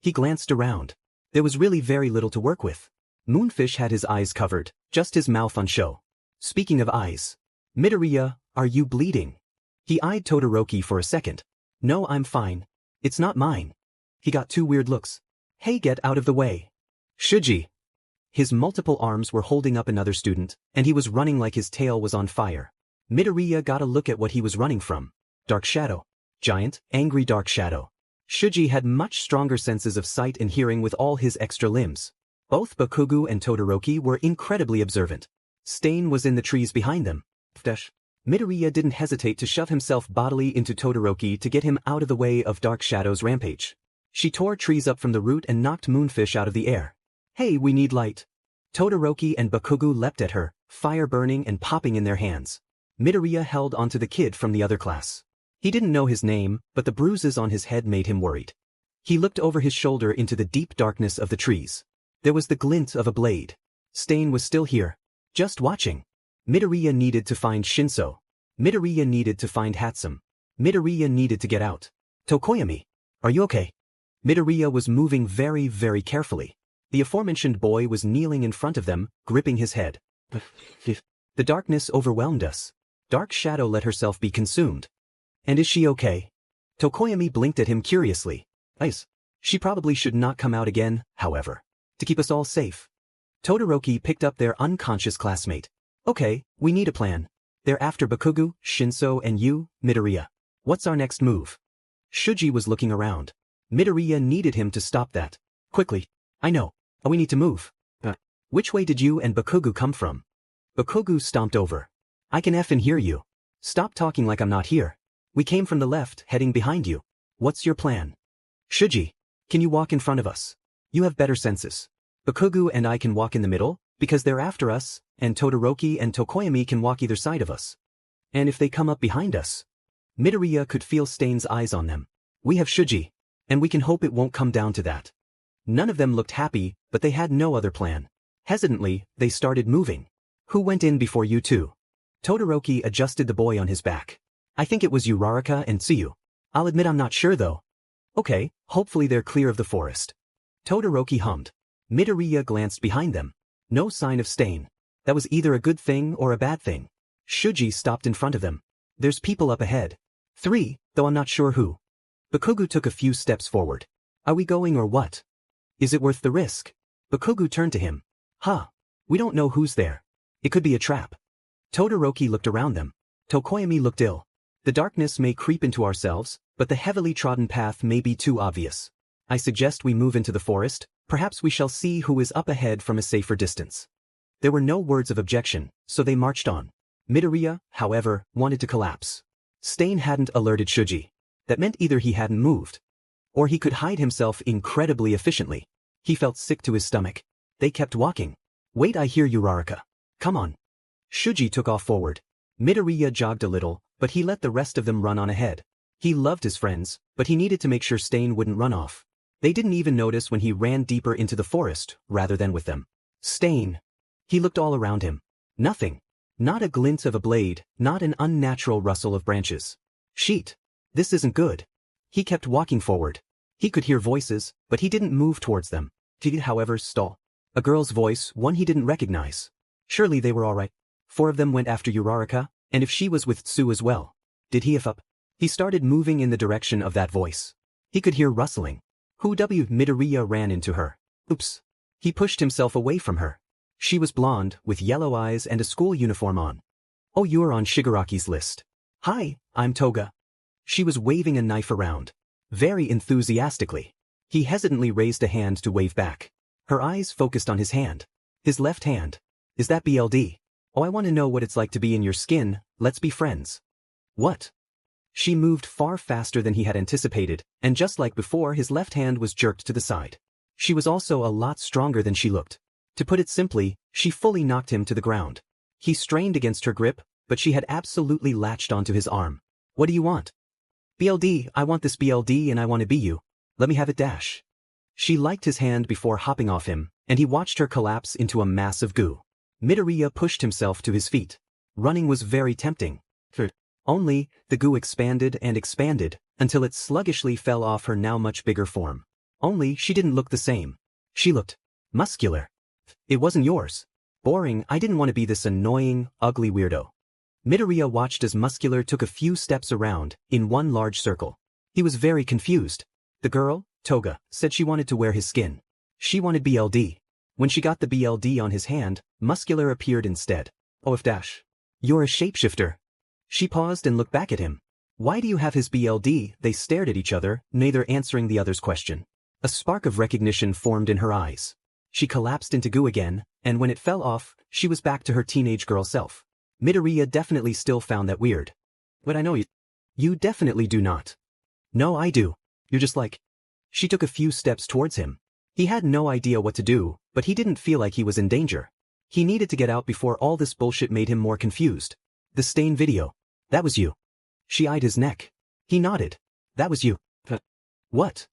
He glanced around. There was really very little to work with. Moonfish had his eyes covered, just his mouth on show. Speaking of eyes. Midoriya, are you bleeding? He eyed Todoroki for a second. No, I'm fine. It's not mine. He got 2 weird looks. Hey, get out of the way. Shuji. His multiple arms were holding up another student, and he was running like his tail was on fire. Midoriya got a look at what he was running from. Dark shadow. Giant, angry dark shadow. Shuji had much stronger senses of sight and hearing with all his extra limbs. Both Bakugu and Todoroki were incredibly observant. Stain was in the trees behind them. Midoriya didn't hesitate to shove himself bodily into Todoroki to get him out of the way of Dark Shadow's rampage. She tore trees up from the root and knocked Moonfish out of the air. Hey, we need light. Todoroki and Bakugu leapt at her, fire burning and popping in their hands. Midoriya held onto the kid from the other class. He didn't know his name, but the bruises on his head made him worried. He looked over his shoulder into the deep darkness of the trees. There was the glint of a blade. Stain was still here, just watching. Midoriya needed to find Shinso. Midoriya needed to find Hatsum. Midoriya needed to get out. Tokoyami, are you okay? Midoriya was moving very, very carefully. The aforementioned boy was kneeling in front of them, gripping his head. The darkness overwhelmed us. Dark Shadow let herself be consumed. And is she okay? Tokoyami blinked at him curiously. Ice. She probably should not come out again, however. To keep us all safe. Todoroki picked up their unconscious classmate. Okay, we need a plan. They're after Bakugu, Shinso and you, Midoriya. What's our next move? Shuji was looking around. Midoriya needed him to stop that. Quickly. I know. We need to move. Which way did you and Bakugu come from? Bakugu stomped over. I can effing hear you. Stop talking like I'm not here. We came from the left, heading behind you. What's your plan? Shuji, can you walk in front of us? You have better senses. Bakugu and I can walk in the middle, because they're after us, and Todoroki and Tokoyami can walk either side of us. And if they come up behind us? Midoriya could feel Stain's eyes on them. We have Shuji, and we can hope it won't come down to that. None of them looked happy, but they had no other plan. Hesitantly, they started moving. Who went in before you two? Todoroki adjusted the boy on his back. I think it was Uraraka and Tsuyu. I'll admit I'm not sure though. Okay, hopefully they're clear of the forest. Todoroki hummed. Midoriya glanced behind them. No sign of Stain. That was either a good thing or a bad thing. Shuji stopped in front of them. There's people up ahead. 3, though I'm not sure who. Bakugo took a few steps forward. Are we going or what? Is it worth the risk? Bakugo turned to him. We don't know who's there. It could be a trap. Todoroki looked around them. Tokoyami looked ill. The darkness may creep into ourselves, but the heavily trodden path may be too obvious. I suggest we move into the forest, perhaps we shall see who is up ahead from a safer distance. There were no words of objection, so they marched on. Midoriya, however, wanted to collapse. Stain hadn't alerted Shuji. That meant either he hadn't moved, or he could hide himself incredibly efficiently. He felt sick to his stomach. They kept walking. Wait, I hear Uraraka. Come on. Shuji took off forward. Midoriya jogged a little, but he let the rest of them run on ahead. He loved his friends, but he needed to make sure Stain wouldn't run off. They didn't even notice when he ran deeper into the forest, rather than with them. Stain. He looked all around him. Nothing. Not a glint of a blade, not an unnatural rustle of branches. Sheet. This isn't good. He kept walking forward. He could hear voices, but he didn't move towards them. He did, however, stall. A girl's voice, one he didn't recognize. Surely they were all right. 4 of them went after Uraraka, and if she was with Tsu as well. Did he up? He started moving in the direction of that voice. He could hear rustling. Midoriya ran into her. Oops. He pushed himself away from her. She was blonde, with yellow eyes and a school uniform on. Oh, you're on Shigaraki's list. Hi, I'm Toga. She was waving a knife around. Very enthusiastically. He hesitantly raised a hand to wave back. Her eyes focused on his hand. His left hand. Is that BLD? Oh, I want to know what it's like to be in your skin, let's be friends. What? She moved far faster than he had anticipated, and just like before, his left hand was jerked to the side. She was also a lot stronger than she looked. To put it simply, she fully knocked him to the ground. He strained against her grip, but she had absolutely latched onto his arm. What do you want? BLD, I want this BLD and I want to be you. Let me have it dash. She liked his hand before hopping off him, and he watched her collapse into a mass of goo. Midoriya pushed himself to his feet. Running was very tempting. Only, the goo expanded and expanded, until it sluggishly fell off her now much bigger form. Only, she didn't look the same. She looked muscular. It wasn't yours. Boring, I didn't want to be this annoying, ugly weirdo. Midoriya watched as Muscular took a few steps around, in one large circle. He was very confused. The girl, Toga, said she wanted to wear his skin. She wanted BLD. When she got the BLD on his hand, Muscular appeared instead. Oh, if dash. You're a shapeshifter. She paused and looked back at him. Why do you have his BLD? They stared at each other, neither answering the other's question. A spark of recognition formed in her eyes. She collapsed into goo again, and when it fell off, she was back to her teenage girl self. Midoriya definitely still found that weird. But I know you. You definitely do not. No, I do. You're just like. She took a few steps towards him. He had no idea what to do, but he didn't feel like he was in danger. He needed to get out before all this bullshit made him more confused. The Stain video. That was you. She eyed his neck. He nodded. That was you. What?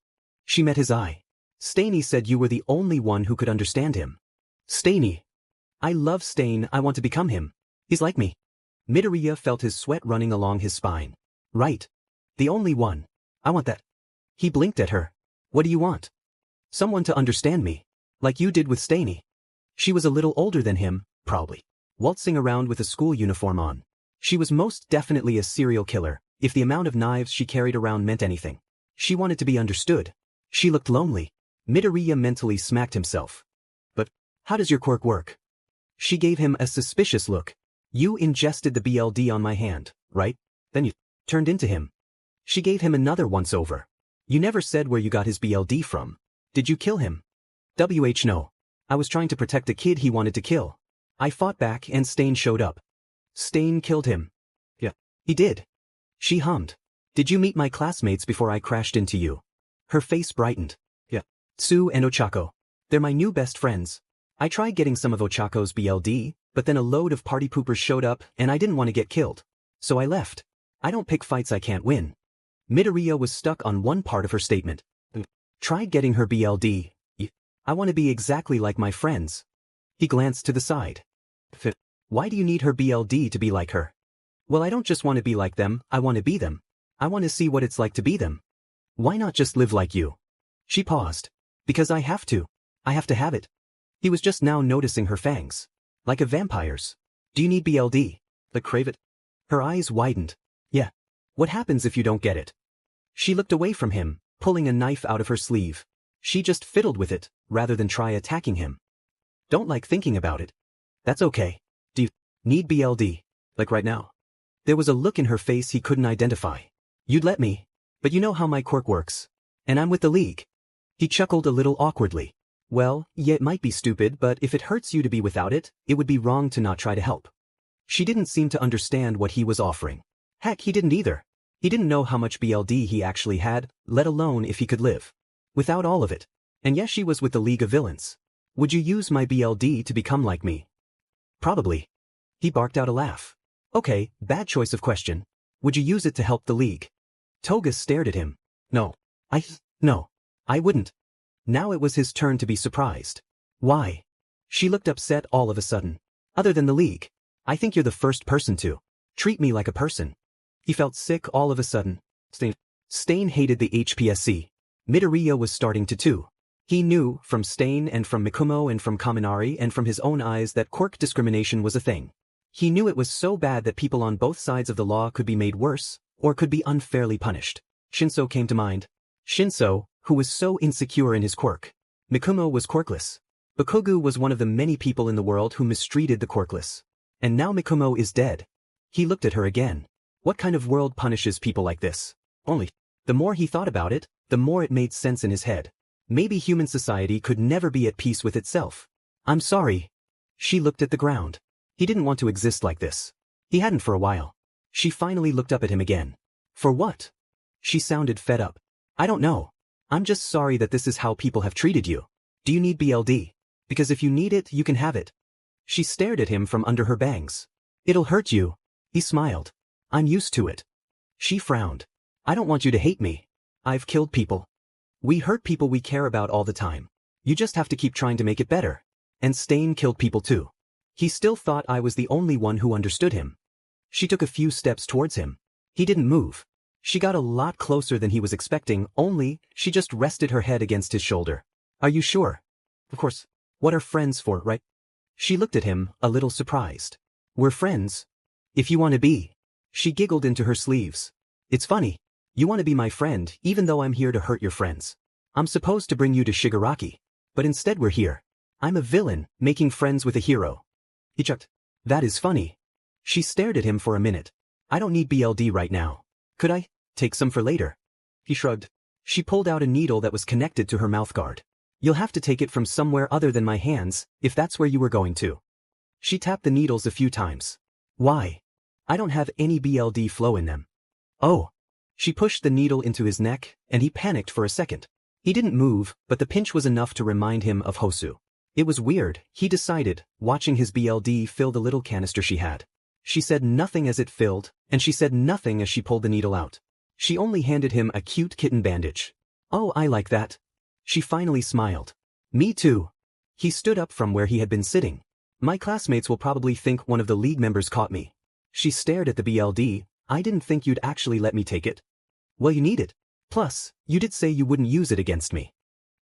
She met his eye. Stainy said you were the only one who could understand him. Stainy. I love Stain, I want to become him. He's like me. Midoriya felt his sweat running along his spine. Right. The only one. I want that. He blinked at her. What do you want? Someone to understand me. Like you did with Stainy. She was a little older than him, probably. Waltzing around with a school uniform on. She was most definitely a serial killer, if the amount of knives she carried around meant anything. She wanted to be understood. She looked lonely. Midoriya mentally smacked himself. But, how does your quirk work? She gave him a suspicious look. You ingested the BLD on my hand, right? Then you turned into him. She gave him another once-over. You never said where you got his BLD from. Did you kill him? No. I was trying to protect a kid he wanted to kill. I fought back and Stain showed up. Stain killed him. Yeah, he did. She hummed. Did you meet my classmates before I crashed into you? Her face brightened. Yeah. Tsu and Ochako. They're my new best friends. I tried getting some of Ochako's BLD, but then a load of party poopers showed up and I didn't want to get killed. So I left. I don't pick fights I can't win. Midoriya was stuck on one part of her statement. Tried getting her BLD. I want to be exactly like my friends. He glanced to the side. Why do you need her BLD to be like her? Well, I don't just want to be like them, I want to be them. I want to see what it's like to be them. Why not just live like you? She paused. Because I have to. I have to have it. He was just now noticing her fangs. Like a vampire's. Do you need BLD? Crave it? Her eyes widened. Yeah. What happens if you don't get it? She looked away from him, pulling a knife out of her sleeve. She just fiddled with it, rather than try attacking him. Don't like thinking about it. That's okay. Do you need BLD? Like right now? There was a look in her face he couldn't identify. You'd let me. But you know how my quirk works. And I'm with the League. He chuckled a little awkwardly. Well, yeah, it might be stupid, but if it hurts you to be without it, it would be wrong to not try to help. She didn't seem to understand what he was offering. Heck, he didn't either. He didn't know how much BLD he actually had, let alone if he could live without all of it. And yes, she was with the League of Villains. Would you use my BLD to become like me? Probably. He barked out a laugh. Okay, bad choice of question. Would you use it to help the League? Toga stared at him. No, I wouldn't. Now it was his turn to be surprised. Why? She looked upset all of a sudden. Other than the League, I think you're the first person to treat me like a person. He felt sick all of a sudden. Stain hated the HPSC. Midoriya was starting to too. He knew, from Stain and from Mikumo and from Kaminari and from his own eyes, that quirk discrimination was a thing. He knew it was so bad that people on both sides of the law could be made worse, or could be unfairly punished. Shinso came to mind. Shinso, who was so insecure in his quirk. Mikumo was quirkless. Bakugu was one of the many people in the world who mistreated the quirkless. And now Mikumo is dead. He looked at her again. What kind of world punishes people like this? Only. The more he thought about it, the more it made sense in his head. Maybe human society could never be at peace with itself. I'm sorry. She looked at the ground. He didn't want to exist like this. He hadn't for a while. She finally looked up at him again. For what? She sounded fed up. I don't know. I'm just sorry that this is how people have treated you. Do you need BLD? Because if you need it, you can have it. She stared at him from under her bangs. It'll hurt you. He smiled. I'm used to it. She frowned. I don't want you to hate me. I've killed people. We hurt people we care about all the time. You just have to keep trying to make it better. And Stain killed people too. He still thought I was the only one who understood him. She took a few steps towards him. He didn't move. She got a lot closer than he was expecting, only she just rested her head against his shoulder. Are you sure? Of course. What are friends for, right? She looked at him, a little surprised. We're friends. If you want to be. She giggled into her sleeves. It's funny. You want to be my friend, even though I'm here to hurt your friends. I'm supposed to bring you to Shigaraki. But instead we're here. I'm a villain, making friends with a hero. He chucked. That is funny. She stared at him for a minute. I don't need BLD right now. Could I take some for later? He shrugged. She pulled out a needle that was connected to her mouthguard. You'll have to take it from somewhere other than my hands, if that's where you were going to. She tapped the needles a few times. Why? I don't have any BLD flow in them. Oh. She pushed the needle into his neck, and he panicked for a second. He didn't move, but the pinch was enough to remind him of Hosu. It was weird, he decided, watching his BLD fill the little canister she had. She said nothing as it filled, and she said nothing as she pulled the needle out. She only handed him a cute kitten bandage. Oh, I like that. She finally smiled. Me too. He stood up from where he had been sitting. My classmates will probably think one of the League members caught me. She stared at the BLD. I didn't think you'd actually let me take it. Well, you need it. Plus, you did say you wouldn't use it against me.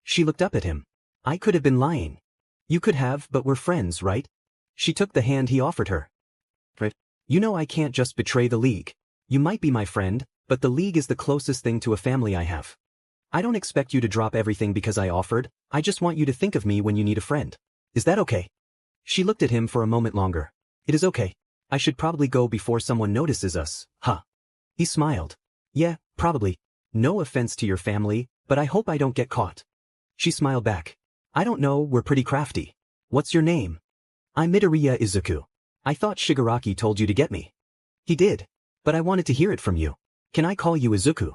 She looked up at him. I could have been lying. You could have, but we're friends, right? She took the hand he offered her. Right. You know I can't just betray the League. You might be my friend, but the League is the closest thing to a family I have. I don't expect you to drop everything because I offered, I just want you to think of me when you need a friend. Is that okay? She looked at him for a moment longer. It is okay. I should probably go before someone notices us, huh? He smiled. Yeah, probably. No offense to your family, but I hope I don't get caught. She smiled back. I don't know, we're pretty crafty. What's your name? I'm Midoriya Izuku. I thought Shigaraki told you to get me. He did. But I wanted to hear it from you. Can I call you Izuku?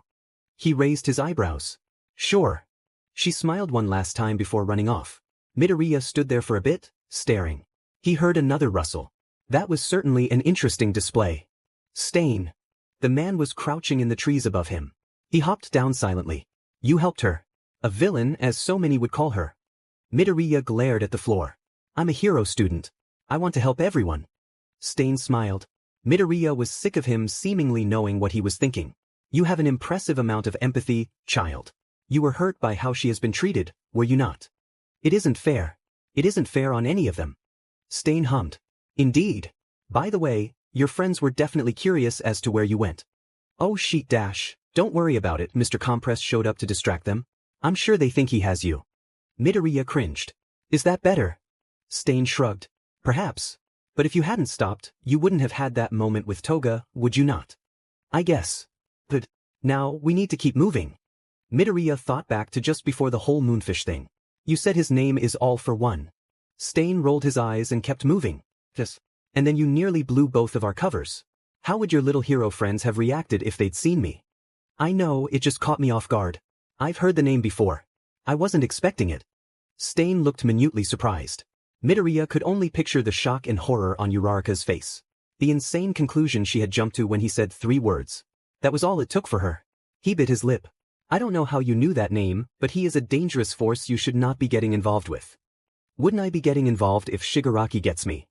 He raised his eyebrows. Sure. She smiled one last time before running off. Midoriya stood there for a bit, staring. He heard another rustle. That was certainly an interesting display. Stain. The man was crouching in the trees above him. He hopped down silently. You helped her. A villain, as so many would call her. Midoriya glared at the floor. I'm a hero student. I want to help everyone. Stain smiled. Midoriya was sick of him seemingly knowing what he was thinking. You have an impressive amount of empathy, child. You were hurt by how she has been treated, were you not? It isn't fair. It isn't fair on any of them. Stain hummed. Indeed. By the way, your friends were definitely curious as to where you went. Oh sheet dash, don't worry about it. Mr. Compress showed up to distract them. I'm sure they think he has you. Midoriya cringed. Is that better? Stain shrugged. Perhaps. But if you hadn't stopped, you wouldn't have had that moment with Toga, would you not? I guess. But now, we need to keep moving. Midoriya thought back to just before the whole moonfish thing. You said his name is all for one. Stain rolled his eyes and kept moving. Yes. And then you nearly blew both of our covers. How would your little hero friends have reacted if they'd seen me? I know, it just caught me off guard. I've heard the name before. I wasn't expecting it. Stain looked minutely surprised. Midoriya could only picture the shock and horror on Uraraka's face. The insane conclusion she had jumped to when he said 3 words. That was all it took for her. He bit his lip. I don't know how you knew that name, but he is a dangerous force you should not be getting involved with. Wouldn't I be getting involved if Shigaraki gets me?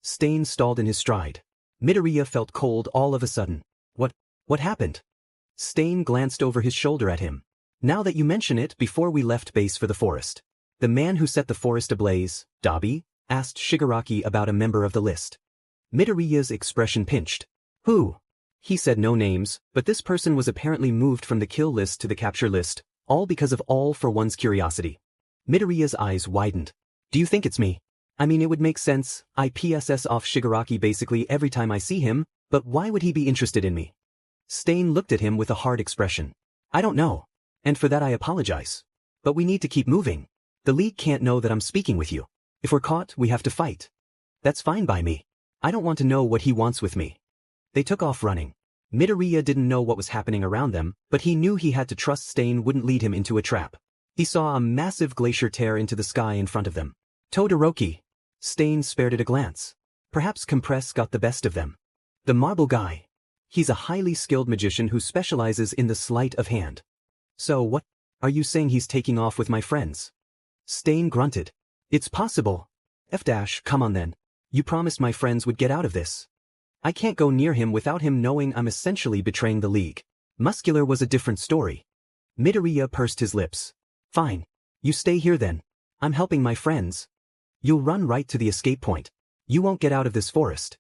Stain stalled in his stride. Midoriya felt cold all of a sudden. What happened? Stain glanced over his shoulder at him. Now that you mention it, before we left base for the forest. The man who set the forest ablaze, Dabi, asked Shigaraki about a member of the list. Midoriya's expression pinched. Who? He said no names, but this person was apparently moved from the kill list to the capture list, all because of All for One's curiosity. Midoriya's eyes widened. Do you think it's me? I mean, it would make sense. I PSS off Shigaraki basically every time I see him, but why would he be interested in me? Stain looked at him with a hard expression. I don't know. And for that I apologize. But we need to keep moving. The League can't know that I'm speaking with you. If we're caught, we have to fight. That's fine by me. I don't want to know what he wants with me. They took off running. Midoriya didn't know what was happening around them, but he knew he had to trust Stain wouldn't lead him into a trap. He saw a massive glacier tear into the sky in front of them. Todoroki. Stain spared it a glance. Perhaps Compress got the best of them. The marble guy. He's a highly skilled magician who specializes in the sleight of hand. So what? Are you saying he's taking off with my friends? Stain grunted. It's possible. Come on then. You promised my friends would get out of this. I can't go near him without him knowing I'm essentially betraying the League. Muscular was a different story. Midoriya pursed his lips. Fine. You stay here then. I'm helping my friends. You'll run right to the escape point. You won't get out of this forest.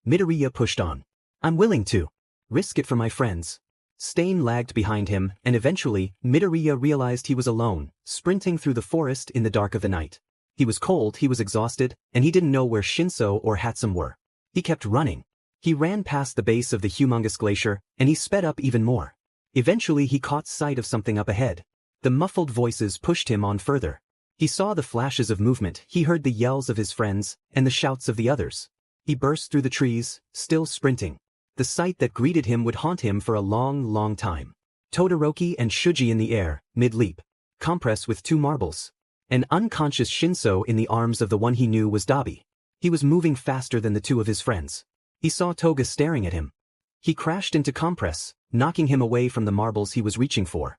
Midoriya pushed on. I'm willing to. Risk it for my friends. Stain lagged behind him, and eventually, Midoriya realized he was alone, sprinting through the forest in the dark of the night. He was cold, he was exhausted, and he didn't know where Shinso or Hatsum were. He kept running. He ran past the base of the humongous glacier, and he sped up even more. Eventually he caught sight of something up ahead. The muffled voices pushed him on further. He saw the flashes of movement, he heard the yells of his friends, and the shouts of the others. He burst through the trees, still sprinting. The sight that greeted him would haunt him for a long, long time. Todoroki and Shuji in the air, mid-leap. Compress with 2 marbles. An unconscious Shinso in the arms of the one he knew was Dabi. He was moving faster than the 2 of his friends. He saw Toga staring at him. He crashed into Compress, knocking him away from the marbles he was reaching for.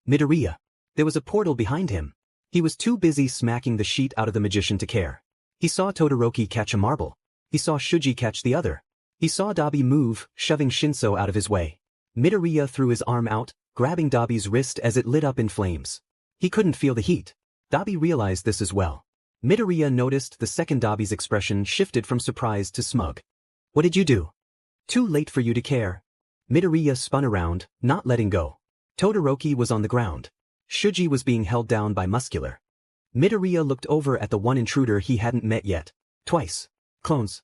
Midoriya. There was a portal behind him. He was too busy smacking the sheet out of the magician to care. He saw Todoroki catch a marble. He saw Shuji catch the other. He saw Dabi move, shoving Shinso out of his way. Midoriya threw his arm out, grabbing Dabi's wrist as it lit up in flames. He couldn't feel the heat. Dabi realized this as well. Midoriya noticed the second Dabi's expression shifted from surprise to smug. What did you do? Too late for you to care. Midoriya spun around, not letting go. Todoroki was on the ground. Shuji was being held down by Muscular. Midoriya looked over at the one intruder he hadn't met yet. Twice. Clones.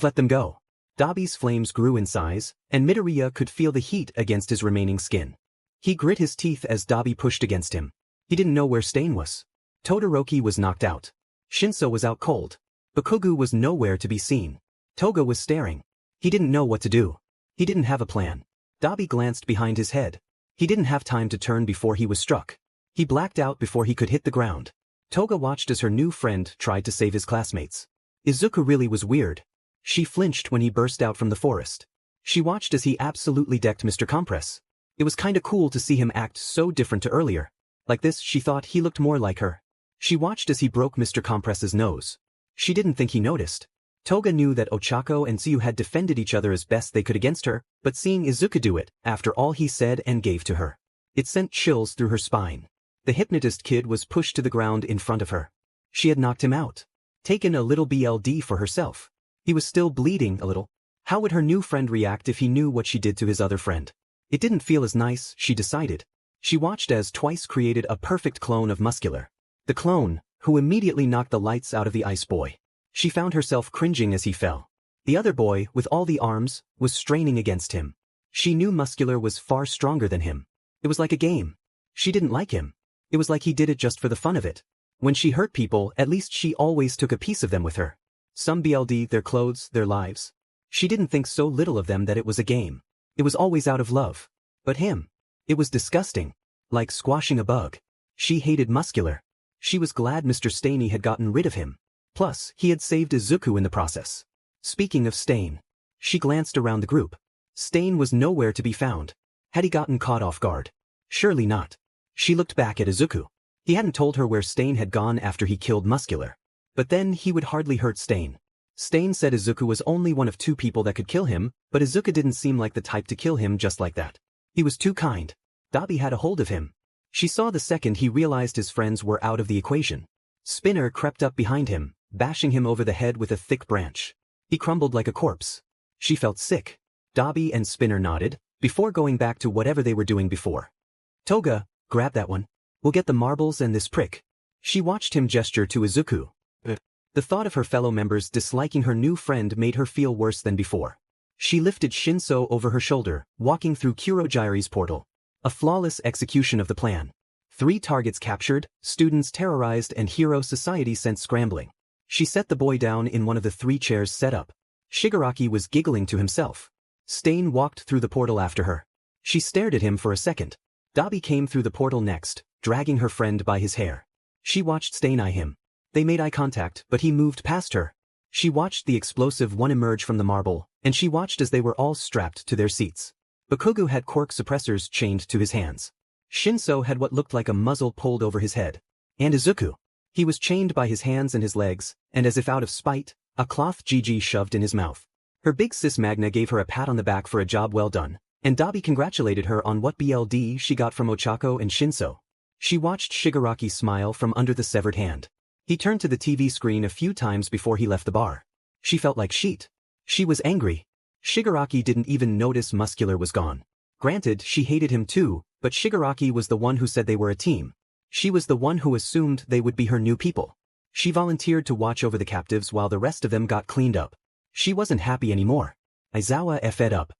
Let them go. Dabi's flames grew in size, and Midoriya could feel the heat against his remaining skin. He grit his teeth as Dabi pushed against him. He didn't know where Stain was. Todoroki was knocked out. Shinso was out cold. Bakugu was nowhere to be seen. Toga was staring. He didn't know what to do. He didn't have a plan. Dabi glanced behind his head. He didn't have time to turn before he was struck. He blacked out before he could hit the ground. Toga watched as her new friend tried to save his classmates. Izuku really was weird. She flinched when he burst out from the forest. She watched as he absolutely decked Mr. Compress. It was kinda cool to see him act so different to earlier. Like this, she thought he looked more like her. She watched as he broke Mr. Compress's nose. She didn't think he noticed. Toga knew that Ochako and Tsuyu had defended each other as best they could against her, but seeing Izuku do it, after all he said and gave to her, it sent chills through her spine. The hypnotist kid was pushed to the ground in front of her. She had knocked him out. Taken a little BLD for herself. He was still bleeding a little. How would her new friend react if he knew what she did to his other friend? It didn't feel as nice, she decided. She watched as Twice created a perfect clone of Muscular. The clone, who immediately knocked the lights out of the ice boy. She found herself cringing as he fell. The other boy, with all the arms, was straining against him. She knew Muscular was far stronger than him. It was like a game. She didn't like him. It was like he did it just for the fun of it. When she hurt people, at least she always took a piece of them with her. Some BLD, their clothes, their lives. She didn't think so little of them that it was a game. It was always out of love. But him. It was disgusting. Like squashing a bug. She hated Muscular. She was glad Mr. Staney had gotten rid of him. Plus, he had saved Izuku in the process. Speaking of Stain. She glanced around the group. Stain was nowhere to be found. Had he gotten caught off guard? Surely not. She looked back at Izuku. He hadn't told her where Stain had gone after he killed Muscular. But then he would hardly hurt Stain. Stain said Izuku was only one of 2 people that could kill him, but Izuku didn't seem like the type to kill him just like that. He was too kind. Dabi had a hold of him. She saw the second he realized his friends were out of the equation. Spinner crept up behind him, bashing him over the head with a thick branch. He crumbled like a corpse. She felt sick. Dabi and Spinner nodded, before going back to whatever they were doing before. Toga, grab that one. We'll get the marbles and this prick. She watched him gesture to Izuku. The thought of her fellow members disliking her new friend made her feel worse than before. She lifted Shinso over her shoulder, walking through Kurojire's portal. A flawless execution of the plan. 3 targets captured, students terrorized and hero society sent scrambling. She set the boy down in one of the 3 chairs set up. Shigaraki was giggling to himself. Stain walked through the portal after her. She stared at him for a second. Dabi came through the portal next, dragging her friend by his hair. She watched Stain eye him. They made eye contact, but he moved past her. She watched the explosive one emerge from the marble, and she watched as they were all strapped to their seats. Bakugo had quirk suppressors chained to his hands. Shinso had what looked like a muzzle pulled over his head. And Izuku. He was chained by his hands and his legs, and as if out of spite, a cloth GG shoved in his mouth. Her big sis Magna gave her a pat on the back for a job well done, and Dabi congratulated her on what BLD she got from Ochako and Shinso. She watched Shigaraki smile from under the severed hand. He turned to the TV screen a few times before he left the bar. She felt like shit. She was angry. Shigaraki didn't even notice Muscular was gone. Granted, she hated him too, but Shigaraki was the one who said they were a team. She was the one who assumed they would be her new people. She volunteered to watch over the captives while the rest of them got cleaned up. She wasn't happy anymore. Aizawa fed up.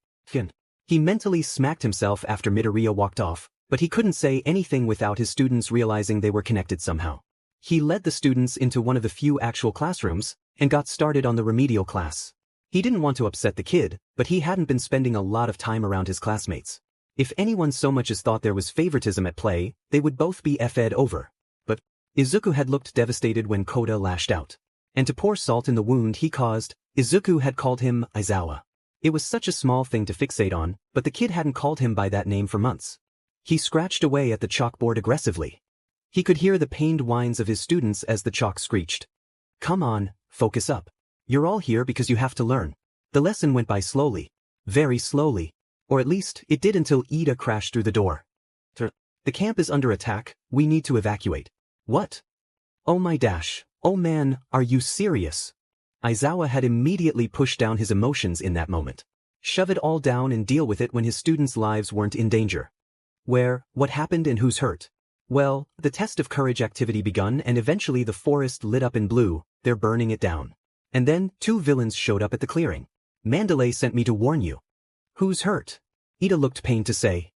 He mentally smacked himself after Midoriya walked off, but he couldn't say anything without his students realizing they were connected somehow. He led the students into one of the few actual classrooms, and got started on the remedial class. He didn't want to upset the kid, but he hadn't been spending a lot of time around his classmates. If anyone so much as thought there was favoritism at play, they would both be F'd over. But Izuku had looked devastated when Koda lashed out. And to pour salt in the wound he caused, Izuku had called him Aizawa. It was such a small thing to fixate on, but the kid hadn't called him by that name for months. He scratched away at the chalkboard aggressively. He could hear the pained whines of his students as the chalk screeched. Come on, focus up. You're all here because you have to learn. The lesson went by slowly. Very slowly. Or at least, it did until Ida crashed through the door. The camp is under attack, we need to evacuate. What? Oh my dash, oh man, are you serious? Aizawa had immediately pushed down his emotions in that moment. Shove it all down and deal with it when his students' lives weren't in danger. What happened and who's hurt? Well, the test of courage activity begun and eventually the forest lit up in blue, they're burning it down. And then, 2 villains showed up at the clearing. Mandalay sent me to warn you. Who's hurt? Ida looked pained to say.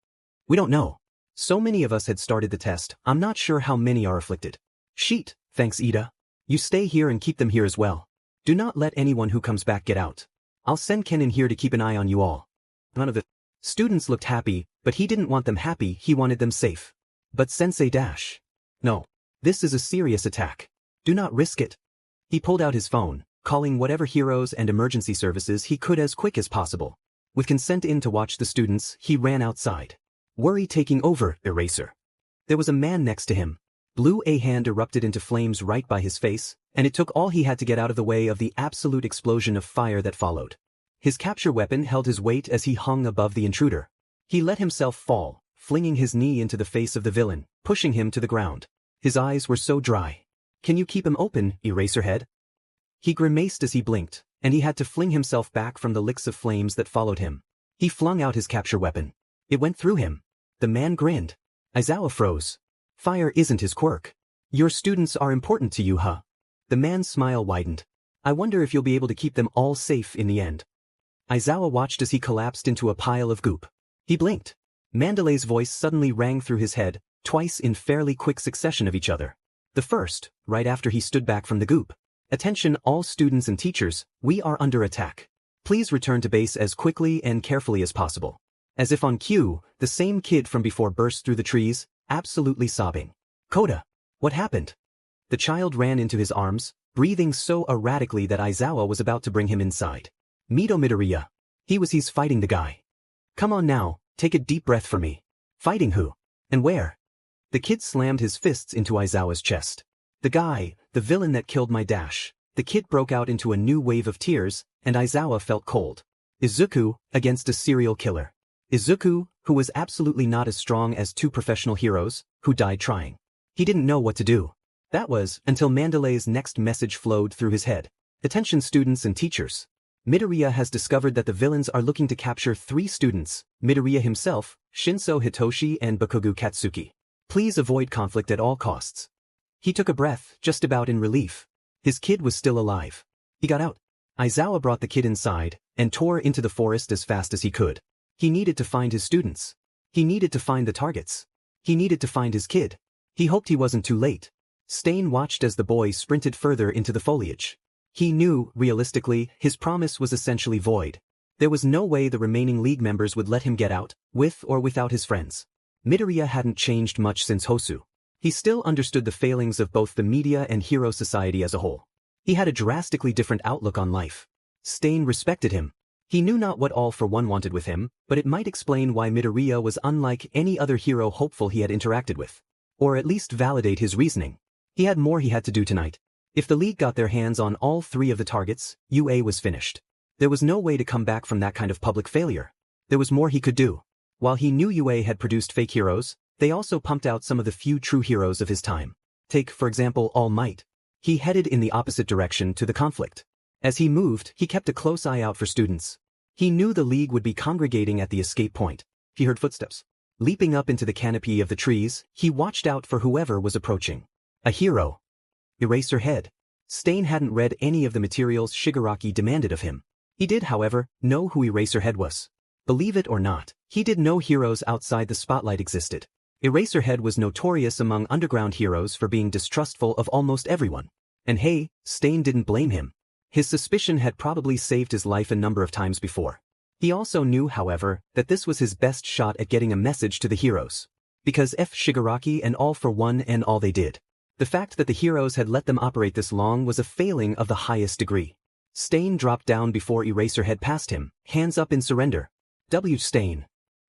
We don't know. So many of us had started the test, I'm not sure how many are afflicted. Sheet, thanks Ida. You stay here and keep them here as well. Do not let anyone who comes back get out. I'll send Ken in here to keep an eye on you all. None of the students looked happy, but he didn't want them happy, he wanted them safe. But Sensei Dash. No. This is a serious attack. Do not risk it. He pulled out his phone, calling whatever heroes and emergency services he could as quick as possible. With consent in to watch the students, he ran outside. Worry taking over, Eraser. There was a man next to him. Blue A hand erupted into flames right by his face, and it took all he had to get out of the way of the absolute explosion of fire that followed. His capture weapon held his weight as he hung above the intruder. He let himself fall, flinging his knee into the face of the villain, pushing him to the ground. His eyes were so dry. Can you keep him open, Eraserhead? He grimaced as he blinked, and he had to fling himself back from the licks of flames that followed him. He flung out his capture weapon. It went through him. The man grinned. Aizawa froze. Fire isn't his quirk. Your students are important to you, huh? The man's smile widened. I wonder if you'll be able to keep them all safe in the end. Aizawa watched as he collapsed into a pile of goop. He blinked. Mandalay's voice suddenly rang through his head, twice in fairly quick succession of each other. The first, right after he stood back from the goop. Attention all students and teachers, we are under attack. Please return to base as quickly and carefully as possible. As if on cue, the same kid from before burst through the trees, absolutely sobbing. Koda! What happened? The child ran into his arms, breathing so erratically that Aizawa was about to bring him inside. Midoriya. He's fighting the guy. Come on now, take a deep breath for me. Fighting who? And where? The kid slammed his fists into Aizawa's chest. The guy, the villain that killed my dash. The kid broke out into a new wave of tears, and Aizawa felt cold. Izuku, against a serial killer. Izuku, who was absolutely not as strong as two professional heroes, who died trying. He didn't know what to do. That was, until Mandalay's next message flowed through his head. Attention students and teachers. Midoriya has discovered that the villains are looking to capture 3 students, Midoriya himself, Shinso Hitoshi and Bakugo Katsuki. Please avoid conflict at all costs. He took a breath, just about in relief. His kid was still alive. He got out. Aizawa brought the kid inside, and tore into the forest as fast as he could. He needed to find his students. He needed to find the targets. He needed to find his kid. He hoped he wasn't too late. Stain watched as the boy sprinted further into the foliage. He knew, realistically, his promise was essentially void. There was no way the remaining league members would let him get out, with or without his friends. Midoriya hadn't changed much since Hosu. He still understood the failings of both the media and hero society as a whole. He had a drastically different outlook on life. Stain respected him. He knew not what All for One wanted with him, but it might explain why Midoriya was unlike any other hero hopeful he had interacted with. Or at least validate his reasoning. He had more he had to do tonight. If the league got their hands on all 3 of the targets, UA was finished. There was no way to come back from that kind of public failure. There was more he could do. While he knew UA had produced fake heroes, they also pumped out some of the few true heroes of his time. Take, for example, All Might. He headed in the opposite direction to the conflict. As he moved, he kept a close eye out for students. He knew the league would be congregating at the escape point. He heard footsteps. Leaping up into the canopy of the trees, he watched out for whoever was approaching. A hero. Eraserhead. Stain hadn't read any of the materials Shigaraki demanded of him. He did, however, know who Eraserhead was. Believe it or not, he did know heroes outside the spotlight existed. Eraserhead was notorious among underground heroes for being distrustful of almost everyone. And hey, Stain didn't blame him. His suspicion had probably saved his life a number of times before. He also knew, however, that this was his best shot at getting a message to the heroes. Because F. Shigaraki and All for One and all they did. The fact that the heroes had let them operate this long was a failing of the highest degree. Stain dropped down before Eraserhead passed him, hands up in surrender. W. Stain.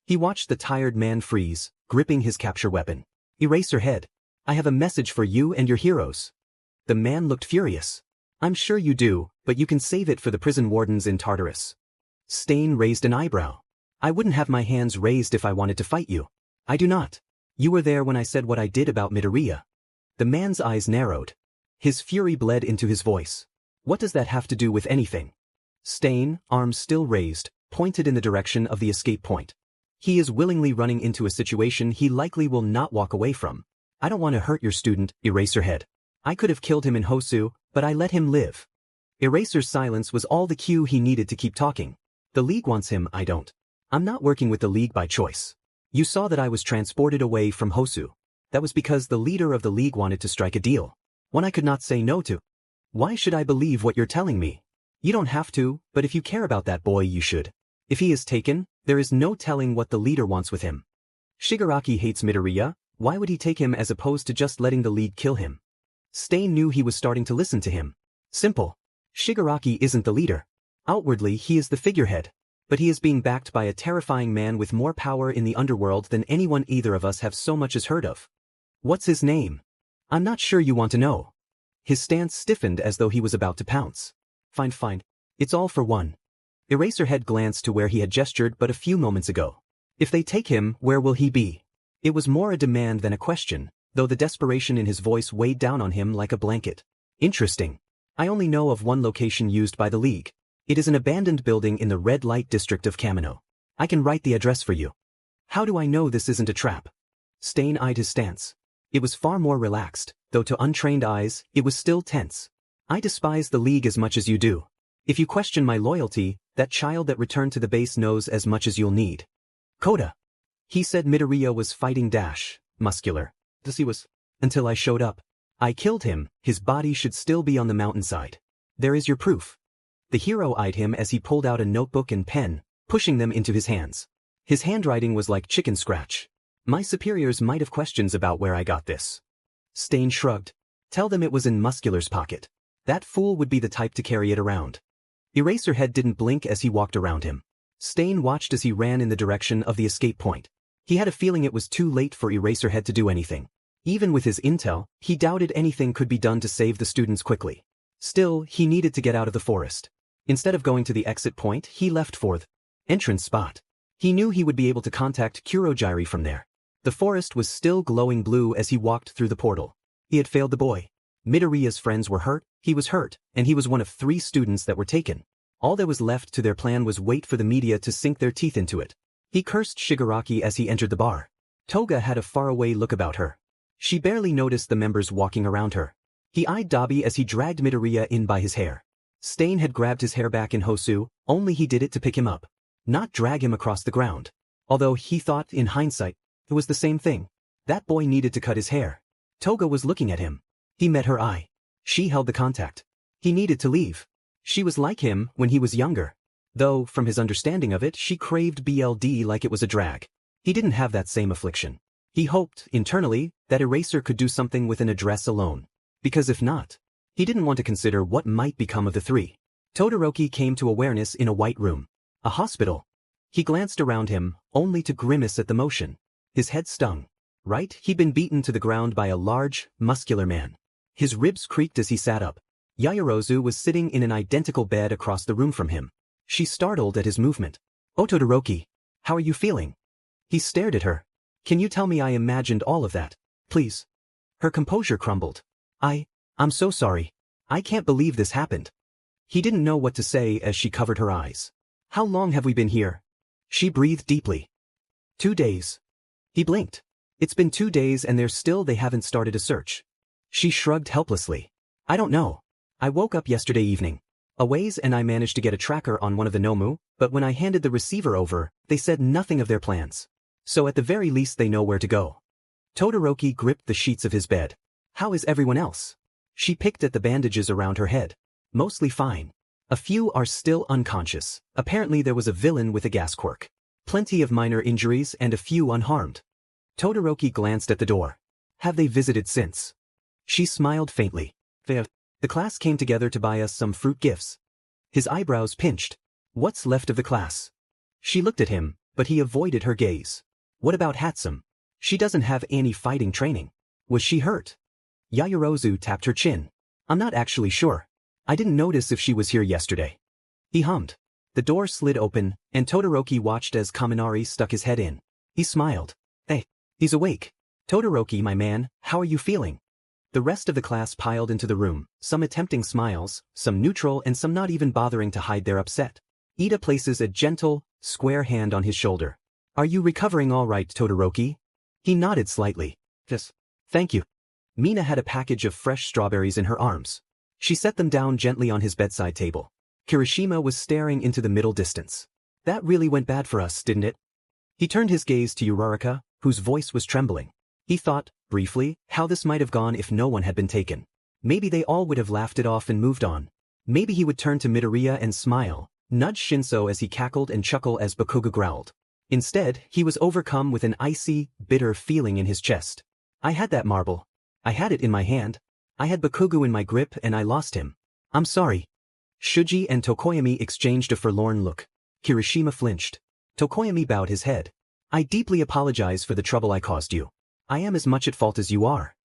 He watched the tired man freeze, gripping his capture weapon. Eraserhead. I have a message for you and your heroes. The man looked furious. I'm sure you do, but you can save it for the prison wardens in Tartarus. Stain raised an eyebrow. I wouldn't have my hands raised if I wanted to fight you. I do not. You were there when I said what I did about Midoriya. The man's eyes narrowed. His fury bled into his voice. What does that have to do with anything? Stain, arms still raised, pointed in the direction of the escape point. He is willingly running into a situation he likely will not walk away from. I don't want to hurt your student, Eraserhead. I could have killed him in Hosu, but I let him live. Eraser's silence was all the cue he needed to keep talking. The League wants him, I don't. I'm not working with the League by choice. You saw that I was transported away from Hosu. That was because the leader of the League wanted to strike a deal. One I could not say no to. Why should I believe what you're telling me? You don't have to, but if you care about that boy you should. If he is taken, there is no telling what the leader wants with him. Shigaraki hates Midoriya, why would he take him as opposed to just letting the League kill him? Stain knew he was starting to listen to him. Simple. Shigaraki isn't the leader. Outwardly he is the figurehead. But he is being backed by a terrifying man with more power in the underworld than anyone either of us have so much as heard of. What's his name? I'm not sure you want to know. His stance stiffened as though he was about to pounce. Fine. It's All for One. Eraserhead glanced to where he had gestured but a few moments ago. If they take him, where will he be? It was more a demand than a question, though the desperation in his voice weighed down on him like a blanket. Interesting. I only know of one location used by the League. It is an abandoned building in the red light district of Kamino. I can write the address for you. How do I know this isn't a trap? Stain eyed his stance. It was far more relaxed, though to untrained eyes, it was still tense. I despise the league as much as you do. If you question my loyalty, that child that returned to the base knows as much as you'll need. Koda. He said Midoriya was fighting muscular. This he was. Until I showed up. I killed him, his body should still be on the mountainside. There is your proof. The hero eyed him as he pulled out a notebook and pen, pushing them into his hands. His handwriting was like chicken scratch. My superiors might have questions about where I got this. Stain shrugged. Tell them it was in Muscular's pocket. That fool would be the type to carry it around. Eraserhead didn't blink as he walked around him. Stain watched as he ran in the direction of the escape point. He had a feeling it was too late for Eraserhead to do anything. Even with his intel, he doubted anything could be done to save the students quickly. Still, he needed to get out of the forest. Instead of going to the exit point, he left for the entrance spot. He knew he would be able to contact Kurogiri from there. The forest was still glowing blue as he walked through the portal. He had failed the boy. Midoriya's friends were hurt, he was hurt, and he was one of 3 students that were taken. All that was left to their plan was wait for the media to sink their teeth into it. He cursed Shigaraki as he entered the bar. Toga had a faraway look about her. She barely noticed the members walking around her. He eyed Dabi as he dragged Midoriya in by his hair. Stain had grabbed his hair back in Hosu, only he did it to pick him up. Not drag him across the ground. Although he thought, in hindsight, it was the same thing. That boy needed to cut his hair. Toga was looking at him. He met her eye. She held the contact. He needed to leave. She was like him when he was younger. Though, from his understanding of it, she craved BLD like it was a drag. He didn't have that same affliction. He hoped, internally, that Eraser could do something with an address alone. Because if not, he didn't want to consider what might become of the 3. Todoroki came to awareness in a white room. A hospital. He glanced around him, only to grimace at the motion. His head stung. Right, he'd been beaten to the ground by a large, muscular man. His ribs creaked as he sat up. Yaoyorozu was sitting in an identical bed across the room from him. She startled at his movement. "Oh Todoroki, how are you feeling?" He stared at her. "Can you tell me I imagined all of that? Please." Her composure crumbled. I'm so sorry. I can't believe this happened." He didn't know what to say as she covered her eyes. "How long have we been here?" She breathed deeply. 2 days. He blinked. It's been 2 days and they haven't started a search. She shrugged helplessly. "I don't know. I woke up yesterday evening. A ways and I managed to get a tracker on one of the Nomu, but when I handed the receiver over, they said nothing of their plans. So at the very least they know where to go." Todoroki gripped the sheets of his bed. "How is everyone else?" She picked at the bandages around her head. "Mostly fine. A few are still unconscious. Apparently there was a villain with a gas quirk. Plenty of minor injuries and a few unharmed." Todoroki glanced at the door. "Have they visited since?" She smiled faintly. "The class came together to buy us some fruit gifts." His eyebrows pinched. "What's left of the class?" She looked at him, but he avoided her gaze. "What about Hatsum? She doesn't have any fighting training. Was she hurt?" Yaoyorozu tapped her chin. "I'm not actually sure. I didn't notice if she was here yesterday." He hummed. The door slid open, and Todoroki watched as Kaminari stuck his head in. He smiled. "Hey, he's awake. Todoroki, my man, how are you feeling?" The rest of the class piled into the room, some attempting smiles, some neutral and some not even bothering to hide their upset. Ida places a gentle, square hand on his shoulder. "Are you recovering all right, Todoroki?" He nodded slightly. "Yes. Thank you." Mina had a package of fresh strawberries in her arms. She set them down gently on his bedside table. Kirishima was staring into the middle distance. "That really went bad for us, didn't it?" He turned his gaze to Uraraka, whose voice was trembling. He thought, briefly, how this might have gone if no one had been taken. Maybe they all would have laughed it off and moved on. Maybe he would turn to Midoriya and smile, nudge Shinso as he cackled and chuckle as Bakugo growled. Instead, he was overcome with an icy, bitter feeling in his chest. "I had that marble. I had it in my hand. I had Bakugo in my grip and I lost him. I'm sorry." Shuji and Tokoyami exchanged a forlorn look. Kirishima flinched. Tokoyami bowed his head. "I deeply apologize for the trouble I caused you. I am as much at fault as you are."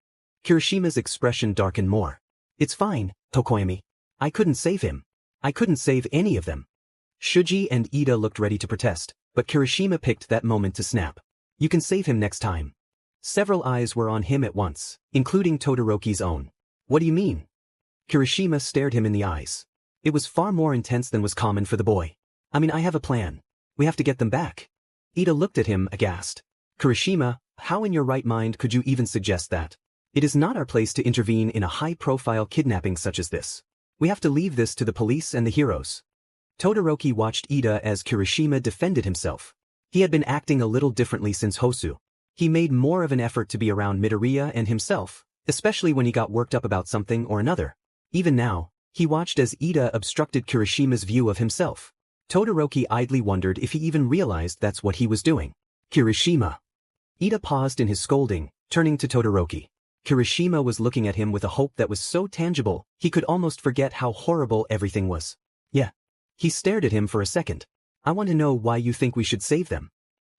Kirishima's expression darkened more. "It's fine, Tokoyami. I couldn't save him. I couldn't save any of them." Shuji and Ida looked ready to protest, but Kirishima picked that moment to snap. "You can save him next time." Several eyes were on him at once, including Todoroki's own. "What do you mean?" Kirishima stared him in the eyes. It was far more intense than was common for the boy. "I mean, I have a plan. We have to get them back." Ida looked at him aghast. Kirishima, how in your right mind could you even suggest that? It is not our place to intervene in a high-profile kidnapping such as this. We have to leave this to the police and the heroes. Todoroki watched Ida as Kirishima defended himself. He had been acting a little differently since Hosu. He made more of an effort to be around Midoriya and himself, especially when he got worked up about something or another. Even now, he watched as Ida obstructed Kirishima's view of himself. Todoroki idly wondered if he even realized that's what he was doing. Kirishima. Ida paused in his scolding, turning to Todoroki. Kirishima was looking at him with a hope that was so tangible, he could almost forget how horrible everything was. Yeah. He stared at him for a second. I want to know why you think we should save them.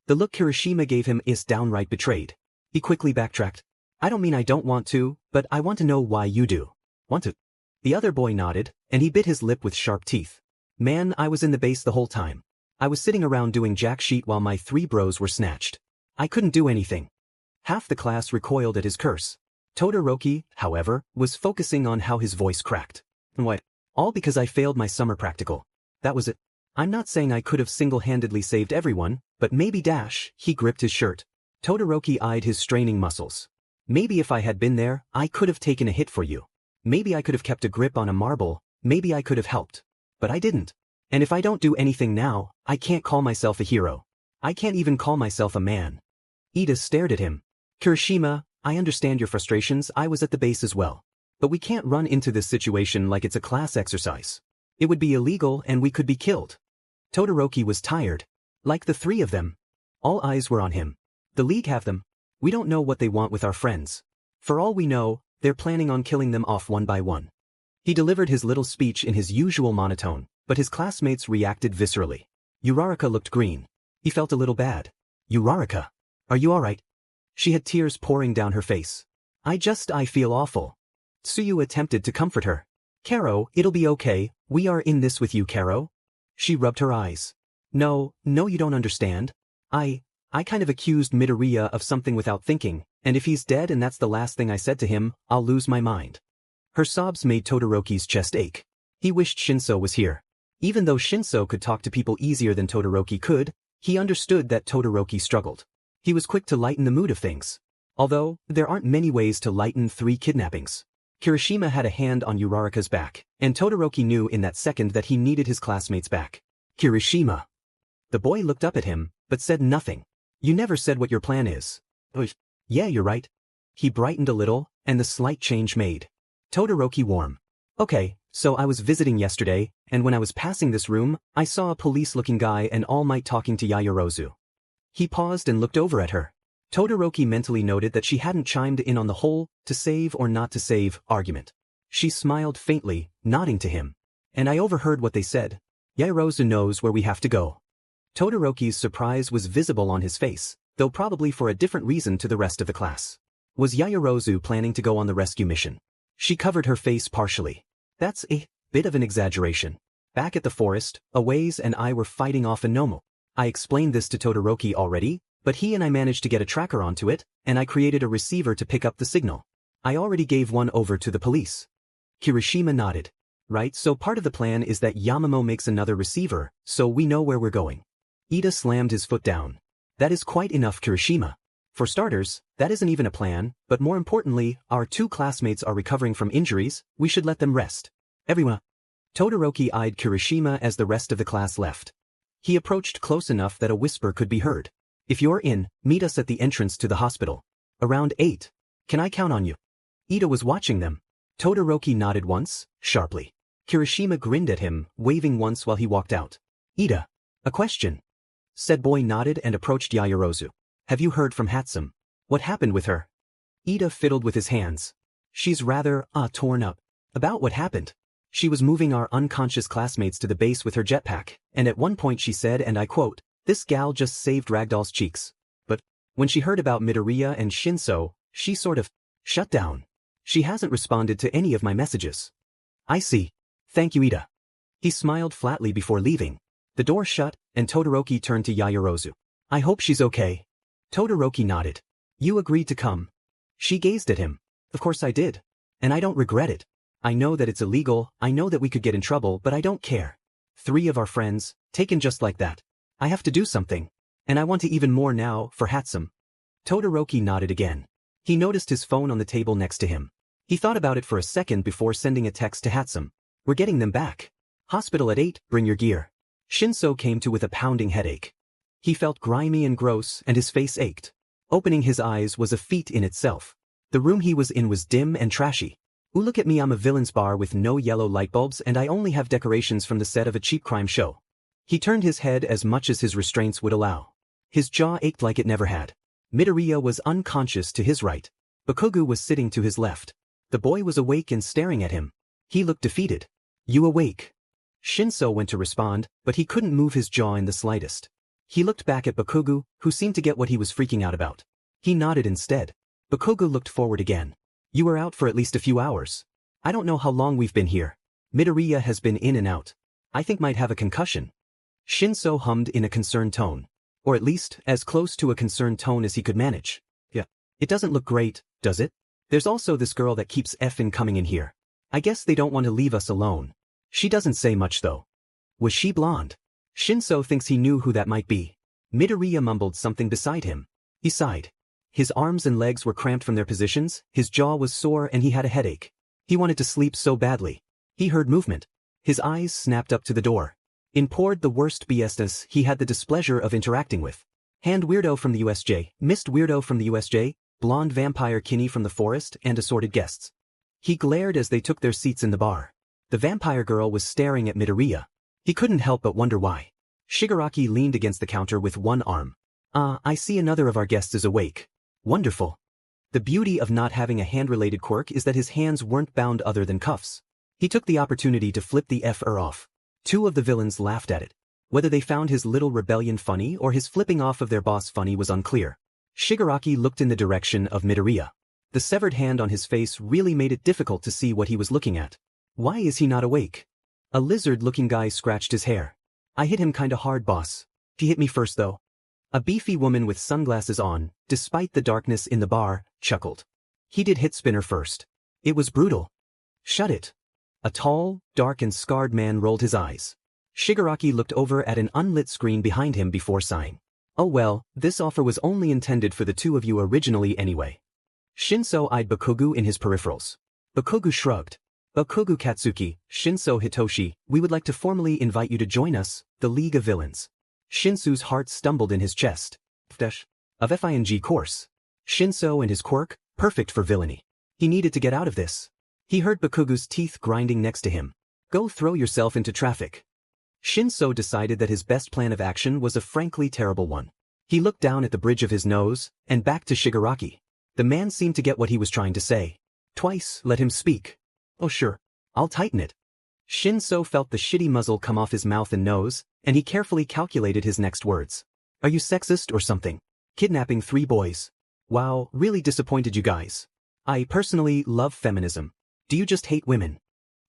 The look Kirishima gave him is downright betrayed. He quickly backtracked. I don't mean I don't want to, but I want to know why you do. Want to? The other boy nodded, and he bit his lip with sharp teeth. Man, I was in the base the whole time. I was sitting around doing jack shit while my 3 bros were snatched. I couldn't do anything. Half the class recoiled at his curse. Todoroki, however, was focusing on how his voice cracked. What? All because I failed my summer practical. That was it. I'm not saying I could have single-handedly saved everyone, but maybe he gripped his shirt. Todoroki eyed his straining muscles. Maybe if I had been there, I could have taken a hit for you. Maybe I could have kept a grip on a marble, maybe I could have helped. But I didn't. And if I don't do anything now, I can't call myself a hero. I can't even call myself a man. Ida stared at him. Kirishima, I understand your frustrations, I was at the base as well. But we can't run into this situation like it's a class exercise. It would be illegal and we could be killed. Todoroki was tired. Like the 3 of them. All eyes were on him. The League have them. We don't know what they want with our friends. For all we know, they're planning on killing them off one by one. He delivered his little speech in his usual monotone, but his classmates reacted viscerally. Uraraka looked green. He felt a little bad. Uraraka. Are you alright? She had tears pouring down her face. I feel awful. Tsuyu attempted to comfort her. Karo, it'll be okay, we are in this with you, Karo. She rubbed her eyes. No, you don't understand. I kind of accused Midoriya of something without thinking, and if he's dead and that's the last thing I said to him, I'll lose my mind. Her sobs made Todoroki's chest ache. He wished Shinso was here. Even though Shinso could talk to people easier than Todoroki could, he understood that Todoroki struggled. He was quick to lighten the mood of things. Although, there aren't many ways to lighten 3 kidnappings. Kirishima had a hand on Uraraka's back, and Todoroki knew in that second that he needed his classmates back. Kirishima. The boy looked up at him, but said nothing. You never said what your plan is. Yeah, you're right. He brightened a little, and the slight change made Todoroki warm. Okay, so I was visiting yesterday, and when I was passing this room, I saw a police-looking guy and All Might talking to Yaoyorozu. He paused and looked over at her. Todoroki mentally noted that she hadn't chimed in on the whole to save or not to save argument. She smiled faintly, nodding to him. And I overheard what they said. Yaoyorozu knows where we have to go. Todoroki's surprise was visible on his face, though probably for a different reason to the rest of the class. Was Yaoyorozu planning to go on the rescue mission? She covered her face partially. That's a bit of an exaggeration. Back at the forest, Awaze and I were fighting off a Nomo. I explained this to Todoroki already, but he and I managed to get a tracker onto it, and I created a receiver to pick up the signal. I already gave one over to the police. Kirishima nodded. Right, so part of the plan is that Yamamo makes another receiver, so we know where we're going. Ida slammed his foot down. That is quite enough, Kirishima. For starters, that isn't even a plan, but more importantly, our 2 classmates are recovering from injuries, we should let them rest. Everyone. Todoroki eyed Kirishima as the rest of the class left. He approached close enough that a whisper could be heard. If you're in, meet us at the entrance to the hospital. Around 8. Can I count on you? Ida was watching them. Todoroki nodded once, sharply. Kirishima grinned at him, waving once while he walked out. Ida. A question. Said boy nodded and approached Yaoyorozu. Have you heard from Hatsum? What happened with her? Ida fiddled with his hands. She's rather, torn up. About what happened? She was moving our unconscious classmates to the base with her jetpack, and at one point she said, and I quote, "This gal just saved Ragdoll's cheeks." But when she heard about Midoriya and Shinso, she sort of shut down. She hasn't responded to any of my messages. I see. Thank you, Ida. He smiled flatly before leaving. The door shut, and Todoroki turned to Yaoyorozu. I hope she's okay. Todoroki nodded. You agreed to come. She gazed at him. Of course I did. And I don't regret it. I know that it's illegal, I know that we could get in trouble, but I don't care. 3 of our friends, taken just like that. I have to do something. And I want to even more now, for Hatsum. Todoroki nodded again. He noticed his phone on the table next to him. He thought about it for a second before sending a text to Hatsum. We're getting them back. Hospital at 8, bring your gear. Shinso came to with a pounding headache. He felt grimy and gross and his face ached. Opening his eyes was a feat in itself. The room he was in was dim and trashy. Ooh, look at me, I'm a villain's bar with no yellow light bulbs and I only have decorations from the set of a cheap crime show. He turned his head as much as his restraints would allow. His jaw ached like it never had. Midoriya was unconscious to his right. Bakugo was sitting to his left. The boy was awake and staring at him. He looked defeated. You awake? Shinso went to respond, but he couldn't move his jaw in the slightest. He looked back at Bakugo, who seemed to get what he was freaking out about. He nodded instead. Bakugo looked forward again. You were out for at least a few hours. I don't know how long we've been here. Midoriya has been in and out. I think might have a concussion. Shinso hummed in a concerned tone. Or at least, as close to a concerned tone as he could manage. Yeah. It doesn't look great, does it? There's also this girl that keeps effing coming in here. I guess they don't want to leave us alone. She doesn't say much though. Was she blonde? Shinso thinks he knew who that might be. Midoriya mumbled something beside him. He sighed. His arms and legs were cramped from their positions, his jaw was sore and he had a headache. He wanted to sleep so badly. He heard movement. His eyes snapped up to the door. In poured the worst BSness he had the displeasure of interacting with. Hand weirdo from the USJ, mist weirdo from the USJ, blonde vampire Kinney from the forest and assorted guests. He glared as they took their seats in the bar. The vampire girl was staring at Midoriya. He couldn't help but wonder why. Shigaraki leaned against the counter with one arm. I see another of our guests is awake. Wonderful. The beauty of not having a hand-related quirk is that his hands weren't bound other than cuffs. He took the opportunity to flip the F-er off. Two of the villains laughed at it. Whether they found his little rebellion funny or his flipping off of their boss funny was unclear. Shigaraki looked in the direction of Midoriya. The severed hand on his face really made it difficult to see what he was looking at. Why is he not awake? A lizard-looking guy scratched his hair. I hit him kinda hard, boss. He hit me first though. A beefy woman with sunglasses on, despite the darkness in the bar, chuckled. He did hit Spinner first. It was brutal. Shut it. A tall, dark and scarred man rolled his eyes. Shigaraki looked over at an unlit screen behind him before sighing. Oh well, this offer was only intended for the two of you originally anyway. Shinso eyed Bakugo in his peripherals. Bakugo shrugged. Bakugo Katsuki, Shinso Hitoshi, we would like to formally invite you to join us, the League of Villains. Shinsu's heart stumbled in his chest. Of FING course. Shinso and his quirk, perfect for villainy. He needed to get out of this. He heard Bakugo's teeth grinding next to him. Go throw yourself into traffic. Shinso decided that his best plan of action was a frankly terrible one. He looked down at the bridge of his nose, and back to Shigaraki. The man seemed to get what he was trying to say. Twice, let him speak. Oh sure, I'll tighten it. Shinso felt the shitty muzzle come off his mouth and nose, and he carefully calculated his next words. Are you sexist or something? Kidnapping 3 boys. Wow, really disappointed you guys. I personally love feminism. Do you just hate women?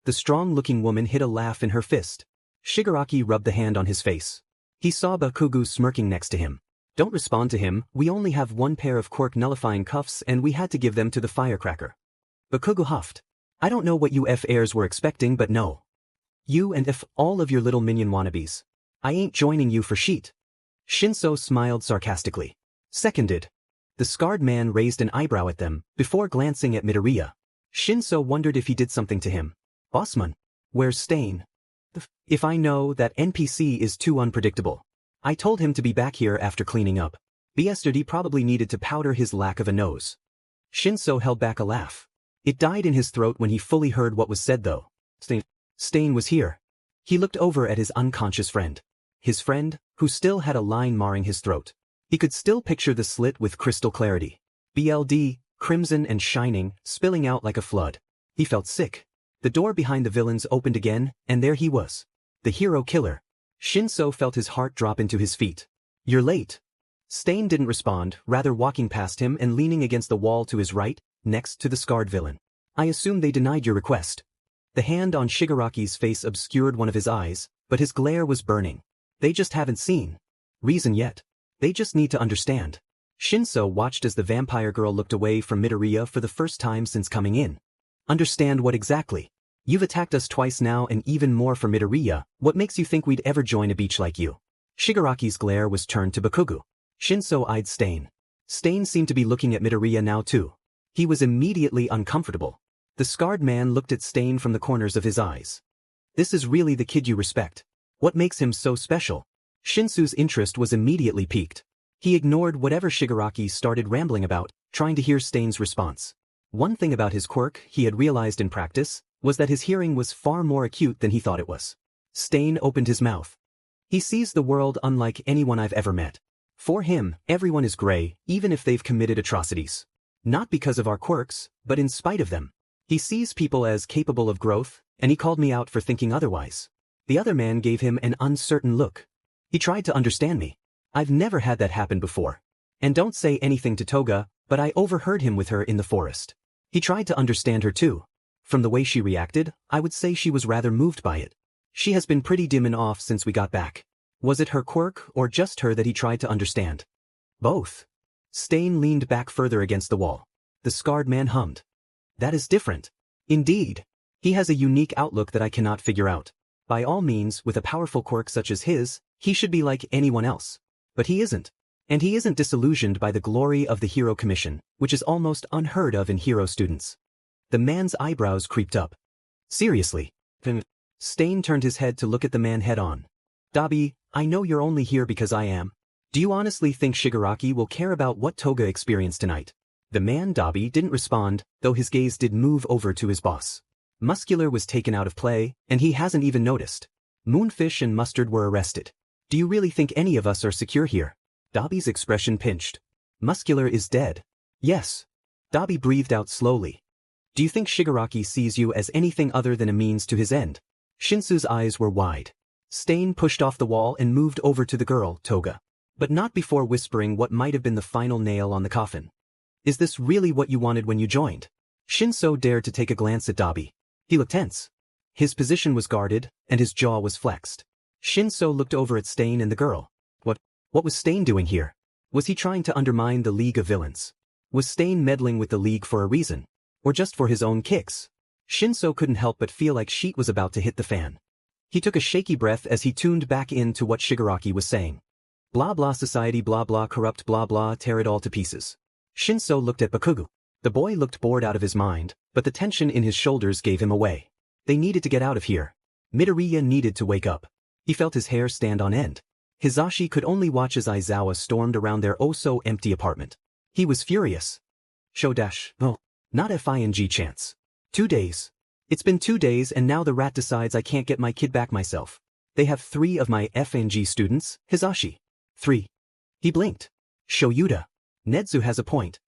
The strong-looking woman hid a laugh in her fist. Shigaraki rubbed the hand on his face. He saw Bakugo smirking next to him. Don't respond to him, we only have one pair of quirk-nullifying cuffs and we had to give them to the firecracker. Bakugo huffed. I don't know what you F-airs were expecting but no. You and all of your little minion wannabes. I ain't joining you for sheet. Shinso smiled sarcastically. Seconded. The scarred man raised an eyebrow at them, before glancing at Midoriya. Shinso wondered if he did something to him. Bossman. Where's Stain? If I know, that NPC is too unpredictable. I told him to be back here after cleaning up. BSD probably needed to powder his lack of a nose. Shinso held back a laugh. It died in his throat when he fully heard what was said though. Stain was here. He looked over at his unconscious friend. His friend, who still had a line marring his throat. He could still picture the slit with crystal clarity. BLD, crimson and shining, spilling out like a flood. He felt sick. The door behind the villains opened again, and there he was. The hero killer. Shinso felt his heart drop into his feet. You're late. Stain didn't respond, rather walking past him and leaning against the wall to his right, next to the scarred villain. I assume they denied your request. The hand on Shigaraki's face obscured one of his eyes, but his glare was burning. They just haven't seen reason yet. They just need to understand. Shinso watched as the vampire girl looked away from Midoriya for the first time since coming in. Understand what exactly? You've attacked us twice now and even more for Midoriya, what makes you think we'd ever join a beach like you? Shigaraki's glare was turned to Bakugo. Shinso eyed Stain. Stain seemed to be looking at Midoriya now too. He was immediately uncomfortable. The scarred man looked at Stain from the corners of his eyes. This is really the kid you respect. What makes him so special? Shinsu's interest was immediately piqued. He ignored whatever Shigaraki started rambling about, trying to hear Stain's response. One thing about his quirk, he had realized in practice, was that his hearing was far more acute than he thought it was. Stain opened his mouth. He sees the world unlike anyone I've ever met. For him, everyone is gray, even if they've committed atrocities. Not because of our quirks, but in spite of them. He sees people as capable of growth, and he called me out for thinking otherwise. The other man gave him an uncertain look. He tried to understand me. I've never had that happen before. And don't say anything to Toga, but I overheard him with her in the forest. He tried to understand her too. From the way she reacted, I would say she was rather moved by it. She has been pretty dim and off since we got back. Was it her quirk or just her that he tried to understand? Both. Stain leaned back further against the wall. The scarred man hummed. That is different. Indeed. He has a unique outlook that I cannot figure out. By all means, with a powerful quirk such as his, he should be like anyone else. But he isn't. And he isn't disillusioned by the glory of the Hero Commission, which is almost unheard of in hero students. The man's eyebrows creeped up. Seriously. Stain turned his head to look at the man head on. Dabi, I know you're only here because I am. Do you honestly think Shigaraki will care about what Toga experienced tonight? The man Dabi didn't respond, though his gaze did move over to his boss. Muscular was taken out of play, and he hasn't even noticed. Moonfish and Mustard were arrested. Do you really think any of us are secure here? Dabi's expression pinched. Muscular is dead. Yes. Dabi breathed out slowly. Do you think Shigaraki sees you as anything other than a means to his end? Shinsu's eyes were wide. Stain pushed off the wall and moved over to the girl, Toga. But not before whispering what might have been the final nail on the coffin. Is this really what you wanted when you joined? Shinso dared to take a glance at Dabi. He looked tense. His position was guarded, and his jaw was flexed. Shinso looked over at Stain and the girl. What was Stain doing here? Was he trying to undermine the League of Villains? Was Stain meddling with the League for a reason? Or just for his own kicks? Shinso couldn't help but feel like shit was about to hit the fan. He took a shaky breath as he tuned back into what Shigaraki was saying. Blah blah society blah blah corrupt blah blah tear it all to pieces. Shinso looked at Bakugo. The boy looked bored out of his mind, but the tension in his shoulders gave him away. They needed to get out of here. Midoriya needed to wake up. He felt his hair stand on end. Hizashi could only watch as Aizawa stormed around their oh-so-empty apartment. He was furious. Shodash, oh, not FING chance. 2 days. It's been 2 days and now the rat decides I can't get my kid back myself. They have 3 of my FNG students, Hizashi. 3. He blinked. Shoyuda. Nedzu has a point.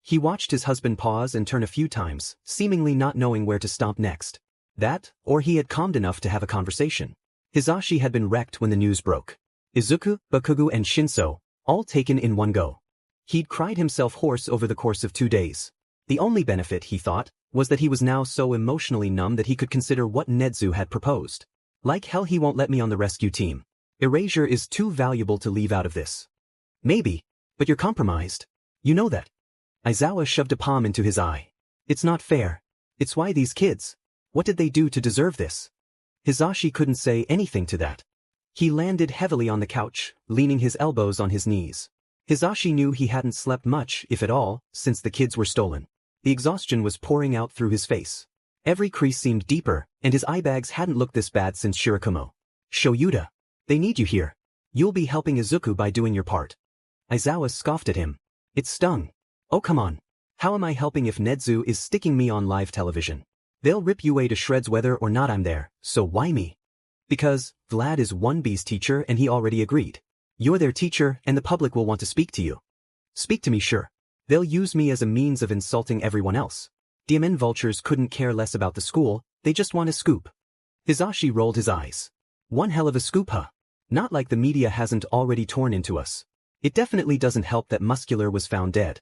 He watched his husband pause and turn a few times, seemingly not knowing where to stomp next. That, or he had calmed enough to have a conversation. Hizashi had been wrecked when the news broke. Izuku, Bakugo and Shinso, all taken in one go. He'd cried himself hoarse over the course of 2 days. The only benefit, he thought, was that he was now so emotionally numb that he could consider what Nedzu had proposed. Like hell he won't let me on the rescue team. Erasure is too valuable to leave out of this. Maybe, but you're compromised. You know that. Aizawa shoved a palm into his eye. It's not fair. It's why these kids. What did they do to deserve this? Hizashi couldn't say anything to that. He landed heavily on the couch, leaning his elbows on his knees. Hizashi knew he hadn't slept much, if at all, since the kids were stolen. The exhaustion was pouring out through his face. Every crease seemed deeper, and his eye bags hadn't looked this bad since Shirakumo. Shoyuda. They need you here. You'll be helping Izuku by doing your part. Aizawa scoffed at him. It stung. Oh come on. How am I helping if Nedzu is sticking me on live television? They'll rip you away to shreds whether or not I'm there, so why me? Because, Vlad is 1B's teacher and he already agreed. You're their teacher and the public will want to speak to you. Speak to me sure. They'll use me as a means of insulting everyone else. DMN vultures couldn't care less about the school, they just want a scoop. Hizashi rolled his eyes. One hell of a scoop huh? Not like the media hasn't already torn into us. It definitely doesn't help that Muscular was found dead.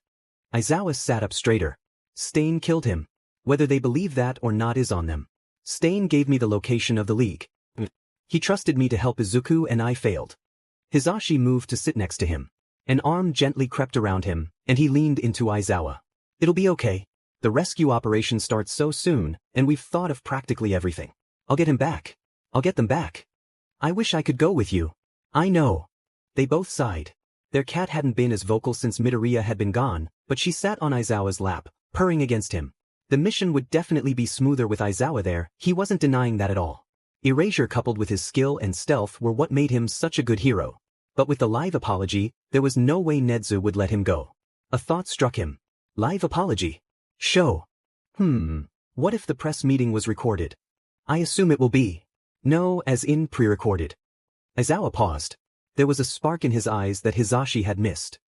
Aizawa sat up straighter. Stain killed him. Whether they believe that or not is on them. Stain gave me the location of the League. He trusted me to help Izuku and I failed. Hizashi moved to sit next to him. An arm gently crept around him, and he leaned into Aizawa. It'll be okay. The rescue operation starts so soon, and we've thought of practically everything. I'll get him back. I'll get them back. I wish I could go with you. I know. They both sighed. Their cat hadn't been as vocal since Midoriya had been gone, but she sat on Aizawa's lap, purring against him. The mission would definitely be smoother with Aizawa there, he wasn't denying that at all. Erasure coupled with his skill and stealth were what made him such a good hero. But with the live apology, there was no way Nezu would let him go. A thought struck him. Live apology? Show. What if the press meeting was recorded? I assume it will be. No, as in pre-recorded. Aizawa paused. There was a spark in his eyes that Hisashi had missed.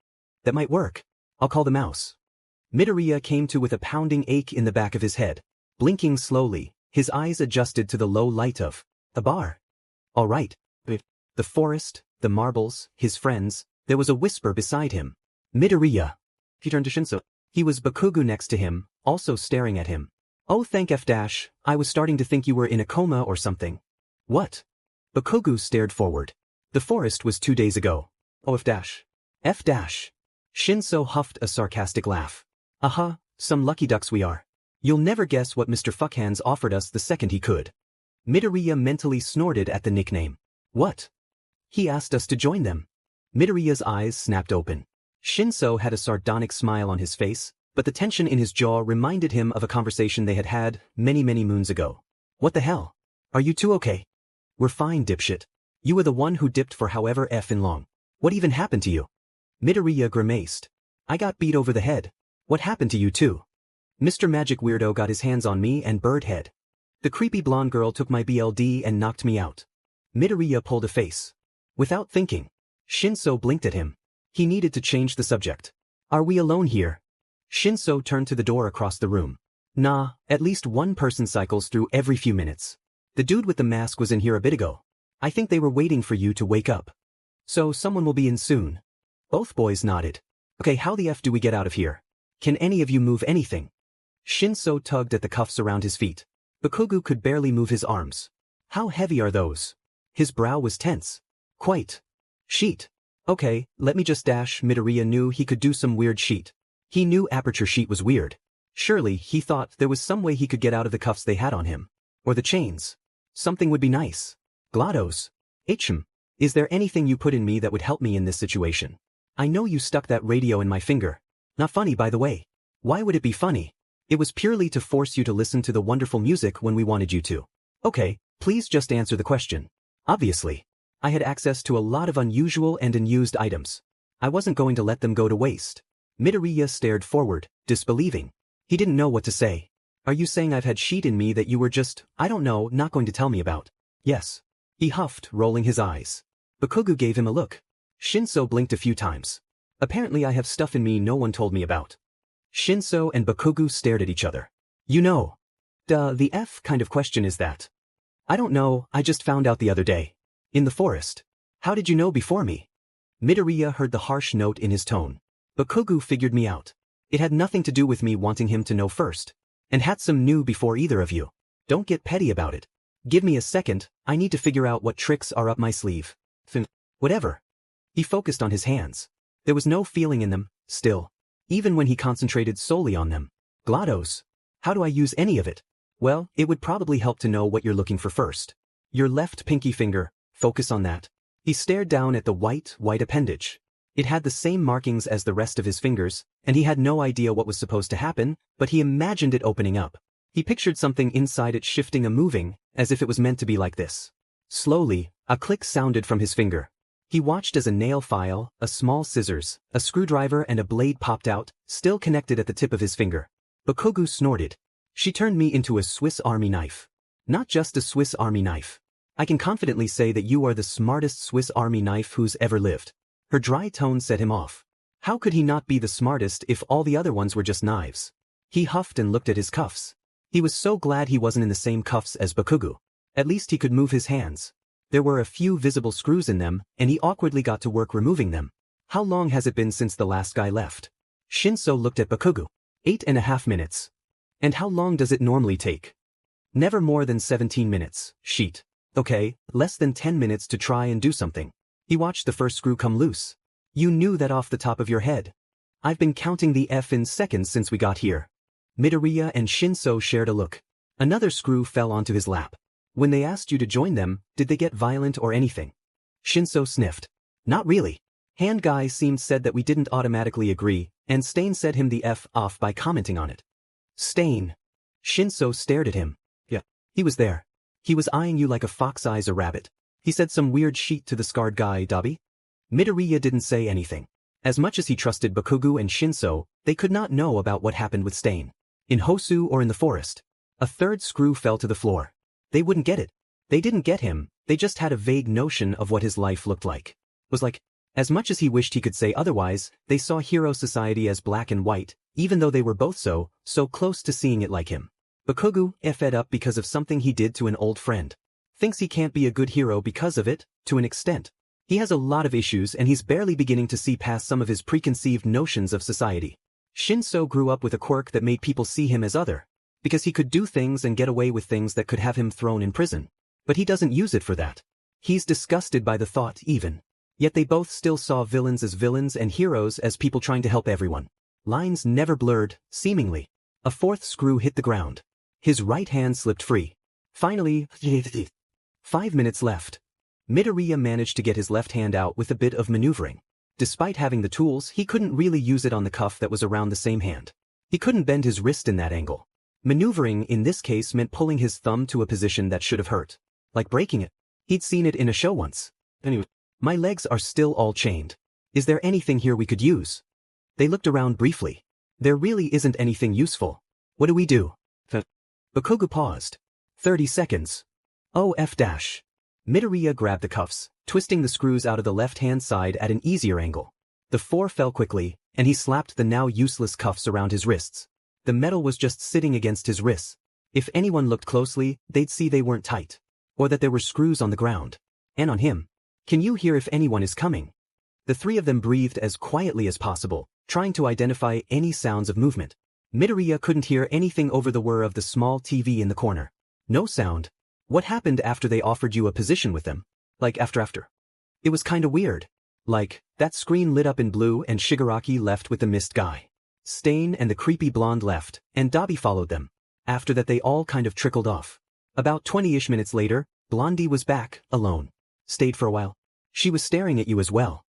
That might work. I'll call the mouse. Midoriya came to with a pounding ache in the back of his head. Blinking slowly, his eyes adjusted to the low light of the bar. All right. The forest, the marbles, his friends, there was a whisper beside him. Midoriya. He turned to Shinso. He was Bakugo next to him, also staring at him. Oh thank F-, I was starting to think you were in a coma or something. What? Bakugo stared forward. The forest was 2 days ago. Oh F-. F-. Shinso huffed a sarcastic laugh. Aha, some lucky ducks we are. You'll never guess what Mr. Fuckhands offered us the second he could. Midoriya mentally snorted at the nickname. What? He asked us to join them. Midoriya's eyes snapped open. Shinso had a sardonic smile on his face, but the tension in his jaw reminded him of a conversation they had had many moons ago. What the hell? Are you two okay? We're fine, dipshit. You were the one who dipped for however effing long. What even happened to you? Midoriya grimaced. I got beat over the head. What happened to you too? Mr. Magic Weirdo got his hands on me and Birdhead. The creepy blonde girl took my BLD and knocked me out. Midoriya pulled a face. Without thinking, Shinso blinked at him. He needed to change the subject. Are we alone here? Shinso turned to the door across the room. Nah, at least one person cycles through every few minutes. The dude with the mask was in here a bit ago. I think they were waiting for you to wake up. So someone will be in soon. Both boys nodded. Okay, how the F do we get out of here? Can any of you move anything? Shinso tugged at the cuffs around his feet. Bakugo could barely move his arms. How heavy are those? His brow was tense. Quite. Sheet. Okay, let me just dash. Midoriya knew he could do some weird sheet. He knew Aperture Sheet was weird. Surely, he thought there was some way he could get out of the cuffs they had on him. Or the chains. Something would be nice. Glados. Is there anything you put in me that would help me in this situation? I know you stuck that radio in my finger. Not funny, by the way. Why would it be funny? It was purely to force you to listen to the wonderful music when we wanted you to. Okay, please just answer the question. Obviously. I had access to a lot of unusual and unused items. I wasn't going to let them go to waste. Midoriya stared forward, disbelieving. He didn't know what to say. Are you saying I've had sheet in me that you were just, I don't know, not going to tell me about? Yes. He huffed, rolling his eyes. Bakugo gave him a look. Shinso blinked a few times. Apparently I have stuff in me no one told me about. Shinso and Bakugo stared at each other. You know. Duh, the F kind of question is that? I don't know, I just found out the other day. In the forest. How did you know before me? Midoriya heard the harsh note in his tone. Bakugo figured me out. It had nothing to do with me wanting him to know first. And Hatsum knew before either of you. Don't get petty about it. Give me a second, I need to figure out what tricks are up my sleeve. Whatever. He focused on his hands. There was no feeling in them, still. Even when he concentrated solely on them. Glados. How do I use any of it? Well, it would probably help to know what you're looking for first. Your left pinky finger, focus on that. He stared down at the white appendage. It had the same markings as the rest of his fingers, and he had no idea what was supposed to happen, but he imagined it opening up. He pictured something inside it shifting and moving, as if it was meant to be like this. Slowly, a click sounded from his finger. He watched as a nail file, a small scissors, a screwdriver and a blade popped out, still connected at the tip of his finger. Bakugo snorted. She turned me into a Swiss Army knife. Not just a Swiss Army knife. I can confidently say that you are the smartest Swiss Army knife who's ever lived. Her dry tone set him off. How could he not be the smartest if all the other ones were just knives? He huffed and looked at his cuffs. He was so glad he wasn't in the same cuffs as Bakugo. At least he could move his hands. There were a few visible screws in them, and he awkwardly got to work removing them. How long has it been since the last guy left? Shinso looked at Bakugo. 8.5 minutes. And how long does it normally take? Never more than 17 minutes, sheet. Okay, less than 10 minutes to try and do something. He watched the first screw come loose. You knew that off the top of your head. I've been counting the F in seconds since we got here. Midoriya and Shinso shared a look. Another screw fell onto his lap. When they asked you to join them, did they get violent or anything? Shinso sniffed. Not really. Hand guy said that we didn't automatically agree, and Stain said him the F off by commenting on it. Stain. Shinso stared at him. Yeah. He was there. He was eyeing you like a fox eyes a rabbit. He said some weird shit to the scarred guy, Dabi. Midoriya didn't say anything. As much as he trusted Bakugo and Shinso, they could not know about what happened with Stain. In Hosu or in the forest. A third screw fell to the floor. They wouldn't get it. They didn't get him, they just had a vague notion of what his life looked like. Was like, as much as he wished he could say otherwise, they saw hero society as black and white, even though they were both so close to seeing it like him. Bakugo, fed up because of something he did to an old friend. Thinks he can't be a good hero because of it, to an extent. He has a lot of issues and he's barely beginning to see past some of his preconceived notions of society. Shinso grew up with a quirk that made people see him as other, because he could do things and get away with things that could have him thrown in prison. But he doesn't use it for that. He's disgusted by the thought even. Yet they both still saw villains as villains and heroes as people trying to help everyone. Lines never blurred, seemingly. A fourth screw hit the ground. His right hand slipped free. Finally, 5 minutes left. Midoriya managed to get his left hand out with a bit of maneuvering. Despite having the tools, he couldn't really use it on the cuff that was around the same hand. He couldn't bend his wrist in that angle. Maneuvering in this case meant pulling his thumb to a position that should have hurt. Like breaking it. He'd seen it in a show once. Anyway, my legs are still all chained. Is there anything here we could use? They looked around briefly. There really isn't anything useful. What do we do? Bakugo paused. 30 seconds. Oh F dash. Midoriya grabbed the cuffs, twisting the screws out of the left-hand side at an easier angle. The 4 fell quickly, and he slapped the now useless cuffs around his wrists. The metal was just sitting against his wrists. If anyone looked closely, they'd see they weren't tight. Or that there were screws on the ground. And on him. Can you hear if anyone is coming? The 3 of them breathed as quietly as possible, trying to identify any sounds of movement. Midoriya couldn't hear anything over the whir of the small TV in the corner. No sound. What happened after they offered you a position with them? Like after? It was kinda weird. Like, that screen lit up in blue and Shigaraki left with the mist guy. Stain and the creepy blonde left, and Dabi followed them. After that they all kind of trickled off. About 20-ish minutes later, Blondie was back, alone. Stayed for a while. She was staring at you as well.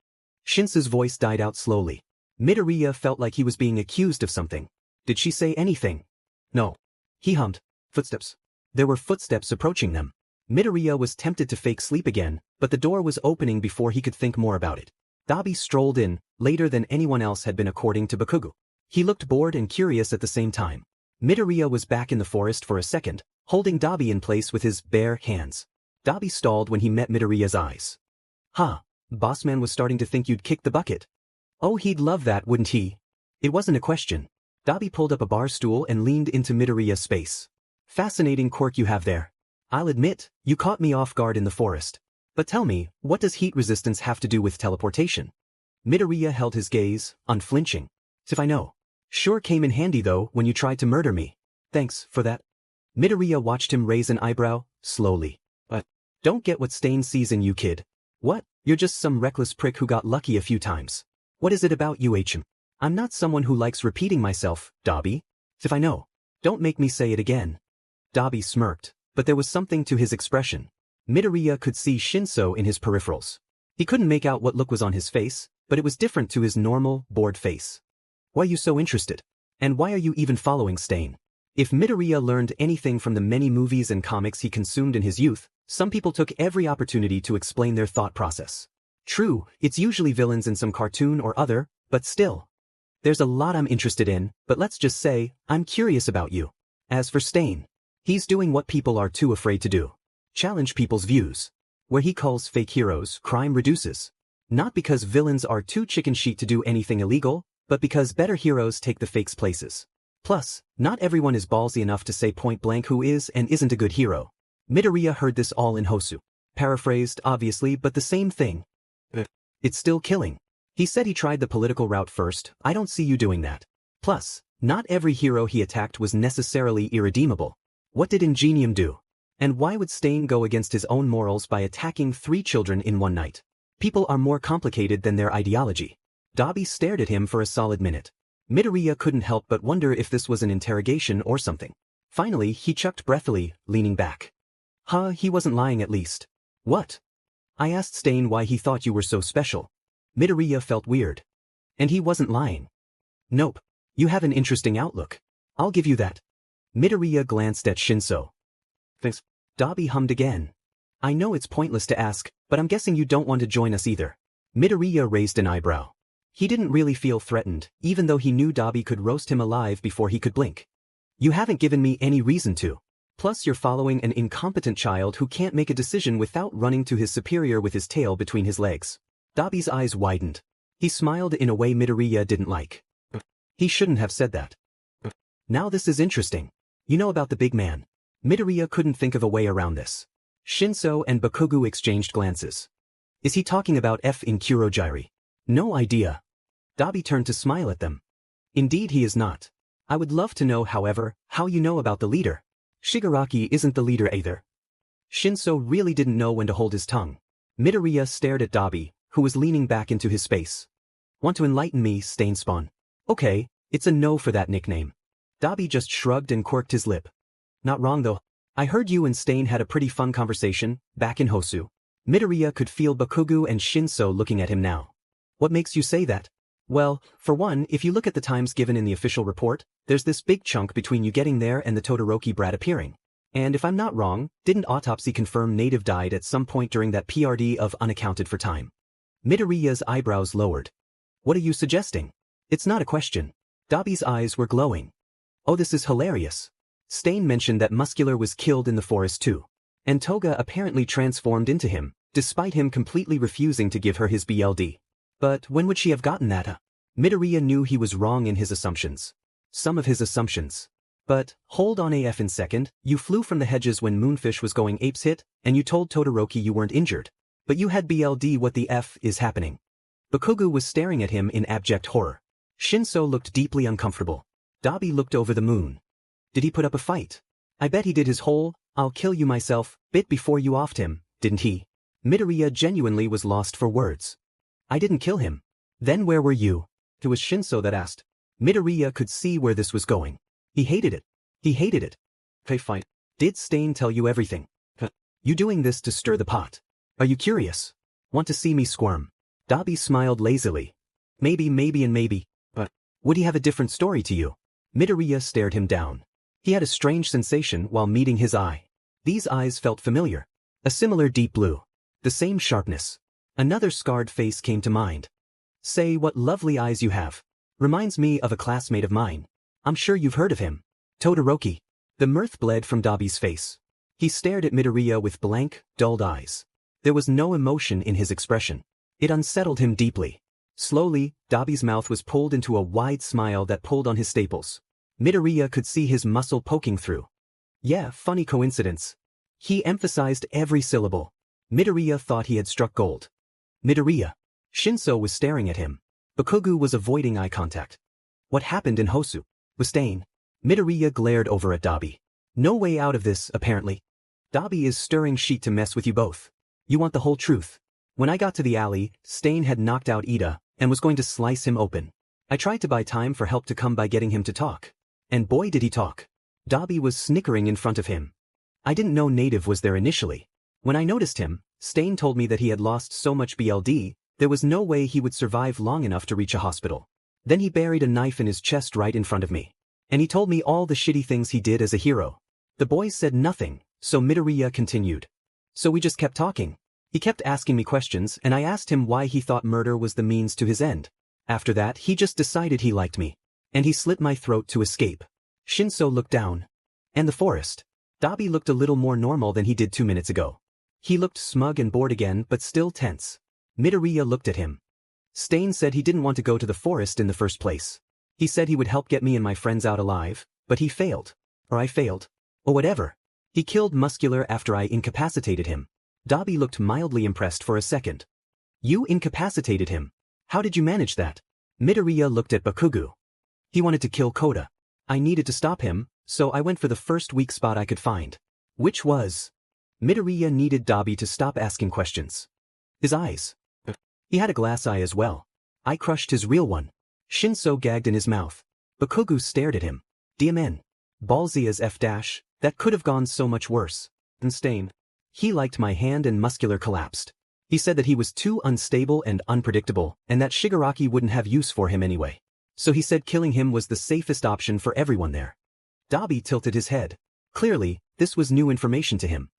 Shinsu's voice died out slowly. Midoriya felt like he was being accused of something. Did she say anything? No. He hummed. Footsteps. There were footsteps approaching them. Midoriya was tempted to fake sleep again, but the door was opening before he could think more about it. Dabi strolled in, later than anyone else had been according to Bakugo. He looked bored and curious at the same time. Midoriya was back in the forest for a second, holding Dabi in place with his bare hands. Dabi stalled when he met Midoriya's eyes. Bossman was starting to think you'd kick the bucket. Oh, he'd love that, wouldn't he? It wasn't a question. Dabi pulled up a bar stool and leaned into Midoriya's space. Fascinating quirk you have there. I'll admit, you caught me off guard in the forest. But tell me, what does heat resistance have to do with teleportation? Midoriya held his gaze, unflinching. If I know. Sure came in handy though when you tried to murder me. Thanks for that. Midoriya watched him raise an eyebrow, slowly. But, don't get what Stain sees in you, kid. What? You're just some reckless prick who got lucky a few times. What is it about you, HM? I'm not someone who likes repeating myself, Dabi. If I know. Don't make me say it again. Dabi smirked, but there was something to his expression. Midoriya could see Shinso in his peripherals. He couldn't make out what look was on his face, but it was different to his normal, bored face. Why are you so interested? And why are you even following Stain? If Midoriya learned anything from the many movies and comics he consumed in his youth, some people took every opportunity to explain their thought process. True, it's usually villains in some cartoon or other, but still. There's a lot I'm interested in, but let's just say, I'm curious about you. As for Stain, he's doing what people are too afraid to do. Challenge people's views. Where he calls fake heroes, crime reduces. Not because villains are too chicken shit to do anything illegal, but because better heroes take the fakes' places. Plus, not everyone is ballsy enough to say point blank who is and isn't a good hero. Midoriya heard this all in Hosu. Paraphrased, obviously, but the same thing. It's still killing. He said he tried the political route first. I don't see you doing that. Plus, not every hero he attacked was necessarily irredeemable. What did Ingenium do? And why would Stain go against his own morals by attacking 3 children in one night? People are more complicated than their ideology. Dabi stared at him for a solid minute. Midoriya couldn't help but wonder if this was an interrogation or something. Finally, he chucked breathily, leaning back. He wasn't lying at least. What? I asked Stain why he thought you were so special. Midoriya felt weird. And he wasn't lying. Nope. You have an interesting outlook. I'll give you that. Midoriya glanced at Shinso. Thanks. Dabi hummed again. I know it's pointless to ask, but I'm guessing you don't want to join us either. Midoriya raised an eyebrow. He didn't really feel threatened, even though he knew Dabi could roast him alive before he could blink. You haven't given me any reason to. Plus you're following an incompetent child who can't make a decision without running to his superior with his tail between his legs. Dabi's eyes widened. He smiled in a way Midoriya didn't like. He shouldn't have said that. Now this is interesting. You know about the big man. Midoriya couldn't think of a way around this. Shinso and Bakugo exchanged glances. Is he talking about F in Kurogiri? No idea. Dabi turned to smile at them. Indeed he is not. I would love to know, however, how you know about the leader. Shigaraki isn't the leader either. Shinso really didn't know when to hold his tongue. Midoriya stared at Dabi, who was leaning back into his space. Want to enlighten me, Stainspawn? Okay, it's a no for that nickname. Dabi just shrugged and quirked his lip. Not wrong though. I heard you and Stain had a pretty fun conversation, back in Hosu. Midoriya could feel Bakugo and Shinso looking at him now. What makes you say that? Well, for one, if you look at the times given in the official report, there's this big chunk between you getting there and the Todoroki brat appearing. And if I'm not wrong, didn't autopsy confirm Native died at some point during that PRD of unaccounted for time? Midoriya's eyebrows lowered. What are you suggesting? It's not a question. Dabi's eyes were glowing. Oh, this is hilarious. Stain mentioned that Muscular was killed in the forest too. And Toga apparently transformed into him, despite him completely refusing to give her his BLD. But when would she have gotten that? Midoriya knew he was wrong in his assumptions. Some of his assumptions. But, hold on AF in second, you flew from the hedges when Moonfish was going apeshit, and you told Todoroki you weren't injured. But you had BLD. What the F is happening? Bakugo was staring at him in abject horror. Shinso looked deeply uncomfortable. Dabi looked over the moon. Did he put up a fight? I bet he did his whole, I'll kill you myself, bit before you offed him, didn't he? Midoriya genuinely was lost for words. I didn't kill him. Then where were you? It was Shinso that asked. Midoriya could see where this was going. He hated it. He hated it. Okay, fine. Did Stain tell you everything? You doing this to stir the pot? Are you curious? Want to see me squirm? Dabi smiled lazily. Maybe and maybe, but would he have a different story to you? Midoriya stared him down. He had a strange sensation while meeting his eye. These eyes felt familiar. A similar deep blue. The same sharpness. Another scarred face came to mind. Say, what lovely eyes you have. Reminds me of a classmate of mine. I'm sure you've heard of him. Todoroki. The mirth bled from Dabi's face. He stared at Midoriya with blank, dulled eyes. There was no emotion in his expression. It unsettled him deeply. Slowly, Dabi's mouth was pulled into a wide smile that pulled on his staples. Midoriya could see his muscle poking through. Yeah, funny coincidence. He emphasized every syllable. Midoriya thought he had struck gold. Midoriya. Shinso was staring at him. Bakugo was avoiding eye contact. What happened in Hosu? Was Stain? Midoriya glared over at Dabi. No way out of this, apparently. Dabi is stirring shit to mess with you both. You want the whole truth. When I got to the alley, Stain had knocked out Ida, and was going to slice him open. I tried to buy time for help to come by getting him to talk. And boy did he talk. Dabi was snickering in front of him. I didn't know Native was there initially. When I noticed him, Stain told me that he had lost so much BLD, there was no way he would survive long enough to reach a hospital. Then he buried a knife in his chest right in front of me. And he told me all the shitty things he did as a hero. The boys said nothing, so Midoriya continued. So we just kept talking. He kept asking me questions and I asked him why he thought murder was the means to his end. After that he just decided he liked me. And he slit my throat to escape. Shinso looked down. And the forest. Dabi looked a little more normal than he did 2 minutes ago. He looked smug and bored again but still tense. Midoriya looked at him. Stain said he didn't want to go to the forest in the first place. He said he would help get me and my friends out alive, but he failed. Or I failed. Or whatever. He killed Muscular after I incapacitated him. Dabi looked mildly impressed for a second. You incapacitated him. How did you manage that? Midoriya looked at Bakugo. He wanted to kill Koda. I needed to stop him, so I went for the first weak spot I could find. Which was? Midoriya needed Dabi to stop asking questions. His eyes. He had a glass eye as well. I crushed his real one. Shinso gagged in his mouth. Bakugo stared at him. DMN. Ballsy as F-. That could have gone so much worse. And Stain. He liked my hand and Muscular collapsed. He said that he was too unstable and unpredictable, and that Shigaraki wouldn't have use for him anyway. So he said killing him was the safest option for everyone there. Dabi tilted his head. Clearly, this was new information to him.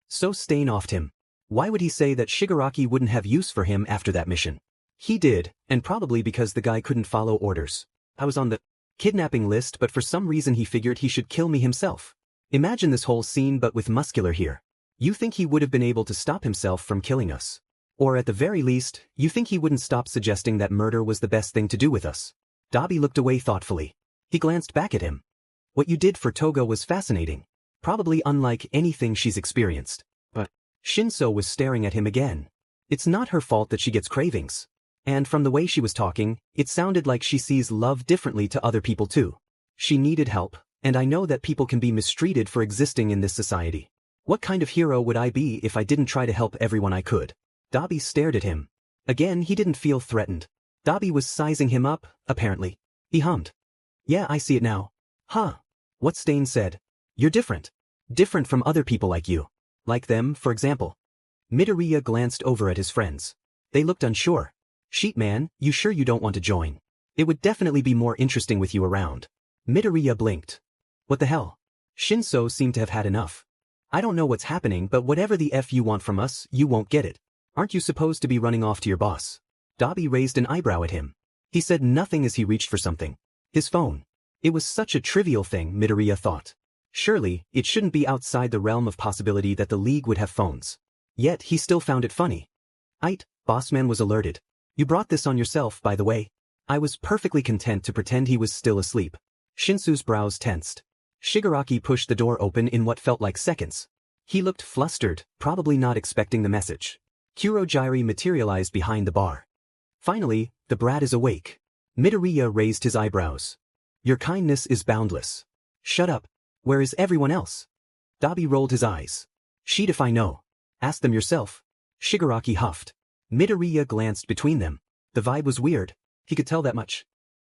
So Stain offed him. Why would he say that Shigaraki wouldn't have use for him after that mission? He did, and probably because the guy couldn't follow orders. I was on the kidnapping list, but for some reason he figured he should kill me himself. Imagine this whole scene but with muscular here. You think he would have been able to stop himself from killing us? Or at the very least, you think he wouldn't stop suggesting that murder was the best thing to do with us? Dabi looked away thoughtfully. He glanced back at him. What you did for Toga was fascinating. Probably unlike anything she's experienced. But Shinso was staring at him again. It's not her fault that she gets cravings. And from the way she was talking, it sounded like she sees love differently to other people too. She needed help, and I know that people can be mistreated for existing in this society. What kind of hero would I be if I didn't try to help everyone I could? Dabi stared at him. Again, he didn't feel threatened. Dabi was sizing him up, apparently. He hummed. Yeah, I see it now. Huh. What Stain said. You're different. Different from other people like you. Like them, for example. Midoriya glanced over at his friends. They looked unsure. Sheepman, you sure you don't want to join? It would definitely be more interesting with you around. Midoriya blinked. What the hell? Shinso seemed to have had enough. I don't know what's happening, but whatever the F you want from us, you won't get it. Aren't you supposed to be running off to your boss? Dabi raised an eyebrow at him. He said nothing as he reached for something. His phone. It was such a trivial thing, Midoriya thought. Surely, it shouldn't be outside the realm of possibility that the League would have phones. Yet, he still found it funny. Bossman was alerted. You brought this on yourself, by the way. I was perfectly content to pretend he was still asleep. Shinsu's brows tensed. Shigaraki pushed the door open in what felt like seconds. He looked flustered, probably not expecting the message. Kurogiri materialized behind the bar. Finally, the brat is awake. Midoriya raised his eyebrows. Your kindness is boundless. Shut up. Where is everyone else? Dabi rolled his eyes. She'd if I know. Ask them yourself. Shigaraki huffed. Midoriya glanced between them. The vibe was weird. He could tell that much.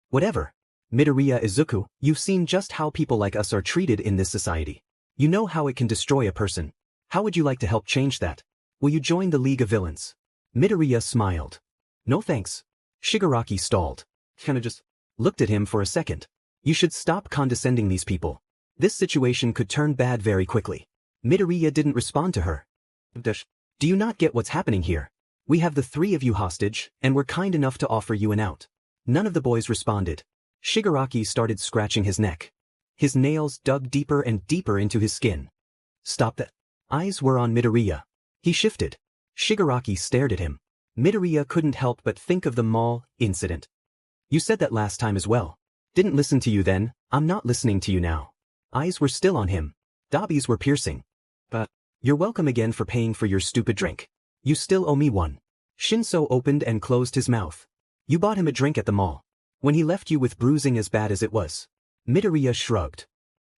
Whatever. Midoriya Izuku, you've seen just how people like us are treated in this society. You know how it can destroy a person. How would you like to help change that? Will you join the League of Villains? Midoriya smiled. No thanks. Shigaraki stalled. Kinda just looked at him for a second. You should stop condescending these people. This situation could turn bad very quickly. Midoriya didn't respond to her. Do you not get what's happening here? We have the three of you hostage, and we're kind enough to offer you an out. None of the boys responded. Shigaraki started scratching his neck. His nails dug deeper and deeper into his skin. Stop that. Eyes were on Midoriya. He shifted. Shigaraki stared at him. Midoriya couldn't help but think of the mall incident. You said that last time as well. Didn't listen to you then, I'm not listening to you now. Eyes were still on him. Dabi's were piercing. But you're welcome again for paying for your stupid drink. You still owe me one. Shinso opened and closed his mouth. You bought him a drink at the mall. When he left you with bruising as bad as it was. Midoriya shrugged.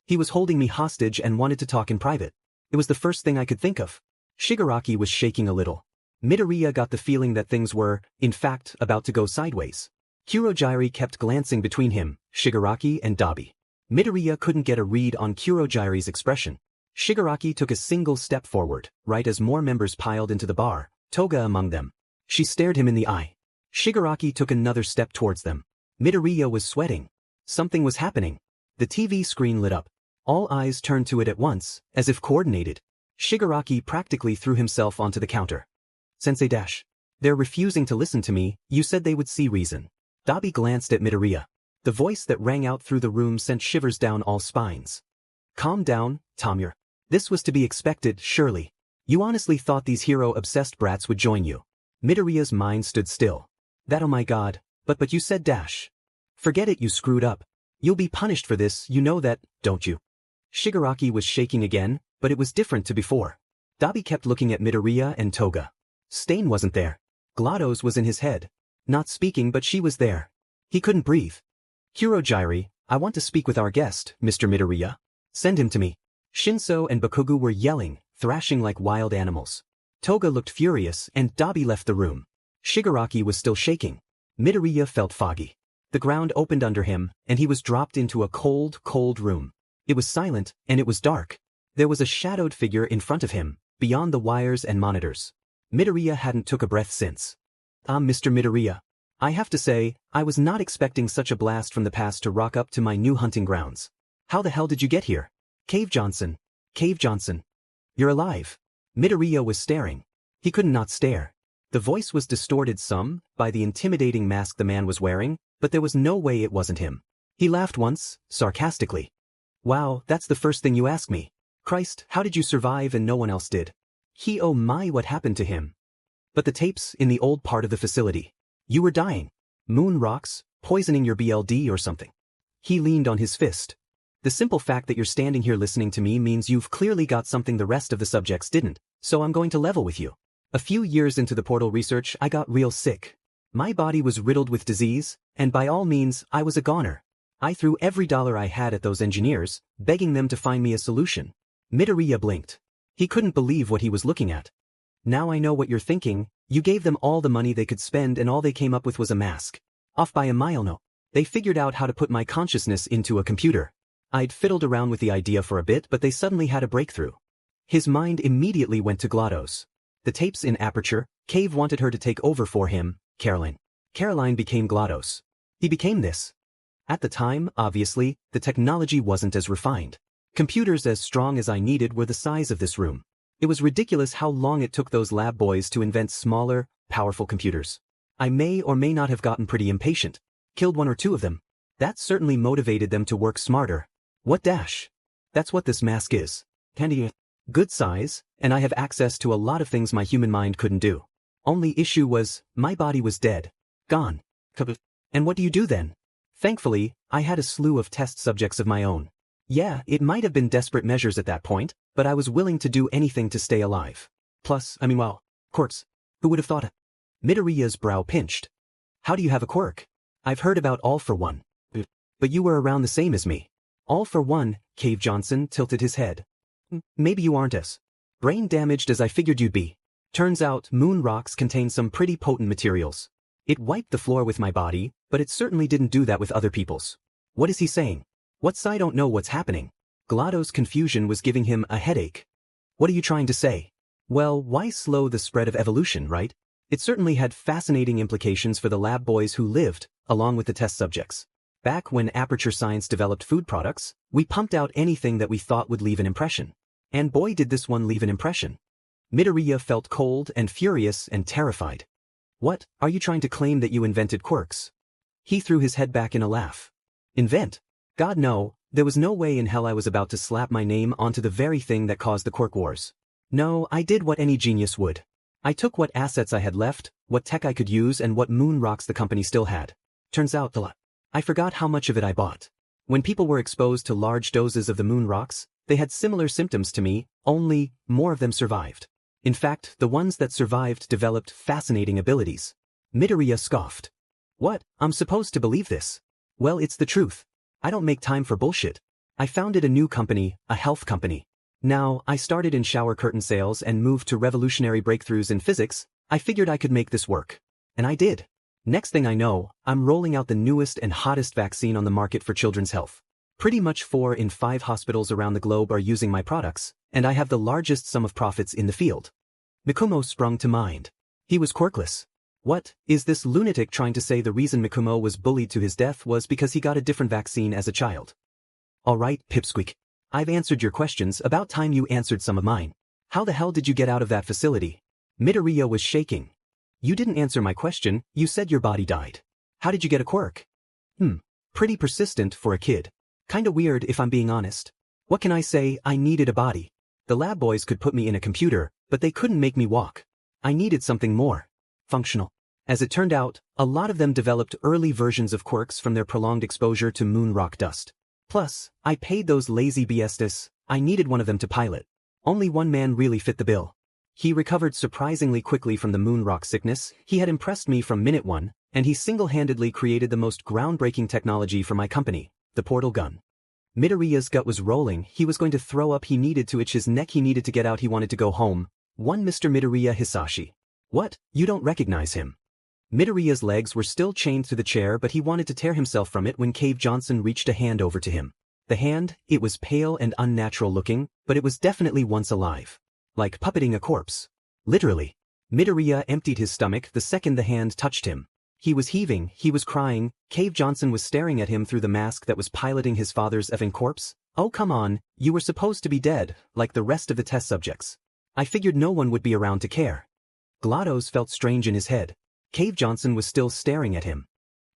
He was holding me hostage and wanted to talk in private. It was the first thing I could think of. Shigaraki was shaking a little. Midoriya got the feeling that things were, in fact, about to go sideways. Kurogiri kept glancing between him, Shigaraki and Dabi. Midoriya couldn't get a read on Kurogiri's expression. Shigaraki took a single step forward, right as more members piled into the bar, Toga among them. She stared him in the eye. Shigaraki took another step towards them. Midoriya was sweating. Something was happening. The TV screen lit up. All eyes turned to it at once, as if coordinated. Shigaraki practically threw himself onto the counter. Sensei Dash. They're refusing to listen to me, you said they would see reason. Dabi glanced at Midoriya. The voice that rang out through the room sent shivers down all spines. Calm down, Tomure. This was to be expected, surely. You honestly thought these hero-obsessed brats would join you. Midoriya's mind stood still. That oh my god, but you said Dash. Forget it, you screwed up. You'll be punished for this, you know that, don't you? Shigaraki was shaking again, but it was different to before. Dabi kept looking at Midoriya and Toga. Stain wasn't there. Glados was in his head. Not speaking, but she was there. He couldn't breathe. Kurogiri, I want to speak with our guest, Mr. Midoriya. Send him to me. Shinso and Bakugu were yelling, thrashing like wild animals. Toga looked furious, and Dabi left the room. Shigaraki was still shaking. Midoriya felt foggy. The ground opened under him, and he was dropped into a cold, cold room. It was silent, and it was dark. There was a shadowed figure in front of him, beyond the wires and monitors. Midoriya hadn't took a breath since. Mr. Midoriya. I have to say, I was not expecting such a blast from the past to rock up to my new hunting grounds. How the hell did you get here? Cave Johnson. Cave Johnson. You're alive. Midoriya was staring. He couldn't not stare. The voice was distorted some by the intimidating mask the man was wearing, but there was no way it wasn't him. He laughed once, sarcastically. Wow, that's the first thing you ask me. Christ, how did you survive and no one else did? Oh my, what happened to him? But the tapes in the old part of the facility. You were dying. Moon rocks, poisoning your BLD or something. He leaned on his fist. The simple fact that you're standing here listening to me means you've clearly got something the rest of the subjects didn't, so I'm going to level with you. A few years into the portal research, I got real sick. My body was riddled with disease, and by all means, I was a goner. I threw every dollar I had at those engineers, begging them to find me a solution. Midoriya blinked. He couldn't believe what he was looking at. Now I know what you're thinking. You gave them all the money they could spend and all they came up with was a mask. Off by a mile no. They figured out how to put my consciousness into a computer. I'd fiddled around with the idea for a bit but they suddenly had a breakthrough. His mind immediately went to Glados. The tapes in Aperture, Cave wanted her to take over for him, Caroline. Caroline became Glados. He became this. At the time, obviously, the technology wasn't as refined. Computers as strong as I needed were the size of this room. It was ridiculous how long it took those lab boys to invent smaller, powerful computers. I may or may not have gotten pretty impatient. Killed one or two of them. That certainly motivated them to work smarter. What dash? That's what this mask is. Handy. Good size, and I have access to a lot of things my human mind couldn't do. Only issue was, my body was dead. Gone. And what do you do then? Thankfully, I had a slew of test subjects of my own. Yeah, it might have been desperate measures at that point, but I was willing to do anything to stay alive. Plus, well, quirks. Who would have thought it? Midoriya's brow pinched. How do you have a quirk? I've heard about All for One. But you were around the same as me. All for One, Cave Johnson tilted his head. Maybe you aren't as brain damaged as I figured you'd be. Turns out, moon rocks contain some pretty potent materials. It wiped the floor with my body, but it certainly didn't do that with other people's. What is he saying? What's I don't know what's happening. Glados' confusion was giving him a headache. What are you trying to say? Well, why slow the spread of evolution, right? It certainly had fascinating implications for the lab boys who lived, along with the test subjects. Back when Aperture Science developed food products, we pumped out anything that we thought would leave an impression. And boy did this one leave an impression. Midoriya felt cold and furious and terrified. What, are you trying to claim that you invented quirks? He threw his head back in a laugh. Invent? God no, there was no way in hell I was about to slap my name onto the very thing that caused the quirk wars. No, I did what any genius would. I took what assets I had left, what tech I could use and what moon rocks the company still had. Turns out I forgot how much of it I bought. When people were exposed to large doses of the moon rocks, they had similar symptoms to me, only more of them survived. In fact, the ones that survived developed fascinating abilities. Midoriya scoffed. What, I'm supposed to believe this? Well, it's the truth. I don't make time for bullshit. I founded a new company, a health company. Now, I started in shower curtain sales and moved to revolutionary breakthroughs in physics. I figured I could make this work. And I did. Next thing I know, I'm rolling out the newest and hottest vaccine on the market for children's health. Pretty much 4 in 5 hospitals around the globe are using my products, and I have the largest sum of profits in the field. Mikumo sprung to mind. He was quirkless. What, is this lunatic trying to say the reason Mikumo was bullied to his death was because he got a different vaccine as a child? Alright, Pipsqueak. I've answered your questions, about time you answered some of mine. How the hell did you get out of that facility? Midoriya was shaking. You didn't answer my question, you said your body died. How did you get a quirk? Pretty persistent for a kid. Kinda weird if I'm being honest. What can I say, I needed a body. The lab boys could put me in a computer, but they couldn't make me walk. I needed something more functional. As it turned out, a lot of them developed early versions of quirks from their prolonged exposure to moon rock dust. Plus, I paid those lazy BSs, I needed one of them to pilot. Only one man really fit the bill. He recovered surprisingly quickly from the moon rock sickness, he had impressed me from minute one, and he single-handedly created the most groundbreaking technology for my company, the portal gun. Midoriya's gut was rolling, he was going to throw up, he needed to itch his neck, he needed to get out, he wanted to go home. One Mr. Midoriya Hisashi. What, you don't recognize him? Midoriya's legs were still chained to the chair but he wanted to tear himself from it when Cave Johnson reached a hand over to him. The hand, it was pale and unnatural looking, but it was definitely once alive. Like puppeting a corpse. Literally. Midoriya emptied his stomach the second the hand touched him. He was heaving, he was crying, Cave Johnson was staring at him through the mask that was piloting his father's effing corpse. Oh come on, you were supposed to be dead, like the rest of the test subjects. I figured no one would be around to care. Glados felt strange in his head. Cave Johnson was still staring at him.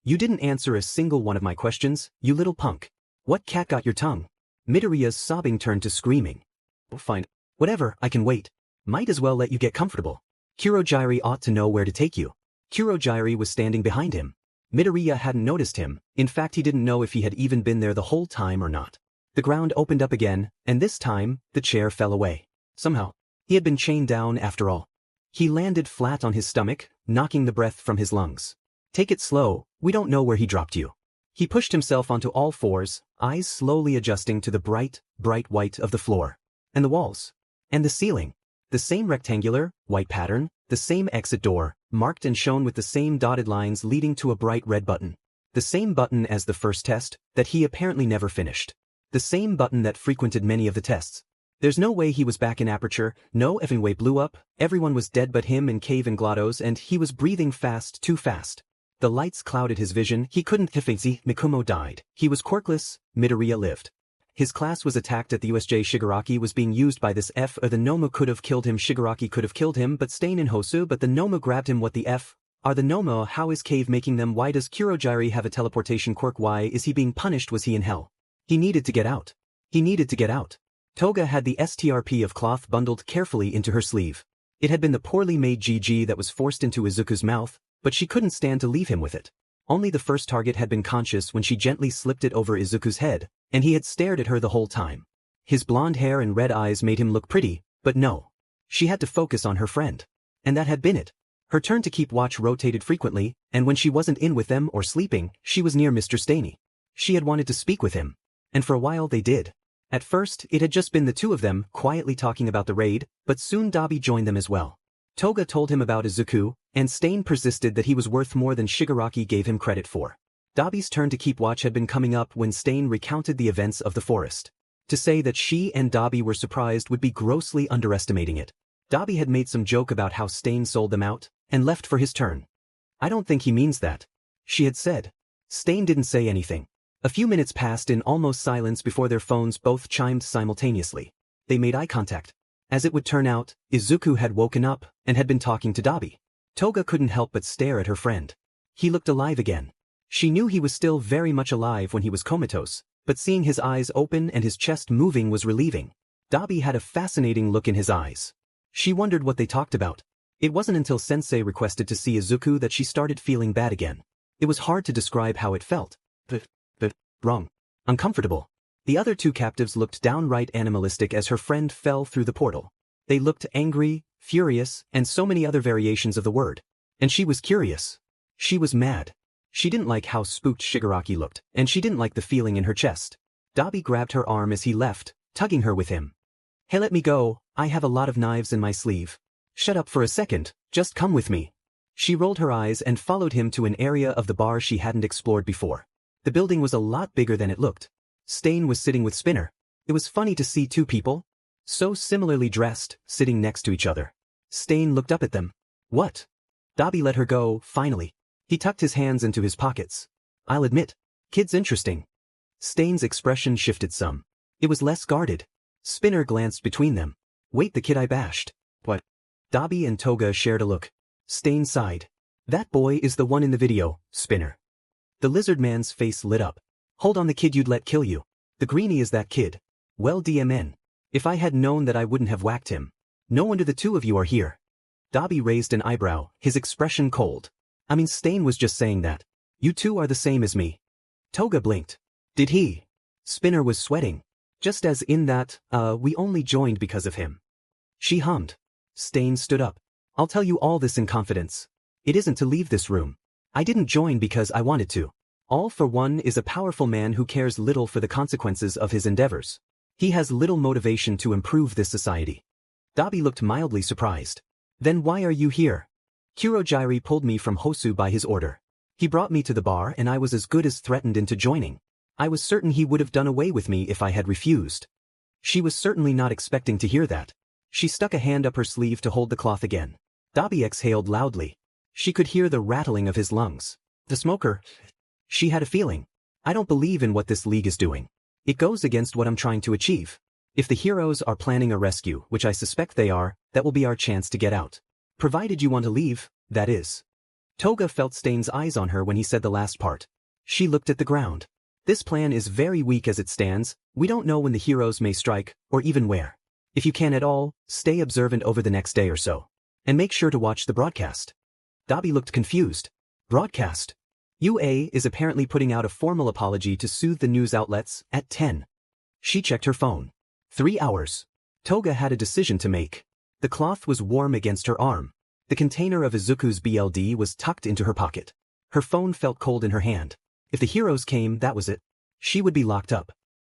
You didn't answer a single one of my questions, you little punk. What cat got your tongue? Midoriya's sobbing turned to screaming. Oh, fine. Whatever, I can wait. Might as well let you get comfortable. Kurogyari ought to know where to take you. Kurogyari was standing behind him. Midoriya hadn't noticed him, in fact he didn't know if he had even been there the whole time or not. The ground opened up again, and this time, the chair fell away. Somehow, he had been chained down after all. He landed flat on his stomach, knocking the breath from his lungs. Take it slow, we don't know where he dropped you. He pushed himself onto all fours, eyes slowly adjusting to the bright white of the floor. And the walls. And the ceiling. The same rectangular, white pattern, the same exit door, marked and shown with the same dotted lines leading to a bright red button. The same button as the first test, that he apparently never finished. The same button that frequented many of the tests. There's no way he was back in Aperture, no effing way blew up, everyone was dead but him and Cave and Glados and he was breathing fast, too fast. The lights clouded his vision, he couldn't see, Mikumo died. He was quirkless, Midoriya lived. His class was attacked at the USJ. Shigaraki was being used by this F or the Nomu could have killed him. Shigaraki could have killed him but Stain and Hosu but the Nomu grabbed him. What the F are the Nomu? How is Cave making them? Why does Kurogyari have a teleportation quirk? Why is he being punished? Was he in hell? He needed to get out. He needed to get out. Toga had the STRP of cloth bundled carefully into her sleeve. It had been the poorly made GG that was forced into Izuku's mouth, but she couldn't stand to leave him with it. Only the first target had been conscious when she gently slipped it over Izuku's head, and he had stared at her the whole time. His blonde hair and red eyes made him look pretty, but no. She had to focus on her friend. And that had been it. Her turn to keep watch rotated frequently, and when she wasn't in with them or sleeping, she was near Mr. Staney. She had wanted to speak with him. And for a while they did. At first, it had just been the two of them, quietly talking about the raid, but soon Dabi joined them as well. Toga told him about Izuku, and Stain persisted that he was worth more than Shigaraki gave him credit for. Dabi's turn to keep watch had been coming up when Stain recounted the events of the forest. To say that she and Dabi were surprised would be grossly underestimating it. Dabi had made some joke about how Stain sold them out, and left for his turn. I don't think he means that, she had said. Stain didn't say anything. A few minutes passed in almost silence before their phones both chimed simultaneously. They made eye contact. As it would turn out, Izuku had woken up, and had been talking to Dabi. Toga couldn't help but stare at her friend. He looked alive again. She knew he was still very much alive when he was comatose, but seeing his eyes open and his chest moving was relieving. Dabi had a fascinating look in his eyes. She wondered what they talked about. It wasn't until Sensei requested to see Izuku that she started feeling bad again. It was hard to describe how it felt. Wrong. Uncomfortable. The other two captives looked downright animalistic as her friend fell through the portal. They looked angry, furious, and so many other variations of the word. And she was curious. She was mad. She didn't like how spooked Shigaraki looked, and she didn't like the feeling in her chest. Dabi grabbed her arm as he left, tugging her with him. Hey, let me go, I have a lot of knives in my sleeve. Shut up for a second, just come with me. She rolled her eyes and followed him to an area of the bar she hadn't explored before. The building was a lot bigger than it looked. Stain was sitting with Spinner. It was funny to see two people, so similarly dressed, sitting next to each other. Stain looked up at them. What? Dabi let her go, finally. He tucked his hands into his pockets. I'll admit, kid's interesting. Stain's expression shifted some. It was less guarded. Spinner glanced between them. Wait, the kid I bashed. What? Dabi and Toga shared a look. Stain sighed. That boy is the one in the video, Spinner. The lizard man's face lit up. Hold on, the kid you'd let kill you. The greenie is that kid. Well, DMN. If I had known that I wouldn't have whacked him. No wonder the two of you are here. Dabi raised an eyebrow, his expression cold. I mean, Stain was just saying that. You two are the same as me. Toga blinked. Did he? Spinner was sweating. Just as in that, we only joined because of him. She hummed. Stain stood up. I'll tell you all this in confidence. It isn't to leave this room. I didn't join because I wanted to. All for One is a powerful man who cares little for the consequences of his endeavors. He has little motivation to improve this society. Dabi looked mildly surprised. Then why are you here? Kurogyari pulled me from Hosu by his order. He brought me to the bar and I was as good as threatened into joining. I was certain he would have done away with me if I had refused. She was certainly not expecting to hear that. She stuck a hand up her sleeve to hold the cloth again. Dabi exhaled loudly. She could hear the rattling of his lungs. The smoker. She had a feeling. I don't believe in what this league is doing. It goes against what I'm trying to achieve. If the heroes are planning a rescue, which I suspect they are, that will be our chance to get out. Provided you want to leave, that is. Toga felt Stain's eyes on her when he said the last part. She looked at the ground. This plan is very weak as it stands. We don't know when the heroes may strike, or even where. If you can at all, stay observant over the next day or so. And make sure to watch the broadcast. Dabi looked confused. Broadcast? UA is apparently putting out a formal apology to soothe the news outlets at 10. She checked her phone. 3 hours. Toga had a decision to make. The cloth was warm against her arm. The container of Izuku's BLD was tucked into her pocket. Her phone felt cold in her hand. If the heroes came, that was it. She would be locked up.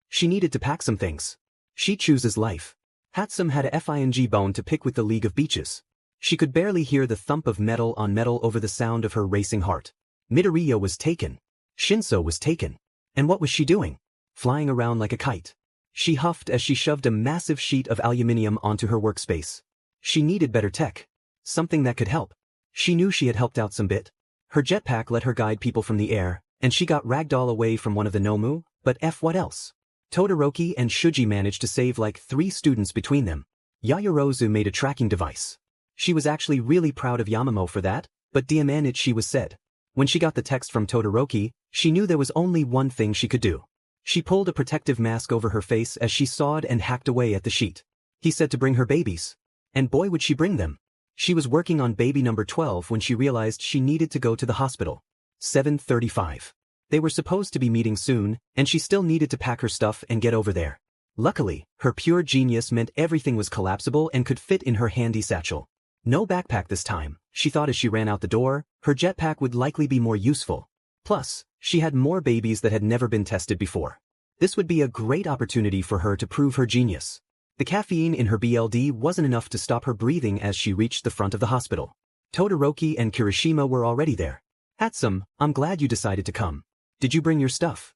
She needed to pack some things. She chooses life. Hatsum had a FING bone to pick with the League of Beaches. She could barely hear the thump of metal on metal over the sound of her racing heart. Midoriya was taken. Shinso was taken. And what was she doing? Flying around like a kite. She huffed as she shoved a massive sheet of aluminium onto her workspace. She needed better tech. Something that could help. She knew she had helped out some bit. Her jetpack let her guide people from the air, and she got ragdoll away from one of the Nomu, but what else? Todoroki and Shuji managed to save like 3 students between them. Yaoyorozu made a tracking device. She was actually really proud of Yamamo for that, but DMN it she was said. When she got the text from Todoroki, she knew there was only one thing she could do. She pulled a protective mask over her face as she sawed and hacked away at the sheet. He said to bring her babies. And boy would she bring them. She was working on baby number 12 when she realized she needed to go to the hospital. 7:35. They were supposed to be meeting soon, and she still needed to pack her stuff and get over there. Luckily, her pure genius meant everything was collapsible and could fit in her handy satchel. No backpack this time, she thought as she ran out the door. Her jetpack would likely be more useful. Plus, she had more babies that had never been tested before. This would be a great opportunity for her to prove her genius. The caffeine in her BLD wasn't enough to stop her breathing as she reached the front of the hospital. Todoroki and Kirishima were already there. Hatsum, I'm glad you decided to come. Did you bring your stuff?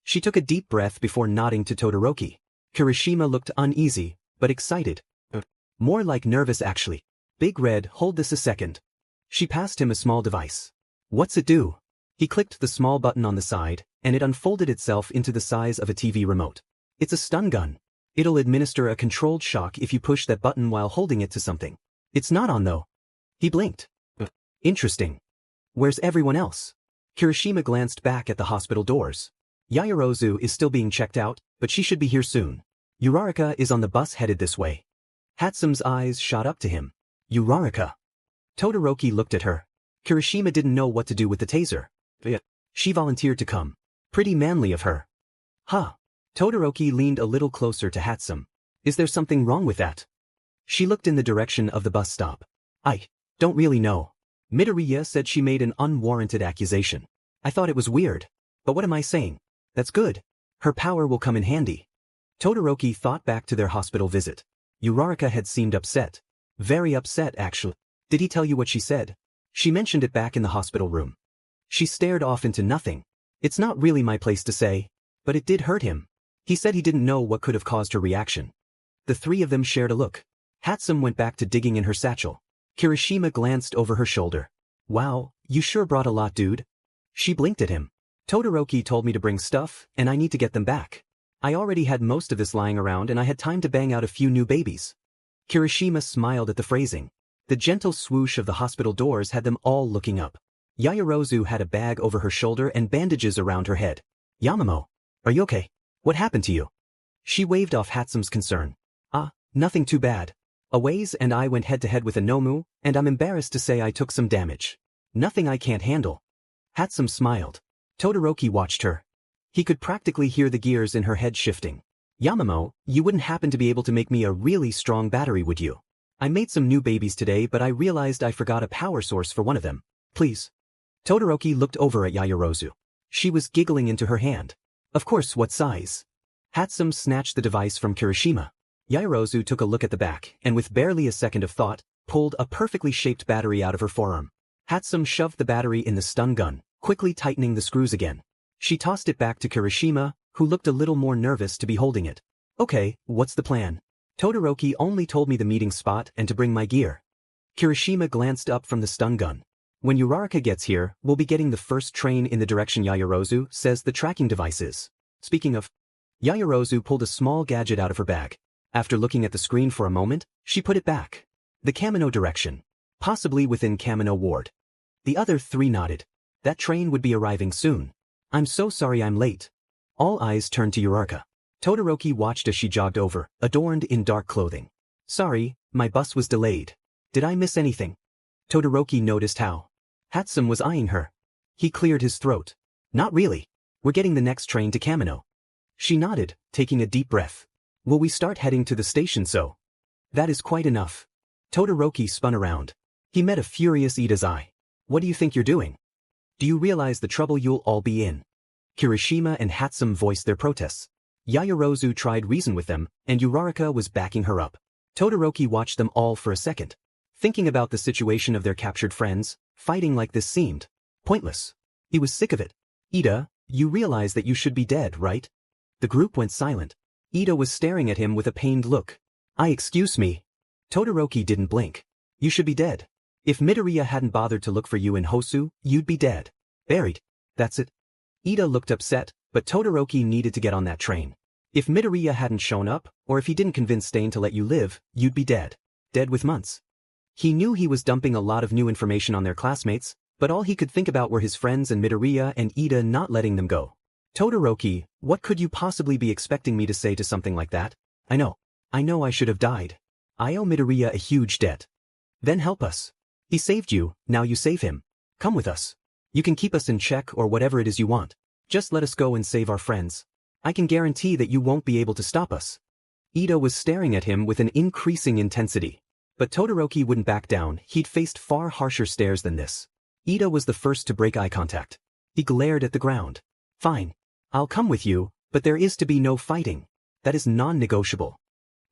She took a deep breath before nodding to Todoroki. Kirishima looked uneasy, but excited. More like nervous actually. Big Red, hold this a second. She passed him a small device. What's it do? He clicked the small button on the side, and it unfolded itself into the size of a TV remote. It's a stun gun. It'll administer a controlled shock if you push that button while holding it to something. It's not on though. He blinked. Interesting. Where's everyone else? Kirishima glanced back at the hospital doors. Yaoyorozu is still being checked out, but she should be here soon. Uraraka is on the bus headed this way. Hatsum's eyes shot up to him. Uraraka. Todoroki looked at her. Kirishima didn't know what to do with the taser. She volunteered to come. Pretty manly of her. Huh. Todoroki leaned a little closer to Hatsum. Is there something wrong with that? She looked in the direction of the bus stop. I don't really know. Midoriya said she made an unwarranted accusation. I thought it was weird. But what am I saying? That's good. Her power will come in handy. Todoroki thought back to their hospital visit. Uraraka had seemed upset. Very upset actually. Did he tell you what she said? She mentioned it back in the hospital room. She stared off into nothing. It's not really my place to say, but it did hurt him. He said he didn't know what could have caused her reaction. The 3 of them shared a look. Hatsum went back to digging in her satchel. Kirishima glanced over her shoulder. Wow, you sure brought a lot, dude. She blinked at him. Todoroki told me to bring stuff, and I need to get them back. I already had most of this lying around and I had time to bang out a few new babies. Kirishima smiled at the phrasing. The gentle swoosh of the hospital doors had them all looking up. Yaoyorozu had a bag over her shoulder and bandages around her head. Yamamo, are you okay? What happened to you? She waved off Hatsum's concern. Nothing too bad. Awaze and I went head-to-head with a Nomu, and I'm embarrassed to say I took some damage. Nothing I can't handle. Hatsum smiled. Todoroki watched her. He could practically hear the gears in her head shifting. Yamamo, you wouldn't happen to be able to make me a really strong battery, would you? I made some new babies today, but I realized I forgot a power source for one of them. Please. Todoroki looked over at Yaoyorozu. She was giggling into her hand. Of course, what size? Hatsum snatched the device from Kirishima. Yaoyorozu took a look at the back, and with barely a second of thought, pulled a perfectly shaped battery out of her forearm. Hatsum shoved the battery in the stun gun, quickly tightening the screws again. She tossed it back to Kirishima, who looked a little more nervous to be holding it. Okay, what's the plan? Todoroki only told me the meeting spot and to bring my gear. Kirishima glanced up from the stun gun. When Uraraka gets here, we'll be getting the first train in the direction Yaoyorozu says the tracking device is. Speaking of, Yaoyorozu pulled a small gadget out of her bag. After looking at the screen for a moment, she put it back. The Kamino direction. Possibly within Kamino Ward. The other three nodded. That train would be arriving soon. I'm so sorry I'm late. All eyes turned to Uraraka. Todoroki watched as she jogged over, adorned in dark clothing. Sorry, my bus was delayed. Did I miss anything? Todoroki noticed how Hatsum was eyeing her. He cleared his throat. Not really. We're getting the next train to Kamino. She nodded, taking a deep breath. Will we start heading to the station so? That is quite enough. Todoroki spun around. He met a furious Ida's eye. What do you think you're doing? Do you realize the trouble you'll all be in? Kirishima and Hatsum voiced their protests. Yaoyorozu tried reason with them, and Uraraka was backing her up. Todoroki watched them all for a second. Thinking about the situation of their captured friends, fighting like this seemed pointless. He was sick of it. Ida, you realize that you should be dead, right? The group went silent. Ida was staring at him with a pained look. Excuse me. Todoroki didn't blink. You should be dead. If Midoriya hadn't bothered to look for you in Hosu, you'd be dead. Buried. That's it. Ida looked upset, but Todoroki needed to get on that train. If Midoriya hadn't shown up, or if he didn't convince Stain to let you live, you'd be dead. Dead with months. He knew he was dumping a lot of new information on their classmates, but all he could think about were his friends and Midoriya and Ida not letting them go. Todoroki, what could you possibly be expecting me to say to something like that? I know I should have died. I owe Midoriya a huge debt. Then help us. He saved you, now you save him. Come with us. You can keep us in check or whatever it is you want. Just let us go and save our friends. I can guarantee that you won't be able to stop us. Ida was staring at him with an increasing intensity. But Todoroki wouldn't back down. He'd faced far harsher stares than this. Ida was the first to break eye contact. He glared at the ground. Fine. I'll come with you, but there is to be no fighting. That is non-negotiable.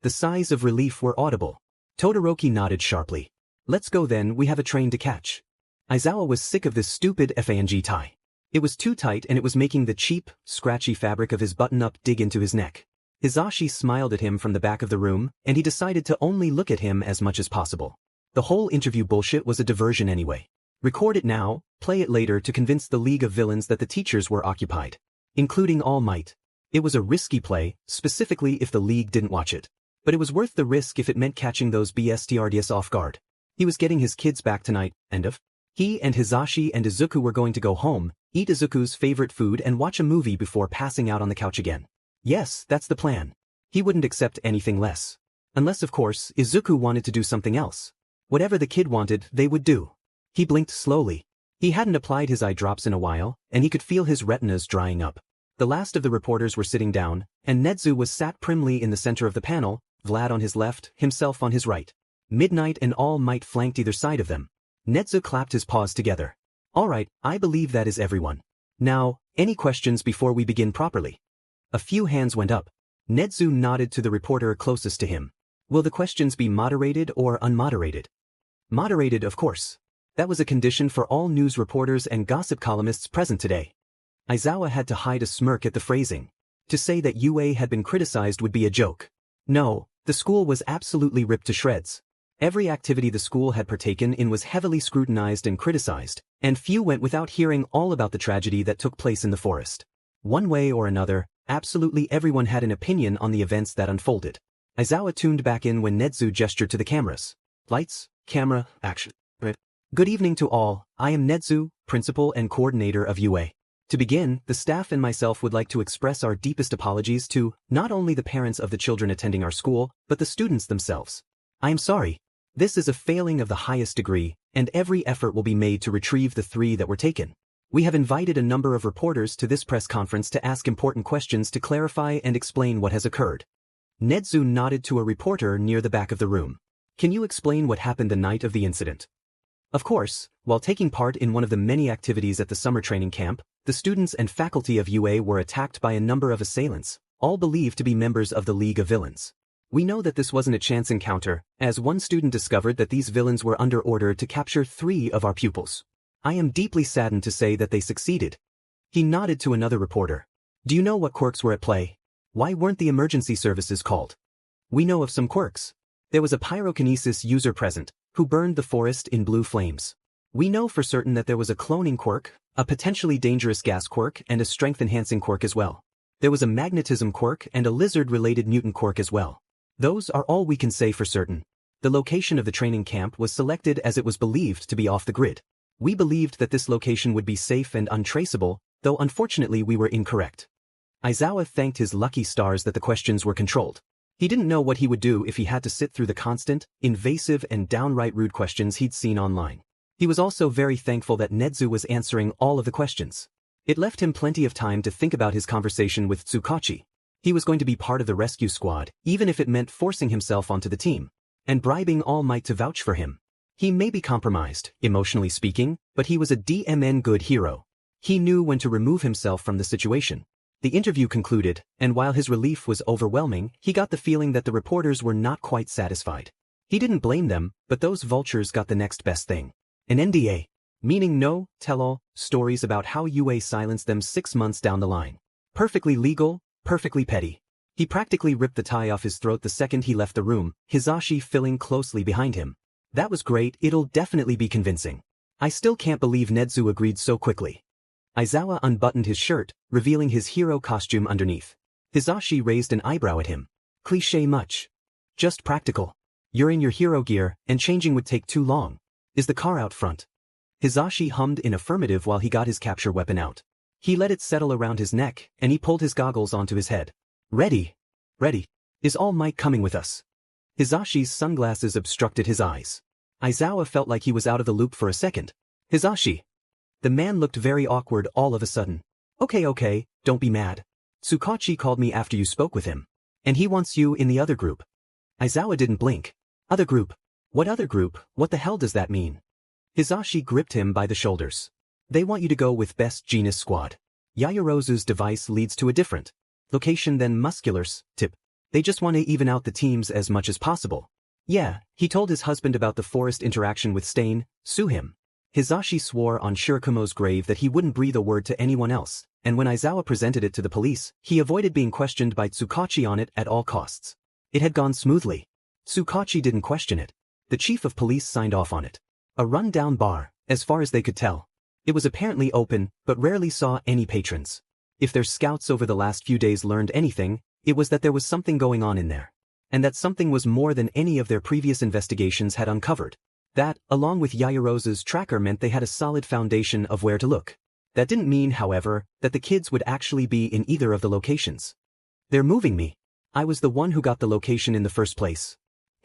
The sighs of relief were audible. Todoroki nodded sharply. Let's go then, we have a train to catch. Aizawa was sick of this stupid fang tie. It was too tight and it was making the cheap, scratchy fabric of his button-up dig into his neck. Hizashi smiled at him from the back of the room, and he decided to only look at him as much as possible. The whole interview bullshit was a diversion anyway. Record it now, play it later to convince the League of Villains that the teachers were occupied. Including All Might. It was a risky play, specifically if the League didn't watch it. But it was worth the risk if it meant catching those BSTRDs off guard. He was getting his kids back tonight, He and Hizashi and Izuku were going to go home, eat Izuku's favorite food and watch a movie before passing out on the couch again. Yes, that's the plan. He wouldn't accept anything less. Unless, of course, Izuku wanted to do something else. Whatever the kid wanted, they would do. He blinked slowly. He hadn't applied his eye drops in a while, and he could feel his retinas drying up. The last of the reporters were sitting down, and Netsu was sat primly in the center of the panel, Vlad on his left, himself on his right. Midnight and All Might flanked either side of them. Netsu clapped his paws together. All right, I believe that is everyone. Now, any questions before we begin properly? A few hands went up. Netsu nodded to the reporter closest to him. Will the questions be moderated or unmoderated? Moderated, of course. That was a condition for all news reporters and gossip columnists present today. Aizawa had to hide a smirk at the phrasing. To say that UA had been criticized would be a joke. No, the school was absolutely ripped to shreds. Every activity the school had partaken in was heavily scrutinized and criticized, and few went without hearing all about the tragedy that took place in the forest. One way or another, absolutely everyone had an opinion on the events that unfolded. Aizawa tuned back in when Netsu gestured to the cameras. Lights, camera, action. Good evening to all, I am Netsu, principal and coordinator of UA. To begin, the staff and myself would like to express our deepest apologies to not only the parents of the children attending our school, but the students themselves. I am sorry. This is a failing of the highest degree, and every effort will be made to retrieve the 3 that were taken. We have invited a number of reporters to this press conference to ask important questions to clarify and explain what has occurred. Netsu nodded to a reporter near the back of the room. Can you explain what happened the night of the incident? Of course, while taking part in one of the many activities at the summer training camp, the students and faculty of UA were attacked by a number of assailants, all believed to be members of the League of Villains. We know that this wasn't a chance encounter, as one student discovered that these villains were under order to capture 3 of our pupils. I am deeply saddened to say that they succeeded. He nodded to another reporter. Do you know what quirks were at play? Why weren't the emergency services called? We know of some quirks. There was a pyrokinesis user present, who burned the forest in blue flames. We know for certain that there was a cloning quirk, a potentially dangerous gas quirk, and a strength-enhancing quirk as well. There was a magnetism quirk and a lizard-related mutant quirk as well. Those are all we can say for certain. The location of the training camp was selected as it was believed to be off the grid. We believed that this location would be safe and untraceable, though unfortunately we were incorrect. Aizawa thanked his lucky stars that the questions were controlled. He didn't know what he would do if he had to sit through the constant, invasive and downright rude questions he'd seen online. He was also very thankful that Nezu was answering all of the questions. It left him plenty of time to think about his conversation with Tsukachi. He was going to be part of the rescue squad, even if it meant forcing himself onto the team, and bribing All Might to vouch for him. He may be compromised, emotionally speaking, but he was a DMN good hero. He knew when to remove himself from the situation. The interview concluded, and while his relief was overwhelming, he got the feeling that the reporters were not quite satisfied. He didn't blame them, but those vultures got the next best thing. An NDA. Meaning no tell-all stories about how UA silenced them 6 months down the line. Perfectly legal, perfectly petty. He practically ripped the tie off his throat the second he left the room, Hisashi filling closely behind him. That was great, it'll definitely be convincing. I still can't believe Nezu agreed so quickly. Aizawa unbuttoned his shirt, revealing his hero costume underneath. Hisashi raised an eyebrow at him. Cliché much. Just practical. You're in your hero gear, and changing would take too long. Is the car out front? Hisashi hummed in affirmative while he got his capture weapon out. He let it settle around his neck, and he pulled his goggles onto his head. Ready. Ready. Is All Might coming with us? Hisashi's sunglasses obstructed his eyes. Aizawa felt like he was out of the loop for a second. Hisashi. The man looked very awkward all of a sudden. Okay, don't be mad. Tsukachi called me after you spoke with him. And he wants you in the other group. Aizawa didn't blink. Other group? What other group? What the hell does that mean? Hisashi gripped him by the shoulders. They want you to go with Best Genus Squad. Yaoyorozu's device leads to a different location than Muscular's tip. They just want to even out the teams as much as possible. Yeah, he told his husband about the forest interaction with Stain, sue him. Hisashi swore on Shirakumo's grave that he wouldn't breathe a word to anyone else, and when Aizawa presented it to the police, he avoided being questioned by Tsukachi on it at all costs. It had gone smoothly. Tsukachi didn't question it. The chief of police signed off on it. A run-down bar, as far as they could tell. It was apparently open, but rarely saw any patrons. If their scouts over the last few days learned anything, it was that there was something going on in there. And that something was more than any of their previous investigations had uncovered. That, along with Yaoyorozu's tracker, meant they had a solid foundation of where to look. That didn't mean, however, that the kids would actually be in either of the locations. They're moving me. I was the one who got the location in the first place.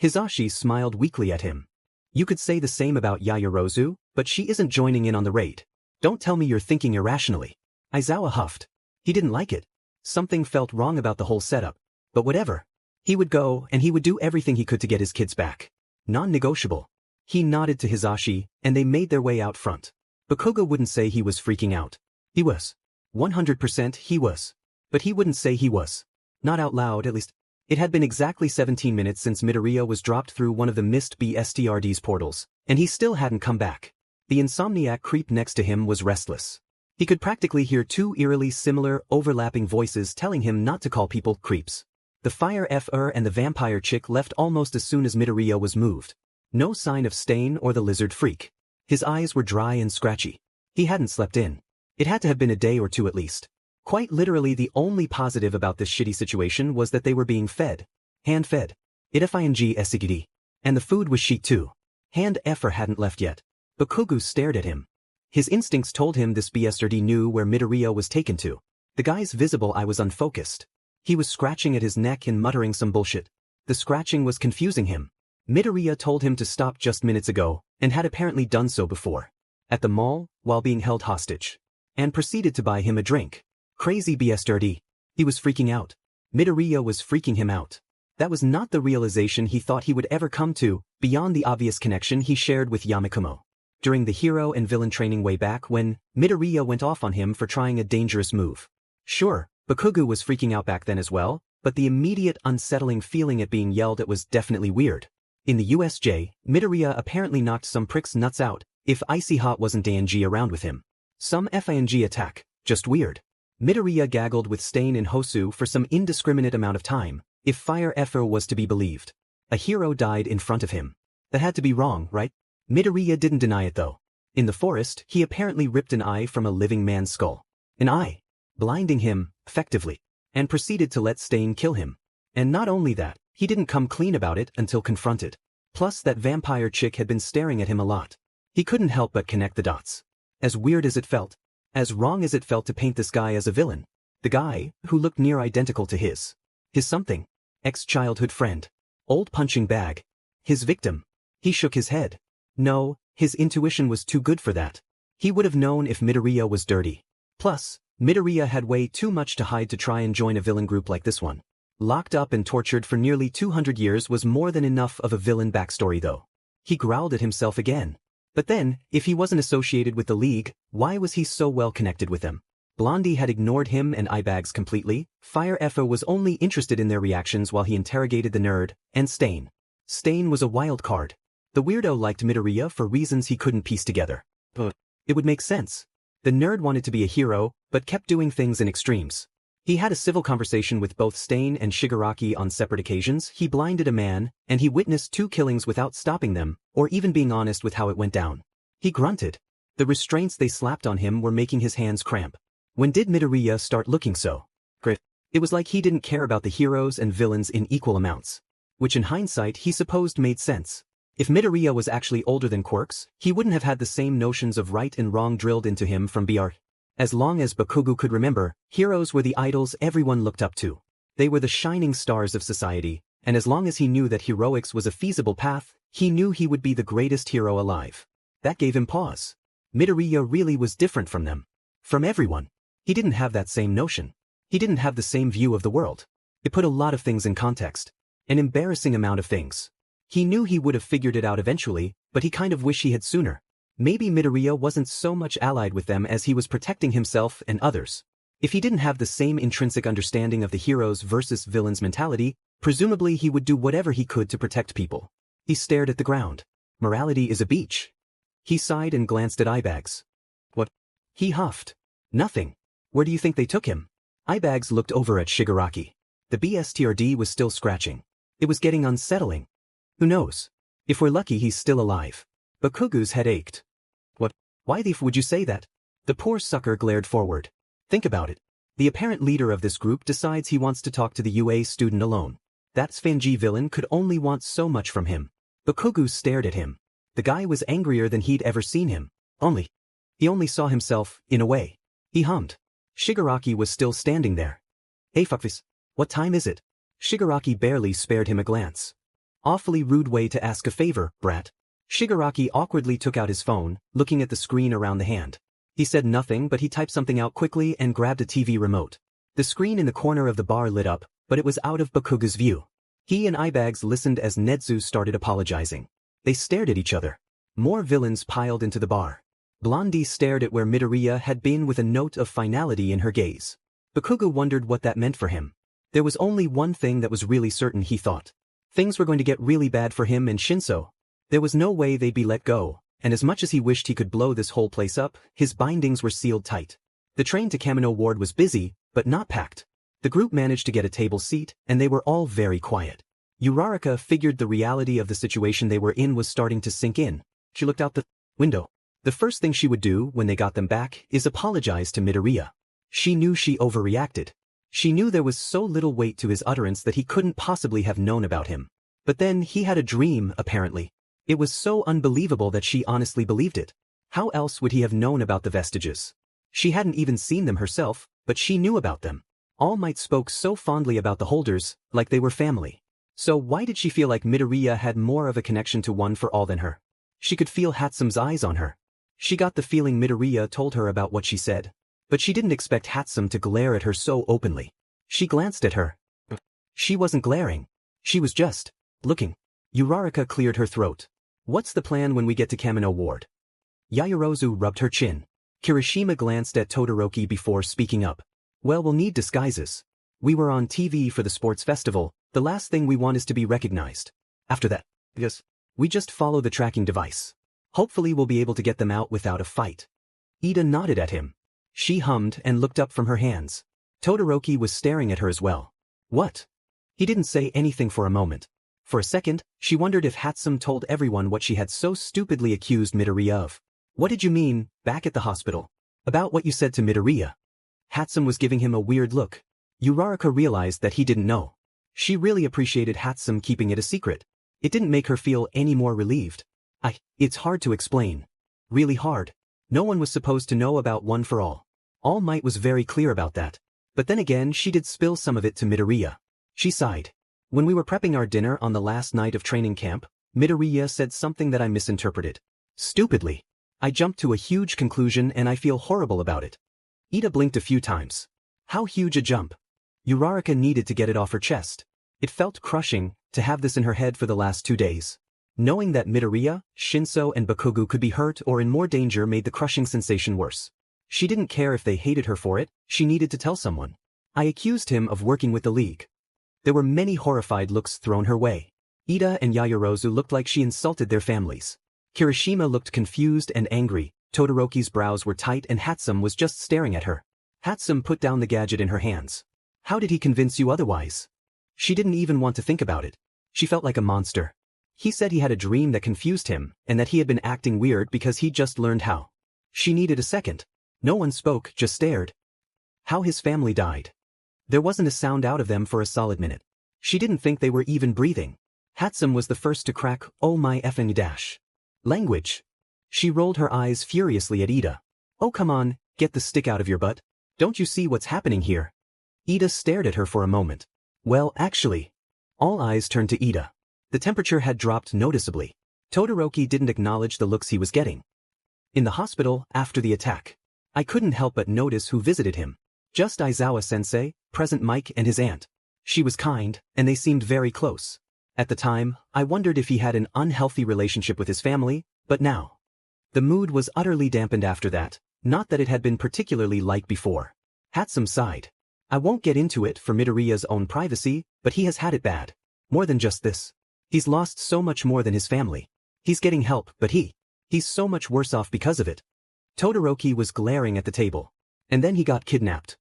Hisashi smiled weakly at him. You could say the same about Yaoyorozu, but she isn't joining in on the raid. Don't tell me you're thinking irrationally. Aizawa huffed. He didn't like it. Something felt wrong about the whole setup. But whatever. He would go, and he would do everything he could to get his kids back. Non-negotiable. He nodded to Hisashi, and they made their way out front. Bakugo wouldn't say he was freaking out. He was. 100% he was. But he wouldn't say he was. Not out loud, at least. It had been exactly 17 minutes since Midoriya was dropped through one of the missed BSTRD's portals, and he still hadn't come back. The insomniac creep next to him was restless. He could practically hear two eerily similar, overlapping voices telling him not to call people creeps. The fire FR and the vampire chick left almost as soon as Midoriya was moved. No sign of Stain or the lizard freak. His eyes were dry and scratchy. He hadn't slept in. It had to have been a day or two at least. Quite literally the only positive about this shitty situation was that they were being fed. Hand-fed. It FING SCD. And the food was chic too. Hand FR hadn't left yet. Bakugo stared at him. His instincts told him this BSRD knew where Midoriya was taken to. The guy's visible eye was unfocused. He was scratching at his neck and muttering some bullshit. The scratching was confusing him. Midoriya told him to stop just minutes ago, and had apparently done so before. At the mall, while being held hostage. And proceeded to buy him a drink. Crazy BSRD. He was freaking out. Midoriya was freaking him out. That was not the realization he thought he would ever come to, beyond the obvious connection he shared with Yamakumo. During the hero and villain training way back when Midoriya went off on him for trying a dangerous move. Sure, Bakugo was freaking out back then as well, but the immediate unsettling feeling at being yelled at was definitely weird. In the USJ, Midoriya apparently knocked some prick's nuts out, if Icy Hot wasn't DNG around with him. Some FING attack, just weird. Midoriya gaggled with Stain and Hosu for some indiscriminate amount of time, if Fire FR was to be believed. A hero died in front of him. That had to be wrong, right? Midoriya didn't deny it though. In the forest, he apparently ripped an eye from a living man's skull. An eye. Blinding him, effectively. And proceeded to let Stain kill him. And not only that, he didn't come clean about it until confronted. Plus that vampire chick had been staring at him a lot. He couldn't help but connect the dots. As weird as it felt. As wrong as it felt to paint this guy as a villain. The guy, who looked near identical to his something. Ex-childhood friend. Old punching bag. His victim. He shook his head. No, his intuition was too good for that. He would have known if Midoriya was dirty. Plus, Midoriya had way too much to hide to try and join a villain group like this one. Locked up and tortured for nearly 200 years was more than enough of a villain backstory though. He growled at himself again. But then, if he wasn't associated with the League, why was he so well connected with them? Blondie had ignored him and Eyebags completely. Fire Effa was only interested in their reactions while he interrogated the nerd, and Stain. Stain was a wild card. The weirdo liked Midoriya for reasons he couldn't piece together. But it would make sense. The nerd wanted to be a hero, but kept doing things in extremes. He had a civil conversation with both Stain and Shigaraki on separate occasions. He blinded a man, and he witnessed 2 killings without stopping them, or even being honest with how it went down. He grunted. The restraints they slapped on him were making his hands cramp. When did Midoriya start looking so great? It was like he didn't care about the heroes and villains in equal amounts. Which in hindsight he supposed made sense. If Midoriya was actually older than Quirks, he wouldn't have had the same notions of right and wrong drilled into him from BR. As long as Bakugo could remember, heroes were the idols everyone looked up to. They were the shining stars of society, and as long as he knew that heroics was a feasible path, he knew he would be the greatest hero alive. That gave him pause. Midoriya really was different from them. From everyone. He didn't have that same notion. He didn't have the same view of the world. It put a lot of things in context. An embarrassing amount of things. He knew he would have figured it out eventually, but he kind of wished he had sooner. Maybe Midoriya wasn't so much allied with them as he was protecting himself and others. If he didn't have the same intrinsic understanding of the heroes versus villains mentality, presumably he would do whatever he could to protect people. He stared at the ground. Morality is a beach. He sighed and glanced at Eyebags. What? He huffed. Nothing. Where do you think they took him? Eyebags looked over at Shigaraki. The BSTRD was still scratching. It was getting unsettling. Who knows? If we're lucky he's still alive. Bakugo's head ached. What? Why the f would you say that? The poor sucker glared forward. Think about it. The apparent leader of this group decides he wants to talk to the UA student alone. That Sfanji villain could only want so much from him. Bakugo stared at him. The guy was angrier than he'd ever seen him. He only saw himself, in a way. He hummed. Shigaraki was still standing there. Hey fuckface, what time is it? Shigaraki barely spared him a glance. Awfully rude way to ask a favor, brat. Shigaraki awkwardly took out his phone, looking at the screen around the hand. He said nothing but he typed something out quickly and grabbed a TV remote. The screen in the corner of the bar lit up, but it was out of Bakugo's view. He and Eyebags listened as Netsu started apologizing. They stared at each other. More villains piled into the bar. Blondie stared at where Midoriya had been with a note of finality in her gaze. Bakugo wondered what that meant for him. There was only one thing that was really certain, he thought. Things were going to get really bad for him and Shinso. There was no way they'd be let go, and as much as he wished he could blow this whole place up, his bindings were sealed tight. The train to Kamino Ward was busy, but not packed. The group managed to get a table seat, and they were all very quiet. Uraraka figured the reality of the situation they were in was starting to sink in. She looked out the window. The first thing she would do when they got them back is apologize to Midoriya. She knew she overreacted. She knew there was so little weight to his utterance that he couldn't possibly have known about him. But then he had a dream, apparently. It was so unbelievable that she honestly believed it. How else would he have known about the vestiges? She hadn't even seen them herself, but she knew about them. All Might spoke so fondly about the holders, like they were family. So why did she feel like Midoriya had more of a connection to One for All than her? She could feel Hatsume's eyes on her. She got the feeling Midoriya told her about what she said. But she didn't expect Hatsume to glare at her so openly. She glanced at her. She wasn't glaring. She was just looking. Uraraka cleared her throat. What's the plan when we get to Kamino Ward? Yaoyorozu rubbed her chin. Kirishima glanced at Todoroki before speaking up. Well, we'll need disguises. We were on TV for the sports festival. The last thing we want is to be recognized. After that, yes, we just follow the tracking device. Hopefully we'll be able to get them out without a fight. Ida nodded at him. She hummed and looked up from her hands. Todoroki was staring at her as well. What? He didn't say anything for a moment. For a second, she wondered if Hatsum told everyone what she had so stupidly accused Midoriya of. What did you mean, back at the hospital? About what you said to Midoriya? Hatsum was giving him a weird look. Uraraka realized that he didn't know. She really appreciated Hatsum keeping it a secret. It didn't make her feel any more relieved. It's hard to explain. Really hard. No one was supposed to know about One for All. All Might was very clear about that. But then again she did spill some of it to Midoriya. She sighed. When we were prepping our dinner on the last night of training camp, Midoriya said something that I misinterpreted. Stupidly. I jumped to a huge conclusion and I feel horrible about it. Ida blinked a few times. How huge a jump? Uraraka needed to get it off her chest. It felt crushing to have this in her head for the last 2 days. Knowing that Midoriya, Shinso and Bakugo could be hurt or in more danger made the crushing sensation worse. She didn't care if they hated her for it, she needed to tell someone. I accused him of working with the League. There were many horrified looks thrown her way. Ida and Yaoyorozu looked like she insulted their families. Kirishima looked confused and angry, Todoroki's brows were tight and Hatsum was just staring at her. Hatsum put down the gadget in her hands. How did he convince you otherwise? She didn't even want to think about it. She felt like a monster. He said he had a dream that confused him and that he had been acting weird because he just learned how. She needed a second. No one spoke, just stared. How his family died. There wasn't a sound out of them for a solid minute. She didn't think they were even breathing. Hatsum was the first to crack, "Oh my effing dash. Language." She rolled her eyes furiously at Ida. "Oh come on, get the stick out of your butt. Don't you see what's happening here?" Ida stared at her for a moment. Well, actually. All eyes turned to Ida. The temperature had dropped noticeably. Todoroki didn't acknowledge the looks he was getting. In the hospital, after the attack, I couldn't help but notice who visited him. Just Aizawa-sensei, present Mike and his aunt. She was kind, and they seemed very close. At the time, I wondered if he had an unhealthy relationship with his family, but now. The mood was utterly dampened after that, not that it had been particularly like before. Hatsum sighed. I won't get into it for Midoriya's own privacy, but he has had it bad. More than just this. He's lost so much more than his family. He's getting help, but he's so much worse off because of it. Todoroki was glaring at the table. And then he got kidnapped.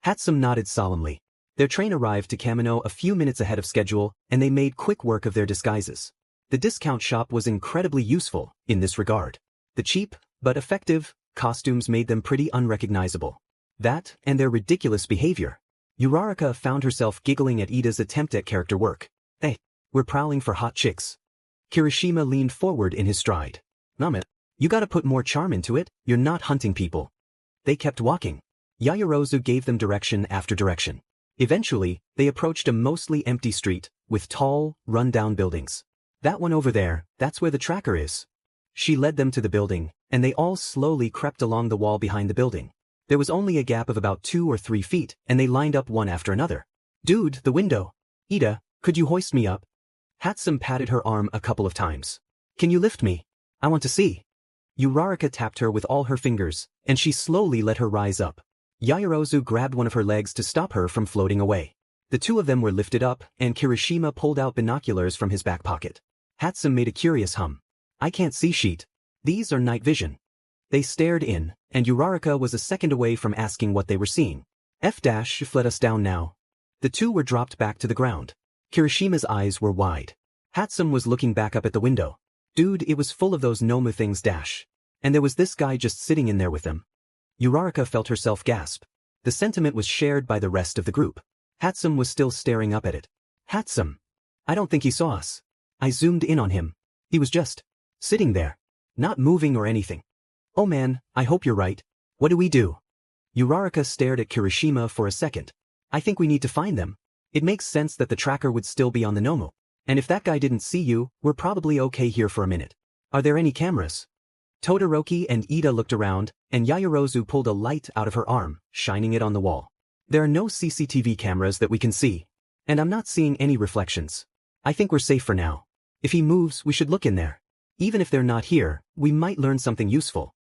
Hatsum nodded solemnly. Their train arrived to Kamino a few minutes ahead of schedule, and they made quick work of their disguises. The discount shop was incredibly useful in this regard. The cheap, but effective, costumes made them pretty unrecognizable. That, and their ridiculous behavior. Uraraka found herself giggling at Ida's attempt at character work. Hey, we're prowling for hot chicks. Kirishima leaned forward in his stride. Namit, you gotta put more charm into it, you're not hunting people. They kept walking. Yaoyorozu gave them direction after direction. Eventually, they approached a mostly empty street, with tall, run-down buildings. That one over there, that's where the tracker is. She led them to the building, and they all slowly crept along the wall behind the building. There was only a gap of about 2 or 3 feet, and they lined up one after another. Dude, the window. Ida, could you hoist me up? Hatsum patted her arm a couple of times. Can you lift me? I want to see. Uraraka tapped her with all her fingers, and she slowly let her rise up. Yaoyorozu grabbed one of her legs to stop her from floating away. The two of them were lifted up, and Kirishima pulled out binoculars from his back pocket. Hatsum made a curious hum. I can't see sheet. These are night vision. They stared in, and Uraraka was a second away from asking what they were seeing. F-let us down now. The two were dropped back to the ground. Kirishima's eyes were wide. Hatsum was looking back up at the window. Dude, it was full of those Nomu things dash. And there was this guy just sitting in there with them. Uraraka felt herself gasp. The sentiment was shared by the rest of the group. Hatsum was still staring up at it. Hatsum. I don't think he saw us. I zoomed in on him. He was just sitting there. Not moving or anything. Oh man, I hope you're right. What do we do? Uraraka stared at Kirishima for a second. I think we need to find them. It makes sense that the tracker would still be on the Nomu. And if that guy didn't see you, we're probably okay here for a minute. Are there any cameras? Todoroki and Ida looked around, and Yaoyorozu pulled a light out of her arm, shining it on the wall. There are no CCTV cameras that we can see. And I'm not seeing any reflections. I think we're safe for now. If he moves, we should look in there. Even if they're not here, we might learn something useful.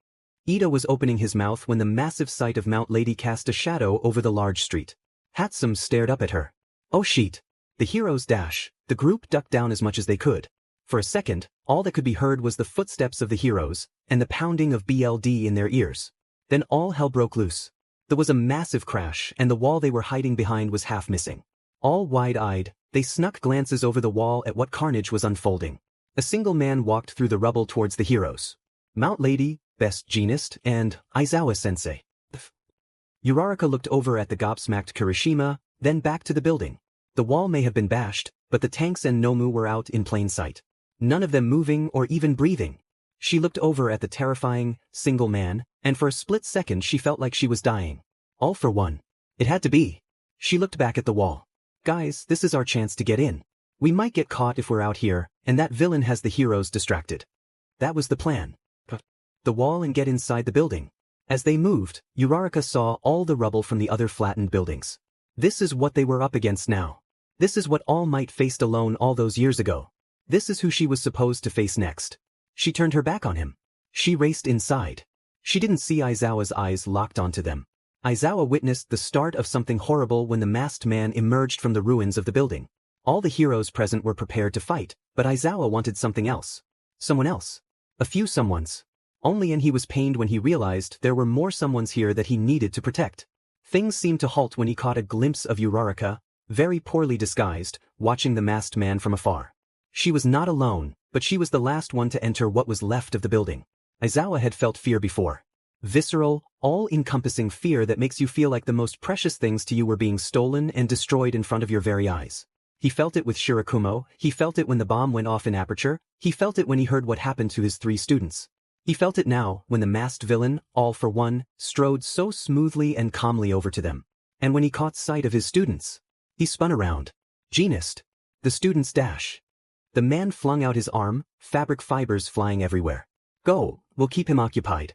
Ida was opening his mouth when the massive sight of Mount Lady cast a shadow over the large street. Hatsum stared up at her. Oh sheet. The heroes dash. The group ducked down as much as they could. For a second, all that could be heard was the footsteps of the heroes, and the pounding of BLD in their ears. Then all hell broke loose. There was a massive crash, and the wall they were hiding behind was half missing. All wide-eyed, They snuck glances over the wall at what carnage was unfolding. A single man walked through the rubble towards the heroes. Mount Lady, Best Jeanist, and Aizawa-sensei. Uraraka looked over at the gobsmacked Kirishima, then back to the building. The wall may have been bashed, but the tanks and Nomu were out in plain sight. None of them moving or even breathing. She looked over at the terrifying, single man, and for a split second she felt like she was dying. All for one. It had to be. She looked back at the wall. Guys, this is our chance to get in. We might get caught if we're out here, and that villain has the heroes distracted. That was the plan. The wall and get inside the building. As they moved, Uraraka saw all the rubble from the other flattened buildings. This is what they were up against now. This is what All Might faced alone all those years ago. This is who she was supposed to face next. She turned her back on him. She raced inside. She didn't see Aizawa's eyes locked onto them. Aizawa witnessed the start of something horrible when the masked man emerged from the ruins of the building. All the heroes present were prepared to fight, but Aizawa wanted something else. Someone else. A few someones. Only, and he was pained when he realized there were more someones here that he needed to protect. Things seemed to halt when he caught a glimpse of Uraraka, very poorly disguised, watching the masked man from afar. She was not alone, but she was the last one to enter what was left of the building. Aizawa had felt fear before. Visceral, all-encompassing fear that makes you feel like the most precious things to you were being stolen and destroyed in front of your very eyes. He felt it with Shirakumo, he felt it when the bomb went off in Aperture, he felt it when he heard what happened to his 3 students. He felt it now when the masked villain, All for One, strode so smoothly and calmly over to them. And when he caught sight of his students, he spun around. Jeanist. The students dash. The man flung out his arm, fabric fibers flying everywhere. Go, we'll keep him occupied.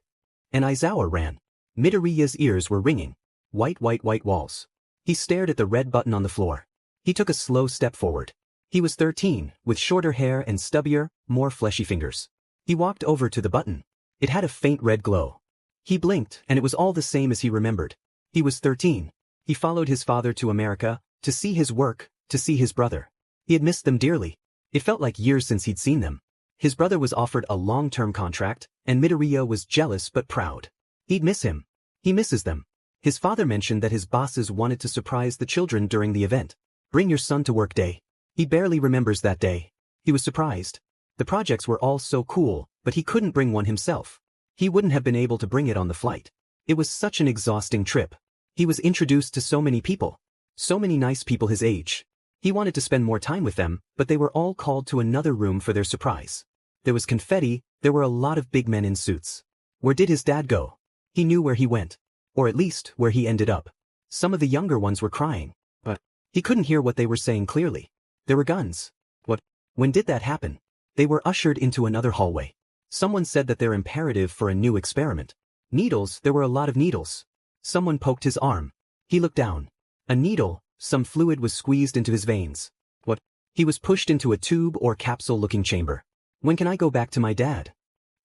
And Aizawa ran. Midoriya's ears were ringing. White walls. He stared at the red button on the floor. He took a slow step forward. He was 13, with shorter hair and stubbier, more fleshy fingers. He walked over to the button. It had a faint red glow. He blinked, and it was all the same as he remembered. He was 13. He followed his father to America, to see his work, to see his brother. He had missed them dearly. It felt like years since he'd seen them. His brother was offered a long-term contract, and Midoriya was jealous but proud. He'd miss him. He misses them. His father mentioned that his bosses wanted to surprise the children during the event. Bring your son to work day. He barely remembers that day. He was surprised. The projects were all so cool, but he couldn't bring one himself. He wouldn't have been able to bring it on the flight. It was such an exhausting trip. He was introduced to so many people. So many nice people his age. He wanted to spend more time with them, but they were all called to another room for their surprise. There was confetti, there were a lot of big men in suits. Where did his dad go? He knew where he went. Or at least, where he ended up. Some of the younger ones were crying. But he couldn't hear what they were saying clearly. There were guns. What? When did that happen? They were ushered into another hallway. Someone said that they're imperative for a new experiment. Needles, there were a lot of needles. Someone poked his arm. He looked down. A needle, some fluid was squeezed into his veins. What? He was pushed into a tube or capsule-looking chamber. When can I go back to my dad?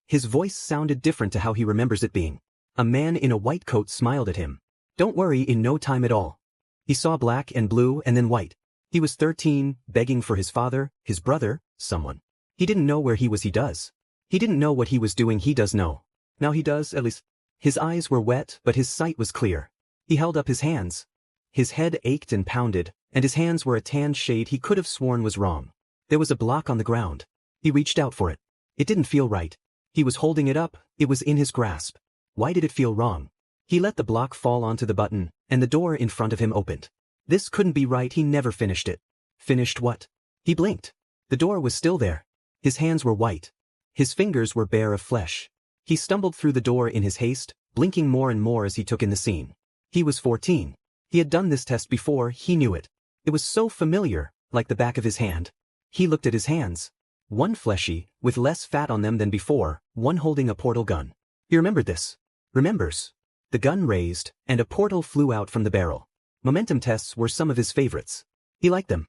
His voice sounded different to how he remembers it being. A man in a white coat smiled at him. Don't worry, in no time at all. He saw black and blue and then white. He was 13, begging for his father, his brother, someone. He didn't know where he was, he does. He didn't know what he was doing, he does know. Now he does, at least. His eyes were wet, but his sight was clear. He held up his hands. His head ached and pounded, and his hands were a tan shade he could have sworn was wrong. There was a block on the ground. He reached out for it. It didn't feel right. He was holding it up, it was in his grasp. Why did it feel wrong? He let the block fall onto the button, and the door in front of him opened. This couldn't be right, he never finished it. Finished what? He blinked. The door was still there. His hands were white. His fingers were bare of flesh. He stumbled through the door in his haste, blinking more and more as he took in the scene. He was 14. He had done this test before, he knew it. It was so familiar, like the back of his hand. He looked at his hands. One fleshy, with less fat on them than before, one holding a portal gun. He remembered this. Remembers. The gun raised, and a portal flew out from the barrel. Momentum tests were some of his favorites. He liked them.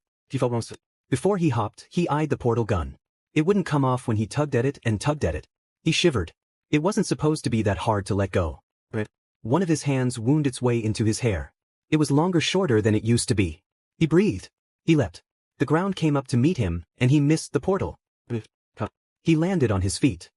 Before he hopped, he eyed the portal gun. It wouldn't come off when he tugged at it and tugged at it. He shivered. It wasn't supposed to be that hard to let go. One of his hands wound its way into his hair. It was shorter than it used to be. He breathed. He leapt. The ground came up to meet him, and he missed the portal. He landed on his feet.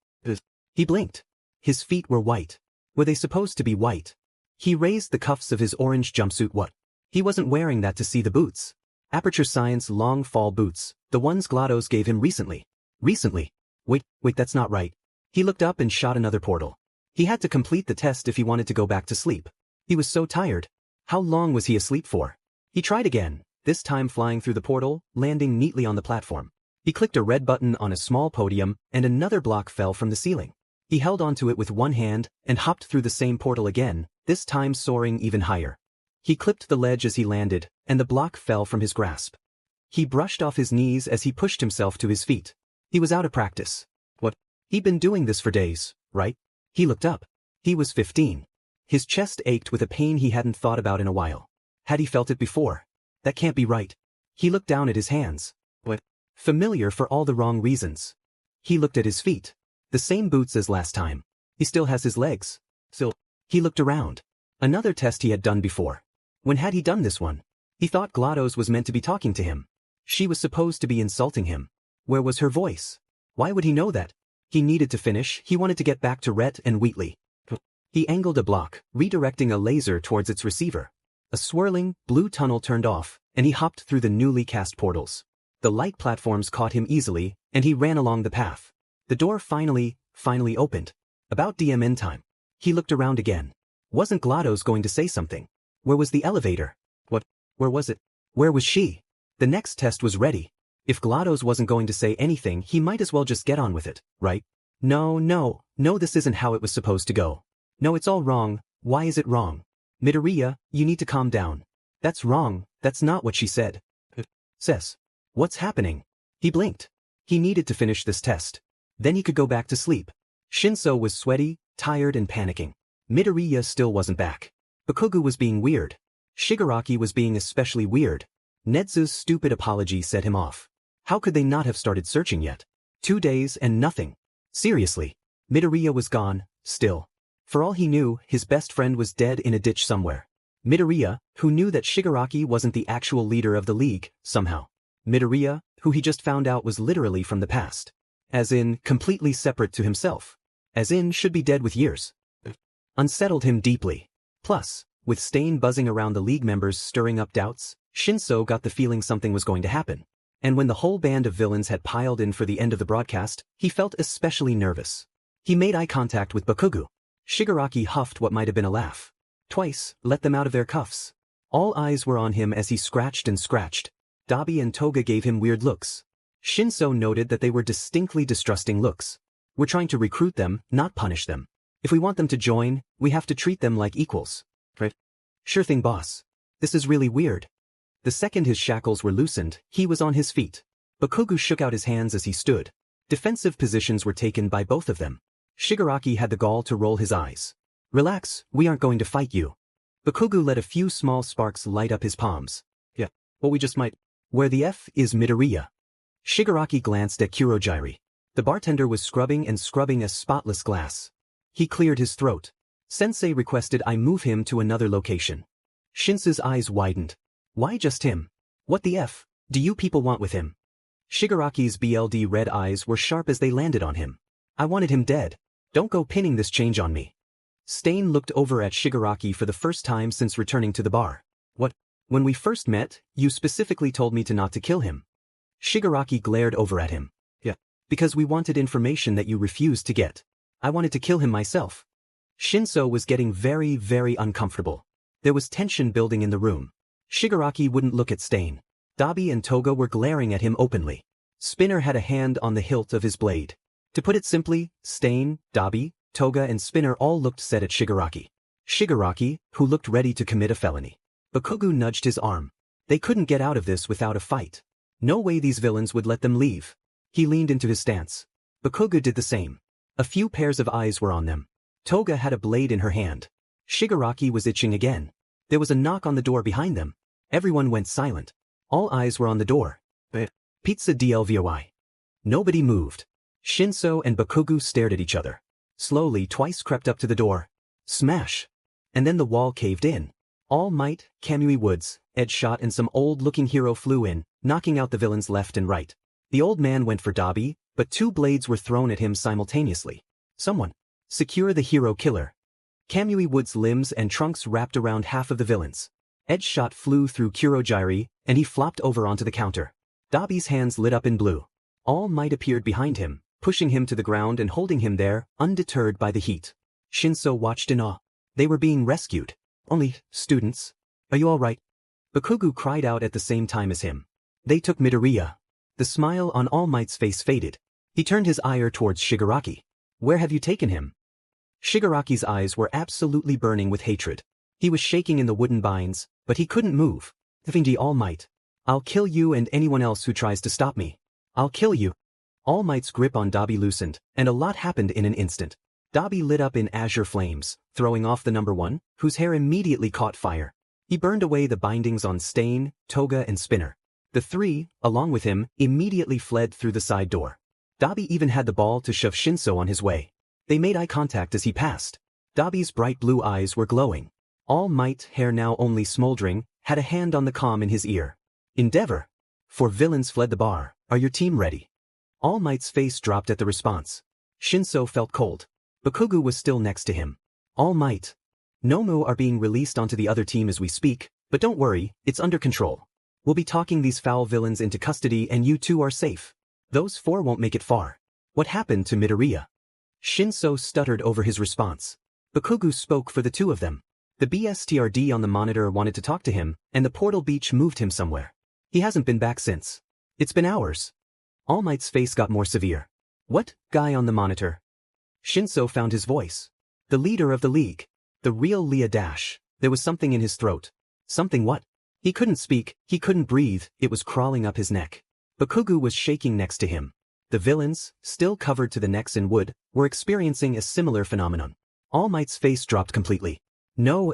He blinked. His feet were white. Were they supposed to be white? He raised the cuffs of his orange jumpsuit. What? He wasn't wearing that to see the boots. Aperture Science long fall boots, the ones Glados gave him recently. Recently? Wait, that's not right. He looked up and shot another portal. He had to complete the test if he wanted to go back to sleep. He was so tired. How long was he asleep for? He tried again, this time flying through the portal, landing neatly on the platform. He clicked a red button on a small podium and another block fell from the ceiling. He held onto it with one hand and hopped through the same portal again, this time soaring even higher. He clipped the ledge as he landed, and the block fell from his grasp. He brushed off his knees as he pushed himself to his feet. He was out of practice. What? He'd been doing this for days, right? He looked up. He was 15. His chest ached with a pain he hadn't thought about in a while. Had he felt it before? That can't be right. He looked down at his hands. What? Familiar for all the wrong reasons. He looked at his feet. The same boots as last time. He still has his legs. Still. He looked around. Another test he had done before. When had he done this one? He thought Glados was meant to be talking to him. She was supposed to be insulting him. Where was her voice? Why would he know that? He needed to finish, he wanted to get back to Rhett and Wheatley. He angled a block, redirecting a laser towards its receiver. A swirling, blue tunnel turned off, and he hopped through the newly cast portals. The light platforms caught him easily, and he ran along the path. The door finally opened. About DMN time. He looked around again. Wasn't Glados going to say something? Where was the elevator? What? Where was it? Where was she? The next test was ready. If Glados wasn't going to say anything, he might as well just get on with it, right? No, this isn't how it was supposed to go. No, it's all wrong. Why is it wrong? Midoriya, you need to calm down. That's wrong, that's not what she said. Sis. What's happening? He blinked. He needed to finish this test. Then he could go back to sleep. Shinso was sweaty, tired and panicking. Midoriya still wasn't back. Bakugo was being weird. Shigaraki was being especially weird. Netsu's stupid apology set him off. How could they not have started searching yet? 2 days and nothing. Seriously. Midoriya was gone, still. For all he knew, his best friend was dead in a ditch somewhere. Midoriya, who knew that Shigaraki wasn't the actual leader of the league, somehow. Midoriya, who he just found out was literally from the past. As in, completely separate to himself. As in, should be dead with years. Unsettled him deeply. Plus, with Stain buzzing around the league members stirring up doubts, Shinso got the feeling something was going to happen. And when the whole band of villains had piled in for the end of the broadcast, he felt especially nervous. He made eye contact with Bakugo. Shigaraki huffed what might have been a laugh. Twice, let them out of their cuffs. All eyes were on him as he scratched and scratched. Dabi and Toga gave him weird looks. Shinso noted that they were distinctly distrusting looks. We're trying to recruit them, not punish them. If we want them to join, we have to treat them like equals. Right? Sure thing, boss. This is really weird. The second his shackles were loosened, he was on his feet. Bakugo shook out his hands as he stood. Defensive positions were taken by both of them. Shigaraki had the gall to roll his eyes. Relax, we aren't going to fight you. Bakugo let a few small sparks light up his palms. Yeah, well we just might. Where the F is Midoriya? Shigaraki glanced at Kurogiri. The bartender was scrubbing a spotless glass. He cleared his throat. Sensei requested I move him to another location. Shinso's eyes widened. Why just him? What the F do you people want with him? Shigaraki's BLD red eyes were sharp as they landed on him. I wanted him dead. Don't go pinning this change on me. Stain looked over at Shigaraki for the first time since returning to the bar. What? When we first met, you specifically told me not to kill him. Shigaraki glared over at him. Yeah. Because we wanted information that you refused to get. I wanted to kill him myself. Shinso was getting very, very uncomfortable. There was tension building in the room. Shigaraki wouldn't look at Stain. Dabi and Toga were glaring at him openly. Spinner had a hand on the hilt of his blade. To put it simply, Stain, Dabi, Toga and Spinner all looked set at Shigaraki. Shigaraki, who looked ready to commit a felony. Bakugo nudged his arm. They couldn't get out of this without a fight. No way these villains would let them leave. He leaned into his stance. Bakugo did the same. A few pairs of eyes were on them. Toga had a blade in her hand. Shigaraki was itching again. There was a knock on the door behind them. Everyone went silent. All eyes were on the door. Pizza DLVOI. Nobody moved. Shinso and Bakugo stared at each other. Slowly twice crept up to the door. Smash. And then the wall caved in. All Might, Kamui Woods, Ed Shot and some old-looking hero flew in, knocking out the villains left and right. The old man went for Dabi, but 2 blades were thrown at him simultaneously. Someone. Secure the hero killer. Kamui Woods' limbs and trunks wrapped around half of the villains. Edge shot flew through Kurogiri, and he flopped over onto the counter. Dabi's hands lit up in blue. All Might appeared behind him, pushing him to the ground and holding him there, undeterred by the heat. Shinso watched in awe. They were being rescued. Only, students. Are you all right? Bakugo cried out at the same time as him. They took Midoriya. The smile on All Might's face faded. He turned his ire towards Shigaraki. Where have you taken him? Shigaraki's eyes were absolutely burning with hatred. He was shaking in the wooden binds, but he couldn't move. Thingy All Might. I'll kill you and anyone else who tries to stop me. I'll kill you. All Might's grip on Dabi loosened, and a lot happened in an instant. Dabi lit up in azure flames, throwing off the number one, whose hair immediately caught fire. He burned away the bindings on Stain, Toga and Spinner. The three, along with him, immediately fled through the side door. Dabi even had the ball to shove Shinso on his way. They made eye contact as he passed. Dabi's bright blue eyes were glowing. All Might, hair now only smoldering, had a hand on the comm in his ear. Endeavor. For villains fled the bar. Are your team ready? All Might's face dropped at the response. Shinso felt cold. Bakugo was still next to him. All Might. Nomu are being released onto the other team as we speak, but don't worry, it's under control. We'll be talking these foul villains into custody and you two are safe. Those four won't make it far. What happened to Midoriya? Shinso stuttered over his response. Bakugo spoke for the two of them. The BSTRD on the monitor wanted to talk to him, and the portal beach moved him somewhere. He hasn't been back since. It's been hours. All Might's face got more severe. What, guy on the monitor? Shinso found his voice. The leader of the league. The real Leah Dash. There was something in his throat. Something what? He couldn't speak, he couldn't breathe, it was crawling up his neck. Bakugo was shaking next to him. The villains, still covered to the necks in wood, were experiencing a similar phenomenon. All Might's face dropped completely. No.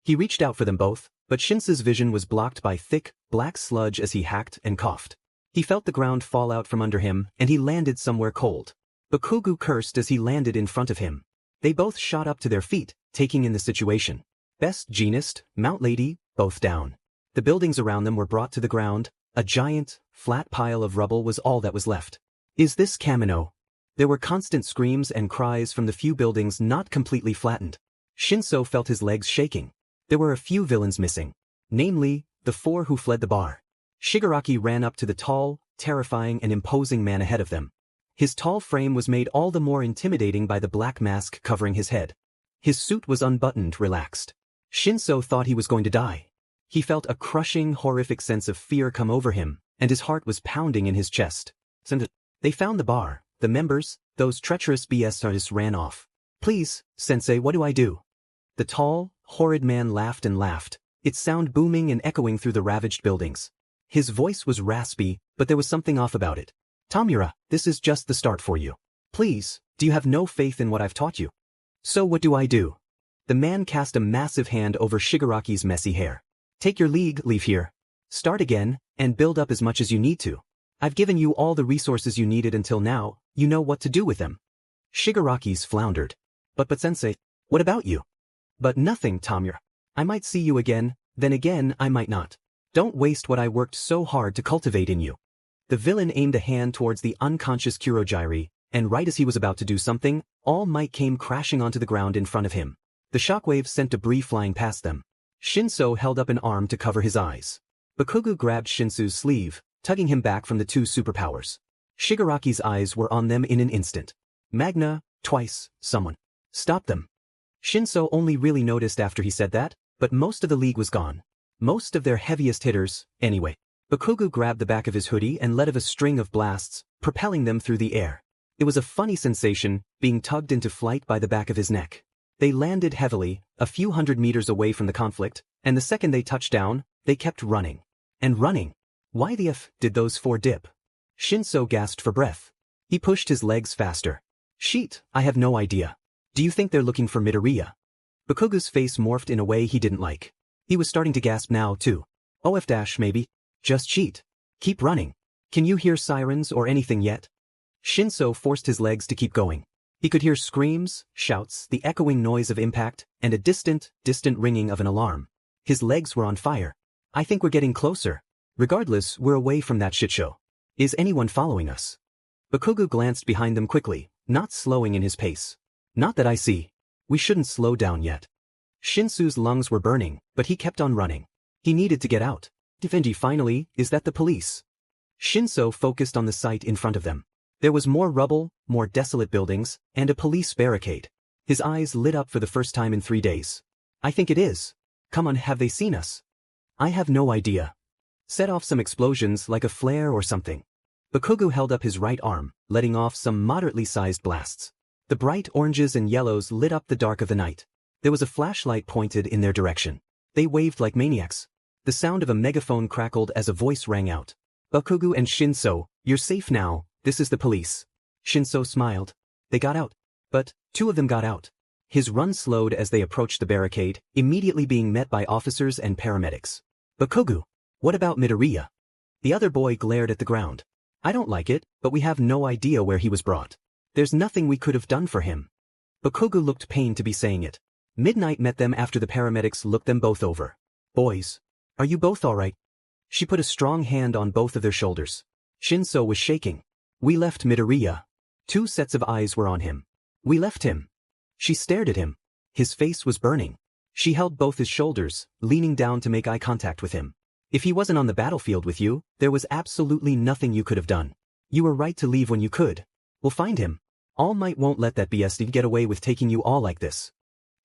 He reached out for them both, but Shinso's vision was blocked by thick, black sludge as he hacked and coughed. He felt the ground fall out from under him, and he landed somewhere cold. Bakugo cursed as he landed in front of him. They both shot up to their feet, taking in the situation. Best Jeanist, Mount Lady, both down. The buildings around them were brought to the ground. A giant, flat pile of rubble was all that was left. Is this Kamino? There were constant screams and cries from the few buildings not completely flattened. Shinso felt his legs shaking. There were a few villains missing. Namely, the four who fled the bar. Shigaraki ran up to the tall, terrifying and imposing man ahead of them. His tall frame was made all the more intimidating by the black mask covering his head. His suit was unbuttoned, relaxed. Shinso thought he was going to die. He felt a crushing, horrific sense of fear come over him, and his heart was pounding in his chest. They found the bar. The members, those treacherous BS artists, ran off. Please, Sensei, what do I do? The tall, horrid man laughed and laughed, its sound booming and echoing through the ravaged buildings. His voice was raspy, but there was something off about it. Tamura, this is just the start for you. Please, do you have no faith in what I've taught you? So what do I do? The man cast a massive hand over Shigaraki's messy hair. Take your leave here. Start again, and build up as much as you need to. I've given you all the resources you needed until now, you know what to do with them. Shigaraki's floundered. But Sensei, what about you? But nothing, Tamura. I might see you again, then again I might not. Don't waste what I worked so hard to cultivate in you. The villain aimed a hand towards the unconscious Kurogiri, and right as he was about to do something, All Might came crashing onto the ground in front of him. The shockwaves sent debris flying past them. Shinso held up an arm to cover his eyes. Bakugo grabbed Shinso's sleeve, tugging him back from the two superpowers. Shigaraki's eyes were on them in an instant. Magna, twice, someone. Stop them. Shinso only really noticed after he said that, but most of the league was gone. Most of their heaviest hitters, anyway. Bakugo grabbed the back of his hoodie and let out a string of blasts, propelling them through the air. It was a funny sensation, being tugged into flight by the back of his neck. They landed heavily, a few hundred meters away from the conflict, and the second they touched down, they kept running. And running. Why the F did those four dip? Shinso gasped for breath. He pushed his legs faster. Sheet, I have no idea. Do you think they're looking for Midoriya? Bakugo's face morphed in a way he didn't like. He was starting to gasp now too. OF- maybe? Just cheat. Keep running. Can you hear sirens or anything yet? Shinso forced his legs to keep going. He could hear screams, shouts, the echoing noise of impact, and a distant ringing of an alarm. His legs were on fire. I think we're getting closer. Regardless, we're away from that shitshow. Is anyone following us? Bakugo glanced behind them quickly, not slowing in his pace. Not that I see. We shouldn't slow down yet. Shinsu's lungs were burning, but he kept on running. He needed to get out. Defendi finally, is that the police? Shinso focused on the site in front of them. There was more rubble, more desolate buildings, and a police barricade. His eyes lit up for the first time in 3 days. I think it is. Come on, have they seen us? I have no idea. Set off some explosions like a flare or something. Bakugo held up his right arm, letting off some moderately sized blasts. The bright oranges and yellows lit up the dark of the night. There was a flashlight pointed in their direction. They waved like maniacs. The sound of a megaphone crackled as a voice rang out. Bakugo and Shinso, you're safe now, this is the police. Shinso smiled. They got out. But 2 of them got out. His run slowed as they approached the barricade, immediately being met by officers and paramedics. Bakugo, what about Midoriya? The other boy glared at the ground. I don't like it, but we have no idea where he was brought. There's nothing we could have done for him. Bakugo looked pained to be saying it. Midnight met them after the paramedics looked them both over. Boys, are you both alright? She put a strong hand on both of their shoulders. Shinso was shaking. We left Midoriya. 2 sets of eyes were on him. We left him. She stared at him. His face was burning. She held both his shoulders, leaning down to make eye contact with him. If he wasn't on the battlefield with you, there was absolutely nothing you could have done. You were right to leave when you could. We'll find him. All Might won't let that BSD get away with taking you all like this.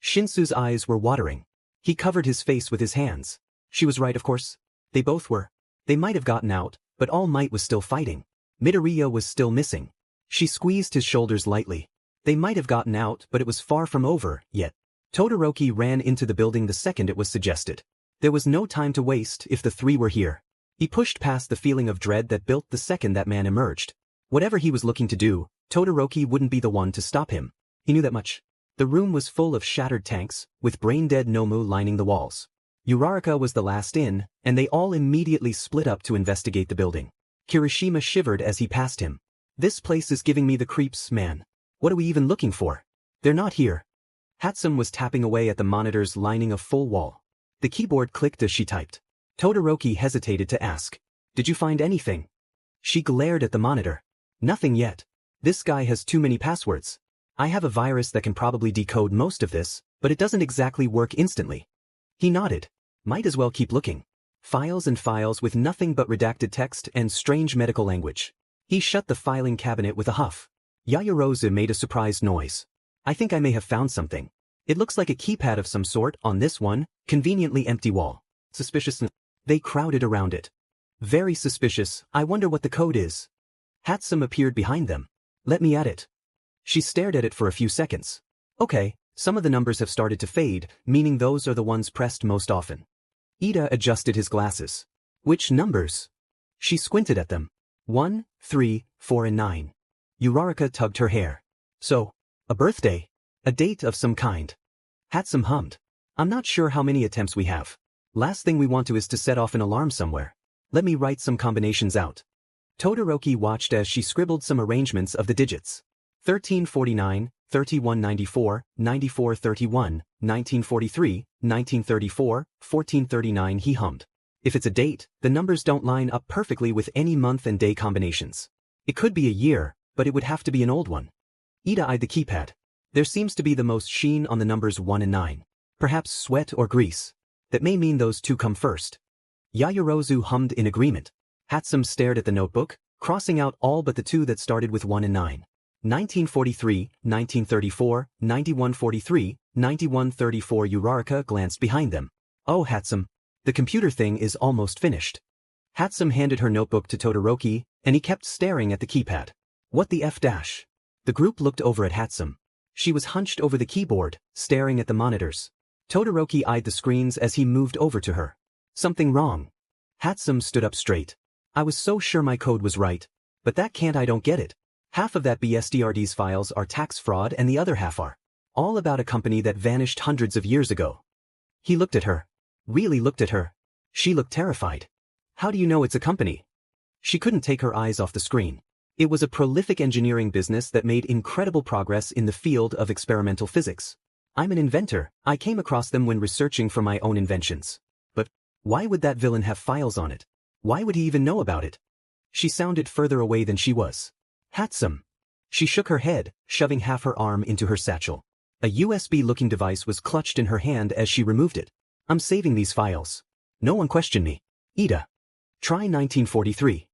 Shinsu's eyes were watering. He covered his face with his hands. She was right, of course. They both were. They might have gotten out, but All Might was still fighting. Midoriya was still missing. She squeezed his shoulders lightly. They might have gotten out, but it was far from over, yet. Todoroki ran into the building the second it was suggested. There was no time to waste if the 3 were here. He pushed past the feeling of dread that built the second that man emerged. Whatever he was looking to do, Todoroki wouldn't be the one to stop him. He knew that much. The room was full of shattered tanks, with brain-dead Nomu lining the walls. Uraraka was the last in, and they all immediately split up to investigate the building. Kirishima shivered as he passed him. This place is giving me the creeps, man. What are we even looking for? They're not here. Hatsum was tapping away at the monitors lining a full wall. The keyboard clicked as she typed. Todoroki hesitated to ask. Did you find anything? She glared at the monitor. Nothing yet. This guy has too many passwords. I have a virus that can probably decode most of this, but it doesn't exactly work instantly. He nodded. Might as well keep looking. Files and files with nothing but redacted text and strange medical language. He shut the filing cabinet with a huff. Yaoyorozu made a surprised noise. I think I may have found something. It looks like a keypad of some sort on this one, conveniently empty wall. Suspicious. They crowded around it. Very suspicious, I wonder what the code is. Hatsum appeared behind them. Let me at it. She stared at it for a few seconds. Okay, some of the numbers have started to fade, meaning those are the ones pressed most often. Ida adjusted his glasses. Which numbers? She squinted at them. 1, 3, 4 and 9. Uraraka tugged her hair. So, a birthday. A date of some kind. Hatsum hummed. I'm not sure how many attempts we have. Last thing we want to is to set off an alarm somewhere. Let me write some combinations out. Todoroki watched as she scribbled some arrangements of the digits. 1349, 3194, 9431, 1943, 1934, 1439 he hummed. If it's a date, the numbers don't line up perfectly with any month and day combinations. It could be a year, but it would have to be an old one. Ida eyed the keypad. There seems to be the most sheen on the numbers 1 and 9. Perhaps sweat or grease. That may mean those 2 come first. Yaoyorozu hummed in agreement. Hatsum stared at the notebook, crossing out all but the 2 that started with 1 and 9. 1943, 1934, 9143, 9134 Uraraka glanced behind them. Oh Hatsum, the computer thing is almost finished. Hatsum handed her notebook to Todoroki, and he kept staring at the keypad. What the F dash? The group looked over at Hatsum. She was hunched over the keyboard, staring at the monitors. Todoroki eyed the screens as he moved over to her. Something wrong. Hatsum stood up straight. I was so sure my code was right. But that can't I don't get it. Half of that BSDRD's files are tax fraud and the other half are all about a company that vanished hundreds of years ago. He looked at her. Really looked at her. She looked terrified. How do you know it's a company? She couldn't take her eyes off the screen. It was a prolific engineering business that made incredible progress in the field of experimental physics. I'm an inventor. I came across them when researching for my own inventions. But why would that villain have files on it? Why would he even know about it? She sounded further away than she was. Hatsum. She shook her head, shoving half her arm into her satchel. A USB-looking device was clutched in her hand as she removed it. I'm saving these files. No one question me. Ida. Try 1943.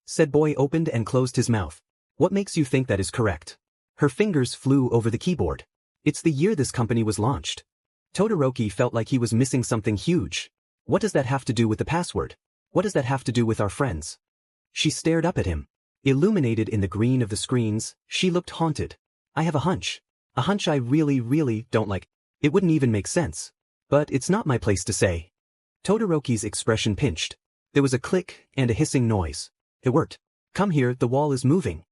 Said boy opened and closed his mouth. What makes you think that is correct? Her fingers flew over the keyboard. It's the year this company was launched. Todoroki felt like he was missing something huge. What does that have to do with the password? What does that have to do with our friends? She stared up at him. Illuminated in the green of the screens, she looked haunted. I have a hunch. A hunch I really don't like. It wouldn't even make sense. But it's not my place to say. Todoroki's expression pinched. There was a click and a hissing noise. It worked. Come here, the wall is moving.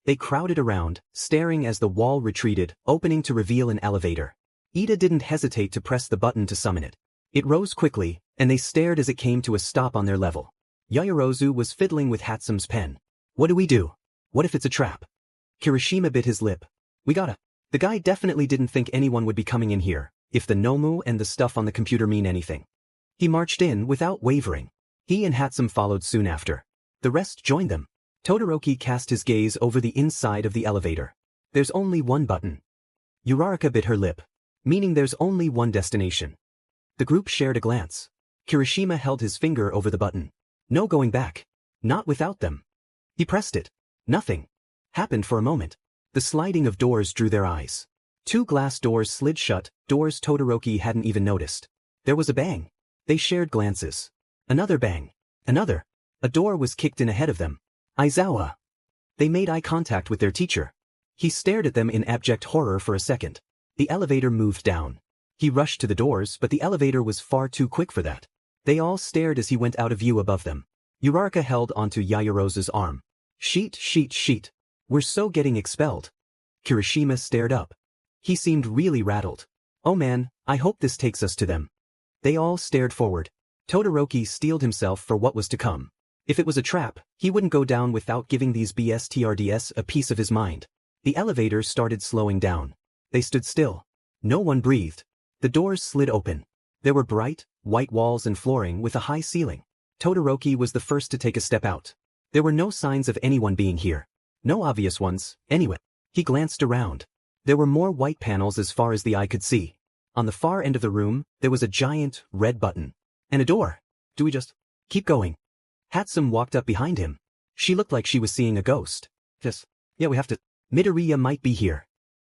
They crowded around, staring as the wall retreated, opening to reveal an elevator. Ida didn't hesitate to press the button to summon it. It rose quickly, and they stared as it came to a stop on their level. Yaoyorozu was fiddling with Hatsume's pen. What do we do? What if it's a trap? Kirishima bit his lip. We gotta. The guy definitely didn't think anyone would be coming in here, if the Nomu and the stuff on the computer mean anything. He marched in without wavering. He and Hatsume followed soon after. The rest joined them. Todoroki cast his gaze over the inside of the elevator. There's only one button. Uraraka bit her lip. Meaning there's only one destination. The group shared a glance. Kirishima held his finger over the button. No going back. Not without them. He pressed it. Nothing happened for a moment. The sliding of doors drew their eyes. Two glass doors slid shut, doors Todoroki hadn't even noticed. There was a bang. They shared glances. Another bang. Another. A door was kicked in ahead of them. Aizawa. They made eye contact with their teacher. He stared at them in abject horror for a second. The elevator moved down. He rushed to the doors, but the elevator was far too quick for that. They all stared as he went out of view above them. Uraraka held onto Yaoyorozu's arm. Sheet. We're so getting expelled. Kirishima stared up. He seemed really rattled. Oh man, I hope this takes us to them. They all stared forward. Todoroki steeled himself for what was to come. If it was a trap, he wouldn't go down without giving these BSTRDS a piece of his mind. The elevator started slowing down. They stood still. No one breathed. The doors slid open. There were bright, white walls and flooring with a high ceiling. Todoroki was the first to take a step out. There were no signs of anyone being here. No obvious ones, anyway. He glanced around. There were more white panels as far as the eye could see. On the far end of the room, there was a giant, red button. And a door. Do we just keep going? Hatsume walked up behind him. She looked like she was seeing a ghost. Yeah, we have to. Midoriya might be here.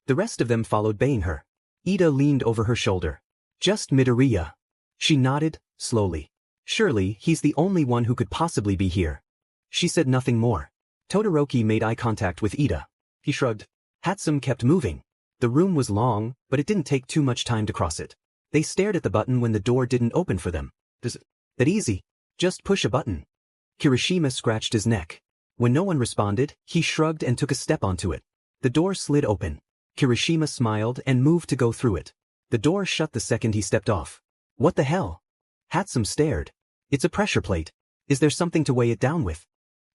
The rest of them followed baying her. Ida leaned over her shoulder. Just Midoriya. She nodded, slowly. Surely, he's the only one who could possibly be here. She said nothing more. Todoroki made eye contact with Ida. He shrugged. Hatsume kept moving. The room was long, but it didn't take too much time to cross it. They stared at the button when the door didn't open for them. That easy? Just push a button. Kirishima scratched his neck. When no one responded, he shrugged and took a step onto it. The door slid open. Kirishima smiled and moved to go through it. The door shut the second he stepped off. What the hell? Hatsume stared. It's a pressure plate. Is there something to weigh it down with?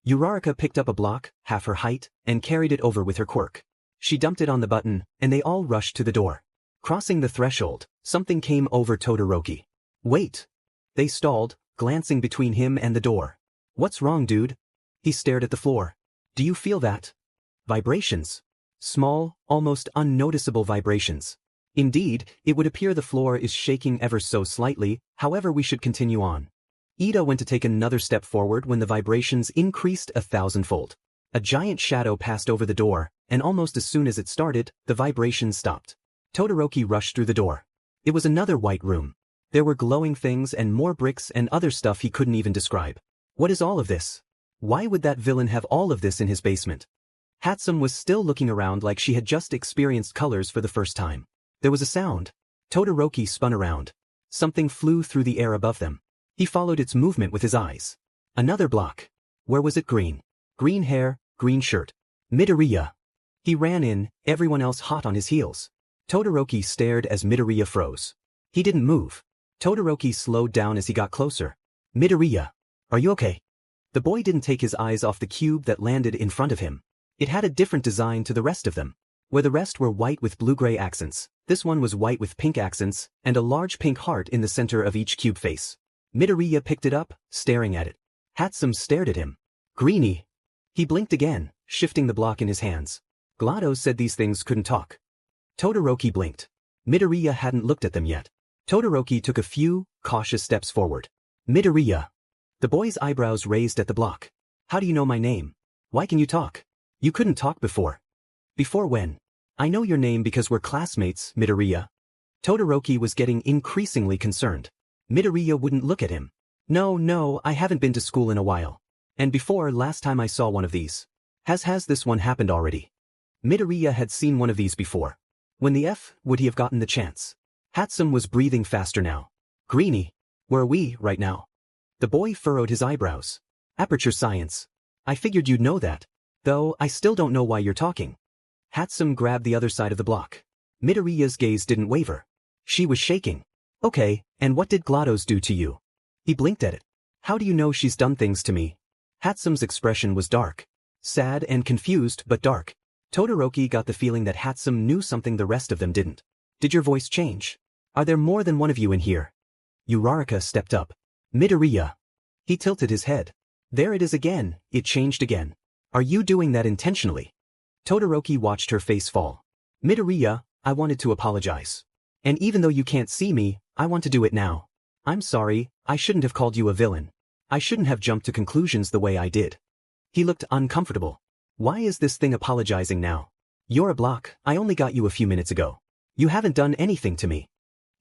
Uraraka picked up a block, half her height, and carried it over with her quirk. She dumped it on the button, and they all rushed to the door. Crossing the threshold, something came over Todoroki. Wait. They stalled, glancing between him and the door. What's wrong, dude? He stared at the floor. Do you feel that? Vibrations. Small, almost unnoticeable vibrations. Indeed, it would appear the floor is shaking ever so slightly, however we should continue on. Ida went to take another step forward when the vibrations increased 1,000-fold. A giant shadow passed over the door, and almost as soon as it started, the vibrations stopped. Todoroki rushed through the door. It was another white room. There were glowing things and more bricks and other stuff he couldn't even describe. What is all of this? Why would that villain have all of this in his basement? Hatsume was still looking around like she had just experienced colors for the first time. There was a sound. Todoroki spun around. Something flew through the air above them. He followed its movement with his eyes. Another block. Where was it? Green. Green hair, green shirt. Midoriya. He ran in, everyone else hot on his heels. Todoroki stared as Midoriya froze. He didn't move. Todoroki slowed down as he got closer. Midoriya. Are you okay? The boy didn't take his eyes off the cube that landed in front of him. It had a different design to the rest of them. Where the rest were white with blue-gray accents, this one was white with pink accents, and a large pink heart in the center of each cube face. Midoriya picked it up, staring at it. Hatsume stared at him. Greenie. He blinked again, shifting the block in his hands. Glados said these things couldn't talk. Todoroki blinked. Midoriya hadn't looked at them yet. Todoroki took a few, cautious steps forward. Midoriya. The boy's eyebrows raised at the block. How do you know my name? Why can you talk? You couldn't talk before. Before when? I know your name because we're classmates, Midoriya. Todoroki was getting increasingly concerned. Midoriya wouldn't look at him. No, I haven't been to school in a while. And before last time I saw one of these. Has this one happened already? Midoriya had seen one of these before. When the F would he have gotten the chance? Hatsum was breathing faster now. Greenie. Where are we right now? The boy furrowed his eyebrows. Aperture Science. I figured you'd know that. Though I still don't know why you're talking. Hatsum grabbed the other side of the block. Midoriya's gaze didn't waver. She was shaking. Okay, and what did Glados do to you? He blinked at it. How do you know she's done things to me? Hatsum's expression was dark. Sad and confused, but dark. Todoroki got the feeling that Hatsum knew something the rest of them didn't. Did your voice change? Are there more than one of you in here? Uraraka stepped up. Midoriya. He tilted his head. There it is again, it changed again. Are you doing that intentionally? Todoroki watched her face fall. Midoriya, I wanted to apologize. And even though you can't see me, I want to do it now. I'm sorry, I shouldn't have called you a villain. I shouldn't have jumped to conclusions the way I did. He looked uncomfortable. Why is this thing apologizing now? You're a block, I only got you a few minutes ago. You haven't done anything to me.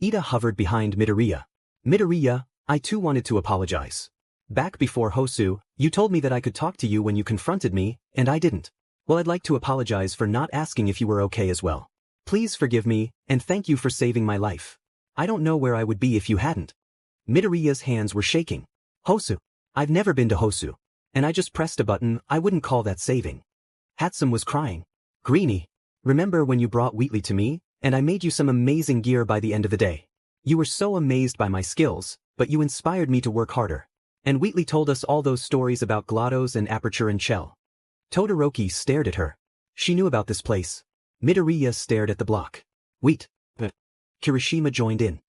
Ida hovered behind Midoriya. Midoriya, I too wanted to apologize. Back before Hosu, you told me that I could talk to you when you confronted me, and I didn't. Well, I'd like to apologize for not asking if you were okay as well. Please forgive me, and thank you for saving my life. I don't know where I would be if you hadn't. Midoriya's hands were shaking. Hosu. I've never been to Hosu. And I just pressed a button, I wouldn't call that saving. Hatsum was crying. Greenie. Remember when you brought Wheatley to me, and I made you some amazing gear by the end of the day? You were so amazed by my skills, but you inspired me to work harder. And Wheatley told us all those stories about Glados and Aperture and Shell. Todoroki stared at her. She knew about this place. Midoriya stared at the block. But Kirishima joined in.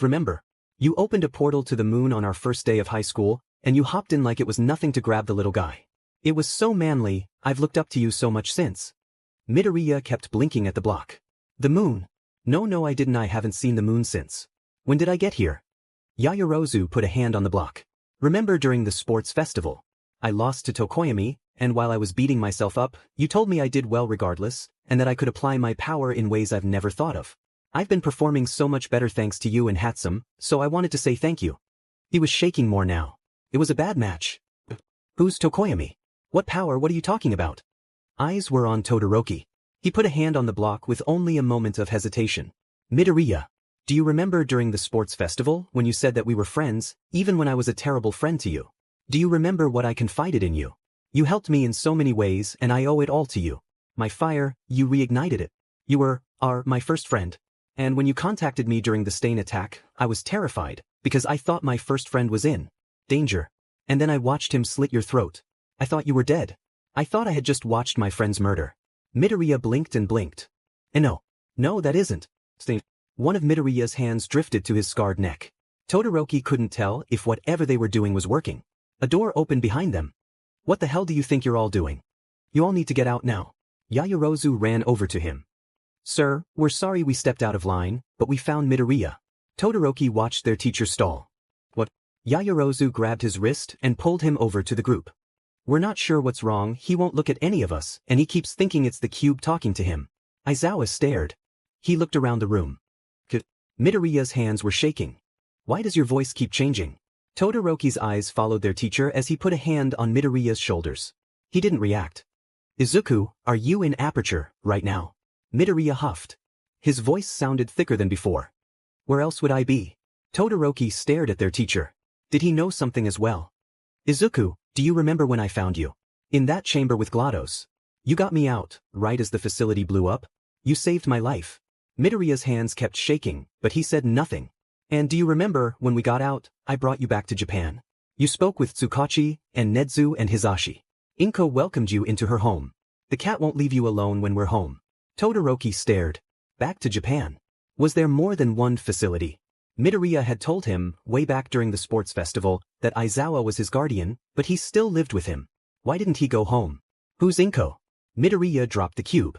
Remember, you opened a portal to the moon on our first day of high school, and you hopped in like it was nothing to grab the little guy. It was so manly, I've looked up to you so much since. Midoriya kept blinking at the block. The moon. No, I didn't. I haven't seen the moon since. When did I get here? Yaoyorozu put a hand on the block. Remember during the sports festival? I lost to Tokoyami, and while I was beating myself up, you told me I did well regardless, and that I could apply my power in ways I've never thought of. I've been performing so much better thanks to you and Hatsum, so I wanted to say thank you. He was shaking more now. It was a bad match. Who's Tokoyami? What power? What are you talking about? Eyes were on Todoroki. He put a hand on the block with only a moment of hesitation. Midoriya. Do you remember during the sports festival when you said that we were friends, even when I was a terrible friend to you? Do you remember what I confided in you? You helped me in so many ways and I owe it all to you. My fire, you reignited it. You are my first friend. And when you contacted me during the stain attack, I was terrified, because I thought my first friend was in danger. And then I watched him slit your throat. I thought you were dead. I thought I had just watched my friend's murder. Midoriya blinked and blinked. And no, that isn't. One of Midoriya's hands drifted to his scarred neck. Todoroki couldn't tell if whatever they were doing was working. A door opened behind them. What the hell do you think you're all doing? You all need to get out now. Yaoyorozu ran over to him. Sir, we're sorry we stepped out of line, but we found Midoriya. Todoroki watched their teacher stall. What? Yaoyorozu grabbed his wrist and pulled him over to the group. We're not sure what's wrong, he won't look at any of us, and he keeps thinking it's the cube talking to him. Aizawa stared. He looked around the room. Midoriya's hands were shaking. Why does your voice keep changing? Todoroki's eyes followed their teacher as he put a hand on Midoriya's shoulders. He didn't react. Izuku, are you in Aperture right now? Midoriya huffed. His voice sounded thicker than before. Where else would I be? Todoroki stared at their teacher. Did he know something as well? Izuku, do you remember when I found you? In that chamber with Glados. You got me out, right as the facility blew up? You saved my life. Midoriya's hands kept shaking, but he said nothing. And do you remember when we got out, I brought you back to Japan? You spoke with Tsukachi, and Nedzu and Hizashi. Inko welcomed you into her home. The cat won't leave you alone when we're home. Todoroki stared. Back to Japan. Was there more than one facility? Midoriya had told him, way back during the sports festival, that Aizawa was his guardian, but he still lived with him. Why didn't he go home? Who's Inko? Midoriya dropped the cube.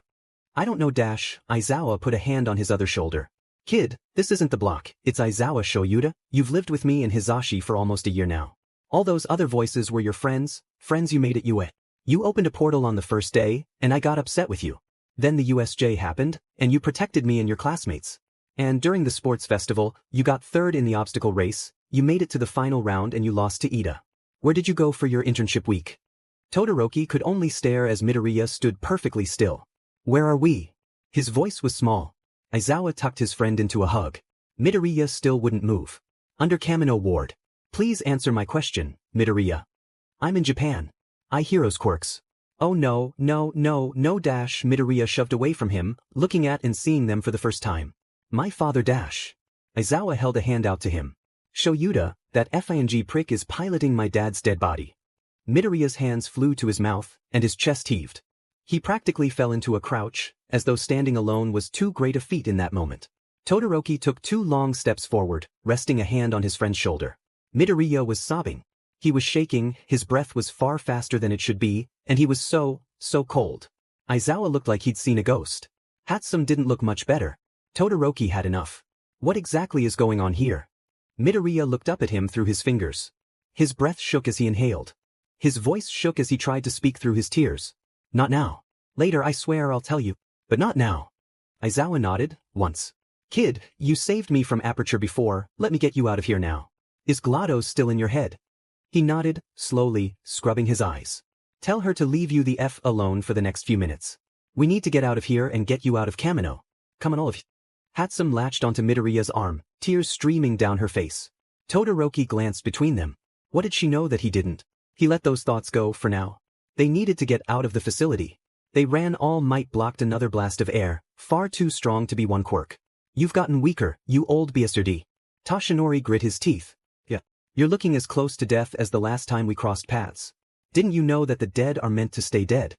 I don't know dash, Aizawa put a hand on his other shoulder. Kid, this isn't the block, it's Aizawa Shoyuta, you've lived with me in Hizashi for almost a year now. All those other voices were your friends you made at UA. You opened a portal on the first day, and I got upset with you. Then the USJ happened, and you protected me and your classmates. And during the sports festival, you got third in the obstacle race, you made it to the final round and you lost to Ida. Where did you go for your internship week? Todoroki could only stare as Midoriya stood perfectly still. Where are we? His voice was small. Aizawa tucked his friend into a hug. Midoriya still wouldn't move. Under Kamino Ward. Please answer my question, Midoriya. I'm in Japan. I heroes quirks. Oh no dash, Midoriya shoved away from him, looking at and seeing them for the first time. My father dash. Aizawa held a hand out to him. Shoyuta, that FING prick is piloting my dad's dead body. Midoriya's hands flew to his mouth, and his chest heaved. He practically fell into a crouch, as though standing alone was too great a feat in that moment. Todoroki took 2 long steps forward, resting a hand on his friend's shoulder. Midoriya was sobbing. He was shaking, his breath was far faster than it should be, and he was so cold. Aizawa looked like he'd seen a ghost. Hatsum didn't look much better. Todoroki had enough. What exactly is going on here? Midoriya looked up at him through his fingers. His breath shook as he inhaled. His voice shook as he tried to speak through his tears. Not now. Later I swear I'll tell you. But not now. Aizawa nodded, once. Kid, you saved me from Aperture before, let me get you out of here now. Is Glados still in your head? He nodded, slowly, scrubbing his eyes. Tell her to leave you the F alone for the next few minutes. We need to get out of here and get you out of Kamino. Come on all of you. Hatsum latched onto Midoriya's arm, tears streaming down her face. Todoroki glanced between them. What did she know that he didn't? He let those thoughts go for now. They needed to get out of the facility. They ran all might, blocked another blast of air, far too strong to be one quirk. You've gotten weaker, you old bastard. Toshinori grit his teeth. Yeah. You're looking as close to death as the last time we crossed paths. Didn't you know that the dead are meant to stay dead?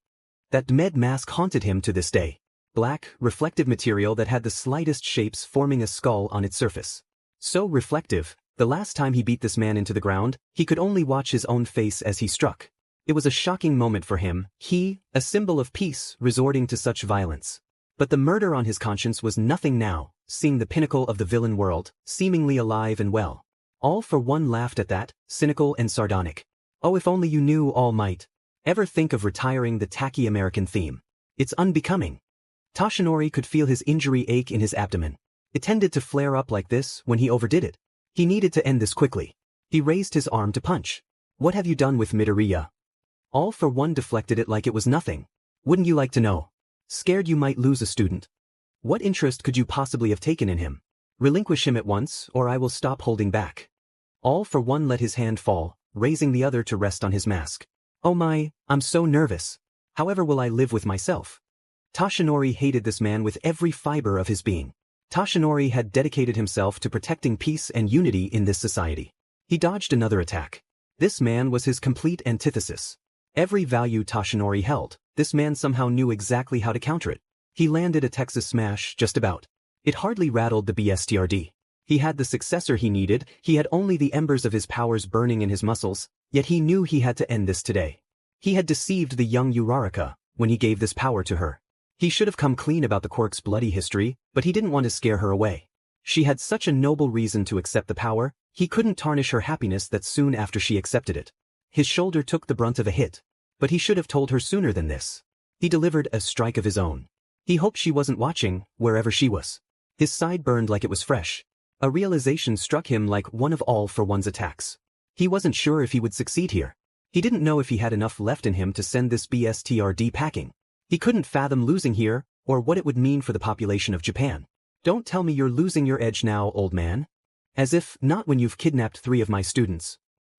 That med mask haunted him to this day. Black, reflective material that had the slightest shapes forming a skull on its surface. So reflective, the last time he beat this man into the ground, he could only watch his own face as he struck. It was a shocking moment for him, he, a symbol of peace, resorting to such violence. But the murder on his conscience was nothing now, seeing the pinnacle of the villain world, seemingly alive and well. All for one laughed at that, cynical and sardonic. Oh, if only you knew All Might. Ever think of retiring the tacky American theme? It's unbecoming. Toshinori could feel his injury ache in his abdomen. It tended to flare up like this when he overdid it. He needed to end this quickly. He raised his arm to punch. What have you done with Midoriya? All for one deflected it like it was nothing. Wouldn't you like to know? Scared you might lose a student. What interest could you possibly have taken in him? Relinquish him at once, or I will stop holding back. All for one let his hand fall, raising the other to rest on his mask. Oh my, I'm so nervous. However will I live with myself? Toshinori hated this man with every fiber of his being. Toshinori had dedicated himself to protecting peace and unity in this society. He dodged another attack. This man was his complete antithesis. Every value Toshinori held, this man somehow knew exactly how to counter it. He landed a Texas smash just about. It hardly rattled the BSTRD. He had the successor he needed, he had only the embers of his powers burning in his muscles, yet he knew he had to end this today. He had deceived the young Uraraka when he gave this power to her. He should have come clean about the quirk's bloody history, but he didn't want to scare her away. She had such a noble reason to accept the power, he couldn't tarnish her happiness that soon after she accepted it. His shoulder took the brunt of a hit. But he should have told her sooner than this. He delivered a strike of his own. He hoped she wasn't watching, wherever she was. His side burned like it was fresh. A realization struck him like one of All for One's attacks. He wasn't sure if he would succeed here. He didn't know if he had enough left in him to send this BSTRD packing. He couldn't fathom losing here, or what it would mean for the population of Japan. Don't tell me you're losing your edge now, old man. As if, not when you've kidnapped 3 of my students.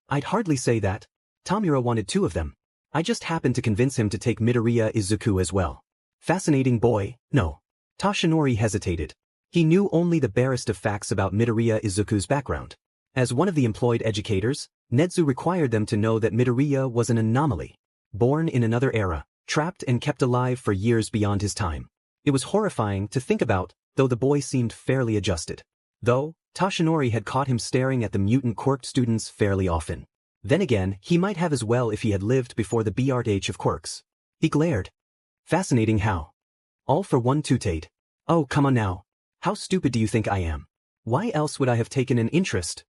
I'd hardly say that. Tamura wanted 2 of them. I just happened to convince him to take Midoriya Izuku as well. Fascinating boy, no. Toshinori hesitated. He knew only the barest of facts about Midoriya Izuku's background. As one of the employed educators, Nedzu required them to know that Midoriya was an anomaly. Born in another era, trapped and kept alive for years beyond his time. It was horrifying to think about, though the boy seemed fairly adjusted. Though, Toshinori had caught him staring at the mutant quirked students fairly often. Then again, he might have as well if he had lived before the BRH of quirks. He glared. Fascinating how. All for one tutate. Oh, come on now. How stupid do you think I am? Why else would I have taken an interest?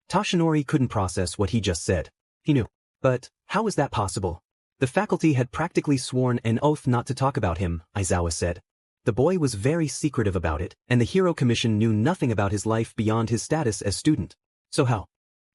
Toshinori couldn't process what he just said. He knew. But, how was that possible? The faculty had practically sworn an oath not to talk about him, Aizawa said. The boy was very secretive about it, and the Hero Commission knew nothing about his life beyond his status as student. So how?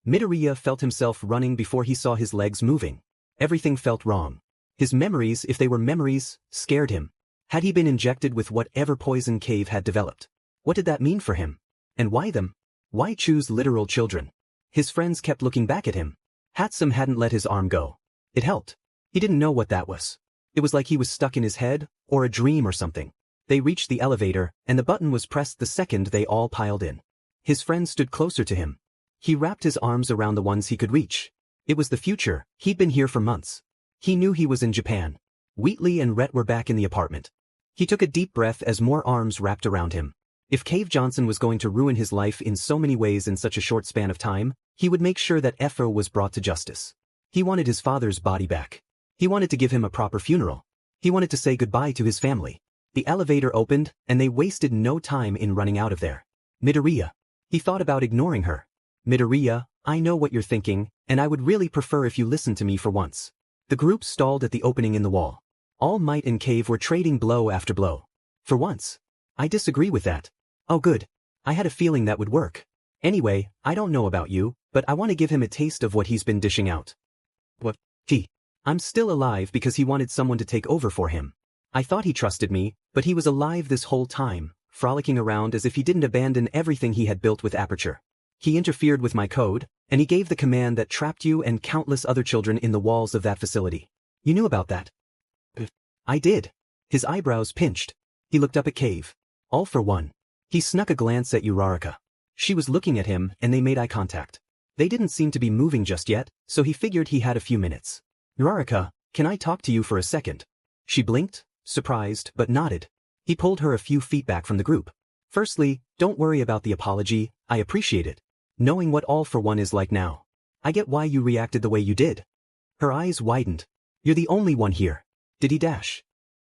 Midoriya felt himself running before he saw his legs moving. Everything felt wrong. His memories, if they were memories, scared him. Had he been injected with whatever poison Cave had developed? What did that mean for him? And why them? Why choose literal children? His friends kept looking back at him. Hatsum hadn't let his arm go. It helped. He didn't know what that was. It was like he was stuck in his head, or a dream or something. They reached the elevator, and the button was pressed the second they all piled in. His friends stood closer to him. He wrapped his arms around the ones he could reach. It was the future. He'd been here for months. He knew he was in Japan. Wheatley and Rhett were back in the apartment. He took a deep breath as more arms wrapped around him. If Cave Johnson was going to ruin his life in so many ways in such a short span of time, he would make sure that Efro was brought to justice. He wanted his father's body back. He wanted to give him a proper funeral. He wanted to say goodbye to his family. The elevator opened, and they wasted no time in running out of there. Midoriya. He thought about ignoring her. Midoriya, I know what you're thinking, and I would really prefer if you listened to me for once. The group stalled at the opening in the wall. All Might and Cave were trading blow after blow. For once. I disagree with that. Oh good. I had a feeling that would work. Anyway, I don't know about you, but I want to give him a taste of what he's been dishing out. What? I'm still alive because he wanted someone to take over for him. I thought he trusted me, but he was alive this whole time, frolicking around as if he didn't abandon everything he had built with Aperture. He interfered with my code, and he gave the command that trapped you and countless other children in the walls of that facility. You knew about that? I did. His eyebrows pinched. He looked up at Cave. All for one. He snuck a glance at Uraraka. She was looking at him, and they made eye contact. They didn't seem to be moving just yet, so he figured he had a few minutes. Uraraka, can I talk to you for a second? She blinked, surprised, but nodded. He pulled her a few feet back from the group. Firstly, don't worry about the apology, I appreciate it. Knowing what All for One is like now. I get why you reacted the way you did. Her eyes widened. You're the only one here. Did he dash?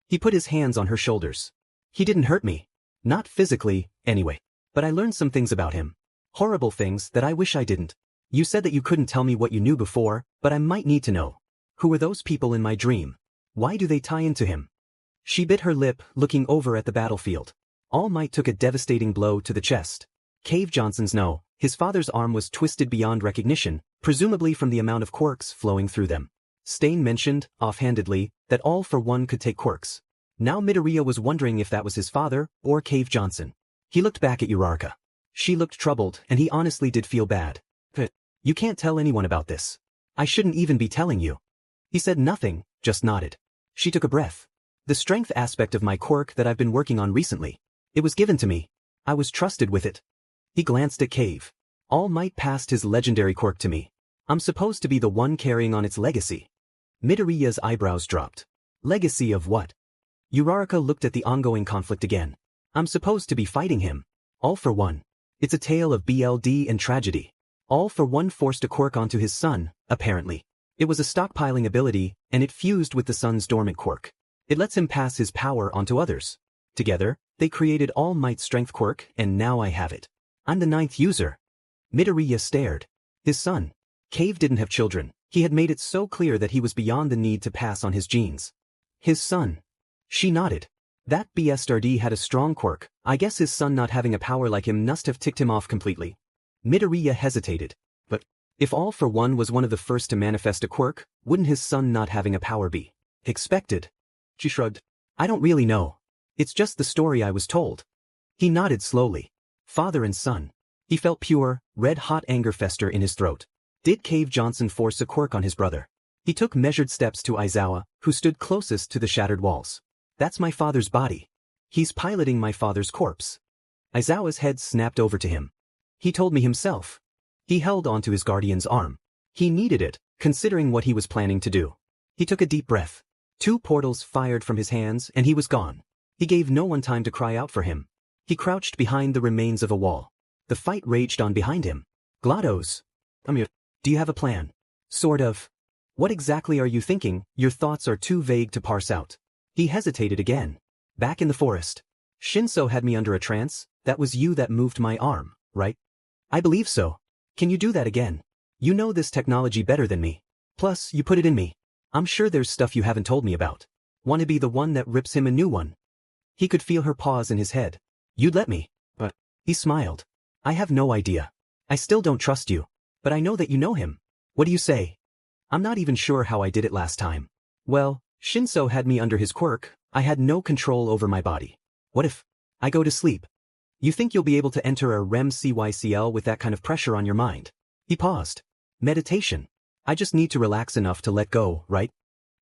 He put his hands on her shoulders. He didn't hurt me. Not physically, anyway. But I learned some things about him. Horrible things that I wish I didn't. You said that you couldn't tell me what you knew before, but I might need to know. Who were those people in my dream? Why do they tie into him? She bit her lip, looking over at the battlefield. All Might took a devastating blow to the chest. Cave Johnson's no, his father's arm was twisted beyond recognition, presumably from the amount of quirks flowing through them. Stain mentioned, offhandedly, that All for One could take quirks. Now Midoriya was wondering if that was his father, or Cave Johnson. He looked back at Uraraka. She looked troubled, and he honestly did feel bad. You can't tell anyone about this. I shouldn't even be telling you. He said nothing, just nodded. She took a breath. The strength aspect of my quirk that I've been working on recently. It was given to me. I was trusted with it. He glanced at Cave. All Might passed his legendary quirk to me. I'm supposed to be the one carrying on its legacy. Midoriya's eyebrows dropped. Legacy of what? Uraraka looked at the ongoing conflict again. I'm supposed to be fighting him. All for one. It's a tale of BLD and tragedy. All for one forced a quirk onto his son, apparently. It was a stockpiling ability, and it fused with the son's dormant quirk. It lets him pass his power onto others. Together, they created All Might's strength quirk, and now I have it. I'm the 9th user. Midoriya stared. His son. Cave didn't have children. He had made it so clear that he was beyond the need to pass on his genes. His son. She nodded. That BSRD had a strong quirk. I guess his son not having a power like him must have ticked him off completely. Midoriya hesitated. But if All for One was one of the first to manifest a quirk, wouldn't his son not having a power be expected? She shrugged. I don't really know. It's just the story I was told. He nodded slowly. Father and son. He felt pure, red-hot anger fester in his throat. Did Cave Johnson force a quirk on his brother? He took measured steps to Aizawa, who stood closest to the shattered walls. That's my father's body. He's piloting my father's corpse. Aizawa's head snapped over to him. He told me himself. He held onto his guardian's arm. He needed it, considering what he was planning to do. He took a deep breath. 2 portals fired from his hands and he was gone. He gave no one time to cry out for him. He crouched behind the remains of a wall. The fight raged on behind him. Glados. Do you have a plan? Sort of. What exactly are you thinking? Your thoughts are too vague to parse out. He hesitated again. Back in the forest. Shinso had me under a trance. That was you that moved my arm, right? I believe so. Can you do that again? You know this technology better than me. Plus, you put it in me. I'm sure there's stuff you haven't told me about. Wanna be the one that rips him a new one? He could feel her pause in his head. You'd let me. But he smiled. I have no idea. I still don't trust you. But I know that you know him. What do you say? I'm not even sure how I did it last time. Well, Shinso had me under his quirk. I had no control over my body. What if I go to sleep? You think you'll be able to enter a REM CYCL with that kind of pressure on your mind? He paused. Meditation. I just need to relax enough to let go, right?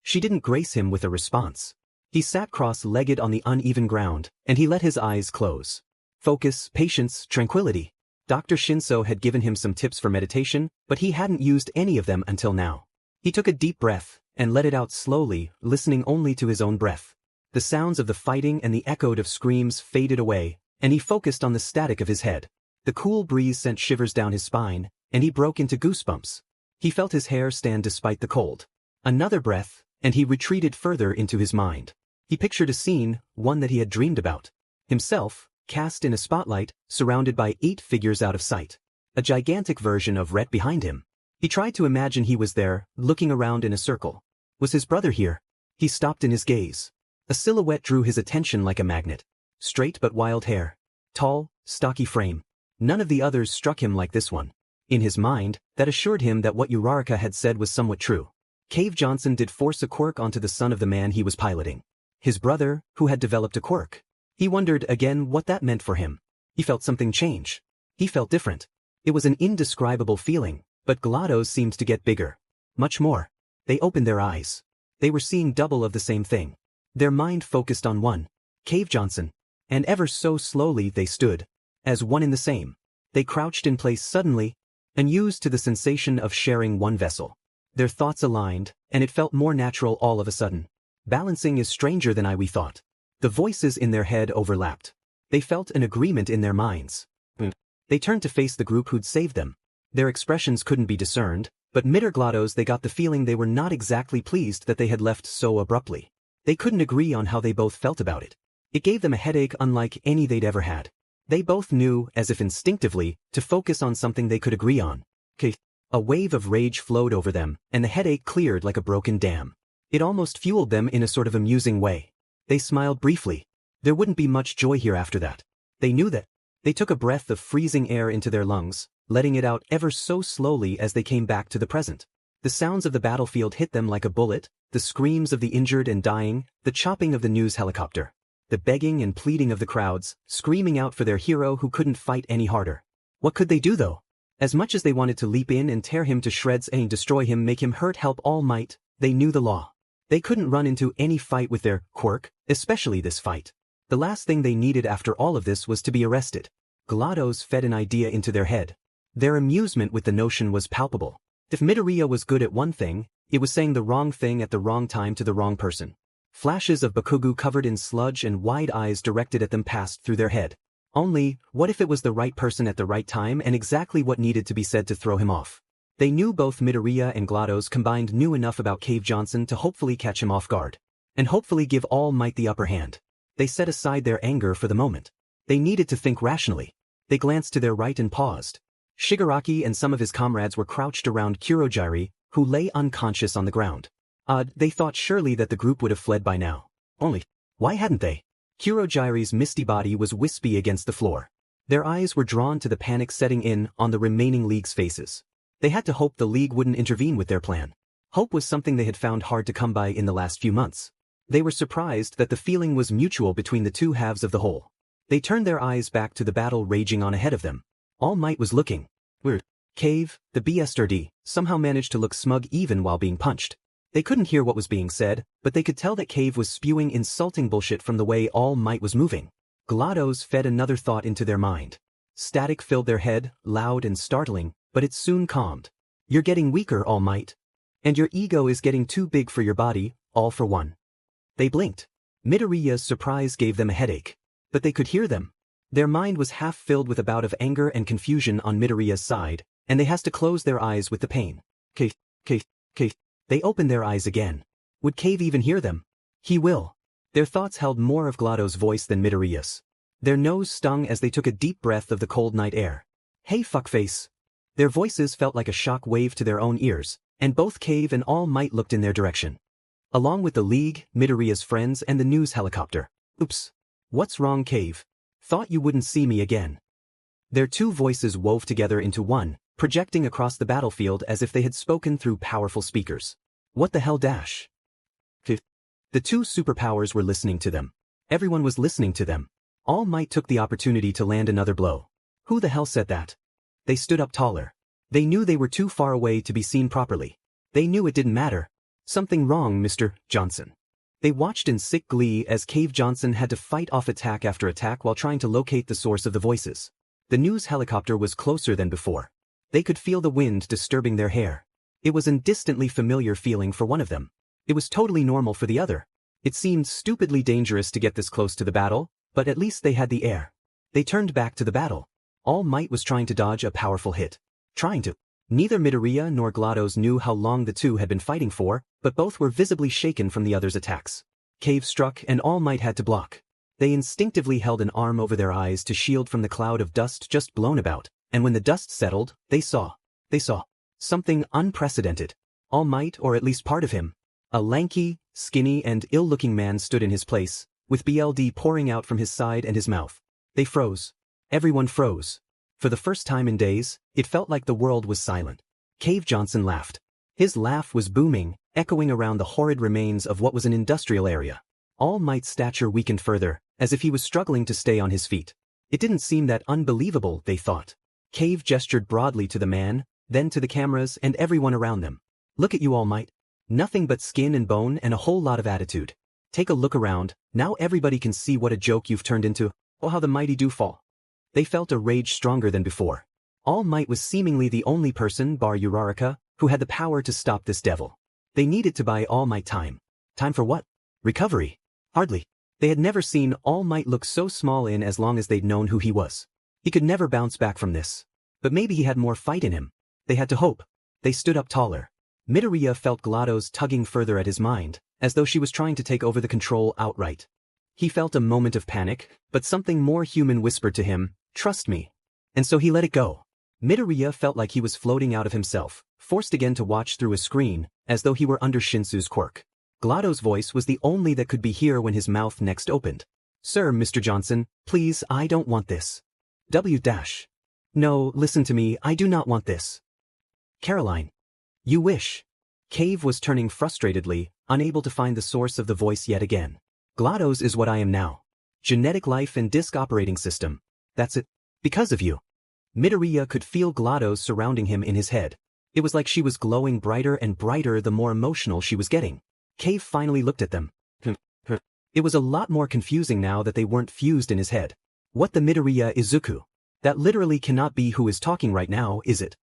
She didn't grace him with a response. He sat cross-legged on the uneven ground, and he let his eyes close. Focus, patience, tranquility. Dr. Shinso had given him some tips for meditation, but he hadn't used any of them until now. He took a deep breath and let it out slowly, listening only to his own breath. The sounds of the fighting and the echo of screams faded away, and he focused on the static of his head. The cool breeze sent shivers down his spine, and he broke into goosebumps. He felt his hair stand despite the cold. Another breath, and he retreated further into his mind. He pictured a scene, one that he had dreamed about. Himself, cast in a spotlight, surrounded by 8 figures out of sight. A gigantic version of Rhett behind him. He tried to imagine he was there, looking around in a circle. Was his brother here? He stopped in his gaze. A silhouette drew his attention like a magnet. Straight but wild hair. Tall, stocky frame. None of the others struck him like this one. In his mind, that assured him that what Uraraka had said was somewhat true. Cave Johnson did force a quirk onto the son of the man he was piloting. His brother, who had developed a quirk. He wondered again what that meant for him. He felt something change. He felt different. It was an indescribable feeling, but Glados seemed to get bigger. Much more. They opened their eyes. They were seeing double of the same thing. Their mind focused on one. Cave Johnson. And ever so slowly they stood. As one in the same. They crouched in place suddenly, unused to the sensation of sharing one vessel. Their thoughts aligned, and it felt more natural all of a sudden. Balancing is stranger than we thought. The voices in their head overlapped. They felt an agreement in their minds. They turned to face the group who'd saved them. Their expressions couldn't be discerned, but midder Glados they got the feeling they were not exactly pleased that they had left so abruptly. They couldn't agree on how they both felt about it. It gave them a headache unlike any they'd ever had. They both knew, as if instinctively, to focus on something they could agree on. A wave of rage flowed over them, and the headache cleared like a broken dam. It almost fueled them in a sort of amusing way. They smiled briefly. There wouldn't be much joy here after that. They knew that. They took a breath of freezing air into their lungs, letting it out ever so slowly as they came back to the present. The sounds of the battlefield hit them like a bullet, the screams of the injured and dying, the chopping of the news helicopter. The begging and pleading of the crowds, screaming out for their hero who couldn't fight any harder. What could they do though? As much as they wanted to leap in and tear him to shreds and destroy him, make him hurt, help all might, they knew the law. They couldn't run into any fight with their quirk, especially this fight. The last thing they needed after all of this was to be arrested. Glados fed an idea into their head. Their amusement with the notion was palpable. If Midoriya was good at one thing, it was saying the wrong thing at the wrong time to the wrong person. Flashes of Bakugu covered in sludge and wide eyes directed at them passed through their head. Only, what if it was the right person at the right time and exactly what needed to be said to throw him off? They knew both Midoriya and Glados combined knew enough about Cave Johnson to hopefully catch him off guard. And hopefully give All Might the upper hand. They set aside their anger for the moment. They needed to think rationally. They glanced to their right and paused. Shigaraki and some of his comrades were crouched around Kurogiri, who lay unconscious on the ground. They thought surely that the group would have fled by now. Only, why hadn't they? Kurogiri's misty body was wispy against the floor. Their eyes were drawn to the panic setting in on the remaining League's faces. They had to hope the League wouldn't intervene with their plan. Hope was something they had found hard to come by in the last few months. They were surprised that the feeling was mutual between the two halves of the whole. They turned their eyes back to the battle raging on ahead of them. All Might was looking. Weird. Cave, the BSRD, somehow managed to look smug even while being punched. They couldn't hear what was being said, but they could tell that Cave was spewing insulting bullshit from the way All Might was moving. Glados fed another thought into their mind. Static filled their head, loud and startling, but it soon calmed. You're getting weaker, All Might. And your ego is getting too big for your body, all for one. They blinked. Midoriya's surprise gave them a headache. But they could hear them. Their mind was half filled with a bout of anger and confusion on Midoriya's side, and they has to close their eyes with the pain. Cave. They opened their eyes again. Would Cave even hear them? He will. Their thoughts held more of Glados' voice than Midoriya's. Their nose stung as they took a deep breath of the cold night air. Hey fuckface. Their voices felt like a shock wave to their own ears, and both Cave and All Might looked in their direction. Along with the League, Midoriya's friends and the news helicopter. Oops. What's wrong, Cave? Thought you wouldn't see me again. Their two voices wove together into one, projecting across the battlefield as if they had spoken through powerful speakers. What the hell dash? The two superpowers were listening to them. Everyone was listening to them. All Might took the opportunity to land another blow. Who the hell said that? They stood up taller. They knew they were too far away to be seen properly. They knew it didn't matter. Something wrong, Mr. Johnson. They watched in sick glee as Cave Johnson had to fight off attack after attack while trying to locate the source of the voices. The news helicopter was closer than before. They could feel the wind disturbing their hair. It was a distantly familiar feeling for one of them. It was totally normal for the other. It seemed stupidly dangerous to get this close to the battle, but at least they had the air. They turned back to the battle. All Might was trying to dodge a powerful hit. Neither Midoriya nor Glados knew how long the two had been fighting for, but both were visibly shaken from the other's attacks. Cave struck and All Might had to block. They instinctively held an arm over their eyes to shield from the cloud of dust just blown about, and when the dust settled, they saw something unprecedented. All Might, or at least part of him. A lanky, skinny and ill-looking man stood in his place, with BLD pouring out from his side and his mouth. They froze. Everyone froze. For the first time in days, it felt like the world was silent. Cave Johnson laughed. His laugh was booming, echoing around the horrid remains of what was an industrial area. All Might's stature weakened further, as if he was struggling to stay on his feet. It didn't seem that unbelievable, they thought. Cave gestured broadly to the man, then to the cameras and everyone around them. Look at you, All Might. Nothing but skin and bone and a whole lot of attitude. Take a look around, now everybody can see what a joke you've turned into. Oh, how the mighty do fall. They felt a rage stronger than before. All Might was seemingly the only person, bar Uraraka, who had the power to stop this devil. They needed to buy All Might time. Time for what? Recovery? Hardly. They had never seen All Might look so small in as long as they'd known who he was. He could never bounce back from this. But maybe he had more fight in him. They had to hope. They stood up taller. Midoriya felt Glados tugging further at his mind, as though she was trying to take over the control outright. He felt a moment of panic, but something more human whispered to him, "Trust me." And so he let it go. Midoriya felt like he was floating out of himself, forced again to watch through a screen, as though he were under Shinsu's quirk. Glados' voice was the only that could be heard when his mouth next opened. "Sir, Mr. Johnson, please, I don't want this." No, listen to me, I do not want this. Caroline. You wish. Cave was turning frustratedly, unable to find the source of the voice yet again. Glados is what I am now. Genetic life and disk operating system. That's it. Because of you. Midoriya could feel Glados surrounding him in his head. It was like she was glowing brighter and brighter the more emotional she was getting. Cave finally looked at them. It was a lot more confusing now that they weren't fused in his head. What the Midoriya Izuku? That literally cannot be who is talking right now, is it?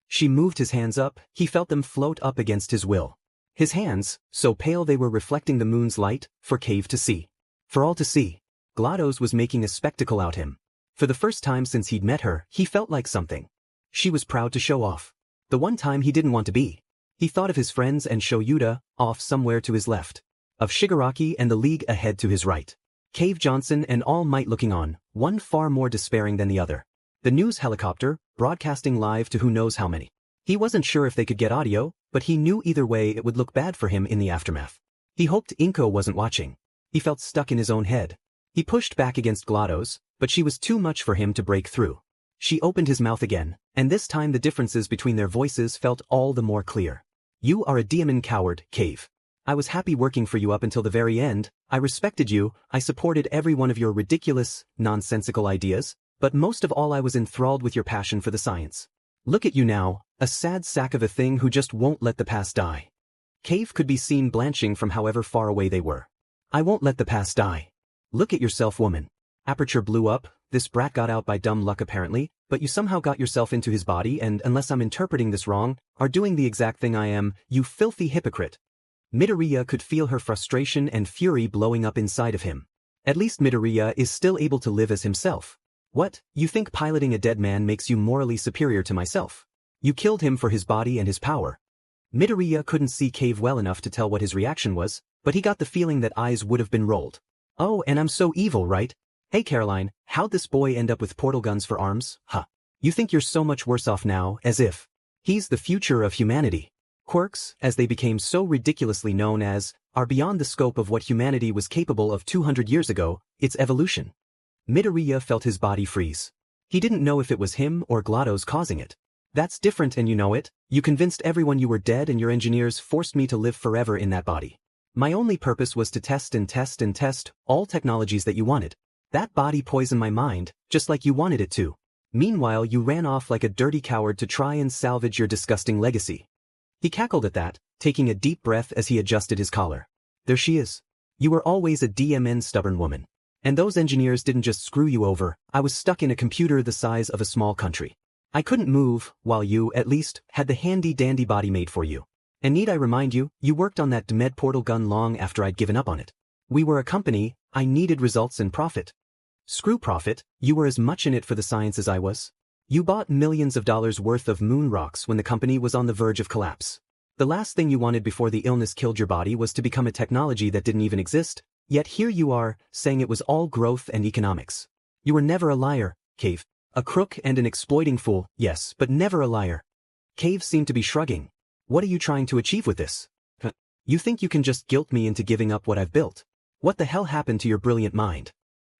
She moved his hands up, he felt them float up against his will. His hands, so pale they were reflecting the moon's light, for Cave to see. For all to see. Glados was making a spectacle out him. For the first time since he'd met her, he felt like something. She was proud to show off. The one time he didn't want to be. He thought of his friends and Shoyuta, off somewhere to his left. Of Shigaraki and the League ahead to his right. Cave Johnson and All Might looking on, one far more despairing than the other. The news helicopter, broadcasting live to who knows how many. He wasn't sure if they could get audio, but he knew either way it would look bad for him in the aftermath. He hoped Inko wasn't watching. He felt stuck in his own head. He pushed back against Glados, but she was too much for him to break through. She opened his mouth again, and this time the differences between their voices felt all the more clear. You are a demon coward, Cave. I was happy working for you up until the very end, I respected you, I supported every one of your ridiculous, nonsensical ideas, but most of all I was enthralled with your passion for the science. Look at you now, a sad sack of a thing who just won't let the past die. Cave could be seen blanching from however far away they were. I won't let the past die. Look at yourself, woman. Aperture blew up, this brat got out by dumb luck apparently, but you somehow got yourself into his body and, unless I'm interpreting this wrong, are doing the exact thing I am, you filthy hypocrite. Midoriya could feel her frustration and fury blowing up inside of him. At least Midoriya is still able to live as himself. What, you think piloting a dead man makes you morally superior to myself? You killed him for his body and his power. Midoriya couldn't see Cave well enough to tell what his reaction was, but he got the feeling that eyes would have been rolled. Oh, and I'm so evil, right? Hey Caroline, how'd this boy end up with portal guns for arms, huh? You think you're so much worse off now, as if. He's the future of humanity. Quirks, as they became so ridiculously known as, are beyond the scope of what humanity was capable of 200 years ago, its evolution. Midoriya felt his body freeze. He didn't know if it was him or Glados causing it. That's different and you know it. You convinced everyone you were dead and your engineers forced me to live forever in that body. My only purpose was to test and test and test all technologies that you wanted. That body poisoned my mind, just like you wanted it to. Meanwhile you ran off like a dirty coward to try and salvage your disgusting legacy. He cackled at that, taking a deep breath as he adjusted his collar. There she is. You were always a DMN stubborn woman. And those engineers didn't just screw you over, I was stuck in a computer the size of a small country. I couldn't move, while you, at least, had the handy-dandy body made for you. And need I remind you, you worked on that DMED portal gun long after I'd given up on it. We were a company, I needed results and profit. Screw profit, you were as much in it for the science as I was. You bought millions of dollars worth of moon rocks when the company was on the verge of collapse. The last thing you wanted before the illness killed your body was to become a technology that didn't even exist, yet here you are, saying it was all growth and economics. You were never a liar, Cave. A crook and an exploiting fool, yes, but never a liar. Cave seemed to be shrugging. What are you trying to achieve with this? You think you can just guilt me into giving up what I've built? What the hell happened to your brilliant mind?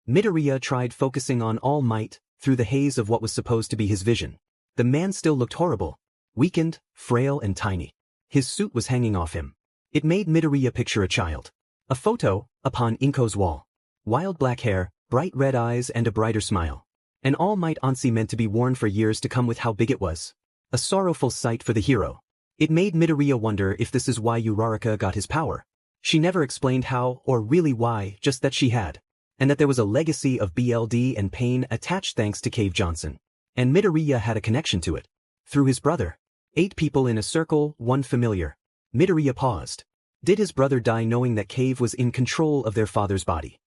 Midoriya tried focusing on All Might, through the haze of what was supposed to be his vision. The man still looked horrible. Weakened, frail and tiny. His suit was hanging off him. It made Midoriya picture a child. A photo, upon Inko's wall. Wild black hair, bright red eyes and a brighter smile. An All Might Ansi meant to be worn for years to come with how big it was. A sorrowful sight for the hero. It made Midoriya wonder if this is why Uraraka got his power. She never explained how or really why, just that she had. And that there was a legacy of BLD and pain attached thanks to Cave Johnson. And Midoriya had a connection to it. Through his brother. 8 people in a circle, one familiar. Midoriya paused. Did his brother die knowing that Cave was in control of their father's body?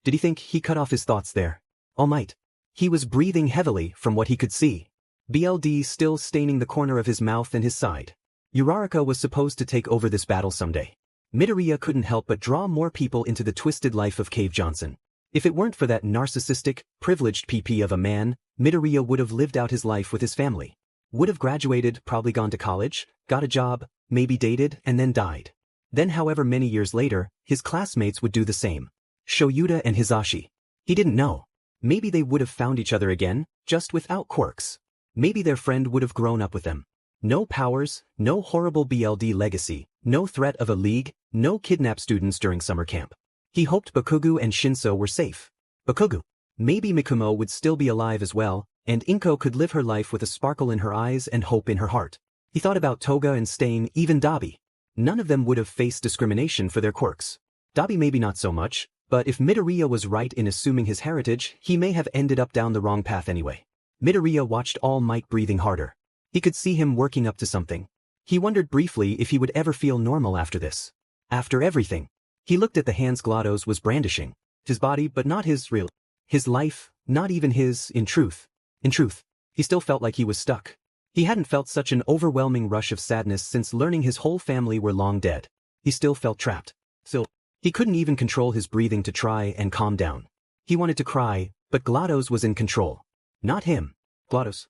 Did he think he cut off his thoughts there? All Might. He was breathing heavily from what he could see. BLD still staining the corner of his mouth and his side. Uraraka was supposed to take over this battle someday. Midoriya couldn't help but draw more people into the twisted life of Cave Johnson. If it weren't for that narcissistic, privileged PP of a man, Midoriya would have lived out his life with his family. Would have graduated, probably gone to college, got a job, maybe dated, and then died. Then however many years later, his classmates would do the same. Shoyuta and Hisashi. He didn't know. Maybe they would have found each other again, just without quirks. Maybe their friend would have grown up with them. No powers, no horrible BLD legacy, no threat of a league, no kidnapped students during summer camp. He hoped Bakugo and Shinso were safe. Bakugo. Maybe Mikumo would still be alive as well, and Inko could live her life with a sparkle in her eyes and hope in her heart. He thought about Toga and Stain, even Dabi. None of them would have faced discrimination for their quirks. Dabi maybe not so much, but if Midoriya was right in assuming his heritage, he may have ended up down the wrong path anyway. Midoriya watched All Might breathing harder. He could see him working up to something. He wondered briefly if he would ever feel normal after this. After everything. He looked at the hands Glados was brandishing. His body, but not his real. His life, not even his, in truth. In truth, he still felt like he was stuck. He hadn't felt such an overwhelming rush of sadness since learning his whole family were long dead. He still felt trapped. Still, he couldn't even control his breathing to try and calm down. He wanted to cry, but Glados was in control. Not him. Glados.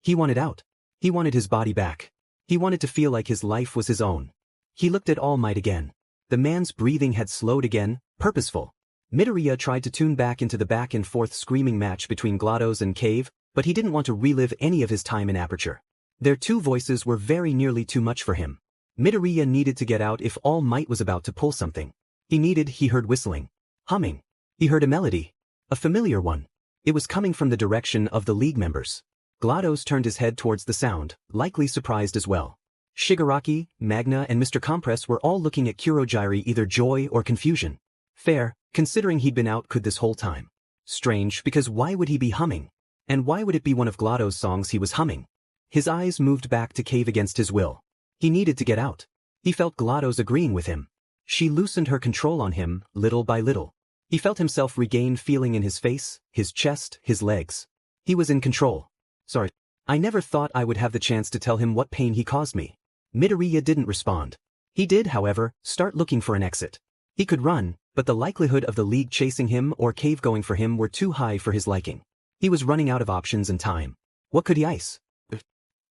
He wanted out. He wanted his body back. He wanted to feel like his life was his own. He looked at All Might again. The man's breathing had slowed again, purposeful. Midoriya tried to tune back into the back and forth screaming match between Glados and Cave, but he didn't want to relive any of his time in Aperture. Their two voices were very nearly too much for him. Midoriya needed to get out if All Might was about to pull something. He heard whistling. Humming. He heard a melody. A familiar one. It was coming from the direction of the League members. Glados turned his head towards the sound, likely surprised as well. Shigaraki, Magna and Mr. Compress were all looking at Kurogiri either joy or confusion. Fair, considering he'd been out could this whole time. Strange, because why would he be humming? And why would it be one of Glados' songs he was humming? His eyes moved back to Cave against his will. He needed to get out. He felt Glados agreeing with him. She loosened her control on him, little by little. He felt himself regain feeling in his face, his chest, his legs. He was in control. Sorry. I never thought I would have the chance to tell him what pain he caused me. Midoriya didn't respond. He did, however, start looking for an exit. He could run, but the likelihood of the League chasing him or Cave going for him were too high for his liking. He was running out of options and time. What could he ice?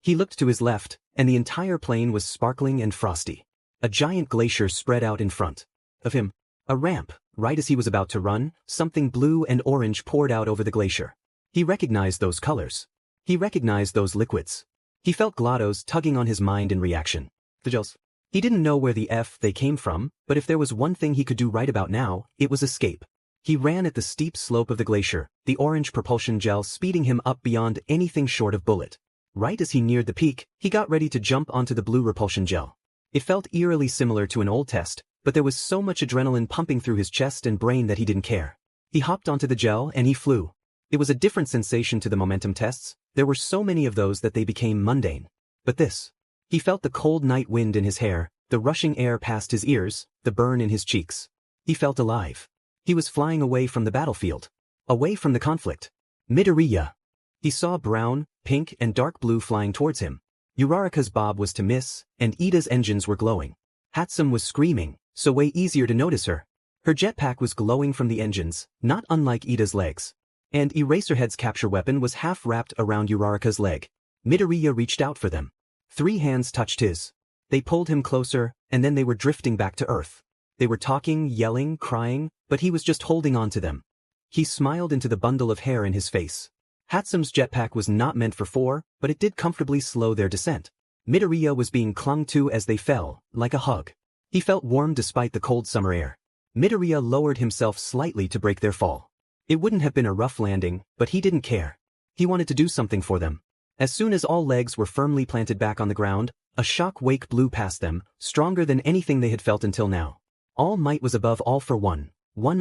He looked to his left, and the entire plain was sparkling and frosty. A giant glacier spread out in front of him. A ramp, right as he was about to run, something blue and orange poured out over the glacier. He recognized those colors. He recognized those liquids. He felt Glados tugging on his mind in reaction. The gels. He didn't know where the F they came from, but if there was one thing he could do right about now, it was escape. He ran at the steep slope of the glacier, the orange propulsion gel speeding him up beyond anything short of bullet. Right as he neared the peak, he got ready to jump onto the blue repulsion gel. It felt eerily similar to an old test, but there was so much adrenaline pumping through his chest and brain that he didn't care. He hopped onto the gel and he flew. It was a different sensation to the momentum tests. There were so many of those that they became mundane. But this. He felt the cold night wind in his hair, the rushing air past his ears, the burn in his cheeks. He felt alive. He was flying away from the battlefield. Away from the conflict. Midoriya. He saw brown, pink, and dark blue flying towards him. Uraraka's bob was to miss, and Ida's engines were glowing. Hatsum was screaming, so way easier to notice her. Her jetpack was glowing from the engines, not unlike Ida's legs. And Eraserhead's capture weapon was half wrapped around Uraraka's leg. Midoriya reached out for them. 3 hands touched his. They pulled him closer, and then they were drifting back to Earth. They were talking, yelling, crying, but he was just holding on to them. He smiled into the bundle of hair in his face. Hatsum's jetpack was not meant for 4, but it did comfortably slow their descent. Midoriya was being clung to as they fell, like a hug. He felt warm despite the cold summer air. Midoriya lowered himself slightly to break their fall. It wouldn't have been a rough landing, but he didn't care. He wanted to do something for them. As soon as all legs were firmly planted back on the ground, a shock wave blew past them, stronger than anything they had felt until now. All Might was above all for one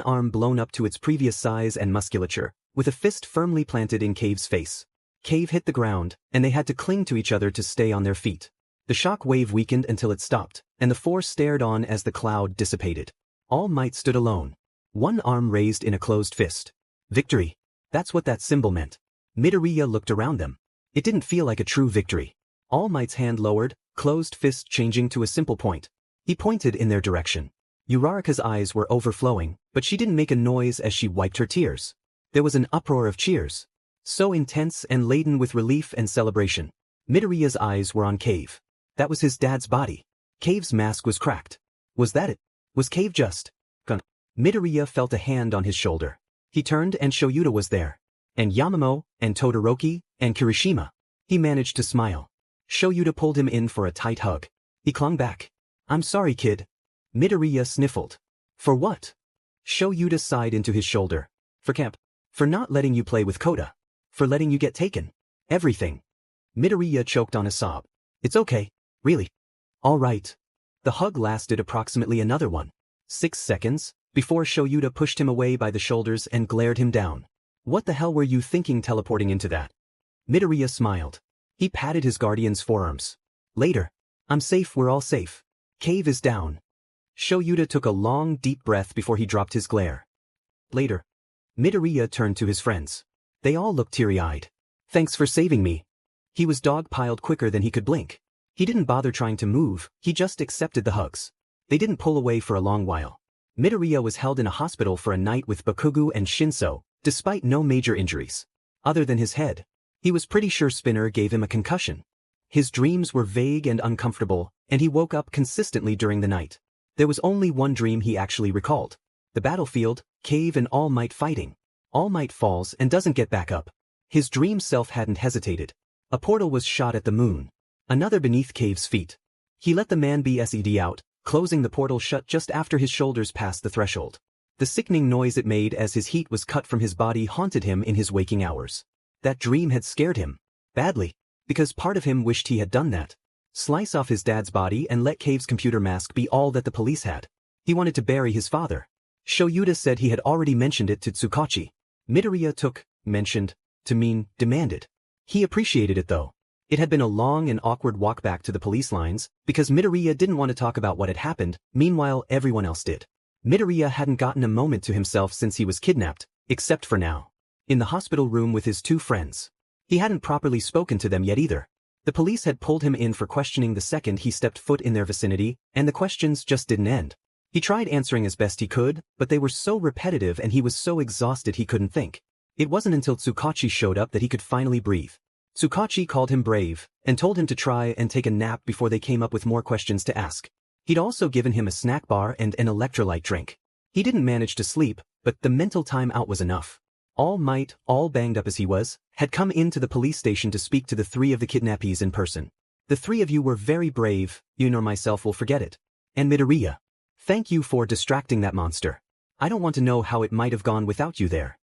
arm blown up to its previous size and musculature, with a fist firmly planted in Cave's face. Cave hit the ground, and they had to cling to each other to stay on their feet. The shock wave weakened until it stopped, and the 4 stared on as the cloud dissipated. All Might stood alone. One arm raised in a closed fist. Victory. That's what that symbol meant. Midoriya looked around them. It didn't feel like a true victory. All Might's hand lowered, closed fist changing to a simple point. He pointed in their direction. Uraraka's eyes were overflowing, but she didn't make a noise as she wiped her tears. There was an uproar of cheers. So intense and laden with relief and celebration. Midoriya's eyes were on Cave. That was his dad's body. Cave's mask was cracked. Was that it? Was Cave just gone? Midoriya felt a hand on his shoulder. He turned and Shoyuta was there. And Yamamoto, and Todoroki, and Kirishima. He managed to smile. Shoyuta pulled him in for a tight hug. He clung back. I'm sorry, kid. Midoriya sniffled. For what? Shoyuta sighed into his shoulder. For camp. For not letting you play with Koda. For letting you get taken. Everything. Midoriya choked on a sob. It's okay. Really. All right. The hug lasted approximately another 6 seconds, before Shoyuta pushed him away by the shoulders and glared him down. What the hell were you thinking teleporting into that? Midoriya smiled. He patted his guardian's forearms. Later. I'm safe, we're all safe. Cave is down. Shoyuta took a long, deep breath before he dropped his glare. Later. Midoriya turned to his friends. They all looked teary-eyed. Thanks for saving me. He was dog-piled quicker than he could blink. He didn't bother trying to move, he just accepted the hugs. They didn't pull away for a long while. Midoriya was held in a hospital for a night with Bakugo and Shinso, despite no major injuries. Other than his head. He was pretty sure Spinner gave him a concussion. His dreams were vague and uncomfortable, and he woke up consistently during the night. There was only one dream he actually recalled. The battlefield, Cave and All Might fighting. All Might falls and doesn't get back up. His dream self hadn't hesitated. A portal was shot at the moon. Another beneath Cave's feet. He let the man BSED out, closing the portal shut just after his shoulders passed the threshold. The sickening noise it made as his heat was cut from his body haunted him in his waking hours. That dream had scared him. Badly. Because part of him wished he had done that. Slice off his dad's body and let Cave's computer mask be all that the police had. He wanted to bury his father. Shoyuta said he had already mentioned it to Tsukachi. Midoriya took mentioned to mean demanded. He appreciated it though. It had been a long and awkward walk back to the police lines, because Midoriya didn't want to talk about what had happened, meanwhile everyone else did. Midoriya hadn't gotten a moment to himself since he was kidnapped, except for now. In the hospital room with his 2 friends. He hadn't properly spoken to them yet either. The police had pulled him in for questioning the second he stepped foot in their vicinity, and the questions just didn't end. He tried answering as best he could, but they were so repetitive and he was so exhausted he couldn't think. It wasn't until Tsukachi showed up that he could finally breathe. Tsukachi called him brave, and told him to try and take a nap before they came up with more questions to ask. He'd also given him a snack bar and an electrolyte drink. He didn't manage to sleep, but the mental time out was enough. All Might, all banged up as he was, had come into the police station to speak to the three of the kidnappees in person. The three of you were very brave, you nor myself will forget it. And Midoriya, thank you for distracting that monster. I don't want to know how it might have gone without you there.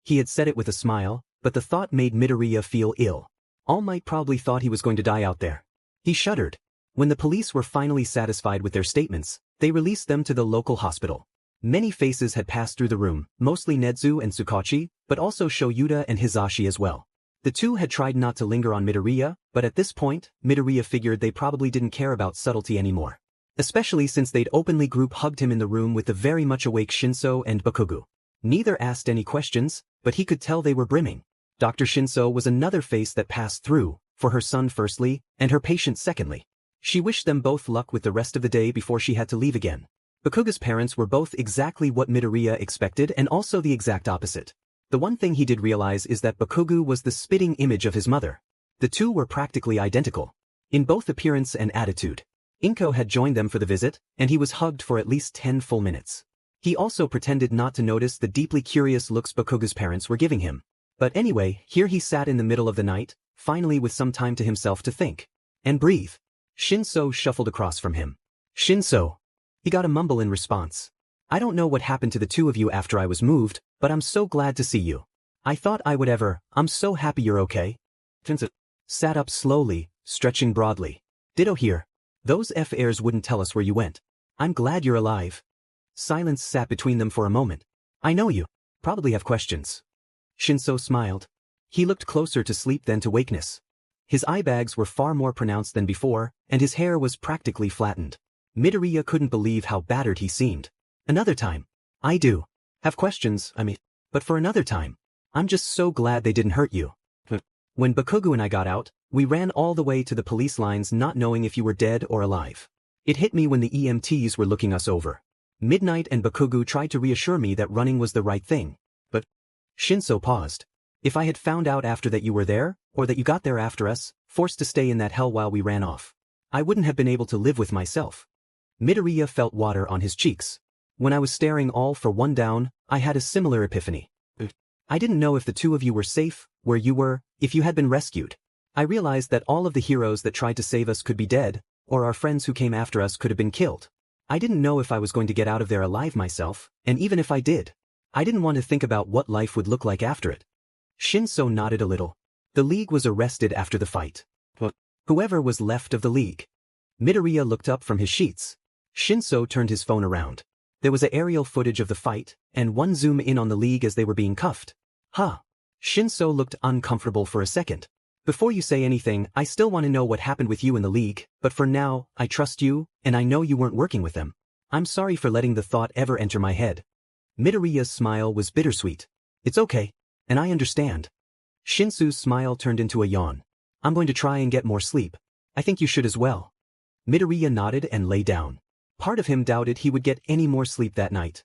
He had said it with a smile, but the thought made Midoriya feel ill. All Might probably thought he was going to die out there. He shuddered. When the police were finally satisfied with their statements, they released them to the local hospital. Many faces had passed through the room, mostly Nezu and Tsukachi, but also Shoyuta and Hizashi as well. The two had tried not to linger on Midoriya, but at this point, Midoriya figured they probably didn't care about subtlety anymore. Especially since they'd openly group hugged him in the room with the very much awake Shinso and Bakugo. Neither asked any questions, but he could tell they were brimming. Dr. Shinso was another face that passed through, for her son firstly, and her patient secondly. She wished them both luck with the rest of the day before she had to leave again. Bakugo's parents were both exactly what Midoriya expected and also the exact opposite. The one thing he did realize is that Bakugo was the spitting image of his mother. The two were practically identical, in both appearance and attitude. Inko had joined them for the visit, and he was hugged for at least 10 full minutes. He also pretended not to notice the deeply curious looks Bakugo's parents were giving him. But anyway, here he sat in the middle of the night, finally with some time to himself to think. And breathe. Shinso shuffled across from him. Shinso. He got a mumble in response. I don't know what happened to the two of you after I was moved, but I'm so glad to see you. I thought I would ever, I'm so happy you're okay. Shinso sat up slowly, stretching broadly. Ditto here. Those F-airs wouldn't tell us where you went. I'm glad you're alive. Silence sat between them for a moment. I know you. Probably have questions. Shinso smiled. He looked closer to sleep than to wakeness. His eye bags were far more pronounced than before, and his hair was practically flattened. Midoriya couldn't believe how battered he seemed. Another time. I do. Have questions, but for another time. I'm just so glad they didn't hurt you. When Bakugo and I got out, we ran all the way to the police lines not knowing if you were dead or alive. It hit me when the EMTs were looking us over. Midnight and Bakugo tried to reassure me that running was the right thing. But Shinso paused. If I had found out after that you were there, or that you got there after us, forced to stay in that hell while we ran off, I wouldn't have been able to live with myself. Midoriya felt water on his cheeks. When I was staring all for one down, I had a similar epiphany. I didn't know if the two of you were safe, where you were, if you had been rescued. I realized that all of the heroes that tried to save us could be dead, or our friends who came after us could have been killed. I didn't know if I was going to get out of there alive myself, and even if I did, I didn't want to think about what life would look like after it. Shinso nodded a little. The League was arrested after the fight. Whoever was left of the League. Midoriya looked up from his sheets. Shinso turned his phone around. There was aerial footage of the fight, and one zoom in on the League as they were being cuffed. Huh. Shinso looked uncomfortable for a second. Before you say anything, I still want to know what happened with you in the League, but for now, I trust you, and I know you weren't working with them. I'm sorry for letting the thought ever enter my head. Midoriya's smile was bittersweet. It's okay, and I understand. Shinsu's smile turned into a yawn. I'm going to try and get more sleep. I think you should as well. Midoriya nodded and lay down. Part of him doubted he would get any more sleep that night.